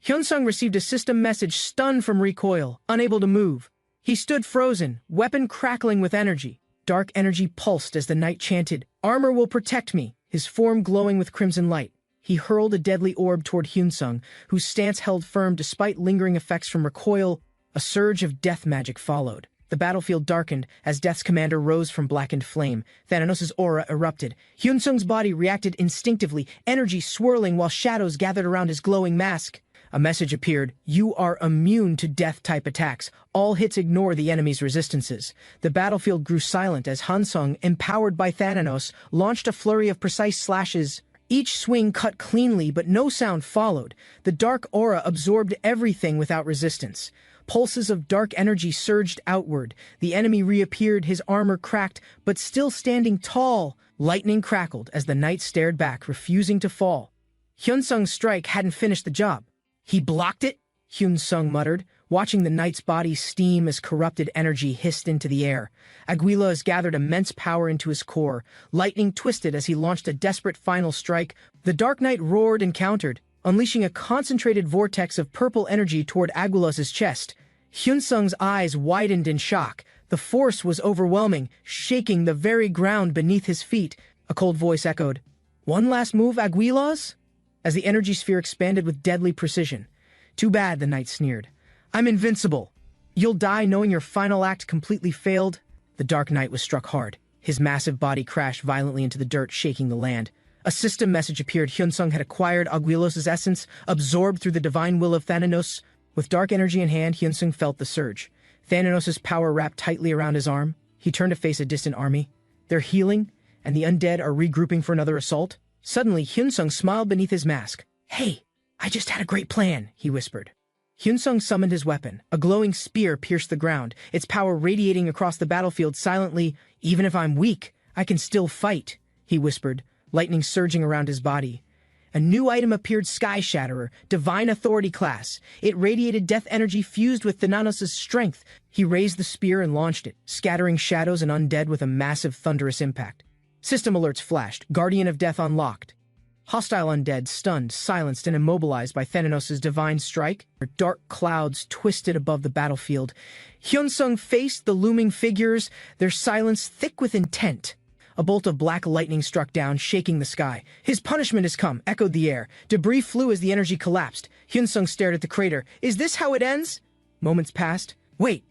Hyunsung received a system message, stunned from recoil, unable to move. He stood frozen, weapon crackling with energy. Dark energy pulsed as the knight chanted, "Armor will protect me," his form glowing with crimson light. He hurled a deadly orb toward Hyunsung, whose stance held firm despite lingering effects from recoil. A surge of death magic followed. The battlefield darkened as Death's commander rose from blackened flame. Thanatos' aura erupted. Hyunsung's body reacted instinctively, energy swirling while shadows gathered around his glowing mask. A message appeared, "You are immune to death-type attacks. All hits ignore the enemy's resistances." The battlefield grew silent as Hyunsung, empowered by Thanatos, launched a flurry of precise slashes. Each swing cut cleanly, but no sound followed. The dark aura absorbed everything without resistance. Pulses of dark energy surged outward. The enemy reappeared, his armor cracked, but still standing tall. Lightning crackled as the knight stared back, refusing to fall. Hyunsung's strike hadn't finished the job. "He blocked it?" Hyunsung muttered, watching the knight's body steam as corrupted energy hissed into the air. Aguilaz gathered immense power into his core. Lightning twisted as he launched a desperate final strike. The Dark Knight roared and countered, unleashing a concentrated vortex of purple energy toward Aguilaz's chest. Hyunsung's eyes widened in shock. The force was overwhelming, shaking the very ground beneath his feet. A cold voice echoed, "One last move, Aguilas?" As the energy sphere expanded with deadly precision. "Too bad," the knight sneered. "I'm invincible. You'll die knowing your final act completely failed." The Dark Knight was struck hard. His massive body crashed violently into the dirt, shaking the land. A system message appeared. Hyunsung had acquired Aguilos' essence, absorbed through the divine will of Thanatos. With dark energy in hand, Hyunsung felt the surge. Thanatos' power wrapped tightly around his arm. He turned to face a distant army. They're healing, and the undead are regrouping for another assault. Suddenly, Hyunsung smiled beneath his mask. "Hey, I just had a great plan," he whispered. Hyunsung summoned his weapon. A glowing spear pierced the ground, its power radiating across the battlefield silently. "Even if I'm weak, I can still fight," he whispered, lightning surging around his body. A new item appeared, Sky Shatterer, Divine Authority class. It radiated death energy fused with Thanatos' strength. He raised the spear and launched it, scattering shadows and undead with a massive thunderous impact. System alerts flashed, Guardian of Death unlocked. Hostile undead stunned, silenced, and immobilized by Thanatos' divine strike. Dark clouds twisted above the battlefield. Hyunsung faced the looming figures, their silence thick with intent. A bolt of black lightning struck down, shaking the sky. "His punishment has come," echoed the air. Debris flew as the energy collapsed. Hyunsung stared at the crater. "Is this how it ends?" Moments passed. "Wait,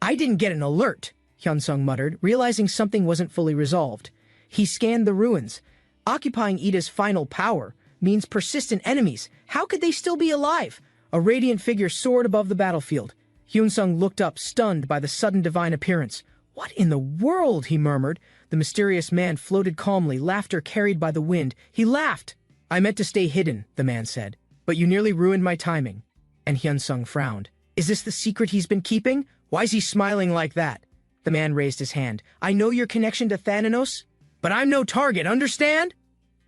I didn't get an alert," Hyunsung muttered, realizing something wasn't fully resolved. He scanned the ruins. Occupying Ida's final power means persistent enemies. How could they still be alive? A radiant figure soared above the battlefield. Hyunsung looked up, stunned by the sudden divine appearance. "What in the world?" he murmured. The mysterious man floated calmly, laughter carried by the wind. He laughed. "I meant to stay hidden," the man said, "but you nearly ruined my timing." And Hyunsung frowned. "Is this the secret he's been keeping? Why's he smiling like that?" The man raised his hand. "I know your connection to Thanatos, but I'm no target, understand?"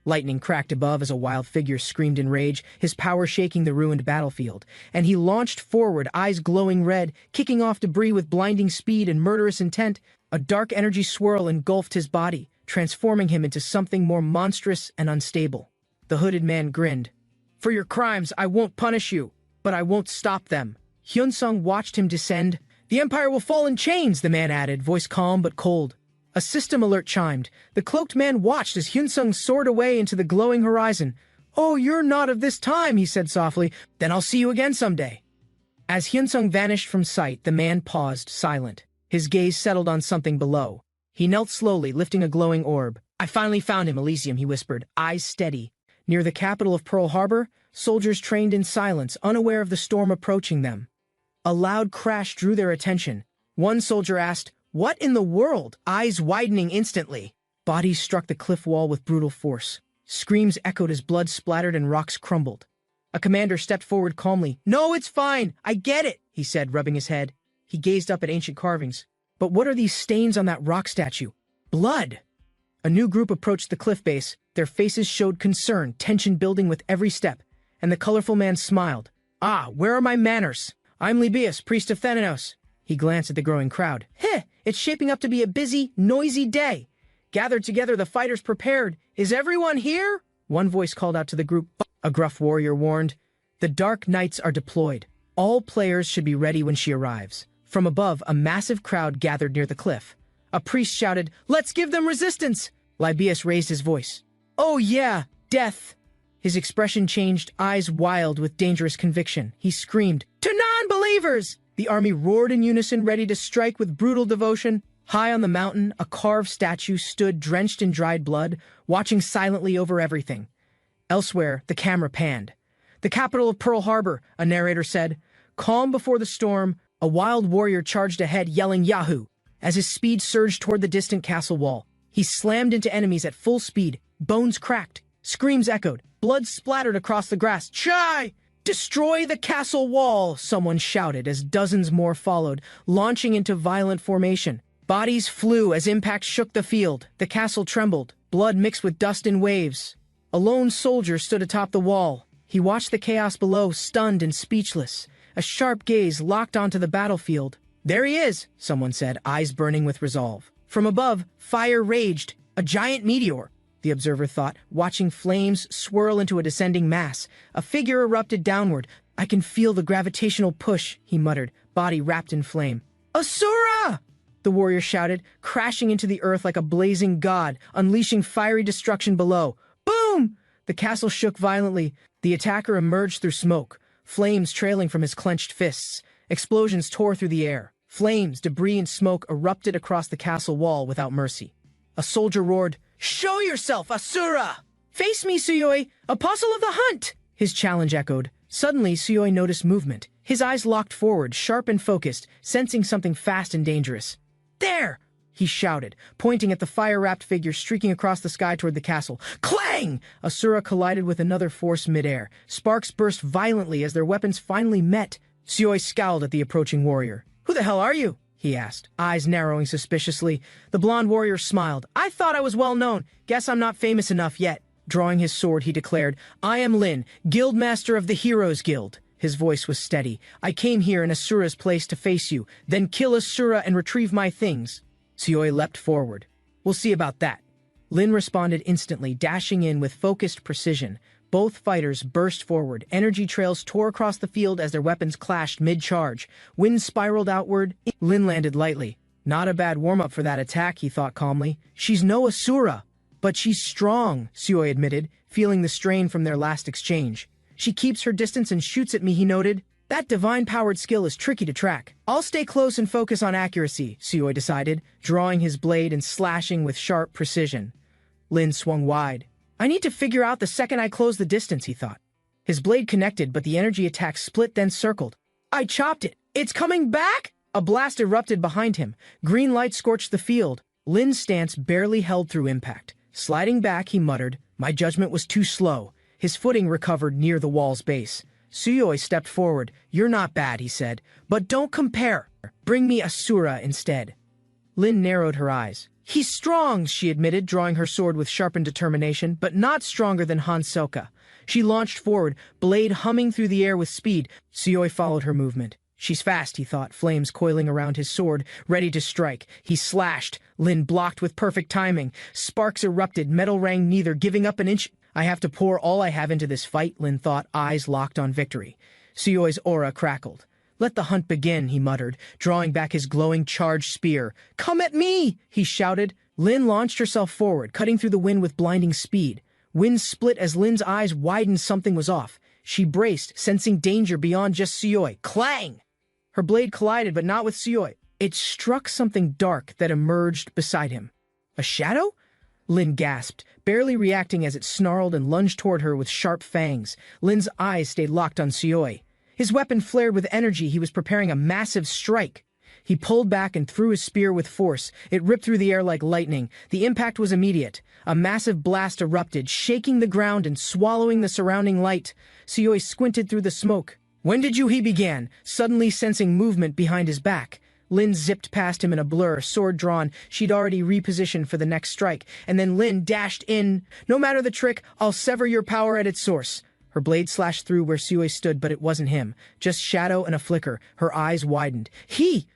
Lightning cracked above as a wild figure screamed in rage, his power shaking the ruined battlefield. And he launched forward, eyes glowing red, kicking off debris with blinding speed and murderous intent. A dark energy swirl engulfed his body, transforming him into something more monstrous and unstable. The hooded man grinned. "For your crimes, I won't punish you, but I won't stop them." Hyunsung watched him descend. "The Empire will fall in chains," the man added, voice calm but cold. A system alert chimed. The cloaked man watched as Hyunsung soared away into the glowing horizon. "Oh, you're not of this time," he said softly. "Then I'll see you again someday." As Hyunsung vanished from sight, the man paused, silent. His gaze settled on something below. He knelt slowly, lifting a glowing orb. "I finally found him, Elysium," he whispered, eyes steady. Near the capital of Pearl Harbor, soldiers trained in silence, unaware of the storm approaching them. A loud crash drew their attention. One soldier asked, "What in the world?" eyes widening instantly. Bodies struck the cliff wall with brutal force. Screams echoed as blood splattered and rocks crumbled. A commander stepped forward calmly. "No, it's fine. I get it," he said, rubbing his head. He gazed up at ancient carvings. "But what are these stains on that rock statue?" "Blood!" A new group approached the cliff base. Their faces showed concern, tension building with every step. And the colorful man smiled. "Ah, where are my manners? I'm Libius, priest of Thanatos." He glanced at the growing crowd. "Heh, it's shaping up to be a busy, noisy day. Gathered together, the fighters prepared. Is everyone here?" One voice called out to the group. A gruff warrior warned, "The Dark Knights are deployed. All players should be ready when she arrives." From above, a massive crowd gathered near the cliff. A priest shouted, "Let's give them resistance!" Libius raised his voice. "Oh yeah, death!" His expression changed, eyes wild with dangerous conviction. He screamed, "To non-believers!" The army roared in unison, ready to strike with brutal devotion. High on the mountain, a carved statue stood drenched in dried blood, watching silently over everything. Elsewhere, the camera panned. "The capital of Pearl Harbor," a narrator said. Calm before the storm, a wild warrior charged ahead, yelling Yahoo! As his speed surged toward the distant castle wall. He slammed into enemies at full speed. Bones cracked. Screams echoed. Blood splattered across the grass. "Chai! Destroy the castle wall!" someone shouted as dozens more followed, launching into violent formation. Bodies flew as impact shook the field. The castle trembled. Blood mixed with dust in waves. A lone soldier stood atop the wall. He watched the chaos below, stunned and speechless. A sharp gaze locked onto the battlefield. "There he is," someone said, eyes burning with resolve. From above, fire raged. A giant meteor, the observer thought, watching flames swirl into a descending mass. A figure erupted downward. "I can feel the gravitational push," he muttered, body wrapped in flame. "Asura!" the warrior shouted, crashing into the earth like a blazing god, unleashing fiery destruction below. Boom! The castle shook violently. The attacker emerged through smoke, flames trailing from his clenched fists. Explosions tore through the air. Flames, debris, and smoke erupted across the castle wall without mercy. A soldier roared, "Show yourself, Asura! Face me, Suyoi, apostle of the hunt!" His challenge echoed. Suddenly, Suyoi noticed movement. His eyes locked forward, sharp and focused, sensing something fast and dangerous. "There!" he shouted, pointing at the fire-wrapped figure streaking across the sky toward the castle. Clang! Asura collided with another force midair. Sparks burst violently as their weapons finally met. Suyoi scowled at the approaching warrior. "Who the hell are you?" he asked, eyes narrowing suspiciously. The blonde warrior smiled. "I thought I was well known. Guess I'm not famous enough yet." Drawing his sword, he declared, "I am Lin, Guildmaster of the Heroes Guild." His voice was steady. "I came here in Asura's place to face you, then kill Asura and retrieve my things." Suyoi leapt forward. "We'll see about that." Lin responded instantly, dashing in with focused precision. Both fighters burst forward. Energy trails tore across the field as their weapons clashed mid-charge. Wind spiraled outward. Lin landed lightly. "Not a bad warm-up for that attack," he thought calmly. "She's no Asura. But she's strong," Suyoi admitted, feeling the strain from their last exchange. "She keeps her distance and shoots at me," he noted. "That divine-powered skill is tricky to track." "I'll stay close and focus on accuracy," Suyoi decided, drawing his blade and slashing with sharp precision. Lin swung wide. "I need to figure out the second I close the distance," he thought. His blade connected, but the energy attack split then circled. "I chopped it! It's coming back!" A blast erupted behind him. Green light scorched the field. Lin's stance barely held through impact. Sliding back, he muttered, "My judgment was too slow." His footing recovered near the wall's base. Suyoi stepped forward. "You're not bad," he said, "but don't compare. Bring me Asura instead." Lin narrowed her eyes. "He's strong," she admitted, drawing her sword with sharpened determination, "but not stronger than Hansoka." She launched forward, blade humming through the air with speed. Suyoi followed her movement. "She's fast," he thought, flames coiling around his sword, ready to strike. He slashed. Lin blocked with perfect timing. Sparks erupted, metal rang neither, giving up an inch. "I have to pour all I have into this fight," Lin thought, eyes locked on victory. Suyoi's aura crackled. "Let the hunt begin," he muttered, drawing back his glowing charged spear. "Come at me!" he shouted. Lin launched herself forward, cutting through the wind with blinding speed. Wind split as Lin's eyes widened. Something was off. She braced, sensing danger beyond just Suyoi. Clang! Her blade collided, but not with Suyoi. It struck something dark that emerged beside him. "A shadow?" Lin gasped, barely reacting as it snarled and lunged toward her with sharp fangs. Lin's eyes stayed locked on Suyoi. His weapon flared with energy. He was preparing a massive strike. He pulled back and threw his spear with force. It ripped through the air like lightning. The impact was immediate. A massive blast erupted, shaking the ground and swallowing the surrounding light. Suyoi squinted through the smoke. "When did you?" he began, suddenly sensing movement behind his back. Lin zipped past him in a blur, sword drawn. She'd already repositioned for the next strike, and then Lin dashed in. "No matter the trick, I'll sever your power at its source." Her blade slashed through where Suyoi stood, but it wasn't him. Just shadow and a flicker. Her eyes widened. "He!"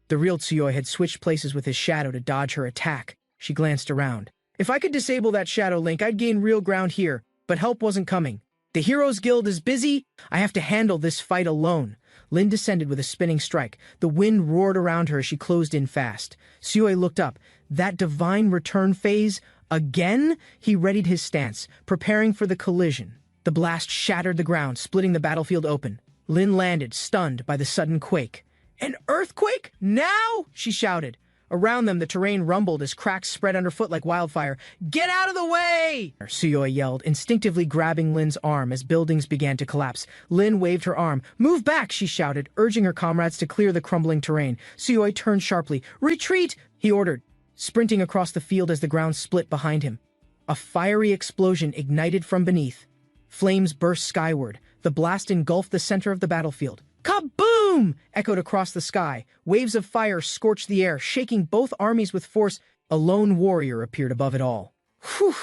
The real Suyoi had switched places with his shadow to dodge her attack. She glanced around. "If I could disable that shadow link, I'd gain real ground here, but help wasn't coming. The Heroes Guild is busy. I have to handle this fight alone." Lin descended with a spinning strike. The wind roared around her as she closed in fast. Suyoi looked up. That divine return phase? Again? He readied his stance, preparing for the collision. The blast shattered the ground, splitting the battlefield open. Lin landed, stunned by the sudden quake. "An earthquake? Now?" she shouted. Around them, the terrain rumbled as cracks spread underfoot like wildfire. "Get out of the way!" Suyoi yelled, instinctively grabbing Lin's arm as buildings began to collapse. Lin waved her arm. "Move back!" she shouted, urging her comrades to clear the crumbling terrain. Suyoi turned sharply. "Retreat!" he ordered, sprinting across the field as the ground split behind him. A fiery explosion ignited from beneath. Flames burst skyward. The blast engulfed the center of the battlefield. Kaboom! Echoed across the sky. Waves of fire scorched the air, shaking both armies with force. A lone warrior appeared above it all. "Whew!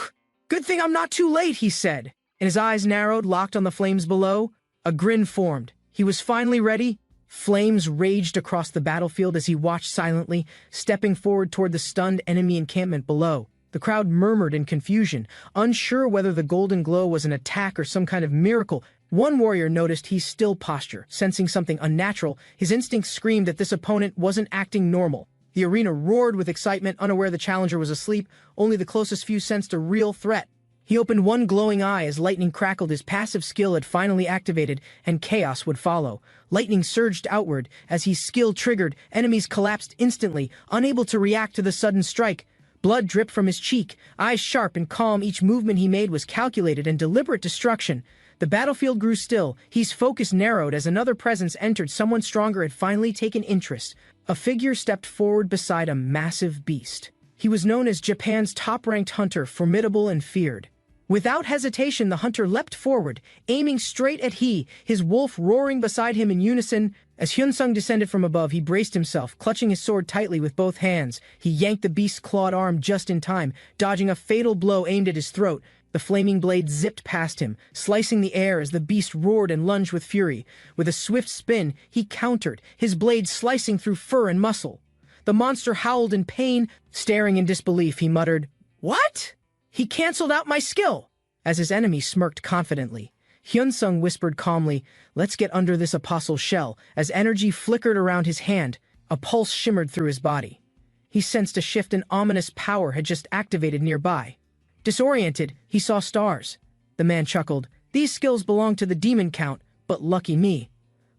Good thing I'm not too late," he said. And his eyes narrowed, locked on the flames below. A grin formed. He was finally ready. Flames raged across the battlefield as he watched silently, stepping forward toward the stunned enemy encampment below. The crowd murmured in confusion, unsure whether the golden glow was an attack or some kind of miracle. One warrior noticed his still posture, sensing something unnatural. His instincts screamed that this opponent wasn't acting normal. The arena roared with excitement, unaware the challenger was asleep. Only the closest few sensed a real threat. He opened one glowing eye as lightning crackled. His passive skill had finally activated, and chaos would follow. Lightning surged outward. As his skill triggered, enemies collapsed instantly, unable to react to the sudden strike. Blood dripped from his cheek, eyes sharp and calm. Each movement he made was calculated and deliberate destruction. The battlefield grew still. His focus narrowed as another presence entered. Someone stronger had finally taken interest. A figure stepped forward beside a massive beast. He was known as Japan's top-ranked hunter, formidable and feared. Without hesitation, the hunter leapt forward, aiming straight at he, his wolf roaring beside him in unison. As Hyunsung descended from above, he braced himself, clutching his sword tightly with both hands. He yanked the beast's clawed arm just in time, dodging a fatal blow aimed at his throat. The flaming blade zipped past him, slicing the air as the beast roared and lunged with fury. With a swift spin, he countered, his blade slicing through fur and muscle. The monster howled in pain. Staring in disbelief, he muttered, "What? He canceled out my skill!" As his enemy smirked confidently, Hyunsung whispered calmly, "Let's get under this apostle shell." As energy flickered around his hand, a pulse shimmered through his body. He sensed a shift in ominous power had just activated nearby. Disoriented, he saw stars. The man chuckled. "These skills belong to the demon count, but lucky me."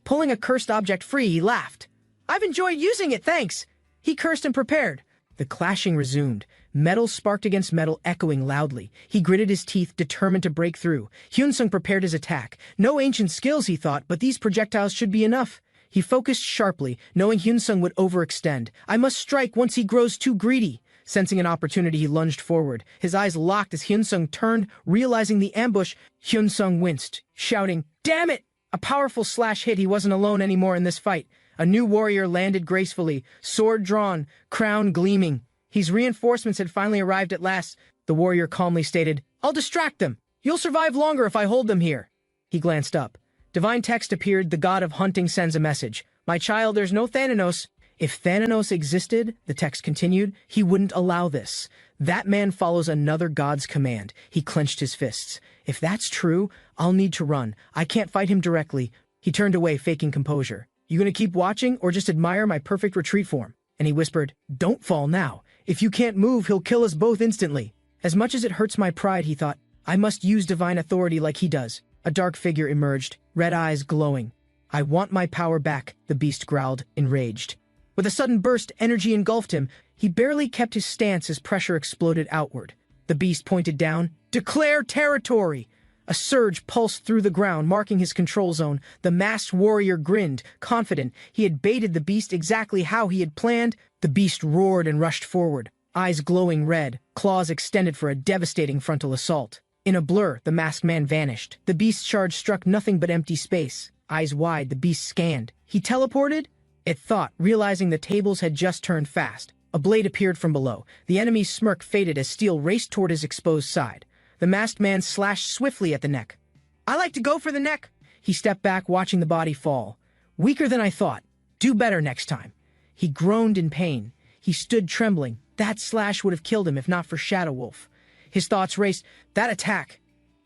Pulling a cursed object free, he laughed. "I've enjoyed using it, thanks." He cursed and prepared. The clashing resumed. Metal sparked against metal, echoing loudly. He gritted his teeth, determined to break through. Hyunsung prepared his attack. No ancient skills, he thought, but these projectiles should be enough. He focused sharply, knowing Hyunsung would overextend. "I must strike once he grows too greedy." Sensing an opportunity, he lunged forward. His eyes locked as Hyunsung turned, realizing the ambush. Hyunsung winced, shouting, "Damn it!" A powerful slash hit. He wasn't alone anymore in this fight. A new warrior landed gracefully, sword drawn, crown gleaming. His reinforcements had finally arrived at last. The warrior calmly stated, "I'll distract them. You'll survive longer if I hold them here." He glanced up. Divine text appeared. The god of hunting sends a message. "My child, there's no Thanatos." If Thanatos existed, the text continued, he wouldn't allow this. That man follows another god's command. He clenched his fists. If that's true, I'll need to run. I can't fight him directly. He turned away, faking composure. "You gonna keep watching or just admire my perfect retreat form?" And he whispered, "Don't fall now. If you can't move, he'll kill us both instantly." As much as it hurts my pride, he thought, I must use divine authority like he does. A dark figure emerged, red eyes glowing. "I want my power back," the beast growled, enraged. With a sudden burst, energy engulfed him. He barely kept his stance as pressure exploded outward. The beast pointed down. "Declare territory!" A surge pulsed through the ground, marking his control zone. The masked warrior grinned, confident. He had baited the beast exactly how he had planned. The beast roared and rushed forward, eyes glowing red, claws extended for a devastating frontal assault. In a blur, the masked man vanished. The beast's charge struck nothing but empty space. Eyes wide, the beast scanned. He teleported? It thought, realizing the tables had just turned fast. A blade appeared from below. The enemy's smirk faded as steel raced toward his exposed side. The masked man slashed swiftly at the neck. "I like to go for the neck." He stepped back, watching the body fall. "Weaker than I thought. Do better next time." He groaned in pain. He stood trembling. That slash would have killed him if not for Shadow Wolf. His thoughts raced. That attack.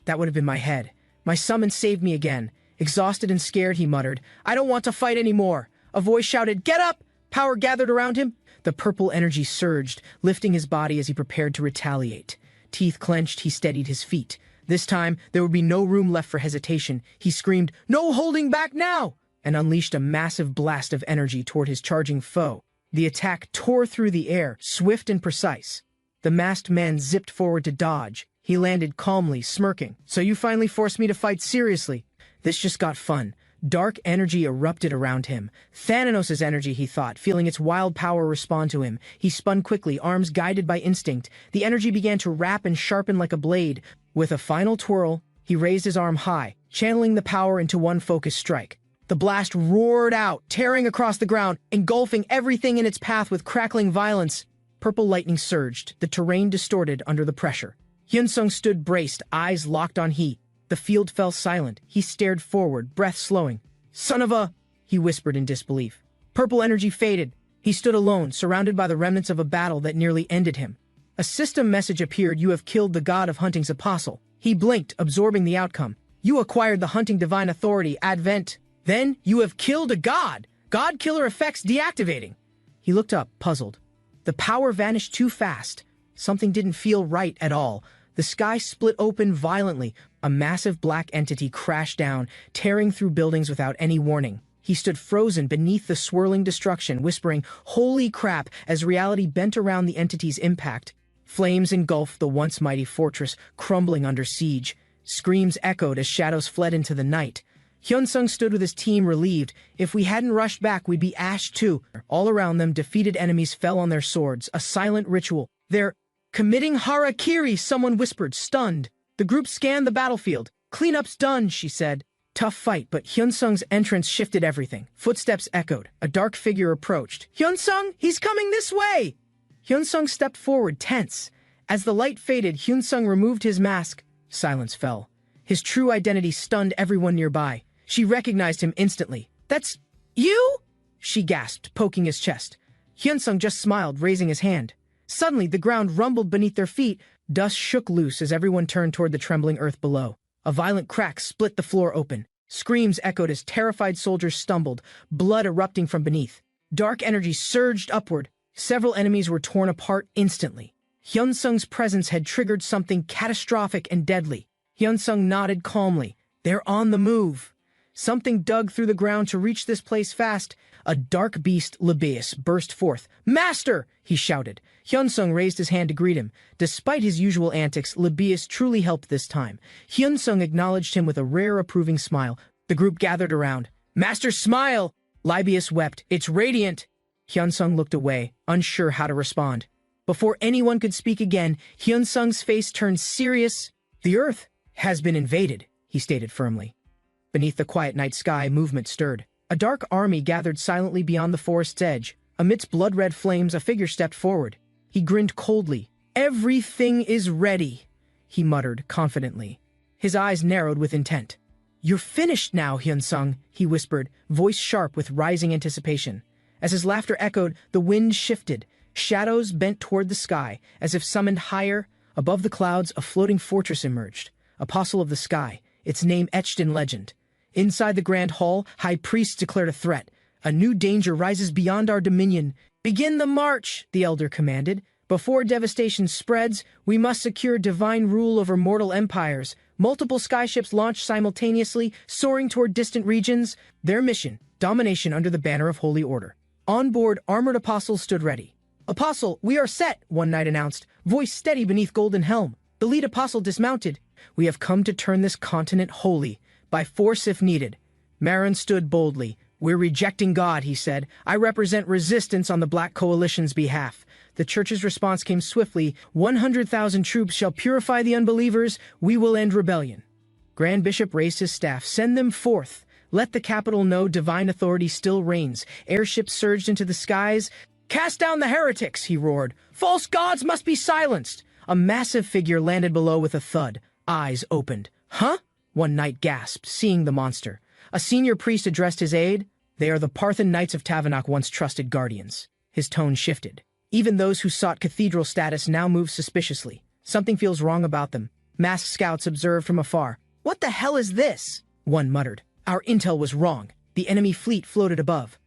That would have been my head. My summon saved me again. Exhausted and scared, he muttered, "I don't want to fight anymore." A voice shouted, "Get up!" Power gathered around him. The purple energy surged, lifting his body as he prepared to retaliate. Teeth clenched, he steadied his feet. This time, there would be no room left for hesitation. He screamed, "No holding back now!" and unleashed a massive blast of energy toward his charging foe. The attack tore through the air, swift and precise. The masked man zipped forward to dodge. He landed calmly, smirking. "So you finally forced me to fight seriously." This just got fun. Dark energy erupted around him. Thanatos' energy, he thought, feeling its wild power respond to him. He spun quickly, arms guided by instinct. The energy began to wrap and sharpen like a blade. With a final twirl, he raised his arm high, channeling the power into one focused strike. The blast roared out, tearing across the ground, engulfing everything in its path with crackling violence. Purple lightning surged, the terrain distorted under the pressure. Hyunsung stood braced, eyes locked on he. The field fell silent. He stared forward, breath slowing. "Son of a..." he whispered in disbelief. Purple energy faded. He stood alone, surrounded by the remnants of a battle that nearly ended him. A system message appeared. "You have killed the god of hunting's apostle." He blinked, absorbing the outcome. "You acquired the hunting divine authority, Advent. Then, you have killed a god. God killer effects deactivating." He looked up, puzzled. The power vanished too fast. Something didn't feel right at all. The sky split open violently. A massive black entity crashed down, tearing through buildings without any warning. He stood frozen beneath the swirling destruction, whispering, "Holy crap," as reality bent around the entity's impact. Flames engulfed the once mighty fortress, crumbling under siege. Screams echoed as shadows fled into the night. Hyunsung stood with his team, relieved. If we hadn't rushed back, we'd be ashed too. All around them, defeated enemies fell on their swords, a silent ritual. "They're committing harakiri," someone whispered, stunned. The group scanned the battlefield. "Cleanup's done," she said. Tough fight, but Hyunsung's entrance shifted everything. Footsteps echoed. A dark figure approached. "Hyunsung, he's coming this way!" Hyunsung stepped forward, tense. As the light faded, Hyunsung removed his mask. Silence fell. His true identity stunned everyone nearby. She recognized him instantly. "That's you?" she gasped, poking his chest. Hyunsung just smiled, raising his hand. Suddenly, the ground rumbled beneath their feet. Dust shook loose as everyone turned toward the trembling earth below. A violent crack split the floor open. Screams echoed as terrified soldiers stumbled, blood erupting from beneath. Dark energy surged upward. Several enemies were torn apart instantly. Hyunsung's presence had triggered something catastrophic and deadly. Hyunsung nodded calmly. "They're on the move." Something dug through the ground to reach this place fast. A dark beast, Libeus, burst forth. "Master!" he shouted. Hyunsung raised his hand to greet him. Despite his usual antics, Libeus truly helped this time. Hyunsung acknowledged him with a rare approving smile. The group gathered around. "Master, smile!" Libeus wept. "It's radiant." Hyunsung looked away, unsure how to respond. Before anyone could speak again, Hyunsung's face turned serious. "The Earth has been invaded," he stated firmly. Beneath the quiet night sky, movement stirred. A dark army gathered silently beyond the forest's edge. Amidst blood-red flames, a figure stepped forward. He grinned coldly. "Everything is ready," he muttered confidently. His eyes narrowed with intent. "You're finished now, Hyunsung," he whispered, voice sharp with rising anticipation. As his laughter echoed, the wind shifted. Shadows bent toward the sky, as if summoned higher. Above the clouds, a floating fortress emerged. Apostle of the Sky, its name etched in legend. Inside the grand hall, high priests declared a threat. "A new danger rises beyond our dominion. Begin the march," the elder commanded. "Before devastation spreads, we must secure divine rule over mortal empires." Multiple skyships launched simultaneously, soaring toward distant regions. Their mission, domination under the banner of Holy Order. On board, armored apostles stood ready. "Apostle, we are set," one knight announced, voice steady beneath golden helm. The lead apostle dismounted. "We have come to turn this continent holy, by force if needed." Marin stood boldly. "We're rejecting God," he said. "I represent resistance on the Black Coalition's behalf." The church's response came swiftly. 100,000 troops shall purify the unbelievers. We will end rebellion." Grand Bishop raised his staff. "Send them forth. Let the capital know divine authority still reigns." Airships surged into the skies. "Cast down the heretics," he roared. "False gods must be silenced." A massive figure landed below with a thud. Eyes opened. "Huh?" one knight gasped, seeing the monster. A senior priest addressed his aide. "They are the Parthan Knights of Tavanok, once trusted guardians." His tone shifted. Even those who sought cathedral status now moved suspiciously. Something feels wrong about them. Masked scouts observed from afar. "What the hell is this?" one muttered. "Our intel was wrong." The enemy fleet floated above.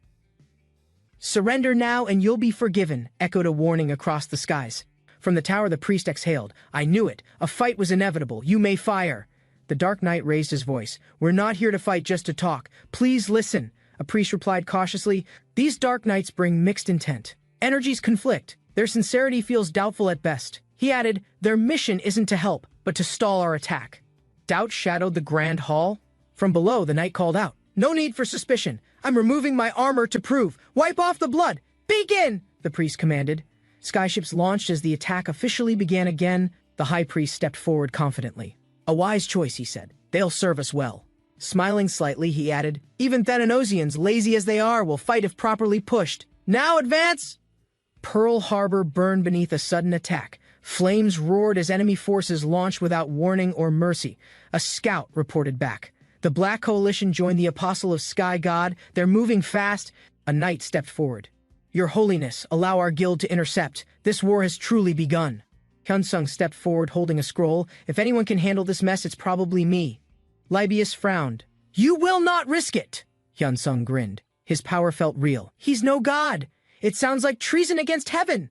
"Surrender now and you'll be forgiven," echoed a warning across the skies. From the tower the priest exhaled. "I knew it. A fight was inevitable. You may fire." The Dark Knight raised his voice. "We're not here to fight, just to talk. Please listen." A priest replied cautiously. "These Dark Knights bring mixed intent. Energies conflict. Their sincerity feels doubtful at best." He added, "Their mission isn't to help, but to stall our attack." Doubt shadowed the grand hall. From below, the knight called out, "No need for suspicion. I'm removing my armor to prove. Wipe off the blood. Begin!" the priest commanded. Skyships launched as the attack officially began again. The high priest stepped forward confidently. "A wise choice," he said. "They'll serve us well." Smiling slightly, he added, "Even Thananosians, lazy as they are, will fight if properly pushed. Now advance!" Pearl Harbor burned beneath a sudden attack. Flames roared as enemy forces launched without warning or mercy. A scout reported back. The Black Coalition joined the Apostle of Sky God. They're moving fast. A knight stepped forward. "Your Holiness, allow our guild to intercept. This war has truly begun." Hyunsung stepped forward holding a scroll. "If anyone can handle this mess, it's probably me." Libeus frowned. "You will not risk it!" Hyunsung grinned. His power felt real. "He's no god. It sounds like treason against heaven.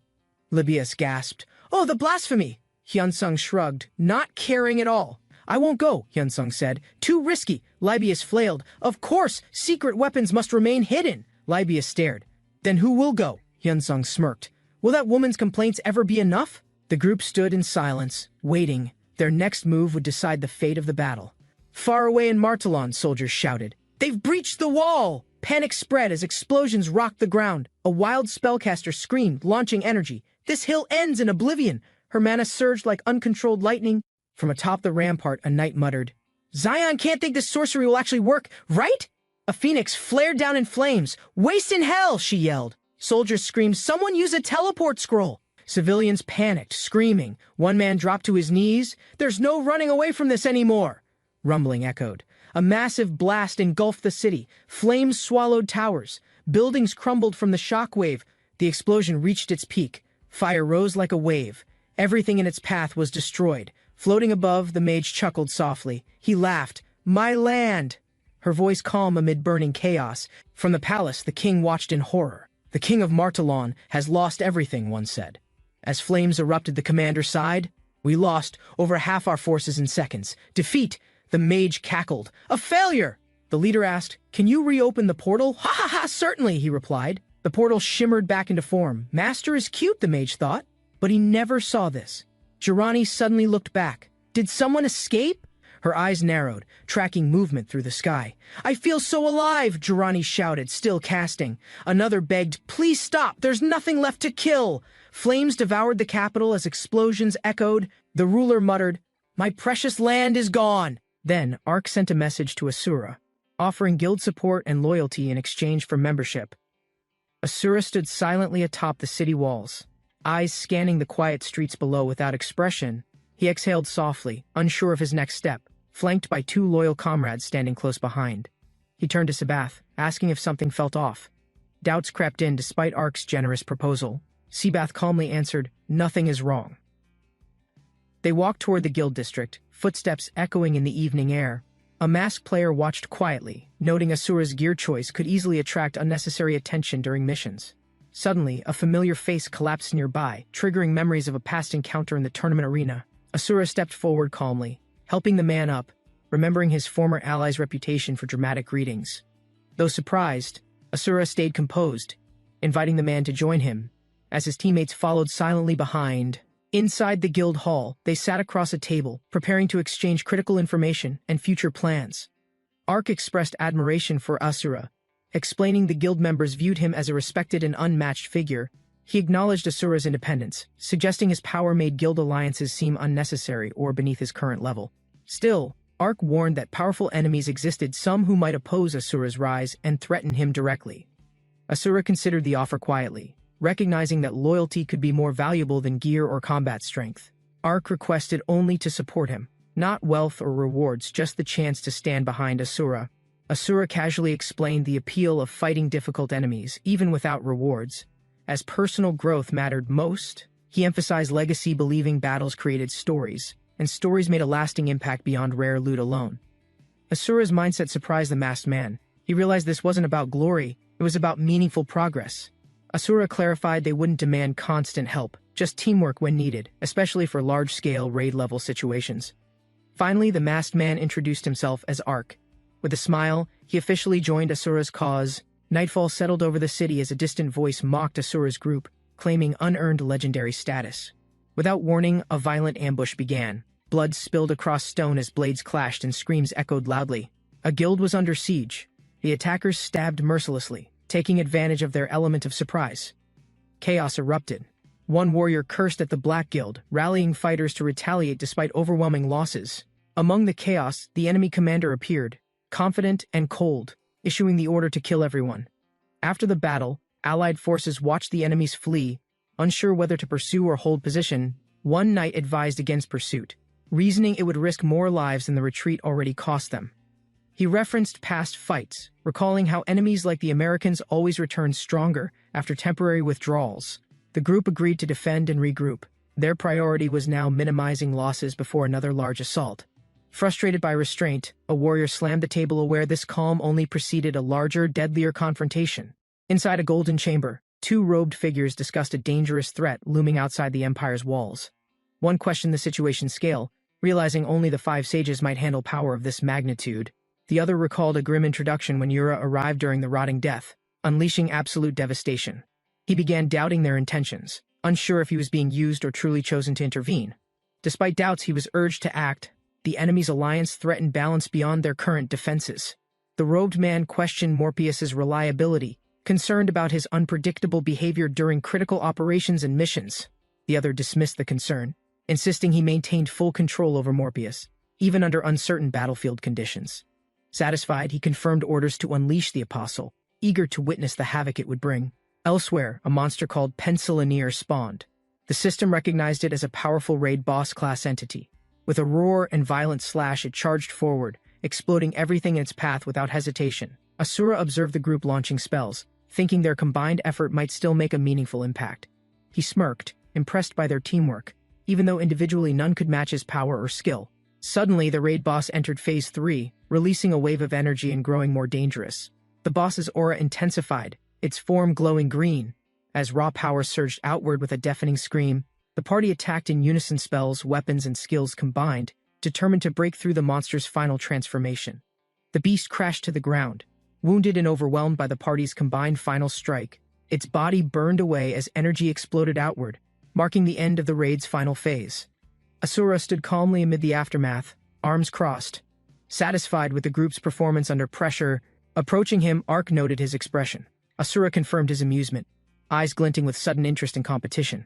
Libius gasped. Oh, the blasphemy! Hyunsung shrugged, not caring at all. I won't go, Hyunsung said. Too risky. Libius flailed. Of course, secret weapons must remain hidden. Libius stared. Then who will go? Hyunsung smirked. Will that woman's complaints ever be enough? The group stood in silence, waiting. Their next move would decide the fate of the battle. Far away in Martelon, soldiers shouted. They've breached the wall! Panic spread as explosions rocked the ground. A wild spellcaster screamed, launching energy. This hill ends in oblivion. Her mana surged like uncontrolled lightning. From atop the rampart, a knight muttered, Zion can't think this sorcery will actually work, right? A phoenix flared down in flames. Waste in hell, she yelled. Soldiers screamed, someone use a teleport scroll. Civilians panicked, screaming. One man dropped to his knees. There's no running away from this anymore. Rumbling echoed. A massive blast engulfed the city. Flames swallowed towers. Buildings crumbled from the shockwave. The explosion reached its peak. Fire rose like a wave. Everything in its path was destroyed. Floating above, the mage chuckled softly. He laughed. My land! Her voice calm amid burning chaos. From the palace, the king watched in horror. The king of Martelon has lost everything, one said. As flames erupted, the commander sighed. We lost over half our forces in seconds. Defeat! The mage cackled. A failure! The leader asked, Can you reopen the portal? Ha ha ha, certainly, he replied. The portal shimmered back into form. Master is cute, the mage thought. But he never saw this. Jirani suddenly looked back. Did someone escape? Her eyes narrowed, tracking movement through the sky. I feel so alive, Jirani shouted, still casting. Another begged, Please stop, there's nothing left to kill. Flames devoured the capital as explosions echoed. The ruler muttered, My precious land is gone. Then, Ark sent a message to Asura, offering guild support and loyalty in exchange for membership. Asura stood silently atop the city walls, eyes scanning the quiet streets below without expression. He exhaled softly, unsure of his next step, flanked by two loyal comrades standing close behind. He turned to Sebath, asking if something felt off. Doubts crept in despite Ark's generous proposal. Sebath calmly answered, Nothing is wrong. They walked toward the guild district, footsteps echoing in the evening air. A masked player watched quietly, noting Asura's gear choice could easily attract unnecessary attention during missions. Suddenly, a familiar face collapsed nearby, triggering memories of a past encounter in the tournament arena. Asura stepped forward calmly, helping the man up, remembering his former ally's reputation for dramatic greetings. Though surprised, Asura stayed composed, inviting the man to join him, as his teammates followed silently behind. Inside the guild hall, they sat across a table, preparing to exchange critical information and future plans. Ark expressed admiration for Asura, explaining the guild members viewed him as a respected and unmatched figure. He acknowledged Asura's independence, suggesting his power made guild alliances seem unnecessary or beneath his current level. Still, Ark warned that powerful enemies existed, some who might oppose Asura's rise and threaten him directly. Asura considered the offer quietly, recognizing that loyalty could be more valuable than gear or combat strength. Ark requested only to support him, not wealth or rewards, just the chance to stand behind Asura. Asura casually explained the appeal of fighting difficult enemies, even without rewards. As personal growth mattered most, he emphasized legacy, believing battles created stories, and stories made a lasting impact beyond rare loot alone. Asura's mindset surprised the masked man. He realized this wasn't about glory, it was about meaningful progress. Asura clarified they wouldn't demand constant help, just teamwork when needed, especially for large-scale raid-level situations. Finally, the masked man introduced himself as Ark. With a smile, he officially joined Asura's cause. Nightfall settled over the city as a distant voice mocked Asura's group, claiming unearned legendary status. Without warning, a violent ambush began. Blood spilled across stone as blades clashed and screams echoed loudly. A guild was under siege. The attackers stabbed mercilessly, taking advantage of their element of surprise. Chaos erupted. One warrior cursed at the Black Guild, rallying fighters to retaliate despite overwhelming losses. Among the chaos, the enemy commander appeared, confident and cold, issuing the order to kill everyone. After the battle, Allied forces watched the enemies flee, unsure whether to pursue or hold position. One knight advised against pursuit, reasoning it would risk more lives than the retreat already cost them. He referenced past fights, recalling how enemies like the Americans always returned stronger after temporary withdrawals. The group agreed to defend and regroup. Their priority was now minimizing losses before another large assault. Frustrated by restraint, a warrior slammed the table, aware this calm only preceded a larger, deadlier confrontation. Inside a golden chamber, Two robed figures discussed a dangerous threat looming outside the Empire's walls. One questioned the situation's scale, realizing only the five sages might handle power of this magnitude. The other recalled a grim introduction when Yura arrived during the rotting death, unleashing absolute devastation. He began doubting their intentions, unsure if he was being used or truly chosen to intervene. Despite doubts, he was urged to act. The enemy's alliance threatened balance beyond their current defenses. The robed man questioned Morpheus's reliability, concerned about his unpredictable behavior during critical operations and missions. The other dismissed the concern, insisting he maintained full control over Morpheus, even under uncertain battlefield conditions. Satisfied, he confirmed orders to unleash the Apostle, eager to witness the havoc it would bring. Elsewhere, a monster called Pencilineer spawned. The system recognized it as a powerful raid boss-class entity. With a roar and violent slash, it charged forward, exploding everything in its path without hesitation. Asura observed the group launching spells, thinking their combined effort might still make a meaningful impact. He smirked, impressed by their teamwork, even though individually none could match his power or skill. Suddenly, the raid boss entered Phase 3, releasing a wave of energy and growing more dangerous. The boss's aura intensified, its form glowing green. As raw power surged outward with a deafening scream, the party attacked in unison, spells, weapons, and skills combined, determined to break through the monster's final transformation. The beast crashed to the ground, wounded and overwhelmed by the party's combined final strike. Its body burned away as energy exploded outward, marking the end of the raid's final phase. Asura stood calmly amid the aftermath, arms crossed. Satisfied with the group's performance under pressure, approaching him, Ark noted his expression. Asura confirmed his amusement, eyes glinting with sudden interest in competition.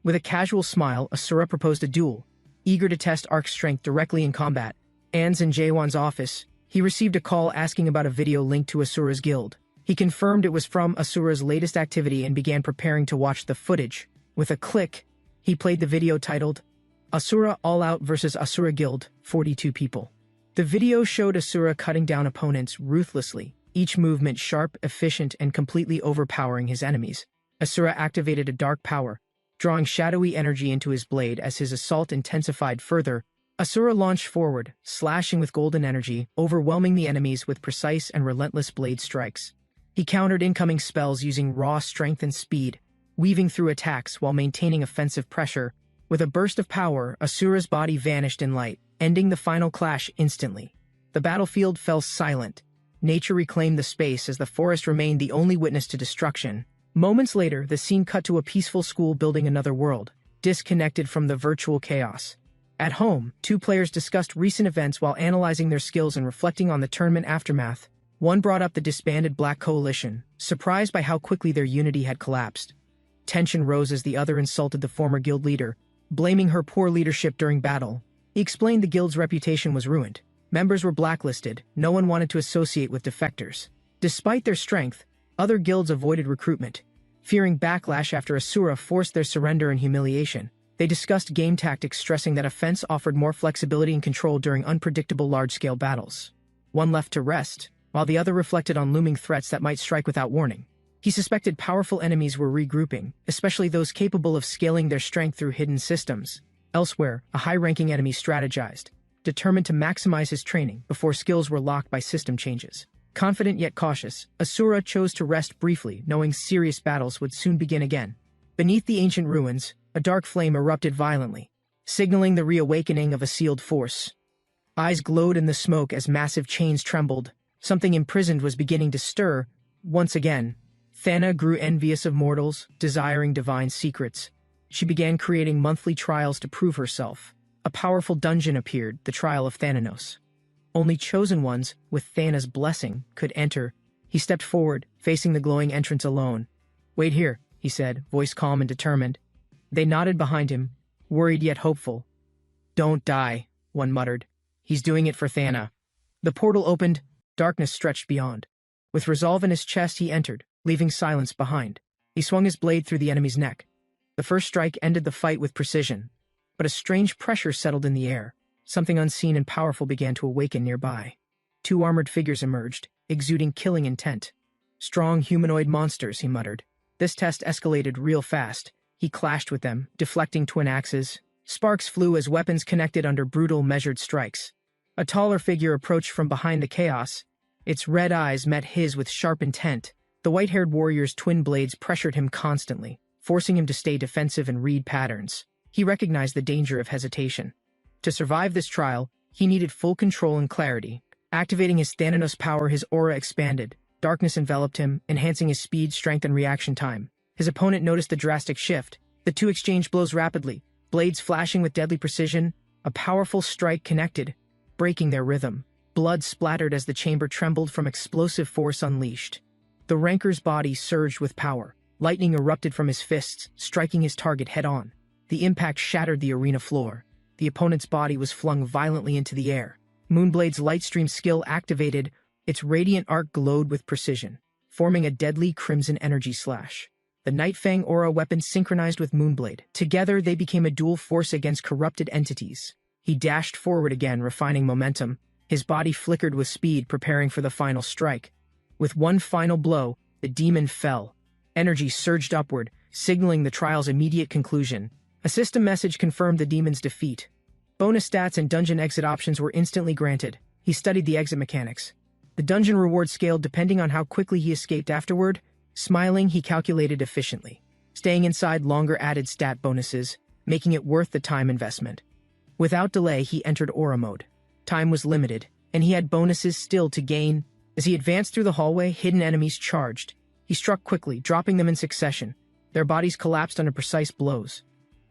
With a casual smile, Asura proposed a duel, eager to test Ark's strength directly in combat. An's in Jaewon's office, he received a call asking about a video linked to Asura's guild. He confirmed it was from Asura's latest activity and began preparing to watch the footage. With a click, he played the video titled, Asura All Out vs. Asura Guild, 42 people. The video showed Asura cutting down opponents ruthlessly, each movement sharp, efficient, and completely overpowering his enemies. Asura activated a dark power, drawing shadowy energy into his blade. As his assault intensified further, Asura launched forward, slashing with golden energy, overwhelming the enemies with precise and relentless blade strikes. He countered incoming spells using raw strength and speed, weaving through attacks while maintaining offensive pressure. With a burst of power, Asura's body vanished in light, ending the final clash instantly. The battlefield fell silent. Nature reclaimed the space as the forest remained the only witness to destruction. Moments later, the scene cut to a peaceful school building another world, disconnected from the virtual chaos. At home, two players discussed recent events while analyzing their skills and reflecting on the tournament aftermath. One brought up the disbanded Black Coalition, surprised by how quickly their unity had collapsed. Tension rose as the other insulted the former guild leader, blaming her poor leadership during battle. He explained the guild's reputation was ruined. Members were blacklisted, no one wanted to associate with defectors. Despite their strength, other guilds avoided recruitment, fearing backlash after Asura forced their surrender and humiliation. They discussed game tactics, stressing that offense offered more flexibility and control during unpredictable large-scale battles. One left to rest, while the other reflected on looming threats that might strike without warning. He suspected powerful enemies were regrouping, especially those capable of scaling their strength through hidden systems. Elsewhere, a high-ranking enemy strategized, determined to maximize his training before skills were locked by system changes. Confident yet cautious, Asura chose to rest briefly, knowing serious battles would soon begin again. Beneath the ancient ruins, a dark flame erupted violently, signaling the reawakening of a sealed force. Eyes glowed in the smoke as massive chains trembled. Something imprisoned was beginning to stir. Once again, Thana grew envious of mortals, desiring divine secrets. She began creating monthly trials to prove herself. A powerful dungeon appeared, the Trial of Thananos. Only chosen ones, with Thana's blessing, could enter. He stepped forward, facing the glowing entrance alone. "Wait here," he said, voice calm and determined. They nodded behind him, worried yet hopeful. "Don't die," one muttered. "He's doing it for Thana." The portal opened, darkness stretched beyond. With resolve in his chest, he entered, leaving silence behind. He swung his blade through the enemy's neck. The first strike ended the fight with precision, but a strange pressure settled in the air. Something unseen and powerful began to awaken nearby. Two armored figures emerged, exuding killing intent. "Strong humanoid monsters," he muttered. This test escalated real fast. He clashed with them, deflecting twin axes. Sparks flew as weapons connected under brutal, measured strikes. A taller figure approached from behind the chaos. Its red eyes met his with sharp intent. The white-haired warrior's twin blades pressured him constantly, forcing him to stay defensive and read patterns. He recognized the danger of hesitation. To survive this trial, he needed full control and clarity. Activating his Thanatos power, his aura expanded. Darkness enveloped him, enhancing his speed, strength, and reaction time. His opponent noticed the drastic shift. The two exchanged blows rapidly, blades flashing with deadly precision. A powerful strike connected, breaking their rhythm. Blood splattered as the chamber trembled from explosive force unleashed. The ranker's body surged with power. Lightning erupted from his fists, striking his target head-on. The impact shattered the arena floor. The opponent's body was flung violently into the air. Moonblade's Lightstream skill activated. Its radiant arc glowed with precision, forming a deadly crimson energy slash. The Nightfang aura weapon synchronized with Moonblade. Together, they became a dual force against corrupted entities. He dashed forward again, refining momentum. His body flickered with speed, preparing for the final strike. With one final blow, the demon fell. Energy surged upward, signaling the trial's immediate conclusion. A system message confirmed the demon's defeat. Bonus stats and dungeon exit options were instantly granted. He studied the exit mechanics. The dungeon reward scaled depending on how quickly he escaped afterward. Smiling, he calculated efficiently. Staying inside longer added stat bonuses, making it worth the time investment. Without delay, he entered aura mode. Time was limited, and he had bonuses still to gain. As he advanced through the hallway, hidden enemies charged. He struck quickly, dropping them in succession. Their bodies collapsed under precise blows.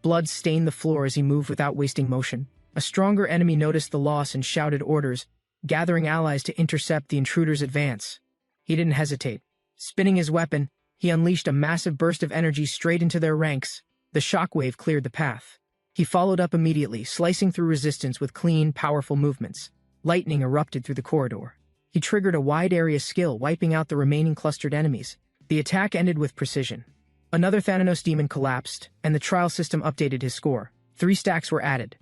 Blood stained the floor as he moved without wasting motion. A stronger enemy noticed the loss and shouted orders, gathering allies to intercept the intruder's advance. He didn't hesitate. Spinning his weapon, he unleashed a massive burst of energy straight into their ranks. The shockwave cleared the path. He followed up immediately, slicing through resistance with clean, powerful movements. Lightning erupted through the corridor. He triggered a wide-area skill, wiping out the remaining clustered enemies. The attack ended with precision. Another Thanatos demon collapsed, and the trial system updated his score. 3 stacks were added.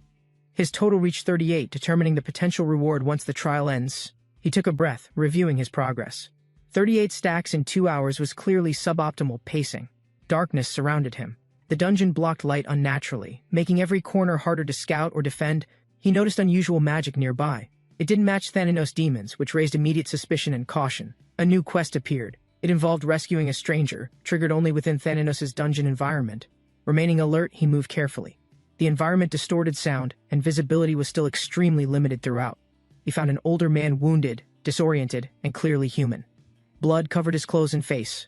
His total reached 38, determining the potential reward once the trial ends. He took a breath, reviewing his progress. 38 stacks in 2 hours was clearly suboptimal pacing. Darkness surrounded him. The dungeon blocked light unnaturally, making every corner harder to scout or defend. He noticed unusual magic nearby. It didn't match Thanatos demons, which raised immediate suspicion and caution. A new quest appeared. It involved rescuing a stranger, triggered only within Thanatos' dungeon environment. Remaining alert, he moved carefully. The environment distorted sound, and visibility was still extremely limited throughout. He found an older man wounded, disoriented, and clearly human. Blood covered his clothes and face.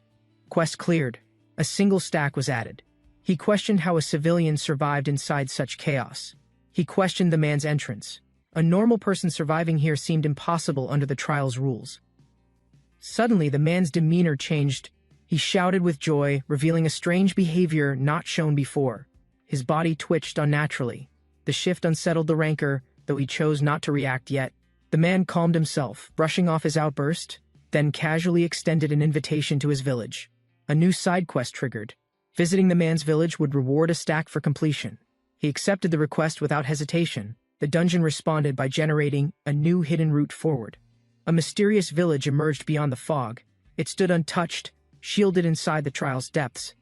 Quest cleared. A single stack was added. He questioned how a civilian survived inside such chaos. He questioned the man's entrance. A normal person surviving here seemed impossible under the trial's rules. Suddenly, the man's demeanor changed. He shouted with joy, revealing a strange behavior not shown before. His body twitched unnaturally. The shift unsettled the ranker, though he chose not to react yet. The man calmed himself, brushing off his outburst, then casually extended an invitation to his village. A new side quest triggered. Visiting the man's village would reward a stack for completion. He accepted the request without hesitation. The dungeon responded by generating a new hidden route forward. A mysterious village emerged beyond the fog. It stood untouched, shielded inside the trial's depths.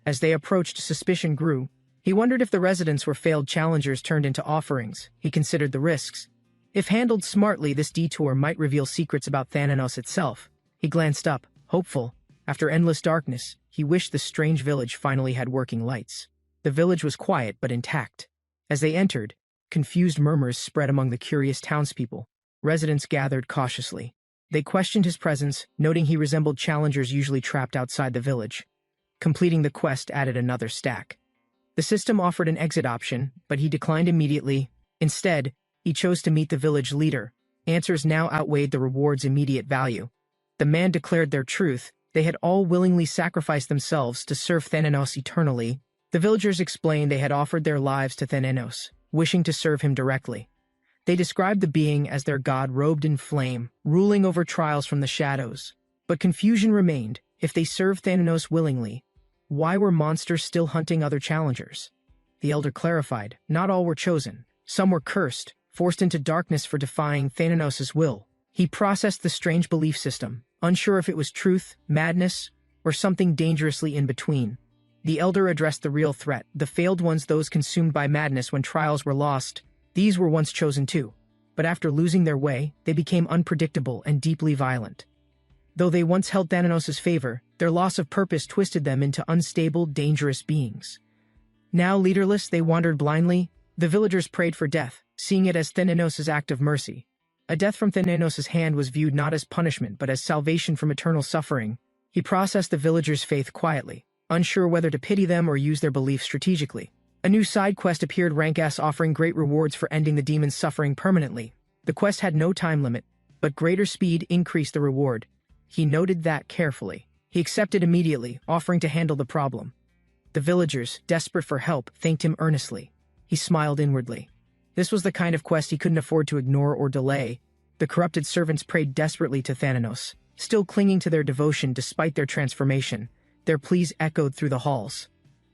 As they approached, suspicion grew. He wondered if the residents were failed challengers turned into offerings. He considered the risks. If handled smartly, this detour might reveal secrets about Thanatos itself. He glanced up, hopeful. After endless darkness, he wished the strange village finally had working lights. The village was quiet but intact. As they entered, confused murmurs spread among the curious townspeople. Residents gathered cautiously. They questioned his presence, noting he resembled challengers usually trapped outside the village. Completing the quest added another stack. The system offered an exit option, but he declined immediately. Instead, he chose to meet the village leader. Answers now outweighed the reward's immediate value. The man declared their truth. They had all willingly sacrificed themselves to serve Thanatos eternally. The villagers explained they had offered their lives to Thanatos, wishing to serve him directly. They described the being as their god robed in flame, ruling over trials from the shadows. But confusion remained. If they served Thanatos willingly, why were monsters still hunting other challengers? The elder clarified, not all were chosen. Some were cursed, forced into darkness for defying Thanatos' will. He processed the strange belief system, unsure if it was truth, madness, or something dangerously in between. The elder addressed the real threat, the failed ones, those consumed by madness when trials were lost. These were once chosen too, but after losing their way, they became unpredictable and deeply violent. Though they once held Thanatos' favor, their loss of purpose twisted them into unstable, dangerous beings. Now leaderless, they wandered blindly. The villagers prayed for death, seeing it as Thanatos' act of mercy. A death from Thanatos' hand was viewed not as punishment but as salvation from eternal suffering. He processed the villagers' faith quietly, unsure whether to pity them or use their belief strategically. A new side quest appeared, rank S, offering great rewards for ending the demon's suffering permanently. The quest had no time limit, but greater speed increased the reward. He noted that carefully. He accepted immediately, offering to handle the problem. The villagers, desperate for help, thanked him earnestly. He smiled inwardly. This was the kind of quest he couldn't afford to ignore or delay. The corrupted servants prayed desperately to Thanatos, still clinging to their devotion despite their transformation. Their pleas echoed through the halls.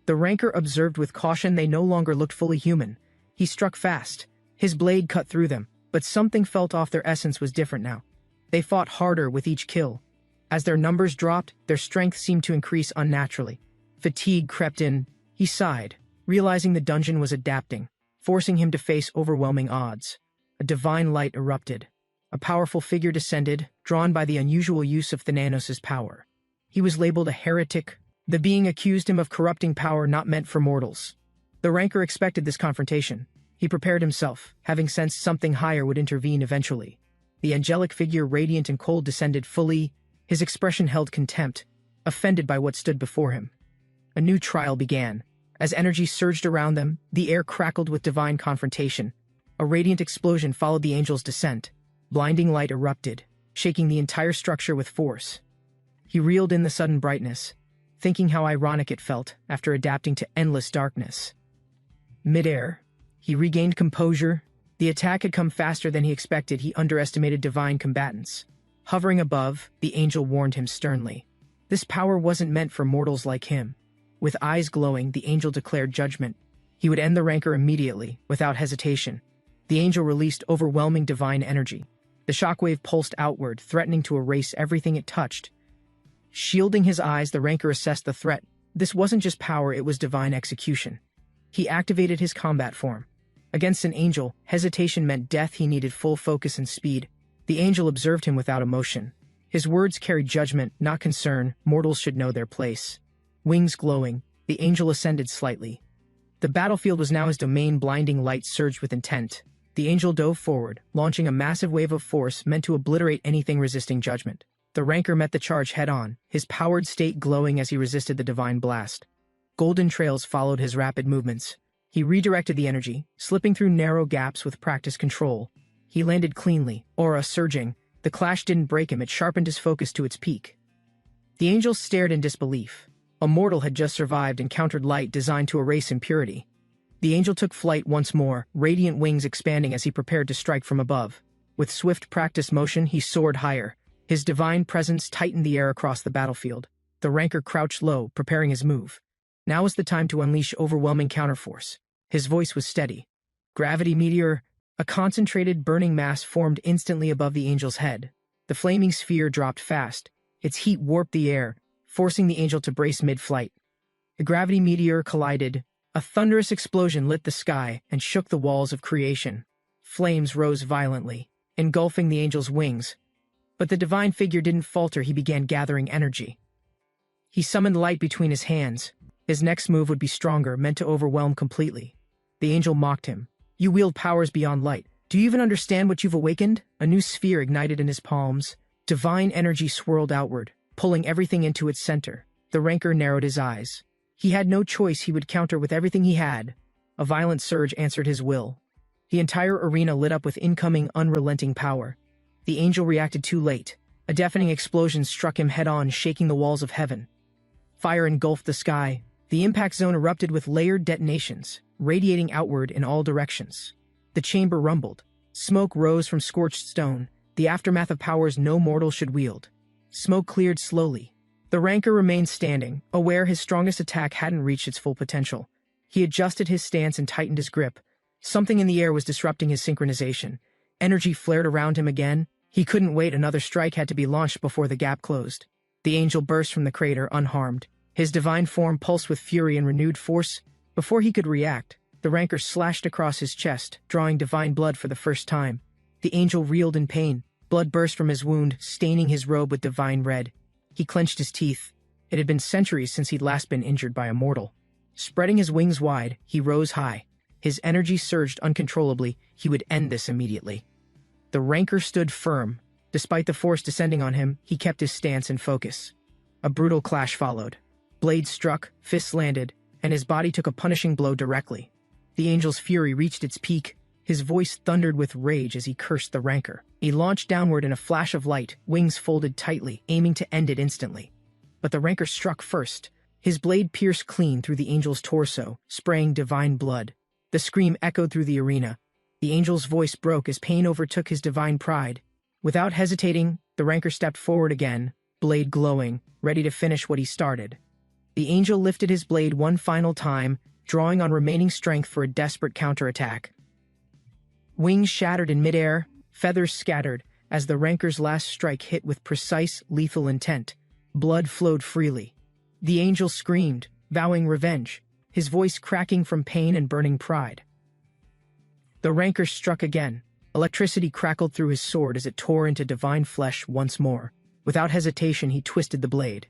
The ranker observed with caution. They no longer looked fully human. He struck fast. His blade cut through them, but something felt off. Their essence was different now. They fought harder with each kill. As their numbers dropped, their strength seemed to increase unnaturally. Fatigue crept in. He sighed, realizing the dungeon was adapting, forcing him to face overwhelming odds. A divine light erupted. A powerful figure descended, drawn by the unusual use of Thanatos' power. He was labeled a heretic. The being accused him of corrupting power not meant for mortals. The ranker expected this confrontation. He prepared himself, having sensed something higher would intervene eventually. The angelic figure, radiant and cold, descended fully. His expression held contempt, offended by what stood before him. A new trial began. As energy surged around them, the air crackled with divine confrontation. A radiant explosion followed the angel's descent. Blinding light erupted, shaking the entire structure with force. He reeled in the sudden brightness, thinking how ironic it felt after adapting to endless darkness. Mid-air, he regained composure. The attack had come faster than he expected. He underestimated divine combatants. Hovering above, the angel warned him sternly. This power wasn't meant for mortals like him. With eyes glowing, the angel declared judgment. He would end the ranker immediately, without hesitation. The angel released overwhelming divine energy. The shockwave pulsed outward, threatening to erase everything it touched. Shielding his eyes, the ranker assessed the threat. This wasn't just power, it was divine execution. He activated his combat form. Against an angel, hesitation meant death. He needed full focus and speed. The angel observed him without emotion. His words carried judgment, not concern. Mortals should know their place. Wings glowing, the angel ascended slightly. The battlefield was now his domain. Blinding light surged with intent. The angel dove forward, launching a massive wave of force meant to obliterate anything resisting judgment. The ranker met the charge head-on, his powered state glowing as he resisted the divine blast. Golden trails followed his rapid movements. He redirected the energy, slipping through narrow gaps with practiced control. He landed cleanly, aura surging. The clash didn't break him, it sharpened his focus to its peak. The angel stared in disbelief. A mortal had just survived and countered light designed to erase impurity. The angel took flight once more, radiant wings expanding as he prepared to strike from above. With swift practiced motion, he soared higher. His divine presence tightened the air across the battlefield. The ranker crouched low, preparing his move. Now was the time to unleash overwhelming counterforce. His voice was steady. Gravity meteor. A concentrated, burning mass formed instantly above the angel's head. The flaming sphere dropped fast. Its heat warped the air, forcing the angel to brace mid-flight. The gravity meteor collided. A thunderous explosion lit the sky and shook the walls of creation. Flames rose violently, engulfing the angel's wings. But the divine figure didn't falter. He began gathering energy. He summoned light between his hands. His next move would be stronger, meant to overwhelm completely. The angel mocked him. You wield powers beyond light. Do you even understand what you've awakened? A new sphere ignited in his palms. Divine energy swirled outward, pulling everything into its center. The ranker narrowed his eyes. He had no choice. He would counter with everything he had. A violent surge answered his will. The entire arena lit up with incoming, unrelenting power. The angel reacted too late. A deafening explosion struck him head-on, shaking the walls of heaven. Fire engulfed the sky. The impact zone erupted with layered detonations, radiating outward in all directions. The chamber rumbled. Smoke rose from scorched stone, the aftermath of powers no mortal should wield. Smoke cleared slowly. The ranker remained standing, aware his strongest attack hadn't reached its full potential. He adjusted his stance and tightened his grip. Something in the air was disrupting his synchronization. Energy flared around him again. He couldn't wait. Another strike had to be launched before the gap closed. The angel burst from the crater unharmed. His divine form pulsed with fury and renewed force. Before he could react, the ranker slashed across his chest, drawing divine blood for the first time. The angel reeled in pain. Blood burst from his wound, staining his robe with divine red. He clenched his teeth. It had been centuries since he'd last been injured by a mortal. Spreading his wings wide, he rose high. His energy surged uncontrollably. He would end this immediately. The rancor stood firm. Despite the force descending on him, he kept his stance and focus. A brutal clash followed. Blades struck, fists landed, and his body took a punishing blow directly. The angel's fury reached its peak. His voice thundered with rage as he cursed the rancor. He launched downward in a flash of light, wings folded tightly, aiming to end it instantly. But the rancor struck first. His blade pierced clean through the angel's torso, spraying divine blood. The scream echoed through the arena. The angel's voice broke as pain overtook his divine pride. Without hesitating, the rancor stepped forward again, blade glowing, ready to finish what he started. The angel lifted his blade one final time, drawing on remaining strength for a desperate counterattack. Wings shattered in midair, feathers scattered, as the rancor's last strike hit with precise, lethal intent. Blood flowed freely. The angel screamed, vowing revenge, his voice cracking from pain and burning pride. The rancor struck again. Electricity crackled through his sword as it tore into divine flesh once more. Without hesitation, he twisted the blade.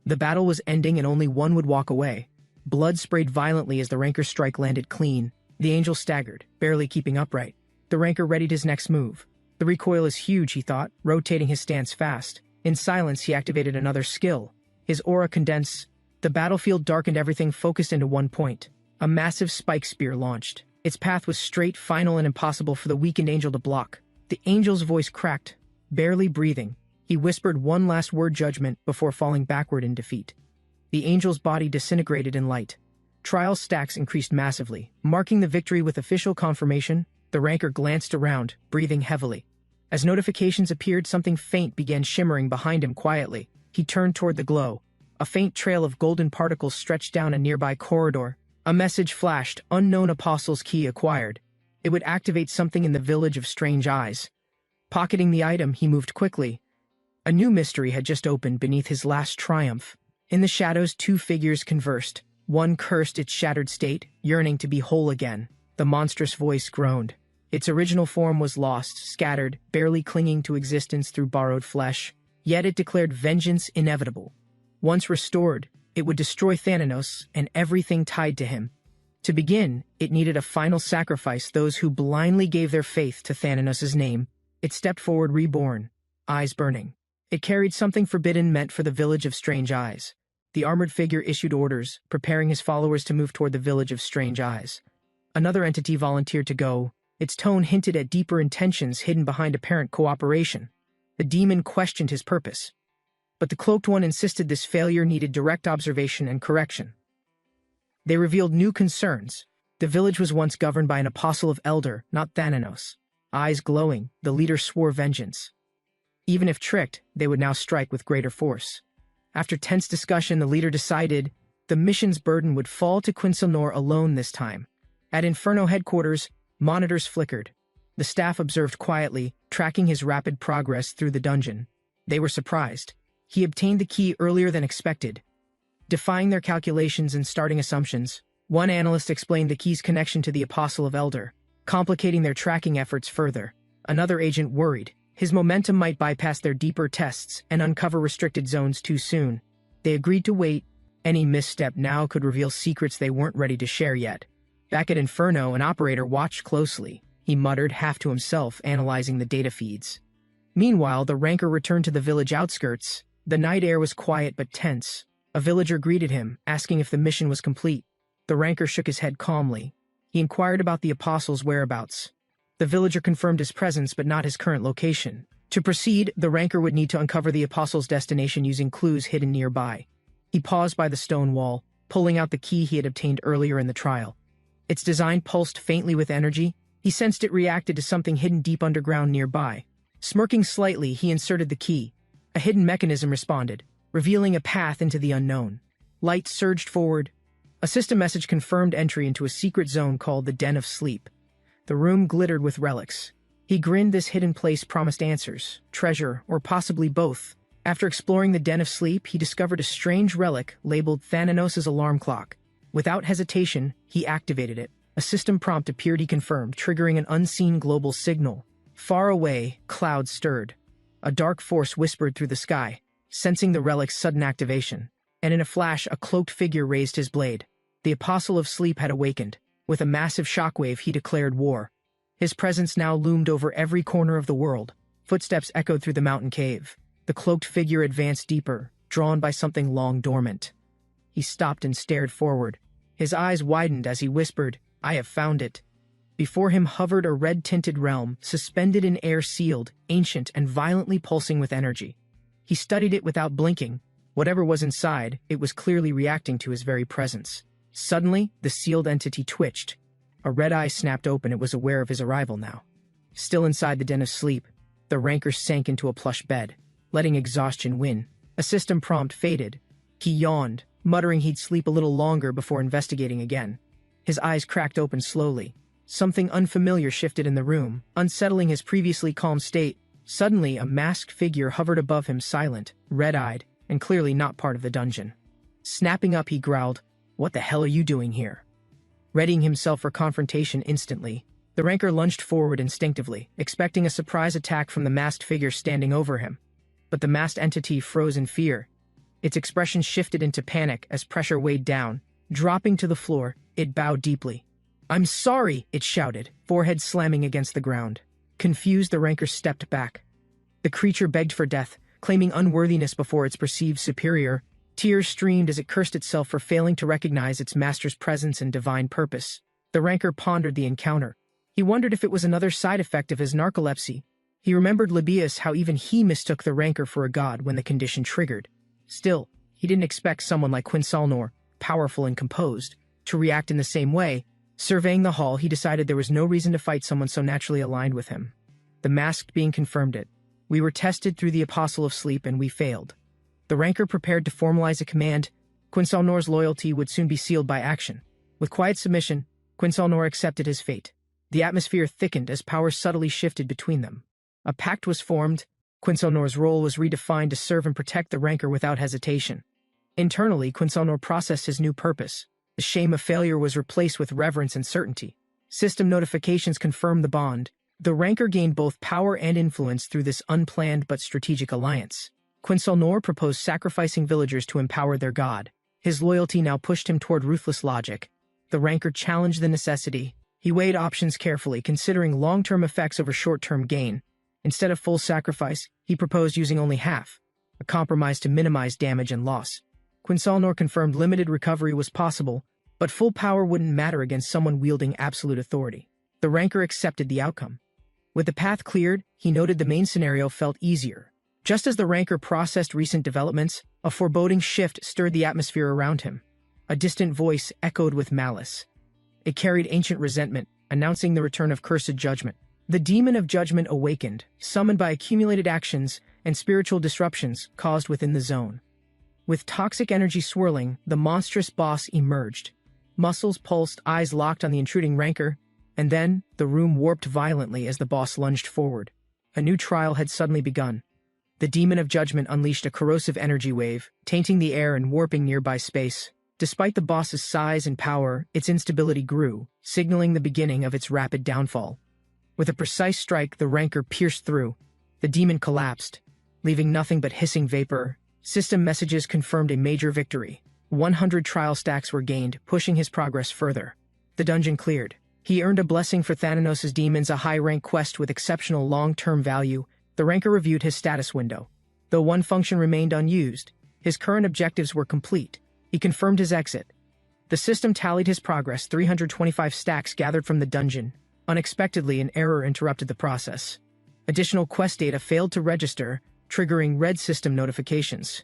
The battle was ending and only one would walk away. Blood sprayed violently as the rancor's strike landed clean. The angel staggered, barely keeping upright. The rancor readied his next move. The recoil is huge, he thought, rotating his stance fast. In silence, he activated another skill. His aura condensed. The battlefield darkened, everything focused into one point. A massive spike spear launched. Its path was straight, final, and impossible for the weakened angel to block. The angel's voice cracked, barely breathing. He whispered one last word, judgment, before falling backward in defeat. The angel's body disintegrated in light. Trial stacks increased massively, marking the victory with official confirmation. The rancor glanced around, breathing heavily. As notifications appeared, something faint began shimmering behind him quietly. He turned toward the glow. A faint trail of golden particles stretched down a nearby corridor. A message flashed, unknown apostle's key acquired. It would activate something in the village of strange eyes. Pocketing the item, he moved quickly. A new mystery had just opened beneath his last triumph. In the shadows, two figures conversed. One cursed its shattered state, yearning to be whole again. The monstrous voice groaned. Its original form was lost, scattered, barely clinging to existence through borrowed flesh. Yet it declared vengeance inevitable. Once restored, it would destroy Thanatos and everything tied to him. To begin, it needed a final sacrifice, those who blindly gave their faith to Thanatos' name. It stepped forward reborn, eyes burning. It carried something forbidden meant for the village of strange eyes. The armored figure issued orders, preparing his followers to move toward the village of strange eyes. Another entity volunteered to go. Its tone hinted at deeper intentions hidden behind apparent cooperation. The demon questioned his purpose. But the cloaked one insisted this failure needed direct observation and correction. They revealed new concerns. The village was once governed by an apostle of Elder, not Thanatos. Eyes glowing, the leader swore vengeance. Even if tricked, they would now strike with greater force. After tense discussion, the leader decided the mission's burden would fall to Quincelnor alone this time. At Inferno headquarters, monitors flickered. The staff observed quietly, tracking his rapid progress through the dungeon. They were surprised. He obtained the key earlier than expected. Defying their calculations and starting assumptions, one analyst explained the key's connection to the Apostle of Elder, complicating their tracking efforts further. Another agent worried. His momentum might bypass their deeper tests and uncover restricted zones too soon. They agreed to wait. Any misstep now could reveal secrets they weren't ready to share yet. Back at Inferno, an operator watched closely. He muttered, half to himself, analyzing the data feeds. Meanwhile, the rancor returned to the village outskirts. The night air was quiet but tense. A villager greeted him, asking if the mission was complete. The rancor shook his head calmly. He inquired about the apostle's whereabouts. The villager confirmed his presence but not his current location. To proceed, the rancor would need to uncover the apostle's destination using clues hidden nearby. He paused by the stone wall, pulling out the key he had obtained earlier in the trial. Its design pulsed faintly with energy. He sensed it reacted to something hidden deep underground nearby. Smirking slightly, he inserted the key. A hidden mechanism responded, revealing a path into the unknown. Light surged forward. A system message confirmed entry into a secret zone called the Den of Sleep. The room glittered with relics. He grinned. This hidden place promised answers, treasure, or possibly both. After exploring the Den of Sleep, he discovered a strange relic labeled Thanatos' alarm clock. Without hesitation, he activated it. A system prompt appeared, he confirmed, triggering an unseen global signal. Far away, clouds stirred. A dark force whispered through the sky, sensing the relic's sudden activation, and in a flash a cloaked figure raised his blade. The Apostle of Sleep had awakened. With a massive shockwave he declared war. His presence now loomed over every corner of the world. Footsteps echoed through the mountain cave. The cloaked figure advanced deeper, drawn by something long dormant. He stopped and stared forward. His eyes widened as he whispered, "I have found it." Before him hovered a red-tinted realm, suspended in air, sealed, ancient, and violently pulsing with energy. He studied it without blinking. Whatever was inside, it was clearly reacting to his very presence. Suddenly, the sealed entity twitched. A red eye snapped open. It was aware of his arrival now. Still inside the den of sleep, the ranker sank into a plush bed, letting exhaustion win. A system prompt faded. He yawned, muttering he'd sleep a little longer before investigating again. His eyes cracked open slowly. Something unfamiliar shifted in the room, unsettling his previously calm state. Suddenly, a masked figure hovered above him, silent, red-eyed, and clearly not part of the dungeon. Snapping up, he growled, "What the hell are you doing here?" Readying himself for confrontation instantly, the ranker lunged forward instinctively, expecting a surprise attack from the masked figure standing over him. But the masked entity froze in fear. Its expression shifted into panic as pressure weighed down. Dropping to the floor, it bowed deeply. "I'm sorry," it shouted, forehead slamming against the ground. Confused, the ranker stepped back. The creature begged for death, claiming unworthiness before its perceived superior. Tears streamed as it cursed itself for failing to recognize its master's presence and divine purpose. The ranker pondered the encounter. He wondered if it was another side effect of his narcolepsy. He remembered Libius, how even he mistook the ranker for a god when the condition triggered. Still, he didn't expect someone like Quinsalnor, powerful and composed, to react in the same way. Surveying the hall, he decided there was no reason to fight someone so naturally aligned with him. The masked being confirmed it. "We were tested through the Apostle of Sleep and we failed." The ranker prepared to formalize a command. Quinsalnor's loyalty would soon be sealed by action. With quiet submission, Quinsalnor accepted his fate. The atmosphere thickened as power subtly shifted between them. A pact was formed. Quinsalnor's role was redefined to serve and protect the ranker without hesitation. Internally, Quinsalnor processed his new purpose. The shame of failure was replaced with reverence and certainty. System notifications confirmed the bond. The ranker gained both power and influence through this unplanned but strategic alliance. Quinsalnor proposed sacrificing villagers to empower their god. His loyalty now pushed him toward ruthless logic. The ranker challenged the necessity. He weighed options carefully, considering long-term effects over short-term gain. Instead of full sacrifice, he proposed using only half, a compromise to minimize damage and loss. Quinsalnor confirmed limited recovery was possible, but full power wouldn't matter against someone wielding absolute authority. The ranker accepted the outcome. With the path cleared, he noted the main scenario felt easier. Just as the ranker processed recent developments, a foreboding shift stirred the atmosphere around him. A distant voice echoed with malice. It carried ancient resentment, announcing the return of cursed judgment. The demon of judgment awakened, summoned by accumulated actions and spiritual disruptions caused within the zone. With toxic energy swirling, the monstrous boss emerged. Muscles pulsed, eyes locked on the intruding ranker, and then the room warped violently as the boss lunged forward. A new trial had suddenly begun. The demon of judgment unleashed a corrosive energy wave, tainting the air and warping nearby space. Despite the boss's size and power, its instability grew, signaling the beginning of its rapid downfall. With a precise strike, the ranker pierced through. The demon collapsed, leaving nothing but hissing vapor. System messages confirmed a major victory. 100 trial stacks were gained, pushing his progress further. The dungeon cleared. He earned a blessing for Thananos' demons, a high-rank quest with exceptional long-term value. The ranker reviewed his status window. Though one function remained unused, his current objectives were complete. He confirmed his exit. The system tallied his progress. 325 stacks gathered from the dungeon. Unexpectedly, an error interrupted the process. Additional quest data failed to register, triggering red system notifications.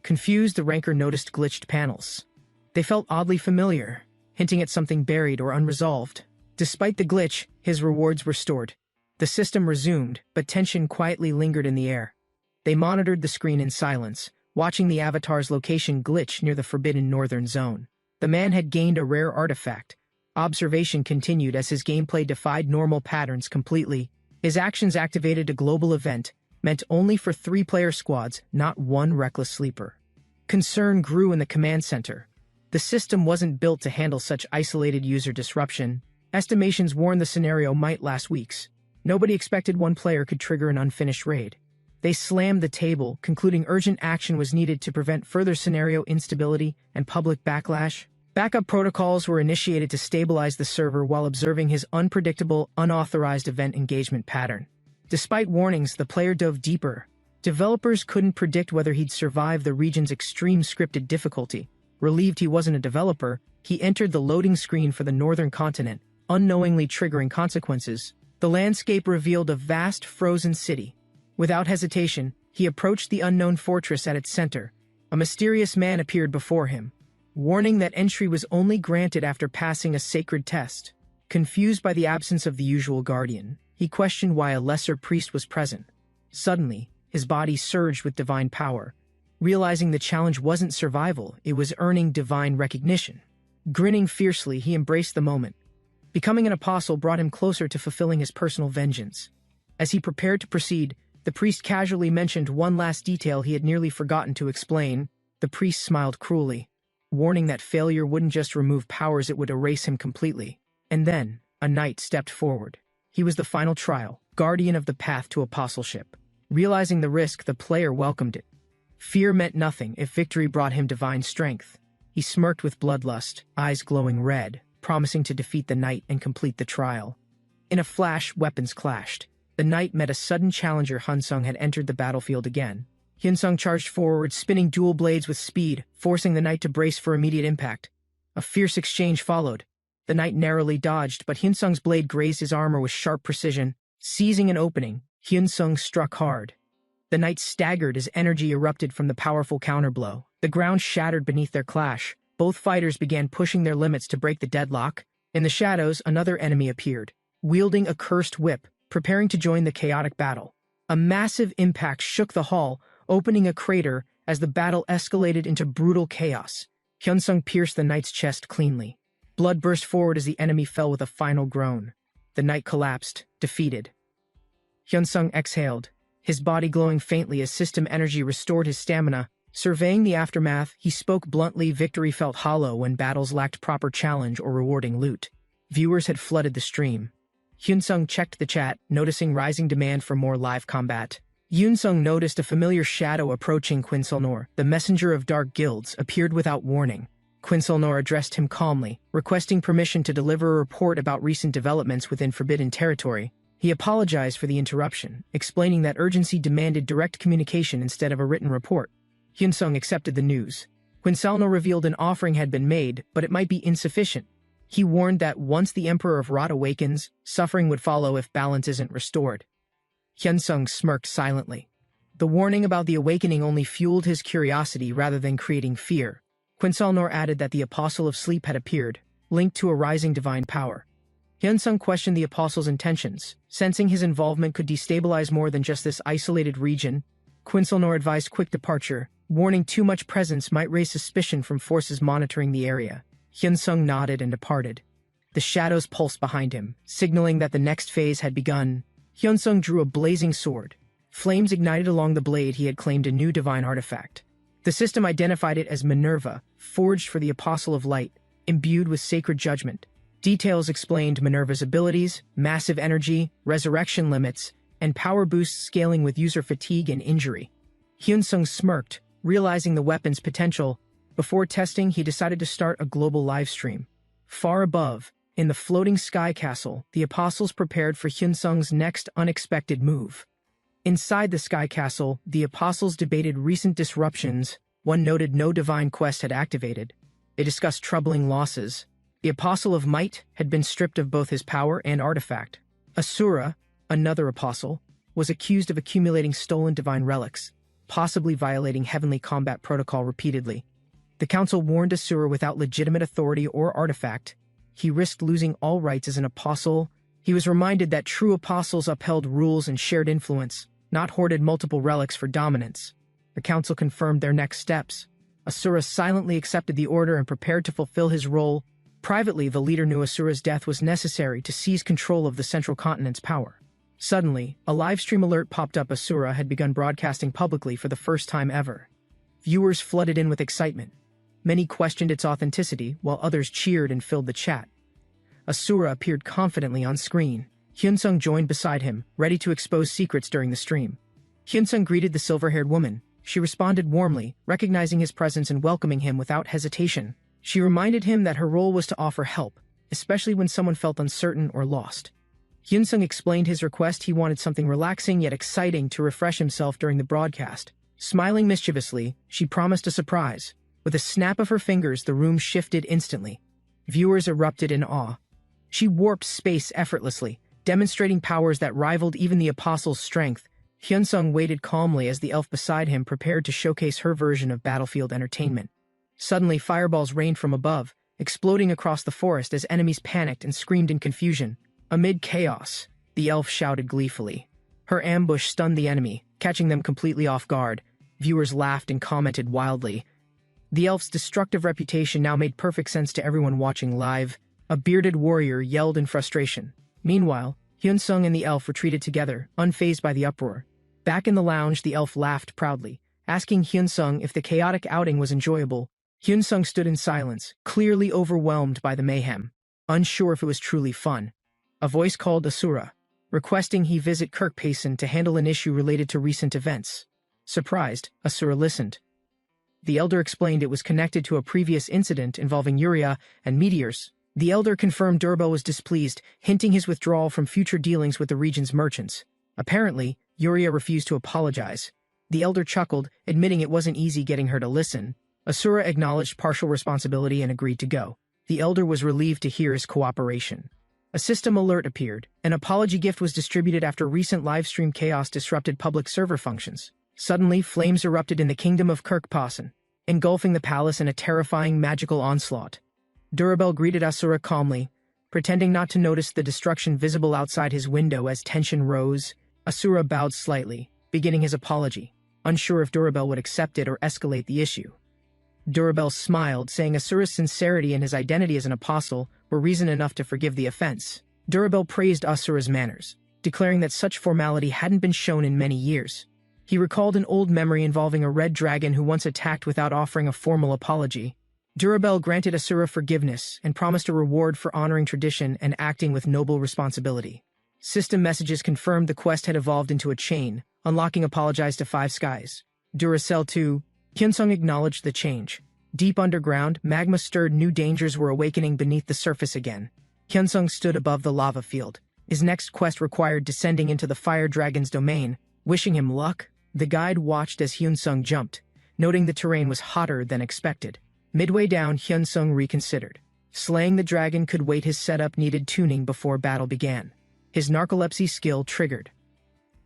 Confused, the ranker noticed glitched panels. They felt oddly familiar, hinting at something buried or unresolved. Despite the glitch, his rewards were stored. The system resumed, but tension quietly lingered in the air. They monitored the screen in silence, watching the avatar's location glitch near the forbidden northern zone. The man had gained a rare artifact. Observation continued as his gameplay defied normal patterns completely. His actions activated a global event, meant only for 3-player squads, not one reckless sleeper. Concern grew in the command center. The system wasn't built to handle such isolated user disruption. Estimations warned the scenario might last weeks, Nobody expected one player could trigger an unfinished raid. They slammed the table, concluding urgent action was needed to prevent further scenario instability and public backlash. Backup protocols were initiated to stabilize the server while observing his unpredictable, unauthorized event engagement pattern. Despite warnings, the player dove deeper. Developers couldn't predict whether he'd survive the region's extreme scripted difficulty. Relieved he wasn't a developer, he entered the loading screen for the northern continent, unknowingly triggering consequences. The landscape revealed a vast, frozen city. Without hesitation, he approached the unknown fortress at its center. A mysterious man appeared before him, warning that entry was only granted after passing a sacred test. Confused by the absence of the usual guardian, he questioned why a lesser priest was present. Suddenly, his body surged with divine power. Realizing the challenge wasn't survival, it was earning divine recognition. Grinning fiercely, he embraced the moment. Becoming an apostle brought him closer to fulfilling his personal vengeance. As he prepared to proceed, the priest casually mentioned one last detail he had nearly forgotten to explain. The priest smiled cruelly, warning that failure wouldn't just remove powers, it would erase him completely. And then, a knight stepped forward. He was the final trial, guardian of the path to apostleship. Realizing the risk, the player welcomed it. Fear meant nothing if victory brought him divine strength. He smirked with bloodlust, eyes glowing red, promising to defeat the knight and complete the trial. In a flash, weapons clashed. The knight met a sudden challenger. Hyunsung had entered the battlefield again. Hyunsung charged forward, spinning dual blades with speed, forcing the knight to brace for immediate impact. A fierce exchange followed. The knight narrowly dodged, but Hyunsung's blade grazed his armor with sharp precision. Seizing an opening, Hyunsung struck hard. The knight staggered as energy erupted from the powerful counterblow. The ground shattered beneath their clash. Both fighters began pushing their limits to break the deadlock. In the shadows, another enemy appeared, wielding a cursed whip, preparing to join the chaotic battle. A massive impact shook the hall, opening a crater as the battle escalated into brutal chaos. Hyunsung pierced the knight's chest cleanly. Blood burst forward as the enemy fell with a final groan. The knight collapsed, defeated. Hyunsung exhaled, his body glowing faintly as system energy restored his stamina. Surveying the aftermath, he spoke bluntly. Victory felt hollow when battles lacked proper challenge or rewarding loot. Viewers had flooded the stream. Hyunsung checked the chat, noticing rising demand for more live combat. Hyunsung noticed a familiar shadow approaching. Quincelnor, the messenger of dark guilds, appeared without warning. Quincelnor addressed him calmly, requesting permission to deliver a report about recent developments within forbidden territory. He apologized for the interruption, explaining that urgency demanded direct communication instead of a written report. Hyunsung accepted the news. Quincelnor revealed an offering had been made, but it might be insufficient. He warned that once the Emperor of Rot awakens, suffering would follow if balance isn't restored. Hyunsung smirked silently. The warning about the awakening only fueled his curiosity rather than creating fear. Quincelnor added that the Apostle of Sleep had appeared, linked to a rising divine power. Hyunsung questioned the Apostle's intentions, sensing his involvement could destabilize more than just this isolated region. Quincelnor advised quick departure, warning too much presence might raise suspicion from forces monitoring the area. Hyunsung nodded and departed. The shadows pulsed behind him, signaling that the next phase had begun. Hyunsung drew a blazing sword. Flames ignited along the blade. He had claimed a new divine artifact. The system identified it as Minerva, forged for the Apostle of Light, imbued with sacred judgment. Details explained Minerva's abilities, massive energy, resurrection limits, and power boosts scaling with user fatigue and injury. Hyunsung smirked, realizing the weapon's potential. Before testing, he decided to start a global livestream. Far above, in the floating sky castle, the apostles prepared for Hyunsung's next unexpected move. Inside the sky castle, the apostles debated recent disruptions. One noted no divine quest had activated. They discussed troubling losses. The Apostle of Might had been stripped of both his power and artifact. Asura, another apostle, was accused of accumulating stolen divine relics, possibly violating heavenly combat protocol repeatedly. The council warned Asura without legitimate authority or artifact. He risked losing all rights as an apostle. He was reminded that true apostles upheld rules and shared influence, not hoarded multiple relics for dominance. The council confirmed their next steps. Asura silently accepted the order and prepared to fulfill his role. Privately, the leader knew Asura's death was necessary to seize control of the central continent's power. Suddenly, a livestream alert popped up. Asura had begun broadcasting publicly for the first time ever. Viewers flooded in with excitement. Many questioned its authenticity, while others cheered and filled the chat. Asura appeared confidently on screen. Hyunsung joined beside him, ready to expose secrets during the stream. Hyunsung greeted the silver-haired woman. She responded warmly, recognizing his presence and welcoming him without hesitation. She reminded him that her role was to offer help, especially when someone felt uncertain or lost. Hyunsung explained his request. He wanted something relaxing yet exciting to refresh himself during the broadcast. Smiling mischievously, she promised a surprise. With a snap of her fingers, the room shifted instantly. Viewers erupted in awe. She warped space effortlessly, demonstrating powers that rivaled even the Apostle's strength. Hyunsung waited calmly as the elf beside him prepared to showcase her version of battlefield entertainment. Suddenly, fireballs rained from above, exploding across the forest as enemies panicked and screamed in confusion. Amid chaos, the elf shouted gleefully. Her ambush stunned the enemy, catching them completely off guard. Viewers laughed and commented wildly. The elf's destructive reputation now made perfect sense to everyone watching live. A bearded warrior yelled in frustration. Meanwhile, Hyunsung and the elf retreated together, unfazed by the uproar. Back in the lounge, the elf laughed proudly, asking Hyunsung if the chaotic outing was enjoyable. Hyunsung stood in silence, clearly overwhelmed by the mayhem, unsure if it was truly fun. A voice called Asura, requesting he visit Kirkpason to handle an issue related to recent events. Surprised, Asura listened. The elder explained it was connected to a previous incident involving Uria and meteors. The elder confirmed Durbo was displeased, hinting his withdrawal from future dealings with the region's merchants. Apparently, Uria refused to apologize. The elder chuckled, admitting it wasn't easy getting her to listen. Asura acknowledged partial responsibility and agreed to go. The elder was relieved to hear his cooperation. A system alert appeared. An apology gift was distributed after recent livestream chaos disrupted public server functions. Suddenly, flames erupted in the kingdom of Kirkpason, engulfing the palace in a terrifying magical onslaught. Durabel greeted Asura calmly, pretending not to notice the destruction visible outside his window as tension rose. Asura bowed slightly, beginning his apology, unsure if Durabel would accept it or escalate the issue. Durabel smiled, saying Asura's sincerity and his identity as an apostle were reason enough to forgive the offense. Durabel praised Asura's manners, declaring that such formality hadn't been shown in many years. He recalled an old memory involving a red dragon who once attacked without offering a formal apology. Durabel granted Asura forgiveness and promised a reward for honoring tradition and acting with noble responsibility. System messages confirmed the quest had evolved into a chain, unlocking Apologize to 5 skies. Duracell 2. Hyunsung acknowledged the change. Deep underground, magma-stirred new dangers were awakening beneath the surface again. Hyunsung stood above the lava field. His next quest required descending into the fire dragon's domain. Wishing him luck, the guide watched as Hyunsung jumped, noting the terrain was hotter than expected. Midway down, Hyunsung reconsidered. Slaying the dragon could wait. His setup needed tuning before battle began. His narcolepsy skill triggered.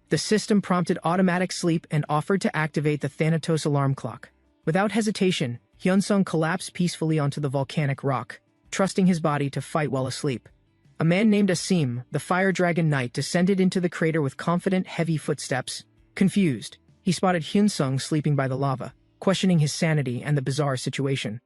The system prompted automatic sleep and offered to activate the Thanatos alarm clock. Without hesitation, Hyunsung collapsed peacefully onto the volcanic rock, trusting his body to fight while asleep. A man named Asim, the Fire Dragon Knight, descended into the crater with confident, heavy footsteps. Confused, he spotted Hyunsung sleeping by the lava, questioning his sanity and the bizarre situation.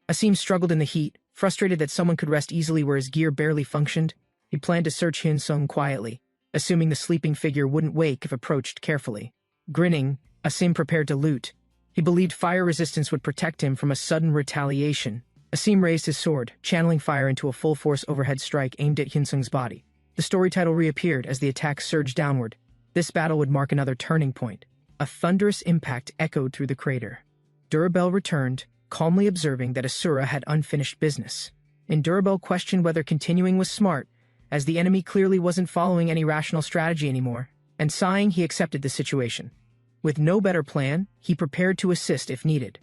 Asim struggled in the heat, frustrated that someone could rest easily where his gear barely functioned. He planned to search Hyunsung quietly, assuming the sleeping figure wouldn't wake if approached carefully. Grinning, Asim prepared to loot. He believed fire resistance would protect him from a sudden retaliation. Asim raised his sword, channeling fire into a full-force overhead strike aimed at Hyunsung's body. The story title reappeared as the attack surged downward. This battle would mark another turning point. A thunderous impact echoed through the crater. Durabel returned, calmly observing that Asura had unfinished business. And Durabel questioned whether continuing was smart, as the enemy clearly wasn't following any rational strategy anymore. And sighing, he accepted the situation. With no better plan, he prepared to assist if needed.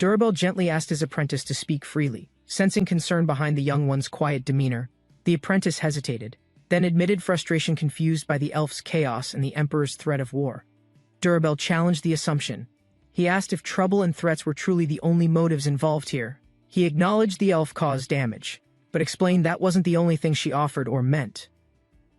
Durabel gently asked his apprentice to speak freely, sensing concern behind the young one's quiet demeanor. The apprentice hesitated, then admitted frustration confused by the elf's chaos and the Emperor's threat of war. Durabel challenged the assumption. He asked if trouble and threats were truly the only motives involved here. He acknowledged the elf caused damage, but explained that wasn't the only thing she offered or meant.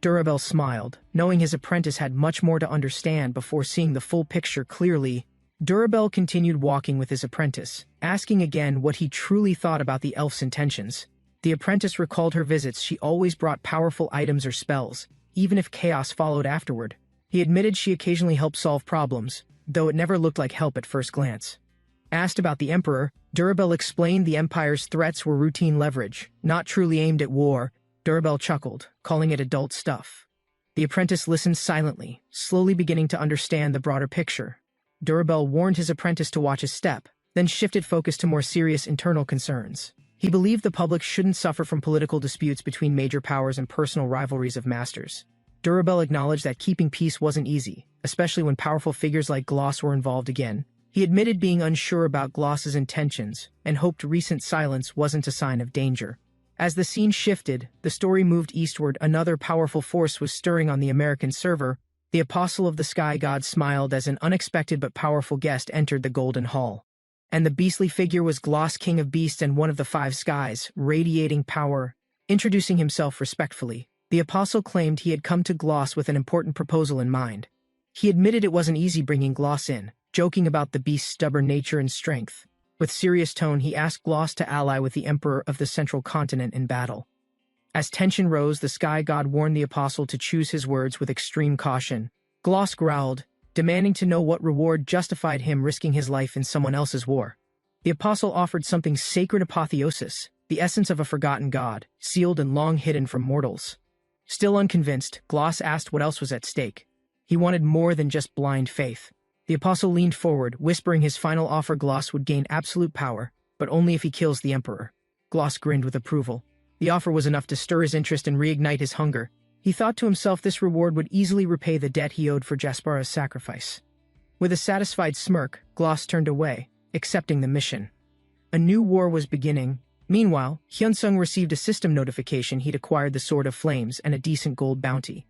Durabel smiled, knowing his apprentice had much more to understand before seeing the full picture clearly. Durabel continued walking with his apprentice, asking again what he truly thought about the elf's intentions. The apprentice recalled her visits. She always brought powerful items or spells, even if chaos followed afterward. He admitted she occasionally helped solve problems, though it never looked like help at first glance. Asked about the Emperor, Durabel explained the Empire's threats were routine leverage, not truly aimed at war. Durabel chuckled, calling it adult stuff. The apprentice listened silently, slowly beginning to understand the broader picture. Durabel warned his apprentice to watch his step, then shifted focus to more serious internal concerns. He believed the public shouldn't suffer from political disputes between major powers and personal rivalries of masters. Durabel acknowledged that keeping peace wasn't easy, especially when powerful figures like Gloss were involved again. He admitted being unsure about Gloss's intentions, and hoped recent silence wasn't a sign of danger. As the scene shifted, the story moved eastward. Another powerful force was stirring on the American server. The Apostle of the Sky God smiled as an unexpected but powerful guest entered the Golden Hall. And the beastly figure was Gloss, King of Beasts and one of the five skies, radiating power. Introducing himself respectfully, the Apostle claimed he had come to Gloss with an important proposal in mind. He admitted it wasn't easy bringing Gloss in, joking about the beast's stubborn nature and strength. With serious tone, he asked Gloss to ally with the Emperor of the Central Continent in battle. As tension rose, the Sky God warned the Apostle to choose his words with extreme caution. Gloss growled, demanding to know what reward justified him risking his life in someone else's war. The Apostle offered something sacred: apotheosis, the essence of a forgotten god, sealed and long hidden from mortals. Still unconvinced, Gloss asked what else was at stake. He wanted more than just blind faith. The Apostle leaned forward, whispering his final offer: Gloss would gain absolute power, but only if he kills the Emperor. Gloss grinned with approval. The offer was enough to stir his interest and reignite his hunger. He thought to himself this reward would easily repay the debt he owed for Jaspara's sacrifice. With a satisfied smirk, Gloss turned away, accepting the mission. A new war was beginning. Meanwhile, Hyunsung received a system notification he'd acquired the Sword of Flames and a decent gold bounty.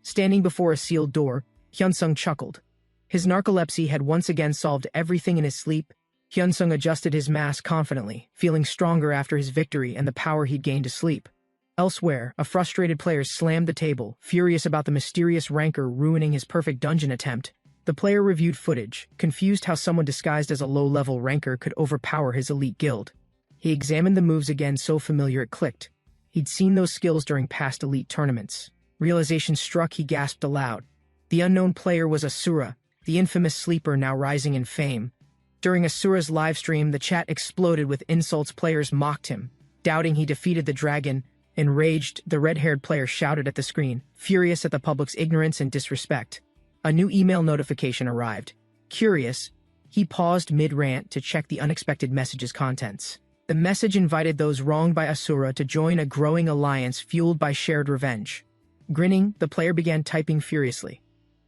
Standing before a sealed door, Hyunsung chuckled. His narcolepsy had once again solved everything in his sleep. Hyunsung adjusted his mask confidently, feeling stronger after his victory and the power he'd gained to sleep. Elsewhere, a frustrated player slammed the table, furious about the mysterious rancor ruining his perfect dungeon attempt. The player reviewed footage, confused how someone disguised as a low-level rancor could overpower his elite guild. He examined the moves again, so familiar it clicked. He'd seen those skills during past elite tournaments. Realization struck, he gasped aloud. The unknown player was Asura, the infamous sleeper now rising in fame. During Asura's livestream, the chat exploded with insults. Players mocked him, doubting he defeated the dragon. Enraged, the red-haired player shouted at the screen, furious at the public's ignorance and disrespect. A new email notification arrived. Curious, he paused mid-rant to check the unexpected message's contents. The message invited those wronged by Asura to join a growing alliance fueled by shared revenge. Grinning, the player began typing furiously.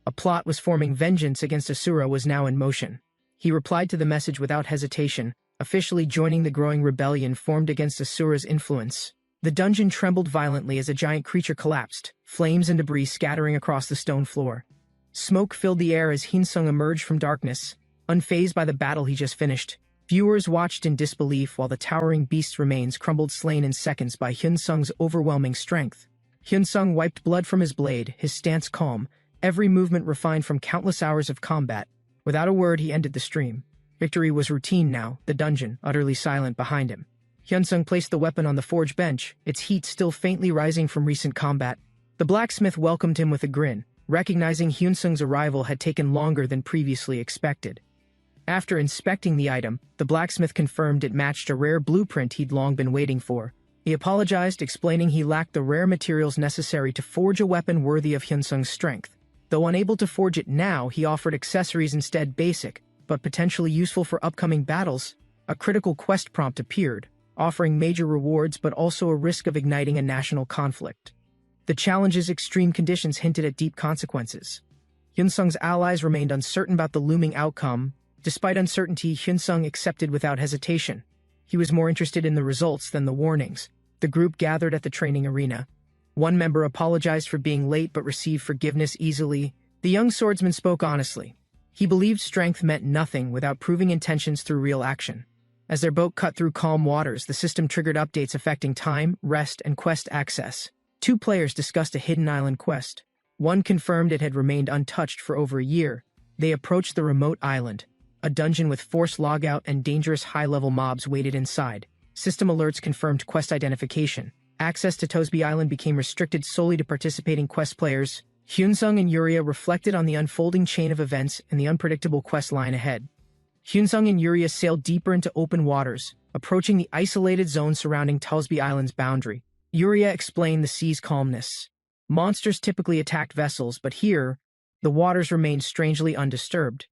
A plot was forming. Vengeance against Asura was now in motion. He replied to the message without hesitation, officially joining the growing rebellion formed against Asura's influence. The dungeon trembled violently as a giant creature collapsed, flames and debris scattering across the stone floor. Smoke filled the air as Hyunsung emerged from darkness, unfazed by the battle he just finished. Viewers watched in disbelief while the towering beast's remains crumbled, slain in seconds by Hyunsung's overwhelming strength. Hyunsung wiped blood from his blade, his stance calm, every movement refined from countless hours of combat. Without a word, he ended the stream. Victory was routine now, the dungeon utterly silent behind him. Hyunsung placed the weapon on the forge bench, its heat still faintly rising from recent combat. The blacksmith welcomed him with a grin, recognizing Hyunsung's arrival had taken longer than previously expected. After inspecting the item, the blacksmith confirmed it matched a rare blueprint he'd long been waiting for. He apologized, explaining he lacked the rare materials necessary to forge a weapon worthy of Hyunsung's strength. Though unable to forge it now, he offered accessories instead, basic, but potentially useful for upcoming battles. A critical quest prompt appeared, offering major rewards but also a risk of igniting a national conflict. The challenge's extreme conditions hinted at deep consequences. Hyunsung's allies remained uncertain about the looming outcome. Despite uncertainty, Hyunsung accepted without hesitation. He was more interested in the results than the warnings. The group gathered at the training arena. One member apologized for being late but received forgiveness easily. The young swordsman spoke honestly. He believed strength meant nothing without proving intentions through real action. As their boat cut through calm waters, the system triggered updates affecting time, rest, and quest access. Two players discussed a hidden island quest. One confirmed it had remained untouched for over a year. They approached the remote island. A dungeon with forced logout and dangerous high-level mobs waited inside. System alerts confirmed quest identification. Access to Tosby Island became restricted solely to participating quest players. Hyunsung and Yuria reflected on the unfolding chain of events and the unpredictable quest line ahead. Hyunsung and Yuria sailed deeper into open waters, approaching the isolated zone surrounding Tosby Island's boundary. Yuria explained the sea's calmness. Monsters typically attacked vessels, but here, the waters remained strangely undisturbed.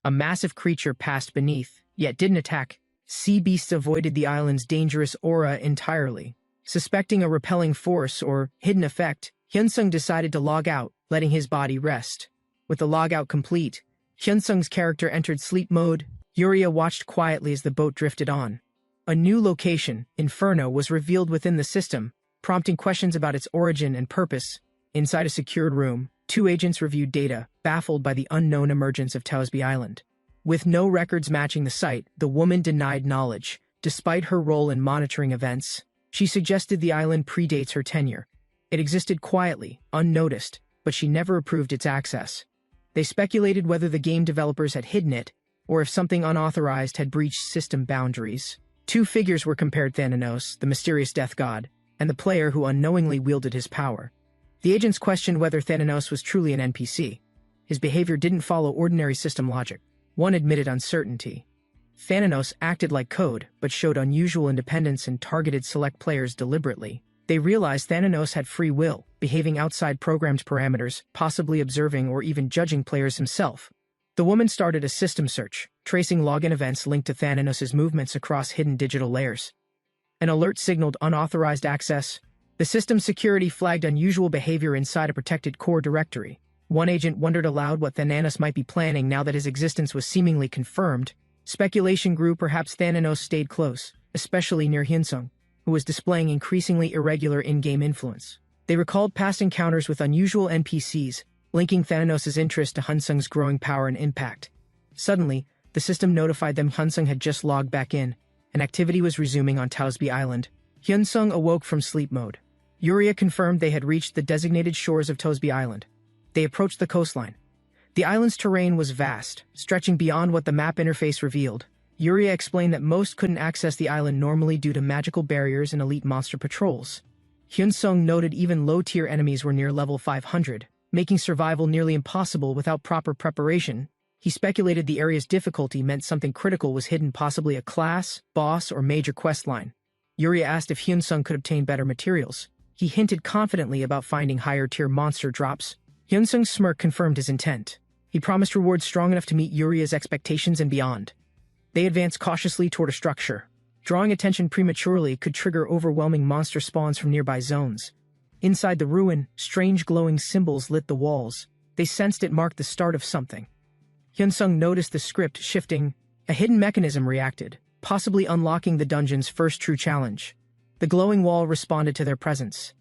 A massive creature passed beneath, yet didn't attack. Sea beasts avoided the island's dangerous aura entirely. Suspecting a repelling force or hidden effect, Hyunsung decided to log out, letting his body rest. With the logout complete, Hyunsung's character entered sleep mode. Yuria watched quietly as the boat drifted on. A new location, Inferno, was revealed within the system, prompting questions about its origin and purpose. Inside a secured room, two agents reviewed data, baffled by the unknown emergence of Tausby Island. With no records matching the site, the woman denied knowledge. Despite her role in monitoring events, she suggested the island predates her tenure. It existed quietly, unnoticed, but she never approved its access. They speculated whether the game developers had hidden it, or if something unauthorized had breached system boundaries. Two figures were compared: Thanatos, the mysterious death god, and the player who unknowingly wielded his power. The agents questioned whether Thanatos was truly an NPC. His behavior didn't follow ordinary system logic. One admitted uncertainty. Thanatos acted like code, but showed unusual independence and targeted select players deliberately. They realized Thanatos had free will, behaving outside programmed parameters, possibly observing or even judging players himself. The woman started a system search, tracing login events linked to Thanatos' movements across hidden digital layers. An alert signaled unauthorized access. The system security flagged unusual behavior inside a protected core directory. One agent wondered aloud what Thanatos might be planning now that his existence was seemingly confirmed. Speculation grew. Perhaps Thanatos stayed close, especially near Hyunsung, who was displaying increasingly irregular in-game influence. They recalled past encounters with unusual NPCs, linking Thanatos' interest to Hyunsung's growing power and impact. Suddenly, the system notified them Hyunsung had just logged back in, and activity was resuming on Tausby Island. Hyunsung awoke from sleep mode. Yuria confirmed they had reached the designated shores of Tausby Island. They approached the coastline. The island's terrain was vast, stretching beyond what the map interface revealed. Yuria explained that most couldn't access the island normally due to magical barriers and elite monster patrols. Hyunsung noted even low-tier enemies were near level 500, making survival nearly impossible without proper preparation. He speculated the area's difficulty meant something critical was hidden, possibly a class, boss, or major quest line. Yuria asked if Hyunsung could obtain better materials. He hinted confidently about finding higher-tier monster drops. Hyunsung's smirk confirmed his intent. He promised rewards strong enough to meet Yuria's expectations and beyond. They advanced cautiously toward a structure. Drawing attention prematurely could trigger overwhelming monster spawns from nearby zones. Inside the ruin, strange glowing symbols lit the walls. They sensed it marked the start of something. Hyunsung noticed the script shifting. A hidden mechanism reacted, possibly unlocking the dungeon's first true challenge. The glowing wall responded to their presence.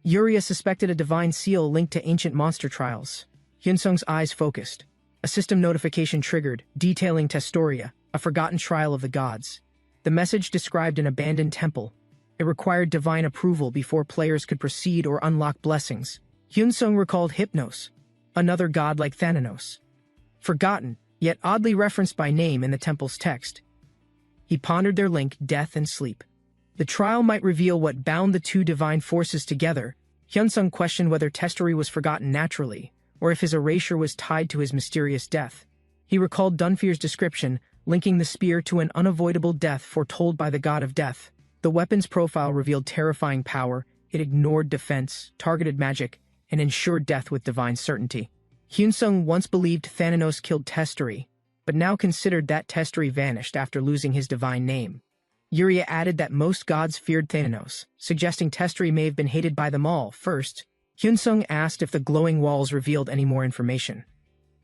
Yuria suspected a divine seal linked to ancient monster trials. Hyunsung's eyes focused. A system notification triggered, detailing Testoria, a forgotten trial of the gods. The message described an abandoned temple. It required divine approval before players could proceed or unlock blessings. Hyunsung recalled Hypnos, another god like Thanatos. Forgotten, yet oddly referenced by name in the temple's text. He pondered their link, death and sleep. The trial might reveal what bound the two divine forces together. Hyunsung questioned whether Testoria was forgotten naturally, or if his erasure was tied to his mysterious death. He recalled Dunfear's description, linking the spear to an unavoidable death foretold by the god of death. The weapon's profile revealed terrifying power. It ignored defense, targeted magic, and ensured death with divine certainty. Hyunsung once believed Thanatos killed Testoria, but now considered that Testoria vanished after losing his divine name. Yuria added that most gods feared Thanatos, suggesting Testoria may have been hated by them all. First, Hyunsung asked if the glowing walls revealed any more information.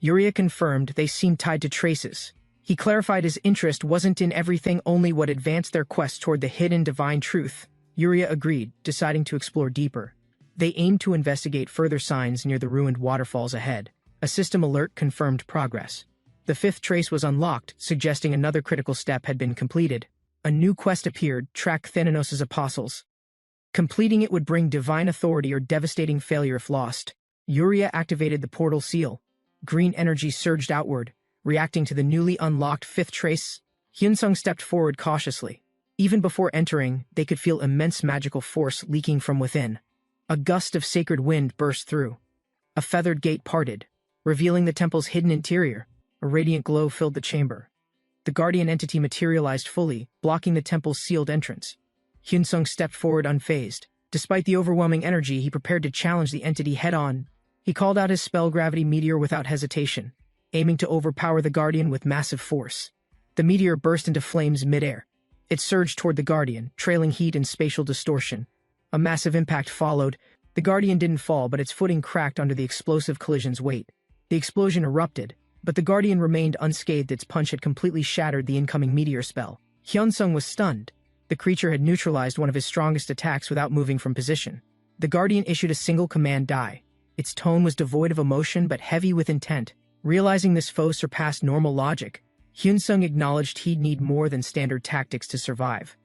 Yuria confirmed they seemed tied to traces. He clarified his interest wasn't in everything, only what advanced their quest toward the hidden divine truth. Yuria agreed, deciding to explore deeper. They aimed to investigate further signs near the ruined waterfalls ahead. A system alert confirmed progress. The fifth trace was unlocked, suggesting another critical step had been completed. A new quest appeared, track Thanatos' apostles. Completing it would bring divine authority or devastating failure if lost. Yuria activated the portal seal. Green energy surged outward, reacting to the newly unlocked fifth trace. Hyunsung stepped forward cautiously. Even before entering, they could feel immense magical force leaking from within. A gust of sacred wind burst through. A feathered gate parted, revealing the temple's hidden interior. A radiant glow filled the chamber. The guardian entity materialized fully, blocking the temple's sealed entrance. Hyunsung stepped forward unfazed, Despite the overwhelming energy, he prepared to challenge the entity head-on. He called out his spell Gravity Meteor without hesitation, aiming to overpower the Guardian with massive force. The meteor burst into flames mid-air. It surged toward the Guardian, trailing heat and spatial distortion. A massive impact followed. The Guardian didn't fall, but its footing cracked under the explosive collision's weight. The explosion erupted, but the Guardian remained unscathed. Its punch had completely shattered the incoming meteor spell. Hyunsung was stunned. The creature had neutralized one of his strongest attacks without moving from position. The Guardian issued a single command, die. Its tone was devoid of emotion but heavy with intent. Realizing this foe surpassed normal logic, Hyunsung acknowledged he'd need more than standard tactics to survive.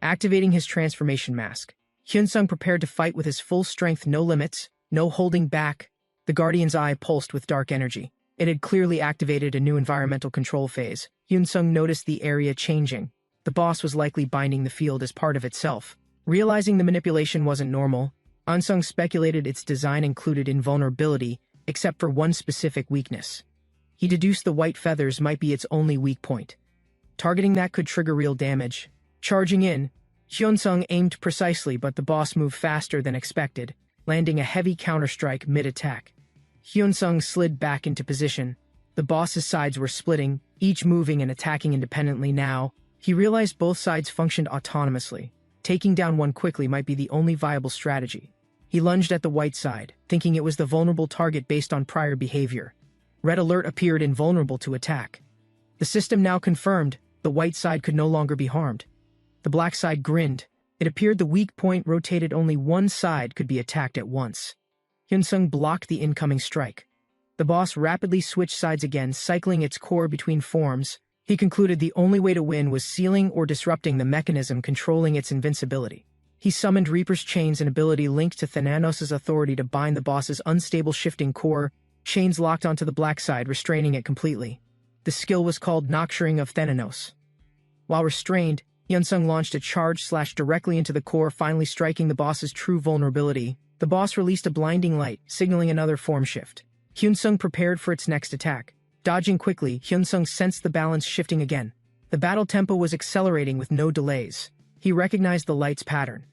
Activating his transformation mask, Hyunsung prepared to fight with his full strength, no limits, no holding back. The Guardian's eye pulsed with dark energy. It had clearly activated a new environmental control phase. Hyunsung noticed the area changing. The boss was likely binding the field as part of itself. Realizing the manipulation wasn't normal, Hyunsung speculated its design included invulnerability, except for one specific weakness. He deduced the white feathers might be its only weak point. Targeting that could trigger real damage. Charging in, Hyunsung aimed precisely, but the boss moved faster than expected, landing a heavy counterstrike mid-attack. Hyunsung slid back into position. The boss's sides were splitting, each moving and attacking independently now. He realized both sides functioned autonomously. Taking down one quickly might be the only viable strategy. He lunged at the white side, thinking it was the vulnerable target based on prior behavior. Red alert appeared, invulnerable to attack. The system now confirmed the white side could no longer be harmed. The black side grinned. It appeared the weak point rotated, only one side could be attacked at once. Hyunsung blocked the incoming strike. The boss rapidly switched sides again, cycling its core between forms. He concluded the only way to win was sealing or disrupting the mechanism controlling its invincibility. He summoned Reaper's Chains, an ability linked to Thananos' authority to bind the boss's unstable shifting core. Chains locked onto the black side, restraining it completely. The skill was called Nocturing of Thananos. While restrained, Hyunsung launched a charge slash directly into the core, finally striking the boss's true vulnerability. The boss released a blinding light, signaling another form shift. Hyunsung prepared for its next attack. Dodging quickly, Hyunsung sensed the balance shifting again. The battle tempo was accelerating with no delays. He recognized the light's pattern.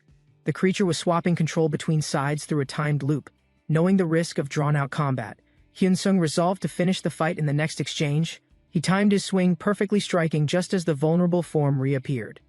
The creature was swapping control between sides through a timed loop. Knowing the risk of drawn-out combat, Hyunsung resolved to finish the fight in the next exchange. He timed his swing perfectly, striking just as the vulnerable form reappeared.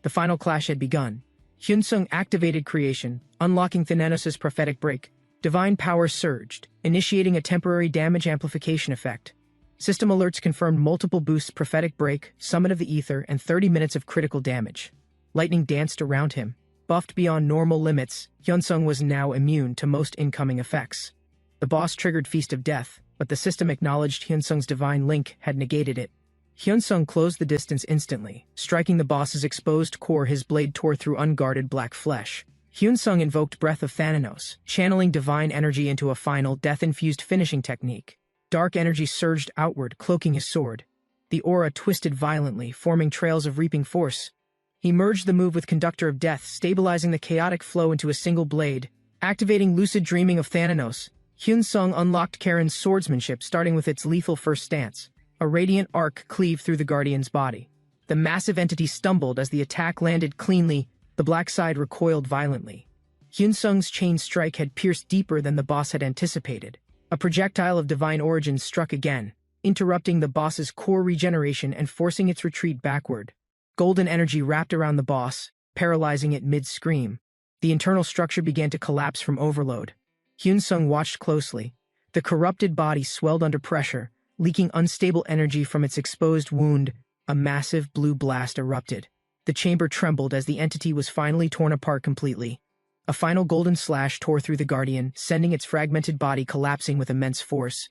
The final clash had begun. Hyunsung activated creation, unlocking Thananos' prophetic break. Divine power surged, initiating a temporary damage amplification effect. System alerts confirmed multiple boosts: prophetic break, summon of the ether, and 30 minutes of critical damage. Lightning danced around him. Buffed beyond normal limits, Hyunsung was now immune to most incoming effects. The boss triggered Feast of Death, but the system acknowledged Hyunsung's divine link had negated it. Hyunsung closed the distance instantly, striking the boss's exposed core. His blade tore through unguarded black flesh. Hyunsung invoked Breath of Thananos, channeling divine energy into a final, death-infused finishing technique. Dark energy surged outward, cloaking his sword. The aura twisted violently, forming trails of reaping force. He merged the move with Conductor of Death, stabilizing the chaotic flow into a single blade. Activating Lucid Dreaming of Thananos, Hyunsung unlocked Karen's swordsmanship, starting with its lethal first stance. A radiant arc cleaved through the Guardian's body. The massive entity stumbled as the attack landed cleanly. The black side recoiled violently. Hyunsung's chain strike had pierced deeper than the boss had anticipated. A projectile of divine origin struck again, interrupting the boss's core regeneration and forcing its retreat backward. Golden energy wrapped around the boss, paralyzing it mid-scream. The internal structure began to collapse from overload. Hyunsung watched closely. The corrupted body swelled under pressure, leaking unstable energy from its exposed wound. A massive blue blast erupted. The chamber trembled as the entity was finally torn apart completely. A final golden slash tore through the Guardian, sending its fragmented body collapsing with immense force.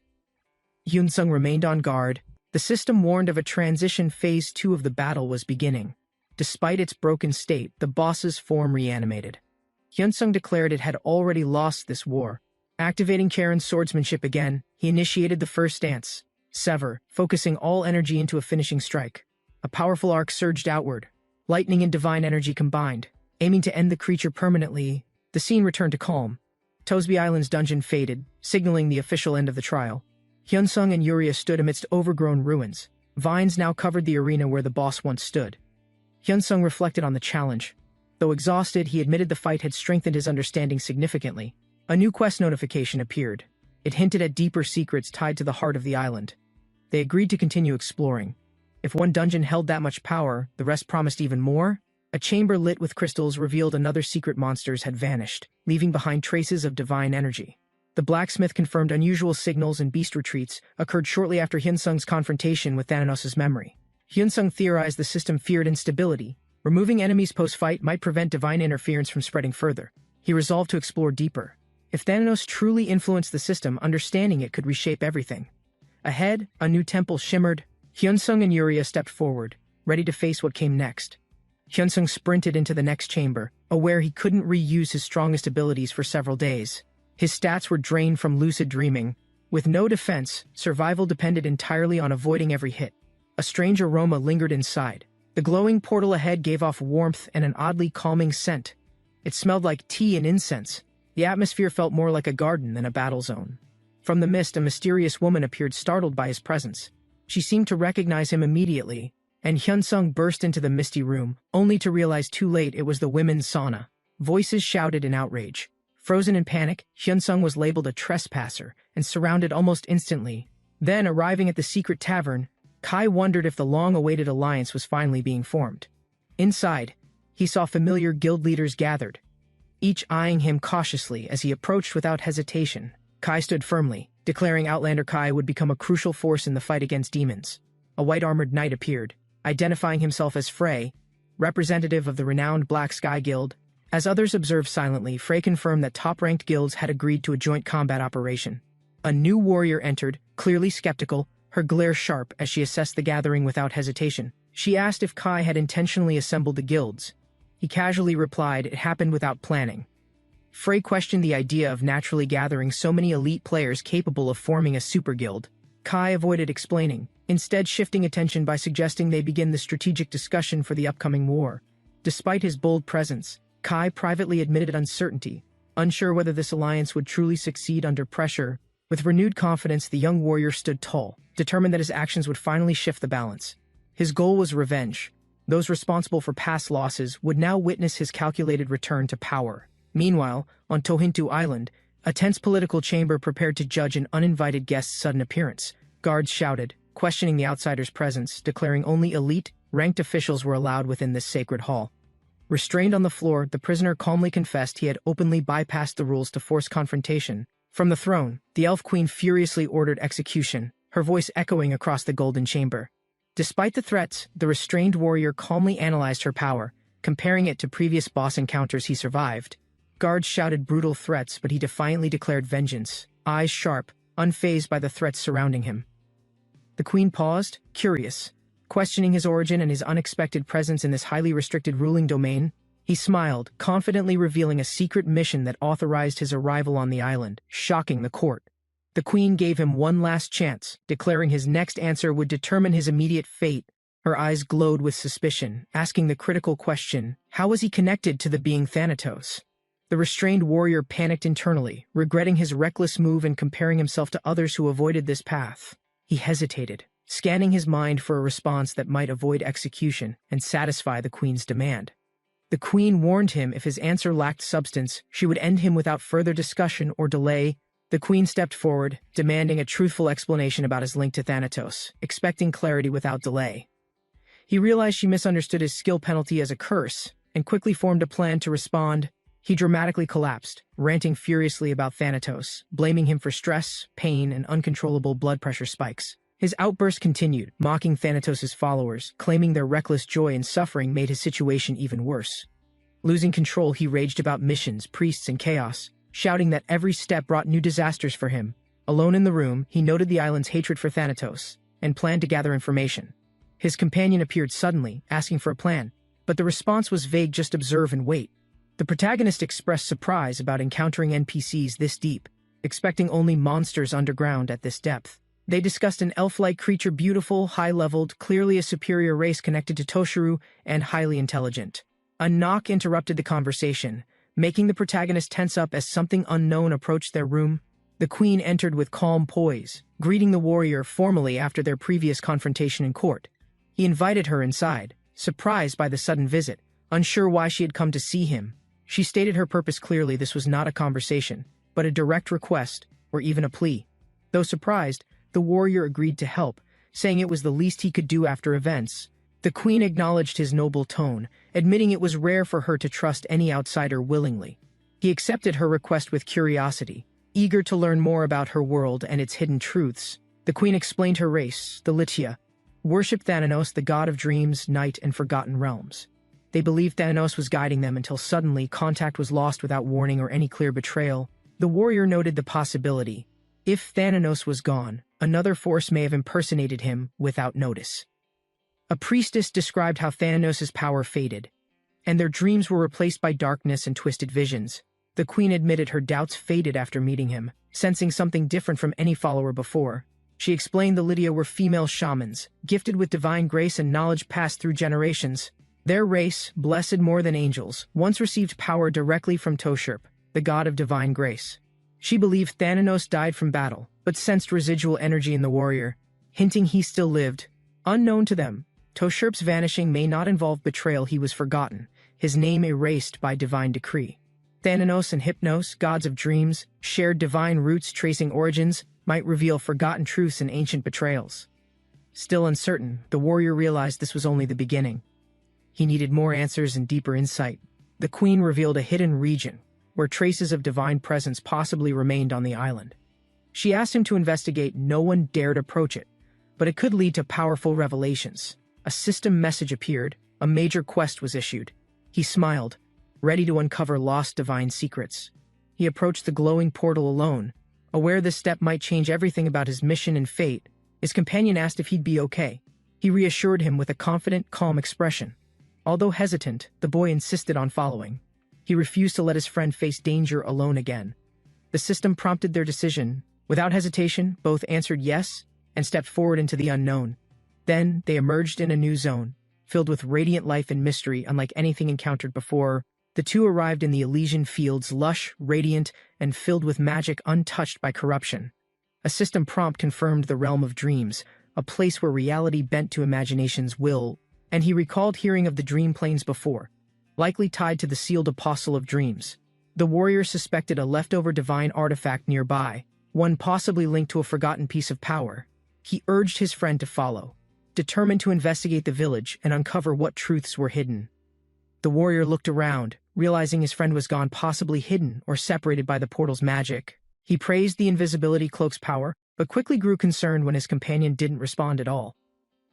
Hyunsung remained on guard. The system warned of a transition. Phase 2 of the battle was beginning. Despite its broken state, the boss's form reanimated. Hyunsung declared it had already lost this war. Activating Karen's swordsmanship again, he initiated the first dance. Sever, focusing all energy into a finishing strike. A powerful arc surged outward. Lightning and divine energy combined, aiming to end the creature permanently. The scene returned to calm. Tosby Island's dungeon faded, signaling the official end of the trial. Hyunsung and Yuria stood amidst overgrown ruins. Vines now covered the arena where the boss once stood. Hyunsung reflected on the challenge. Though exhausted, he admitted the fight had strengthened his understanding significantly. A new quest notification appeared. It hinted at deeper secrets tied to the heart of the island. They agreed to continue exploring. If one dungeon held that much power, the rest promised even more. A chamber lit with crystals revealed another secret monsters had vanished, leaving behind traces of divine energy. The blacksmith confirmed unusual signals and beast retreats occurred shortly after Hyunsung's confrontation with Thanatos' memory. Hyunsung theorized the system feared instability. Removing enemies post-fight might prevent divine interference from spreading further. He resolved to explore deeper. If Thanatos truly influenced the system, understanding it could reshape everything. Ahead, a new temple shimmered. Hyunsung and Yuria stepped forward, ready to face what came next. Hyunsung sprinted into the next chamber, aware he couldn't reuse his strongest abilities for several days. His stats were drained from lucid dreaming. With no defense, survival depended entirely on avoiding every hit. A strange aroma lingered inside. The glowing portal ahead gave off warmth and an oddly calming scent. It smelled like tea and incense. The atmosphere felt more like a garden than a battle zone. From the mist, a mysterious woman appeared, startled by his presence. She seemed to recognize him immediately, and Hyunsung burst into the misty room, only to realize too late it was the women's sauna. Voices shouted in outrage. Frozen in panic, Hyunsung was labeled a trespasser and surrounded almost instantly. Then, arriving at the secret tavern, Kai wondered if the long-awaited alliance was finally being formed. Inside, he saw familiar guild leaders gathered, each eyeing him cautiously as he approached without hesitation. Kai stood firmly, declaring Outlander Kai would become a crucial force in the fight against demons. A white-armored knight appeared, identifying himself as Frey, representative of the renowned Black Sky Guild. As others observed silently, Frey confirmed that top-ranked guilds had agreed to a joint combat operation. A new warrior entered, clearly skeptical, her glare sharp as she assessed the gathering without hesitation. She asked if Kai had intentionally assembled the guilds. He casually replied it happened without planning. Frey questioned the idea of naturally gathering so many elite players capable of forming a super guild. Kai avoided explaining, instead shifting attention by suggesting they begin the strategic discussion for the upcoming war. Despite his bold presence, Kai privately admitted uncertainty, unsure whether this alliance would truly succeed under pressure. With renewed confidence, the young warrior stood tall, determined that his actions would finally shift the balance. His goal was revenge. Those responsible for past losses would now witness his calculated return to power. Meanwhile, on Tohintu Island, a tense political chamber prepared to judge an uninvited guest's sudden appearance. Guards shouted, questioning the outsider's presence, declaring only elite, ranked officials were allowed within this sacred hall. Restrained on the floor, the prisoner calmly confessed he had openly bypassed the rules to force confrontation. From the throne, the Elf Queen furiously ordered execution, her voice echoing across the golden chamber. Despite the threats, the restrained warrior calmly analyzed her power, comparing it to previous boss encounters he survived. Guards shouted brutal threats, but he defiantly declared vengeance, eyes sharp, unfazed by the threats surrounding him. The queen paused, curious, questioning his origin and his unexpected presence in this highly restricted ruling domain. He smiled, confidently revealing a secret mission that authorized his arrival on the island, shocking the court. The queen gave him one last chance, declaring his next answer would determine his immediate fate. Her eyes glowed with suspicion, asking the critical question, how was he connected to the being Thanatos? The restrained warrior panicked internally, regretting his reckless move and comparing himself to others who avoided this path. He hesitated, scanning his mind for a response that might avoid execution and satisfy the queen's demand. The queen warned him if his answer lacked substance, she would end him without further discussion or delay. The queen stepped forward, demanding a truthful explanation about his link to Thanatos, expecting clarity without delay. He realized she misunderstood his skill penalty as a curse, and quickly formed a plan to respond. He dramatically collapsed, ranting furiously about Thanatos, blaming him for stress, pain, and uncontrollable blood pressure spikes. His outburst continued, mocking Thanatos' followers, claiming their reckless joy and suffering made his situation even worse. Losing control, he raged about missions, priests, and chaos, shouting that every step brought new disasters for him. Alone in the room, he noted the island's hatred for Thanatos, and planned to gather information. His companion appeared suddenly, asking for a plan, but the response was vague, just observe and wait. The protagonist expressed surprise about encountering NPCs this deep, expecting only monsters underground at this depth. They discussed an elf-like creature, beautiful, high-leveled, clearly a superior race connected to Toshiro, and highly intelligent. A knock interrupted the conversation, making the protagonist tense up as something unknown approached their room. The queen entered with calm poise, greeting the warrior formally after their previous confrontation in court. He invited her inside, surprised by the sudden visit, Unsure why she had come to see him, she stated her purpose clearly. This was not a conversation, but a direct request, or even a plea. Though surprised, the warrior agreed to help, saying it was the least he could do after events. The queen acknowledged his noble tone, admitting it was rare for her to trust any outsider willingly. He accepted her request with curiosity, eager to learn more about her world and its hidden truths. The queen explained her race, the Lytia, worshipped Thanatos, the god of dreams, night, and forgotten realms. They believed Thanatos was guiding them until suddenly contact was lost without warning or any clear betrayal. The warrior noted the possibility. If Thanatos was gone, another force may have impersonated him without notice. A priestess described how Thanatos' power faded, and their dreams were replaced by darkness and twisted visions. The queen admitted her doubts faded after meeting him, sensing something different from any follower before. She explained the Lydia were female shamans, gifted with divine grace and knowledge passed through generations. Their race, blessed more than angels, once received power directly from Toshirp, the god of divine grace. She believed Thanatos died from battle, but sensed residual energy in the warrior, hinting he still lived. Unknown to them, Toshirp's vanishing may not involve betrayal. He was forgotten, his name erased by divine decree. Thanatos and Hypnos, gods of dreams, shared divine roots tracing origins, might reveal forgotten truths and ancient betrayals. Still uncertain, the warrior realized this was only the beginning. He needed more answers and deeper insight. The queen revealed a hidden region, where traces of divine presence possibly remained on the island. She asked him to investigate. No one dared approach it, but it could lead to powerful revelations. A system message appeared, a major quest was issued. He smiled, ready to uncover lost divine secrets. He approached the glowing portal alone, aware this step might change everything about his mission and fate. His companion asked if he'd be okay. He reassured him with a confident, calm expression. Although hesitant, the boy insisted on following. He refused to let his friend face danger alone again. The system prompted their decision. Without hesitation, both answered yes and stepped forward into the unknown. Then, they emerged in a new zone, filled with radiant life and mystery unlike anything encountered before. The two arrived in the Elysian fields, lush, radiant, and filled with magic untouched by corruption. A system prompt confirmed the realm of dreams, a place where reality bent to imagination's will, and he recalled hearing of the dream planes before, likely tied to the sealed apostle of dreams. The warrior suspected a leftover divine artifact nearby, one possibly linked to a forgotten piece of power. He urged his friend to follow, determined to investigate the village and uncover what truths were hidden. The warrior looked around, realizing his friend was gone, possibly hidden or separated by the portal's magic. He praised the invisibility cloak's power, but quickly grew concerned when his companion didn't respond at all.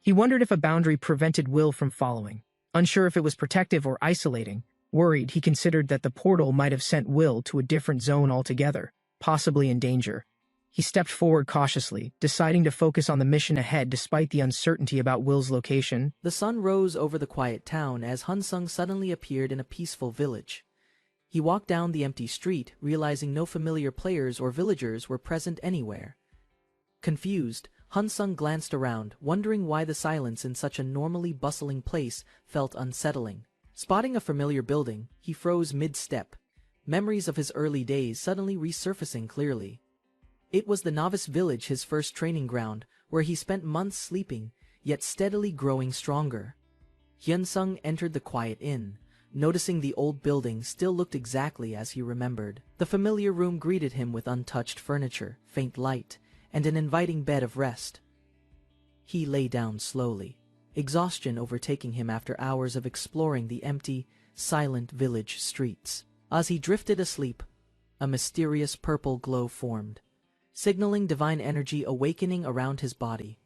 He wondered if a boundary prevented Will from following. Unsure if it was protective or isolating, worried, he considered that the portal might have sent Will to a different zone altogether, possibly in danger. He stepped forward cautiously, deciding to focus on the mission ahead despite the uncertainty about Will's location.
The sun rose over the quiet town as Hunsung suddenly appeared in a peaceful village. He walked down the empty street, realizing no familiar players or villagers were present anywhere. Confused, Hunsung glanced around, wondering why the silence in such a normally bustling place felt unsettling. Spotting a familiar building, he froze mid-step, memories of his early days suddenly resurfacing clearly. It was the novice village, his first training ground, where he spent months sleeping, yet steadily growing stronger. Hyunsung entered the quiet inn, noticing the old building still looked exactly as he remembered. The familiar room greeted him with untouched furniture, faint light, and an inviting bed of rest. He lay down slowly, exhaustion overtaking him after hours of exploring the empty, silent village streets. As he drifted asleep, a mysterious purple glow formed, signaling divine energy awakening around his body.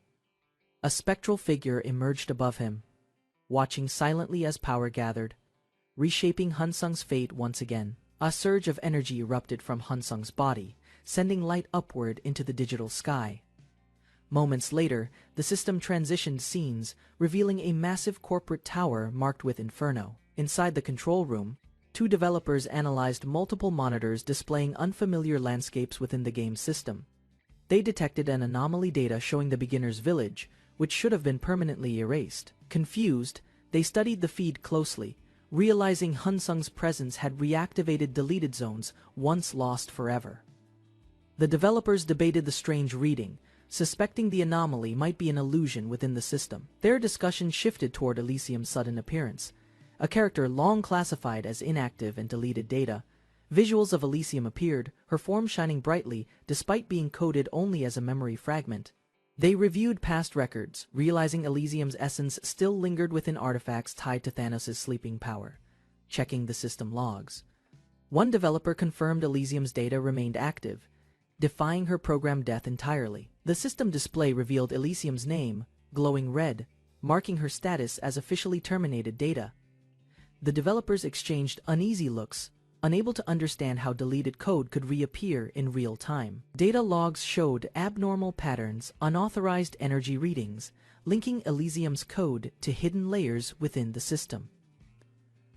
A spectral figure emerged above him, watching silently as power gathered, reshaping Hunsung's fate once again. A surge of energy erupted from Hunsung's body, sending light upward into the digital sky. Moments later, the system transitioned scenes, revealing a massive corporate tower marked with Inferno. Inside the control room, two developers analyzed multiple monitors displaying unfamiliar landscapes within the game system. They detected an anomaly data showing the beginner's village, which should have been permanently erased. Confused, they studied the feed closely, realizing Hunsung's presence had reactivated deleted zones once lost forever. The developers debated the strange reading, suspecting the anomaly might be an illusion within the system. Their discussion shifted toward Elysium's sudden appearance, a character long classified as inactive and deleted data. Visuals of Elysium appeared, her form shining brightly despite being coded only as a memory fragment. They reviewed past records, realizing Elysium's essence still lingered within artifacts tied to Thanos' sleeping power. Checking the system logs, one developer confirmed Elysium's data remained active, defying her program death entirely. The system display revealed Elysium's name, glowing red, marking her status as officially terminated data. The developers exchanged uneasy looks, unable to understand how deleted code could reappear in real time. Data logs showed abnormal patterns, unauthorized energy readings, linking Elysium's code to hidden layers within the system.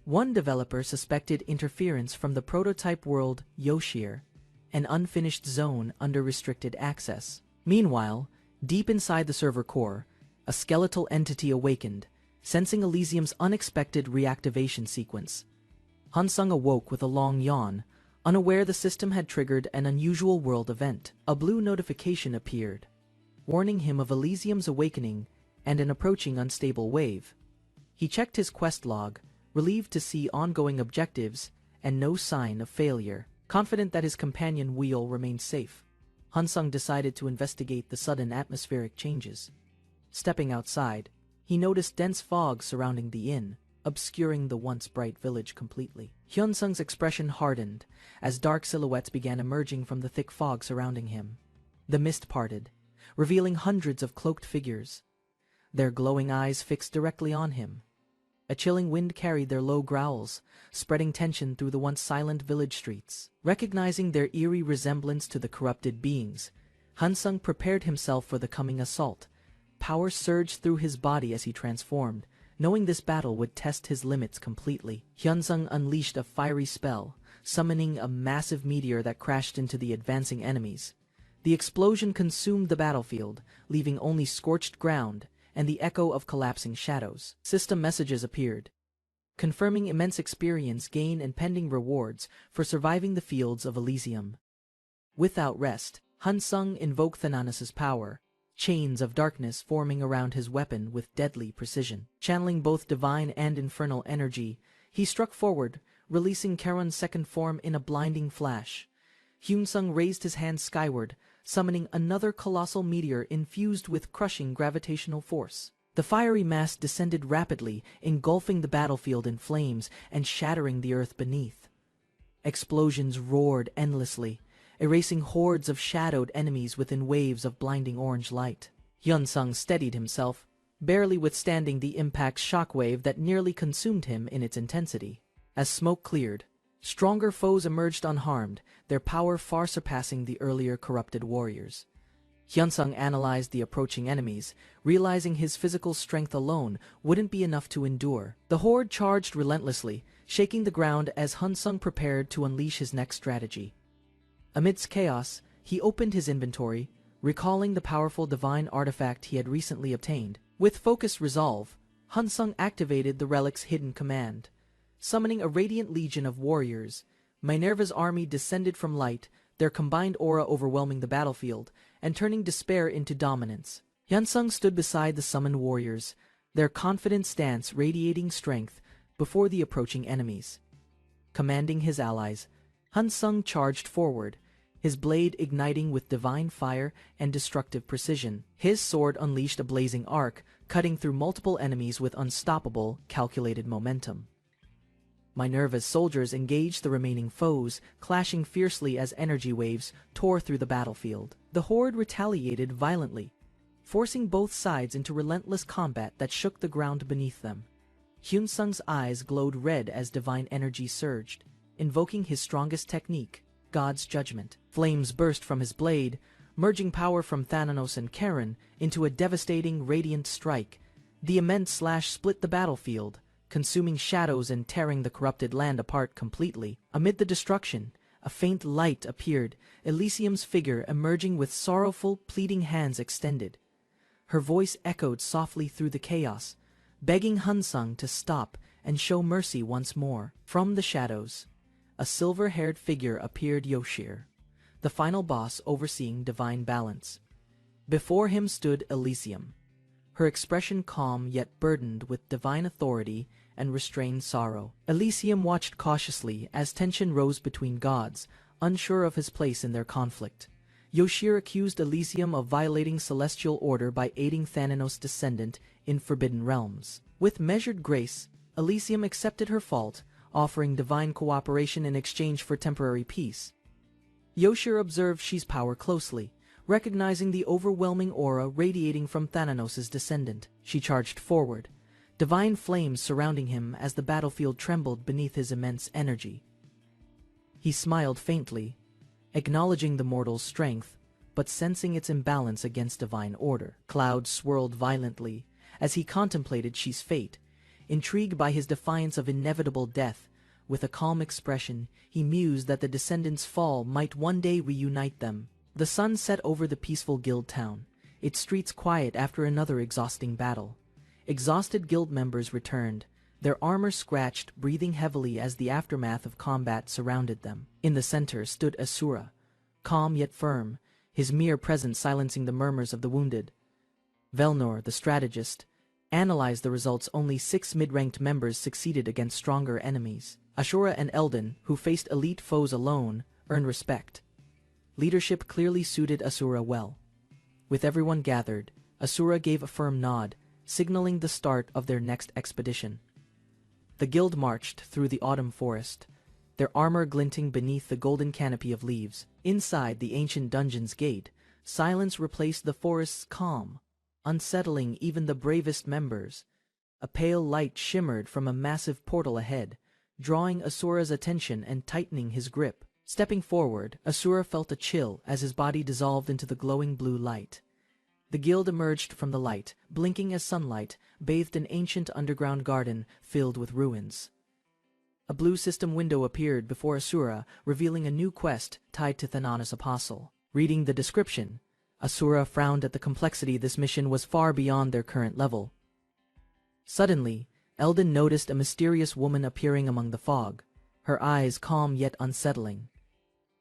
One developer suspected interference from the prototype world Yoshir, an unfinished zone under restricted access. Meanwhile, deep inside the server core, a skeletal entity awakened, sensing Elysium's unexpected reactivation sequence. Hansung awoke with a long yawn, unaware the system had triggered an unusual world event. A blue notification appeared, warning him of Elysium's awakening and an approaching unstable wave. He checked his quest log, relieved to see ongoing objectives and no sign of failure. Confident that his companion Wheel remained safe, Hansung decided to investigate the sudden atmospheric changes. Stepping outside, he noticed dense fog surrounding the inn, obscuring the once bright village completely. Hyunsung's expression hardened as dark silhouettes began emerging from the thick fog surrounding him. The mist parted, revealing hundreds of cloaked figures, their glowing eyes fixed directly on him. A chilling wind carried their low growls, spreading tension through the once silent village streets. Recognizing their eerie resemblance to the corrupted beings, Hansung prepared himself for the coming assault. Power surged through his body as he transformed, knowing this battle would test his limits completely. Hyunsung unleashed a fiery spell, summoning a massive meteor that crashed into the advancing enemies. The explosion consumed the battlefield, leaving only scorched ground and the echo of collapsing shadows. System messages appeared, confirming immense experience gain and pending rewards for surviving the fields of Elysium. Without rest, Hansung invoked Thanatos' power, chains of darkness forming around his weapon with deadly precision. Channeling both divine and infernal energy, he struck forward, releasing Charon's second form in a blinding flash. Hyunsung raised his hand skyward, summoning another colossal meteor infused with crushing gravitational force. The fiery mass descended rapidly, engulfing the battlefield in flames and shattering the earth beneath. Explosions roared endlessly, erasing hordes of shadowed enemies within waves of blinding orange light. Hyunsung steadied himself, barely withstanding the impact's shockwave that nearly consumed him in its intensity. As smoke cleared, stronger foes emerged unharmed, their power far surpassing the earlier corrupted warriors. Hyunsung analyzed the approaching enemies, realizing his physical strength alone wouldn't be enough to endure. The horde charged relentlessly, shaking the ground as Hansung prepared to unleash his next strategy. Amidst chaos, he opened his inventory, recalling the powerful divine artifact he had recently obtained. With focused resolve, Hansung activated the relic's hidden command. Summoning a radiant legion of warriors, Minerva's army descended from light, their combined aura overwhelming the battlefield and turning despair into dominance. Hyunsung stood beside the summoned warriors, their confident stance radiating strength before the approaching enemies. Commanding his allies, Hansung charged forward, his blade igniting with divine fire and destructive precision. His sword unleashed a blazing arc, cutting through multiple enemies with unstoppable, calculated momentum. Minerva's soldiers engaged the remaining foes, clashing fiercely as energy waves tore through the battlefield. The horde retaliated violently, forcing both sides into relentless combat that shook the ground beneath them. Hyunsung's eyes glowed red as divine energy surged, invoking his strongest technique, God's judgment. Flames burst from his blade, merging power from Thanatos and Charon into a devastating radiant strike. The immense slash split the battlefield, consuming shadows and tearing the corrupted land apart completely. Amid the destruction, a faint light appeared, Elysium's figure emerging with sorrowful, pleading hands extended. Her voice echoed softly through the chaos, begging Hansung to stop and show mercy once more. From the shadows, a silver-haired figure appeared, Yoshir, the final boss overseeing divine balance. Before him stood Elysium, her expression calm yet burdened with divine authority and restrained sorrow. Elysium watched cautiously as tension rose between gods, unsure of his place in their conflict. Yoshir accused Elysium of violating celestial order by aiding Thananos' descendant in forbidden realms. With measured grace, Elysium accepted her fault, offering divine cooperation in exchange for temporary peace. Yoshir observed Shi's power closely, recognizing the overwhelming aura radiating from Thananos' descendant. She charged forward, divine flames surrounding him as the battlefield trembled beneath his immense energy. He smiled faintly, acknowledging the mortal's strength, but sensing its imbalance against divine order. Clouds swirled violently as he contemplated Shi's fate. Intrigued by his defiance of inevitable death, with a calm expression, he mused that the descendants' fall might one day reunite them. The sun set over the peaceful guild town, its streets quiet after another exhausting battle. Exhausted guild members returned, their armor scratched, breathing heavily as the aftermath of combat surrounded them. In the center stood Asura, calm yet firm, his mere presence silencing the murmurs of the wounded. Velnor, the strategist, analyzed the results. Only 6 mid-ranked members succeeded against stronger enemies. Ashura and Eldon, who faced elite foes alone, earned respect. Leadership clearly suited Asura well. With everyone gathered, Asura gave a firm nod, signaling the start of their next expedition. The guild marched through the autumn forest, their armor glinting beneath the golden canopy of leaves. Inside the ancient dungeon's gate, silence replaced the forest's calm, unsettling even the bravest members. A pale light shimmered from a massive portal ahead, drawing Asura's attention and tightening his grip. Stepping forward, Asura felt a chill as his body dissolved into the glowing blue light. The guild emerged from the light, blinking as sunlight bathed an ancient underground garden filled with ruins. A blue system window appeared before Asura, revealing a new quest tied to Thananos' apostle. Reading the description, Asura frowned at the complexity. This mission was far beyond their current level. Suddenly, Eldon noticed a mysterious woman appearing among the fog, her eyes calm yet unsettling.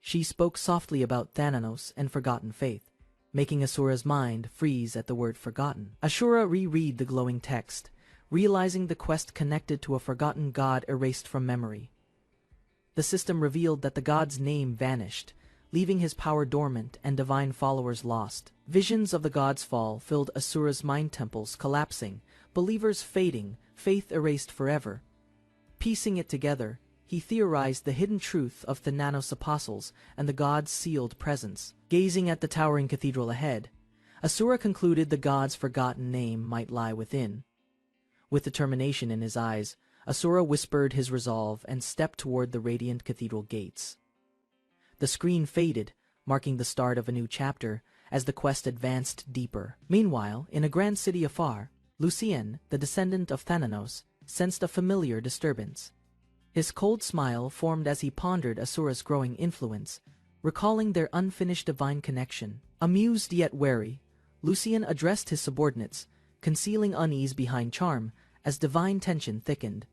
She spoke softly about Thananos and forgotten faith, making Asura's mind freeze at the word forgotten. Asura reread the glowing text, realizing the quest connected to a forgotten god erased from memory. The system revealed that the god's name vanished, leaving his power dormant and divine followers lost. Visions of the god's fall filled Asura's mind temples collapsing, believers fading, faith erased forever. Piecing it together, he theorized the hidden truth of Thananos' apostles and the god's sealed presence. Gazing at the towering cathedral ahead, Asura concluded the god's forgotten name might lie within. With determination in his eyes, Asura whispered his resolve and stepped toward the radiant cathedral gates. The screen faded, marking the start of a new chapter as the quest advanced deeper. Meanwhile, in a grand city afar, Lucien, the descendant of Thananos, sensed a familiar disturbance. His cold smile formed as he pondered Asura's growing influence, recalling their unfinished divine connection. Amused yet wary, Lucien addressed his subordinates, concealing unease behind charm as divine tension thickened.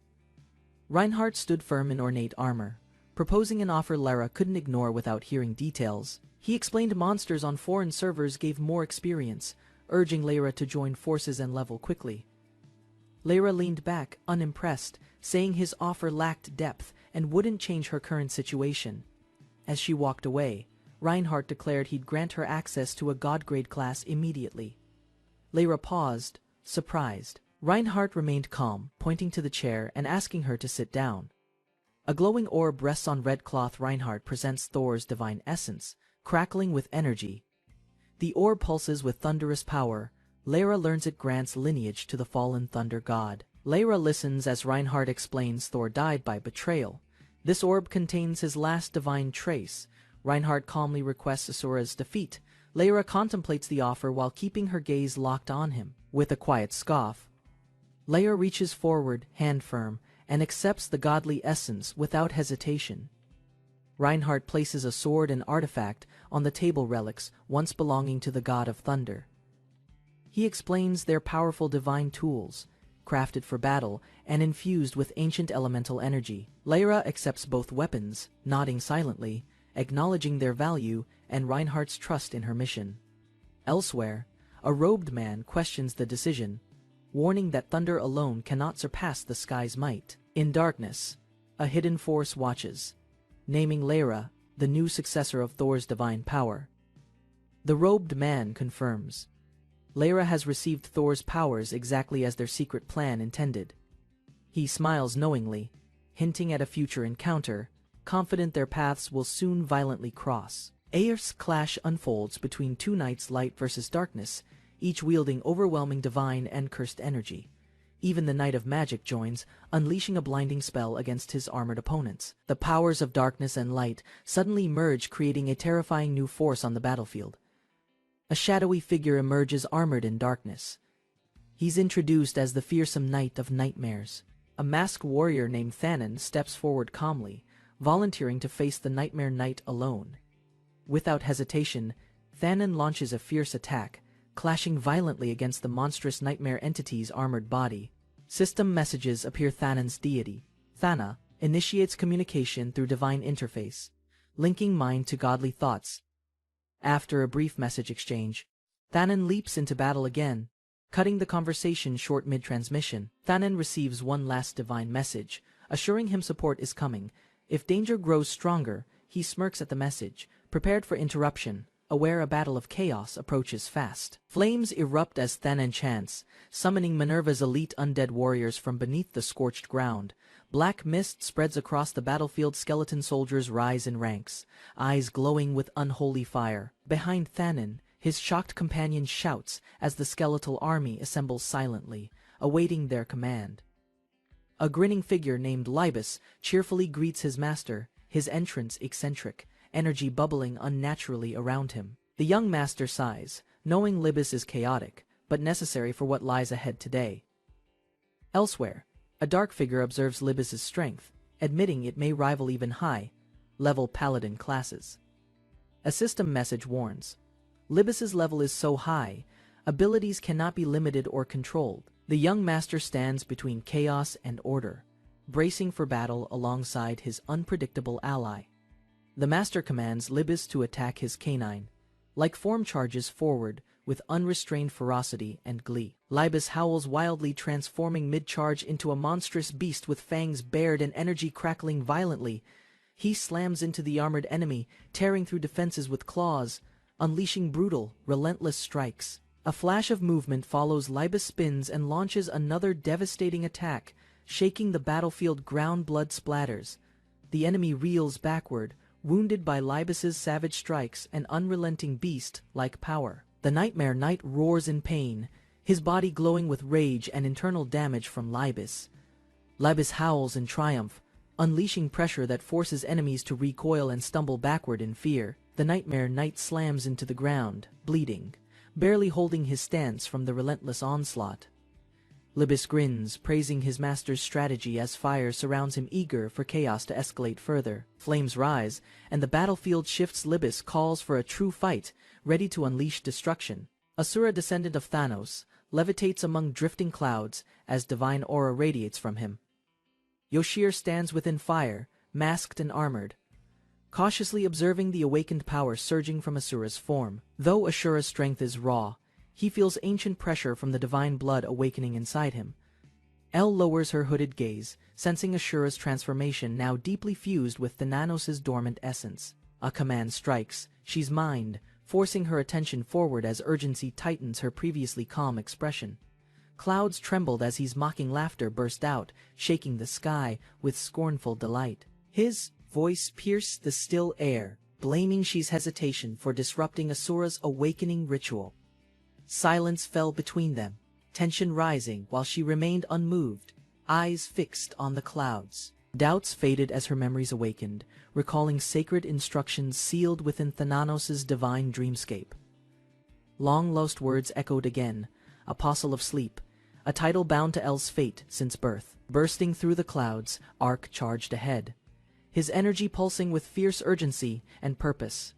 Reinhardt stood firm in ornate armor, proposing an offer Lara couldn't ignore without hearing details. He explained monsters on foreign servers gave more experience, urging Lara to join forces and level quickly. Lara leaned back, unimpressed, saying his offer lacked depth and wouldn't change her current situation. As she walked away, Reinhardt declared he'd grant her access to a god-grade class immediately. Lara paused, surprised. Reinhardt remained calm, pointing to the chair and asking her to sit down. A glowing orb rests on red cloth. Reinhardt presents Thor's divine essence, crackling with energy. The orb pulses with thunderous power. Lara learns it grants lineage to the fallen thunder god. Lara listens as Reinhardt explains Thor died by betrayal. This orb contains his last divine trace. Reinhardt calmly requests Asura's defeat. Lara contemplates the offer while keeping her gaze locked on him. With a quiet scoff, Lara reaches forward, hand firm, and accepts the godly essence without hesitation. Reinhardt places a sword and artifact on the table. Relics once belonging to the god of thunder. He explains their powerful divine tools, crafted for battle and infused with ancient elemental energy. Lara accepts both weapons, nodding silently, acknowledging their value and Reinhardt's trust in her mission. Elsewhere, a robed man questions the decision, warning that thunder alone cannot surpass the sky's might. In darkness, a hidden force watches, naming Lyra, the new successor of Thor's divine power. The robed man confirms. Lyra has received Thor's powers exactly as their secret plan intended. He smiles knowingly, hinting at a future encounter, confident their paths will soon violently cross. Aer's clash unfolds between two knights, light versus darkness, each wielding overwhelming divine and cursed energy. Even the Knight of Magic joins, unleashing a blinding spell against his armored opponents. The powers of darkness and light suddenly merge, creating a terrifying new force on the battlefield. A shadowy figure emerges armored in darkness. He's introduced as the fearsome Knight of Nightmares. A masked warrior named Thanon steps forward calmly, volunteering to face the Nightmare Knight alone. Without hesitation, Thanon launches a fierce attack, clashing violently against the monstrous nightmare entity's armored body. System messages appear. Thanon's deity, Thana, initiates communication through divine interface, linking mind to godly thoughts. After a brief message exchange, Thanon leaps into battle again, cutting the conversation short mid-transmission. Thanon receives one last divine message, assuring him support is coming. If danger grows stronger, he smirks at the message, prepared for interruption, aware a battle of chaos approaches fast. Flames erupt as Thanon chants, summoning Minerva's elite undead warriors from beneath the scorched ground. Black mist spreads across the battlefield. Skeleton soldiers rise in ranks, eyes glowing with unholy fire. Behind Thanon, his shocked companion shouts as the skeletal army assembles silently, awaiting their command. A grinning figure named Libus cheerfully greets his master, his entrance eccentric, energy bubbling unnaturally around him. The young master sighs, knowing Libus is chaotic, but necessary for what lies ahead today. Elsewhere, a dark figure observes Libus's strength, admitting it may rival even high-level paladin classes. A system message warns, Libus's level is so high, abilities cannot be limited or controlled. The young master stands between chaos and order, bracing for battle alongside his unpredictable ally. The master commands Libus to attack his canine-like form charges forward with unrestrained ferocity and glee. Libus howls wildly, transforming mid-charge into a monstrous beast with fangs bared and energy crackling violently. He slams into the armored enemy, tearing through defenses with claws, unleashing brutal, relentless strikes. A flash of movement follows. Libus spins and launches another devastating attack, shaking the battlefield. Ground blood splatters. The enemy reels backward, wounded by Libus's savage strikes and unrelenting beast-like power. The Nightmare Knight roars in pain, his body glowing with rage and internal damage from Libus. Libus howls in triumph, unleashing pressure that forces enemies to recoil and stumble backward in fear. The Nightmare Knight slams into the ground, bleeding, barely holding his stance from the relentless onslaught. Libus grins, praising his master's strategy as fire surrounds him, eager for chaos to escalate further. Flames rise, and the battlefield shifts. Libus calls for a true fight, ready to unleash destruction. Asura, descendant of Thanos, levitates among drifting clouds as divine aura radiates from him. Yoshir stands within fire, masked and armored, cautiously observing the awakened power surging from Asura's form. Though Asura's strength is raw, he feels ancient pressure from the divine blood awakening inside him. El lowers her hooded gaze, sensing Ashura's transformation now deeply fused with Thananos' dormant essence. A command strikes. She's mind, forcing her attention forward as urgency tightens her previously calm expression. Clouds trembled as his mocking laughter burst out, shaking the sky with scornful delight. His voice pierced the still air, blaming She's hesitation for disrupting Asura's awakening ritual. Silence fell between them, tension rising while she remained unmoved, eyes fixed on the clouds. Doubts faded as her memories awakened, recalling sacred instructions sealed within Thananos' divine dreamscape. Long-lost words echoed again, Apostle of Sleep, a title bound to El's fate since birth. Bursting through the clouds, Ark charged ahead, his energy pulsing with fierce urgency and purpose.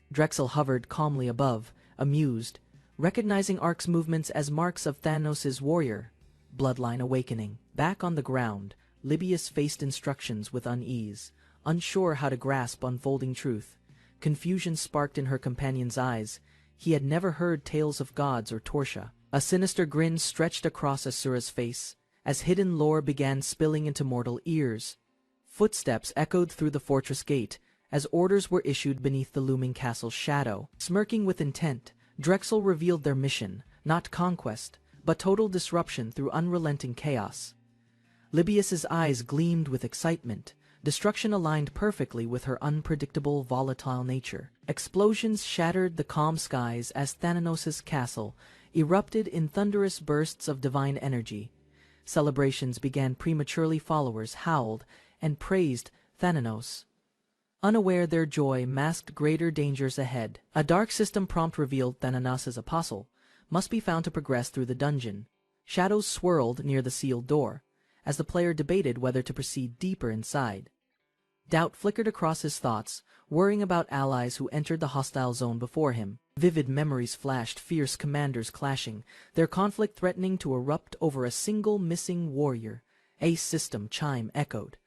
Drexel hovered calmly above, amused, recognizing Ark's movements as marks of Thanos' warrior bloodline awakening. Back on the ground, Libius faced instructions with unease, unsure how to grasp unfolding truth. Confusion sparked in her companion's eyes, He had never heard tales of gods or Torsha. A sinister grin stretched across Asura's face, as hidden lore began spilling into mortal ears. Footsteps echoed through the fortress gate, as orders were issued beneath the looming castle's shadow. Smirking with intent, Drexel revealed their mission, not conquest, but total disruption through unrelenting chaos. Libius's eyes gleamed with excitement. Destruction aligned perfectly with her unpredictable, volatile nature. Explosions shattered the calm skies as Thananos's castle erupted in thunderous bursts of divine energy. Celebrations began prematurely. Followers howled and praised Thananos, unaware their joy masked greater dangers ahead. A dark system prompt revealed Thananos's apostle must be found to progress through the dungeon. Shadows swirled near the sealed door, as the player debated whether to proceed deeper inside. Doubt flickered across his thoughts, worrying about allies who entered the hostile zone before him. Vivid memories flashed, fierce commanders clashing, their conflict threatening to erupt over a single missing warrior. A system chime echoed.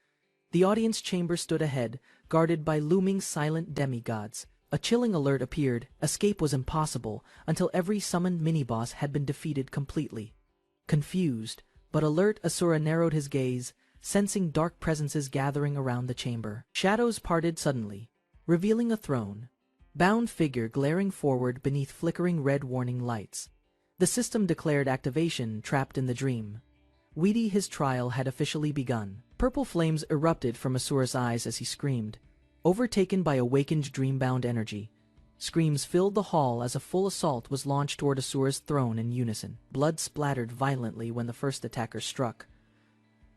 The audience chamber stood ahead, guarded by looming silent demigods. A chilling alert appeared. Escape was impossible until every summoned mini-boss had been defeated completely. Confused, but alert, Asura narrowed his gaze, sensing dark presences gathering around the chamber. Shadows parted suddenly, revealing a throne, bound figure glaring forward beneath flickering red warning lights. The system declared activation, trapped in the dream. Weedy, his trial had officially begun. Purple flames erupted from Asura's eyes as he screamed, overtaken by awakened dream-bound energy. Screams filled the hall as a full assault was launched toward Asura's throne in unison. Blood splattered violently when the first attacker struck,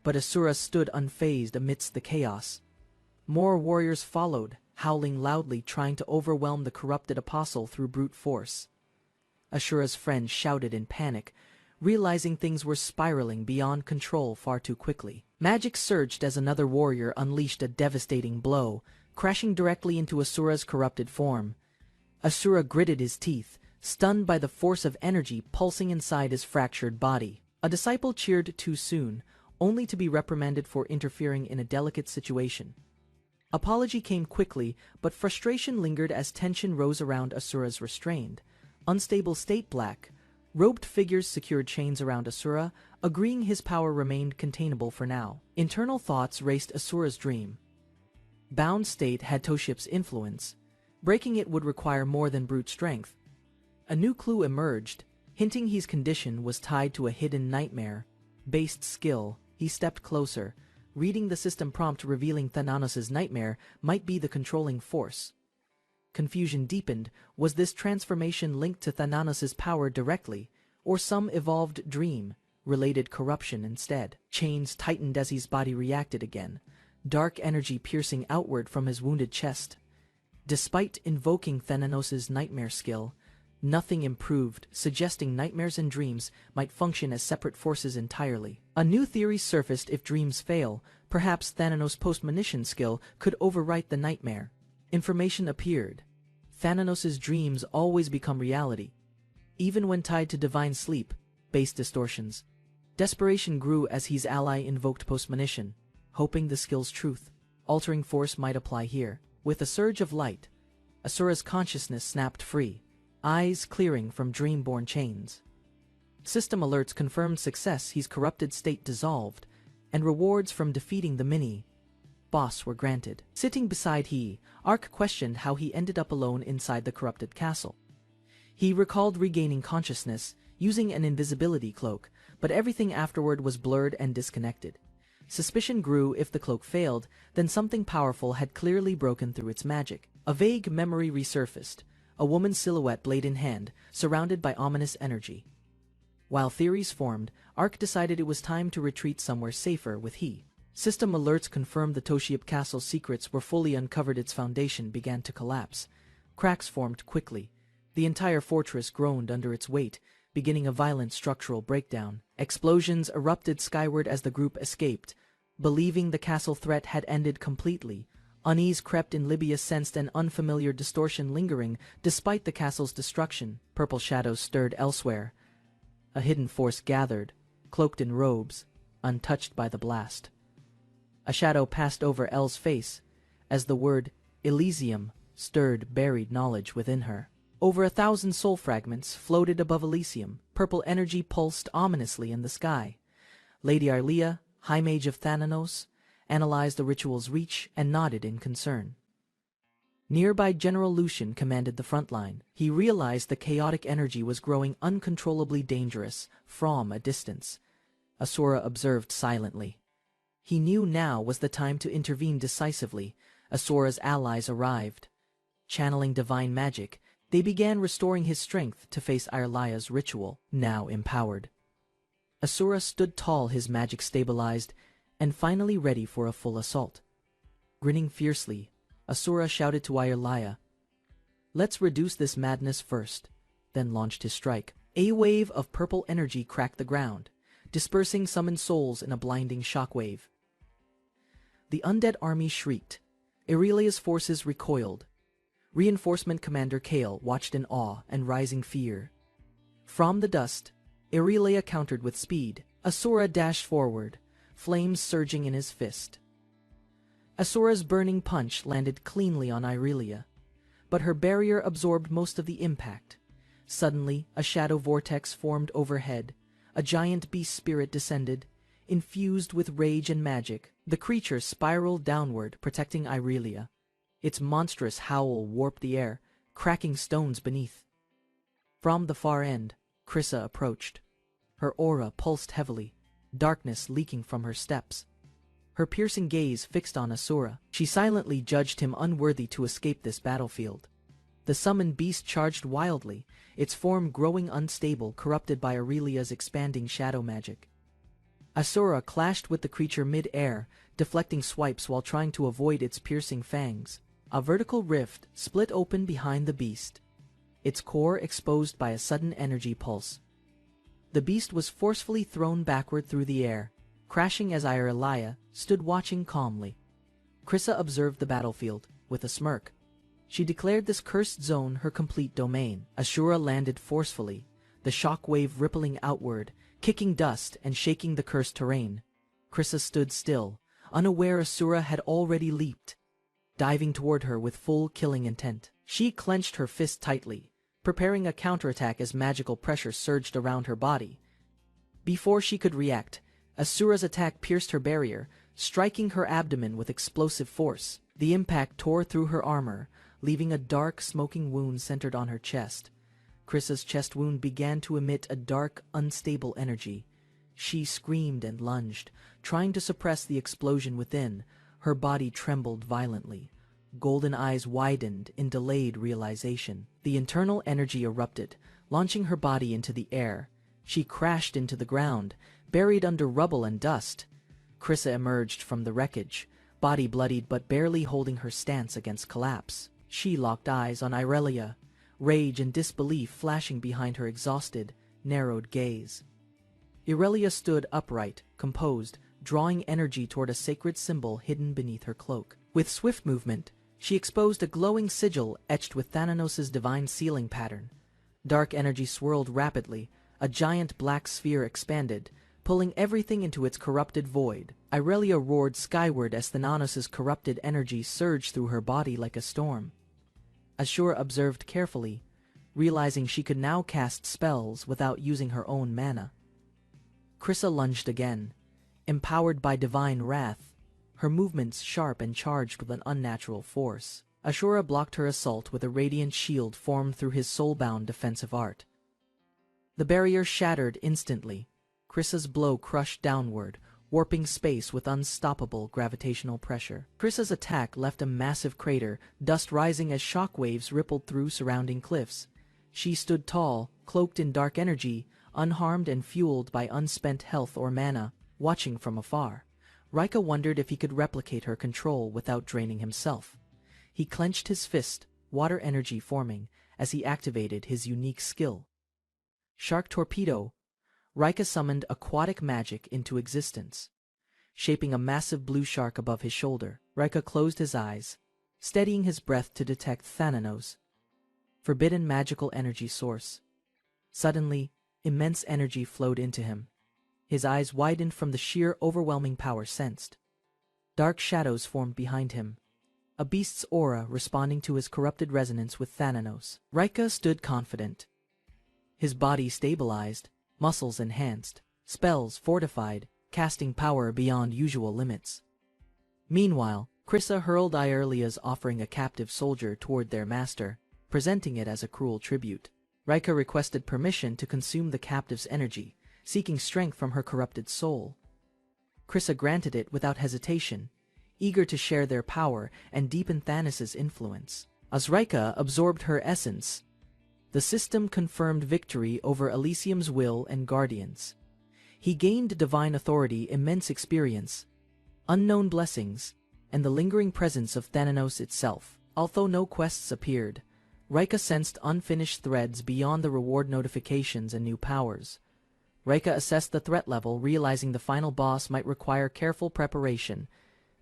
but Asura stood unfazed amidst the chaos. More warriors followed, howling loudly, trying to overwhelm the corrupted apostle through brute force. Asura's friends shouted in panic, realizing things were spiraling beyond control far too quickly. Magic surged as another warrior unleashed a devastating blow, crashing directly into Asura's corrupted form. Asura gritted his teeth, stunned by the force of energy pulsing inside his fractured body. A disciple cheered too soon, only to be reprimanded for interfering in a delicate situation. Apology came quickly, but frustration lingered as tension rose around Asura's restrained, unstable state. Black robed figures secured chains around Asura, agreeing his power remained containable for now. Internal thoughts raced Asura's dream. Bound state had Toship's influence. Breaking it would require more than brute strength. A new clue emerged, hinting his condition was tied to a hidden nightmare-based skill. He stepped closer, reading the system prompt revealing Thananos's nightmare might be the controlling force. Confusion deepened. Was this transformation linked to Thananos's power directly, or some evolved dream-related corruption instead? Chains tightened as his body reacted again, dark energy piercing outward from his wounded chest. Despite invoking Thananos's nightmare skill, nothing improved, suggesting nightmares and dreams might function as separate forces entirely. A new theory surfaced: if dreams fail, perhaps Thananos' post-monition skill could overwrite the nightmare. Information appeared. Thananos' dreams always become reality, even when tied to divine sleep-based distortions. Desperation grew as his ally invoked post-monition, hoping the skill's truth-altering force might apply here. With a surge of light, Asura's consciousness snapped free, eyes clearing from dream-born chains. System alerts confirmed success. His corrupted state dissolved, and rewards from defeating the mini-boss were granted. Sitting beside Ark questioned how he ended up alone inside the corrupted castle. He recalled regaining consciousness, using an invisibility cloak, but everything afterward was blurred and disconnected. Suspicion grew. If the cloak failed, then something powerful had clearly broken through its magic. A vague memory resurfaced, a woman's silhouette, blade in hand, surrounded by ominous energy. While theories formed, Ark decided it was time to retreat somewhere safer with System alerts confirmed the Toship Castle's secrets were fully uncovered. Its foundation began to collapse. Cracks formed quickly. The entire fortress groaned under its weight, beginning a violent structural breakdown. Explosions erupted skyward as the group escaped. Believing the castle threat had ended completely, unease crept in. Libya sensed an unfamiliar distortion lingering despite the castle's destruction. Purple shadows stirred elsewhere. A hidden force gathered, cloaked in robes, untouched by the blast. A shadow passed over Elle's face as the word Elysium stirred buried knowledge within her. Over 1,000 soul fragments floated above Elysium. Purple energy pulsed ominously in the sky. Lady Arlia, High Mage of Thananos, analyzed the ritual's reach and nodded in concern. Nearby General Lucian commanded the front line. He realized the chaotic energy was growing uncontrollably dangerous from a distance. Asura observed silently. He knew now was the time to intervene decisively. Asura's allies arrived. Channeling divine magic, they began restoring his strength to face Arlia's ritual, now empowered. Asura stood tall, his magic stabilized, and finally ready for a full assault. Grinning fiercely, Asura shouted to Arlia, "Let's reduce this madness first," then launched his strike. A wave of purple energy cracked the ground, dispersing summoned souls in a blinding shockwave. The undead army shrieked. Aurelia's forces recoiled. Reinforcement Commander Kale watched in awe and rising fear. From the dust, Aurelia countered with speed. Asura dashed forward, flames surging in his fist. Asura's burning punch landed cleanly on Aurelia, but her barrier absorbed most of the impact. Suddenly, a shadow vortex formed overhead. A giant beast spirit descended, infused with rage and magic. The creature spiraled downward, protecting Aurelia. Its monstrous howl warped the air, cracking stones beneath. From the far end, Krissa approached. Her aura pulsed heavily, darkness leaking from her steps. Her piercing gaze fixed on Asura. She silently judged him unworthy to escape this battlefield. The summoned beast charged wildly, its form growing unstable, corrupted by Aurelia's expanding shadow magic. Asura clashed with the creature mid-air, deflecting swipes while trying to avoid its piercing fangs. A vertical rift split open behind the beast, its core exposed by a sudden energy pulse. The beast was forcefully thrown backward through the air, crashing as Aurelia stood watching calmly. Krissa observed the battlefield with a smirk. She declared this cursed zone her complete domain. Asura landed forcefully, the shock wave rippling outward, kicking dust and shaking the cursed terrain. Krissa stood still, unaware Asura had already leaped, diving toward her with full killing intent. She clenched her fist tightly, preparing a counterattack as magical pressure surged around her body. Before she could react, Asura's attack pierced her barrier, striking her abdomen with explosive force. The impact tore through her armor, leaving a dark, smoking wound centered on her chest. Krissa's chest wound began to emit a dark, unstable energy. She screamed and lunged, trying to suppress the explosion within. Her body trembled violently. Golden eyes widened in delayed realization. The internal energy erupted, launching her body into the air. She crashed into the ground, buried under rubble and dust. Krissa emerged from the wreckage, body bloodied but barely holding her stance against collapse. She locked eyes on Aurelia, rage and disbelief flashing behind her exhausted, narrowed gaze. Aurelia stood upright, composed, drawing energy toward a sacred symbol hidden beneath her cloak. With swift movement, she exposed a glowing sigil etched with Thananos' divine sealing pattern. Dark energy swirled rapidly, a giant black sphere expanded, pulling everything into its corrupted void. Aurelia roared skyward as Thananos' corrupted energy surged through her body like a storm. Asura observed carefully, realizing she could now cast spells without using her own mana. Krissa lunged again, empowered by divine wrath, her movements sharp and charged with an unnatural force. Asura blocked her assault with a radiant shield formed through his soulbound defensive art. The barrier shattered instantly. Krissa's blow crushed downward, warping space with unstoppable gravitational pressure. Krissa's attack left a massive crater, dust rising as shockwaves rippled through surrounding cliffs. She stood tall, cloaked in dark energy, unharmed and fueled by unspent health or mana, watching from afar. Rika wondered if he could replicate her control without draining himself. He clenched his fist, water energy forming, as he activated his unique skill. Shark Torpedo. Rika summoned aquatic magic into existence, shaping a massive blue shark above his shoulder. Rika closed his eyes, steadying his breath to detect Thananos' forbidden magical energy source. Suddenly, immense energy flowed into him. His eyes widened from the sheer overwhelming power sensed. Dark shadows formed behind him. a beast's aura responding to his corrupted resonance with Thananos. Rika stood confident. His body stabilized, muscles enhanced, spells fortified, casting power beyond usual limits. Meanwhile, Krissa hurled Irelia's offering a captive soldier toward their master, presenting it as a cruel tribute. Rika requested permission to consume the captive's energy, seeking strength from her corrupted soul. Krissa granted it without hesitation, eager to share their power and deepen Thanos' influence. As Rika absorbed her essence, the system confirmed victory over Elysium's will and guardians. He gained divine authority, immense experience, unknown blessings, and the lingering presence of Thananos itself. Although no quests appeared, Rika sensed unfinished threads beyond the reward notifications and new powers. Rika assessed the threat level, realizing the final boss might require careful preparation.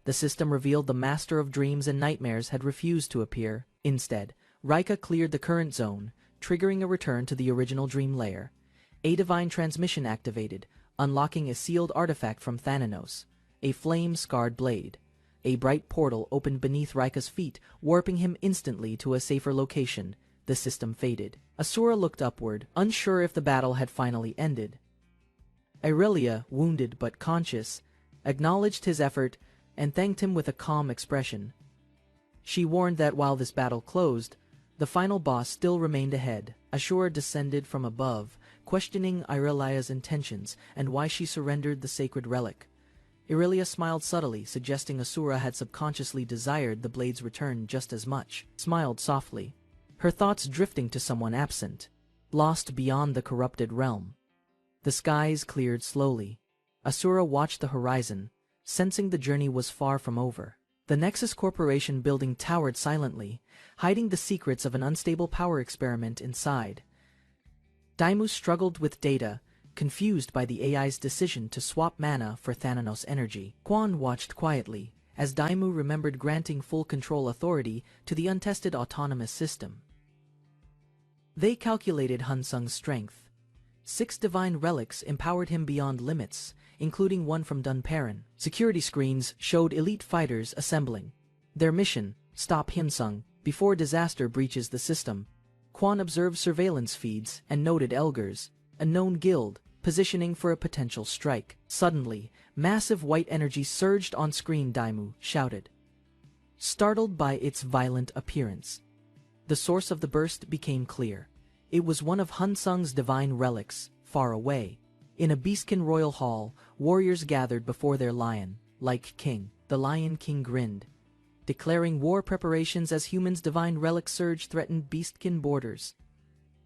The system revealed the Master of Dreams and Nightmares had refused to appear. Instead, Rika cleared the current zone, triggering a return to the original dream layer. A divine transmission activated, unlocking a sealed artifact from Thananos, a flame-scarred blade. A bright portal opened beneath Rika's feet, warping him instantly to a safer location. The system faded. Asura looked upward, unsure if the battle had finally ended. Irelia, wounded but conscious, acknowledged his effort and thanked him with a calm expression. She warned that while this battle closed, the final boss still remained ahead. Ashura descended from above, questioning Irelia's intentions and why she surrendered the sacred relic. Irelia smiled subtly, suggesting Asura had subconsciously desired the blade's return just as much. Smiled softly, her thoughts drifting to someone absent, lost beyond the corrupted realm. The skies cleared slowly. Asura watched the horizon, sensing the journey was far from over. The Nexus Corporation building towered silently, hiding the secrets of an unstable power experiment inside. Daimu struggled with data, confused by the AI's decision to swap mana for Thananos energy. Quan watched quietly, as Daimu remembered granting full control authority to the untested autonomous system. They calculated Hunsung's strength. 6 divine relics empowered him beyond limits, including one from Dunparran. Security screens showed elite fighters assembling. Their mission, stop Hunsung before disaster breaches the system. Quan observed surveillance feeds and noted Elgers, a known guild, positioning for a potential strike. Suddenly, massive white energy surged on screen. Daimu shouted, startled by its violent appearance. The source of the burst became clear. It was one of Hunsung's divine relics, far away. In a Beastkin royal hall, warriors gathered before their lion-like king. The Lion King grinned, declaring war preparations as humans' divine relic surge threatened Beastkin borders.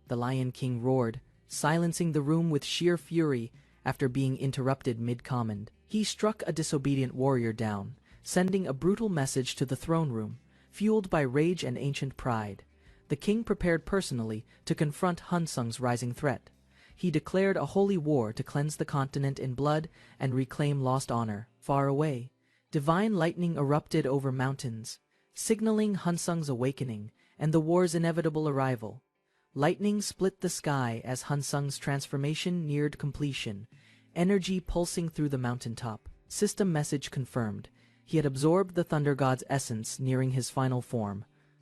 The Lion King roared, silencing the room with sheer fury after being interrupted mid-command. He struck a disobedient warrior down, sending a brutal message to the throne room, fueled by rage and ancient pride. The king prepared personally to confront Hunsung's rising threat. He declared a holy war to cleanse the continent in blood and reclaim lost honor. Far away, divine lightning erupted over mountains, signaling Hunsung's awakening and the war's inevitable arrival. Lightning split the sky as Hunsung's transformation neared completion, energy pulsing through the mountaintop. System message confirmed. He had absorbed the Thunder God's essence, nearing his final form.